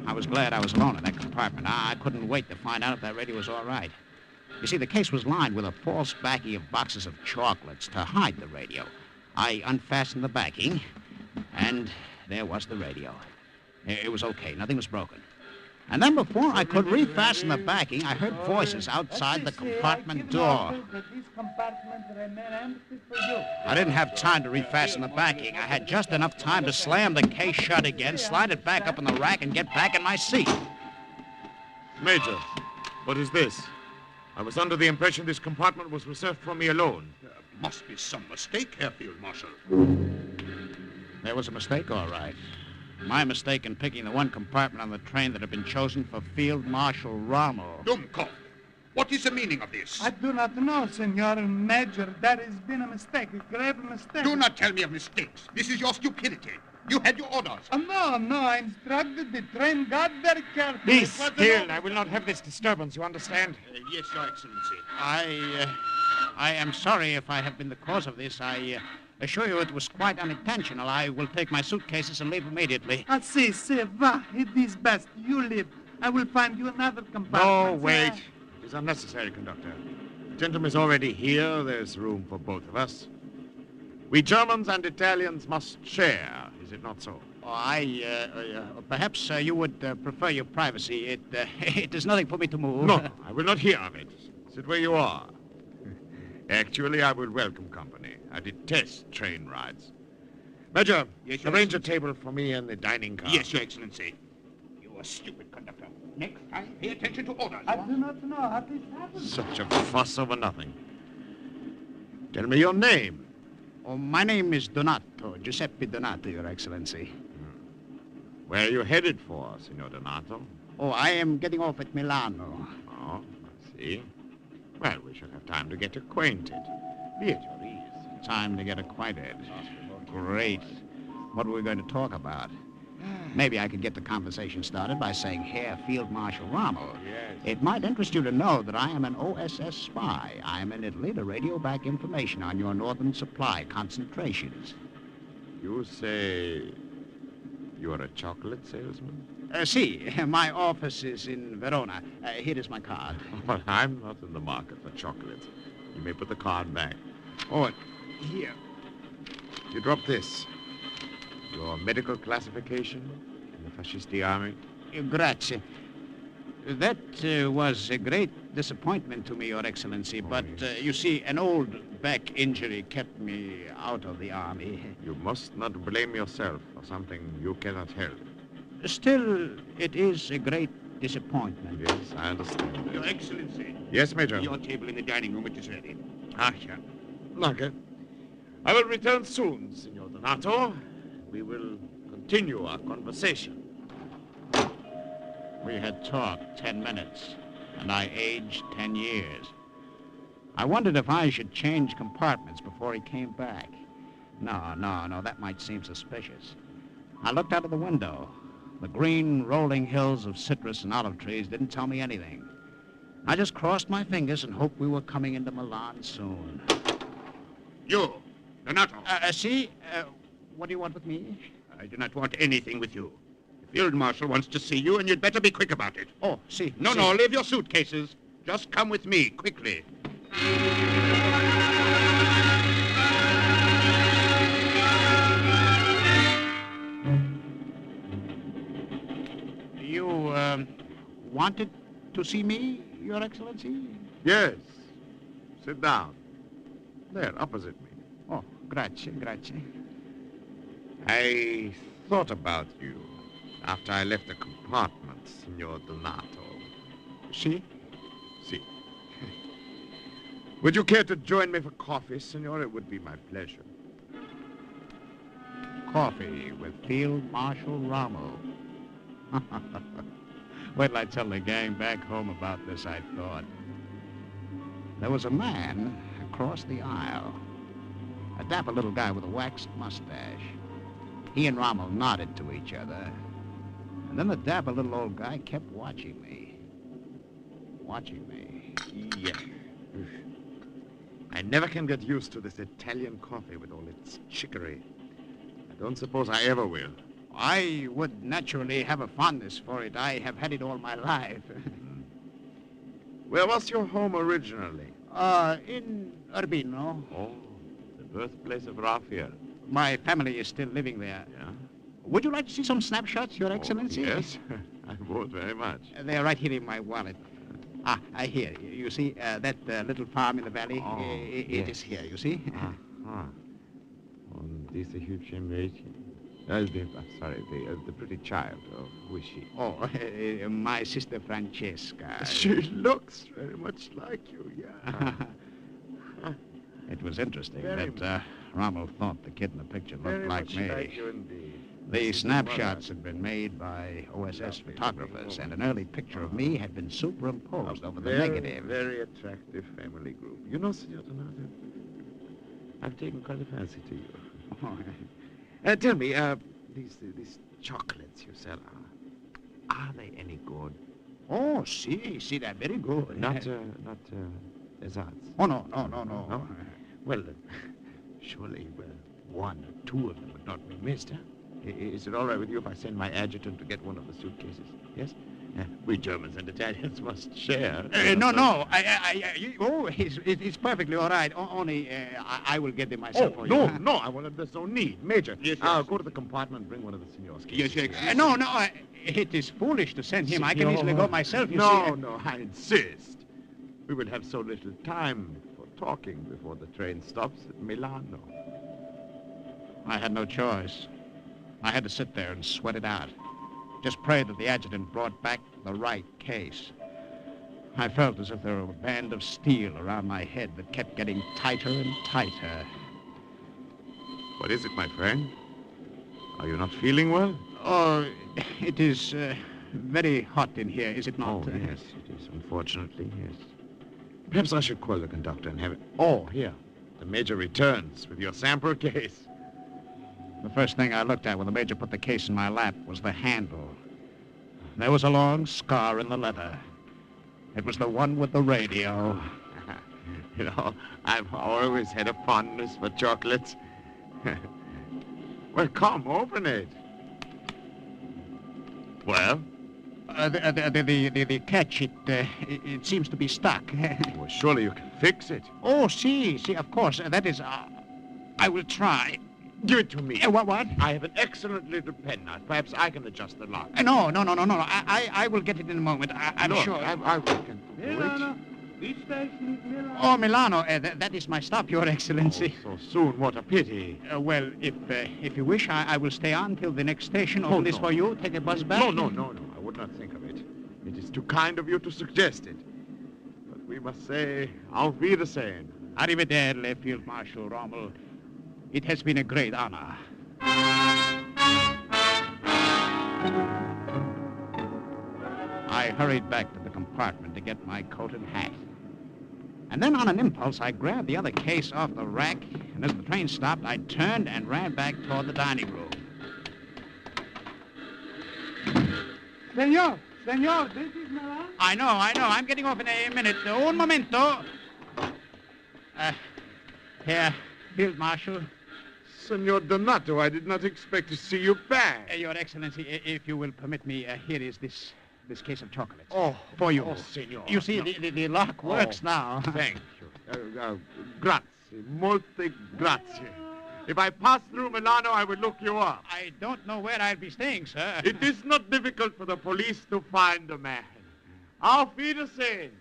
I was glad I was alone in that compartment. I couldn't wait to find out if that radio was all right. You see, the case was lined with a false backing of boxes of chocolates to hide the radio. I unfastened the backing, and there was the radio. It was okay. Nothing was broken. And then before I could refasten the backing, I heard voices outside the compartment door. I didn't have time to refasten the backing. I had just enough time to slam the case shut again, slide it back up in the rack, and get back in my seat. Major, what is this? I was under the impression this compartment was reserved for me alone. There must be some mistake, Herr Field Marshal. There was a mistake, all right. My mistake in picking the one compartment on the train that had been chosen for Field Marshal Rommel. Dummkopf, what is the meaning of this? I do not know, Senor Major. There has been a mistake, a grave mistake. Do not tell me of mistakes. This is your stupidity. You had your orders. No, I instructed the train guard very carefully. Be still. I will not have this disturbance, you understand? Yes, Your Excellency. I am sorry if I have been the cause of this. I assure you it was quite unintentional. I will take my suitcases and leave immediately. Si, va. It is best. You leave. I will find you another compartment. No, wait. It is unnecessary, conductor. The gentleman is already here. There's room for both of us. We Germans and Italians must share. Is it not so? Perhaps you would prefer your privacy. It is nothing for me to move. No, I will not hear of it. Sit where you are. Actually, I will welcome company. I detest train rides. Major, yes, Your arrange a table for me in the dining car. Yes, Your Excellency. You are stupid, conductor. Next time, pay attention to orders. I do not know how this happened. Such a fuss over nothing. Tell me your name. Oh, my name is Donato, Giuseppe Donato, Your Excellency. Where are you headed for, Signor Donato? Oh, I am getting off at Milano. Oh, I see. Well, we shall have time to get acquainted. Be at your ease. Time to get acquainted. Great. What are we going to talk about? Maybe I could get the conversation started by saying Herr Field Marshal Rommel. Yes. It might interest you to know that I am an OSS spy. I am in Italy to radio back information on your northern supply concentrations. You say you're a chocolate salesman? Si, my office is in Verona. Here is my card. Well, I'm not in the market for chocolates. You may put the card back. Oh, here. You drop this. Your medical classification in the fascisti army? Grazie. That was a great disappointment to me, Your Excellency, but you see, an old back injury kept me out of the army. You must not blame yourself for something you cannot help. Still, it is a great disappointment. Yes, I understand. Your Excellency. Yes, Major. Your table in the dining room, it is ready. Ah, yeah. Danke. I will return soon, Signor Donato. We will continue our conversation. We had talked 10 minutes. and I aged 10 years. I wondered if I should change compartments before he came back. No, that might seem suspicious. I looked out of the window. The green rolling hills of citrus and olive trees didn't tell me anything. I just crossed my fingers and hoped we were coming into Milan soon. You, Donato. What do you want with me? I do not want anything with you. The field marshal wants to see you, and you'd better be quick about it. Oh, see. No, leave your suitcases. Just come with me, quickly. You, wanted to see me, Your Excellency? Yes. Sit down. There, opposite me. Oh, grazie. I thought about you after I left the compartment, Signor Donato. Si? Si. Would you care to join me for coffee, Signor? It would be my pleasure. Coffee with Field Marshal Ramo. Wait till I tell the gang back home about this, I thought. There was a man across the aisle. A dapper little guy with a waxed mustache. He and Rommel nodded to each other. And then the dapper little old guy kept watching me. Yeah. I never can get used to this Italian coffee with all its chicory. I don't suppose I ever will. I would naturally have a fondness for it. I have had it all my life. Where was your home originally? In Urbino. Oh, the birthplace of Raphael. My family is still living there. Yeah? Would you like to see some snapshots, Your Excellency? Yes, I would very much. They're right here in my wallet. Here. You see that little farm in the valley? Oh, it is here, you see? Und diese hübsche Mädchen. Sorry, the pretty child. Oh, who is she? Oh, my sister Francesca. She looks very much like you, yeah. It was interesting that Rommel thought the kid in the picture looked like me. Like you indeed. The snapshots had been made by OSS photographers, and an early picture of me had been superimposed over the negative. Very attractive family group. You know, Signor Donato, I've taken quite a fancy to you. Tell me, these chocolates you sell, are they any good? Oh, see, they're very good. Not ersatz? Oh, no. Well, surely, one or two of them would not be missed, huh? Is it all right with you if I send my adjutant to get one of the suitcases? Yes? We Germans and Italians must share. No. It's perfectly all right. Only I will get them myself for you. No, there's no need. Major, yes. Go to the compartment and bring one of the signor's cases. Yes. No, it is foolish to send him. I can easily go myself, you see. No, I insist. We will have so little time for talking before the train stops at Milano. I had no choice. I had to sit there and sweat it out. Just pray that the adjutant brought back the right case. I felt as if there were a band of steel around my head that kept getting tighter and tighter. What is it, my friend? Are you not feeling well? Oh, it is very hot in here, is it not? Oh, yes, it is, unfortunately, yes. Perhaps I should call the conductor and have it... Oh, here. The Major returns with your sample case. The first thing I looked at when the Major put the case in my lap was the handle. There was a long scar in the leather. It was the one with the radio. You know, I've always had a fondness for chocolates. Well, come, open it. Well? The catch, it seems to be stuck. Well, surely you can fix it. Oh, see, of course. That is, I will try. Give it to me. What? I have an excellent little penknife. Perhaps I can adjust the lock. No. I will get it in a moment. I'm Look, sure. I can do Milano. it. Which station is Milano? Oh, Milano. That is my stop, Your Excellency. Oh, so soon. What a pity. Well, if you wish, I will stay on till the next station. Open this for you. Take a bus back. No. I would not think of it. It is too kind of you to suggest it. But we must say, auf Wiedersehen. Arrivederci, Field Marshal Rommel. It has been a great honor. I hurried back to the compartment to get my coat and hat. And then on an impulse, I grabbed the other case off the rack, and as the train stopped, I turned and ran back toward the dining room. Senor, this is Milan. I know. I'm getting off in a minute. Un momento. Here, Field Marshal. Senor Donato, I did not expect to see you back. Your Excellency, if you will permit me, here is this case of chocolates. Oh, for you. Oh, senor. You see, the lock works now. Thank you. Grazie. Molte grazie. If I pass through Milano, I will look you up. I don't know where I'll be staying, sir. It is not difficult for the police to find a man. Auf Wiedersehen.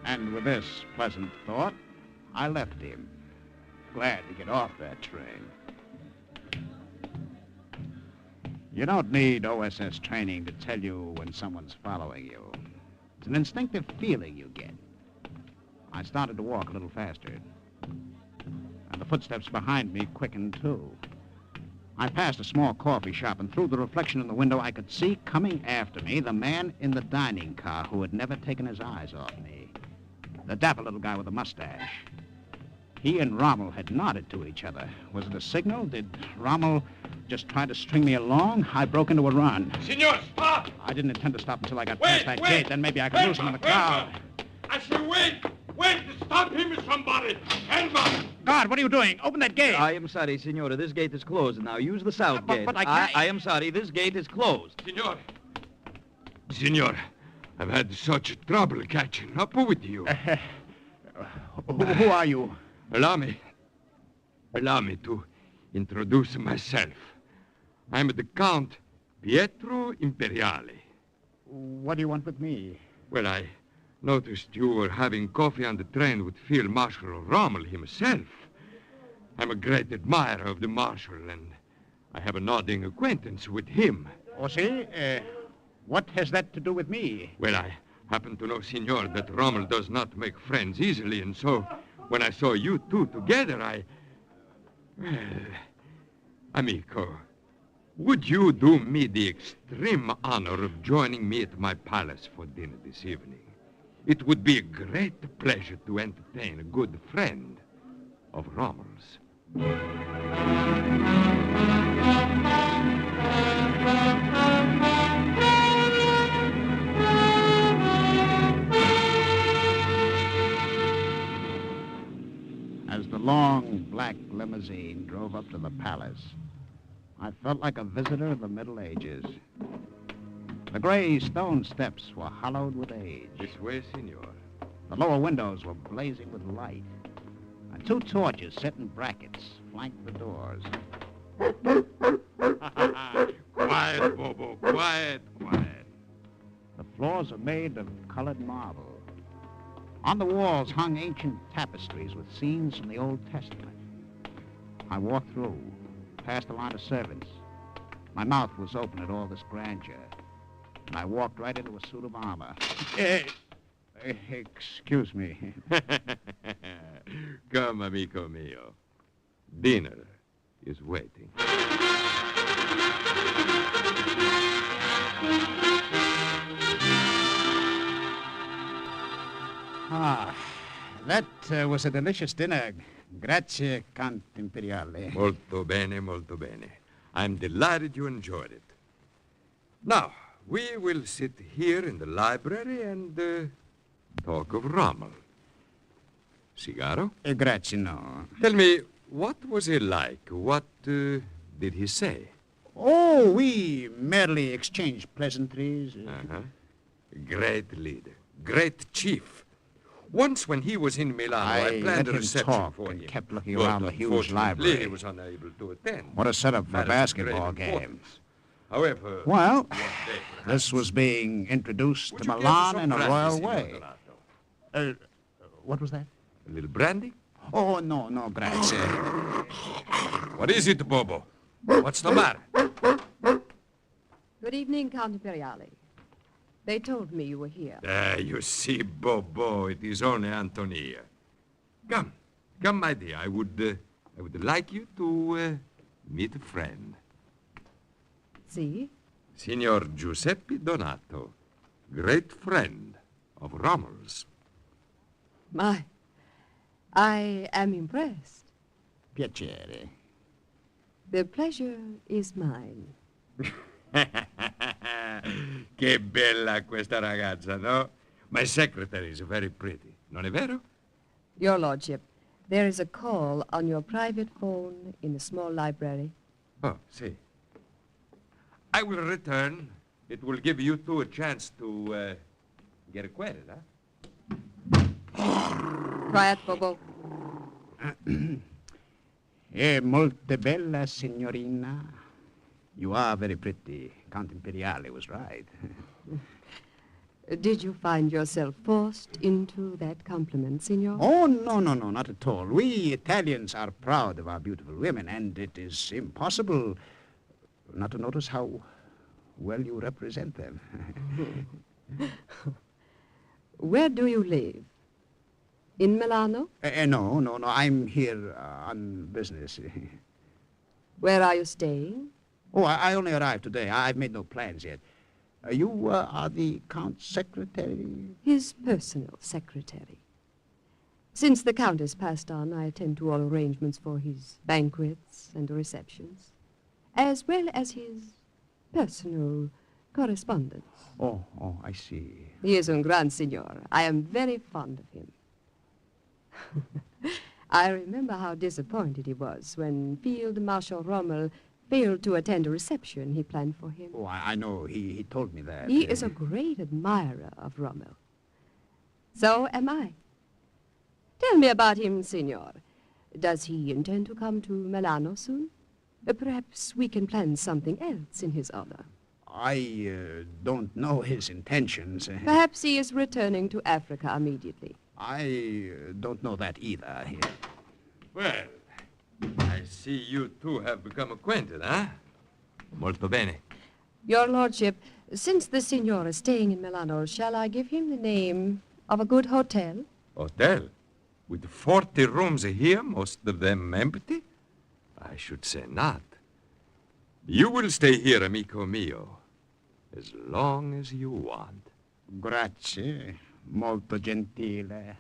And with this pleasant thought, I left him, glad to get off that train. You don't need OSS training to tell you when someone's following you. It's an instinctive feeling you get. I started to walk a little faster, and the footsteps behind me quickened too. I passed a small coffee shop, and through the reflection in the window, I could see coming after me the man in the dining car who had never taken his eyes off me. The dapper little guy with the mustache. He and Rommel had nodded to each other. Was it a signal? Did Rommel just try to string me along? I broke into a run. Senor, stop! I didn't intend to stop until I got past that gate. Then maybe I could lose him in the crowd. I say wait! Wait! Stop him, somebody! Help us! Guard, what are you doing? Open that gate. I am sorry, Senora. This gate is closed. Now use the south gate. But I can't... I am sorry. This gate is closed. Senor, I've had such trouble catching up with you. Who are you? Allow me to introduce myself. I'm the Count Pietro Imperiale. What do you want with me? Well, I noticed you were having coffee on the train with Field Marshal Rommel himself. I'm a great admirer of the Marshal, and I have a nodding acquaintance with him. Oh, see? What has that to do with me? Well, I happen to know, Senor, that Rommel does not make friends easily, and so when I saw you two together, Well, amico, would you do me the extreme honor of joining me at my palace for dinner this evening? It would be a great pleasure to entertain a good friend of Rommel's. As the long black limousine drove up to the palace, I felt like a visitor of the Middle Ages. The gray stone steps were hollowed with age. This way, senor. The lower windows were blazing with light, and two torches set in brackets flanked the doors. Quiet, Bobo, quiet. The floors were made of colored marble. On the walls hung ancient tapestries with scenes from the Old Testament. I walked through, past a line of servants. My mouth was open at all this grandeur, and I walked right into a suit of armor. Excuse me. Come, amico mio. Dinner is waiting. That was a delicious dinner. Grazie, Count Imperiale. Molto bene. I'm delighted you enjoyed it. Now, we will sit here in the library and talk of Rommel. Cigaro? Grazie, no. Tell me, what was he like? What did he say? Oh, we merely exchanged pleasantries. Great leader. Great chief. Once when he was in Milano, I planned a reception for him. Kept looking around the huge library. He was unable to attend. What a setup for a basketball game. However... Well, this was being introduced to Milan in a royal way. What was that? A little brandy? Oh, no, grazie. What is it, Bobo? What's the matter? Good evening, Count Imperiale. They told me you were here. You see, Bobo, it is only Antonia. Come, my dear. I would like you to meet a friend. See? Signor Giuseppe Donato, great friend of Rommel's. My, I am impressed. Piacere. The pleasure is mine. Che bella questa ragazza, no? My secretary is very pretty, non è vero? Your Lordship, there is a call on your private phone in the small library. Oh, see. I will return. It will give you two a chance to get acquainted, huh? Quiet, Bobo. Molto bella, signorina. You are very pretty. Count Imperiale was right. Did you find yourself forced into that compliment, Signor? Oh, no, not at all. We Italians are proud of our beautiful women, and it is impossible not to notice how well you represent them. Where do you live? In Milano? No. I'm here on business. Where are you staying? Oh, I only arrived today. I've made no plans yet. You are the Count's secretary? His personal secretary. Since the Count has passed on, I attend to all arrangements for his banquets and receptions, as well as his personal correspondence. Oh, I see. He is un gran signor. I am very fond of him. I remember how disappointed he was when Field Marshal Rommel failed to attend a reception he planned for him. Oh, I know. He told me that. He is a great admirer of Rommel. So am I. Tell me about him, Signor. Does he intend to come to Milano soon? Perhaps we can plan something else in his honor. I don't know his intentions. Perhaps he is returning to Africa immediately. I don't know that either. Well, I see you two have become acquainted, huh? Molto bene. Your Lordship, since the Signor is staying in Milano, shall I give him the name of a good hotel? Hotel? With 40 rooms here, most of them empty? I should say not. You will stay here, amico mio, as long as you want. Grazie. Molto gentile.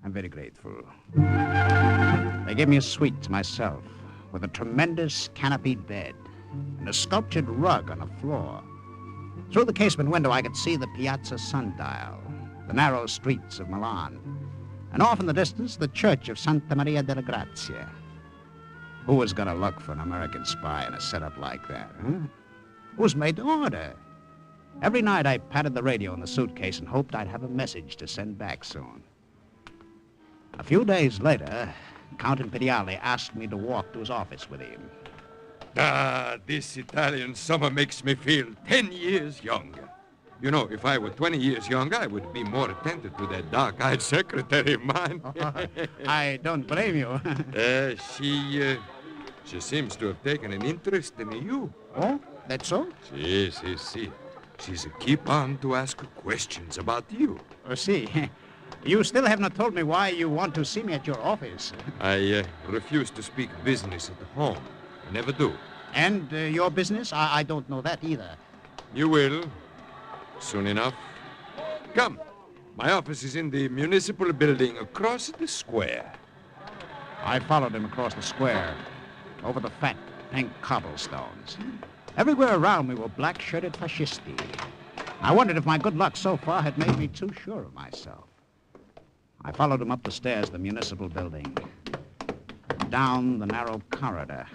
I'm very grateful. They gave me a suite myself, with a tremendous canopied bed and a sculptured rug on the floor. Through the casement window, I could see the piazza sundial, the narrow streets of Milan, and off in the distance, the church of Santa Maria della Grazia. Who was going to look for an American spy in a setup like that, huh? It was made to order. Every night I patted the radio in the suitcase and hoped I'd have a message to send back soon. A few days later, Count Imperiale asked me to walk to his office with him. Ah, this Italian summer makes me feel 10 years younger. You know, if I were 20 years younger, I would be more attentive to that dark-eyed secretary of mine. I don't blame you. She seems to have taken an interest in you. Oh, that's so? Si. She's keep on to ask questions about you. See. You still have not told me why you want to see me at your office. I refuse to speak business at home. I never do. And your business? I don't know that either. You will. Soon enough. Come. My office is in the municipal building across the square. I followed him across the square, over the fat, pink cobblestones. Everywhere around me were black-shirted fascisti. I wondered if my good luck so far had made me too sure of myself. I followed him up the stairs of the municipal building, down the narrow corridor,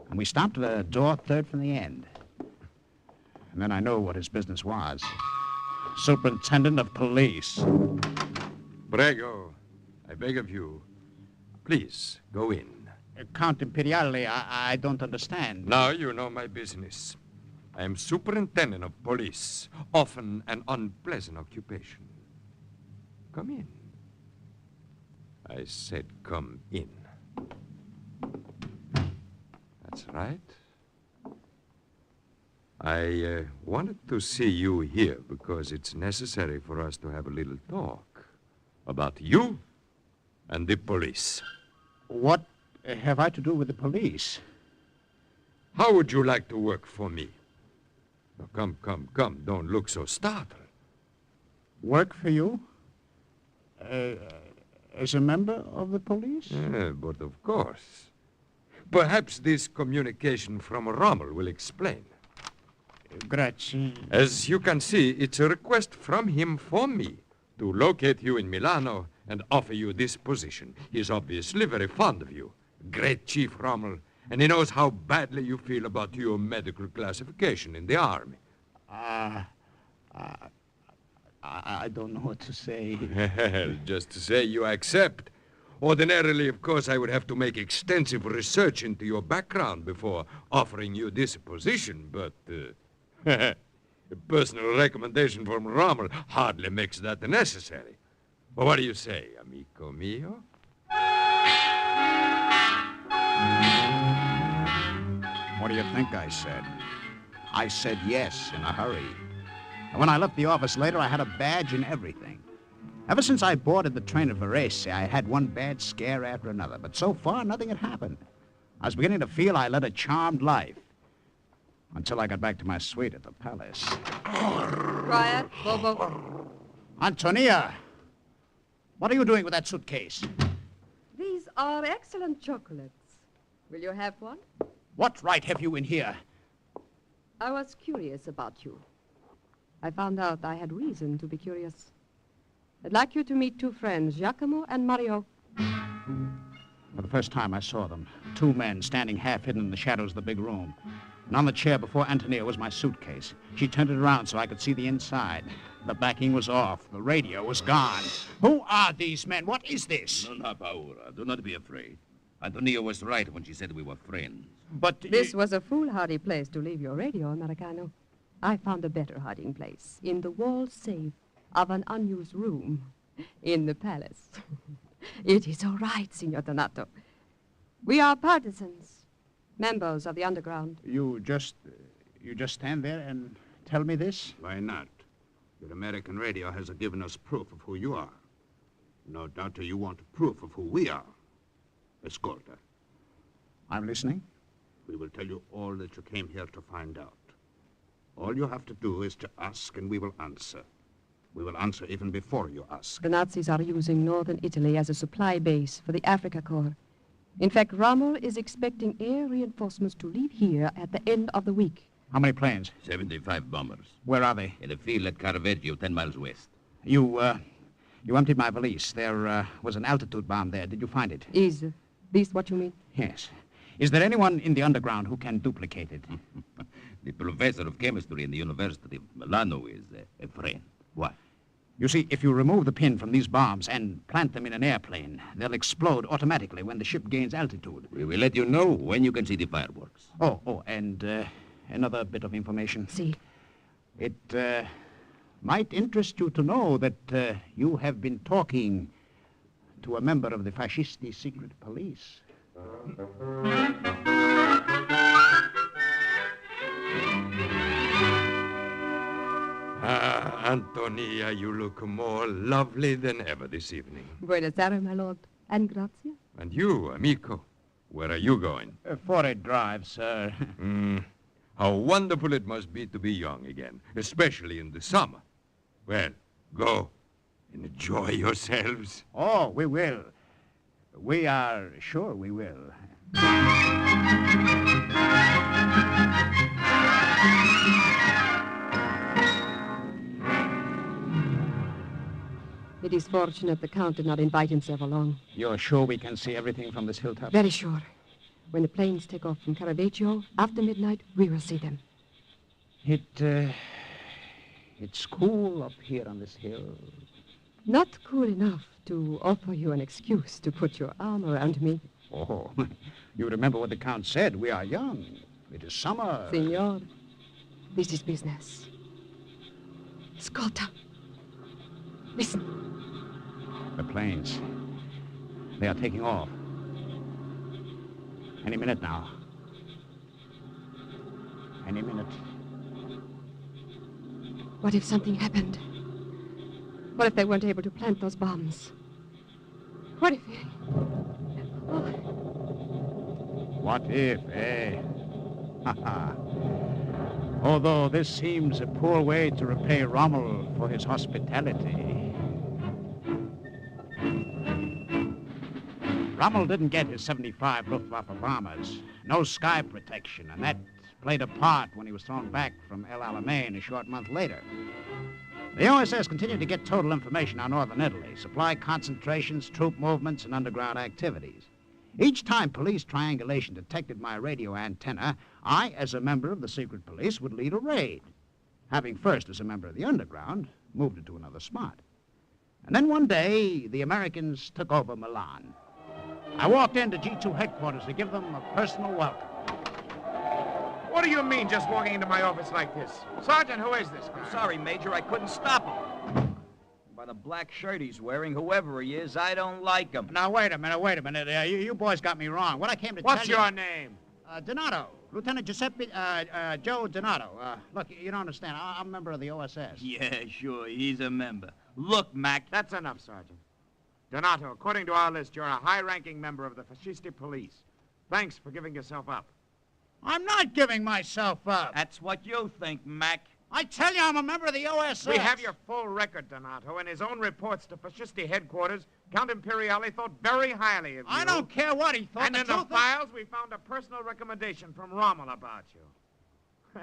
and we stopped at a door third from the end. And then I knew what his business was. Superintendent of Police. Prego. I beg of you. Please, go in. Count Imperiale, I don't understand. Now you know my business. I am superintendent of police, often an unpleasant occupation. Come in. I said come in. That's right. I wanted to see you here because it's necessary for us to have a little talk about you and the police. What have I to do with the police? How would you like to work for me? Oh, come. Don't look so startled. Work for you? As a member of the police? But of course. Perhaps this communication from Rommel will explain. Grazie. As you can see, it's a request from him for me to locate you in Milano and offer you this position. He's obviously very fond of you. Great Chief Rommel. And he knows how badly you feel about your medical classification in the army. I don't know what to say. Well, just to say you accept. Ordinarily, of course, I would have to make extensive research into your background before offering you this position, but a personal recommendation from Rommel hardly makes that necessary. Well, what do you say, amico mio? What do you think I said? I said yes in a hurry. And when I left the office later, I had a badge and everything. Ever since I boarded the train at Varese, I had one bad scare after another, but so far, nothing had happened. I was beginning to feel I led a charmed life. Until I got back to my suite at the palace. Quiet, Bobo. Antonia! What are you doing with that suitcase? These are excellent chocolates. Will you have one? What right have you in here? I was curious about you. I found out I had reason to be curious. I'd like you to meet two friends, Giacomo and Mario. For the first time I saw them, two men standing half hidden in the shadows of the big room. And on the chair before Antonia was my suitcase. She turned it around so I could see the inside. The backing was off. The radio was gone. Who are these men? What is this? Non ha paura. Do not be afraid. Antonia was right when she said we were friends. But this was a foolhardy place to leave your radio, Americano. I found a better hiding place in the wall safe of an unused room in the palace. It is all right, Signor Donato. We are partisans, members of the underground. You just stand there and tell me this? Why not? Your American radio has given us proof of who you are. No doubt you want proof of who we are. Escolta. I'm listening. We will tell you all that you came here to find out. All you have to do is to ask, and we will answer. We will answer even before you ask. The Nazis are using northern Italy as a supply base for the Africa Corps. In fact, Rommel is expecting air reinforcements to leave here at the end of the week. How many planes? 75 bombers. Where are they? In a field at Caravaggio, 10 miles west. You emptied my valise. There was an altitude bomb there. Did you find it? Is this what you mean? Yes. Is there anyone in the underground who can duplicate it? The professor of chemistry in the University of Milano is a friend. Why? You see, if you remove the pin from these bombs and plant them in an airplane, they'll explode automatically when the ship gains altitude. We will let you know when you can see the fireworks. Oh, and another bit of information. See? It might interest you to know that you have been talking to a member of the Fascisti secret police. Antonia, you look more lovely than ever this evening. Buenos Aires, my lord. And grazie. And you, amico, where are you going? For a drive, sir. How wonderful it must be to be young again, especially in the summer. Well, go. Enjoy yourselves. Oh, we will. We are sure we will. It is fortunate the Count did not invite himself along. You're sure we can see everything from this hilltop? Very sure. When the planes take off from Caravaggio, after midnight, we will see them. It's cool up here on this hill. Not cool enough to offer you an excuse to put your arm around me. Oh, you remember what the Count said. We are young. It is summer. Signor, this is business. Ascolta. Listen. The planes. They are taking off. Any minute now. Any minute. What if something happened? What if they weren't able to plant those bombs? What if... Oh. What if, eh? Ha ha. Although this seems a poor way to repay Rommel for his hospitality. Rommel didn't get his 75 Luftwaffe bombers. No sky protection, and that played a part when he was thrown back from El Alamein a short month later. The OSS continued to get total information on northern Italy, supply concentrations, troop movements, and underground activities. Each time police triangulation detected my radio antenna, I, as a member of the secret police, would lead a raid. Having first, as a member of the underground, moved it to another spot. And then one day, the Americans took over Milan. I walked into G2 headquarters to give them a personal welcome. What do you mean, just walking into my office like this? Sergeant, who is this guy? I'm sorry, Major, I couldn't stop him. By the black shirt he's wearing, whoever he is, I don't like him. Now, wait a minute. You boys got me wrong. What I came to What's tell you... your name? Donato. Lieutenant Giuseppe, Joe Donato. Look, you don't understand. I'm a member of the OSS. Yeah, sure, he's a member. Look, Mac. That's enough, Sergeant. Donato, according to our list, you're a high-ranking member of the fascisti police. Thanks for giving yourself up. I'm not giving myself up. That's what you think, Mac. I tell you, I'm a member of the OSS. We have your full record, Donato. In his own reports to fascisti headquarters, Count Imperiale thought very highly of you. I don't care what he thought. And in the files, we found a personal recommendation from Rommel about you.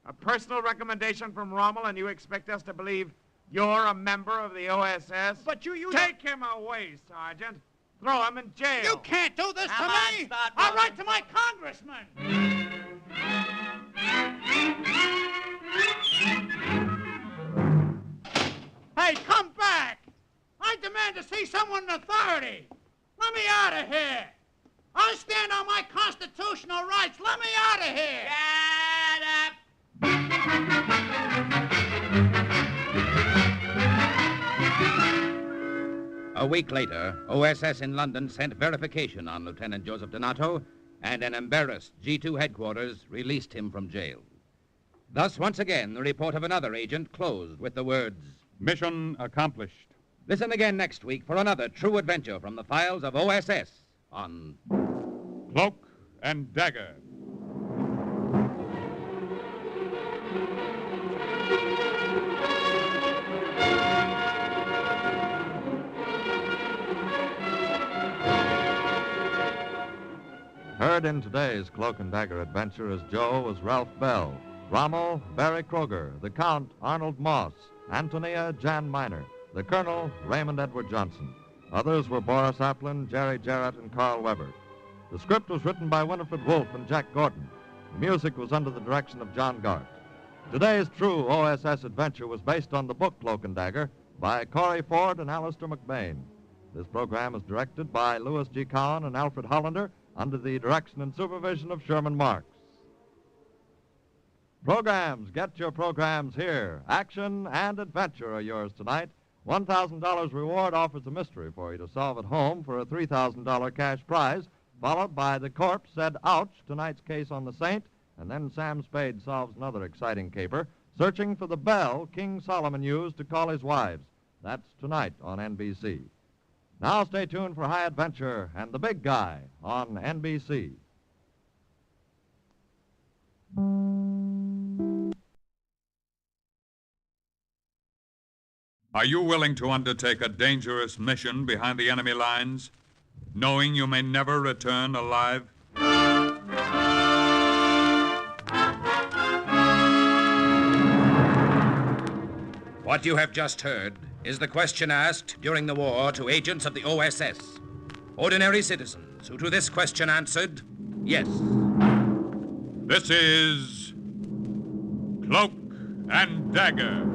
A personal recommendation from Rommel, and you expect us to believe you're a member of the OSS? But you... Take him away, Sergeant. Throw him in jail. You can't do this to me. Start I'll write to my congressman. Hey, come back. I demand to see someone in authority. Let me out of here. I stand on my constitutional rights. Let me out of here. Get up. A week later, OSS in London sent verification on Lieutenant Joseph Donato, and an embarrassed G2 headquarters released him from jail. Thus, once again, the report of another agent closed with the words, Mission accomplished. Listen again next week for another true adventure from the files of OSS on Cloak and Dagger. Heard in today's Cloak and Dagger adventure as Joe was Ralph Bell, Rommel, Barry Kroger, the Count, Arnold Moss, Antonia, Jan Miner, the Colonel, Raymond Edward Johnson. Others were Boris Applin, Jerry Jarrett, and Carl Weber. The script was written by Winifred Wolfe and Jack Gordon. The music was under the direction of John Gart. Today's true OSS adventure was based on the book Cloak and Dagger by Corey Ford and Alistair McBain. This program is directed by Louis G. Cowan and Alfred Hollander under the direction and supervision of Sherman Marks. Programs, get your programs here. Action and adventure are yours tonight. $1,000 reward offers a mystery for you to solve at home for a $3,000 cash prize, followed by The Corpse Said Ouch, tonight's case on the Saint, and then Sam Spade solves another exciting caper, searching for the bell King Solomon used to call his wives. That's tonight on NBC. Now stay tuned for High Adventure and The Big Guy on NBC. Are you willing to undertake a dangerous mission behind the enemy lines, knowing you may never return alive? What you have just heard is the question asked during the war to agents of the OSS. Ordinary citizens who to this question answered, yes. This is Cloak and Dagger.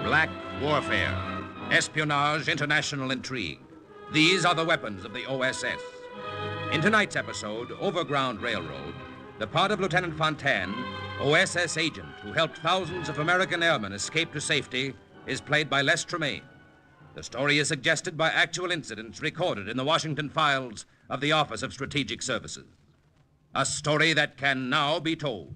Black warfare, espionage, international intrigue. These are the weapons of the OSS. In tonight's episode, Overground Railroad, the part of Lieutenant Fontaine, OSS agent who helped thousands of American airmen escape to safety, is played by Les Tremaine. The story is suggested by actual incidents recorded in the Washington files of the Office of Strategic Services. A story that can now be told.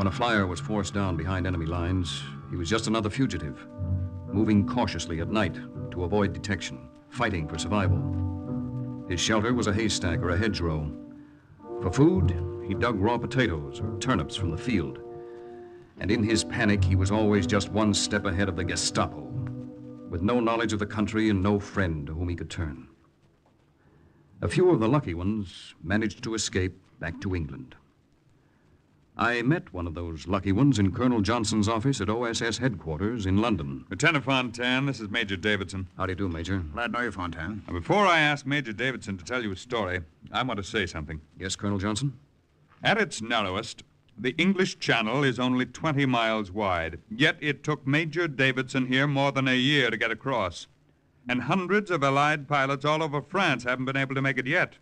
When a flyer was forced down behind enemy lines, he was just another fugitive, moving cautiously at night to avoid detection, fighting for survival. His shelter was a haystack or a hedgerow. For food, he dug raw potatoes or turnips from the field. And in his panic, he was always just one step ahead of the Gestapo, with no knowledge of the country and no friend to whom he could turn. A few of the lucky ones managed to escape back to England. I met one of those lucky ones in Colonel Johnson's office at OSS headquarters in London. Lieutenant Fontaine, this is Major Davidson. How do you do, Major? Glad to know you, Fontaine. Now, before I ask Major Davidson to tell you a story, I want to say something. Yes, Colonel Johnson? At its narrowest, the English Channel is only 20 miles wide, yet it took Major Davidson here more than a year to get across. And hundreds of Allied pilots all over France haven't been able to make it yet.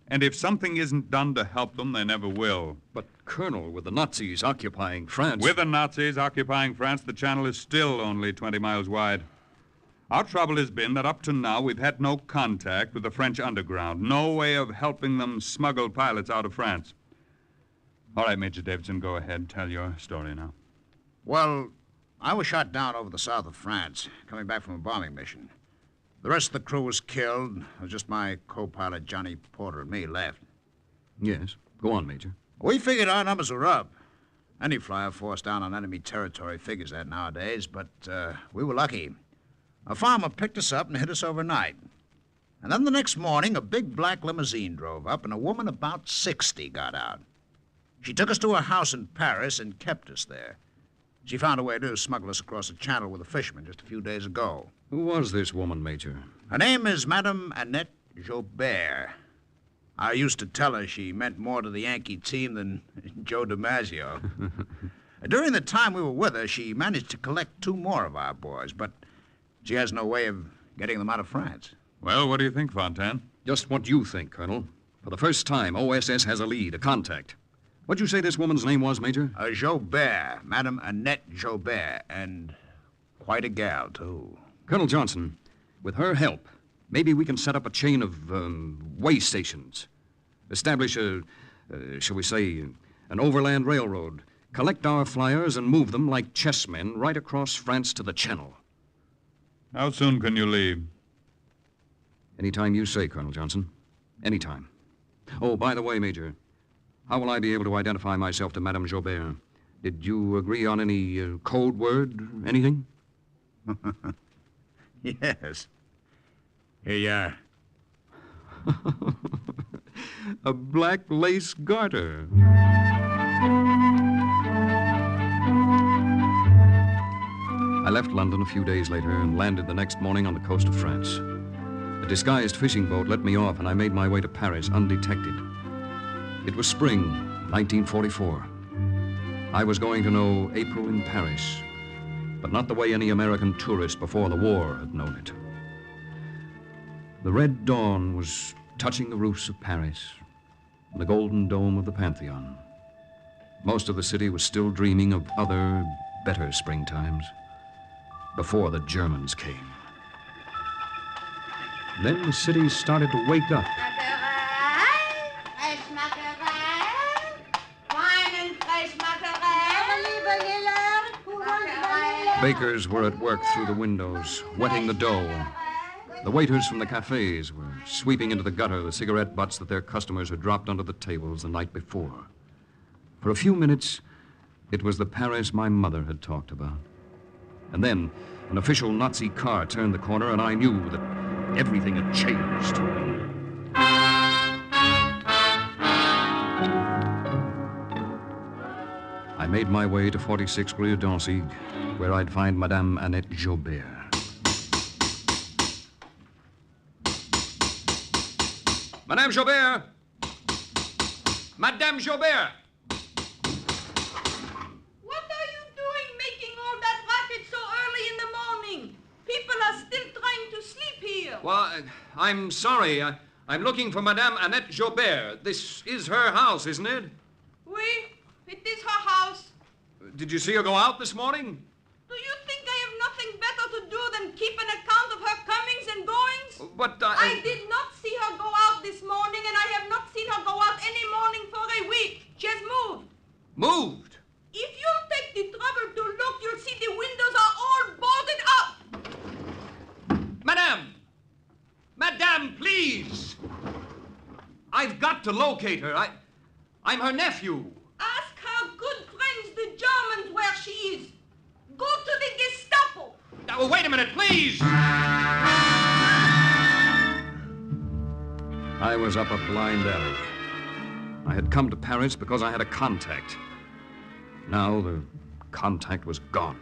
And if something isn't done to help them, they never will. But, Colonel, with the Nazis occupying France... With the Nazis occupying France, the channel is still only 20 miles wide. Our trouble has been that up to now we've had no contact with the French underground, no way of helping them smuggle pilots out of France. All right, Major Davidson, go ahead. Tell your story now. Well, I was shot down over the south of France, coming back from a bombing mission. The rest of the crew was killed. It was just my co-pilot, Johnny Porter, and me left. Yes. Go on, Major. We figured our numbers were up. Any flyer forced down on enemy territory figures that nowadays, but we were lucky. A farmer picked us up and hid us overnight. And then the next morning, a big black limousine drove up, and a woman about 60 got out. She took us to her house in Paris and kept us there. She found a way to smuggle us across the channel with a fisherman just a few days ago. Who was this woman, Major? Her name is Madame Annette Joubert. I used to tell her she meant more to the Yankee team than Joe DiMaggio. During the time we were with her, she managed to collect 2 more of our boys, but she has no way of getting them out of France. Well, what do you think, Fontaine? Just what you think, Colonel. For the first time, OSS has a lead, a contact. What'd you say this woman's name was, Major? Joubert, Madame Annette Joubert, and quite a gal, too. Colonel Johnson, with her help, maybe we can set up a chain of way stations. Establish shall we say, an overland railroad. Collect our flyers and move them like chessmen right across France to the Channel. How soon can you leave? Anytime you say, Colonel Johnson. Anytime. Oh, by the way, Major, how will I be able to identify myself to Madame Joubert? Did you agree on any code word, anything? Yes. Here you are. A black lace garter. I left London a few days later and landed the next morning on the coast of France. A disguised fishing boat let me off, and I made my way to Paris undetected. It was spring, 1944. I was going to know April in Paris, but not the way any American tourist before the war had known it. The red dawn was touching the roofs of Paris and the golden dome of the Pantheon. Most of the city was still dreaming of other, better springtimes before the Germans came. Then the city started to wake up. Bakers were at work through the windows, wetting the dough. The waiters from the cafes were sweeping into the gutter the cigarette butts that their customers had dropped onto the tables the night before. For a few minutes, it was the Paris my mother had talked about. And then an official Nazi car turned the corner, and I knew that everything had changed. I made my way to 46 Rue d'Anzig, where I'd find Madame Annette Joubert. Madame Joubert! Madame Joubert! What are you doing making all that racket so early in the morning? People are still trying to sleep here. Well, I'm sorry. I'm looking for Madame Annette Joubert. This is her house, isn't it? Oui, it is her house. Did you see her go out this morning? Do you think I have nothing better to do than keep an account of her comings and goings? But I did not see her go out this morning, and I have not seen her go out any morning for a week. She has moved. Moved? If to locate her. I'm her nephew. Ask her good friends, the Germans, where she is. Go to the Gestapo. Now, wait a minute, please. I was up a blind alley. I had come to Paris because I had a contact. Now the contact was gone.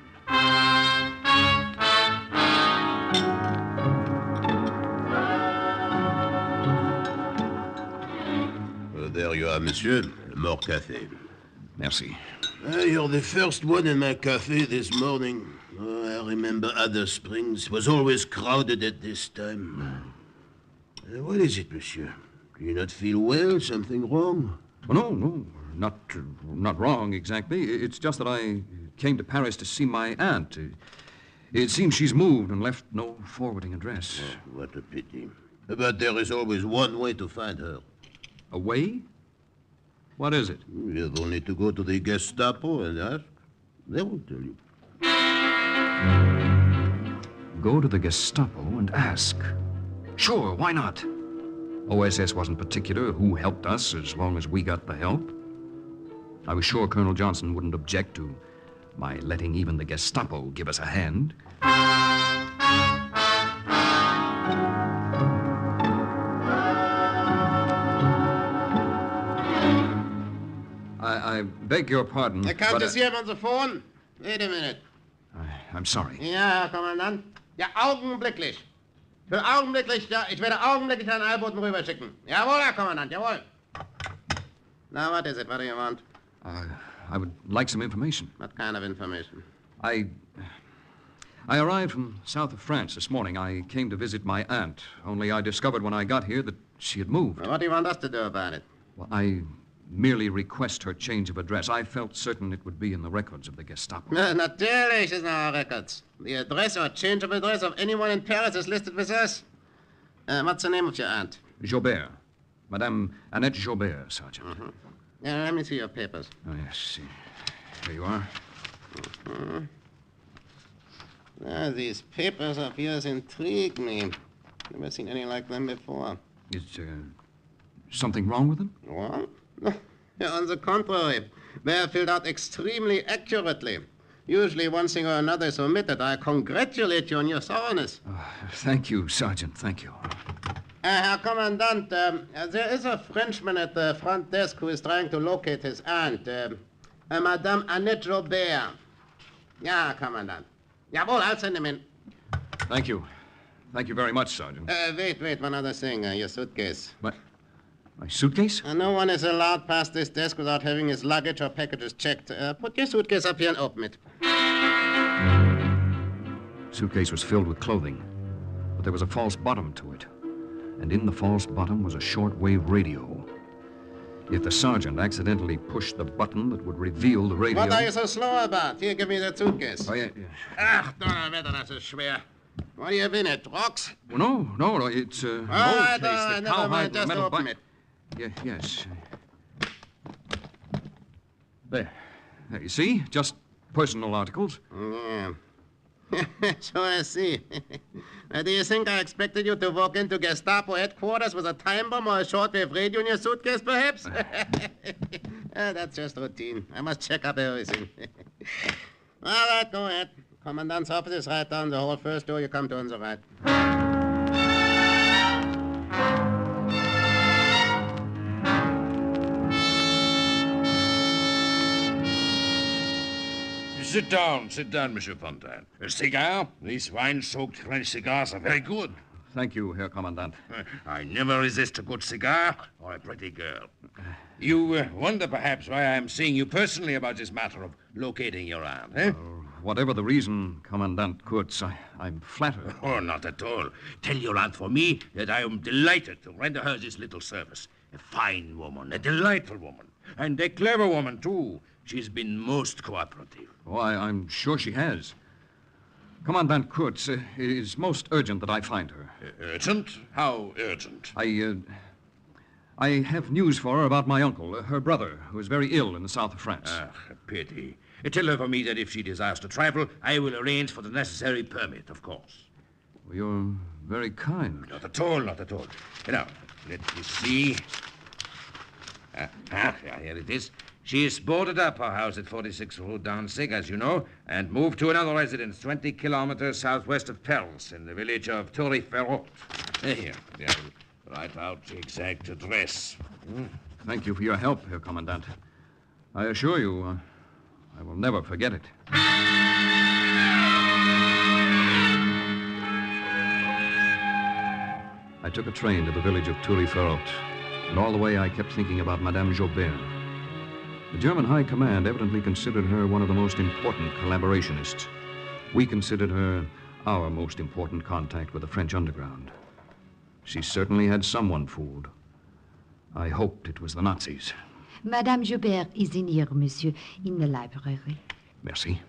There you are, monsieur. More café. Merci. You're the first one in my cafe this morning. Oh, I remember other springs. It was always crowded at this time. What is it, monsieur? Do you not feel well? Something wrong? Oh, no, not wrong exactly. It's just that I came to Paris to see my aunt. It seems she's moved and left no forwarding address. Oh, what a pity. But there is always one way to find her. A way? What is it? You have only to go to the Gestapo and ask. They will tell you. Go to the Gestapo and ask. Sure, why not? OSS wasn't particular who helped us as long as we got the help. I was sure Colonel Johnson wouldn't object to my letting even the Gestapo give us a hand. I beg your pardon. The Countess here on the phone. Wait a minute. I'm sorry. Ja, Herr Kommandant. Ja, augenblicklich. Ich will augenblicklich, ja, ich werde augenblicklich einen Eilboten rüberschicken. Jawohl, Herr Kommandant, jawohl. Now, what is it? What do you want? I would like some information. What kind of information? I arrived from south of France this morning. I came to visit my aunt, only I discovered when I got here that she had moved. Well, what do you want us to do about it? Well, I merely request her change of address. I felt certain it would be in the records of the Gestapo. Natürlich is in our records. The address or change of address of anyone in Paris is listed with us. What's the name of your aunt? Jobert. Madame Annette Jobert, Sergeant. Mm-hmm. Yeah, let me see your papers. Oh, yes. Here you are. Mm-hmm. These papers of yours intrigue me. Never seen any like them before. Is something wrong with them? What? On the contrary, they are filled out extremely accurately. Usually one thing or another is omitted. I congratulate you on your thoroughness. Thank you, Sergeant. Thank you. Herr Commandant, there is a Frenchman at the front desk who is trying to locate his aunt, Madame Annette Jobert. Ja, Commandant. Jawohl, I'll send him in. Thank you. Thank you very much, Sergeant. Wait, one other thing. Your suitcase. What? My suitcase? No one is allowed past this desk without having his luggage or packages checked. Put your suitcase up here and open it. Suitcase was filled with clothing, but there was a false bottom to it. And in the false bottom was a shortwave radio. If the sergeant accidentally pushed the button that would reveal the radio... What are you so slow about? Here, give me that suitcase. Oh, yeah. Ach, Donnerwetter, das ist schwer. What do you have in it? Rocks? Well, no, it's all right, never mind, just open it. Yes. There, you see? Just personal articles. Yeah. So I see. Do you think I expected you to walk into Gestapo headquarters with a time bomb or a shortwave radio in your suitcase, perhaps? That's just routine. I must check up everything. All right, go ahead. Commandant's office is right down the hall. First door you come to on the right. Sit down, Monsieur Fontaine. A cigar? These wine-soaked French cigars are very good. Thank you, Herr Commandant. I never resist a good cigar or a pretty girl. You wonder perhaps why I am seeing you personally about this matter of locating your aunt, eh? Whatever the reason, Commandant Kurtz, I'm flattered. Oh, not at all. Tell your aunt for me that I am delighted to render her this little service. A fine woman, a delightful woman, and a clever woman, too. She's been most cooperative. Oh, I'm sure she has. Commandant Kurtz, it is most urgent that I find her. Urgent? How urgent? I have news for her about my uncle, her brother, who is very ill in the south of France. Ah, a pity. Tell her for me that if she desires to travel, I will arrange for the necessary permit, of course. Well, you're very kind. Not at all, not at all. Now, let me see. Here it is. She has boarded up her house at 46 Rue d'Anzig, as you know, and moved to another residence 20 kilometers southwest of Paris, in the village of Tourry-Ferraud. Here, I'll write out the exact address. Thank you for your help, Herr Commandant. I assure you, I will never forget it. I took a train to the village of Tourry-Ferraud, and all the way I kept thinking about Madame Joubert. The German High Command evidently considered her one of the most important collaborationists. We considered her our most important contact with the French underground. She certainly had someone fooled. I hoped it was the Nazis. Madame Joubert is in here, monsieur, in the library. Merci.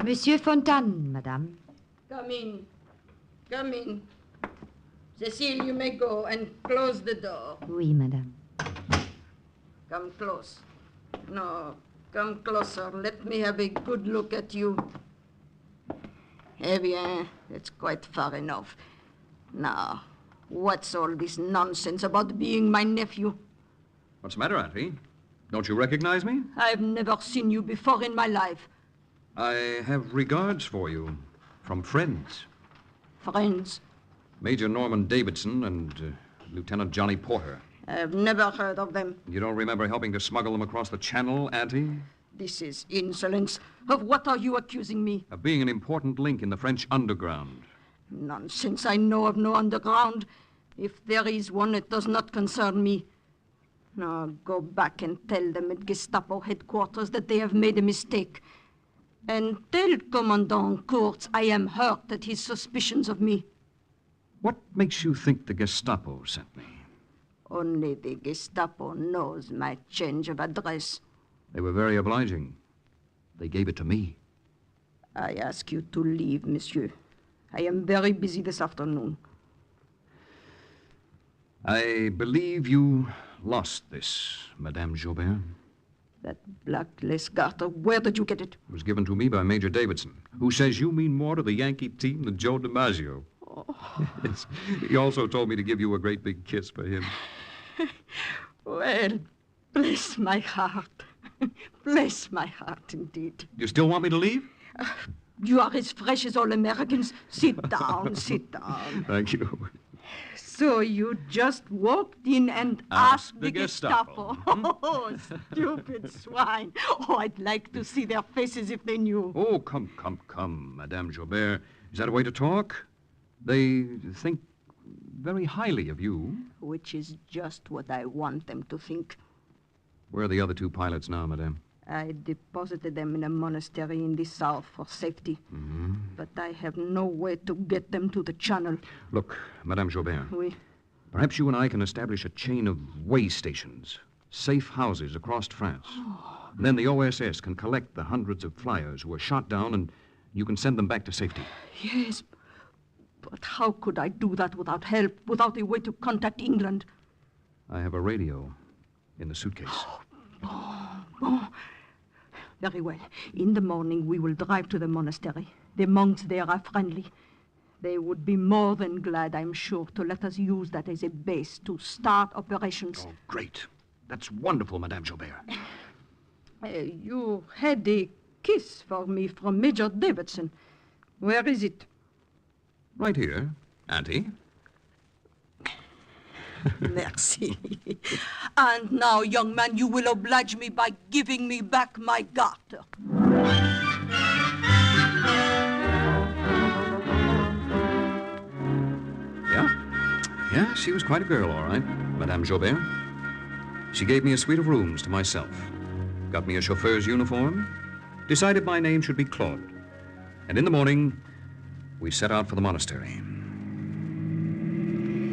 Monsieur Fontaine, madame. Come in. Come in. Cecile, you may go and close the door. Oui, madame. Come close. No, come closer. Let me have a good look at you. Eh bien, that's quite far enough. Now, what's all this nonsense about being my nephew? What's the matter, Auntie? Don't you recognize me? I've never seen you before in my life. I have regards for you from friends. Friends? Major Norman Davidson and Lieutenant Johnny Porter. I've never heard of them. You don't remember helping to smuggle them across the channel, Auntie? This is insolence. Of what are you accusing me? Of being an important link in the French underground. Nonsense. I know of no underground. If there is one, it does not concern me. Now, go back and tell them at Gestapo headquarters that they have made a mistake. And tell Commandant Kurtz I am hurt at his suspicions of me. What makes you think the Gestapo sent me? Only the Gestapo knows my change of address. They were very obliging. They gave it to me. I ask you to leave, monsieur. I am very busy this afternoon. I believe you lost this, Madame Joubert. That black lace garter, where did you get it? It was given to me by Major Davidson, who says you mean more to the Yankee team than Joe DiMaggio. Oh. Yes. He also told me to give you a great big kiss for him. Well, bless my heart. Bless my heart, indeed. You still want me to leave? You are as fresh as all Americans. Sit down, sit down. Thank you. So you just walked in and asked the Gestapo. Oh, stupid swine. Oh, I'd like to see their faces if they knew. Oh, come, Madame Joubert. Is that a way to talk? They think very highly of you. Which is just what I want them to think. Where are the other two pilots now, Madame? I deposited them in a monastery in the south for safety. Mm-hmm. But I have no way to get them to the channel. Look, Madame Joubert. Oui. Perhaps you and I can establish a chain of way stations, safe houses across France. Oh. Then the OSS can collect the hundreds of flyers who were shot down and you can send them back to safety. Yes, but how could I do that without help, without a way to contact England? I have a radio in the suitcase. Oh. Very well. In the morning, we will drive to the monastery. The monks there are friendly. They would be more than glad, I'm sure, to let us use that as a base to start operations. Oh, great. That's wonderful, Madame Joubert. You had a kiss for me from Major Davidson. Where is it? Right here, Auntie. Merci. And now, young man, you will oblige me by giving me back my garter. Yeah, she was quite a girl, all right, Madame Joubert. She gave me a suite of rooms to myself, got me a chauffeur's uniform, decided my name should be Claude. And in the morning, we set out for the monastery.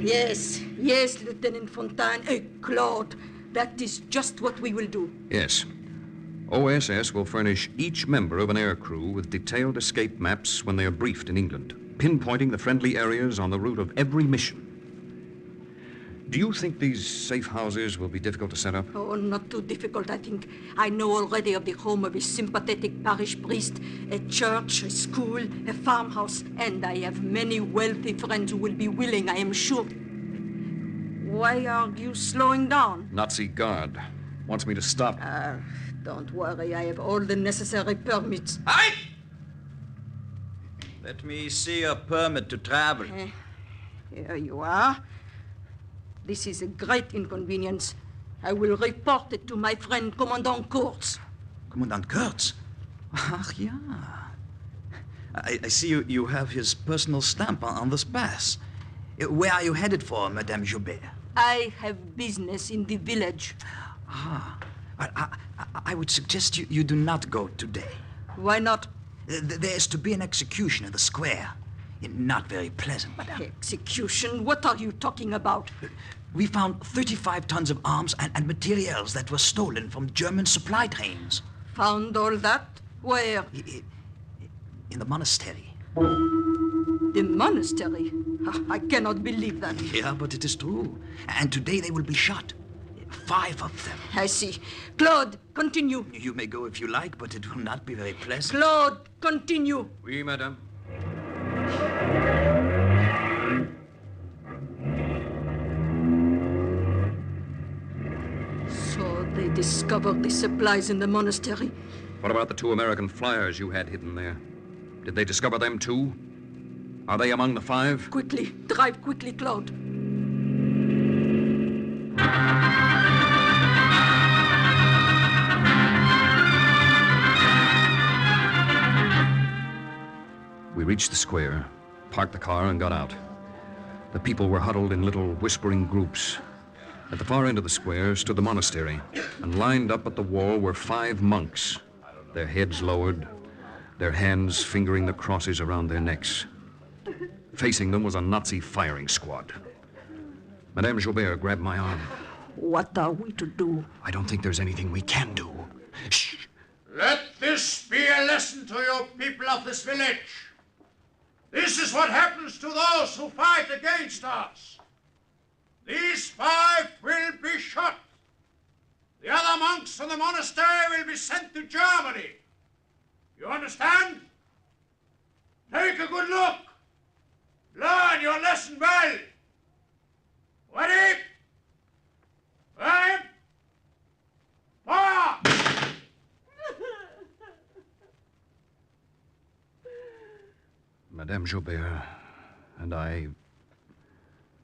Yes, Lieutenant Fontaine. Claude, that is just what we will do. Yes. OSS will furnish each member of an air crew with detailed escape maps when they are briefed in England, pinpointing the friendly areas on the route of every mission. Do you think these safe houses will be difficult to set up? Oh, not too difficult, I think. I know already of the home of a sympathetic parish priest, a church, a school, a farmhouse, and I have many wealthy friends who will be willing, I am sure. Why are you slowing down? Nazi guard wants me to stop. Don't worry, I have all the necessary permits. Halt! Let me see your permit to travel. Here you are. This is a great inconvenience. I will report it to my friend Commandant Kurtz. Commandant Kurtz? Ach, ja. I see you have his personal stamp on this pass. Where are you headed for, Madame Joubert? I have business in the village. I would suggest you do not go today. Why not? There is to be an execution in the square. Not very pleasant, madame. Execution? What are you talking about? We found 35 tons of arms and materials that were stolen from German supply trains. Found all that? Where? In the monastery. The monastery? I cannot believe that. Yeah, but it is true. And today they will be shot. 5 of them. I see. Claude, continue. You may go if you like, but it will not be very pleasant. Claude, continue. Oui, madame. So they discovered the supplies in the monastery. What about the 2 American flyers you had hidden there? Did they discover them too? Are they among the 5? Quickly. Drive quickly, Claude. We reached the square, parked the car, and got out. The people were huddled in little whispering groups. At the far end of the square stood the monastery, and lined up at the wall were 5 monks, their heads lowered, their hands fingering the crosses around their necks. Facing them was a Nazi firing squad. Madame Joubert grabbed my arm. What are we to do? I don't think there's anything we can do. Shh! Let this be a lesson to you people of this village. This is what happens to those who fight against us. These 5 will be shot. The other monks from the monastery will be sent to Germany. You understand? Take a good look. Learn your lesson well. Ready? Aim! Fire! Madame Joubert and I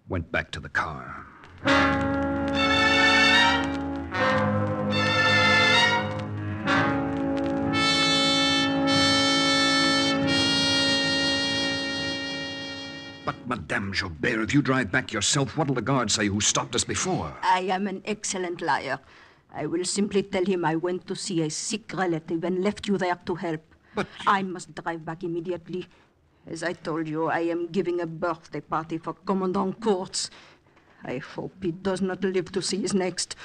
went back to the car. But, Madame Joubert, if you drive back yourself, what'll the guard say who stopped us before? I am an excellent liar. I will simply tell him I went to see a sick relative and left you there to help. But I must drive back immediately. As I told you, I am giving a birthday party for Commandant Kurtz. I hope he does not live to see his next.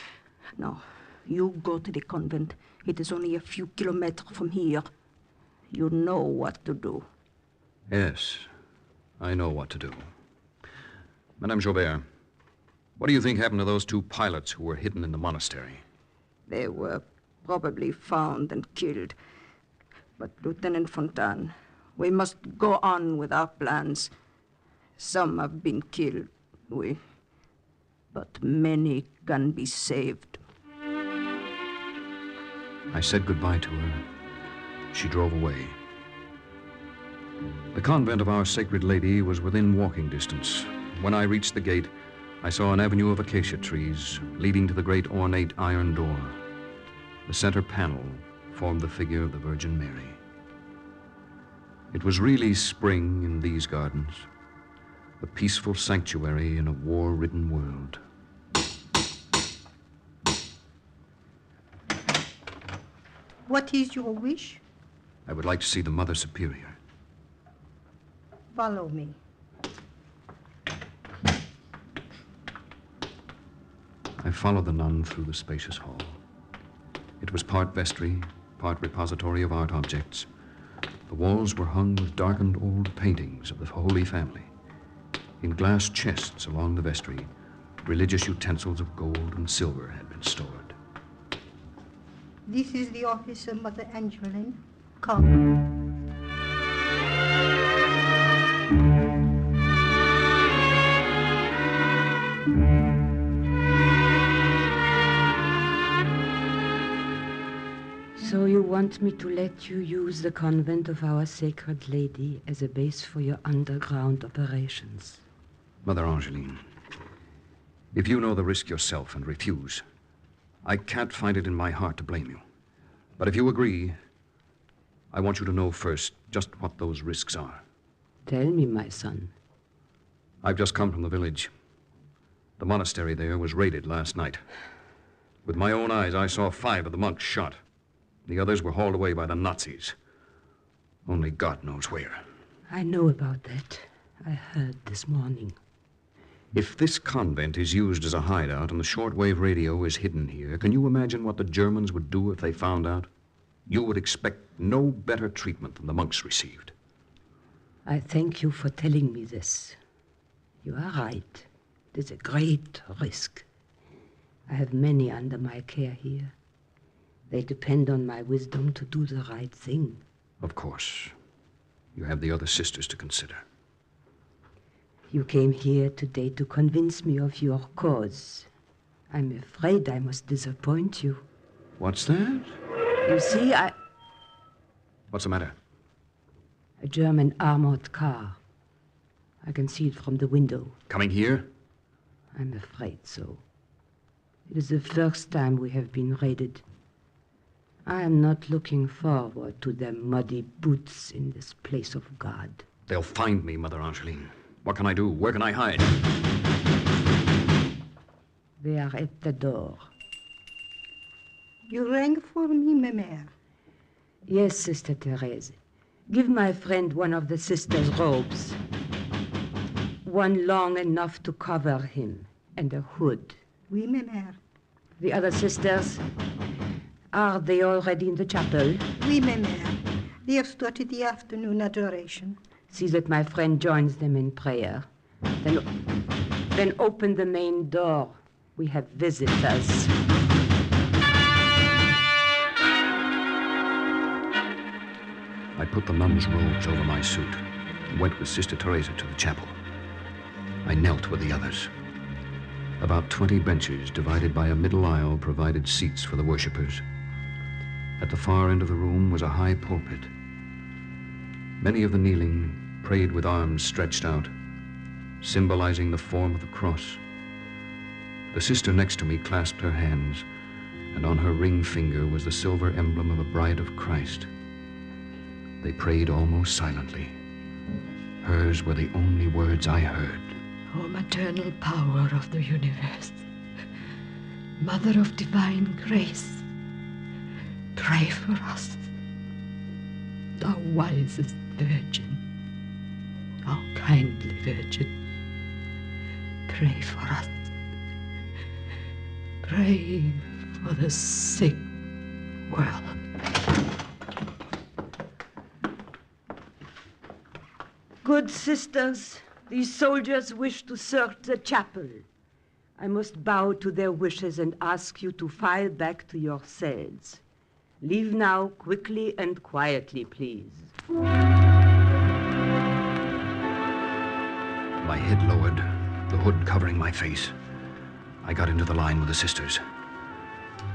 Now, you go to the convent. It is only a few kilometers from here. You know what to do. Yes, I know what to do. Madame Joubert, what do you think happened to those 2 pilots who were hidden in the monastery? They were probably found and killed. But, Lieutenant Fontaine, we must go on with our plans. Some have been killed, but many can be saved. I said goodbye to her. She drove away. The convent of Our Sacred Lady was within walking distance. When I reached the gate, I saw an avenue of acacia trees leading to the great ornate iron door. The center panel formed the figure of the Virgin Mary. It was really spring in these gardens, a peaceful sanctuary in a war-ridden world. What is your wish? I would like to see the Mother Superior. Follow me. I followed the nun through the spacious hall. It was part vestry, part repository of art objects. The walls were hung with darkened old paintings of the Holy Family. In glass chests along the vestry, religious utensils of gold and silver had been stored. This is the office of Mother Angeline. Come. want me to let you use the convent of our Sacred Lady as a base for your underground operations. Mother Angeline, if you know the risk yourself and refuse, I can't find it in my heart to blame you. But if you agree, I want you to know first just what those risks are. Tell me, my son. I've just come from the village. The monastery there was raided last night. With my own eyes, I saw 5 of the monks shot. The others were hauled away by the Nazis. Only God knows where. I know about that. I heard this morning. If this convent is used as a hideout and the shortwave radio is hidden here, can you imagine what the Germans would do if they found out? You would expect no better treatment than the monks received. I thank you for telling me this. You are right. It is a great risk. I have many under my care here. They depend on my wisdom to do the right thing. Of course. You have the other sisters to consider. You came here today to convince me of your cause. I'm afraid I must disappoint you. What's that? You see, What's the matter? A German armored car. I can see it from the window. Coming here? I'm afraid so. It is the first time we have been raided. I am not looking forward to their muddy boots in this place of God. They'll find me, Mother Angeline. What can I do? Where can I hide? They are at the door. You rang for me, ma mère. Yes, Sister Therese. Give my friend one of the sisters' robes. One long enough to cover him, and a hood. Oui, ma mère. The other sisters, are they already in the chapel? Oui, ma mère. They have started the afternoon adoration. See that my friend joins them in prayer. Then open the main door. We have visitors. I put the nun's robes over my suit and went with Sister Teresa to the chapel. I knelt with the others. About 20 benches divided by a middle aisle provided seats for the worshippers. At the far end of the room was a high pulpit. Many of the kneeling prayed with arms stretched out, symbolizing the form of the cross. The sister next to me clasped her hands, and on her ring finger was the silver emblem of a bride of Christ. They prayed almost silently. Hers were the only words I heard. O maternal power of the universe, Mother of divine grace, pray for us. Thou wisest Virgin, thou kindly Virgin, pray for us. Pray for the sick world. Good sisters, these soldiers wish to search the chapel. I must bow to their wishes and ask you to file back to your cells. Leave now quickly and quietly, please. My head lowered, the hood covering my face. I got into the line with the sisters.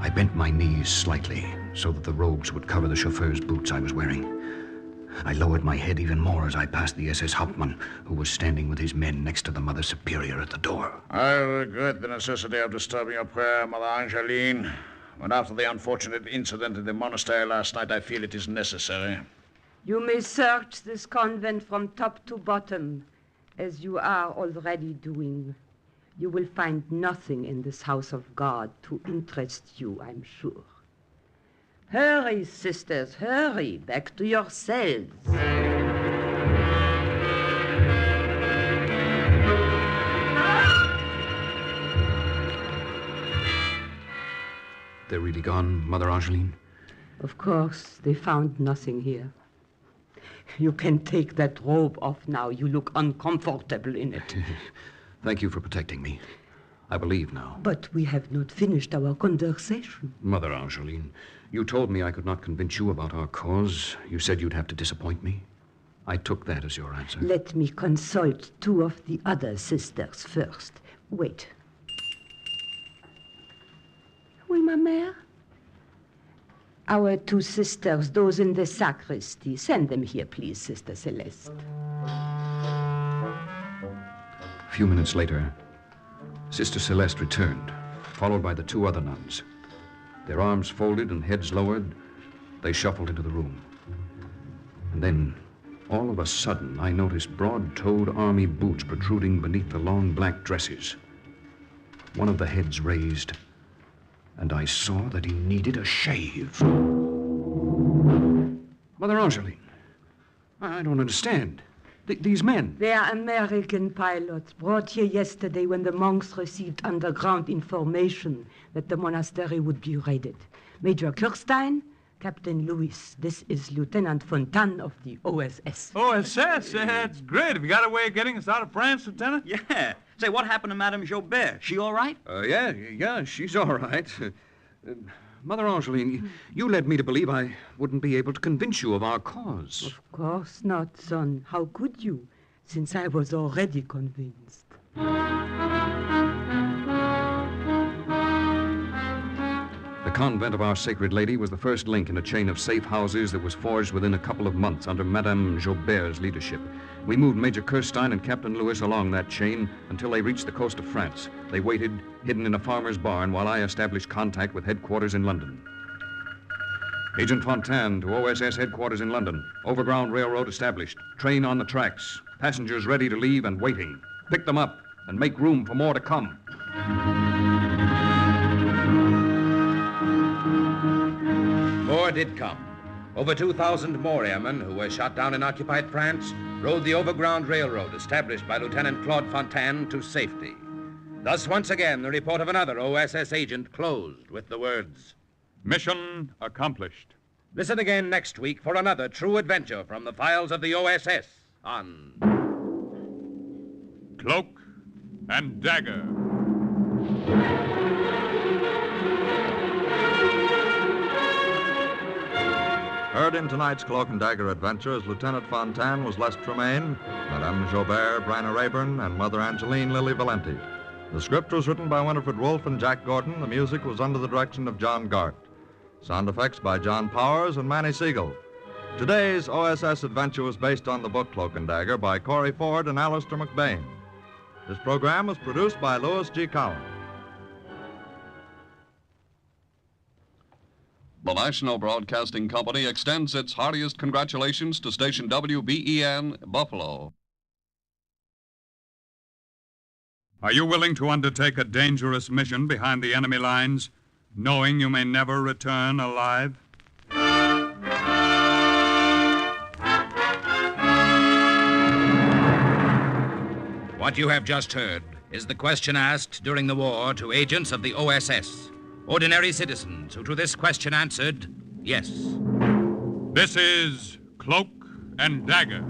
I bent my knees slightly so that the robes would cover the chauffeur's boots I was wearing. I lowered my head even more as I passed the SS Hauptmann, who was standing with his men next to the Mother Superior at the door. I regret the necessity of disturbing your prayer, Mother Angeline. But after the unfortunate incident in the monastery last night, I feel it is necessary. You may search this convent from top to bottom, as you are already doing. You will find nothing in this house of God to interest you, I'm sure. Hurry, sisters, hurry, back to your cells. They're really gone, Mother Angeline? Of course, they found nothing here. You can take that robe off now. You look uncomfortable in it. Thank you for protecting me. I believe now. But we have not finished our conversation. Mother Angeline, you told me I could not convince you about our cause. You said you'd have to disappoint me. I took that as your answer. Let me consult 2 of the other sisters first. Wait. Oui, ma mère? Our two sisters, those in the sacristy. Send them here, please, Sister Celeste. A few minutes later, Sister Celeste returned, followed by the two other nuns. Their arms folded and heads lowered, they shuffled into the room. And then, all of a sudden, I noticed broad-toed army boots protruding beneath the long black dresses. One of the heads raised, and I saw that he needed a shave. Mother Angeline, I don't understand. These men. They are American pilots brought here yesterday when the monks received underground information that the monastery would be raided. Major Kirstein, Captain Lewis. This is Lieutenant Fontaine of the OSS. OSS? That's great. Have you got a way of getting us out of France, Lieutenant? Yeah. Say, what happened to Madame Jobert? She all right? Yeah, she's all right. Mother Angeline, you led me to believe I wouldn't be able to convince you of our cause. Of course not, son. How could you, since I was already convinced? The convent of Our Sacred Lady was the first link in a chain of safe houses that was forged within a couple of months under Madame Jobert's leadership. We moved Major Kirstein and Captain Lewis along that chain until they reached the coast of France. They waited, hidden in a farmer's barn, while I established contact with headquarters in London. Agent Fontaine to OSS headquarters in London. Overground railroad established. Train on the tracks. Passengers ready to leave and waiting. Pick them up and make room for more to come. More did come. Over 2,000 more airmen who were shot down in occupied France rode the overground railroad established by Lieutenant Claude Fontaine to safety. Thus, once again, the report of another OSS agent closed with the words, "Mission accomplished." Listen again next week for another true adventure from the files of the OSS on Cloak and Dagger. Heard in tonight's Cloak and Dagger adventure as Lieutenant Fontaine was Les Tremaine, Madame Jobert, Bryna Rayburn, and Mother Angeline Lily Valenti. The script was written by Winifred Wolfe and Jack Gordon. The music was under the direction of John Gart. Sound effects by John Powers and Manny Siegel. Today's OSS adventure was based on the book Cloak and Dagger by Corey Ford and Alistair McBain. This program was produced by Louis G. Collins. The National Broadcasting Company extends its heartiest congratulations to station WBEN, Buffalo. Are you willing to undertake a dangerous mission behind the enemy lines, knowing you may never return alive? What you have just heard is the question asked during the war to agents of the OSS. Ordinary citizens who to this question answered, yes. This is Cloak and Dagger.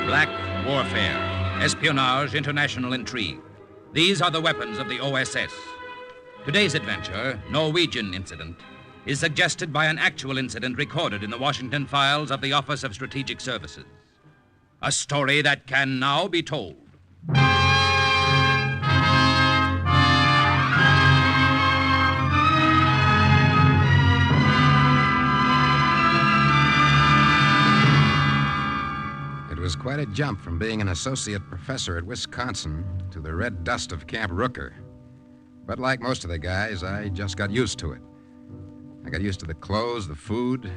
Black warfare, espionage, international intrigue. These are the weapons of the OSS. Today's adventure, Norwegian Incident, is suggested by an actual incident recorded in the Washington files of the Office of Strategic Services. A story that can now be told. It was quite a jump from being an associate professor at Wisconsin to the red dust of Camp Rooker. But like most of the guys, I just got used to it. I got used to the clothes, the food.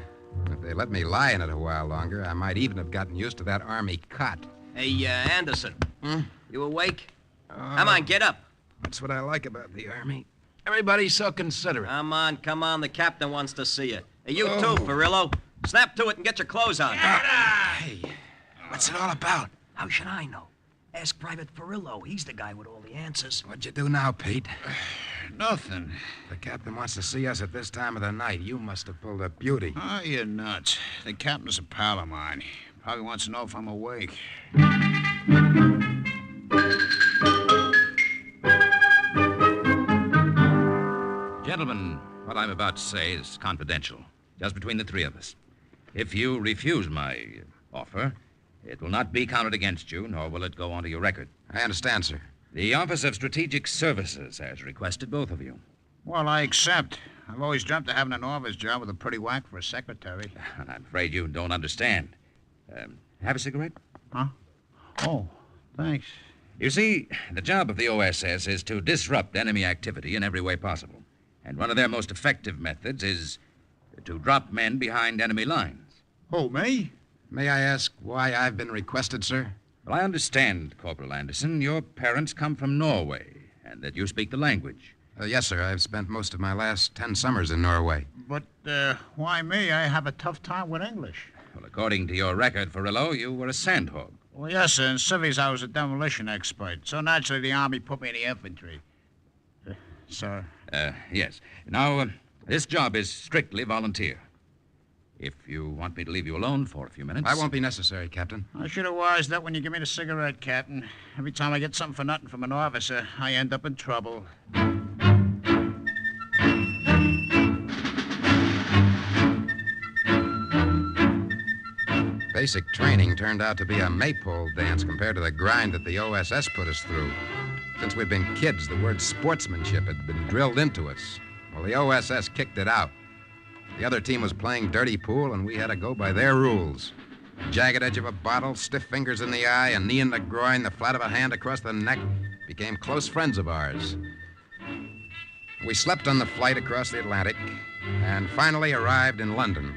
If they let me lie in it a while longer, I might even have gotten used to that army cot. Hey, Anderson. You awake? Come on, get up. That's what I like about the army. Everybody's so considerate. Come on. The captain wants to see you. Hey, you too, Farillo. Snap to it and get your clothes on. Hey, what's it all about? How should I know? Ask Private Farillo. He's the guy with all the answers. What'd you do now, Pete? Nothing. The captain wants to see us at this time of the night. You must have pulled a beauty. Oh, you're nuts. The captain's a pal of mine. Probably wants to know if I'm awake. Gentlemen, What I'm about to say is confidential, just between the three of us. If you refuse my offer, it will not be counted against you, nor will it go onto your record. I understand, sir. The Office of Strategic Services has requested both of you. Well, I accept. I've always dreamt of having an office job with a pretty whack for a secretary. I'm afraid you don't understand. Have a cigarette? Huh? Oh, thanks. You see, the job of the OSS is to disrupt enemy activity in every way possible. And one of their most effective methods is to drop men behind enemy lines. Oh, me? May I ask why I've been requested, sir? Well, I understand, Corporal Anderson, your parents come from Norway, and that you speak the language. Yes, sir. I've spent most of my last 10 summers in Norway. But, why me? I have a tough time with English. Well, according to your record, Furillo, you were a sandhog. Well, yes, sir. In civvies, I was a demolition expert. So naturally, the Army put me in the infantry. Sir? Yes. Now, this job is strictly volunteer. If you want me to leave you alone for a few minutes... I won't be necessary, Captain. I should have wised up when you give me the cigarette, Captain. Every time I get something for nothing from an officer, I end up in trouble. Basic training turned out to be a maypole dance compared to the grind that the OSS put us through. Since we'd been kids, the word sportsmanship had been drilled into us. Well, the OSS kicked it out. The other team was playing dirty pool, and we had to go by their rules. The jagged edge of a bottle, stiff fingers in the eye, a knee in the groin, the flat of a hand across the neck became close friends of ours. We slept on the flight across the Atlantic and finally arrived in London.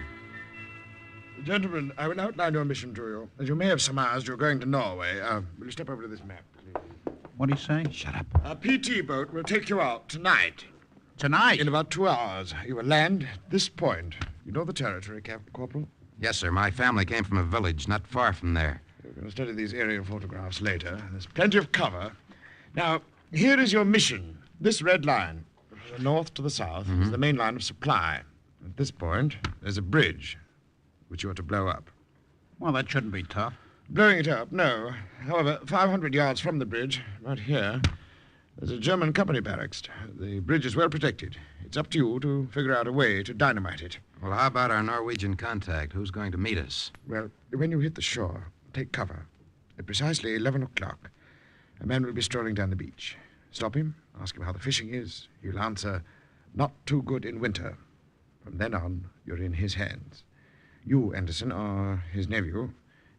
Gentlemen, I will outline your mission to you. As you may have surmised, you're going to Norway. Will you step over to this map, please? What do you say? Shut up. A PT boat will take you out tonight. Tonight? In about 2 hours. You will land at this point. You know the territory, Corporal? Yes, sir. My family came from a village not far from there. We're going to study these aerial photographs later. There's plenty of cover. Now, here is your mission. This red line, from the north to the south, is the main line of supply. At this point, there's a bridge, which you are to blow up. Well, that shouldn't be tough. Blowing it up, no. However, 500 yards from the bridge, right here, there's a German company barracks. The bridge is well protected. It's up to you to figure out a way to dynamite it. Well, how about our Norwegian contact? Who's going to meet us? Well, when you hit the shore, take cover. At precisely 11 o'clock, a man will be strolling down the beach. Stop him, ask him how the fishing is. He'll answer, not too good in winter. From then on, you're in his hands. You, Anderson, are his nephew,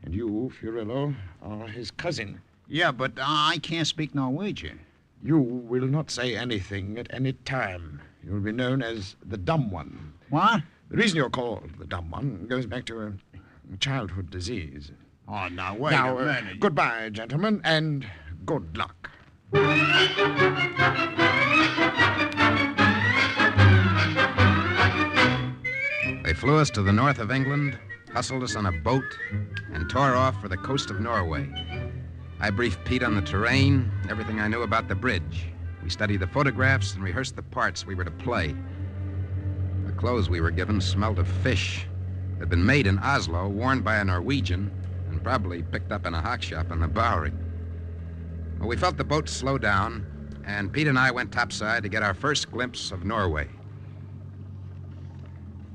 and you, Furillo, are his cousin. Yeah, but I can't speak Norwegian. You will not say anything at any time. You'll be known as the Dumb One. What? The reason you're called the Dumb One goes back to a childhood disease. Oh, now, wait a minute. Goodbye, gentlemen, and good luck. They flew us to the north of England, hustled us on a boat, and tore off for the coast of Norway. I briefed Pete on the terrain, everything I knew about the bridge. We studied the photographs and rehearsed the parts we were to play. The clothes we were given smelled of fish. They'd been made in Oslo, worn by a Norwegian, and probably picked up in a hock shop on the Bowery. Well, we felt the boat slow down, and Pete and I went topside to get our first glimpse of Norway.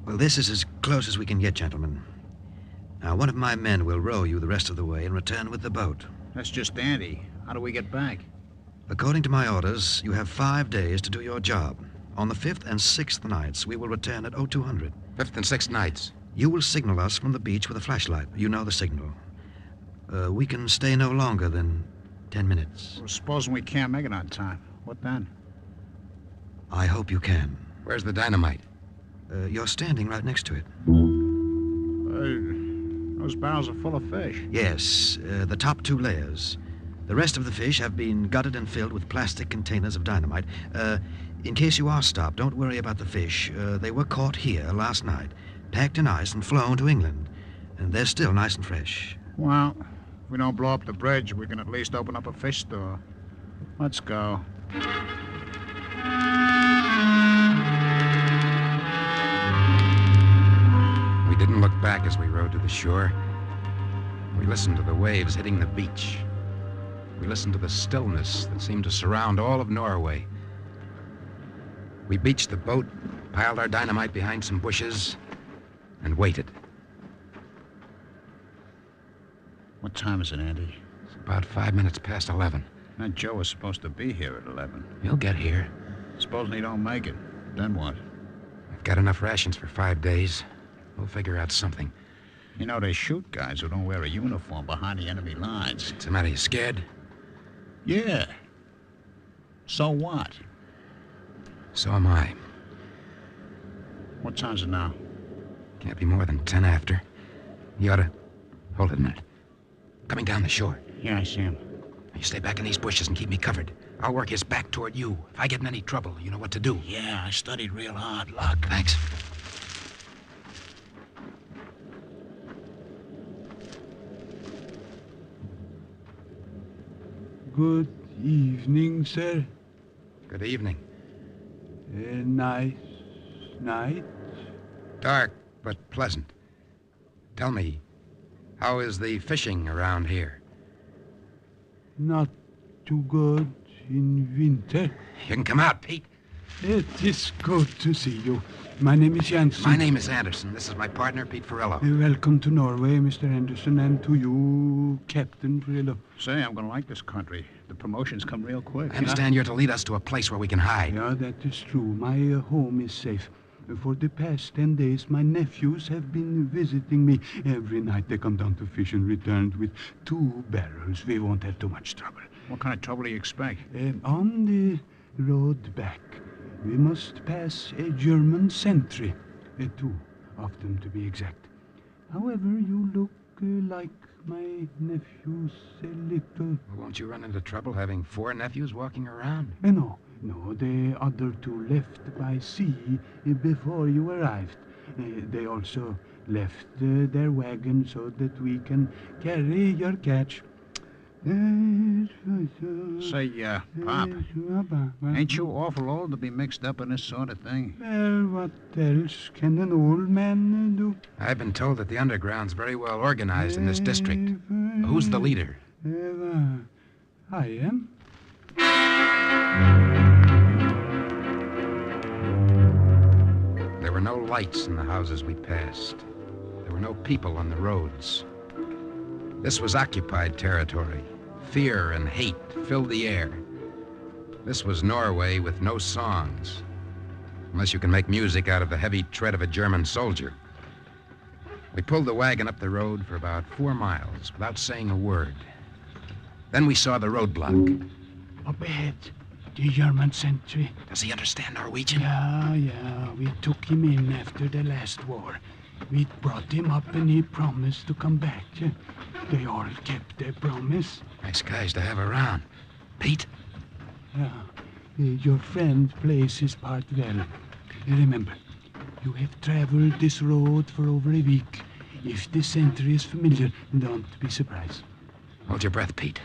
Well, this is as close as we can get, gentlemen. Now, one of my men will row you the rest of the way and return with the boat. That's just dandy. How do we get back? According to my orders, you have 5 days to do your job. On the 5th and 6th nights, we will return at 0200. 5th and 6th nights? You will signal us from the beach with a flashlight. You know the signal. We can stay no longer than 10 minutes. Well, supposing we can't make it on time. What then? I hope you can. Where's the dynamite? You're standing right next to it. Those barrels are full of fish. Yes, the top 2 layers. The rest of the fish have been gutted and filled with plastic containers of dynamite. In case you are stopped, don't worry about the fish. They were caught here last night, packed in ice and flown to England. And they're still nice and fresh. Well, if we don't blow up the bridge, we can at least open up a fish store. Let's go. We didn't look back as we rowed to the shore. We listened to the waves hitting the beach. We listened to the stillness that seemed to surround all of Norway. We beached the boat, piled our dynamite behind some bushes, and waited. What time is it, Andy? It's about 5 minutes past 11. That Joe was supposed to be here at 11. He'll get here. Supposing he don't make it. Then what? I've got enough rations for 5 days. We'll figure out something. You know, they shoot guys who don't wear a uniform behind the enemy lines. What's the matter? You scared? Yeah. So what? So am I. What time is it now? Can't be more than 10 after. You ought to... Hold it a minute. Coming down the shore. Yeah, I see him. You stay back in these bushes and keep me covered. I'll work his back toward you. If I get in any trouble, you know what to do. Yeah, I studied real hard, Luck. Thanks. Good evening, sir. Good evening. Nice night. Dark, but pleasant. Tell me, how is the fishing around here? Not too good in winter. You can come out, Pete. It is good to see you. My name is Jansen. My name is Anderson. This is my partner, Pete Ferrello. Welcome to Norway, Mr. Anderson, and to you, Captain Ferrello. Say, I'm gonna like this country. The promotions come real quick. I understand you're to lead us to a place where we can hide. Yeah, that is true. My home is safe. For the past 10 days, my nephews have been visiting me. Every night they come down to fish and returned with 2 barrels. We won't have too much trouble. What kind of trouble do you expect? On the road back, we must pass a German sentry. 2 of them, to be exact. However, you look like my nephews a little... Won't you run into trouble having 4 nephews walking around? No, the other 2 left by sea before you arrived. They also left their wagon so that we can carry your catch. Say, Pop, ain't you awful old to be mixed up in this sort of thing? Well, what else can an old man do? I've been told that the underground's very well organized in this district. Who's the leader? I am. There were no lights in the houses we passed. There were no people on the roads. This was occupied territory. Fear and hate filled the air. This was Norway with no songs, unless you can make music out of the heavy tread of a German soldier. We pulled the wagon up the road for about 4 miles without saying a word. Then we saw the roadblock. Up ahead, the German sentry. Does he understand Norwegian? Yeah. We took him in after the last war. We brought him up and he promised to come back. They all kept their promise. Nice guys to have around. Pete? Yeah. Your friend plays his part well. Remember, you have traveled this road for over a week. If the sentry is familiar, don't be surprised. Hold your breath, Pete.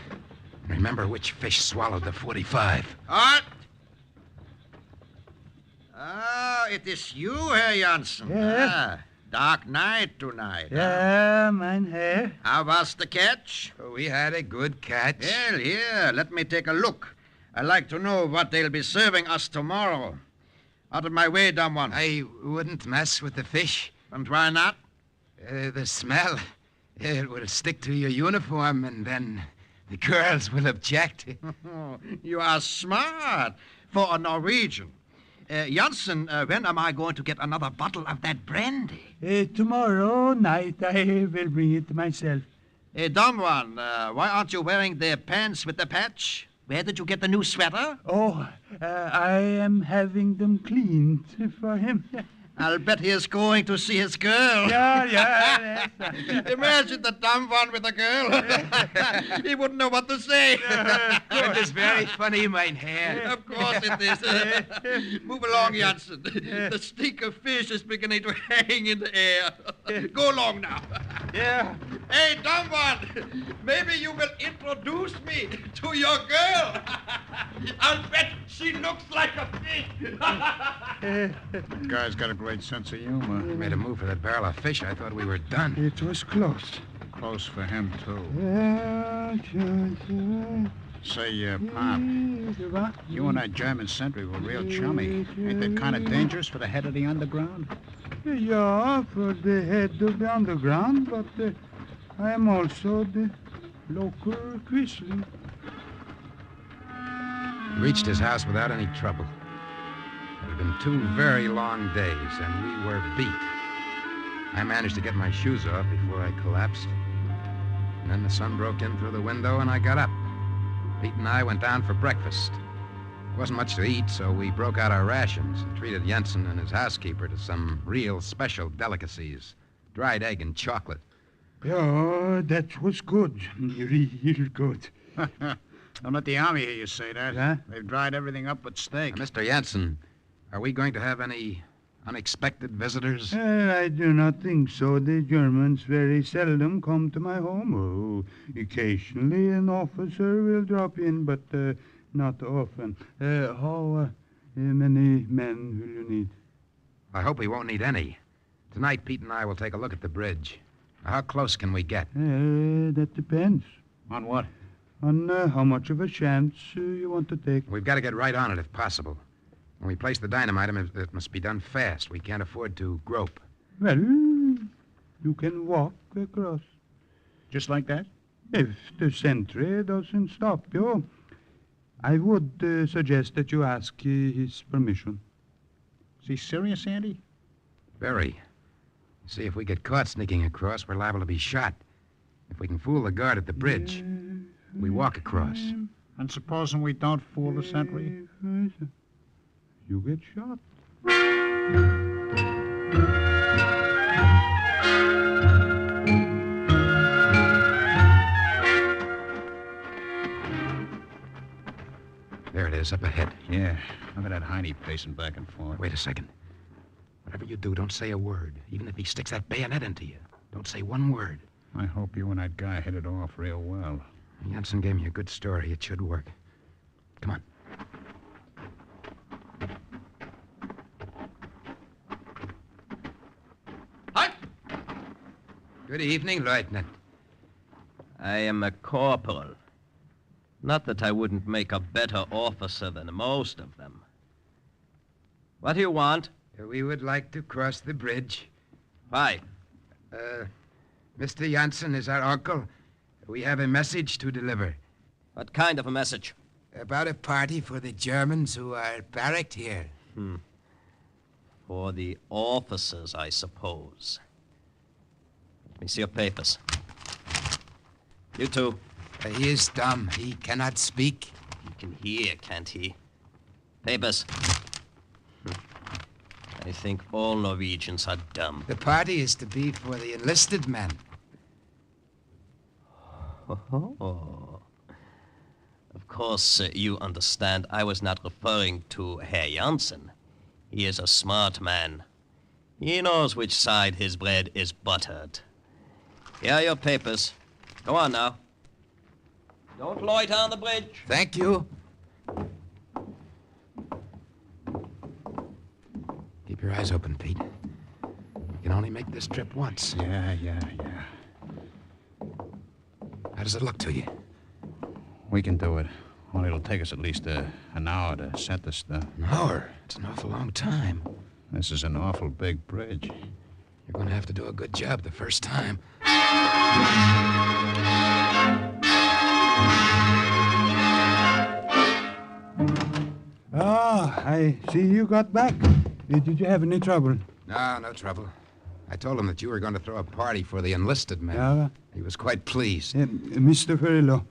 And remember which fish swallowed the 45. Halt! Ah, it is you, Herr Jansen. Yeah. Dark night tonight. Yeah, mein Herr. How was the catch? We had a good catch. Well, here, let me take a look. I'd like to know what they'll be serving us tomorrow. Out of my way, dumb one. I wouldn't mess with the fish. And why not? The smell. It will stick to your uniform, and then the girls will object. You are smart for a Norwegian. Jansen, when am I going to get another bottle of that brandy? Tomorrow night I will bring it myself. Dumb one, why aren't you wearing the pants with the patch? Where did you get the new sweater? Oh, I am having them cleaned for him. I'll bet he is going to see his girl. Yeah. Imagine the dumb one with a girl. He wouldn't know what to say. It is very funny, mein Herr. Of course it is. Move along, Jansen. The stink of fish is beginning to hang in the air. Go along now. Yeah. Hey, dumb one. Maybe you will introduce me to your girl. I'll bet she looks like a fish. Guy's got a great sense of humor. He made a move for that barrel of fish. I thought we were done. It was close. Close for him, too. Say, Pop, you and that German sentry were real chummy. Ain't that kind of dangerous for the head of the underground? Yeah, for the head of the underground, but I am also the local Quisling. We reached his house without any trouble. It had been 2 very long days, and we were beat. I managed to get my shoes off before I collapsed. And then the sun broke in through the window, and I got up. Pete and I went down for breakfast. There wasn't much to eat, so we broke out our rations and treated Jensen and his housekeeper to some real special delicacies. Dried egg and chocolate. Yeah, that was good. Real good. Don't let the army hear you say that. Huh? They've dried everything up but steak. Mr. Jensen, are we going to have any unexpected visitors? I do not think so. The Germans very seldom come to my home. Oh, occasionally an officer will drop in, but not often. How many men will you need? I hope we won't need any. Tonight, Pete and I will take a look at the bridge. How close can we get? That depends. On what? On how much of a chance you want to take. We've got to get right on it if possible. When we place the dynamite, it must be done fast. We can't afford to grope. Well, you can walk across. Just like that? If the sentry doesn't stop you, I would suggest that you ask his permission. Is he serious, Andy? Very. See, if we get caught sneaking across, we're liable to be shot. If we can fool the guard at the bridge, we walk across. And supposing we don't fool the sentry? You get shot. There it is, up ahead. Yeah. Look at that hiney pacing back and forth. Wait a second. Whatever you do, don't say a word. Even if he sticks that bayonet into you, don't say one word. I hope you and that guy hit it off real well. Jensen gave me a good story. It should work. Come on. Halt! Good evening, Lieutenant. I am a corporal. Not that I wouldn't make a better officer than most of them. What do you want? We would like to cross the bridge. Why? Mr. Janssen is our uncle. We have a message to deliver. What kind of a message? About a party for the Germans who are barracked here. For the officers, I suppose. Let me see your papers. You too. He is dumb. He cannot speak. He can hear, can't he? Papers. I think all Norwegians are dumb. The party is to be for the enlisted men. Oh. Of course, you understand I was not referring to Herr Janssen. He is a smart man. He knows which side his bread is buttered. Here are your papers. Go on now. Don't loiter on the bridge. Thank you. Keep your eyes open, Pete. You can only make this trip once. Yeah. How does it look to you? We can do it. Only it'll take us at least an hour to set the stuff. An hour? It's an awful long time. This is an awful big bridge. You're going to have to do a good job the first time. I see you got back. Did you have any trouble? No trouble. I told him that you were going to throw a party for the enlisted men. Yeah. He was quite pleased. Mr. Ferrillo,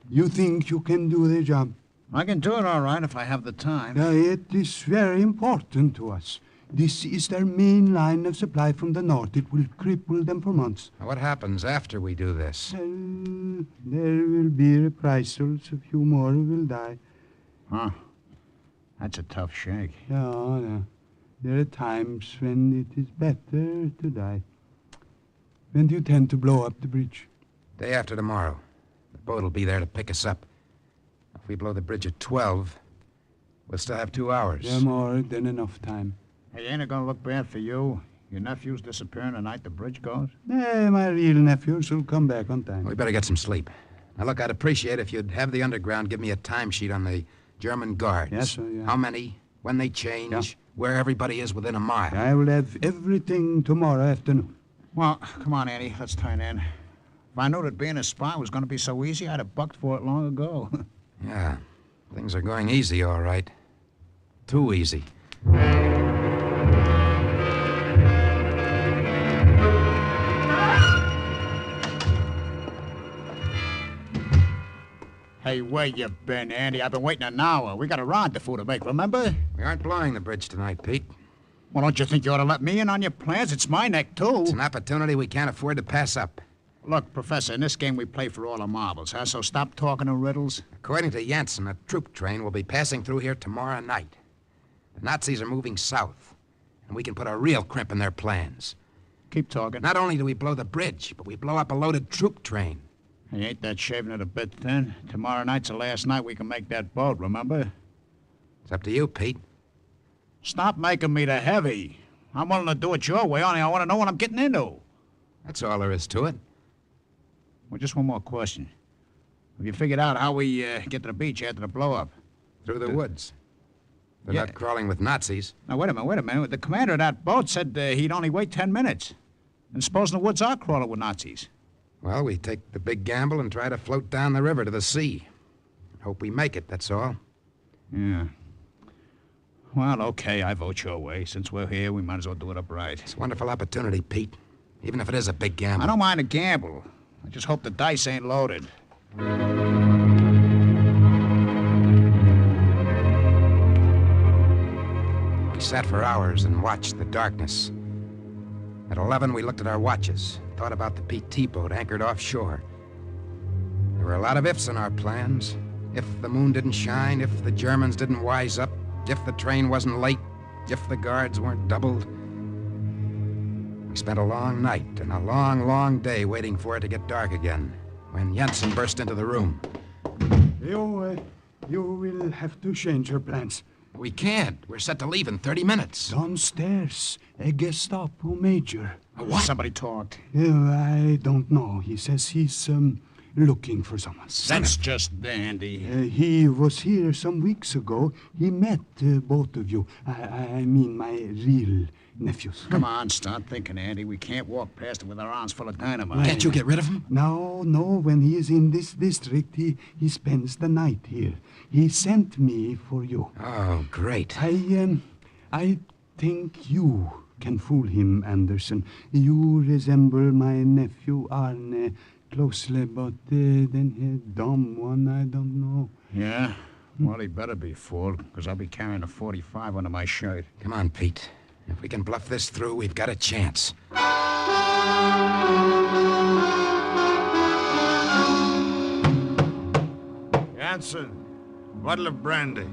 you think you can do the job? I can do it all right if I have the time. It is very important to us. This is their main line of supply from the north. It will cripple them for months. What happens after we do this? There will be reprisals. A few more will die. Huh. That's a tough shake. Yeah. There are times when it is better to die. When do you tend to blow up the bridge? Day after tomorrow. The boat will be there to pick us up. If we blow the bridge at 12, we'll still have 2 hours. Yeah, more than enough time. Hey, ain't it gonna look bad for you? Your nephew's disappearing the night the bridge goes? My real nephews will come back on time. We better get some sleep. Now, look, I'd appreciate if you'd have the underground give me a timesheet on the German guards. Yes, sir, yeah. How many, when they change, where everybody is within a mile. I will have everything tomorrow afternoon. Well, come on, Andy. Let's turn in. If I knew that being a spy was going to be so easy, I'd have bucked for it long ago. Yeah, things are going easy, all right. Too easy. Hey, where you been, Andy? I've been waiting an hour. We got a rendezvous to make, remember? We aren't blowing the bridge tonight, Pete. Well, don't you think you ought to let me in on your plans? It's my neck, too. It's an opportunity we can't afford to pass up. Look, Professor, in this game we play for all the marbles, huh? So stop talking in riddles. According to Janssen, a troop train will be passing through here tomorrow night. The Nazis are moving south, and we can put a real crimp in their plans. Keep talking. Not only do we blow the bridge, but we blow up a loaded troop train. Hey, ain't that shaving it a bit thin? Tomorrow night's the last night we can make that boat, remember? It's up to you, Pete. Stop making me the heavy. I'm willing to do it your way, only I want to know what I'm getting into. That's all there is to it. Well, just one more question. Have you figured out how we get to the beach after the blow-up? Through the woods. They're not crawling with Nazis. Now, wait a minute. The commander of that boat said he'd only wait 10 minutes. And supposing the woods are crawling with Nazis? Well, we take the big gamble and try to float down the river to the sea. Hope we make it, that's all. Yeah. Well, okay, I vote your way. Since we're here, we might as well do it upright. It's a wonderful opportunity, Pete. Even if it is a big gamble. I don't mind a gamble. I just hope the dice ain't loaded. We sat for hours and watched the darkness. At 11, we looked at our watches, thought about the PT boat anchored offshore. There were a lot of ifs in our plans. If the moon didn't shine, if the Germans didn't wise up, if the train wasn't late, if the guards weren't doubled. We spent a long night and a long, long day waiting for it to get dark again, when Janssen burst into the room. You will have to change your plans. We can't. We're set to leave in 30 minutes. Downstairs, a Gestapo major. What? Somebody talked. I don't know. He says he's looking for someone. That's just dandy. He was here some weeks ago. He met both of you. I mean my real nephews. Come on, start thinking, Andy. We can't walk past him with our arms full of dynamite. Can't you get rid of him? No. When he is in this district, he spends the night here. He sent me for you. Oh, great. I think you can fool him, Anderson. You resemble my nephew Arne closely, but then his dumb one, I don't know. Yeah? Well, he better be fooled, because I'll be carrying a 45 under my shirt. Come on, Pete. If we can bluff this through, we've got a chance. Janssen, bottle of brandy.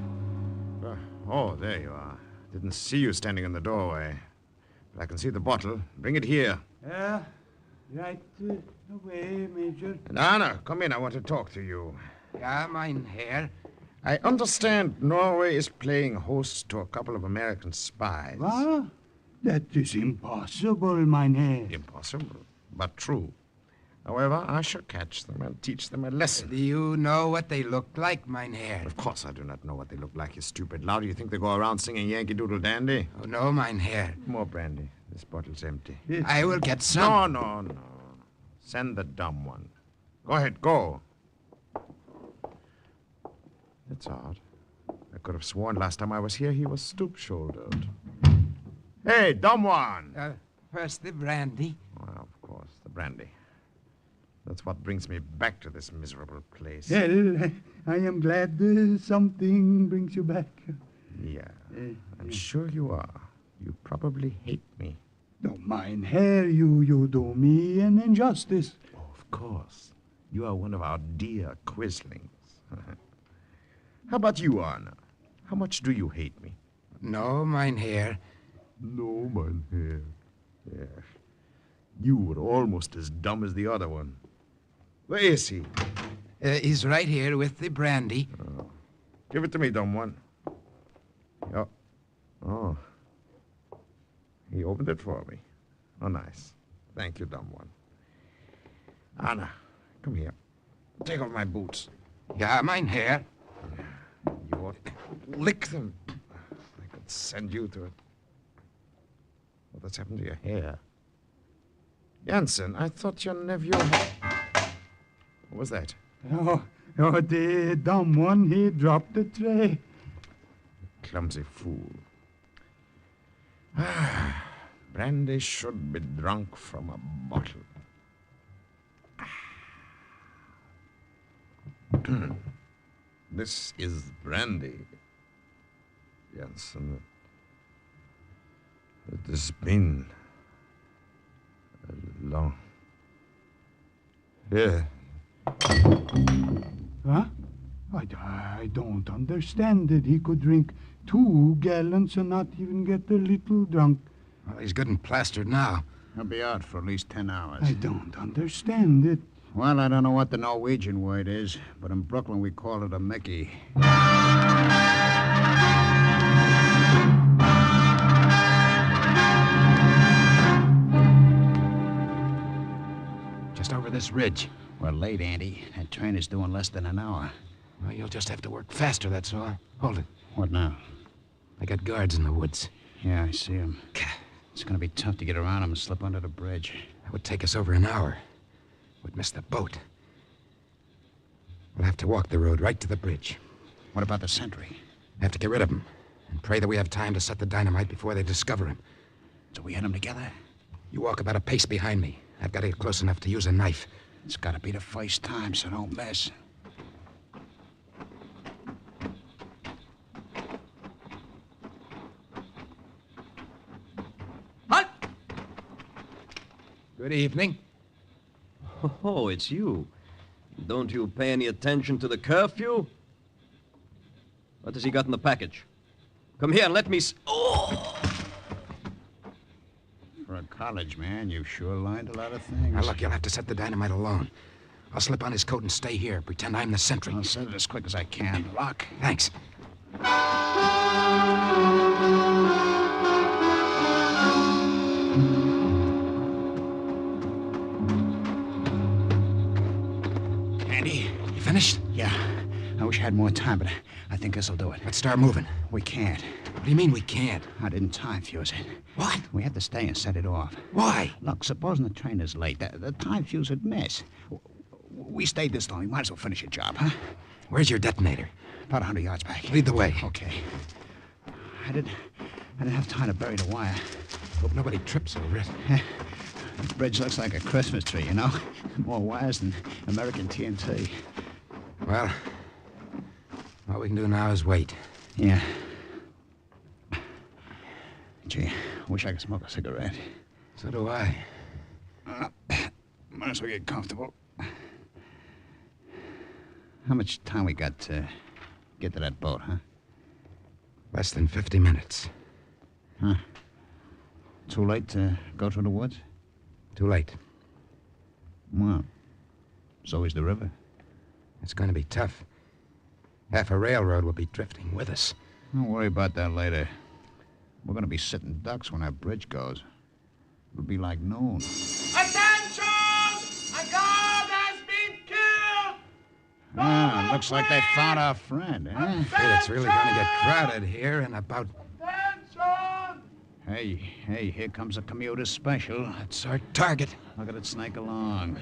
Oh, there you are. Didn't see you standing in the doorway. But I can see the bottle. Bring it here. Right away, Major. And Anna, come in. I want to talk to you. Ja, mein Herr. I understand Norway is playing host to a couple of American spies. What? That is impossible, mein Herr. Impossible, but true. However, I shall catch them and teach them a lesson. Do you know what they look like, mein Herr? Of course I do not know what they look like, you stupid lout. Do you think they go around singing Yankee Doodle Dandy? Oh, no, mein Herr. More brandy. This bottle's empty. I will get some. No. Send the dumb one. Go ahead, go. That's odd. I could have sworn last time I was here he was stoop-shouldered. Hey, dumb one! First the brandy. Well, of course, the brandy. That's what brings me back to this miserable place. Well, I am glad something brings you back. Yeah, I'm sure you are. You probably hate me. No, mein Herr, you do me an injustice. Oh, of course. You are one of our dear quislings. How about you, Arna? How much do you hate me? No, mein Herr. No, mein Herr. Yes. You were almost as dumb as the other one. Where is he? He's right here with the brandy. Oh. Give it to me, dumb one. Oh. He opened it for me. Oh, nice. Thank you, dumb one. Anna, come here. Take off my boots. Yeah, mine here. You ought to lick them. I could send you to it. What's happened to your hair? Jansen, I thought your nephew... What was that? Oh, the dumb one, he dropped the tray. Clumsy fool. Brandy should be drunk from a bottle. This is brandy, Jansen. It has been a long... Here. Huh? I don't understand it. He could drink 2 gallons and not even get a little drunk. Well, he's good and plastered now. He'll be out for at least 10 hours. I don't understand it. Well, I don't know what the Norwegian word is, but in Brooklyn we call it a Mickey. Just over this ridge. We're late, Andy. That train is due in less than an hour. Well, you'll just have to work faster, that's all. Hold it. What now? I got guards in the woods. Yeah, I see them. It's going to be tough to get around them and slip under the bridge. It would take us over an hour. We'd miss the boat. We'll have to walk the road right to the bridge. What about the sentry? Have to get rid of him and pray that we have time to set the dynamite before they discover him. So we hit him together? You walk about a pace behind me. I've got to get close enough to use a knife. It's got to be the first time, so don't miss. Halt! Good evening. Oh, it's you. Don't you pay any attention to the curfew? What has he got in the package? Come here and let me... Oh! For a college man, you've sure learned a lot of things. Now, look, you'll have to set the dynamite alone. I'll slip on his coat and stay here. Pretend I'm the sentry. I'll set it as quick as I can. Lock. Thanks. Andy? You finished? Yeah. I wish I had more time, but I think this'll do it. Let's start moving. We can't. What do you mean we can't? I didn't time fuse it. What? We have to stay and set it off. Why? Look, supposing the train is late, the time fuse would miss. We stayed this long. We might as well finish the job, huh? Where's your detonator? About 100 yards back. Lead the way. Okay. I didn't have time to bury the wire. Hope nobody trips over it. The bridge looks like a Christmas tree, you know? More wires than American TNT. Well, all we can do now is wait. Yeah. Gee, wish I could smoke a cigarette. So do I. Might as well get comfortable. How much time we got to get to that boat, huh? Less than 50 minutes. Huh? Too late to go through the woods? Too late. Well, so is the river. It's going to be tough. Half a railroad will be drifting with us. Don't worry about that later. We're going to be sitting ducks when that bridge goes. It'll be like noon. Attention! A guard has been killed! Ah, looks like they found our friend, eh? Hey, it's really going to get crowded here in about... Attention! Hey, here comes a commuter special. That's our target. Look at it snake along.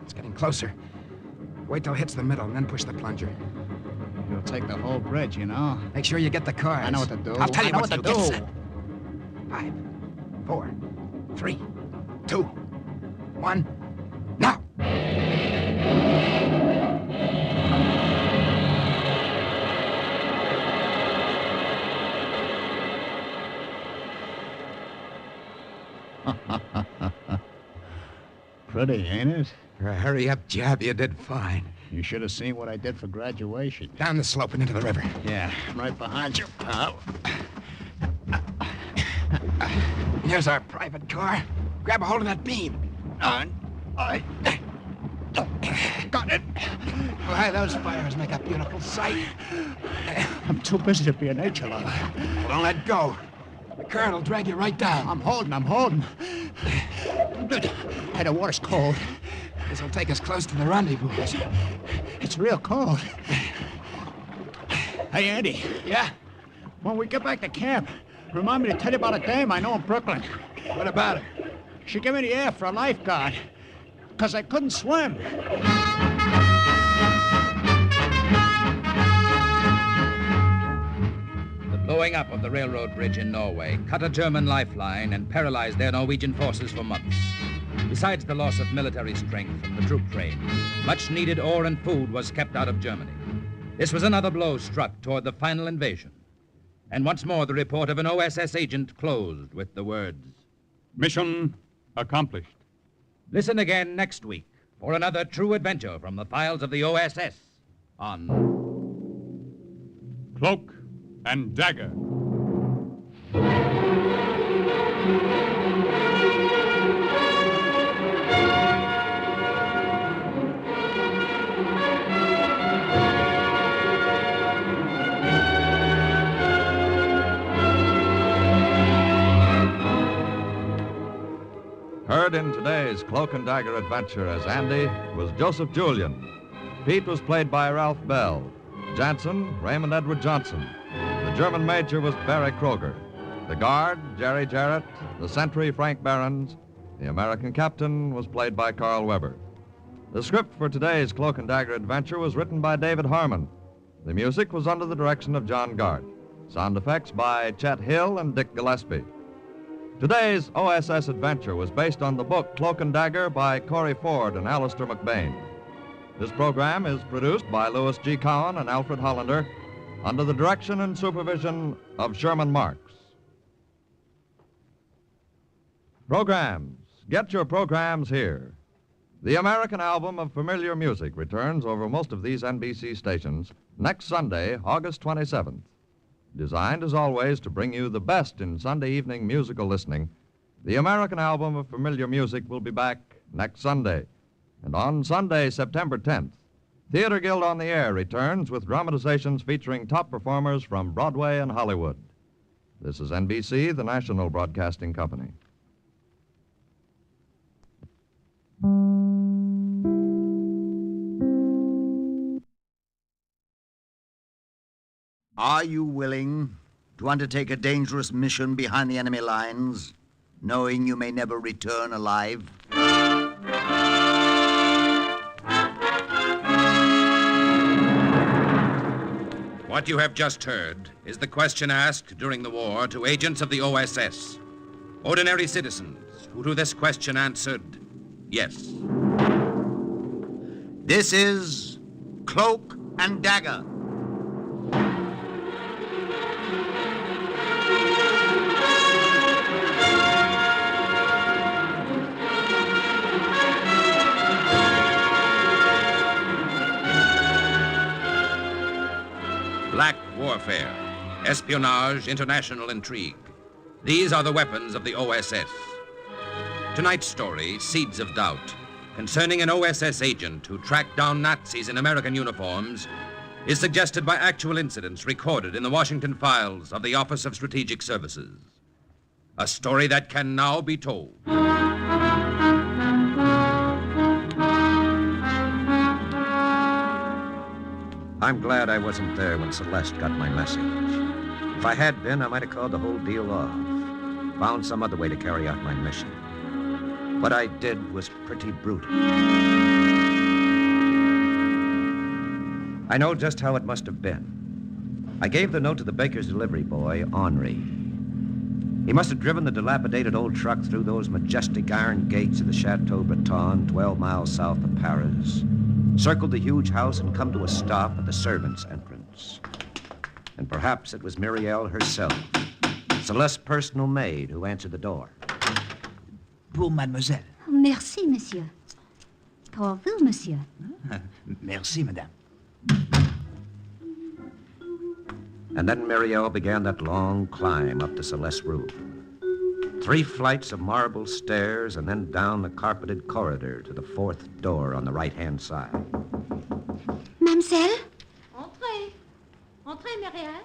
It's getting closer. Wait till it hits the middle and then push the plunger. You'll take the whole bridge, you know? Make sure you get the cars. I know what to do. I'll tell you what to do. Get set. 5, 4, 3, 2, 1, now! Pretty, ain't it? For a hurry-up job, you did fine. You should have seen what I did for graduation. Down the slope and into the river. Yeah, right behind you, pal. Here's our private car. Grab a hold of that beam. I got it. Why, those fires make a beautiful sight. I'm too busy to be a nature lover. Well, don't let go. The current will drag you right down. I'm holding. Hey, the water's cold. This'll take us close to the rendezvous. It's real cold. Hey, Andy. Yeah? When we get back to camp, remind me to tell you about a dame I know in Brooklyn. What about her? She gave me the air for a lifeguard, because I couldn't swim. The blowing up of the railroad bridge in Norway cut a German lifeline and paralyzed their Norwegian forces for months. Besides the loss of military strength from the troop train, much needed ore and food was kept out of Germany. This was another blow struck toward the final invasion. And once more the report of an OSS agent closed with the words, Mission accomplished. Listen again next week for another true adventure from the files of the OSS on Cloak and Dagger. Heard in today's Cloak and Dagger adventure as Andy was Joseph Julian. Pete was played by Ralph Bell. Jansen, Raymond Edward Johnson. The German major was Barry Kroger. The guard, Jerry Jarrett. The sentry, Frank Behrens. The American captain was played by Carl Weber. The script for today's Cloak and Dagger adventure was written by David Harmon. The music was under the direction of John Gart. Sound effects by Chet Hill and Dick Gillespie. Today's OSS adventure was based on the book Cloak and Dagger by Corey Ford and Alistair McBain. This program is produced by Louis G. Cowan and Alfred Hollander under the direction and supervision of Sherman Marks. Programs. Get your programs here. The American album of familiar music returns over most of these NBC stations next Sunday, August 27th. Designed, as always, to bring you the best in Sunday evening musical listening, the American album of familiar music will be back next Sunday. And on Sunday, September 10th, Theater Guild on the Air returns with dramatizations featuring top performers from Broadway and Hollywood. This is NBC, the national broadcasting company. Are you willing to undertake a dangerous mission behind the enemy lines, knowing you may never return alive? What you have just heard is the question asked during the war to agents of the OSS. Ordinary citizens who to this question answered, yes. This is Cloak and Dagger. Black warfare, espionage, international intrigue. These are the weapons of the OSS. Tonight's story, Seeds of Doubt, concerning an OSS agent who tracked down Nazis in American uniforms, is suggested by actual incidents recorded in the Washington files of the Office of Strategic Services. A story that can now be told. I'm glad I wasn't there when Celeste got my message. If I had been, I might have called the whole deal off. Found some other way to carry out my mission. What I did was pretty brutal. I know just how it must have been. I gave the note to the baker's delivery boy, Henri. He must have driven the dilapidated old truck through those majestic iron gates of the Chateau Breton, 12 miles south of Paris, circled the huge house and come to a stop at the servants' entrance. And perhaps it was Muriel herself, Celeste's personal maid, who answered the door. Pour mademoiselle. Merci, monsieur. Pour vous, monsieur. Merci, madame. And then Muriel began that long climb up to Celeste's room. 3 flights of marble stairs and then down the carpeted corridor to the 4th door on the right-hand side. Mademoiselle? Entrez. Entrez, Muriel.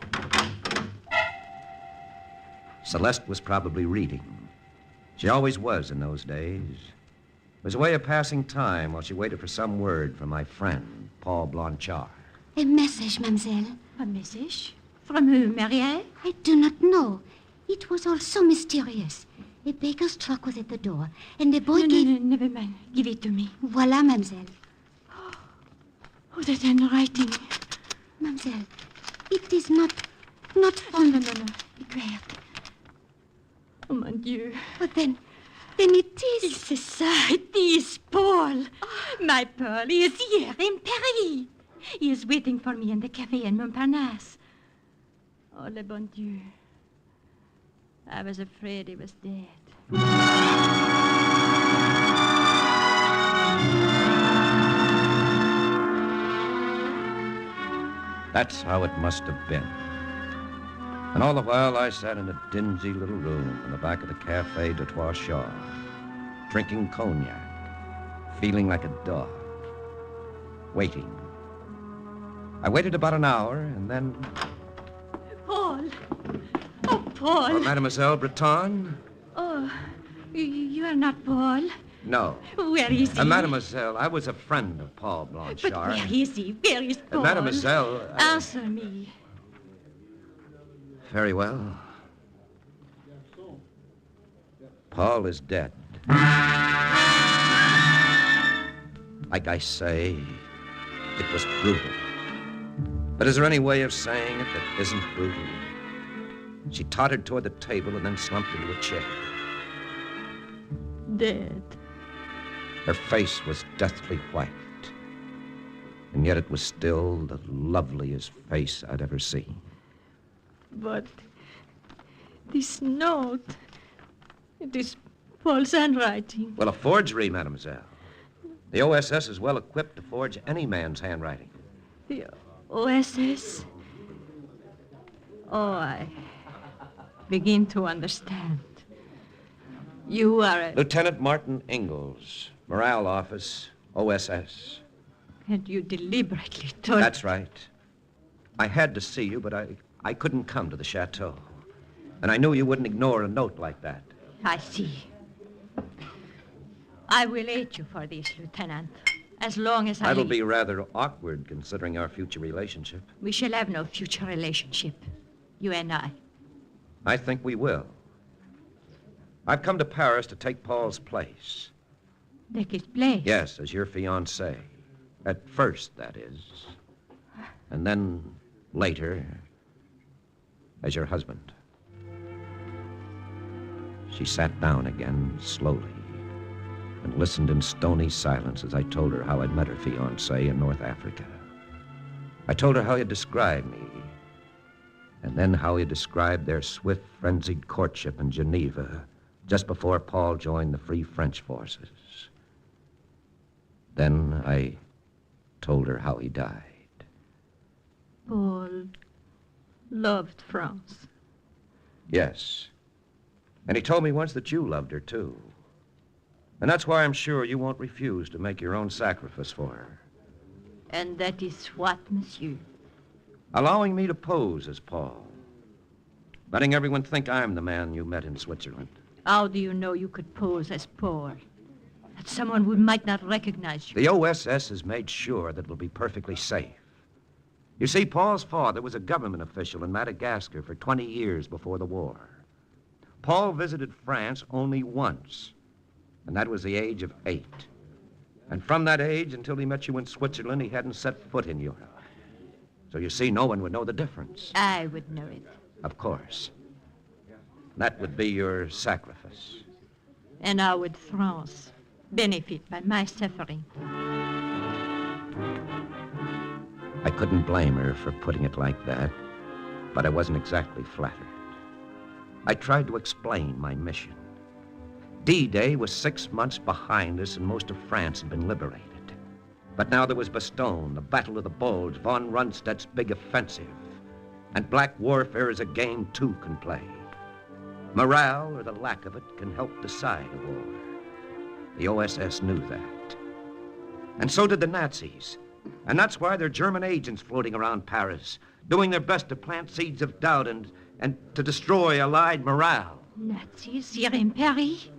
Celeste was probably reading. She always was in those days. It was a way of passing time while she waited for some word from my friend, Paul Blanchard. A message, mademoiselle. A message? From who, Marielle? I do not know. It was all so mysterious. A baker's truck was at the door, and the boy gave... No, never mind. Give it to me. Voilà, mademoiselle. Oh, that handwriting. Mademoiselle, it is not from... No. Be quiet. Oh, mon Dieu. But then it is... C'est ça. It is Paul. My Paul. He is here in Paris. He is waiting for me in the cafe in Montparnasse. Oh, le bon Dieu. I was afraid he was dead. That's how it must have been. And all the while I sat in a dingy little room in the back of the Café de Trois Chars, drinking cognac, feeling like a dog, waiting. I waited about an hour, and then... Paul! Oh, Paul! Oh, Mademoiselle Breton? Oh, you are not Paul? No. Where is he? Mademoiselle, I was a friend of Paul Blanchard. But where is he? Where is Paul? Mademoiselle... Answer me. Very well. Paul is dead. Like I say, it was brutal. But is there any way of saying it that isn't brutal? She tottered toward the table and then slumped into a chair. Dead. Her face was deathly white. And yet it was still the loveliest face I'd ever seen. But this note, it is Paul's handwriting. Well, a forgery, mademoiselle. The OSS is well equipped to forge any man's handwriting. The OSS? Oh, I begin to understand. You are a... Lieutenant Martin Ingalls, Morale Office, OSS. And you deliberately told... That's right. I had to see you, but I couldn't come to the chateau. And I knew you wouldn't ignore a note like that. I see. I will aid you for this, Lieutenant. As long as That'll be rather awkward, considering our future relationship. We shall have no future relationship, you and I. I think we will. I've come to Paris to take Paul's place. Take his place? Yes, as your fiancé. At first, that is. And then later, as your husband. She sat down again, slowly, and listened in stony silence as I told her how I'd met her fiancé in North Africa. I told her how he had described me, and then how he had described their swift, frenzied courtship in Geneva just before Paul joined the Free French forces. Then I told her how he died. Paul loved France. Yes. And he told me once that you loved her, too. And that's why I'm sure you won't refuse to make your own sacrifice for her. And that is what, monsieur? Allowing me to pose as Paul. Letting everyone think I'm the man you met in Switzerland. How do you know you could pose as Paul? That someone who might not recognize you. The OSS has made sure that it'll be perfectly safe. You see, Paul's father was a government official in Madagascar for 20 years before the war. Paul visited France only once, and that was the age of 8. And from that age until he met you in Switzerland, he hadn't set foot in Europe. So you see, no one would know the difference. I would know it. Of course. That would be your sacrifice. And how would France benefit by my suffering? I couldn't blame her for putting it like that, but I wasn't exactly flattered. I tried to explain my mission. D-Day was 6 months behind us, and most of France had been liberated. But now there was Bastogne, the Battle of the Bulge, von Rundstedt's big offensive. And black warfare is a game two can play. Morale, or the lack of it, can help decide a war. The OSS knew that. And so did the Nazis. And that's why there are German agents floating around Paris, doing their best to plant seeds of doubt and to destroy Allied morale. Nazis here in Paris?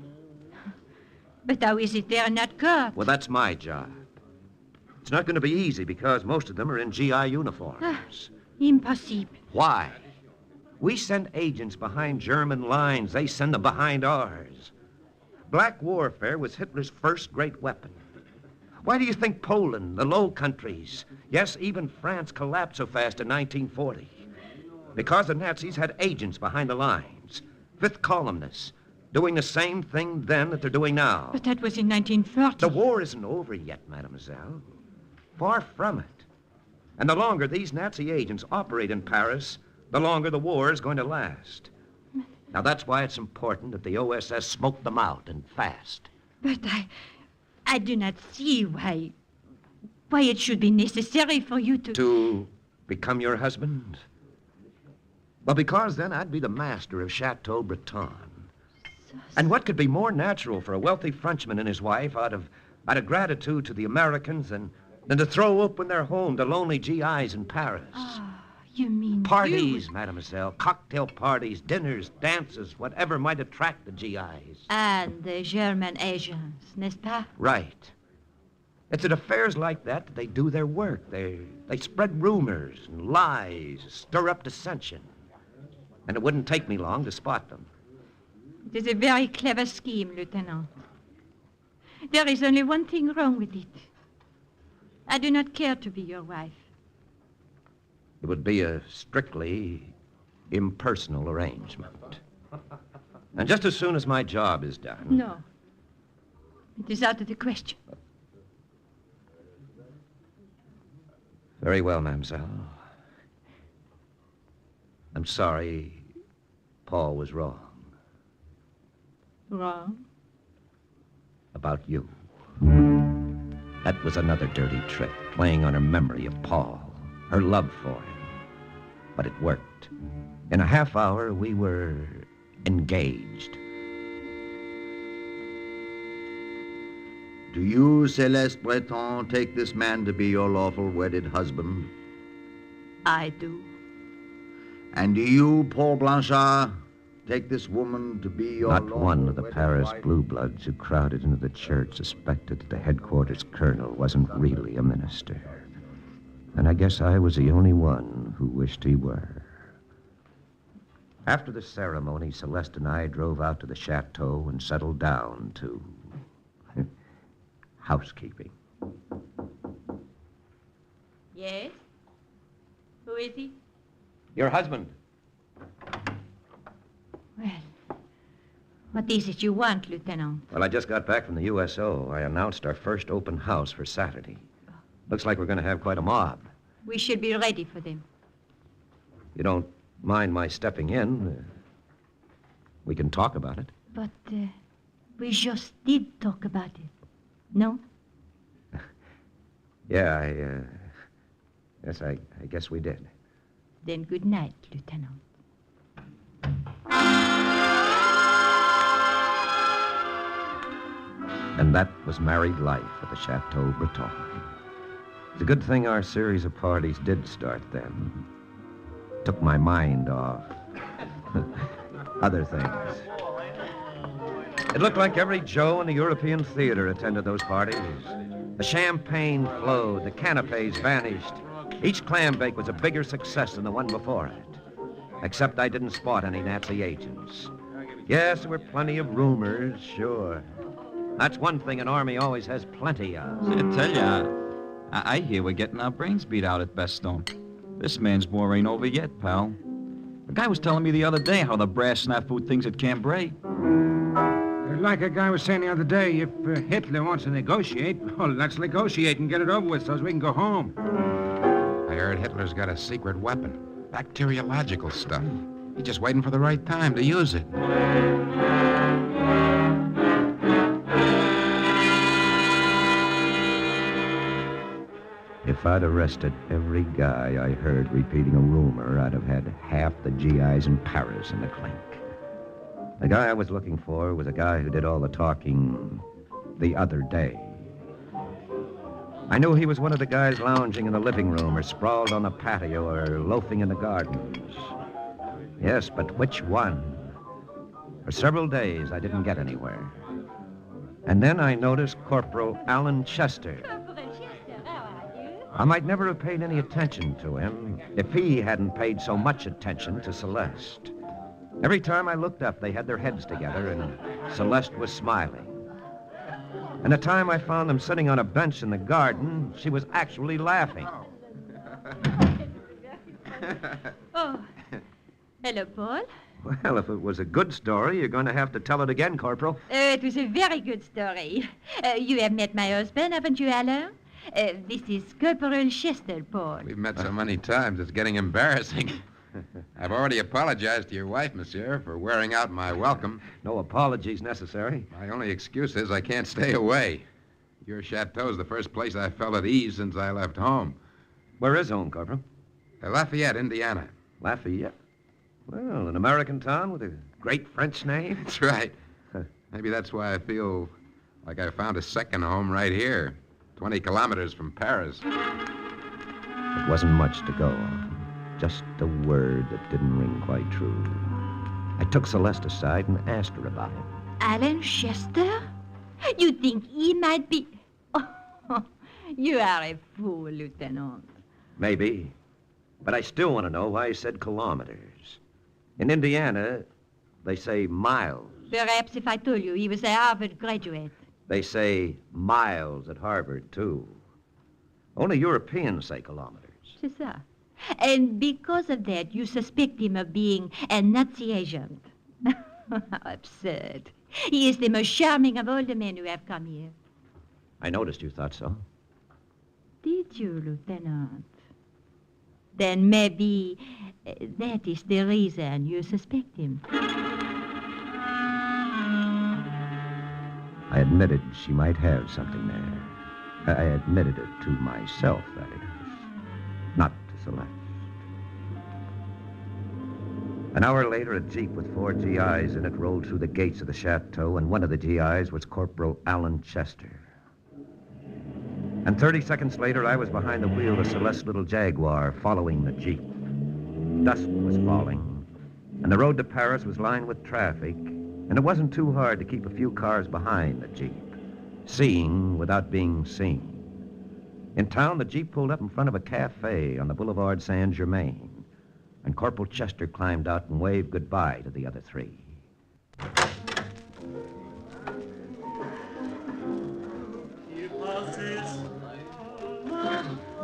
But how is it they're not caught? Well, that's my job. It's not going to be easy because most of them are in GI uniforms. Impossible. Why? We send agents behind German lines. They send them behind ours. Black warfare was Hitler's first great weapon. Why do you think Poland, the Low Countries, yes, even France collapsed so fast in 1940? Because the Nazis had agents behind the lines, fifth columnists, doing the same thing then that they're doing now. But that was in 1940. The war isn't over yet, mademoiselle. Far from it. And the longer these Nazi agents operate in Paris, the longer the war is going to last. Now, that's why it's important that the OSS smoke them out and fast. But I do not see why it should be necessary for you to... To become your husband? Well, because then I'd be the master of Chateau Breton. And what could be more natural for a wealthy Frenchman and his wife out of gratitude to the Americans than to throw open their home to lonely GIs in Paris? You mean Parties, mademoiselle, cocktail parties, dinners, dances, whatever might attract the GIs. And the German agents, n'est-ce pas? Right. It's at affairs like that they do their work. They spread rumors and lies, stir up dissension. And it wouldn't take me long to spot them. It is a very clever scheme, Lieutenant. There is only one thing wrong with it. I do not care to be your wife. It would be a strictly impersonal arrangement. And just as soon as my job is done... No. It is out of the question. Very well, mademoiselle. I'm sorry Paul was wrong. Wrong? About you. That was another dirty trick, playing on her memory of Paul, her love for him. But it worked. In a half hour, we were engaged. Do you, Celeste Breton, take this man to be your lawful wedded husband? I do. And do you, Paul Blanchard, take this woman to be your Not lawful one of the wedded Paris wife? blue bloods who crowded into the church suspected that the headquarters colonel wasn't really a minister. And I guess I was the only one who wished he were. After the ceremony, Celeste and I drove out to the chateau and settled down to housekeeping. Yes? Who is he? Your husband. Well, what is it you want, Lieutenant? Well, I just got back from the USO. I announced our first open house for Saturday. Looks like we're going to have quite a mob. We should be ready for them. You don't mind my stepping in? We can talk about it. But we just did talk about it. No? Yeah, yes, I guess we did. Then good night, Lieutenant. And that was married life at the Chateau Breton. It's a good thing our series of parties did start then. Took my mind off other things. It looked like every Joe in the European theater attended those parties. The champagne flowed, the canapes vanished. Each clam bake was a bigger success than the one before it. Except I didn't spot any Nazi agents. Yes, there were plenty of rumors, sure. That's one thing an army always has plenty of. See, I tell ya, I hear we're getting our brains beat out at Bastogne. This man's war ain't over yet, pal. The guy was telling me the other day how the brass snafu thinks at Cambrai. Like a guy was saying the other day, if Hitler wants to negotiate, well, let's negotiate and get it over with so we can go home. I heard Hitler's got a secret weapon. Bacteriological stuff. He's just waiting for the right time to use it. If I'd arrested every guy I heard repeating a rumor, I'd have had half the GIs in Paris in the clink. The guy I was looking for was a guy who did all the talking the other day. I knew he was one of the guys lounging in the living room or sprawled on the patio or loafing in the gardens. Yes, but which one? For several days, I didn't get anywhere. And then I noticed Corporal Alan Chester. I might never have paid any attention to him if he hadn't paid so much attention to Celeste. Every time I looked up, they had their heads together, and Celeste was smiling. And the time I found them sitting on a bench in the garden, she was actually laughing. Oh, hello, Paul. Well, if it was a good story, you're going to have to tell it again, Corporal. It was a very good story. You have met my husband, haven't you, Alain? This is Corporal Chester, Paul. We've met so many times, it's getting embarrassing. I've already apologized to your wife, monsieur, for wearing out my welcome. No apologies necessary. My only excuse is I can't stay away. Your chateau's the first place I felt at ease since I left home. Where is home, Corporal? Lafayette, Indiana. Lafayette? Well, an American town with a great French name. That's right. Maybe that's why I feel like I found a second home right here, 20 kilometers from Paris. It wasn't much to go on. Just a word that didn't ring quite true. I took Celeste aside and asked her about him. Alan Chester? You think he might be... Oh, you are a fool, Lieutenant. Maybe. But I still want to know why he said kilometers. In Indiana, they say miles. Perhaps if I told you he was a Harvard graduate. They say miles at Harvard, too. Only Europeans say kilometers. C'est ça. And because of that, you suspect him of being a Nazi agent. Absurd. He is the most charming of all the men who have come here. I noticed you thought so. Did you, Lieutenant? Then maybe that is the reason you suspect him. I admitted she might have something there. I admitted it to myself, that is. Not to Celeste. An hour later, a jeep with 4 GIs in it rolled through the gates of the chateau, and one of the GIs was Corporal Alan Chester. And 30 seconds later, I was behind the wheel of Celeste's little Jaguar, following the jeep. Dusk was falling, and the road to Paris was lined with traffic, and it wasn't too hard to keep a few cars behind the jeep, seeing without being seen. In town, the jeep pulled up in front of a cafe on the Boulevard Saint-Germain, and Corporal Chester climbed out and waved goodbye to the other 3.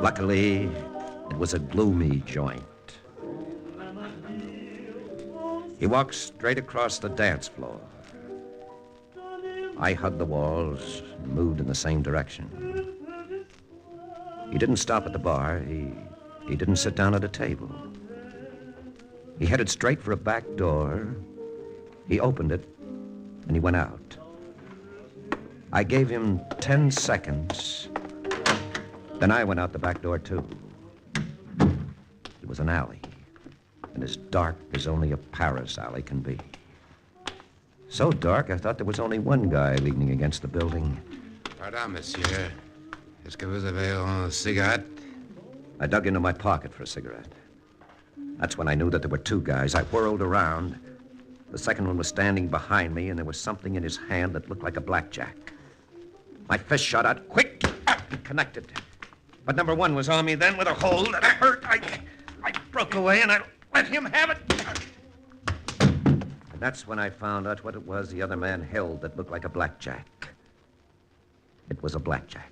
Luckily, it was a gloomy joint. He walked straight across the dance floor. I hugged the walls and moved in the same direction. He didn't stop at the bar. He didn't sit down at a table. He headed straight for a back door. He opened it, and he went out. I gave him 10 seconds. Then I went out the back door, too. It was an alley, and as dark as only a Paris alley can be. So dark, I thought there was only one guy leaning against the building. Pardon, monsieur. Est-ce que vous avez une cigarette? I dug into my pocket for a cigarette. That's when I knew that there were 2 guys. I whirled around. The second one was standing behind me, and there was something in his hand that looked like a blackjack. My fist shot out quick. It connected. But number 1 was on me then with a hold that hurt. I broke away, and I let him have it. And that's when I found out what it was the other man held that looked like a blackjack. It was a blackjack.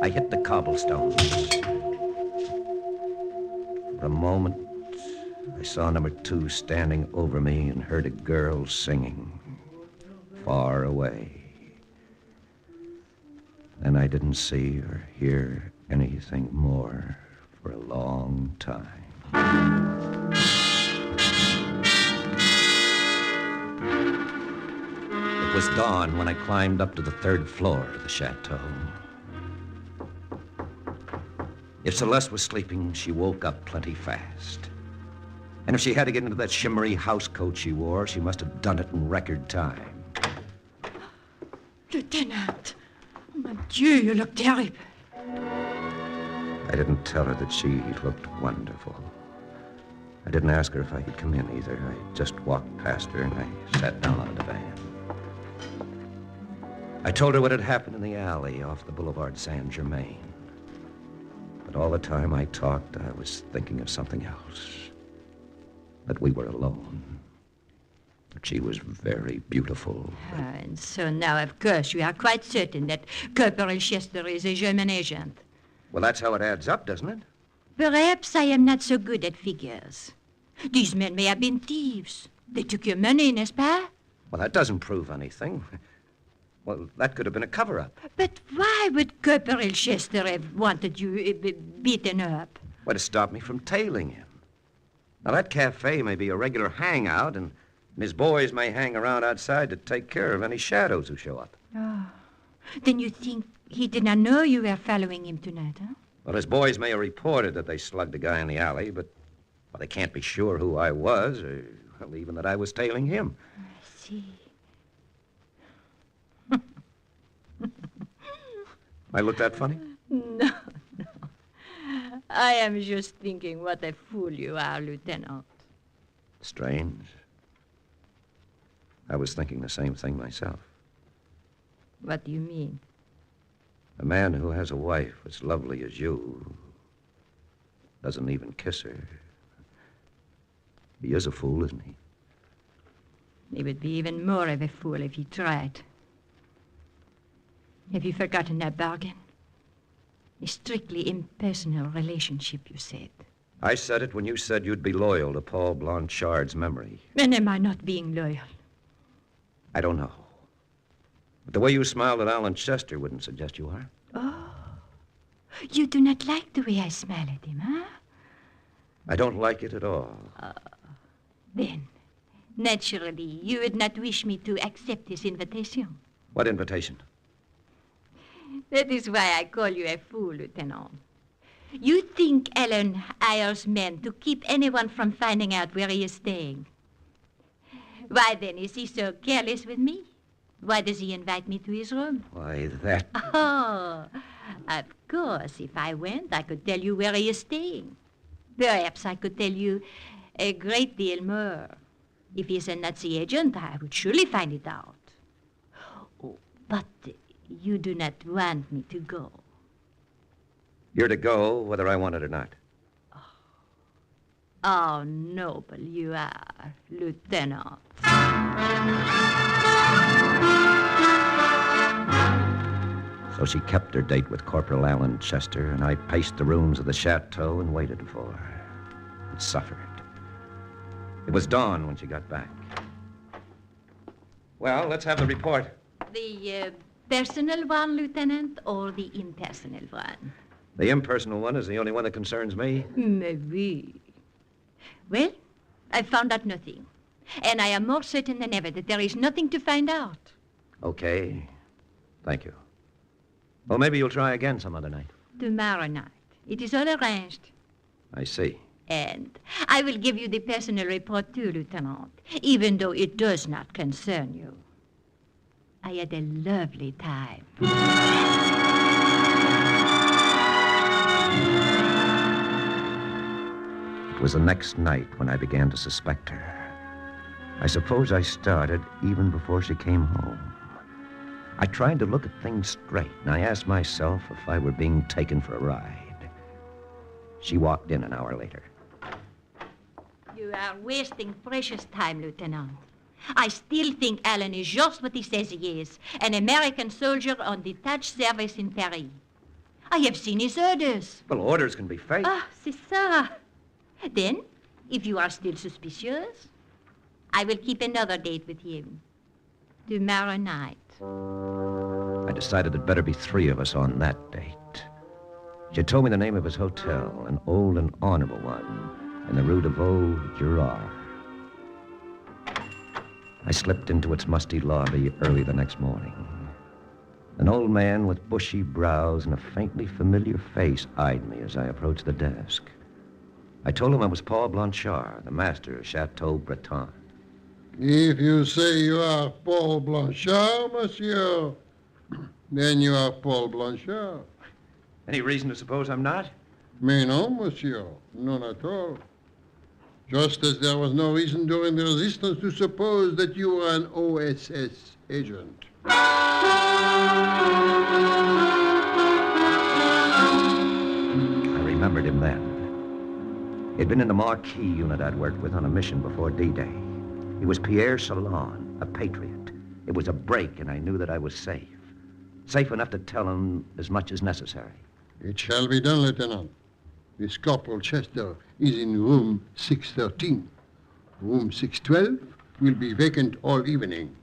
I hit the cobblestones. For a moment, I saw number 2 standing over me and heard a girl singing far away. And I didn't see or hear anything more for a long time. It was dawn when I climbed up to the 3rd floor of the chateau. If Celeste was sleeping, she woke up plenty fast. And if she had to get into that shimmery house coat she wore, she must have done it in record time. Lieutenant! Oh, mon Dieu, you look terrible. I didn't tell her that she looked wonderful. I didn't ask her if I could come in either. I just walked past her and I sat down on the divan. I told her what had happened in the alley off the Boulevard Saint-Germain. But all the time I talked, I was thinking of something else. That we were alone. That she was very beautiful. And so now, of course, you are quite certain that Corporal Chester is a German agent. Well, that's how it adds up, doesn't it? Perhaps I am not so good at figures. These men may have been thieves. They took your money, n'est-ce pas? Well, that doesn't prove anything. Well, that could have been a cover-up. But why would Corporal Chester have wanted you beaten up? Well, to stop me from tailing him. Now, that cafe may be a regular hangout, and his boys may hang around outside to take care of any shadows who show up. Oh. Then you think he did not know you were following him tonight, huh? Well, his boys may have reported that they slugged a guy in the alley, but they can't be sure who I was, or well, even that I was tailing him. I see. I look that funny? No. I am just thinking what a fool you are, Lieutenant. Strange. I was thinking the same thing myself. What do you mean? A man who has a wife as lovely as you doesn't even kiss her. He is a fool, isn't he? He would be even more of a fool if he tried. Have you forgotten that bargain? A strictly impersonal relationship, you said. I said it when you said you'd be loyal to Paul Blanchard's memory. And am I not being loyal? I don't know. But the way you smiled at Alan Chester wouldn't suggest you are. Oh. You do not like the way I smile at him, huh? I don't like it at all. Then, naturally, you would not wish me to accept his invitation. What invitation? That is why I call you a fool, Lieutenant. You think Alan hires men to keep anyone from finding out where he is staying. Why, then, is he so careless with me? Why does he invite me to his room? Why, that... Oh, of course, if I went, I could tell you where he is staying. Perhaps I could tell you a great deal more. If he's a Nazi agent, I would surely find it out. Oh, but you do not want me to go. You're to go whether I want it or not. Oh, noble you are, Lieutenant. So she kept her date with Corporal Alan Chester, and I paced the rooms of the chateau and waited for her. And suffered. It was dawn when she got back. Well, let's have the report. The personal one, Lieutenant, or the impersonal one? The impersonal one is the only one that concerns me. Maybe. Well, I've found out nothing. And I am more certain than ever that there is nothing to find out. Okay. Thank you. Well, maybe you'll try again some other night. Tomorrow night. It is all arranged. I see. And I will give you the personal report too, Lieutenant, even though it does not concern you. I had a lovely time. It was the next night when I began to suspect her. I suppose I started even before she came home. I tried to look at things straight, and I asked myself if I were being taken for a ride. She walked in an hour later. You are wasting precious time, Lieutenant. I still think Alan is just what he says he is, an American soldier on detached service in Paris. I have seen his orders. Well, orders can be fake. Ah, c'est ça. Then, if you are still suspicious, I will keep another date with him. Tomorrow night. I decided it better be three of us on that date. She had told me the name of his hotel, an old and honorable one, in the Rue de Vaugirard. I slipped into its musty lobby early the next morning. An old man with bushy brows and a faintly familiar face eyed me as I approached the desk. I told him I was Paul Blanchard, the master of Chateau Breton. If you say you are Paul Blanchard, monsieur, then you are Paul Blanchard. Any reason to suppose I'm not? Mais non, monsieur, none at all. Just as there was no reason during the resistance to suppose that you were an OSS agent. I him then. He'd been in the Marquis unit I'd worked with on a mission before D-Day. He was Pierre Chalon, a patriot. It was a break, and I knew that I was safe. Safe enough to tell him as much as necessary. It shall be done, Lieutenant. This Corporal Chester is in room 613. Room 612 will be vacant all evening.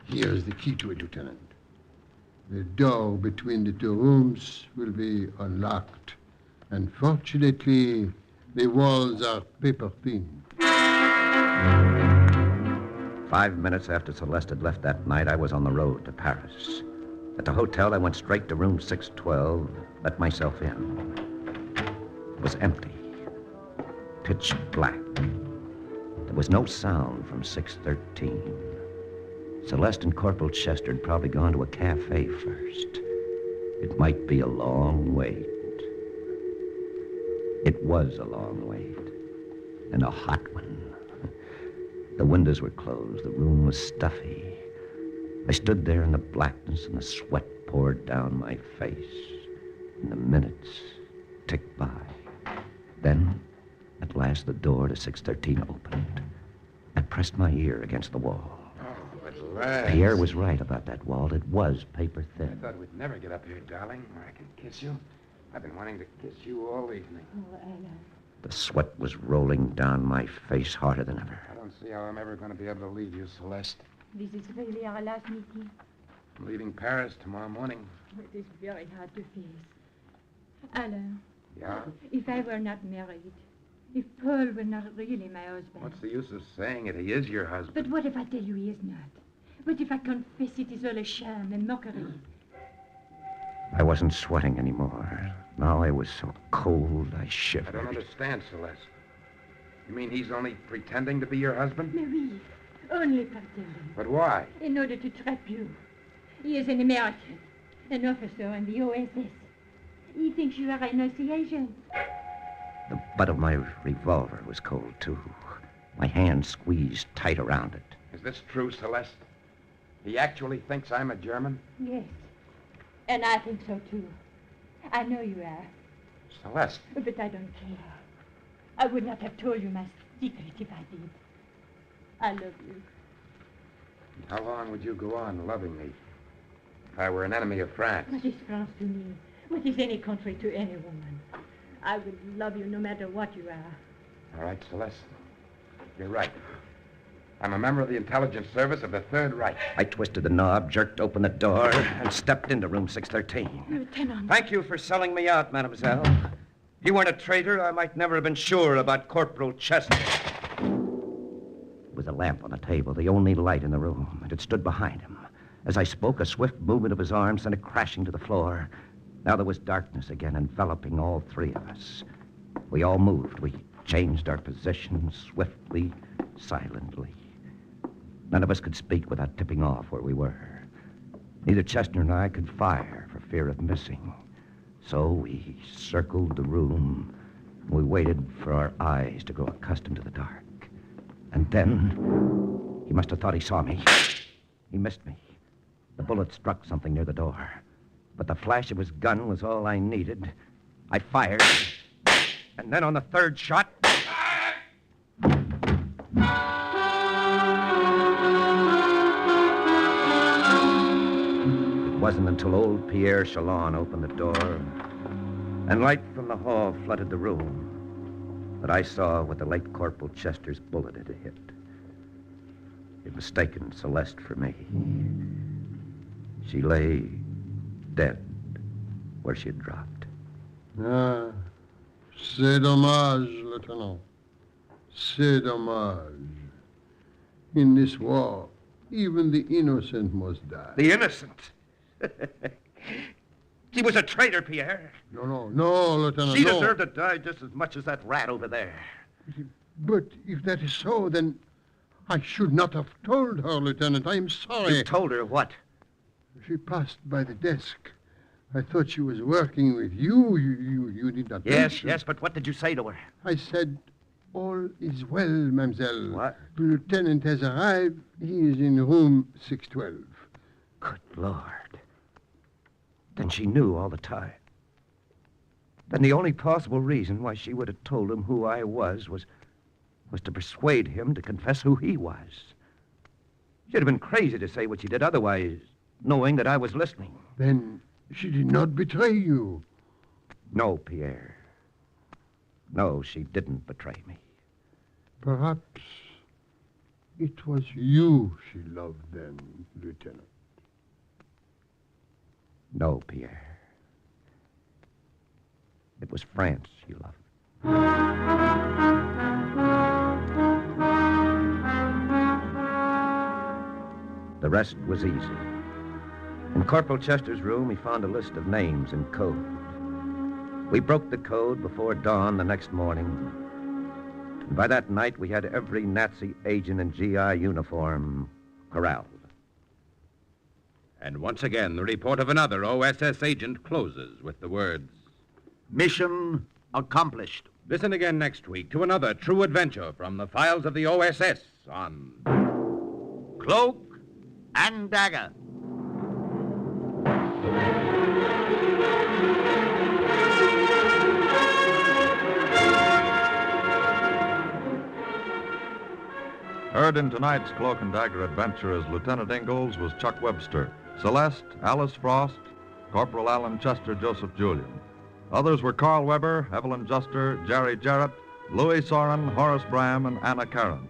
Here's the key to it, Lieutenant. The door between the two rooms will be unlocked. And fortunately, the walls are paper thin. 5 minutes after Celeste had left that night, I was on the road to Paris. At the hotel, I went straight to room 612, let myself in. It was empty, pitch black. There was no sound from 613. Celeste and Corporal Chester had probably gone to a cafe first. It might be a long wait. It was a long wait, and a hot one. The windows were closed. The room was stuffy. I stood there in the blackness, and the sweat poured down my face. And the minutes ticked by. Then, at last, the door to 613 opened. I pressed my ear against the wall. Oh, at last. Pierre was right about that wall. It was paper thin. I thought we'd never get up here, darling, where I can kiss you. I've been wanting to kiss you all evening. Oh, Alan. The sweat was rolling down my face harder than ever. I don't see how I'm ever going to be able to leave you, Celeste. This is really our last meeting. I'm leaving Paris tomorrow morning. It is very hard to face. Alan. Yeah? If I were not married, if Paul were not really my husband. What's the use of saying it? He is your husband. But what if I tell you he is not? What if I confess it is all a sham and mockery? I wasn't sweating anymore. Now I was so cold I shivered. I don't understand, Celeste. You mean he's only pretending to be your husband? Oui, only pretending. But why? In order to trap you. He is an American, an officer in the OSS. He thinks you are a Nazi agent. The butt of my revolver was cold, too. My hand squeezed tight around it. Is this true, Celeste? He actually thinks I'm a German? Yes. And I think so, too. I know you are. Celeste. But I don't care. I would not have told you my secret if I did. I love you. How long would you go on loving me if I were an enemy of France? What is France to me? What is any country to any woman? I would love you no matter what you are. All right, Celeste. You're right. I'm a member of the intelligence service of the Third Reich. I twisted the knob, jerked open the door, and stepped into room 613. Lieutenant. Thank you for selling me out, mademoiselle. If you weren't a traitor, I might never have been sure about Corporal Chester. There was a lamp on the table, the only light in the room, and it stood behind him. As I spoke, a swift movement of his arm sent it crashing to the floor. Now there was darkness again, enveloping all three of us. We all moved. We changed our positions swiftly, silently. None of us could speak without tipping off where we were. Neither Chester nor I could fire for fear of missing. So we circled the room. We waited for our eyes to grow accustomed to the dark. And then he must have thought he saw me. He missed me. The bullet struck something near the door. But the flash of his gun was all I needed. I fired. And then on the third shot... It wasn't until old Pierre Chalon opened the door and light from the hall flooded the room that I saw what the late Corporal Chester's bullet had hit. It mistaken Celeste for me. She lay dead where she had dropped. Ah, c'est dommage, Lieutenant. C'est dommage. In this war, even the innocent must die. The innocent? She was a traitor, Pierre. No, Lieutenant, She no. deserved to die just as much as that rat over there. But if that is so, then I should not have told her, Lieutenant. I am sorry. You told her what? She passed by the desk. I thought she was working with you. You did not mention. Yes, but what did you say to her? I said, all is well, mademoiselle. What? The lieutenant has arrived. He is in room 612. Good Lord. Then she knew all the time. then the only possible reason why she would have told him who I was to persuade him to confess who he was. She'd have been crazy to say what she did otherwise, knowing that I was listening. Then she did not betray you. No, Pierre. No, she didn't betray me. Perhaps it was you she loved then, Lieutenant. No, Pierre. It was France she loved. The rest was easy. In Corporal Chester's room, he found a list of names and code. We broke the code before dawn the next morning. And by that night, we had every Nazi agent in GI uniform corralled. And once again, the report of another OSS agent closes with the words, Mission accomplished. Listen again next week to another true adventure from the files of the OSS on Cloak and Dagger. Heard in tonight's Cloak and Dagger adventure as Lieutenant Ingalls was Chuck Webster, Celeste, Alice Frost, Corporal Alan Chester, Joseph Julian. Others were Carl Weber, Evelyn Juster, Jerry Jarrett, Louis Soren, Horace Bram, and Anna Karen.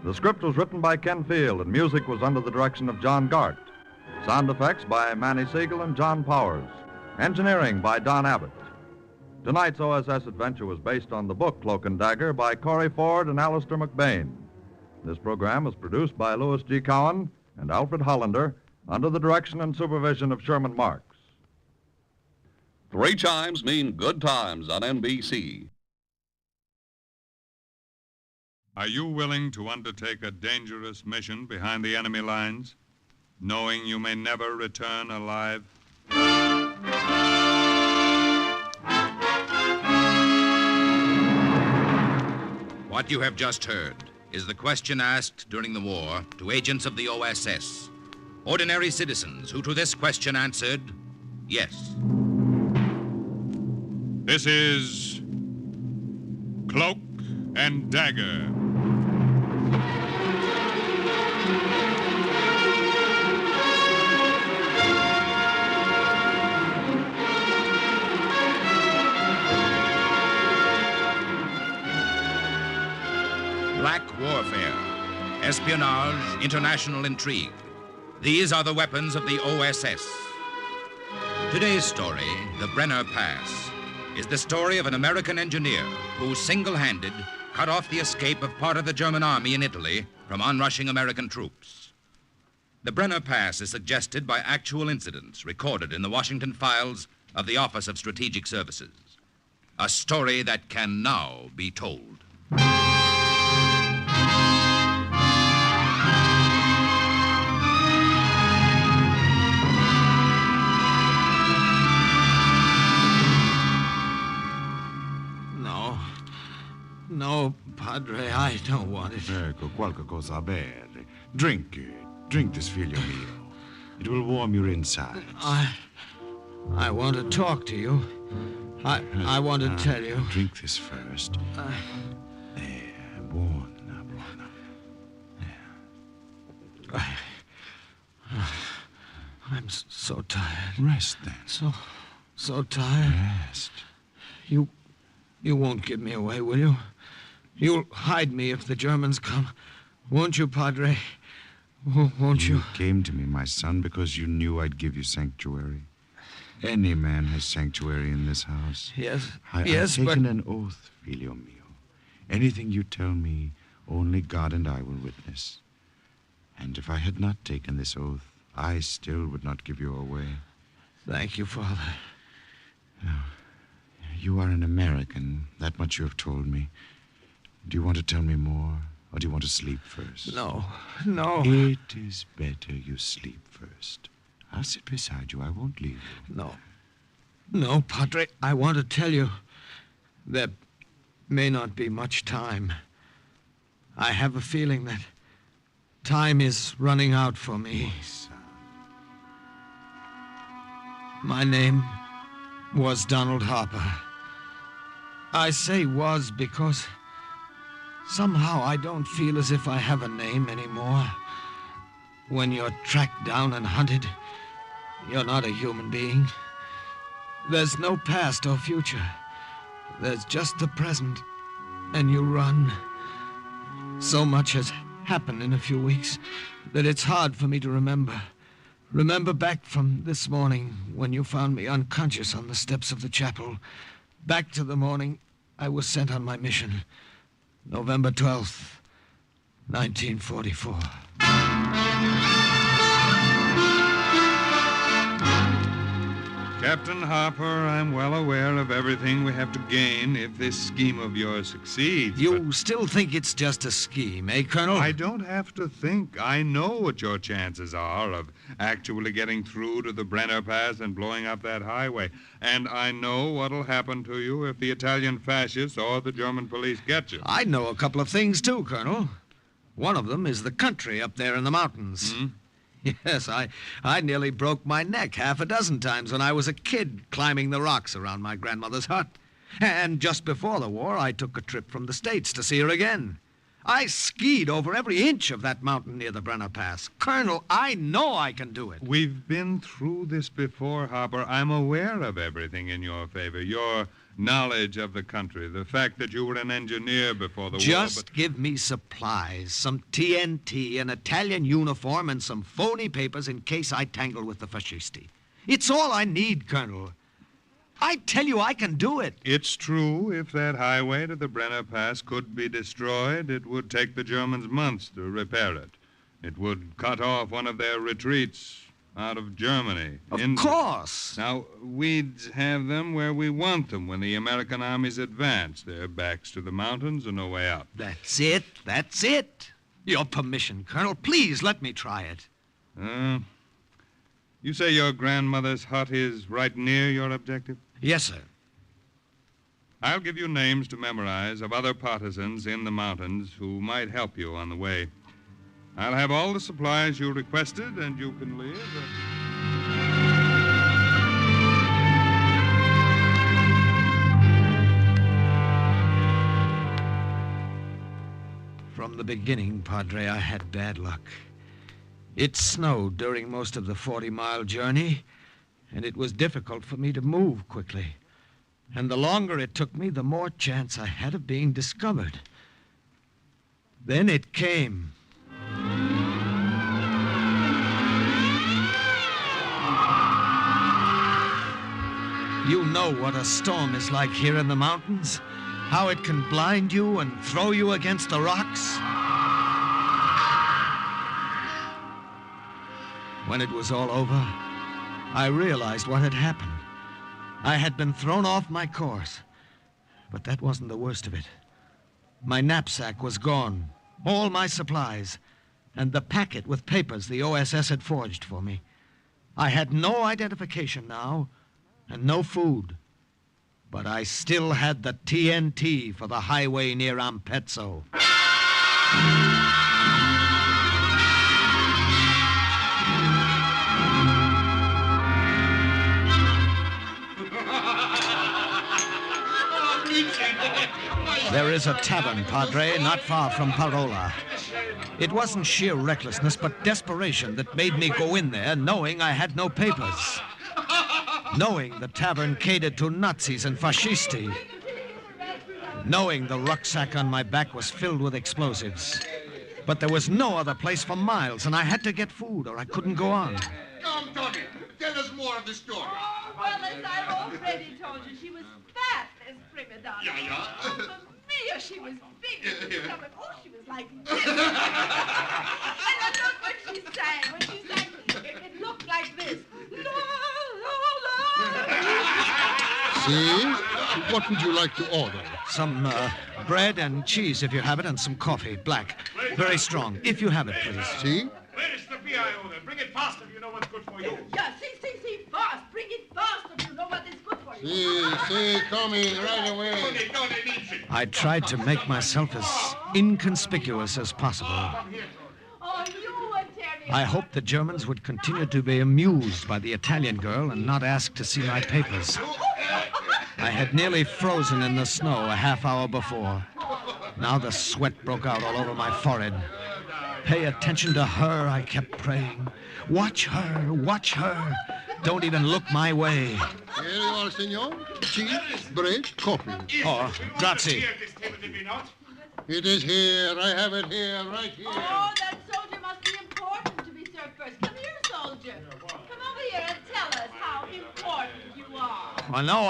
The script was written by Ken Field, and music was under the direction of John Gart. Sound effects by Manny Siegel and John Powers. Engineering by Don Abbott. Tonight's OSS adventure was based on the book Cloak and Dagger by Corey Ford and Alistair McBain. This program was produced by Louis G. Cowan and Alfred Hollander under the direction and supervision of Sherman Marks. 3 chimes mean good times on NBC. Are you willing to undertake a dangerous mission behind the enemy lines, knowing you may never return alive? What you have just heard is the question asked during the war to agents of the OSS, ordinary citizens who to this question answered, yes. This is Cloak and Dagger. Black warfare, espionage, international intrigue. These are the weapons of the OSS. Today's story, the Brenner Pass, is the story of an American engineer who single-handed cut off the escape of part of the German army in Italy from onrushing American troops. The Brenner Pass is suggested by actual incidents recorded in the Washington files of the Office of Strategic Services. A story that can now be told. No, Padre, I don't want it. Ecco, qualche cosa a bere. Drink it. Drink this, figlio mio. It will warm your inside. I want to talk to you. I want to tell you. Drink this first. Buona. I'm so tired. Rest then. So tired. Rest. You won't give me away, will you? You'll hide me if the Germans come. Won't you, Padre? Won't you? You came to me, my son, because you knew I'd give you sanctuary. Any man has sanctuary in this house. Yes, I've taken an oath, figlio mio. Anything you tell me, only God and I will witness. And if I had not taken this oath, I still would not give you away. Thank you, Father. Now, you are an American. That much you have told me. Do you want to tell me more, or do you want to sleep first? No. It is better you sleep first. I'll sit beside you. I won't leave you. No, Padre. I want to tell you there may not be much time. I have a feeling that time is running out for me. My son. My name was Donald Harper. I say was because somehow I don't feel as if I have a name anymore. When you're tracked down and hunted, you're not a human being. There's no past or future. There's just the present, and you run. So much has happened in a few weeks that it's hard for me to remember. Remember back from this morning when you found me unconscious on the steps of the chapel. Back to the morning I was sent on my mission. November 12th, 1944. Captain Harper, I'm well aware of everything we have to gain if this scheme of yours succeeds. You still think it's just a scheme, eh, Colonel? I don't have to think. I know what your chances are of actually getting through to the Brenner Pass and blowing up that highway. And I know what'll happen to you if the Italian fascists or the German police get you. I know a couple of things, too, Colonel. One of them is the country up there in the mountains. Hmm? Yes, I nearly broke my neck half a dozen times when I was a kid climbing the rocks around my grandmother's hut. And just before the war, I took a trip from the States to see her again. I skied over every inch of that mountain near the Brenner Pass. Colonel, I know I can do it. We've been through this before, Harper. I'm aware of everything in your favor. Your knowledge of the country, the fact that you were an engineer before the war. Just give me supplies, some TNT, an Italian uniform, and some phony papers in case I tangle with the fascisti. It's all I need, Colonel. I tell you, I can do it. It's true, if that highway to the Brenner Pass could be destroyed, it would take the Germans months to repair it. It would cut off one of their retreats out of Germany. Of course. Now, we'd have them where we want them when the American armies advance. Their backs to the mountains and no way out. That's it. That's it. Your permission, Colonel. Please let me try it. You say your grandmother's hut is right near your objective? Yes, sir. I'll give you names to memorize of other partisans in the mountains who might help you on the way. I'll have all the supplies you requested, and you can leave. From the beginning, Padre, I had bad luck. It snowed during most of the 40-mile journey, and it was difficult for me to move quickly. And the longer it took me, the more chance I had of being discovered. Then it came. You know what a storm is like here in the mountains, how it can blind you and throw you against the rocks. When it was all over, I realized what had happened. I had been thrown off my course, but that wasn't the worst of it. My knapsack was gone, all my supplies, and the packet with papers the OSS had forged for me. I had no identification now, and no food. But I still had the TNT for the highway near Ampezzo. There is a tavern, Padre, not far from Parola. It wasn't sheer recklessness, but desperation that made me go in there knowing I had no papers. Knowing the tavern catered to Nazis and fascisti. Knowing the rucksack on my back was filled with explosives. But there was no other place for miles, and I had to get food or I couldn't go on. Come, Tony, tell us more of the story. Oh, well, as I've already told you, she was fat as prima donna. Yeah. Oh, Mamma Mia, she was big. She was like this. And then look what she sang. When she sang, it looked like this. See? What would you like to order? Some bread and cheese, if you have it, and some coffee, black. Very strong, if you have it, please. See? Where's the beer I ordered? Bring it fast if you know what's good for you. Yeah, see, fast. Bring it fast if you know what is good for you. See, coming right away. I tried to make myself as inconspicuous as possible. Oh, you Italian. I hoped the Germans would continue to be amused by the Italian girl and not ask to see my papers. I had nearly frozen in the snow a half hour before. Now the sweat broke out all over my forehead. Pay attention to her, I kept praying. Watch her, watch her. Don't even look my way. Here you are, senor. Cheese, bread, coffee. Oh, grazie. It is here. I have it here, right here. Oh, that soldier must be important to be served first. Come here, soldier. Come over here and tell us how important you are. Well, no,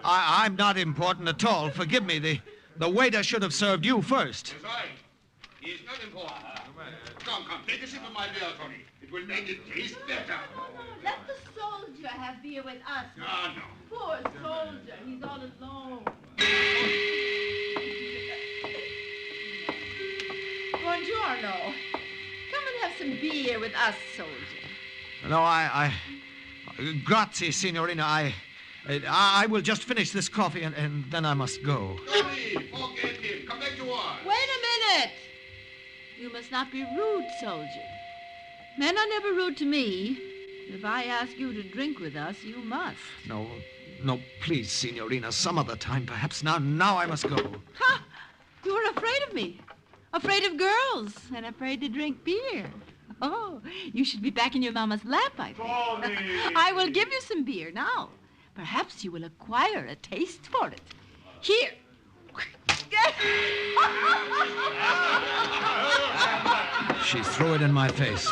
I'm not important at all. Forgive me. The waiter should have served you first. That's right. He's not important. Come, take a sip of my beer, Tony. It will make it taste better. Let the soldier have beer with us. No. Poor soldier. He's all alone. Buongiorno. Come and have some beer with us, soldier. No, Grazie, signorina. I will just finish this coffee and then I must go. Tony, forget him. Come back to work. Wait a minute. You must not be rude, soldier. Men are never rude to me. If I ask you to drink with us, you must. No, please, signorina. Some other time, perhaps. Now I must go. Ha! You are afraid of me. Afraid of girls and afraid to drink beer. Oh, you should be back in your mama's lap, I think. I will give you some beer now. Perhaps you will acquire a taste for it. Here. She threw it in my face.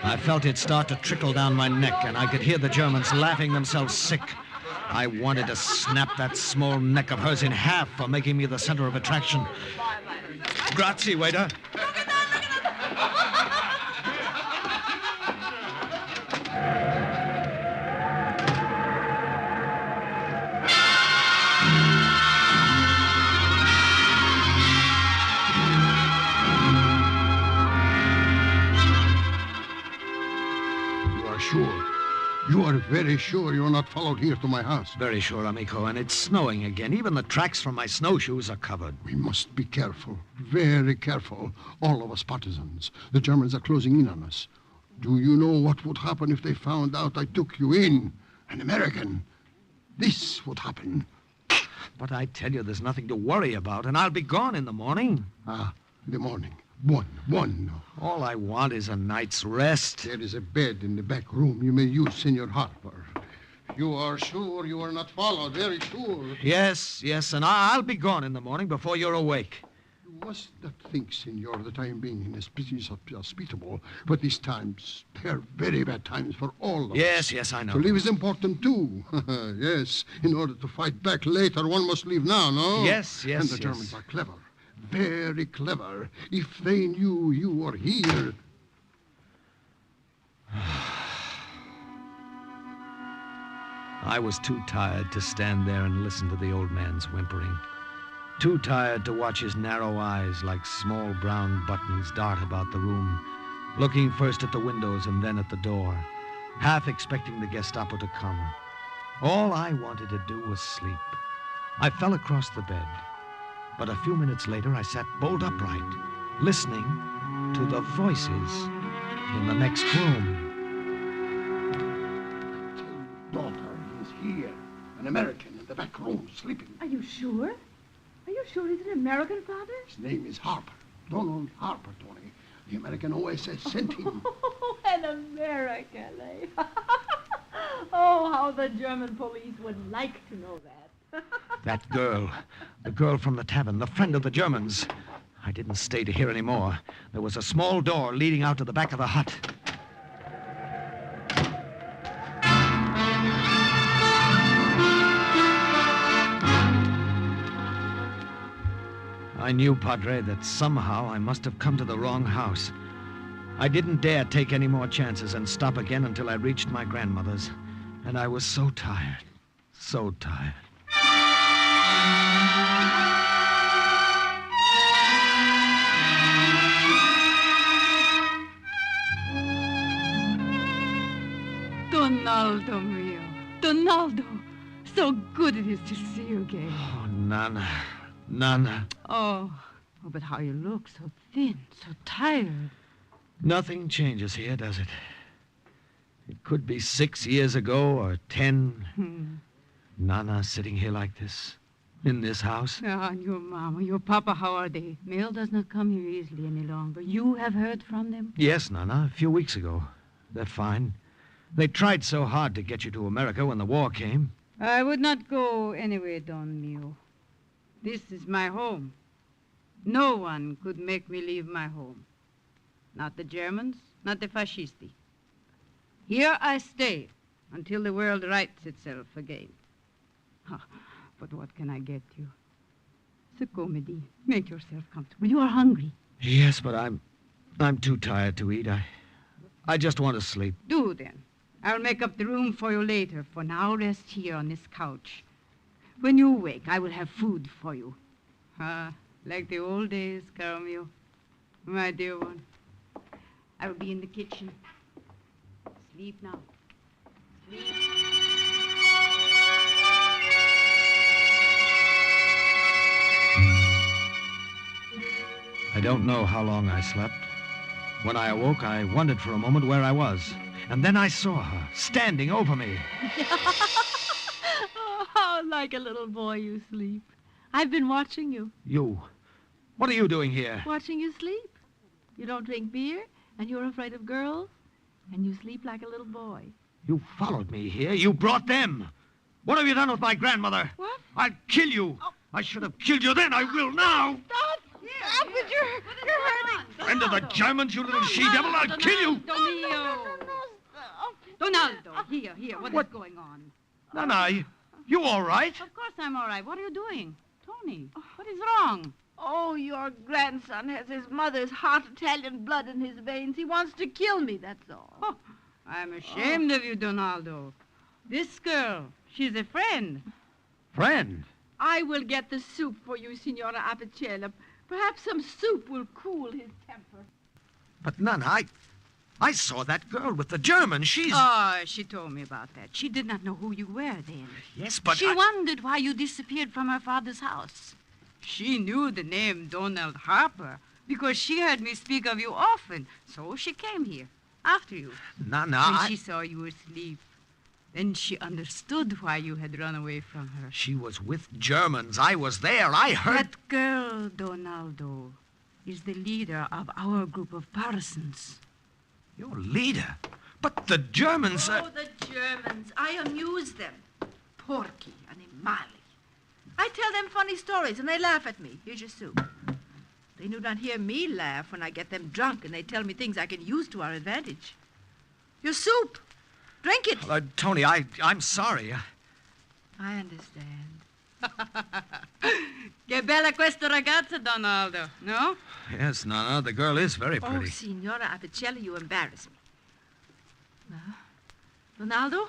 I felt it start to trickle down my neck, and I could hear the Germans laughing themselves sick. I wanted to snap that small neck of hers in half for making me the center of attraction. Grazie, waiter. You are very sure you are not followed here to my house? Very sure, amico, and it's snowing again. Even the tracks from my snowshoes are covered. We must be careful, very careful, all of us partisans. The Germans are closing in on us. Do you know what would happen if they found out I took you in? An American. This would happen. But I tell you, there's nothing to worry about, and I'll be gone in the morning. Ah, the morning. One. All I want is a night's rest. There is a bed in the back room you may use, Senor Harper. You are sure you are not followed, very sure. Yes, and I'll be gone in the morning before you're awake. You must not think, Senor, that I am being inhospitable, but these times, they're very bad times for all of us. Yes, I know. To live is important, too. Yes, in order to fight back later, one must leave now, no? Yes. And the Germans are clever. Very clever. If they knew you were here. I was too tired to stand there and listen to the old man's whimpering. Too tired to watch his narrow eyes like small brown buttons dart about the room, looking first at the windows and then at the door, half expecting the Gestapo to come. All I wanted to do was sleep. I fell across the bed. But a few minutes later, I sat bolt upright, listening to the voices in the next room. Daughter is here. An American in the back room, sleeping. Are you sure? Are you sure he's an American, Father? His name is Harper. Donald Harper, Tony. The American OSS sent him. Oh, an American, eh? Oh, how the German police would like to know that. That girl, the girl from the tavern, the friend of the Germans. I didn't stay to hear any more. There was a small door leading out to the back of the hut. I knew, Padre, that somehow I must have come to the wrong house. I didn't dare take any more chances and stop again until I reached my grandmother's. And I was so tired, so tired. Donaldo mio. Donaldo. So good it is to see you again. Oh, Nana. Oh, but how you look. So thin, so tired. Nothing changes here, does it? It could be 6 years ago or 10. Nana sitting here like this, in this house? Ah, and your mama, your papa, how are they? Mail does not come here easily any longer. You have heard from them? Yes, Nana, a few weeks ago. They're fine. They tried so hard to get you to America when the war came. I would not go anywhere, Don Mio. This is my home. No one could make me leave my home. Not the Germans, not the fascisti. Here I stay until the world rights itself again. Ah, but what can I get you? The comedy. Make yourself comfortable. You are hungry. Yes, but I'm too tired to eat. I just want to sleep. Do then. I'll make up the room for you later. For now, rest here on this couch. When you wake, I will have food for you. Ah, like the old days, caro mio. My dear one. I will be in the kitchen. Sleep now. Sleep. I don't know how long I slept. When I awoke, I wondered for a moment where I was. And then I saw her, standing over me. Oh, how like a little boy you sleep. I've been watching you. You? What are you doing here? Watching you sleep. You don't drink beer, and you're afraid of girls, and you sleep like a little boy. You followed me here. You brought them. What have you done with my grandmother? What? I'll kill you. Oh. I should have killed you then. I will now. Stop! Stop it! You're hurting. Friend of the Germans, you little she-devil. I'll kill you. Donaldo, here. What is going on? Nana, you all right? Of course I'm all right. What are you doing? Tony, what is wrong? Oh, your grandson has his mother's hot Italian blood in his veins. He wants to kill me, that's all. Oh, I'm ashamed of you, Donaldo. This girl, she's a friend. Friend? I will get the soup for you, Signora Apicella. Perhaps some soup will cool his temper. But, Nana, I saw that girl with the German. She's... Oh, she told me about that. She did not know who you were then. Yes, but She wondered why you disappeared from her father's house. She knew the name Donald Harper because she heard me speak of you often. So she came here, after you. Nana, When she saw you asleep. Then she understood why you had run away from her. She was with Germans. I was there. I heard... That girl, Donaldo, is the leader of our group of partisans. Your leader? But the Germans... Oh, the Germans. I amuse them. Porky, animali. I tell them funny stories, and they laugh at me. Here's your soup. They do not hear me laugh when I get them drunk, and they tell me things I can use to our advantage. Your soup. Drink it. Tony, I'm sorry. I understand. Che bella questa ragazza, Donaldo, no? Yes, Nana, the girl is very pretty. Oh, Signora Apicella, you embarrass me. Well, Donaldo,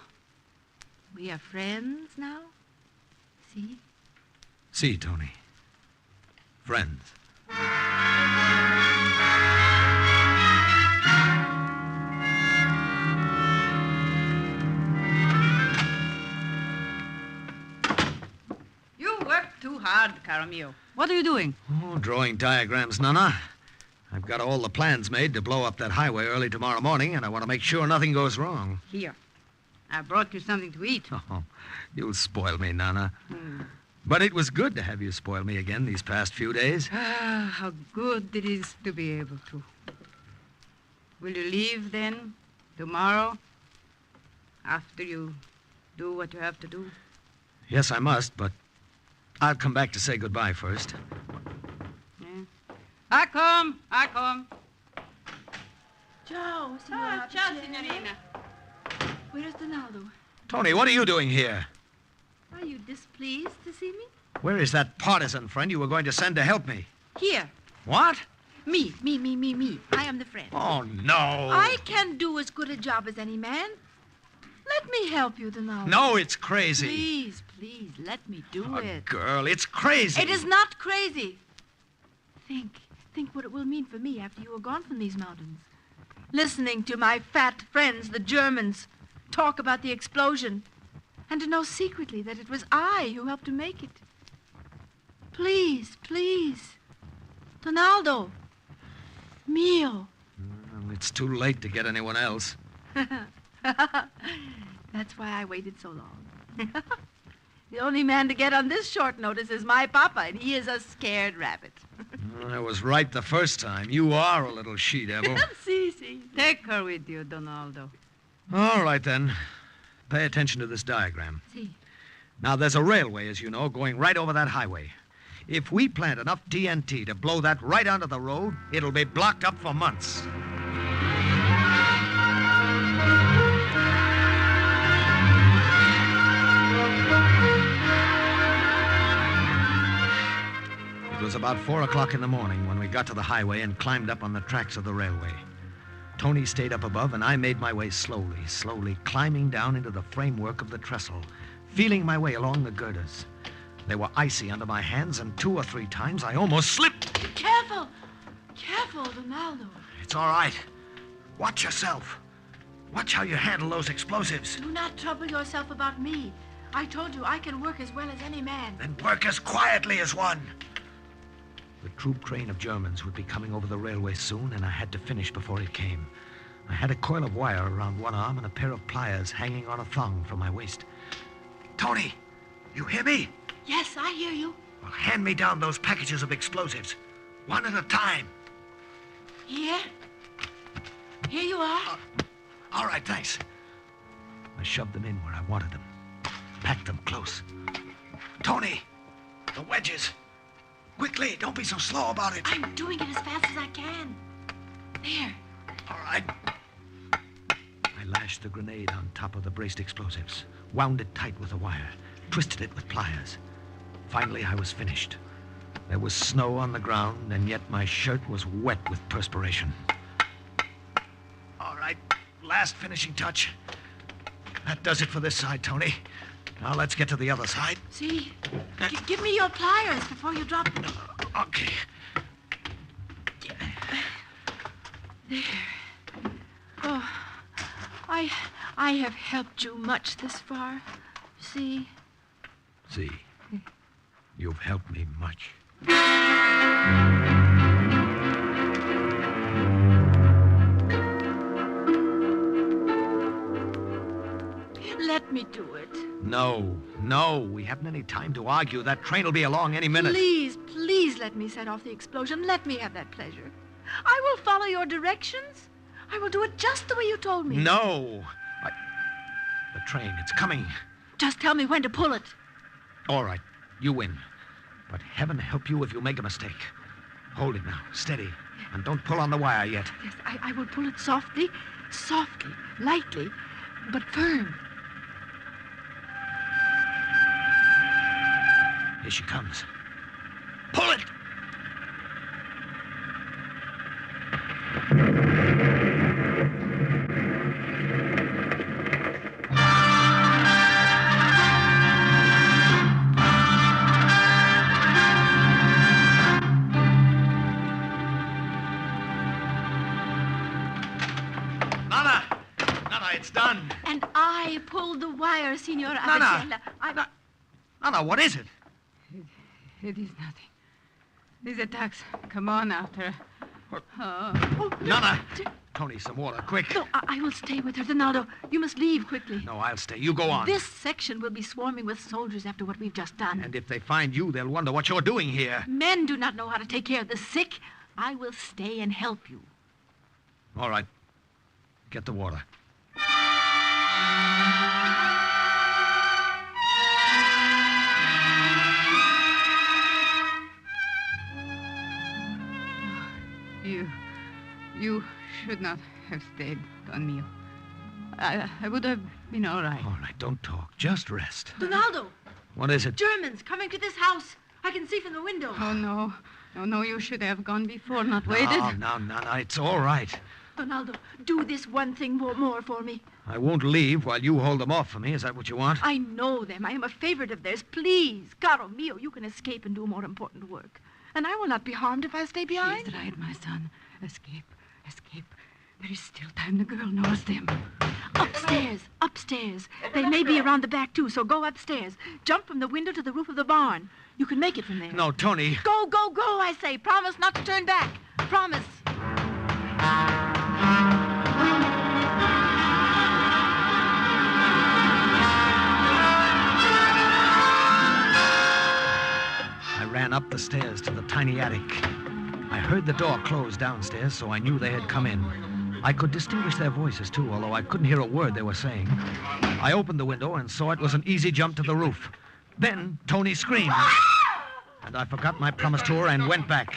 we are friends now. See? See, Tony. Friends. You work too hard, caro mio. What are you doing? Oh, drawing diagrams, Nana. I've got all the plans made to blow up that highway early tomorrow morning, and I want to make sure nothing goes wrong. Here. I brought you something to eat. Oh, you'll spoil me, Nana. But it was good to have you spoil me again these past few days. Ah, how good it is to be able to. Will you leave then, tomorrow, after you do what you have to do? Yes, I must, but I'll come back to say goodbye first. Yeah. I come. Ciao, Signora ciao, Apicella. signorina. Where's Donaldo? Tony, what are you doing here? Are you displeased to see me? Where is that partisan friend you were going to send to help me? Here. What? Me. I am the friend. Oh, no. I can do as good a job as any man. Let me help you, Donaldo. No, it's crazy. Please, let me do it. Girl, it's crazy. It is not crazy. Think what it will mean for me after you are gone from these mountains. Listening to my fat friends, the Germans, talk about the explosion, and to know secretly that it was I who helped to make it. Please. Donaldo. Mio. It's too late to get anyone else. That's why I waited so long. The only man to get on this short notice is my papa, and he is a scared rabbit. I was right the first time. You are a little she-devil. Si. Take her with you, Donaldo. All right, then. Pay attention to this diagram. Si. Now, there's a railway, as you know, going right over that highway. If we plant enough TNT to blow that right onto the road, it'll be blocked up for months. It was about 4 o'clock in the morning when we got to the highway and climbed up on the tracks of the railway. Tony stayed up above, and I made my way slowly climbing down into the framework of the trestle, feeling my way along the girders. They were icy under my hands, and 2 or 3 times I almost slipped. Careful! Careful, Donaldo. It's all right. Watch yourself. Watch how you handle those explosives. Do not trouble yourself about me. I told you I can work as well as any man. Then work as quietly as one. The troop train of Germans would be coming over the railway soon, and I had to finish before it came. I had a coil of wire around one arm and a pair of pliers hanging on a thong from my waist. Tony, you hear me? Yes, I hear you. Well, hand me down those packages of explosives, one at a time. Here? Here you are. All right, thanks. I shoved them in where I wanted them, packed them close. Tony, the wedges. Quickly, don't be so slow about it. I'm doing it as fast as I can. There. All right. I lashed the grenade on top of the braced explosives, wound it tight with a wire, twisted it with pliers. Finally, I was finished. There was snow on the ground, and yet my shirt was wet with perspiration. All right, last finishing touch. That does it for this side, Tony. Now let's get to the other side. See? Give me your pliers before you drop them. Okay. There. Oh, I have helped you much this far. See? See, you've helped me much. Let me do it. No, we haven't any time to argue. That train will be along any minute. Please let me set off the explosion. Let me have that pleasure. I will follow your directions. I will do it just the way you told me. No. The train, it's coming. Just tell me when to pull it. All right, you win. But heaven help you if you make a mistake. Hold it now, steady. And don't pull on the wire yet. Yes, I will pull it softly, lightly, but firm. Here she comes. Pull it! Nana, it's done. And I pulled the wire, Signor Nana, Abicella. Nana, what is it? It is nothing. These attacks come on after. Nana! Tony, some water, quick. No, I will stay with her, Donaldo. You must leave quickly. No, I'll stay. You go on. This section will be swarming with soldiers after what we've just done. And if they find you, they'll wonder what you're doing here. Men do not know how to take care of the sick. I will stay and help you. All right. Get the water. You should not have stayed, Don Mio. I would have been all right. All right, don't talk. Just rest. Donaldo! What is it? Germans coming to this house. I can see from the window. Oh, no. No, you should have gone before, not waited. No, it's all right. Donaldo, do this one thing more for me. I won't leave while you hold them off for me. Is that what you want? I know them. I am a favorite of theirs. Please, caro mio, you can escape and do more important work. And I will not be harmed if I stay behind. She is right, my son. Escape. There is still time. The girl knows them. Upstairs. They may be around the back, too, so go upstairs. Jump from the window to the roof of the barn. You can make it from there. No, Tony. Go, I say. Promise not to turn back. Promise. ran up the stairs to the tiny attic. I heard the door close downstairs, so I knew they had come in. I could distinguish their voices, too, although I couldn't hear a word they were saying. I opened the window and saw it was an easy jump to the roof. Then Tony screamed. And I forgot my promise to her and went back,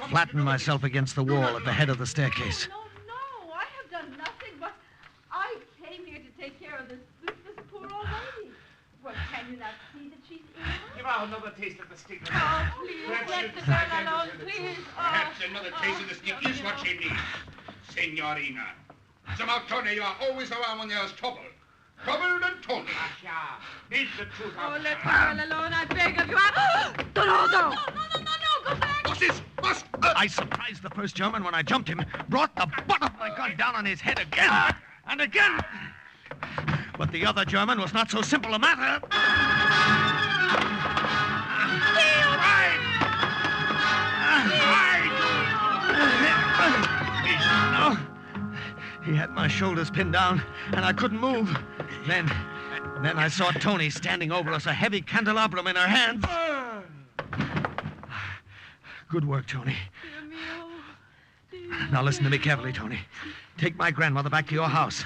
flattened myself against the wall at the head of the staircase. No, I have done nothing, but I came here to take care of this poor old lady. Well, can you not see that she's ill? Give her another taste of the stick. Oh, please, let the girl alone, please. Perhaps another taste of the stick is what she needs. Signorina. Somehow, Tony, you are always around when there's trouble. Trouble and Tony. Asha, it's the truth. Oh, let the girl alone, I beg of you. No, go back. What's this? What's... I surprised the first German when I jumped him, brought the butt of my gun down on his head again and again. But the other German was not so simple a matter. No. He had my shoulders pinned down, and I couldn't move. Then I saw Tony standing over us, a heavy candelabrum in her hands. Good work, Tony. Now listen to me carefully, Tony. Take my grandmother back to your house.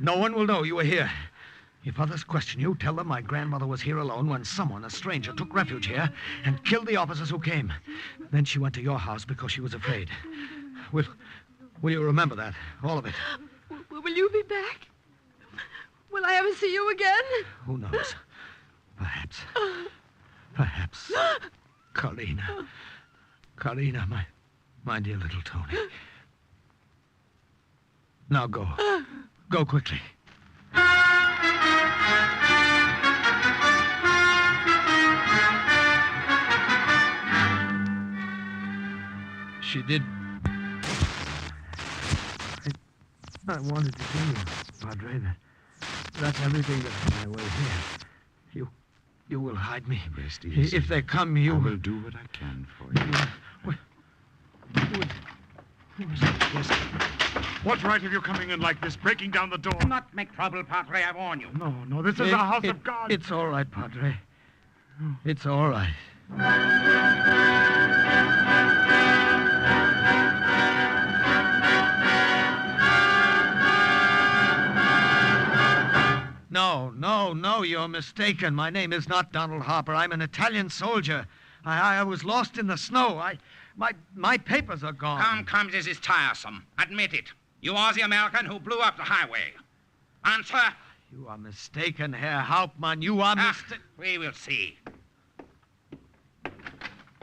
No one will know you were here. If others question you, tell them my grandmother was here alone when someone, a stranger, took refuge here and killed the officers who came. Then she went to your house because she was afraid. Will you remember that? All of it? Will you be back? Will I ever see you again? Who knows? Perhaps. Carlina. Carlina, my dear little Tony. Now go. Go quickly. She did. I wanted to tell you, Padre, that's everything that's on my way here. You will hide me. Rest easy. If they come, you... I will do what I can for you. What right have you coming in like this, breaking down the door? Do not make trouble, Padre, I warn you. No, this is the house of God. It's all right, Padre. It's all right. No, you're mistaken. My name is not Donald Harper. I'm an Italian soldier. I was lost in the snow. My papers are gone. Come, this is tiresome. Admit it. You are the American who blew up the highway. Answer. You are mistaken, Herr Hauptmann. You are mistaken. We will see.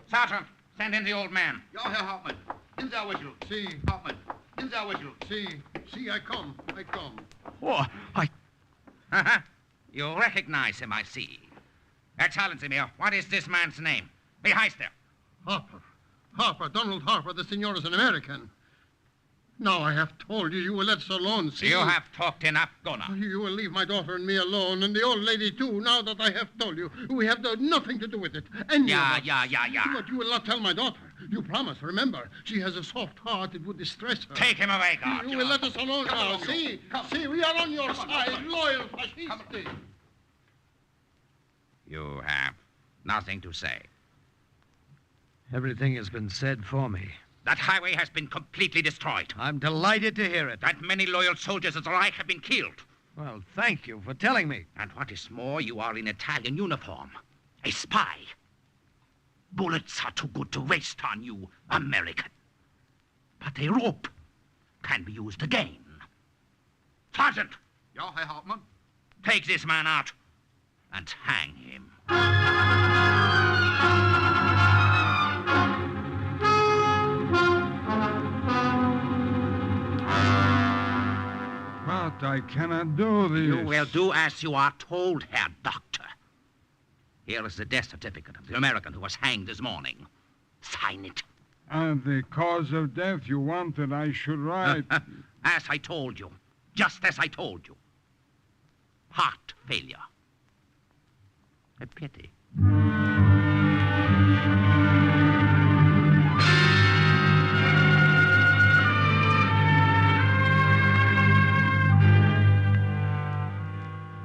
Sergeant, send in the old man. Ja, Herr Hauptmann. In der whistle. See, Hauptmann. In der whistle. See, I come. Oh, You recognize him, I see. Excellency, Mayor, what is this man's name? Wie heißt er? Harper, Donald Harper. The senor is an American. Now I have told you, you will let us alone, see? You have talked enough, go now. You will leave my daughter and me alone, and the old lady, too, now that I have told you. We have nothing to do with it. Yeah. But you will not tell my daughter. You promised, remember. She has a soft heart. It would distress her. Take him away, guard. You will let us alone now, see? See, we are on your side, loyal fascisti. You have nothing to say. Everything has been said for me. That highway has been completely destroyed. I'm delighted to hear it. That many loyal soldiers of the Reich have been killed. Well, thank you for telling me. And what is more, you are in Italian uniform. A spy. Bullets are too good to waste on you, American. But a rope can be used again. Sergeant! Ja, Herr Hauptmann. Take this man out and hang him. But I cannot do this. You will do as you are told, Herr Doctor. Here is the death certificate of the American who was hanged this morning. Sign it. And the cause of death you wanted I should write. As I told you. Just as I told you. Heart failure. A pity.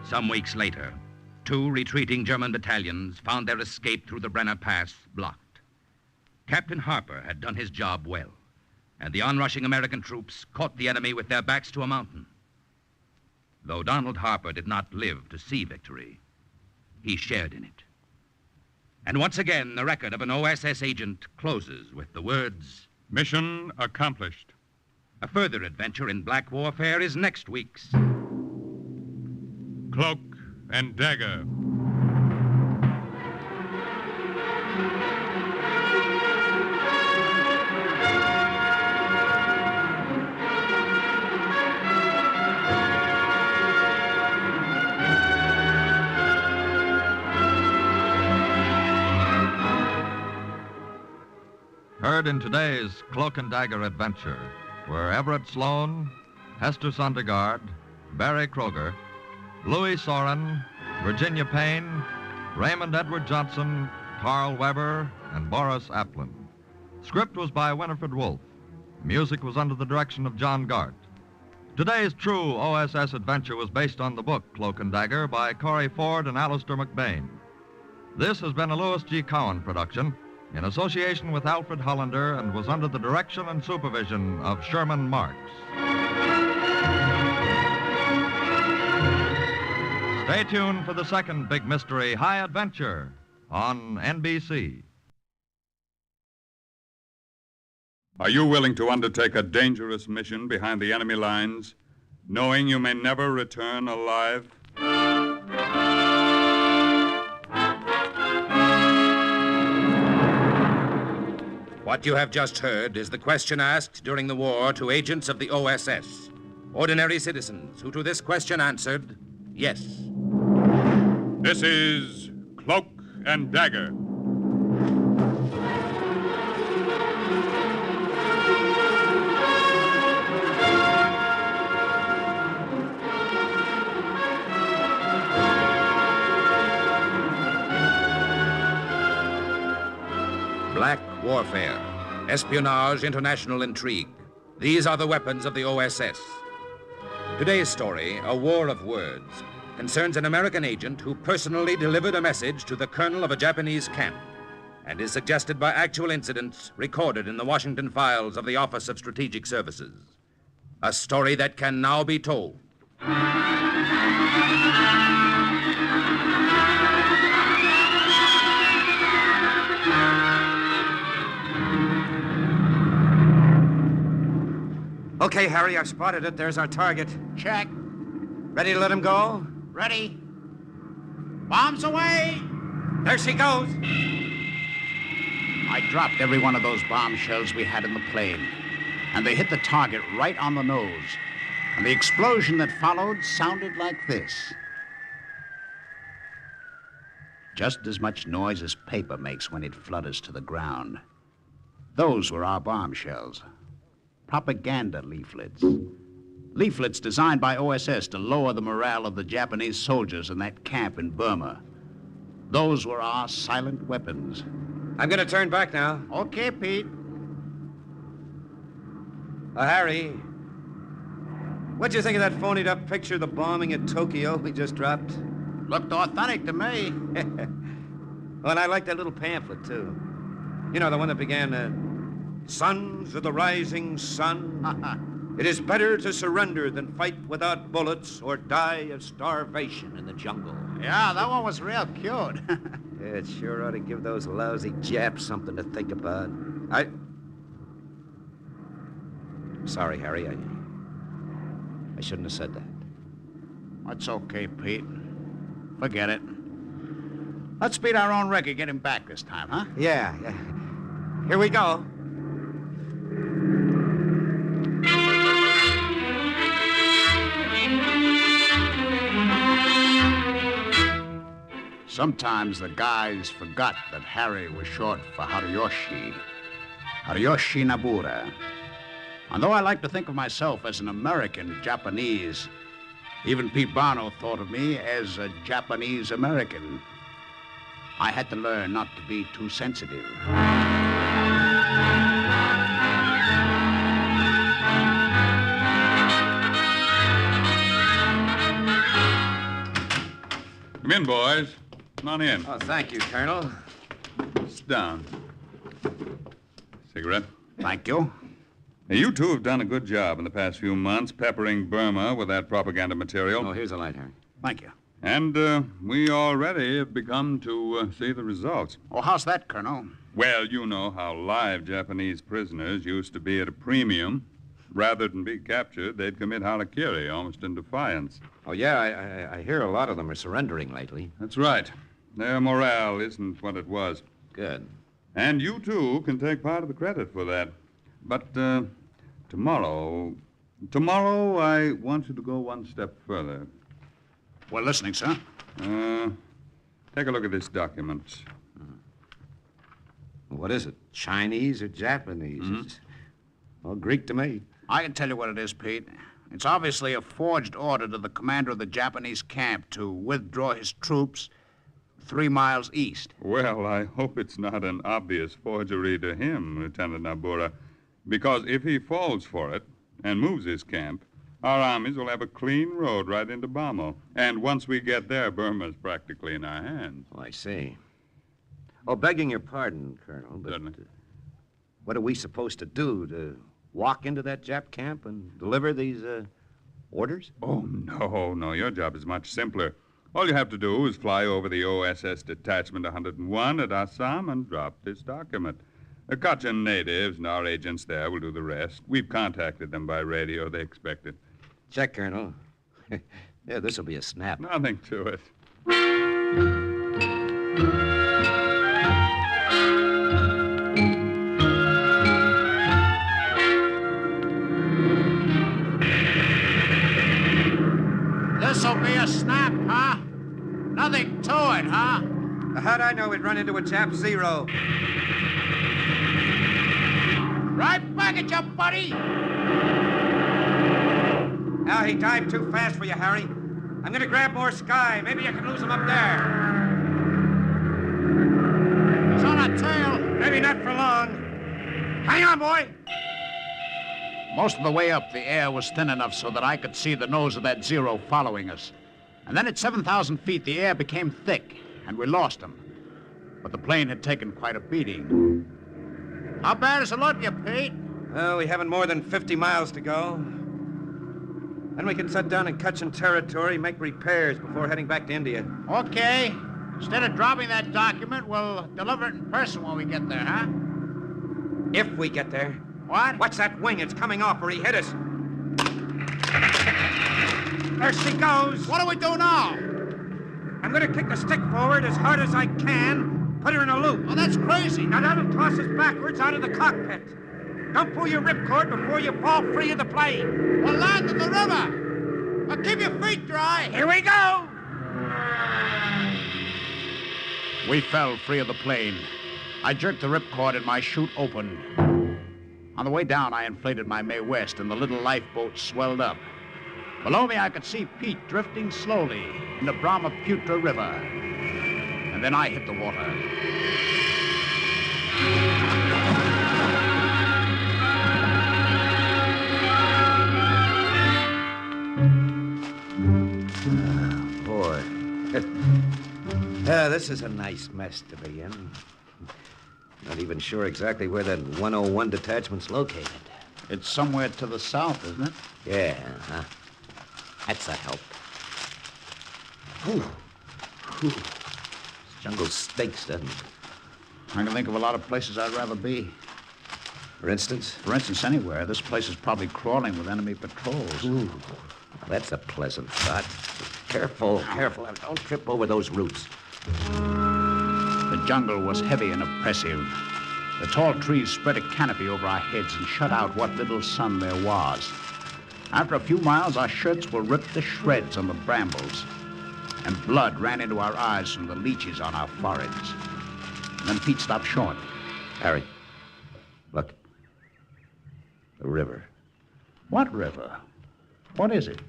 Some weeks later, 2 retreating German battalions found their escape through the Brenner Pass blocked. Captain Harper had done his job well, and the onrushing American troops caught the enemy with their backs to a mountain. Though Donald Harper did not live to see victory, he shared in it. And once again, the record of an OSS agent closes with the words, "Mission accomplished." A further adventure in black warfare is next week's Cloak and Dagger. Heard in today's Cloak and Dagger adventure were Everett Sloan, Hester Sondergaard, Barry Kroger, Louis Soren, Virginia Payne, Raymond Edward Johnson, Carl Weber, and Boris Aplin. Script was by Winifred Wolfe. Music was under the direction of John Gart. Today's true OSS adventure was based on the book Cloak and Dagger by Corey Ford and Alistair McBain. This has been a Louis G. Cowan production in association with Alfred Hollander and was under the direction and supervision of Sherman Marks. Stay tuned for the second big mystery, High Adventure, on NBC. Are you willing to undertake a dangerous mission behind the enemy lines, knowing you may never return alive? What you have just heard is the question asked during the war to agents of the OSS, ordinary citizens who to this question answered, yes. This is Cloak and Dagger. Black warfare, espionage, international intrigue. These are the weapons of the OSS. Today's story, A War of Words, concerns an American agent who personally delivered a message to the colonel of a Japanese camp and is suggested by actual incidents recorded in the Washington files of the Office of Strategic Services. A story that can now be told. Okay, Harry, I've spotted it. There's our target. Check. Ready to let him go? Ready. Bombs away! There she goes. I dropped every one of those bomb shells we had in the plane, and they hit the target right on the nose. And the explosion that followed sounded like this. Just as much noise as paper makes when it flutters to the ground. Those were our bomb shells. Propaganda leaflets. Leaflets designed by OSS to lower the morale of the Japanese soldiers in that camp in Burma. Those were our silent weapons. I'm going to turn back now. Okay, Pete. Harry, what'd you think of that phonied-up picture of the bombing at Tokyo we just dropped? Looked authentic to me. Well, and I like that little pamphlet, too. You know, the one that began, Sons of the rising sun, it is better to surrender than fight without bullets or die of starvation in the jungle. Yeah, that one was real cute. Yeah, it sure ought to give those lousy Japs something to think about. Sorry, Harry, I shouldn't have said that. That's okay, Pete. Forget it. Let's beat our own record, get him back this time, huh? Yeah. Here we go. Sometimes the guys forgot that Harry was short for Hariyoshi. Hariyoshi Nabura. And though I like to think of myself as an American Japanese, even Pete Barno thought of me as a Japanese American. I had to learn not to be too sensitive. Come in, boys. Come on in. Oh, thank you, Colonel. Sit down. Cigarette? Thank you. Now, you two have done a good job in the past few months peppering Burma with that propaganda material. Oh, here's a light, Harry. Thank you. And we already have begun to see the results. Oh, how's that, Colonel? Well, you know how live Japanese prisoners used to be at a premium. Rather than be captured, they'd commit harakiri, almost in defiance. Oh, yeah, I hear a lot of them are surrendering lately. That's right. Their morale isn't what it was. Good. And you, too, can take part of the credit for that. But tomorrow I want you to go one step further. We're listening, sir. Take a look at this document. What is it? Chinese or Japanese? It's all Greek to me. I can tell you what it is, Pete. It's obviously a forged order to the commander of the Japanese camp to withdraw his troops 3 miles east. Well, I hope it's not an obvious forgery to him, Lieutenant Nabura, because if he falls for it and moves his camp, our armies will have a clean road right into Bamo. And once we get there, Burma's practically in our hands. Oh, I see. Oh, begging your pardon, Colonel, but what are we supposed to do? To walk into that Jap camp and deliver these orders? Oh, no. Your job is much simpler. All you have to do is fly over the OSS Detachment 101 at Assam and drop this document. The Kachin natives and our agents there will do the rest. We've contacted them by radio. They expect it. Check, Colonel. Yeah, this'll be a snap. Nothing to it. This'll be a snap, huh? Nothing to it, huh? How'd I know we'd run into a Jap Zero? Right back at you, buddy! Now, he dived too fast for you, Harry. I'm gonna grab more sky. Maybe you can lose him up there. He's on a tail. Maybe not for long. Hang on, boy! Most of the way up, the air was thin enough so that I could see the nose of that Zero following us. And then at 7,000 feet, the air became thick, and we lost him. But the plane had taken quite a beating. How bad is it looking, you, Pete? Well, we haven't more than 50 miles to go. Then we can set down in Kachin territory, make repairs before heading back to India. Okay. Instead of dropping that document, we'll deliver it in person when we get there, huh? If we get there. What? Watch that wing. It's coming off or he hit us. There she goes. What do we do now? I'm going to kick the stick forward as hard as I can, put her in a loop. Oh, that's crazy. Now that'll toss us backwards out of the cockpit. Don't pull your ripcord before you fall free of the plane. We'll land in the river. Now keep your feet dry. Here we go. We fell free of the plane. I jerked the ripcord and my chute opened. On the way down, I inflated my Mae West and the little lifeboat swelled up. Below me, I could see Pete drifting slowly in the Brahmaputra River. And then I hit the water. Boy. Yeah, this is a nice mess to be in. Not even sure exactly where that 101 detachment's located. It's somewhere to the south, isn't it? Yeah, huh? That's a help. Whew. This jungle stinks, doesn't it? I can think of a lot of places I'd rather be. For instance? For instance, anywhere. This place is probably crawling with enemy patrols. Ooh. Well, that's a pleasant thought. Careful, careful. Don't trip over those roots. The jungle was heavy and oppressive. The tall trees spread a canopy over our heads and shut out what little sun there was. After a few miles, our shirts were ripped to shreds on the brambles, and blood ran into our eyes from the leeches on our foreheads. And then Pete stopped short. Harry, look. The river. What river? What is it?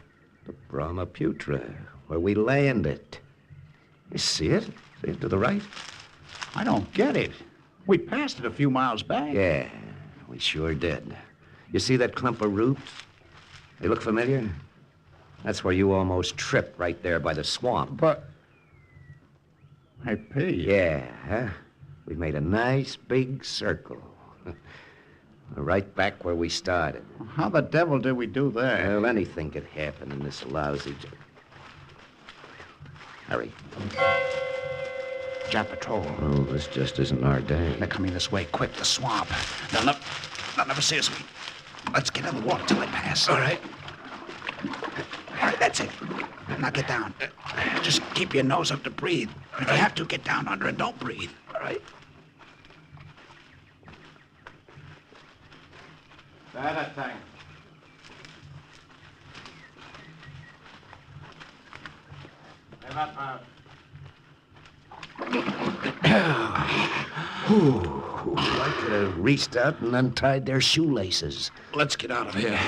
The Brahmaputra, where we landed. You see it? See it to the right? I don't get it. We passed it a few miles back. Yeah, we sure did. You see that clump of roots? They look familiar? That's where you almost tripped, right there by the swamp. But Hey, Pete. Yeah, huh? We've made a nice big circle. We're right back where we started. How the devil did we do that? Well, anything could happen in this lousy... Hurry. Jap patrol. Oh, this just isn't our day. They're coming this way, quick, the swamp. They'll never see us. Let's get in the water till they pass. All right. All right, that's it. Now get down. Just keep your nose up to breathe. If you have to, get down under and don't breathe. All right. That thing. I could have reached out and untied their shoelaces. Let's get out of here.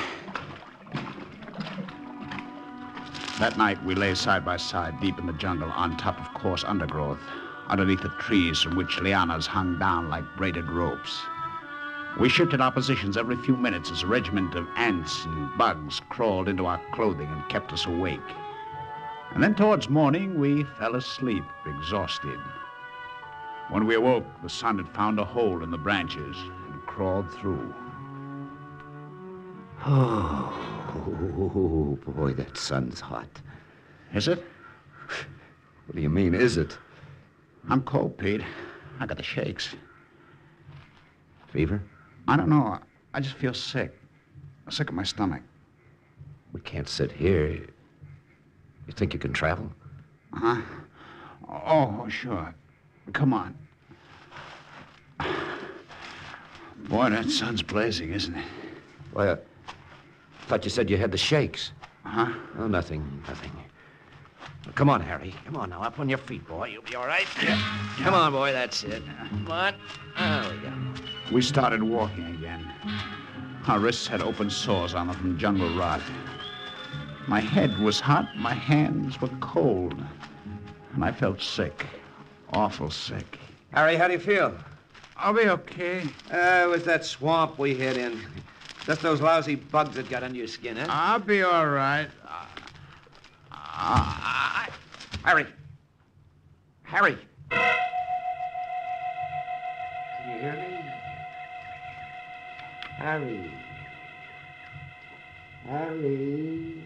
That night, we lay side by side deep in the jungle on top of coarse undergrowth, underneath the trees from which lianas hung down like braided ropes. We shifted our positions every few minutes as a regiment of ants and bugs crawled into our clothing and kept us awake. And then towards morning, we fell asleep, exhausted. When we awoke, the sun had found a hole in the branches and crawled through. Oh, boy, that sun's hot. Is it? What do you mean, is it? I'm cold, Pete. I got the shakes. Fever? I don't know. I just feel sick. Sick at my stomach. We can't sit here. You think you can travel? Huh? Oh, sure. Come on. Boy, that sun's blazing, isn't it? Why, I thought you said you had the shakes. Huh? Oh, nothing. Come on, Harry. Come on now. Up on your feet, boy. You'll be all right. Yeah. Come on, boy. That's it. Come on. There we go. We started walking again. Our wrists had open sores on them from jungle rot. My head was hot, my hands were cold, and I felt sick, awful sick. Harry, how do you feel? I'll be okay. It was that swamp we hid in. Just those lousy bugs that got under your skin, huh? I'll be all right. Harry! Harry! Can you hear me? Harry! Harry!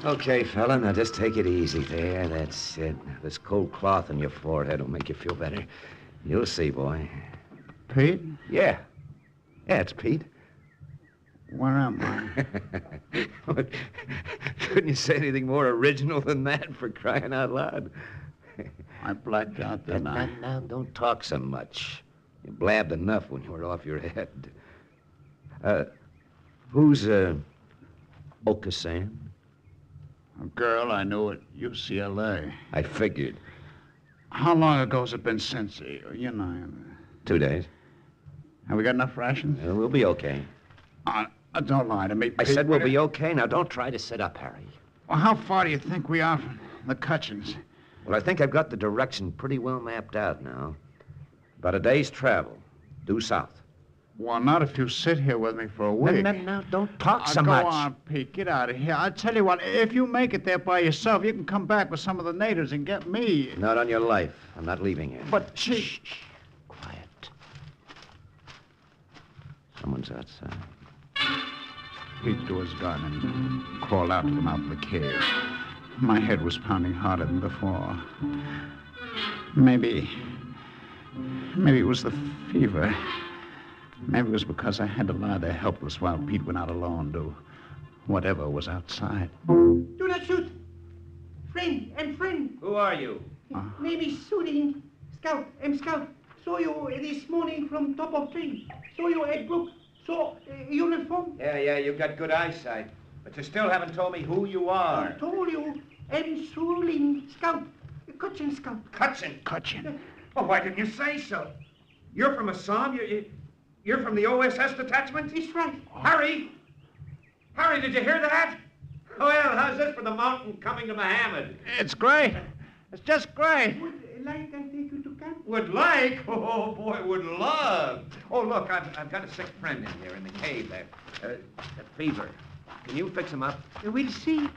Okay, fella, now just take it easy there. That's it. This cold cloth on your forehead will make you feel better. You'll see, boy. Pete? Yeah. Yeah, it's Pete. Where am I? Couldn't you say anything more original than that, for crying out loud? I blacked out, didn't I? Now, don't talk so much. You blabbed enough when you were off your head. Who's, Okasan? A girl I knew at UCLA. I figured. How long ago's it been since, 2 days. Have we got enough rations? We'll be okay. Don't lie to me, Pete. I said we'll be okay. Now, don't try to sit up, Harry. Well, how far do you think we are from the Cutchins? Well, I think I've got the direction pretty well mapped out now. About a day's travel, due south. Well, not if you sit here with me for a week. No, don't talk so much. Go on, Pete. Get out of here. I'll tell you what, if you make it there by yourself, you can come back with some of the natives and get me. Not on your life. I'm not leaving here. But Shh. Quiet. Someone's outside. Pete drew his gun and crawled out to the mouth of the cave. My head was pounding harder than before. Maybe it was the fever. Maybe it was because I had to lie there helpless while Pete went out alone to whatever was outside. Do not shoot. Friend, I'm friend. Who are you? Name is Sudin. Scout, I'm scout. Saw you this morning from top of tree. Saw you at Brook. Saw uniform. Yeah, you've got good eyesight. But you still haven't told me who you are. I told you, I'm Sulin Scout. Cutchin Scout. Cutchin? Well, why didn't you say so? You're from Assam? You're from the OSS detachment? That's right. Harry! Harry, did you hear that? Well, how's this for the mountain coming to Mohammed? It's great. It's just great. Would like I take you to camp? Would like? Oh, boy, would love. Oh, look, I've got a sick friend in here in the cave there. A fever. Can you fix him up? We'll see.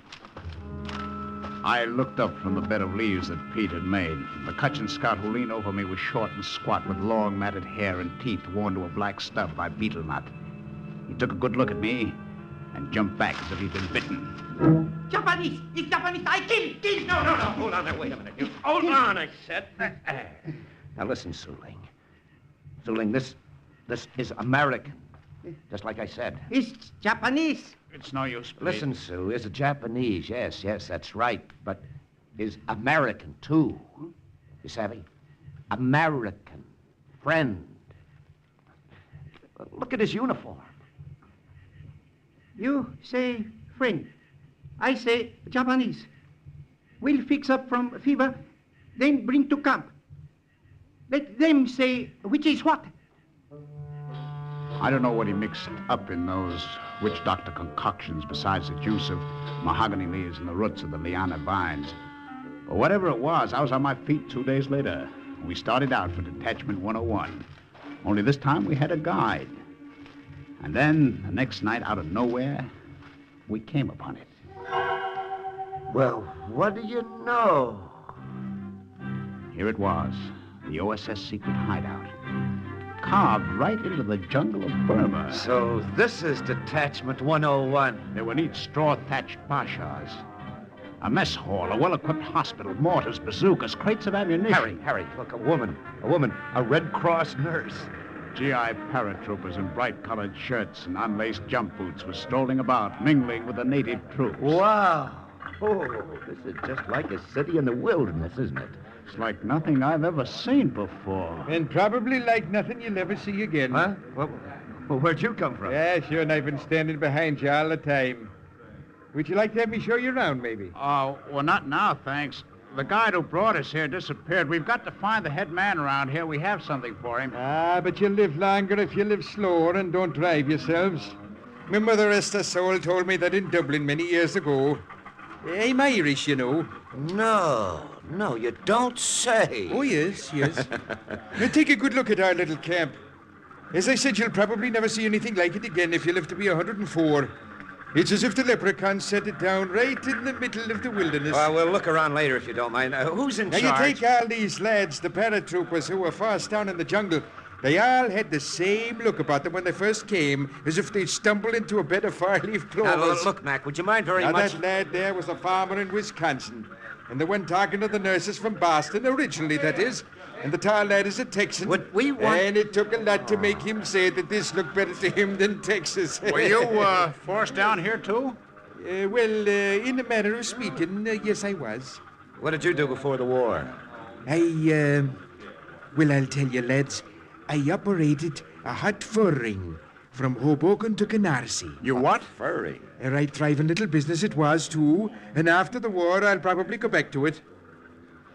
I looked up from the bed of leaves that Pete had made. The Cochin scout who leaned over me was short and squat with long matted hair and teeth worn to a black stub by beetle nut. He took a good look at me and jumped back as if he'd been bitten. Japanese! It's Japanese! I kill! No. Hold on there. Wait a minute. You hold on, I said. Now listen, Suling. Suling, this is American. Just like I said. It's Japanese. It's no use, Pete. Listen, Sue, is a Japanese. Yes, that's right. But is American, too. You savvy? American. Friend. Look at his uniform. You say friend. I say Japanese. We'll fix up from fever, then bring to camp. Let them say which is what. I don't know what he mixed up in those witch doctor concoctions besides the juice of mahogany leaves and the roots of the liana vines. But whatever it was, I was on my feet 2 days later. We started out for Detachment 101. Only this time we had a guide. And then, the next night, out of nowhere, we came upon it. Well, what do you know? Here it was, the OSS secret hideout. Carved right into the jungle of Burma. So this is Detachment 101. There were neat straw-thatched pashas. A mess hall, a well-equipped hospital, mortars, bazookas, crates of ammunition. Harry, look, a woman, a Red Cross nurse. GI paratroopers in bright-colored shirts and unlaced jump boots were strolling about, mingling with the native troops. Wow. Oh, this is just like a city in the wilderness, isn't it? It's like nothing I've ever seen before. And probably like nothing you'll ever see again. Huh? Well, where'd you come from? Yeah, sure, and I've been standing behind you all the time. Would you like to have me show you around, maybe? Oh, well, not now, thanks. The guide who brought us here disappeared. We've got to find the head man around here. We have something for him. Ah, but you'll live longer if you live slower and don't drive yourselves. My mother, Esther Soul, told me that in Dublin many years ago. I'm Irish, you know. No, you don't say. Oh, yes. Now take a good look at our little camp. As I said, you'll probably never see anything like it again if you live to be 104. It's as if the leprechauns set it down right in the middle of the wilderness. Well, we'll look around later if you don't mind. Who's in charge? Now, you take all these lads, the paratroopers who were fast down in the jungle. They all had the same look about them when they first came, as if they'd stumbled into a bed of far-leaf clovers. Now, look, Mac, would you mind very much? That lad there was a farmer in Wisconsin. And they went talking to the nurses from Boston, originally, that is. And the tall lad is a Texan. Would we want... And it took a lot to make him say that this looked better to him than Texas. Were you forced down here, too? In a manner of speaking, yes, I was. What did you do before the war? Well, I'll tell you, lads. I operated a hot fur ring from Hoboken to Canarsie. You what? Furry. A right thriving little business it was, too. And after the war, I'll probably go back to it.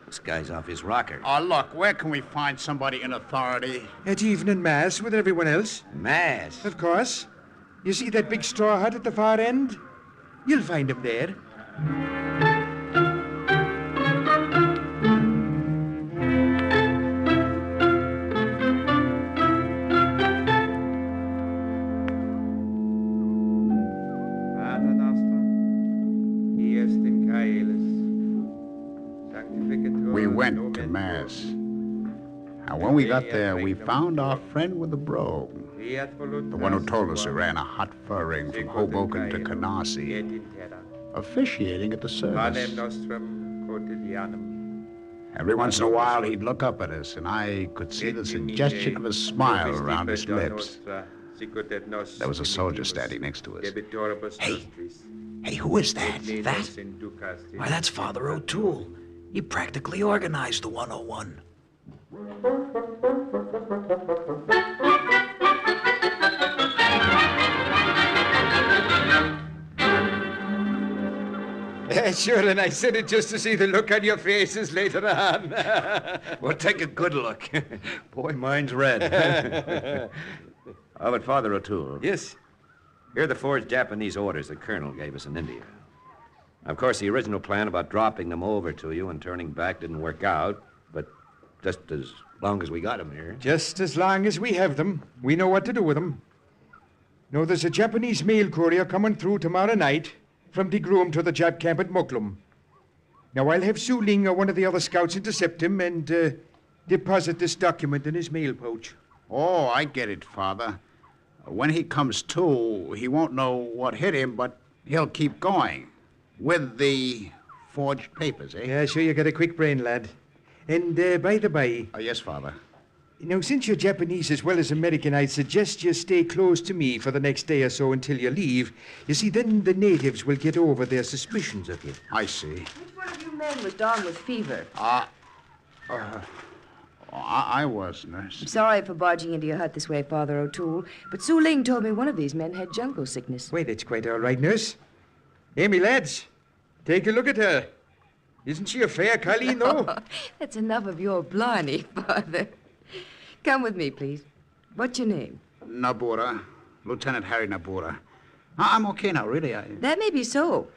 This guy's off his rocker. Oh, look, where can we find somebody in authority? At evening mass with everyone else. Mass? Of course. You see that big straw hut at the far end? You'll find him there. We went to Mass. And when we got there, we found our friend with the brogue. The one who told us he ran a hot fur ring from Hoboken to Canarsie, officiating at the service. Every once in a while, he'd look up at us, and I could see the suggestion of a smile around his lips. There was a soldier standing next to us. Hey, who is that? That? Why, that's Father O'Toole. He practically organized the 101. Sure, and I said it just to see the look on your faces later on. Well, take a good look. Boy, mine's red. Oh, but Father O'Toole. Yes? Here are the forged Japanese orders the Colonel gave us in India. Of course, the original plan about dropping them over to you and turning back didn't work out, but Just as long as we got him here. Just as long as we have them, we know what to do with them. No, there's a Japanese mail courier coming through tomorrow night from the Groom to the Jap camp at Muklum. Now, I'll have Su Ling or one of the other scouts intercept him and deposit this document in his mail pouch. Oh, I get it, Father. When he comes to, he won't know what hit him, but he'll keep going. With the forged papers, eh? Yeah, sure, you got a quick brain, lad. And by the by... Yes, Father. Now, since you're Japanese as well as American, I'd suggest you stay close to me for the next day or so until you leave. You see, then the natives will get over their suspicions of you. I see. Which one of you men was down with fever? I was, nurse. I'm sorry for barging into your hut this way, Father O'Toole, but Su Ling told me one of these men had jungle sickness. Wait, it's quite all right, nurse. Hey, me lads, take a look at her. Isn't she a fair colleen, though? Oh, that's enough of your blarney, Father. Come with me, please. What's your name? Nabura. Lieutenant Harry Nabura. I'm okay now, really. That may be so.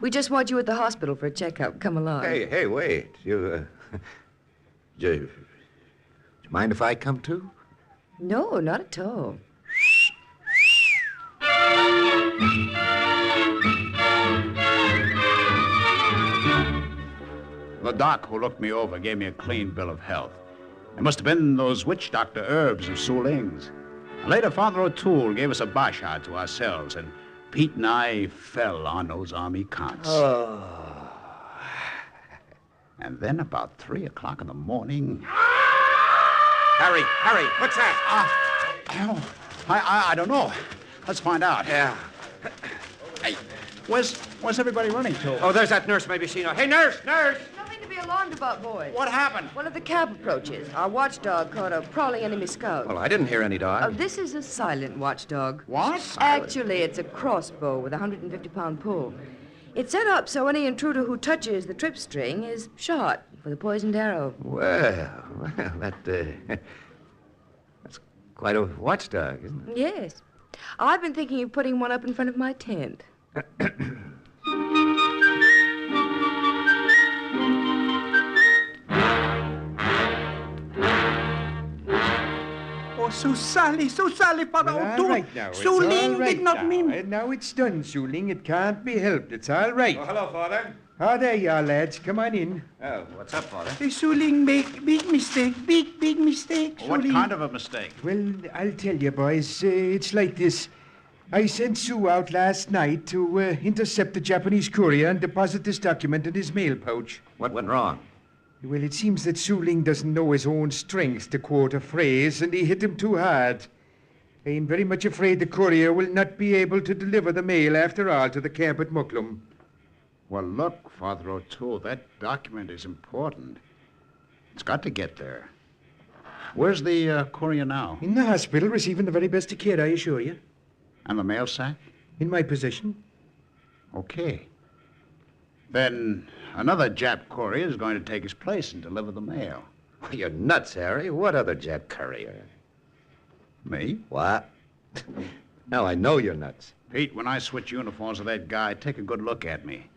We just want you at the hospital for a checkup. Come along. Hey, wait. Do you mind if I come too? No, not at all. The doc who looked me over gave me a clean bill of health. It must have been those witch doctor herbs of Su Ling's. Later, Father O'Toole gave us a basha to ourselves, and Pete and I fell on those army cots. Oh. And then about 3 o'clock in the morning... Harry, what's that? I don't know. Let's find out. Yeah. Hey, where's everybody running to? Oh, there's that nurse maybe she knows. Hey, nurse! Nothing to be alarmed about, boys. What happened? One of the camp approaches. Our watchdog caught a prowling enemy scout. Well, I didn't hear any dog. This is a silent watchdog. What? Actually, it's a crossbow with a 150-pound pull. It's set up so any intruder who touches the trip string is shot with a poisoned arrow. Well, that's quite a watchdog, isn't it? Yes. I've been thinking of putting one up in front of my tent. Oh, so Sally, Father Well, O'Toole. all right now. Su Ling did not mean... And now it's done, Su Ling. It can't be helped. It's all right. Oh, hello, Father. Oh, there you are, lads. Come on in. Oh, what's up, Father? Su Ling make big mistake, big mistake. What Su Ling. kind of a mistake? Well, I'll tell you, boys. It's like this. I sent Sue out last night to intercept the Japanese courier and deposit this document in his mail pouch. What went wrong? Well, it seems that Su Ling doesn't know his own strength, to quote a phrase, and he hit him too hard. I'm very much afraid the courier will not be able to deliver the mail after all to the camp at Muklum. Well, look, Father O'Toole, that document is important. It's got to get there. Where's the courier now? In the hospital, receiving the very best of care, I assure you. And the mail sack? In my possession. Okay. Then another Jap courier is going to take his place and deliver the mail. You're nuts, Harry. What other Jap courier? Me? What? Now I know you're nuts. Pete, when I switch uniforms with that guy, take a good look at me.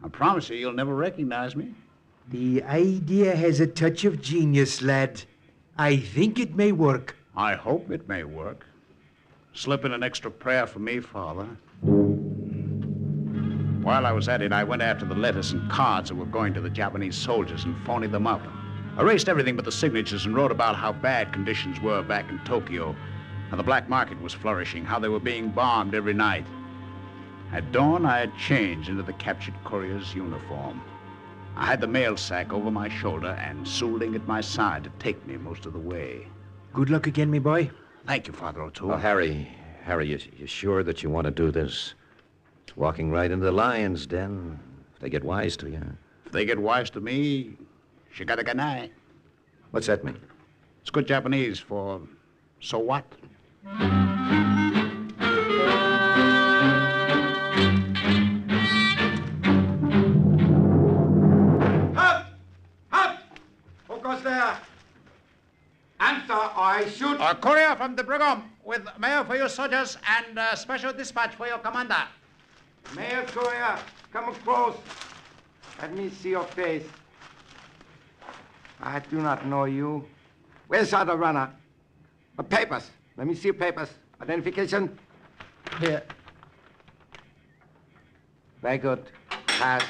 I promise you, you'll never recognize me. The idea has a touch of genius, lad. I think it may work. I hope it may work. Slip in an extra prayer for me, Father. While I was at it, I went after the letters and cards that were going to the Japanese soldiers and phoned them up. Erased everything but the signatures and wrote about how bad conditions were back in Tokyo, how the black market was flourishing, how they were being bombed every night. At dawn, I had changed into the captured courier's uniform. I had the mail sack over my shoulder and Su Ling at my side to take me most of the way. Good luck again, me boy. Thank you, Father O'Toole. Oh, Harry, you sure that you want to do this? It's walking right into the lion's den. If they get wise to you. If they get wise to me, shikataganai. What's that mean? It's good Japanese for so what? Halt! Who goes there? Answer, I shoot. A courier from the Brigham with mail for your soldiers and special dispatch for your commander. Mail courier, come close. Let me see your face. I do not know you. Where's our runner? Papers. Let me see your papers. Identification. Here. Very good. Pass.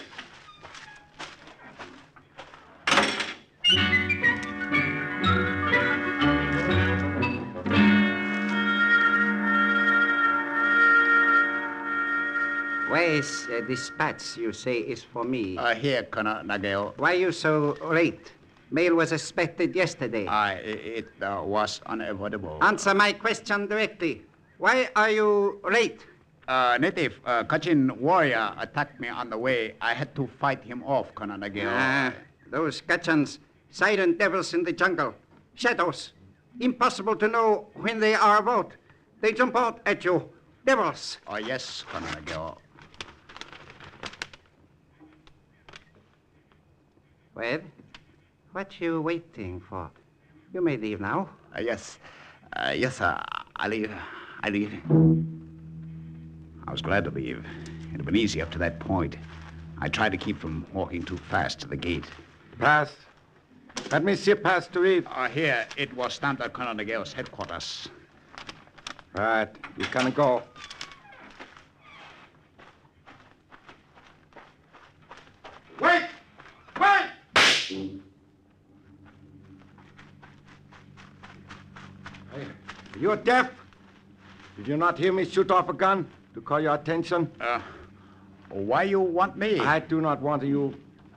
Where is dispatch you say is for me? Here, Colonel Nagel. Why you so late? Mail was expected yesterday. It was unavoidable. Answer my question directly. Why are you late? Native Kachin warrior attacked me on the way. I had to fight him off, Colonel Nagel. Those Kachans, silent devils in the jungle. Shadows. Impossible to know when they are about. They jump out at you. Devils. Oh, yes, Colonel Nagel. Well, what you waiting for? You may leave now. Yes, sir. I leave. I was glad to leave. It had been easy up to that point. I tried to keep from walking too fast to the gate. Pass. Let me see a pass to read. Here, it was stamped at Colonel Nagel's headquarters. Right, you can go. Wait! Wait! You're deaf? Did you not hear me shoot off a gun to call your attention? Why you want me? I do not want you.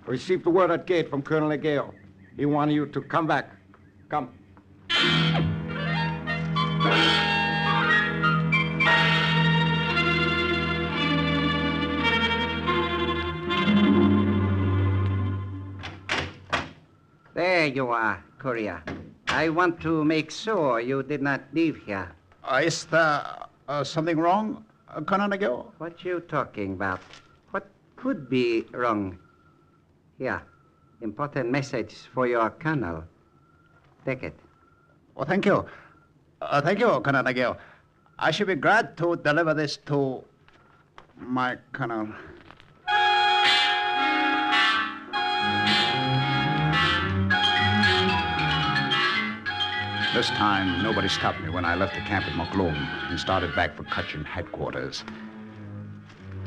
Received the word at gate from Colonel Nagel. He wanted you to come back. Come. There you are, courier. I want to make sure you did not leave here. Is there something wrong, Colonel Nagel? What you talking about? What could be wrong? Here, important message for your colonel. Take it. Well, thank you. Thank you, Colonel Nagel. I should be glad to deliver this to my colonel. This time, nobody stopped me when I left the camp at Mokloum and started back for Cochin headquarters.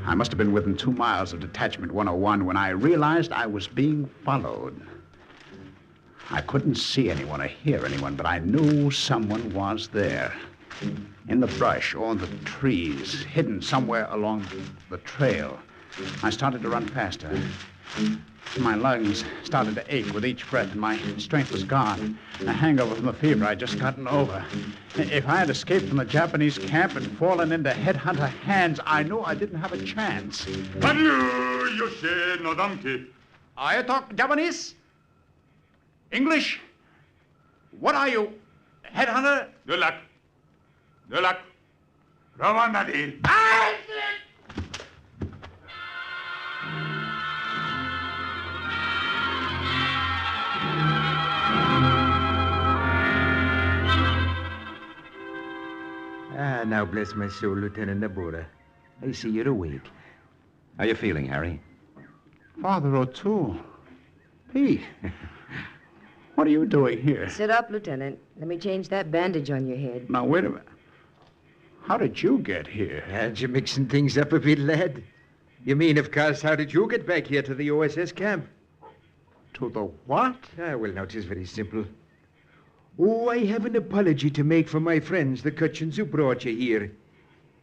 I must have been within 2 miles of Detachment 101 when I realized I was being followed. I couldn't see anyone or hear anyone, but I knew someone was there. In the brush or in the trees, hidden somewhere along the trail. I started to run faster. My lungs started to ache with each breath, and my strength was gone. A hangover from the fever I'd just gotten over. If I had escaped from the Japanese camp and fallen into headhunter hands, I knew I didn't have a chance. I talk Japanese? English? What are you? Headhunter? Good luck. Good luck. Ravanadil. Now bless my soul, Lieutenant Nabora. I see you're awake. How you feeling, Harry? Father O'Toole. Pete. What are you doing here? Sit up, Lieutenant. Let me change that bandage on your head. Now, wait a minute. How did you get here? Aren't you mixing things up a bit, lad? You mean, of course, how did you get back here to the OSS camp? To the what? Well, now, it is very simple. Oh, I have an apology to make for my friends, the Kutchins who brought you here.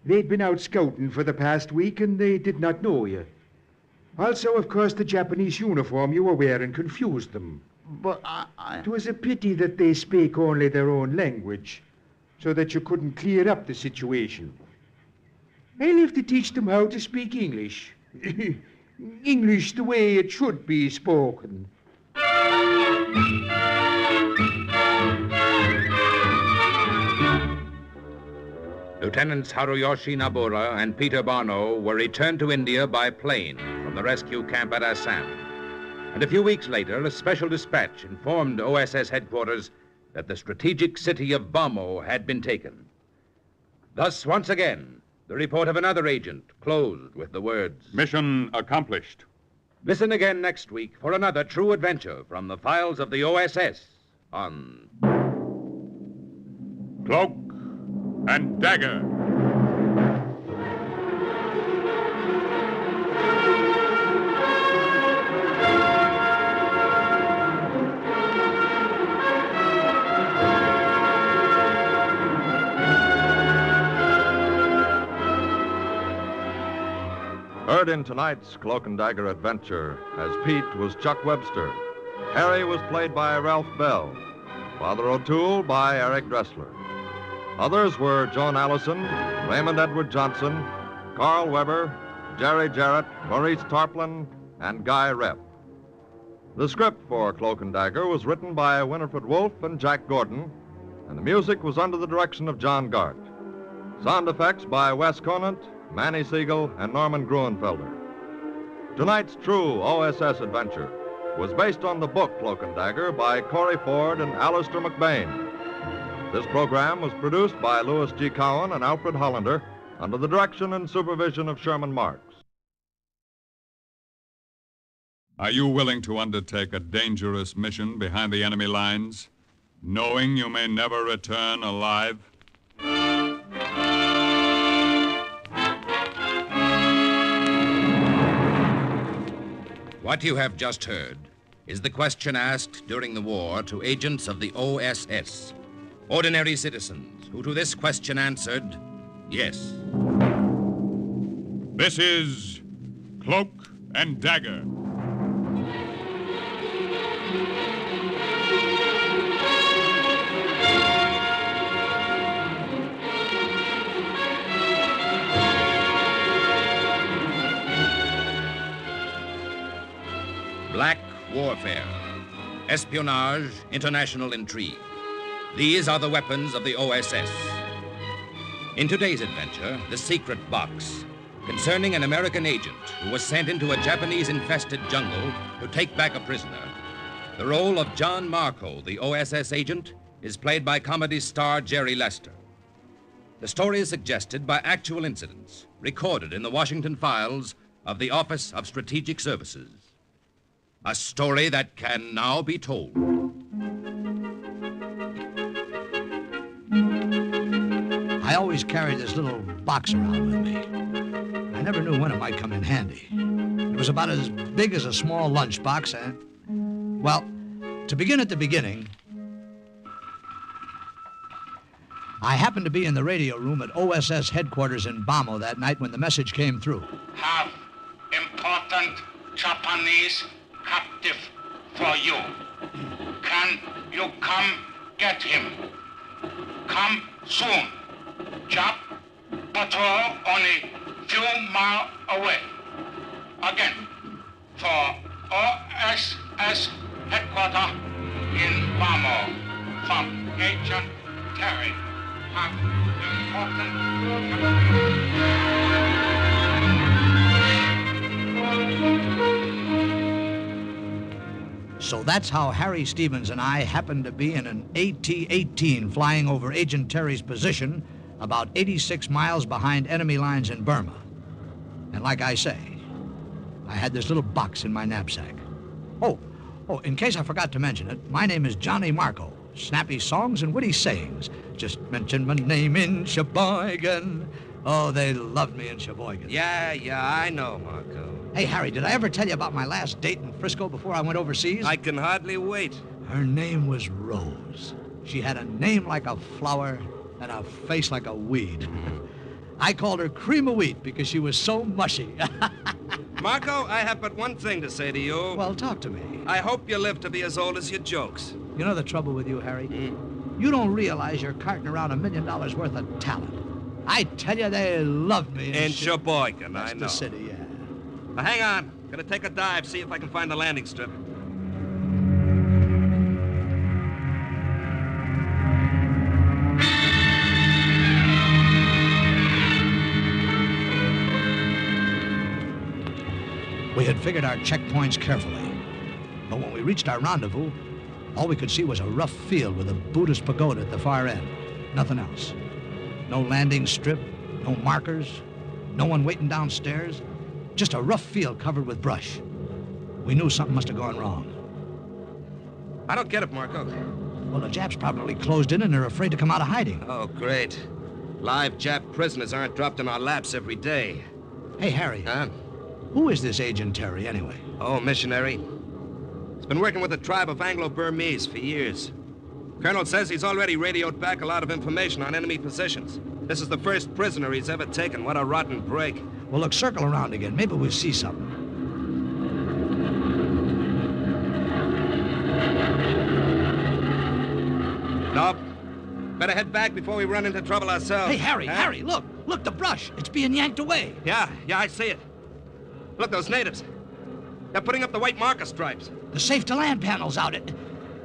They'd been out scouting for the past week, and they did not know you. Also, of course, the Japanese uniform you were wearing confused them. But It was a pity that they spake only their own language, so that you couldn't clear up the situation. I'll have to teach them how to speak English. English the way it should be spoken. Lieutenants Haruyoshi Nabura and Peter Barno were returned to India by plane from the rescue camp at Assam. And a few weeks later, a special dispatch informed OSS headquarters that the strategic city of Bamo had been taken. Thus, once again, the report of another agent closed with the words, "Mission accomplished." Listen again next week for another true adventure from the files of the OSS on Cloak and Dagger. Heard in tonight's Cloak and Dagger adventure as Pete was Chuck Webster. Harry was played by Ralph Bell. Father O'Toole by Eric Dressler. Others were Joan Allison, Raymond Edward Johnson, Carl Weber, Jerry Jarrett, Maurice Tarplin, and Guy Rep. The script for Cloak and Dagger was written by Winifred Wolfe and Jack Gordon, and the music was under the direction of John Gart. Sound effects by Wes Conant, Manny Siegel, and Norman Gruenfelder. Tonight's true OSS adventure was based on the book Cloak and Dagger by Corey Ford and Alistair McBain. This program was produced by Louis G. Cowan and Alfred Hollander under the direction and supervision of Sherman Marks. Are you willing to undertake a dangerous mission behind the enemy lines, knowing you may never return alive? What you have just heard is the question asked during the war to agents of the OSS, ordinary citizens who to this question answered, yes. This is Cloak and Dagger. Black warfare, espionage, international intrigue. These are the weapons of the OSS. In today's adventure, The Secret Box, concerning an American agent who was sent into a Japanese-infested jungle to take back a prisoner, the role of John Marco, the OSS agent, is played by comedy star Jerry Lester. The story is suggested by actual incidents recorded in the Washington files of the Office of Strategic Services. A story that can now be told. I always carried this little box around with me. I never knew when it might come in handy. It was about as big as a small lunchbox, and, well, to begin at the beginning, I happened to be in the radio room at OSS headquarters in Bamo that night when the message came through. Have important Japanese captive for you. Can you come get him? Come soon. Jap patrol only few miles away. Again, for OSS headquarters in Bamo, from Agent Terry. Have So that's how Harry Stevens and I happened to be in an AT-18 flying over Agent Terry's position about 86 miles behind enemy lines in Burma. And like I say, I had this little box in my knapsack. Oh, in case I forgot to mention it, my name is Johnny Marco. Snappy songs and witty sayings. Just mention my name in Sheboygan. Oh, they loved me in Sheboygan. Yeah, I know, Marco. Hey, Harry, did I ever tell you about my last date in Frisco before I went overseas? I can hardly wait. Her name was Rose. She had a name like a flower and a face like a weed. I called her Cream of Wheat because she was so mushy. Marco, I have but one thing to say to you. Well, talk to me. I hope you live to be as old as your jokes. You know the trouble with you, Harry? You don't realize you're carting around $1 million worth of talent. I tell you, they love me. In Sheboygan, That's I know. the city, yeah. Now, hang on. Gonna take a dive, see if I can find the landing strip. We had figured our checkpoints carefully. But when we reached our rendezvous, all we could see was a rough field with a Buddhist pagoda at the far end. Nothing else. No landing strip, no markers, no one waiting downstairs. Just a rough field covered with brush. We knew something must have gone wrong. I don't get it, Marco. Well, the Japs probably closed in and they're afraid to come out of hiding. Oh, great. Live Jap prisoners aren't dropped in our laps every day. Hey, Harry. Huh? Who is this Agent Terry, anyway? Oh, missionary. He's been working with a tribe of Anglo-Burmese for years. Colonel says he's already radioed back a lot of information on enemy positions. This is the first prisoner he's ever taken. What a rotten break. Well, look, circle around again. Maybe we'll see something. Nope. Better head back before we run into trouble ourselves. Hey, Harry, Harry, look. Look, the brush. It's being yanked away. Yeah, I see it. Look, those natives. They're putting up the white marker stripes. The safe-to-land panel's out.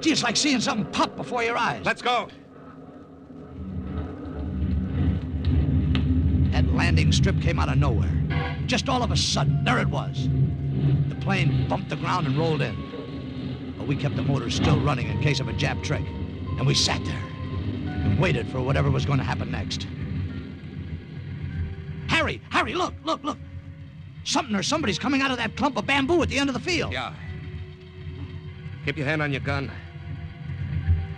Gee, it's like seeing something pop before your eyes. Let's go. That landing strip came out of nowhere. Just all of a sudden, there it was. The plane bumped the ground and rolled in. But we kept the motors still running in case of a Jap trick. And we sat there and waited for whatever was going to happen next. Harry, Harry, look. Something or somebody's coming out of that clump of bamboo at the end of the field. Yeah. Keep your hand on your gun.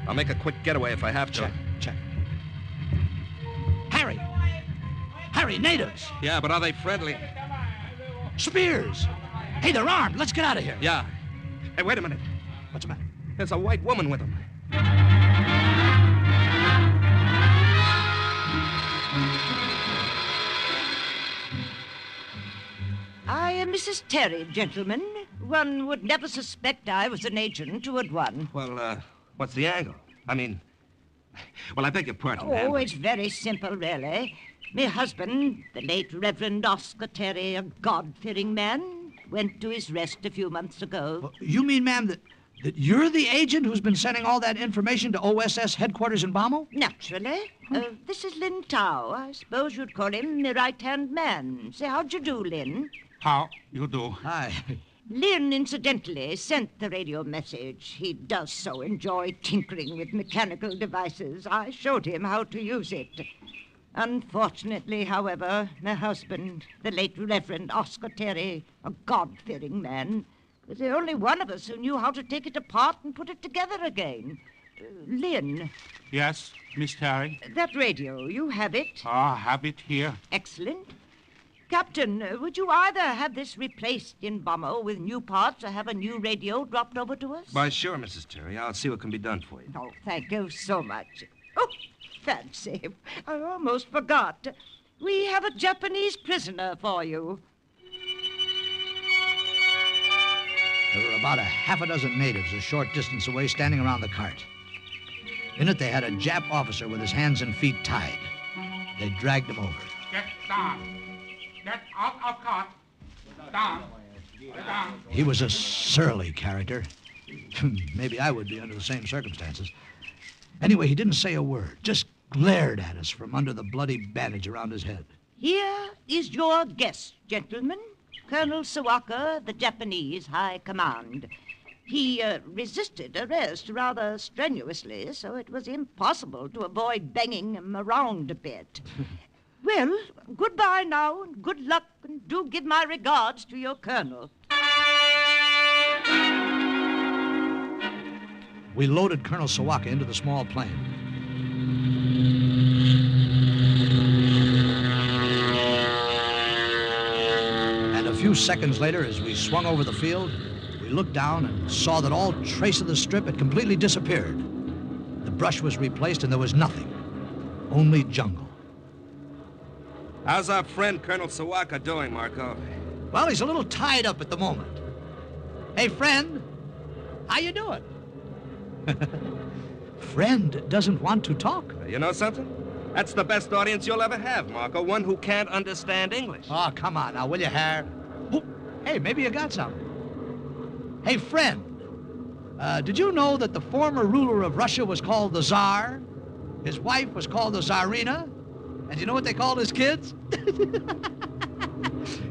I'll make a quick getaway if I have to. Check. Harry, natives. Yeah, but are they friendly? Spears. Hey, they're armed. Let's get out of here. Yeah. Hey, wait a minute. What's the matter? There's a white woman with them. I am Mrs. Terry, gentlemen. One would never suspect I was an agent, would one? Well, what's the angle? I mean, well, I beg your pardon, ma'am. Oh, it's very simple, really. My husband, the late Reverend Oscar Terry, a God-fearing man, went to his rest a few months ago. Well, you mean, ma'am, that you're the agent who's been sending all that information to OSS headquarters in Bomo? Naturally. This is Lin Tao. I suppose you'd call him my right-hand man. Say, how'd you do, Lin? How you do? Hi. Lin, incidentally, sent the radio message. He does so enjoy tinkering with mechanical devices. I showed him how to use it. Unfortunately, however, my husband, the late Reverend Oscar Terry, a God-fearing man, was the only one of us who knew how to take it apart and put it together again. Lin. Yes, Miss Terry? That radio, you have it? I have it here. Excellent. Captain, would you either have this replaced in Bomo with new parts or have a new radio dropped over to us? Why, sure, Mrs. Terry. I'll see what can be done for you. Oh, thank you so much. Oh, fancy. I almost forgot. We have a Japanese prisoner for you. There were about a half a dozen natives a short distance away standing around the cart. In it, they had a Jap officer with his hands and feet tied. They dragged him over. Get down. Get out of cart. Down. Down. He was a surly character. Maybe I would be under the same circumstances. Anyway, he didn't say a word, just glared at us from under the bloody bandage around his head. Here is your guest, gentlemen. Colonel Sawaka, the Japanese High Command. He resisted arrest rather strenuously, so it was impossible to avoid banging him around a bit. Well, goodbye now, and good luck, and do give my regards to your colonel. We loaded Colonel Sawaka into the small plane. And a few seconds later, as we swung over the field, we looked down and saw that all trace of the strip had completely disappeared. The brush was replaced and there was nothing, only jungle. How's our friend Colonel Sawaka doing, Marco? Well, he's a little tied up at the moment. Hey, friend, how you doing? Friend doesn't want to talk. You know something? That's the best audience you'll ever have, Marco. One who can't understand English. Oh, come on now, will you, Harry? Oh, hey, maybe you got something. Hey, friend, did you know that the former ruler of Russia was called the Tsar? His wife was called the Tsarina? And you know what they called his kids?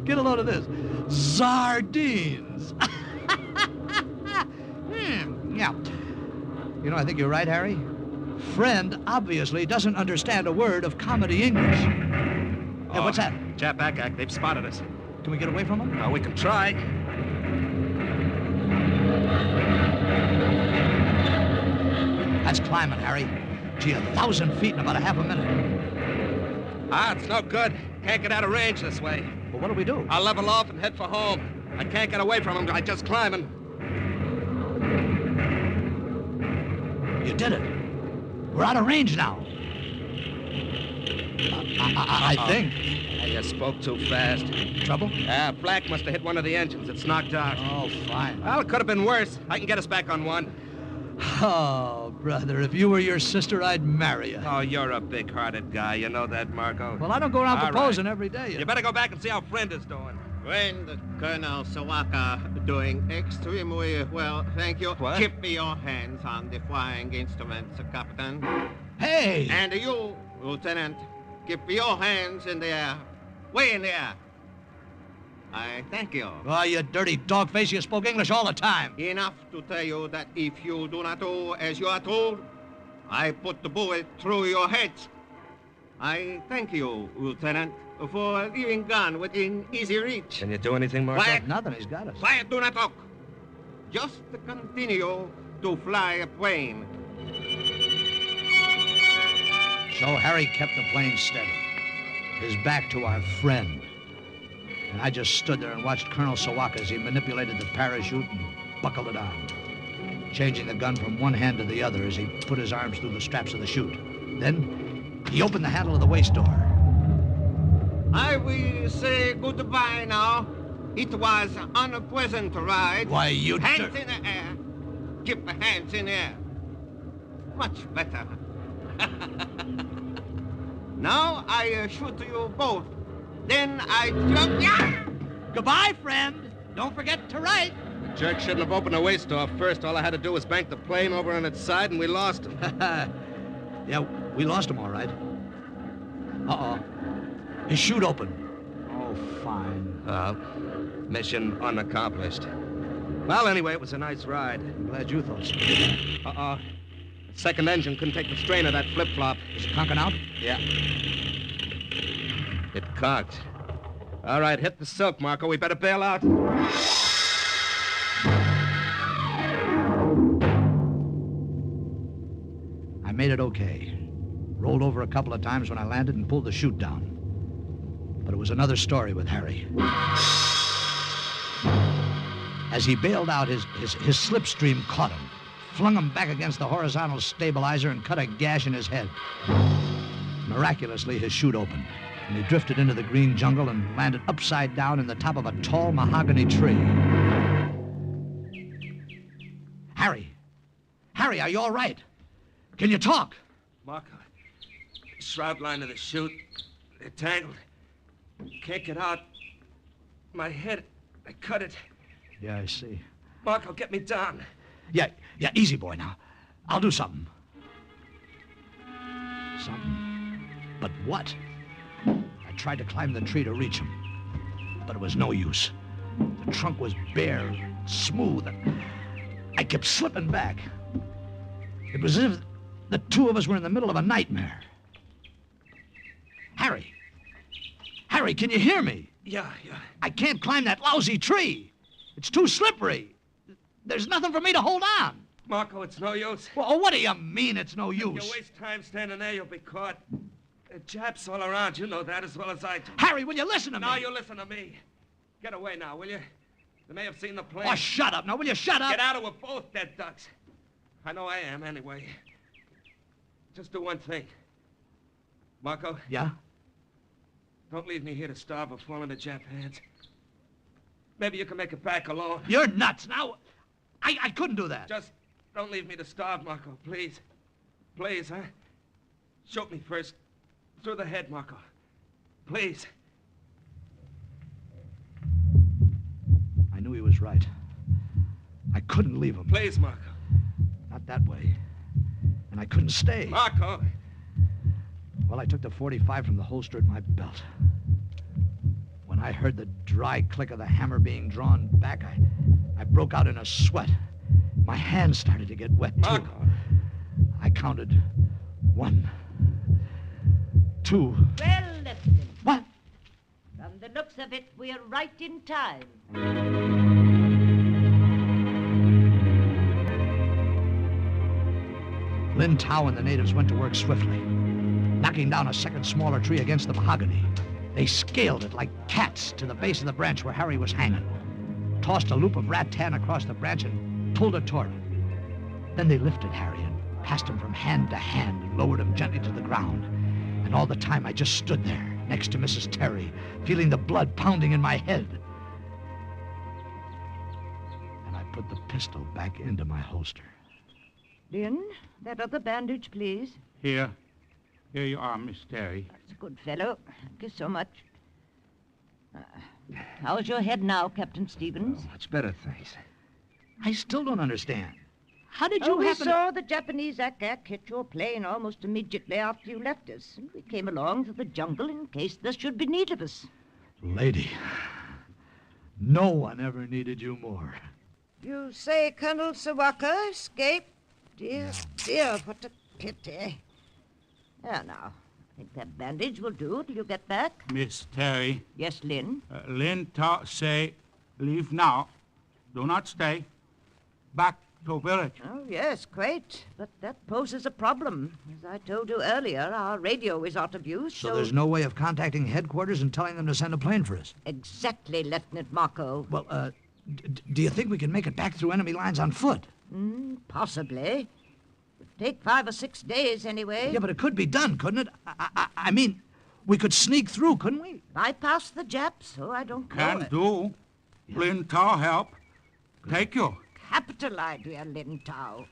Get a load of this. Sardines. Yeah. You know, I think you're right, Harry. Friend obviously doesn't understand a word of comedy English. Hey, what's that? Jap Ack, they've spotted us. Can we get away from them? We can try. climbing, Harry. Gee, 1,000 feet in about a half a minute. It's no good. Can't get out of range this way. Well, what do we do? I'll level off and head for home. I can't get away from him by just climbing. You did it. We're out of range now. I think. You spoke too fast. Trouble? Flak must have hit one of the engines. It's knocked out. Oh, fine. Well, it could have been worse. I can get us back on one. Oh, brother, if you were your sister, I'd marry you. Oh, you're a big-hearted guy. You know that, Marco? Well, I don't go around All proposing right. every day. You better go back and see how Friend is doing. Friend, Colonel Sawaka, doing extremely well, thank you. What? Keep your hands on the flying instruments, Captain. Hey! And you, Lieutenant, keep your hands in the air, way in the air. I thank you. Oh, you dirty dogface, you spoke English all the time. Enough to tell you that if you do not do as you are told, I put the bullet through your head. I thank you, Lieutenant, for leaving gun within easy reach. Can you do anything, Marco? Quiet. Nothing, he's got us. Quiet, do not talk. Just continue to fly a plane. So Harry kept the plane steady, his back to our friend. And I just stood there and watched Colonel Sawaka as he manipulated the parachute and buckled it on, changing the gun from one hand to the other as he put his arms through the straps of the chute. Then he opened the handle of the waist door. I will say goodbye now. It was an unpleasant ride. Why, you... Hands in the air. Keep the hands in the air. Much better. Now I shoot you both. Then I jump... Yeah! Goodbye, friend. Don't forget to write. The jerk shouldn't have opened the waist door first. All I had to do was bank the plane over on its side, and we lost him. Yeah, we lost him, all right. Uh-oh. His chute opened. Oh, fine. Mission unaccomplished. Well, anyway, it was a nice ride. I'm glad you thought so. Uh-oh. The second engine couldn't take the strain of that flip-flop. Is it conking out? Yeah. It cocked. All right, hit the silk, Marco. We better bail out. I made it okay. Rolled over a couple of times when I landed and pulled the chute down. But it was another story with Harry. As he bailed out, his slipstream caught him, flung him back against the horizontal stabilizer and cut a gash in his head. Miraculously, his chute opened, and he drifted into the green jungle and landed upside down in the top of a tall mahogany tree. Harry! Harry, are you all right? Can you talk? Marco, the shroud line of the chute, they're tangled. Can't get out. My head, I cut it. Yeah, I see. Marco, get me down. Yeah, easy, boy, now. I'll do something. Something? But what? I tried to climb the tree to reach him, but it was no use. The trunk was bare, smooth, and I kept slipping back. It was as if the two of us were in the middle of a nightmare. Harry! Harry, can you hear me? Yeah. I can't climb that lousy tree. It's too slippery. There's nothing for me to hold on. Marco, it's no use. Well, what do you mean it's no use? If you waste time standing there, you'll be caught. There are Japs all around. You know that as well as I do. Harry, will you listen to me? No, you listen to me. Get away now, will you? They may have seen the plane. Oh, shut up. Now, will you shut up? Get out or we're both dead ducks. I know I am, anyway. Just do one thing. Marco? Yeah? Don't leave me here to starve or fall into Jap hands. Maybe you can make it back alone. You're nuts. Now, I couldn't do that. Just don't leave me to starve, Marco, please. Please, huh? Shoot me first. Through the head, Marco. Please. I knew he was right. I couldn't leave him. Please, Marco. Not that way. And I couldn't stay. Marco! Well, I took the .45 from the holster at my belt. When I heard the dry click of the hammer being drawn back, I broke out in a sweat. My hands started to get wet, too. Marco! I counted 1, 2... Well, Lieutenant. What? From the looks of it, we're right in time. Lin Tao and the natives went to work swiftly, knocking down a second smaller tree against the mahogany. They scaled it like cats to the base of the branch where Harry was hanging, tossed a loop of rattan across the branch and pulled it toward him. Then they lifted Harry and passed him from hand to hand and lowered him gently to the ground. And all the time I just stood there next to Mrs. Terry, feeling the blood pounding in my head. And I put the pistol back into my holster. Lynn, that other bandage, please. Here. Here you are, Miss Terry. That's a good fellow. Thank you so much. How's your head now, Captain Stevens? Oh, much better, thanks. I still don't understand. How did you we happen saw the Japanese ack-ack hit your plane almost immediately after you left us. And we came along to the jungle in case there should be need of us. Lady, no one ever needed you more. You say Colonel Sawaka escaped? Dear, dear, what a pity. There now. I think that bandage will do till you get back. Miss Terry. Yes, Lin? Lin Tao say, leave now. Do not stay. Back to village. Oh, yes, great. But that poses a problem. As I told you earlier, our radio is out of use, So there's no way of contacting headquarters and telling them to send a plane for us? Exactly, Lieutenant Marco. Well, do you think we can make it back through enemy lines on foot? Possibly. It'd take 5 or 6 days anyway. Yeah, but it could be done, couldn't it? I mean, we could sneak through, couldn't we? Bypass the Japs, so I don't know Can it. do. Lin Tao help. Take you. Capital idea, Lin Tao.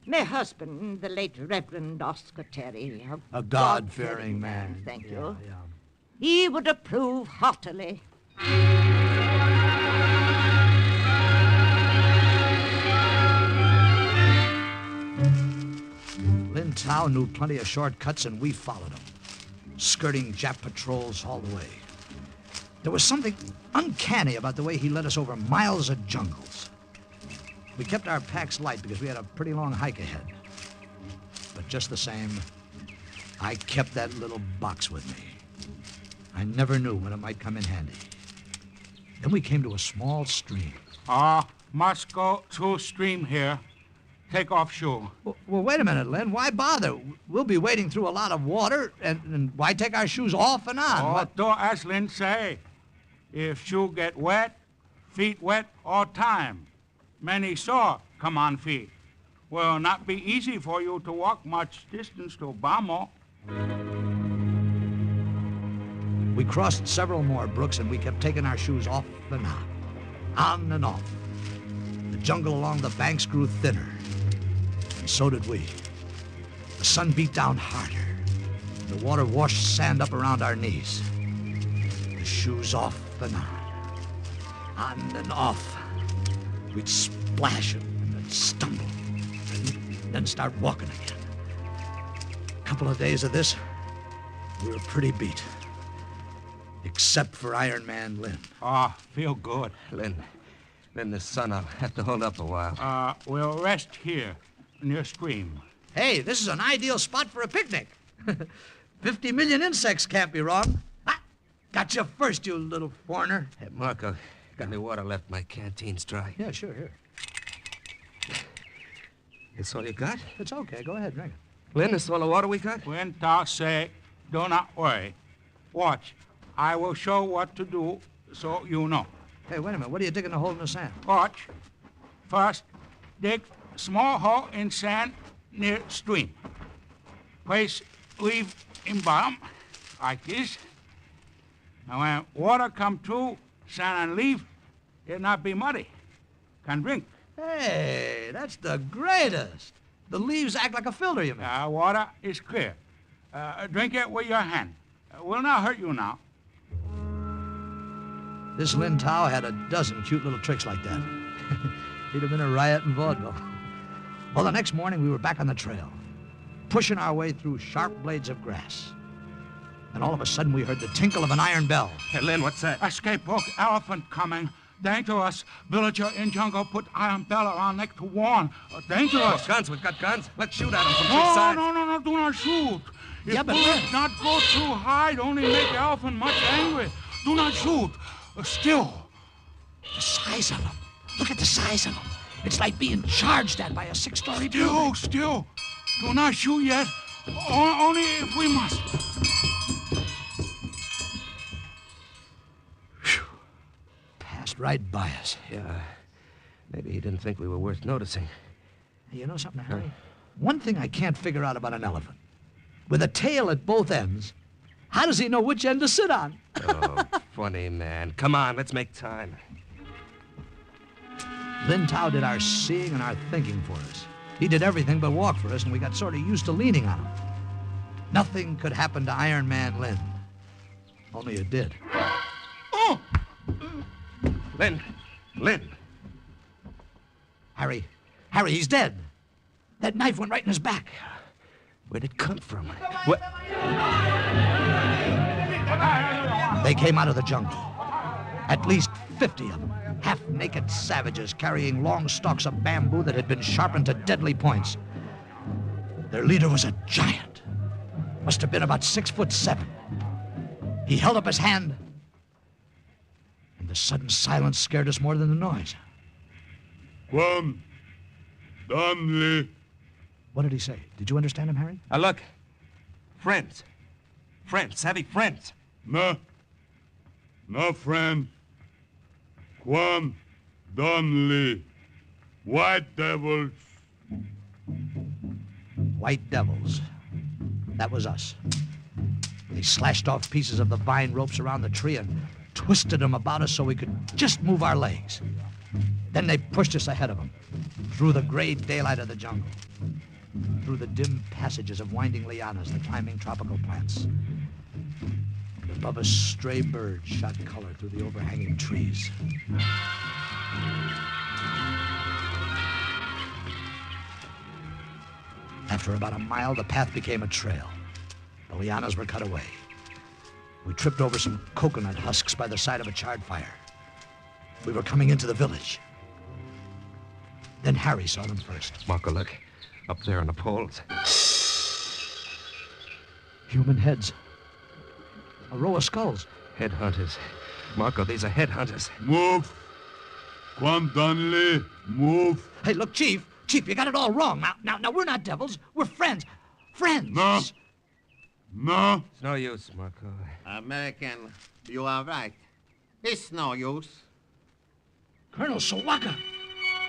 My husband, the late Reverend Oscar Terry, a God-fearing man. Thank you. He would approve heartily. Lin Tao knew plenty of shortcuts, and we followed him, skirting Jap patrols all the way. There was something uncanny about the way he led us over miles of jungles. We kept our packs light because we had a pretty long hike ahead. But just the same, I kept that little box with me. I never knew when it might come in handy. Then we came to a small stream. Must go through stream here. Take off shoe. Well, wait a minute, Lin. Why bother? We'll be wading through a lot of water, and why take our shoes off and on? Don't ask Lin say. If shoe get wet, feet wet all time. Many sore come on feet. Will not be easy for you to walk much distance to Bamo. We crossed several more brooks, and we kept taking our shoes off and on and off. The jungle along the banks grew thinner, and so did we. The sun beat down harder. The water washed sand up around our knees. The shoes off and on and off. We'd splash and stumble, and then start walking again. A couple of days of this, we were pretty beat. Except for Iron Man Lin. Feel good. Lin, the sun, I'll have to hold up a while. We'll rest here, near stream. Hey, this is an ideal spot for a picnic. 50 million insects can't be wrong. Got you first, you little foreigner. Hey, Marco, got any water left? My canteen's dry. Yeah, sure, here. It's all you got? It's okay. Go ahead, drink it. Lin, that's all the water we got? When Tao say, do not worry. Watch. I will show what to do so you know. Hey, wait a minute. What are you digging a hole in the sand? Watch. First, dig small hole in sand near stream. Place leaf in bottom, like this. Now when water come through sand and leaf, it not be muddy. Can drink. Hey, that's the greatest. The leaves act like a filter, you mean? Water is clear. Drink it with your hand. Will not hurt you now. This Lin Tao had a dozen cute little tricks like that. He'd have been a riot in vaudeville. Well, the next morning we were back on the trail, pushing our way through sharp blades of grass. And all of a sudden we heard the tinkle of an iron bell. Hey, Lin, what's that? Escape book, elephant coming. Dangerous. Villager in jungle put iron bell around neck to warn. Dangerous. Guns, we've got guns. Let's shoot at him from three sides. No, do not shoot. If bullets not go too high, only make the elephant much angry. Do not shoot. Still. The size of them. Look at the size of them. It's like being charged at by a 6-story building. Still. Do not shoot yet. Only if we must. Passed right by us. Yeah. Maybe he didn't think we were worth noticing. Hey, you know something, Harry? One thing I can't figure out about an elephant. With a tail at both ends, how does he know which end to sit on? Oh, funny man. Come on, let's make time. Lin Tao did our seeing and our thinking for us. He did everything but walk for us, and we got sort of used to leaning on him. Nothing could happen to Iron Man Lin. Only it did. Oh! Lin! Harry, he's dead. That knife went right in his back. Where'd it come from? What? They came out of the jungle. At least 50 of them. Half-naked savages carrying long stalks of bamboo that had been sharpened to deadly points. Their leader was a giant. Must have been about 6'7". He held up his hand, and the sudden silence scared us more than the noise. Quam, Donley. What did he say? Did you understand him, Harry? Look. Friends. Savvy friends. No, friend. Quam, Donley. White devils. White devils. That was us. They slashed off pieces of the vine ropes around the tree and twisted them about us so we could just move our legs. Then they pushed us ahead of them, through the gray daylight of the jungle, through the dim passages of winding lianas, the climbing tropical plants. And above us, stray birds shot color through the overhanging trees. After about a mile, the path became a trail. The lianas were cut away. We tripped over some coconut husks by the side of a charred fire. We were coming into the village. Then Harry saw them first. Marco, look. Up there on the poles. Human heads. A row of skulls. Headhunters. Marco, these are headhunters. Move. Quam, Donley. Move. Hey, look, Chief, you got it all wrong. Now, we're not devils. We're friends. Friends. No. It's no use, Marco. American, you are right. It's no use. Colonel Sawaka.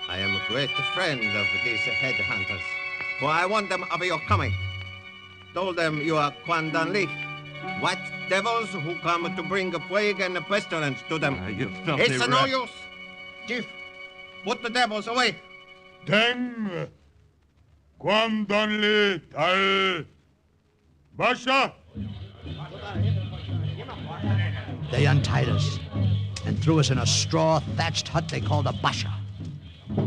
I am a great friend of these headhunters, for I warned them of your coming. Told them you are Quan Donley, white devils who come to bring plague and pestilence to them. It's no use. Chief, put the devils away. Deng. Quam, Donley, Tal. Basha. They untied us and threw us in a straw-thatched hut they called a basha.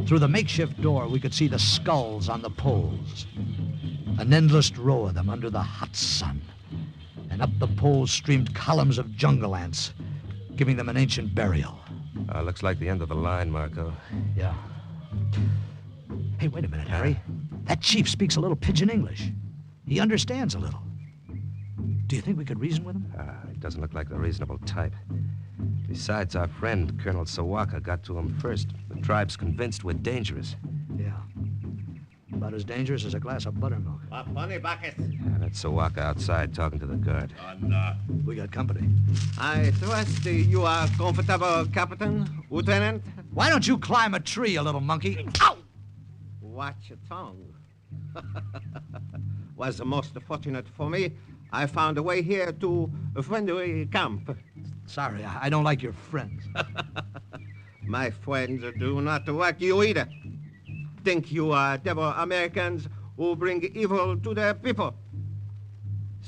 Through the makeshift door, we could see the skulls on the poles. An endless row of them under the hot sun. And up the poles streamed columns of jungle ants, giving them an ancient burial. Looks like the end of the line, Marco. Yeah. Hey, wait a minute, Harry. That chief speaks a little pidgin English. He understands a little. Do you think we could reason with him? He doesn't look like the reasonable type. Besides, our friend, Colonel Sawaka, got to him first. The tribe's convinced we're dangerous. Yeah. About as dangerous as a glass of buttermilk. Funny bucket. That's Sawaka outside talking to the guard. We got company. I trust you are comfortable, Captain, Lieutenant. Why don't you climb a tree, you little monkey? Ow! Watch your tongue. Was most fortunate for me. I found a way here to a friendly camp. Sorry, I don't like your friends. My friends do not like you either. Think you are devil Americans who bring evil to their people.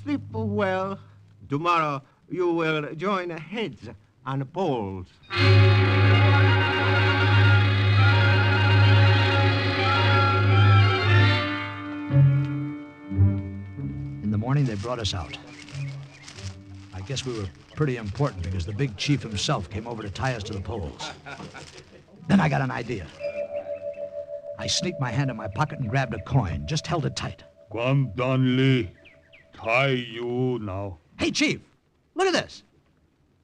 Sleep well. Tomorrow you will join heads on poles. In the morning, they brought us out. I guess we were pretty important because the big chief himself came over to tie us to the poles. Then I got an idea. I sneaked my hand in my pocket and grabbed a coin, just held it tight. Quam, Donley. Tie you now. Hey, Chief, look at this.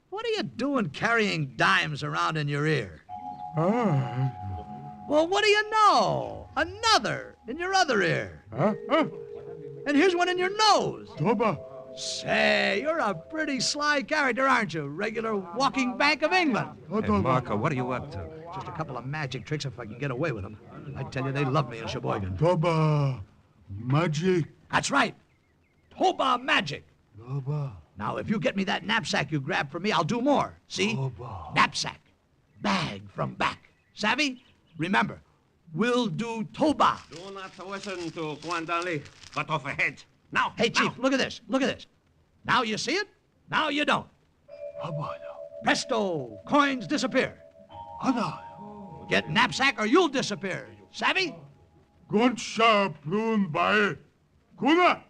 What are you doing carrying dimes around in your ear? Well, what do you know? Another in your other ear. Huh? And here's one in your nose. Toba. Say, you're a pretty sly character, aren't you? Regular walking Bank of England. Hey, Marco, what are you up to? Just a couple of magic tricks if I can get away with them. I tell you, they love me in Sheboygan. Toba. Magic. That's right. Toba magic. Toba. Now, if you get me that knapsack you grabbed from me, I'll do more. See? Toba. Knapsack. Bag from back. Savvy? Remember, we'll do Toba. Do not listen to Guandali. Cut off a head. Now. Hey, Chief, look at this. Look at this. Now you see it, now you don't. Presto, coins disappear. Get knapsack or you'll disappear. Savvy? Gunsha plun by Kuna.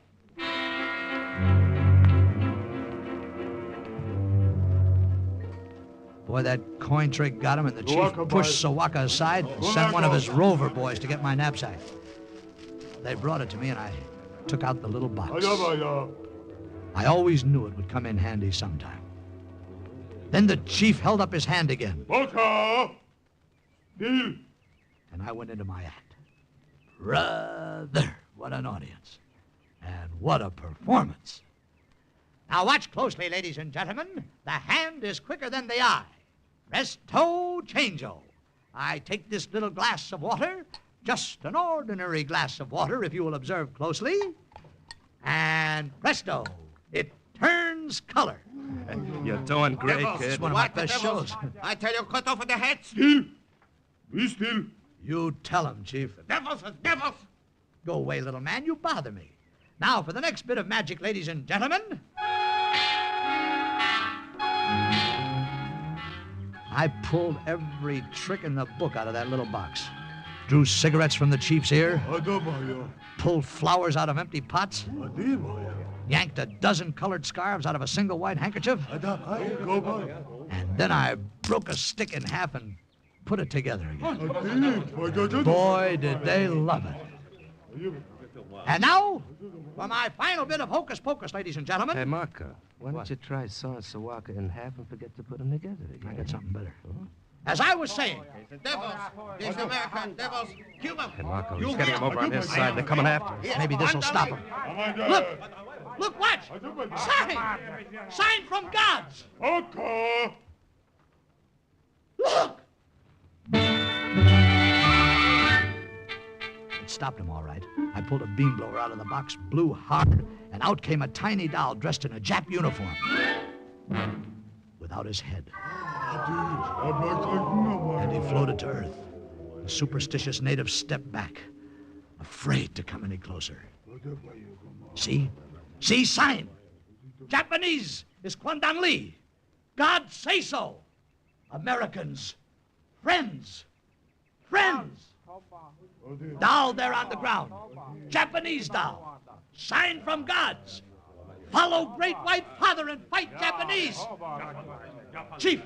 Boy, that coin trick got him, and the chief pushed Sawaka aside and sent one of his rover boys to get my knapsack. They brought it to me, and I took out the little box. I always knew it would come in handy sometime. Then the chief held up his hand again. And I went into my act. Brother, what an audience. And what a performance. Now watch closely, ladies and gentlemen. The hand is quicker than the eye. Presto changeo. I take this little glass of water, just an ordinary glass of water, if you will observe closely, and presto, it turns color. You're doing great, Devils. kid. It's one of my best shows. I tell you, cut off the heads. Be still. You tell him, Chief. Devils, devils. Go away, little man. You bother me. Now for the next bit of magic, ladies and gentlemen. I pulled every trick in the book out of that little box. Drew cigarettes from the chief's ear. Pulled flowers out of empty pots. Yanked a dozen colored scarves out of a single white handkerchief. And then I broke a stick in half and put it together again. Boy, did they love it. And now, for my final bit of hocus pocus, ladies and gentlemen. Hey, Marco, why don't you try sawing Sawaka in half and forget to put them together again? I got something better. As I was saying. The devils. These American devils. Kill them. Hey, Marco, he's getting them over on his side. They're coming after us. Maybe this'll stop them. Look! Look, watch! Sign! Sign from gods! Look! It stopped him all right. I pulled a beam blower out of the box, blew hard, and out came a tiny doll dressed in a Jap uniform. Without his head. And he floated to Earth. The superstitious natives stepped back, afraid to come any closer. See? See, sign! Japanese is Kwandan Lee. God say so. Americans, friends, friends. Doll there on the ground. Japanese doll. Sign from gods. Follow Great White Father and fight Japanese. Chief,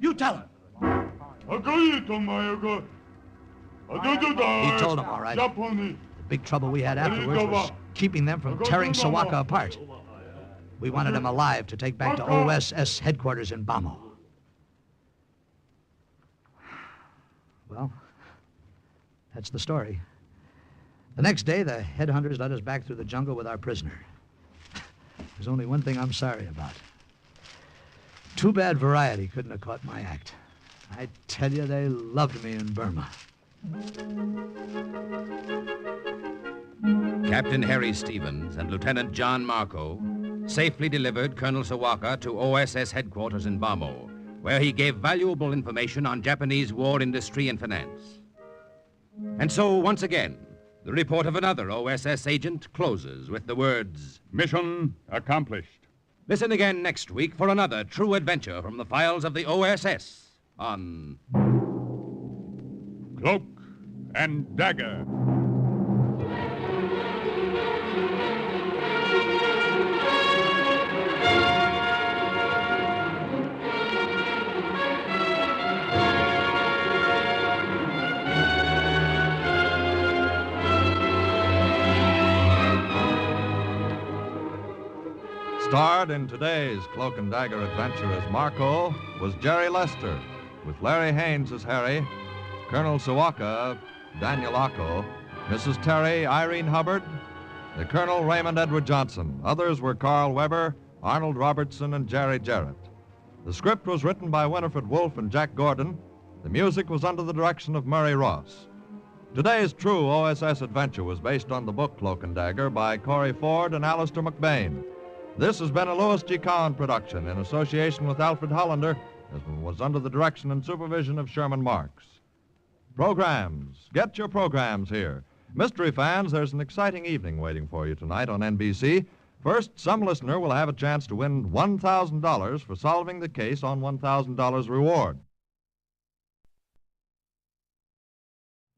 you tell him. He told him, all right. The big trouble we had afterwards was keeping them from tearing Sawaka apart. We wanted him alive to take back to OSS headquarters in Bamo. Well, that's the story. The next day, the headhunters led us back through the jungle with our prisoner. There's only one thing I'm sorry about. Too bad Variety couldn't have caught my act. I tell you, they loved me in Burma. Captain Harry Stevens and Lieutenant John Marco safely delivered Colonel Sawaka to OSS headquarters in Bamo, where he gave valuable information on Japanese war industry and finance. And so, once again, the report of another OSS agent closes with the words, "Mission accomplished." Listen again next week for another true adventure from the files of the OSS on Cloak and Dagger. Starred in today's Cloak and Dagger adventure as Marco was Jerry Lester, with Larry Haynes as Harry, Colonel Sawaka Daniel Ocko, Mrs. Terry Irene Hubbard, the Colonel Raymond Edward Johnson. Others were Carl Weber, Arnold Robertson, and Jerry Jarrett. The script was written by Winifred Wolfe and Jack Gordon. The music was under the direction of Murray Ross. Today's true OSS adventure was based on the book Cloak and Dagger by Corey Ford and Alistair McBain. This has been a Louis G. Cowan production in association with Alfred Hollander, as was under the direction and supervision of Sherman Marks. Programs. Get your programs here. Mystery fans, there's an exciting evening waiting for you tonight on NBC. First, some listener will have a chance to win $1,000 for solving the case on $1,000 reward.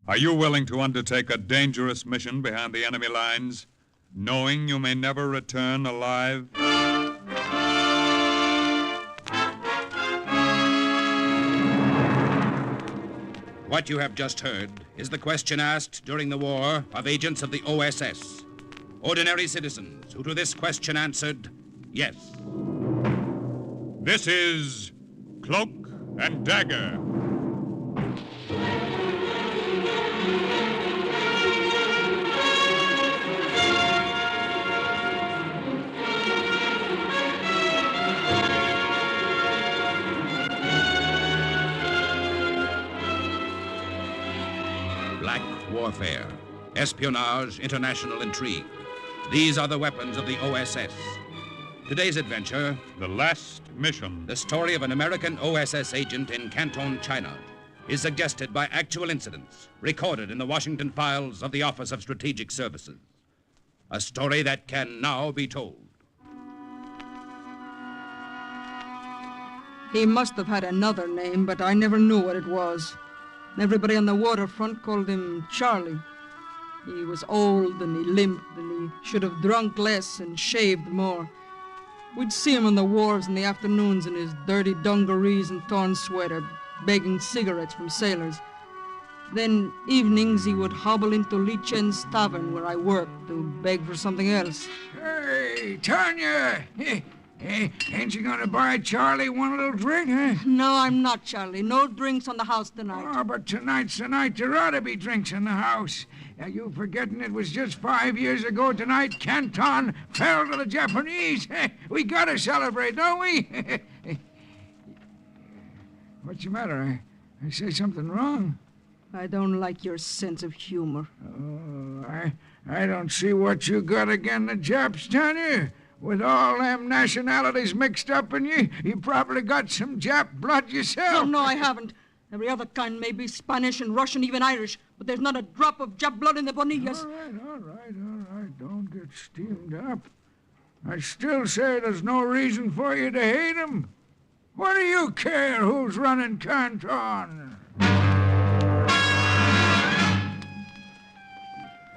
Are you willing to undertake a dangerous mission behind the enemy lines, knowing you may never return alive? What you have just heard is the question asked during the war of agents of the OSS. Ordinary citizens who to this question answered, yes. This is Cloak and Dagger. Black warfare, espionage, international intrigue. These are the weapons of the OSS. Today's adventure, The Last Mission. the story of an American OSS agent in Canton, China, is suggested by actual incidents recorded in the Washington files of the Office of Strategic Services. A story that can now be told. He must have had another name, but I never knew what it was. Everybody on the waterfront called him Charlie. He was old and he limped and he should have drunk less and shaved more. We'd see him on the wharves in the afternoons in his dirty dungarees and torn sweater, begging cigarettes from sailors. Then evenings he would hobble into Li Chen's tavern where I worked to beg for something else. Hey, Tanya! Hey, ain't you gonna buy Charlie one little drink, huh? No, I'm not, Charlie. No drinks on the house tonight. Oh, but tonight's the night there ought to be drinks in the house. Are you forgetting it was just 5 years ago tonight Canton fell to the Japanese? We gotta celebrate, don't we? What's the matter? I say something wrong? I don't like your sense of humor. Oh, I don't see what you got again the Japs, Tanya. With all them nationalities mixed up in you, you probably got some Jap blood yourself. No, I haven't. Every other kind may be Spanish and Russian, even Irish, but there's not a drop of Jap blood in the Bonillas. All right. Don't get steamed up. I still say there's no reason for you to hate him. What do you care who's running Canton?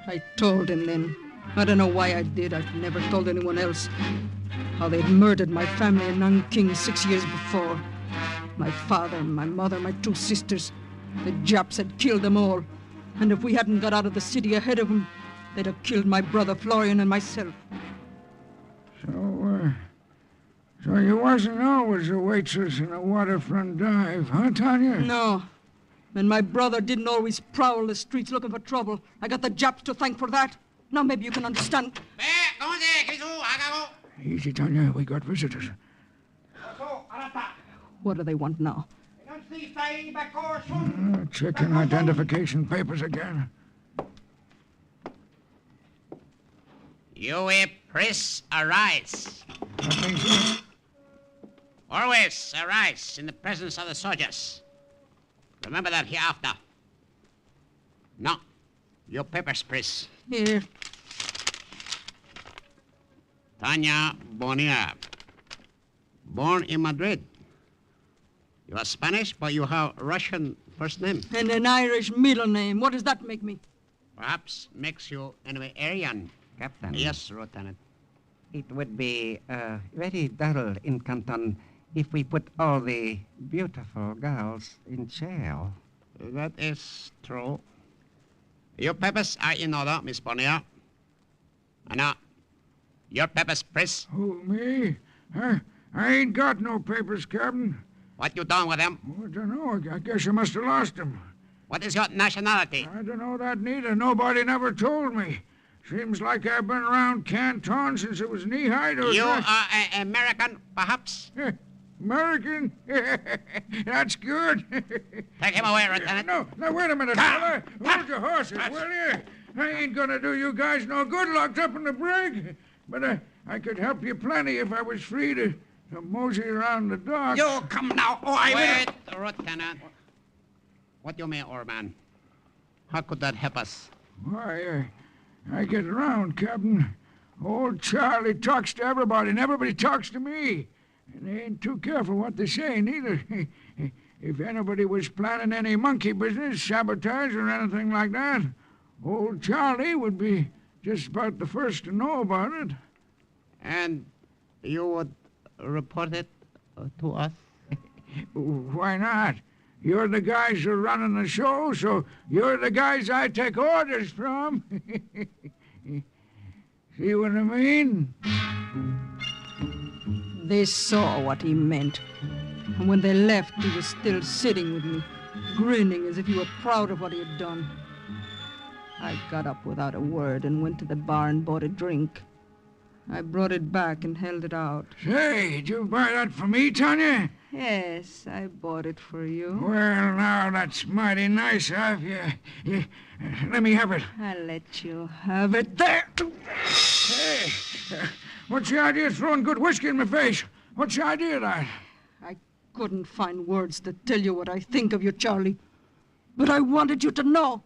I told him then. I don't know why I did. I've never told anyone else. How they'd murdered my family in Nanking 6 years before. My father, my mother, my 2 sisters. The Japs had killed them all. And if we hadn't got out of the city ahead of them, they'd have killed my brother Florian and myself. So you wasn't always a waitress in a waterfront dive, huh, Tanya? No. And my brother didn't always prowl the streets looking for trouble. I got the Japs to thank for that. Now maybe you can understand. Easy, Tanya. We got visitors. What do they want now? Checking identification papers again. You press arise. What means that? Always arise in the presence of the soldiers. Remember that hereafter. No, your papers, press. Here. Tanya Bonilla. Born in Madrid. You are Spanish, but you have Russian first name. And an Irish middle name. What does that make me? Perhaps makes you anyway Aryan. Captain. Yes, Lieutenant. It would be very dull in Canton if we put all the beautiful girls in jail. That is true. Your papers are in order, Miss Bonilla. And now, your papers, please. Who, me? I ain't got no papers, Captain. What you done with them? I don't know. I guess you must have lost them. What is your nationality? I don't know that neither. Nobody never told me. Seems like I've been around Canton since it was knee-high to... You are American, perhaps? American? That's good. Take him away, Lieutenant. No, wait a minute, fella. Hold your horses, will you? I ain't gonna do you guys no good locked up in the brig. But I could help you plenty if I was free to mosey around the dock. You come now, or I will... Wait, Lieutenant. What do you mean, old man? How could that help us? Why, I get around, Captain. Old Charlie talks to everybody, and everybody talks to me. And they ain't too careful what they say, neither. If anybody was planning any monkey business, sabotage, or anything like that, old Charlie would be just about the first to know about it. And you would report it to us? Why not? You're the guys who are running the show, so you're the guys I take orders from. See what I mean? They saw what he meant. And when they left, he was still sitting with me, grinning as if he were proud of what he had done. I got up without a word and went to the bar and bought a drink. I brought it back and held it out. Say, did you buy that for me, Tanya? Yes, I bought it for you. Well, now, that's mighty nice of you. Let me have it. I'll let you have it. There! Hey, what's the idea of throwing good whiskey in my face? What's the idea of that? I couldn't find words to tell you what I think of you, Charlie. But I wanted you to know.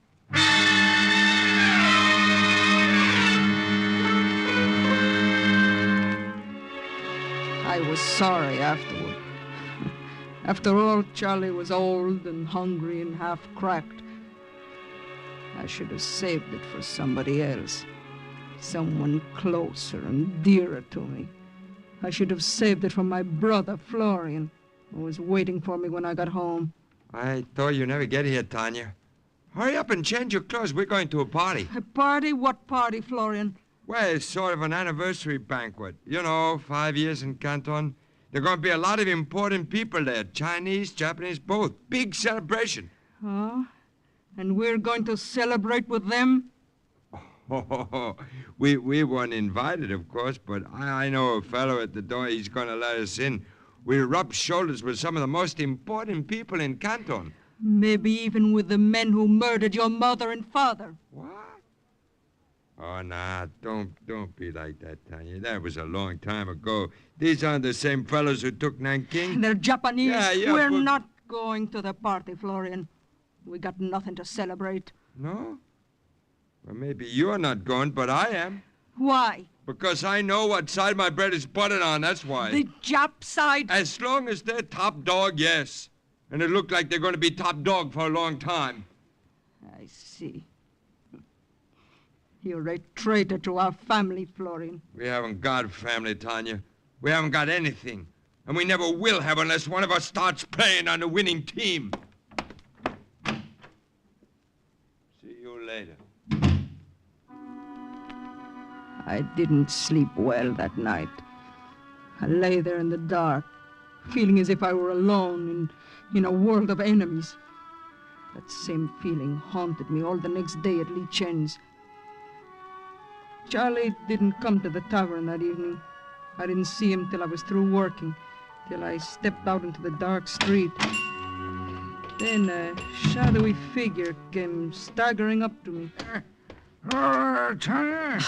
I was sorry afterward. After all, Charlie was old and hungry and half-cracked. I should have saved it for somebody else. Someone closer and dearer to me. I should have saved it for my brother, Florian, who was waiting for me when I got home. I thought you'd never get here, Tanya. Hurry up and change your clothes. We're going to a party. A party? What party, Florian? Well, it's sort of an anniversary banquet. You know, 5 years in Canton. There are going to be a lot of important people there. Chinese, Japanese, both. Big celebration. Oh? And we're going to celebrate with them? Oh, we weren't invited, of course, but I know a fellow at the door. He's going to let us in. We rub shoulders with some of the most important people in Canton. Maybe even with the men who murdered your mother and father. What? Oh, nah, don't be like that, Tanya. That was a long time ago. These aren't the same fellows who took Nanking. They're Japanese. Yeah, We're but... not going to the party, Florian. We got nothing to celebrate. No? Well, maybe you're not going, but I am. Why? Because I know what side my bread is buttered on, that's why. The Jap side? As long as they're top dog, yes. And it looked like they're going to be top dog for a long time. I see. You're a traitor to our family, Florian. We haven't got family, Tanya. We haven't got anything. And we never will have unless one of us starts playing on the winning team. See you later. I didn't sleep well that night. I lay there in the dark, feeling as if I were alone in a world of enemies. That same feeling haunted me all the next day at Lee Chen's. Charlie didn't come to the tavern that evening. I didn't see him till I was through working, till I stepped out into the dark street. Then a shadowy figure came staggering up to me. Tanya?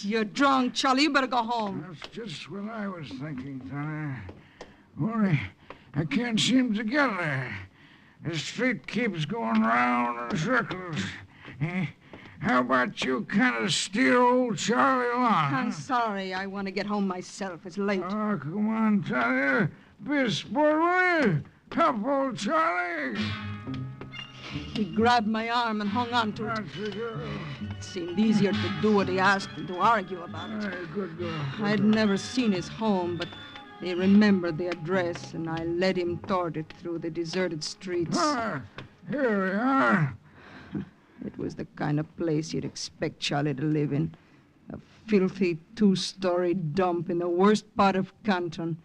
You're drunk, Charlie. You better go home. That's just what I was thinking, Tanya. Only I can't seem to get there. The street keeps going round in circles. How about you kind of steer old Charlie along? I'm sorry. I want to get home myself. It's late. Oh, come on, Tanya. Be a sport, will you? Help old Charlie. He grabbed my arm and hung on to it. That's a girl. It seemed easier to do what he asked than to argue about it. Hey, good girl. I'd never seen his home, but he remembered the address, and I led him toward it through the deserted streets. Ah, here we are. It was the kind of place you'd expect Charlie to live in. A filthy two-story dump in the worst part of Canton.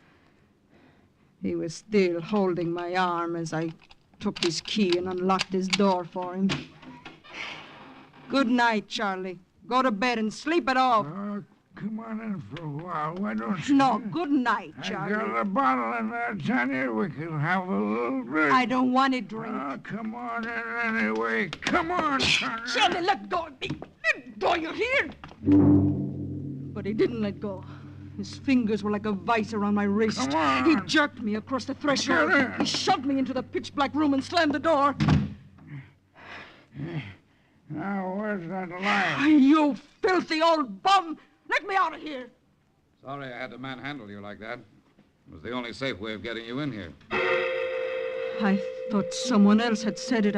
He was still holding my arm as I took his key and unlocked his door for him. Good night, Charlie. Go to bed and sleep it off. Come on in for a while. Why don't you? No, good night, Charlie. I got a bottle in there, Tanya. We can have a little drink. I don't want to drink. Oh, come on in anyway. Come on, Tanya. Charlie, let go of me. Let go, you hear? But he didn't let go. His fingers were like a vice around my wrist. Come on. He jerked me across the threshold. He shoved me into the pitch-black room and slammed the door. Now, where's that light? You filthy old bum! Let me out of here! Sorry I had to manhandle you like that. It was the only safe way of getting you in here. I thought someone else had said it.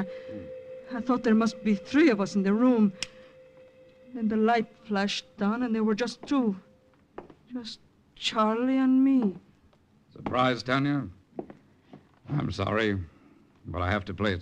I thought there must be 3 of us in the room. Then the light flashed on, and there were just 2. Just Charlie and me. Surprised, Tanya? I'm sorry, but I have to play it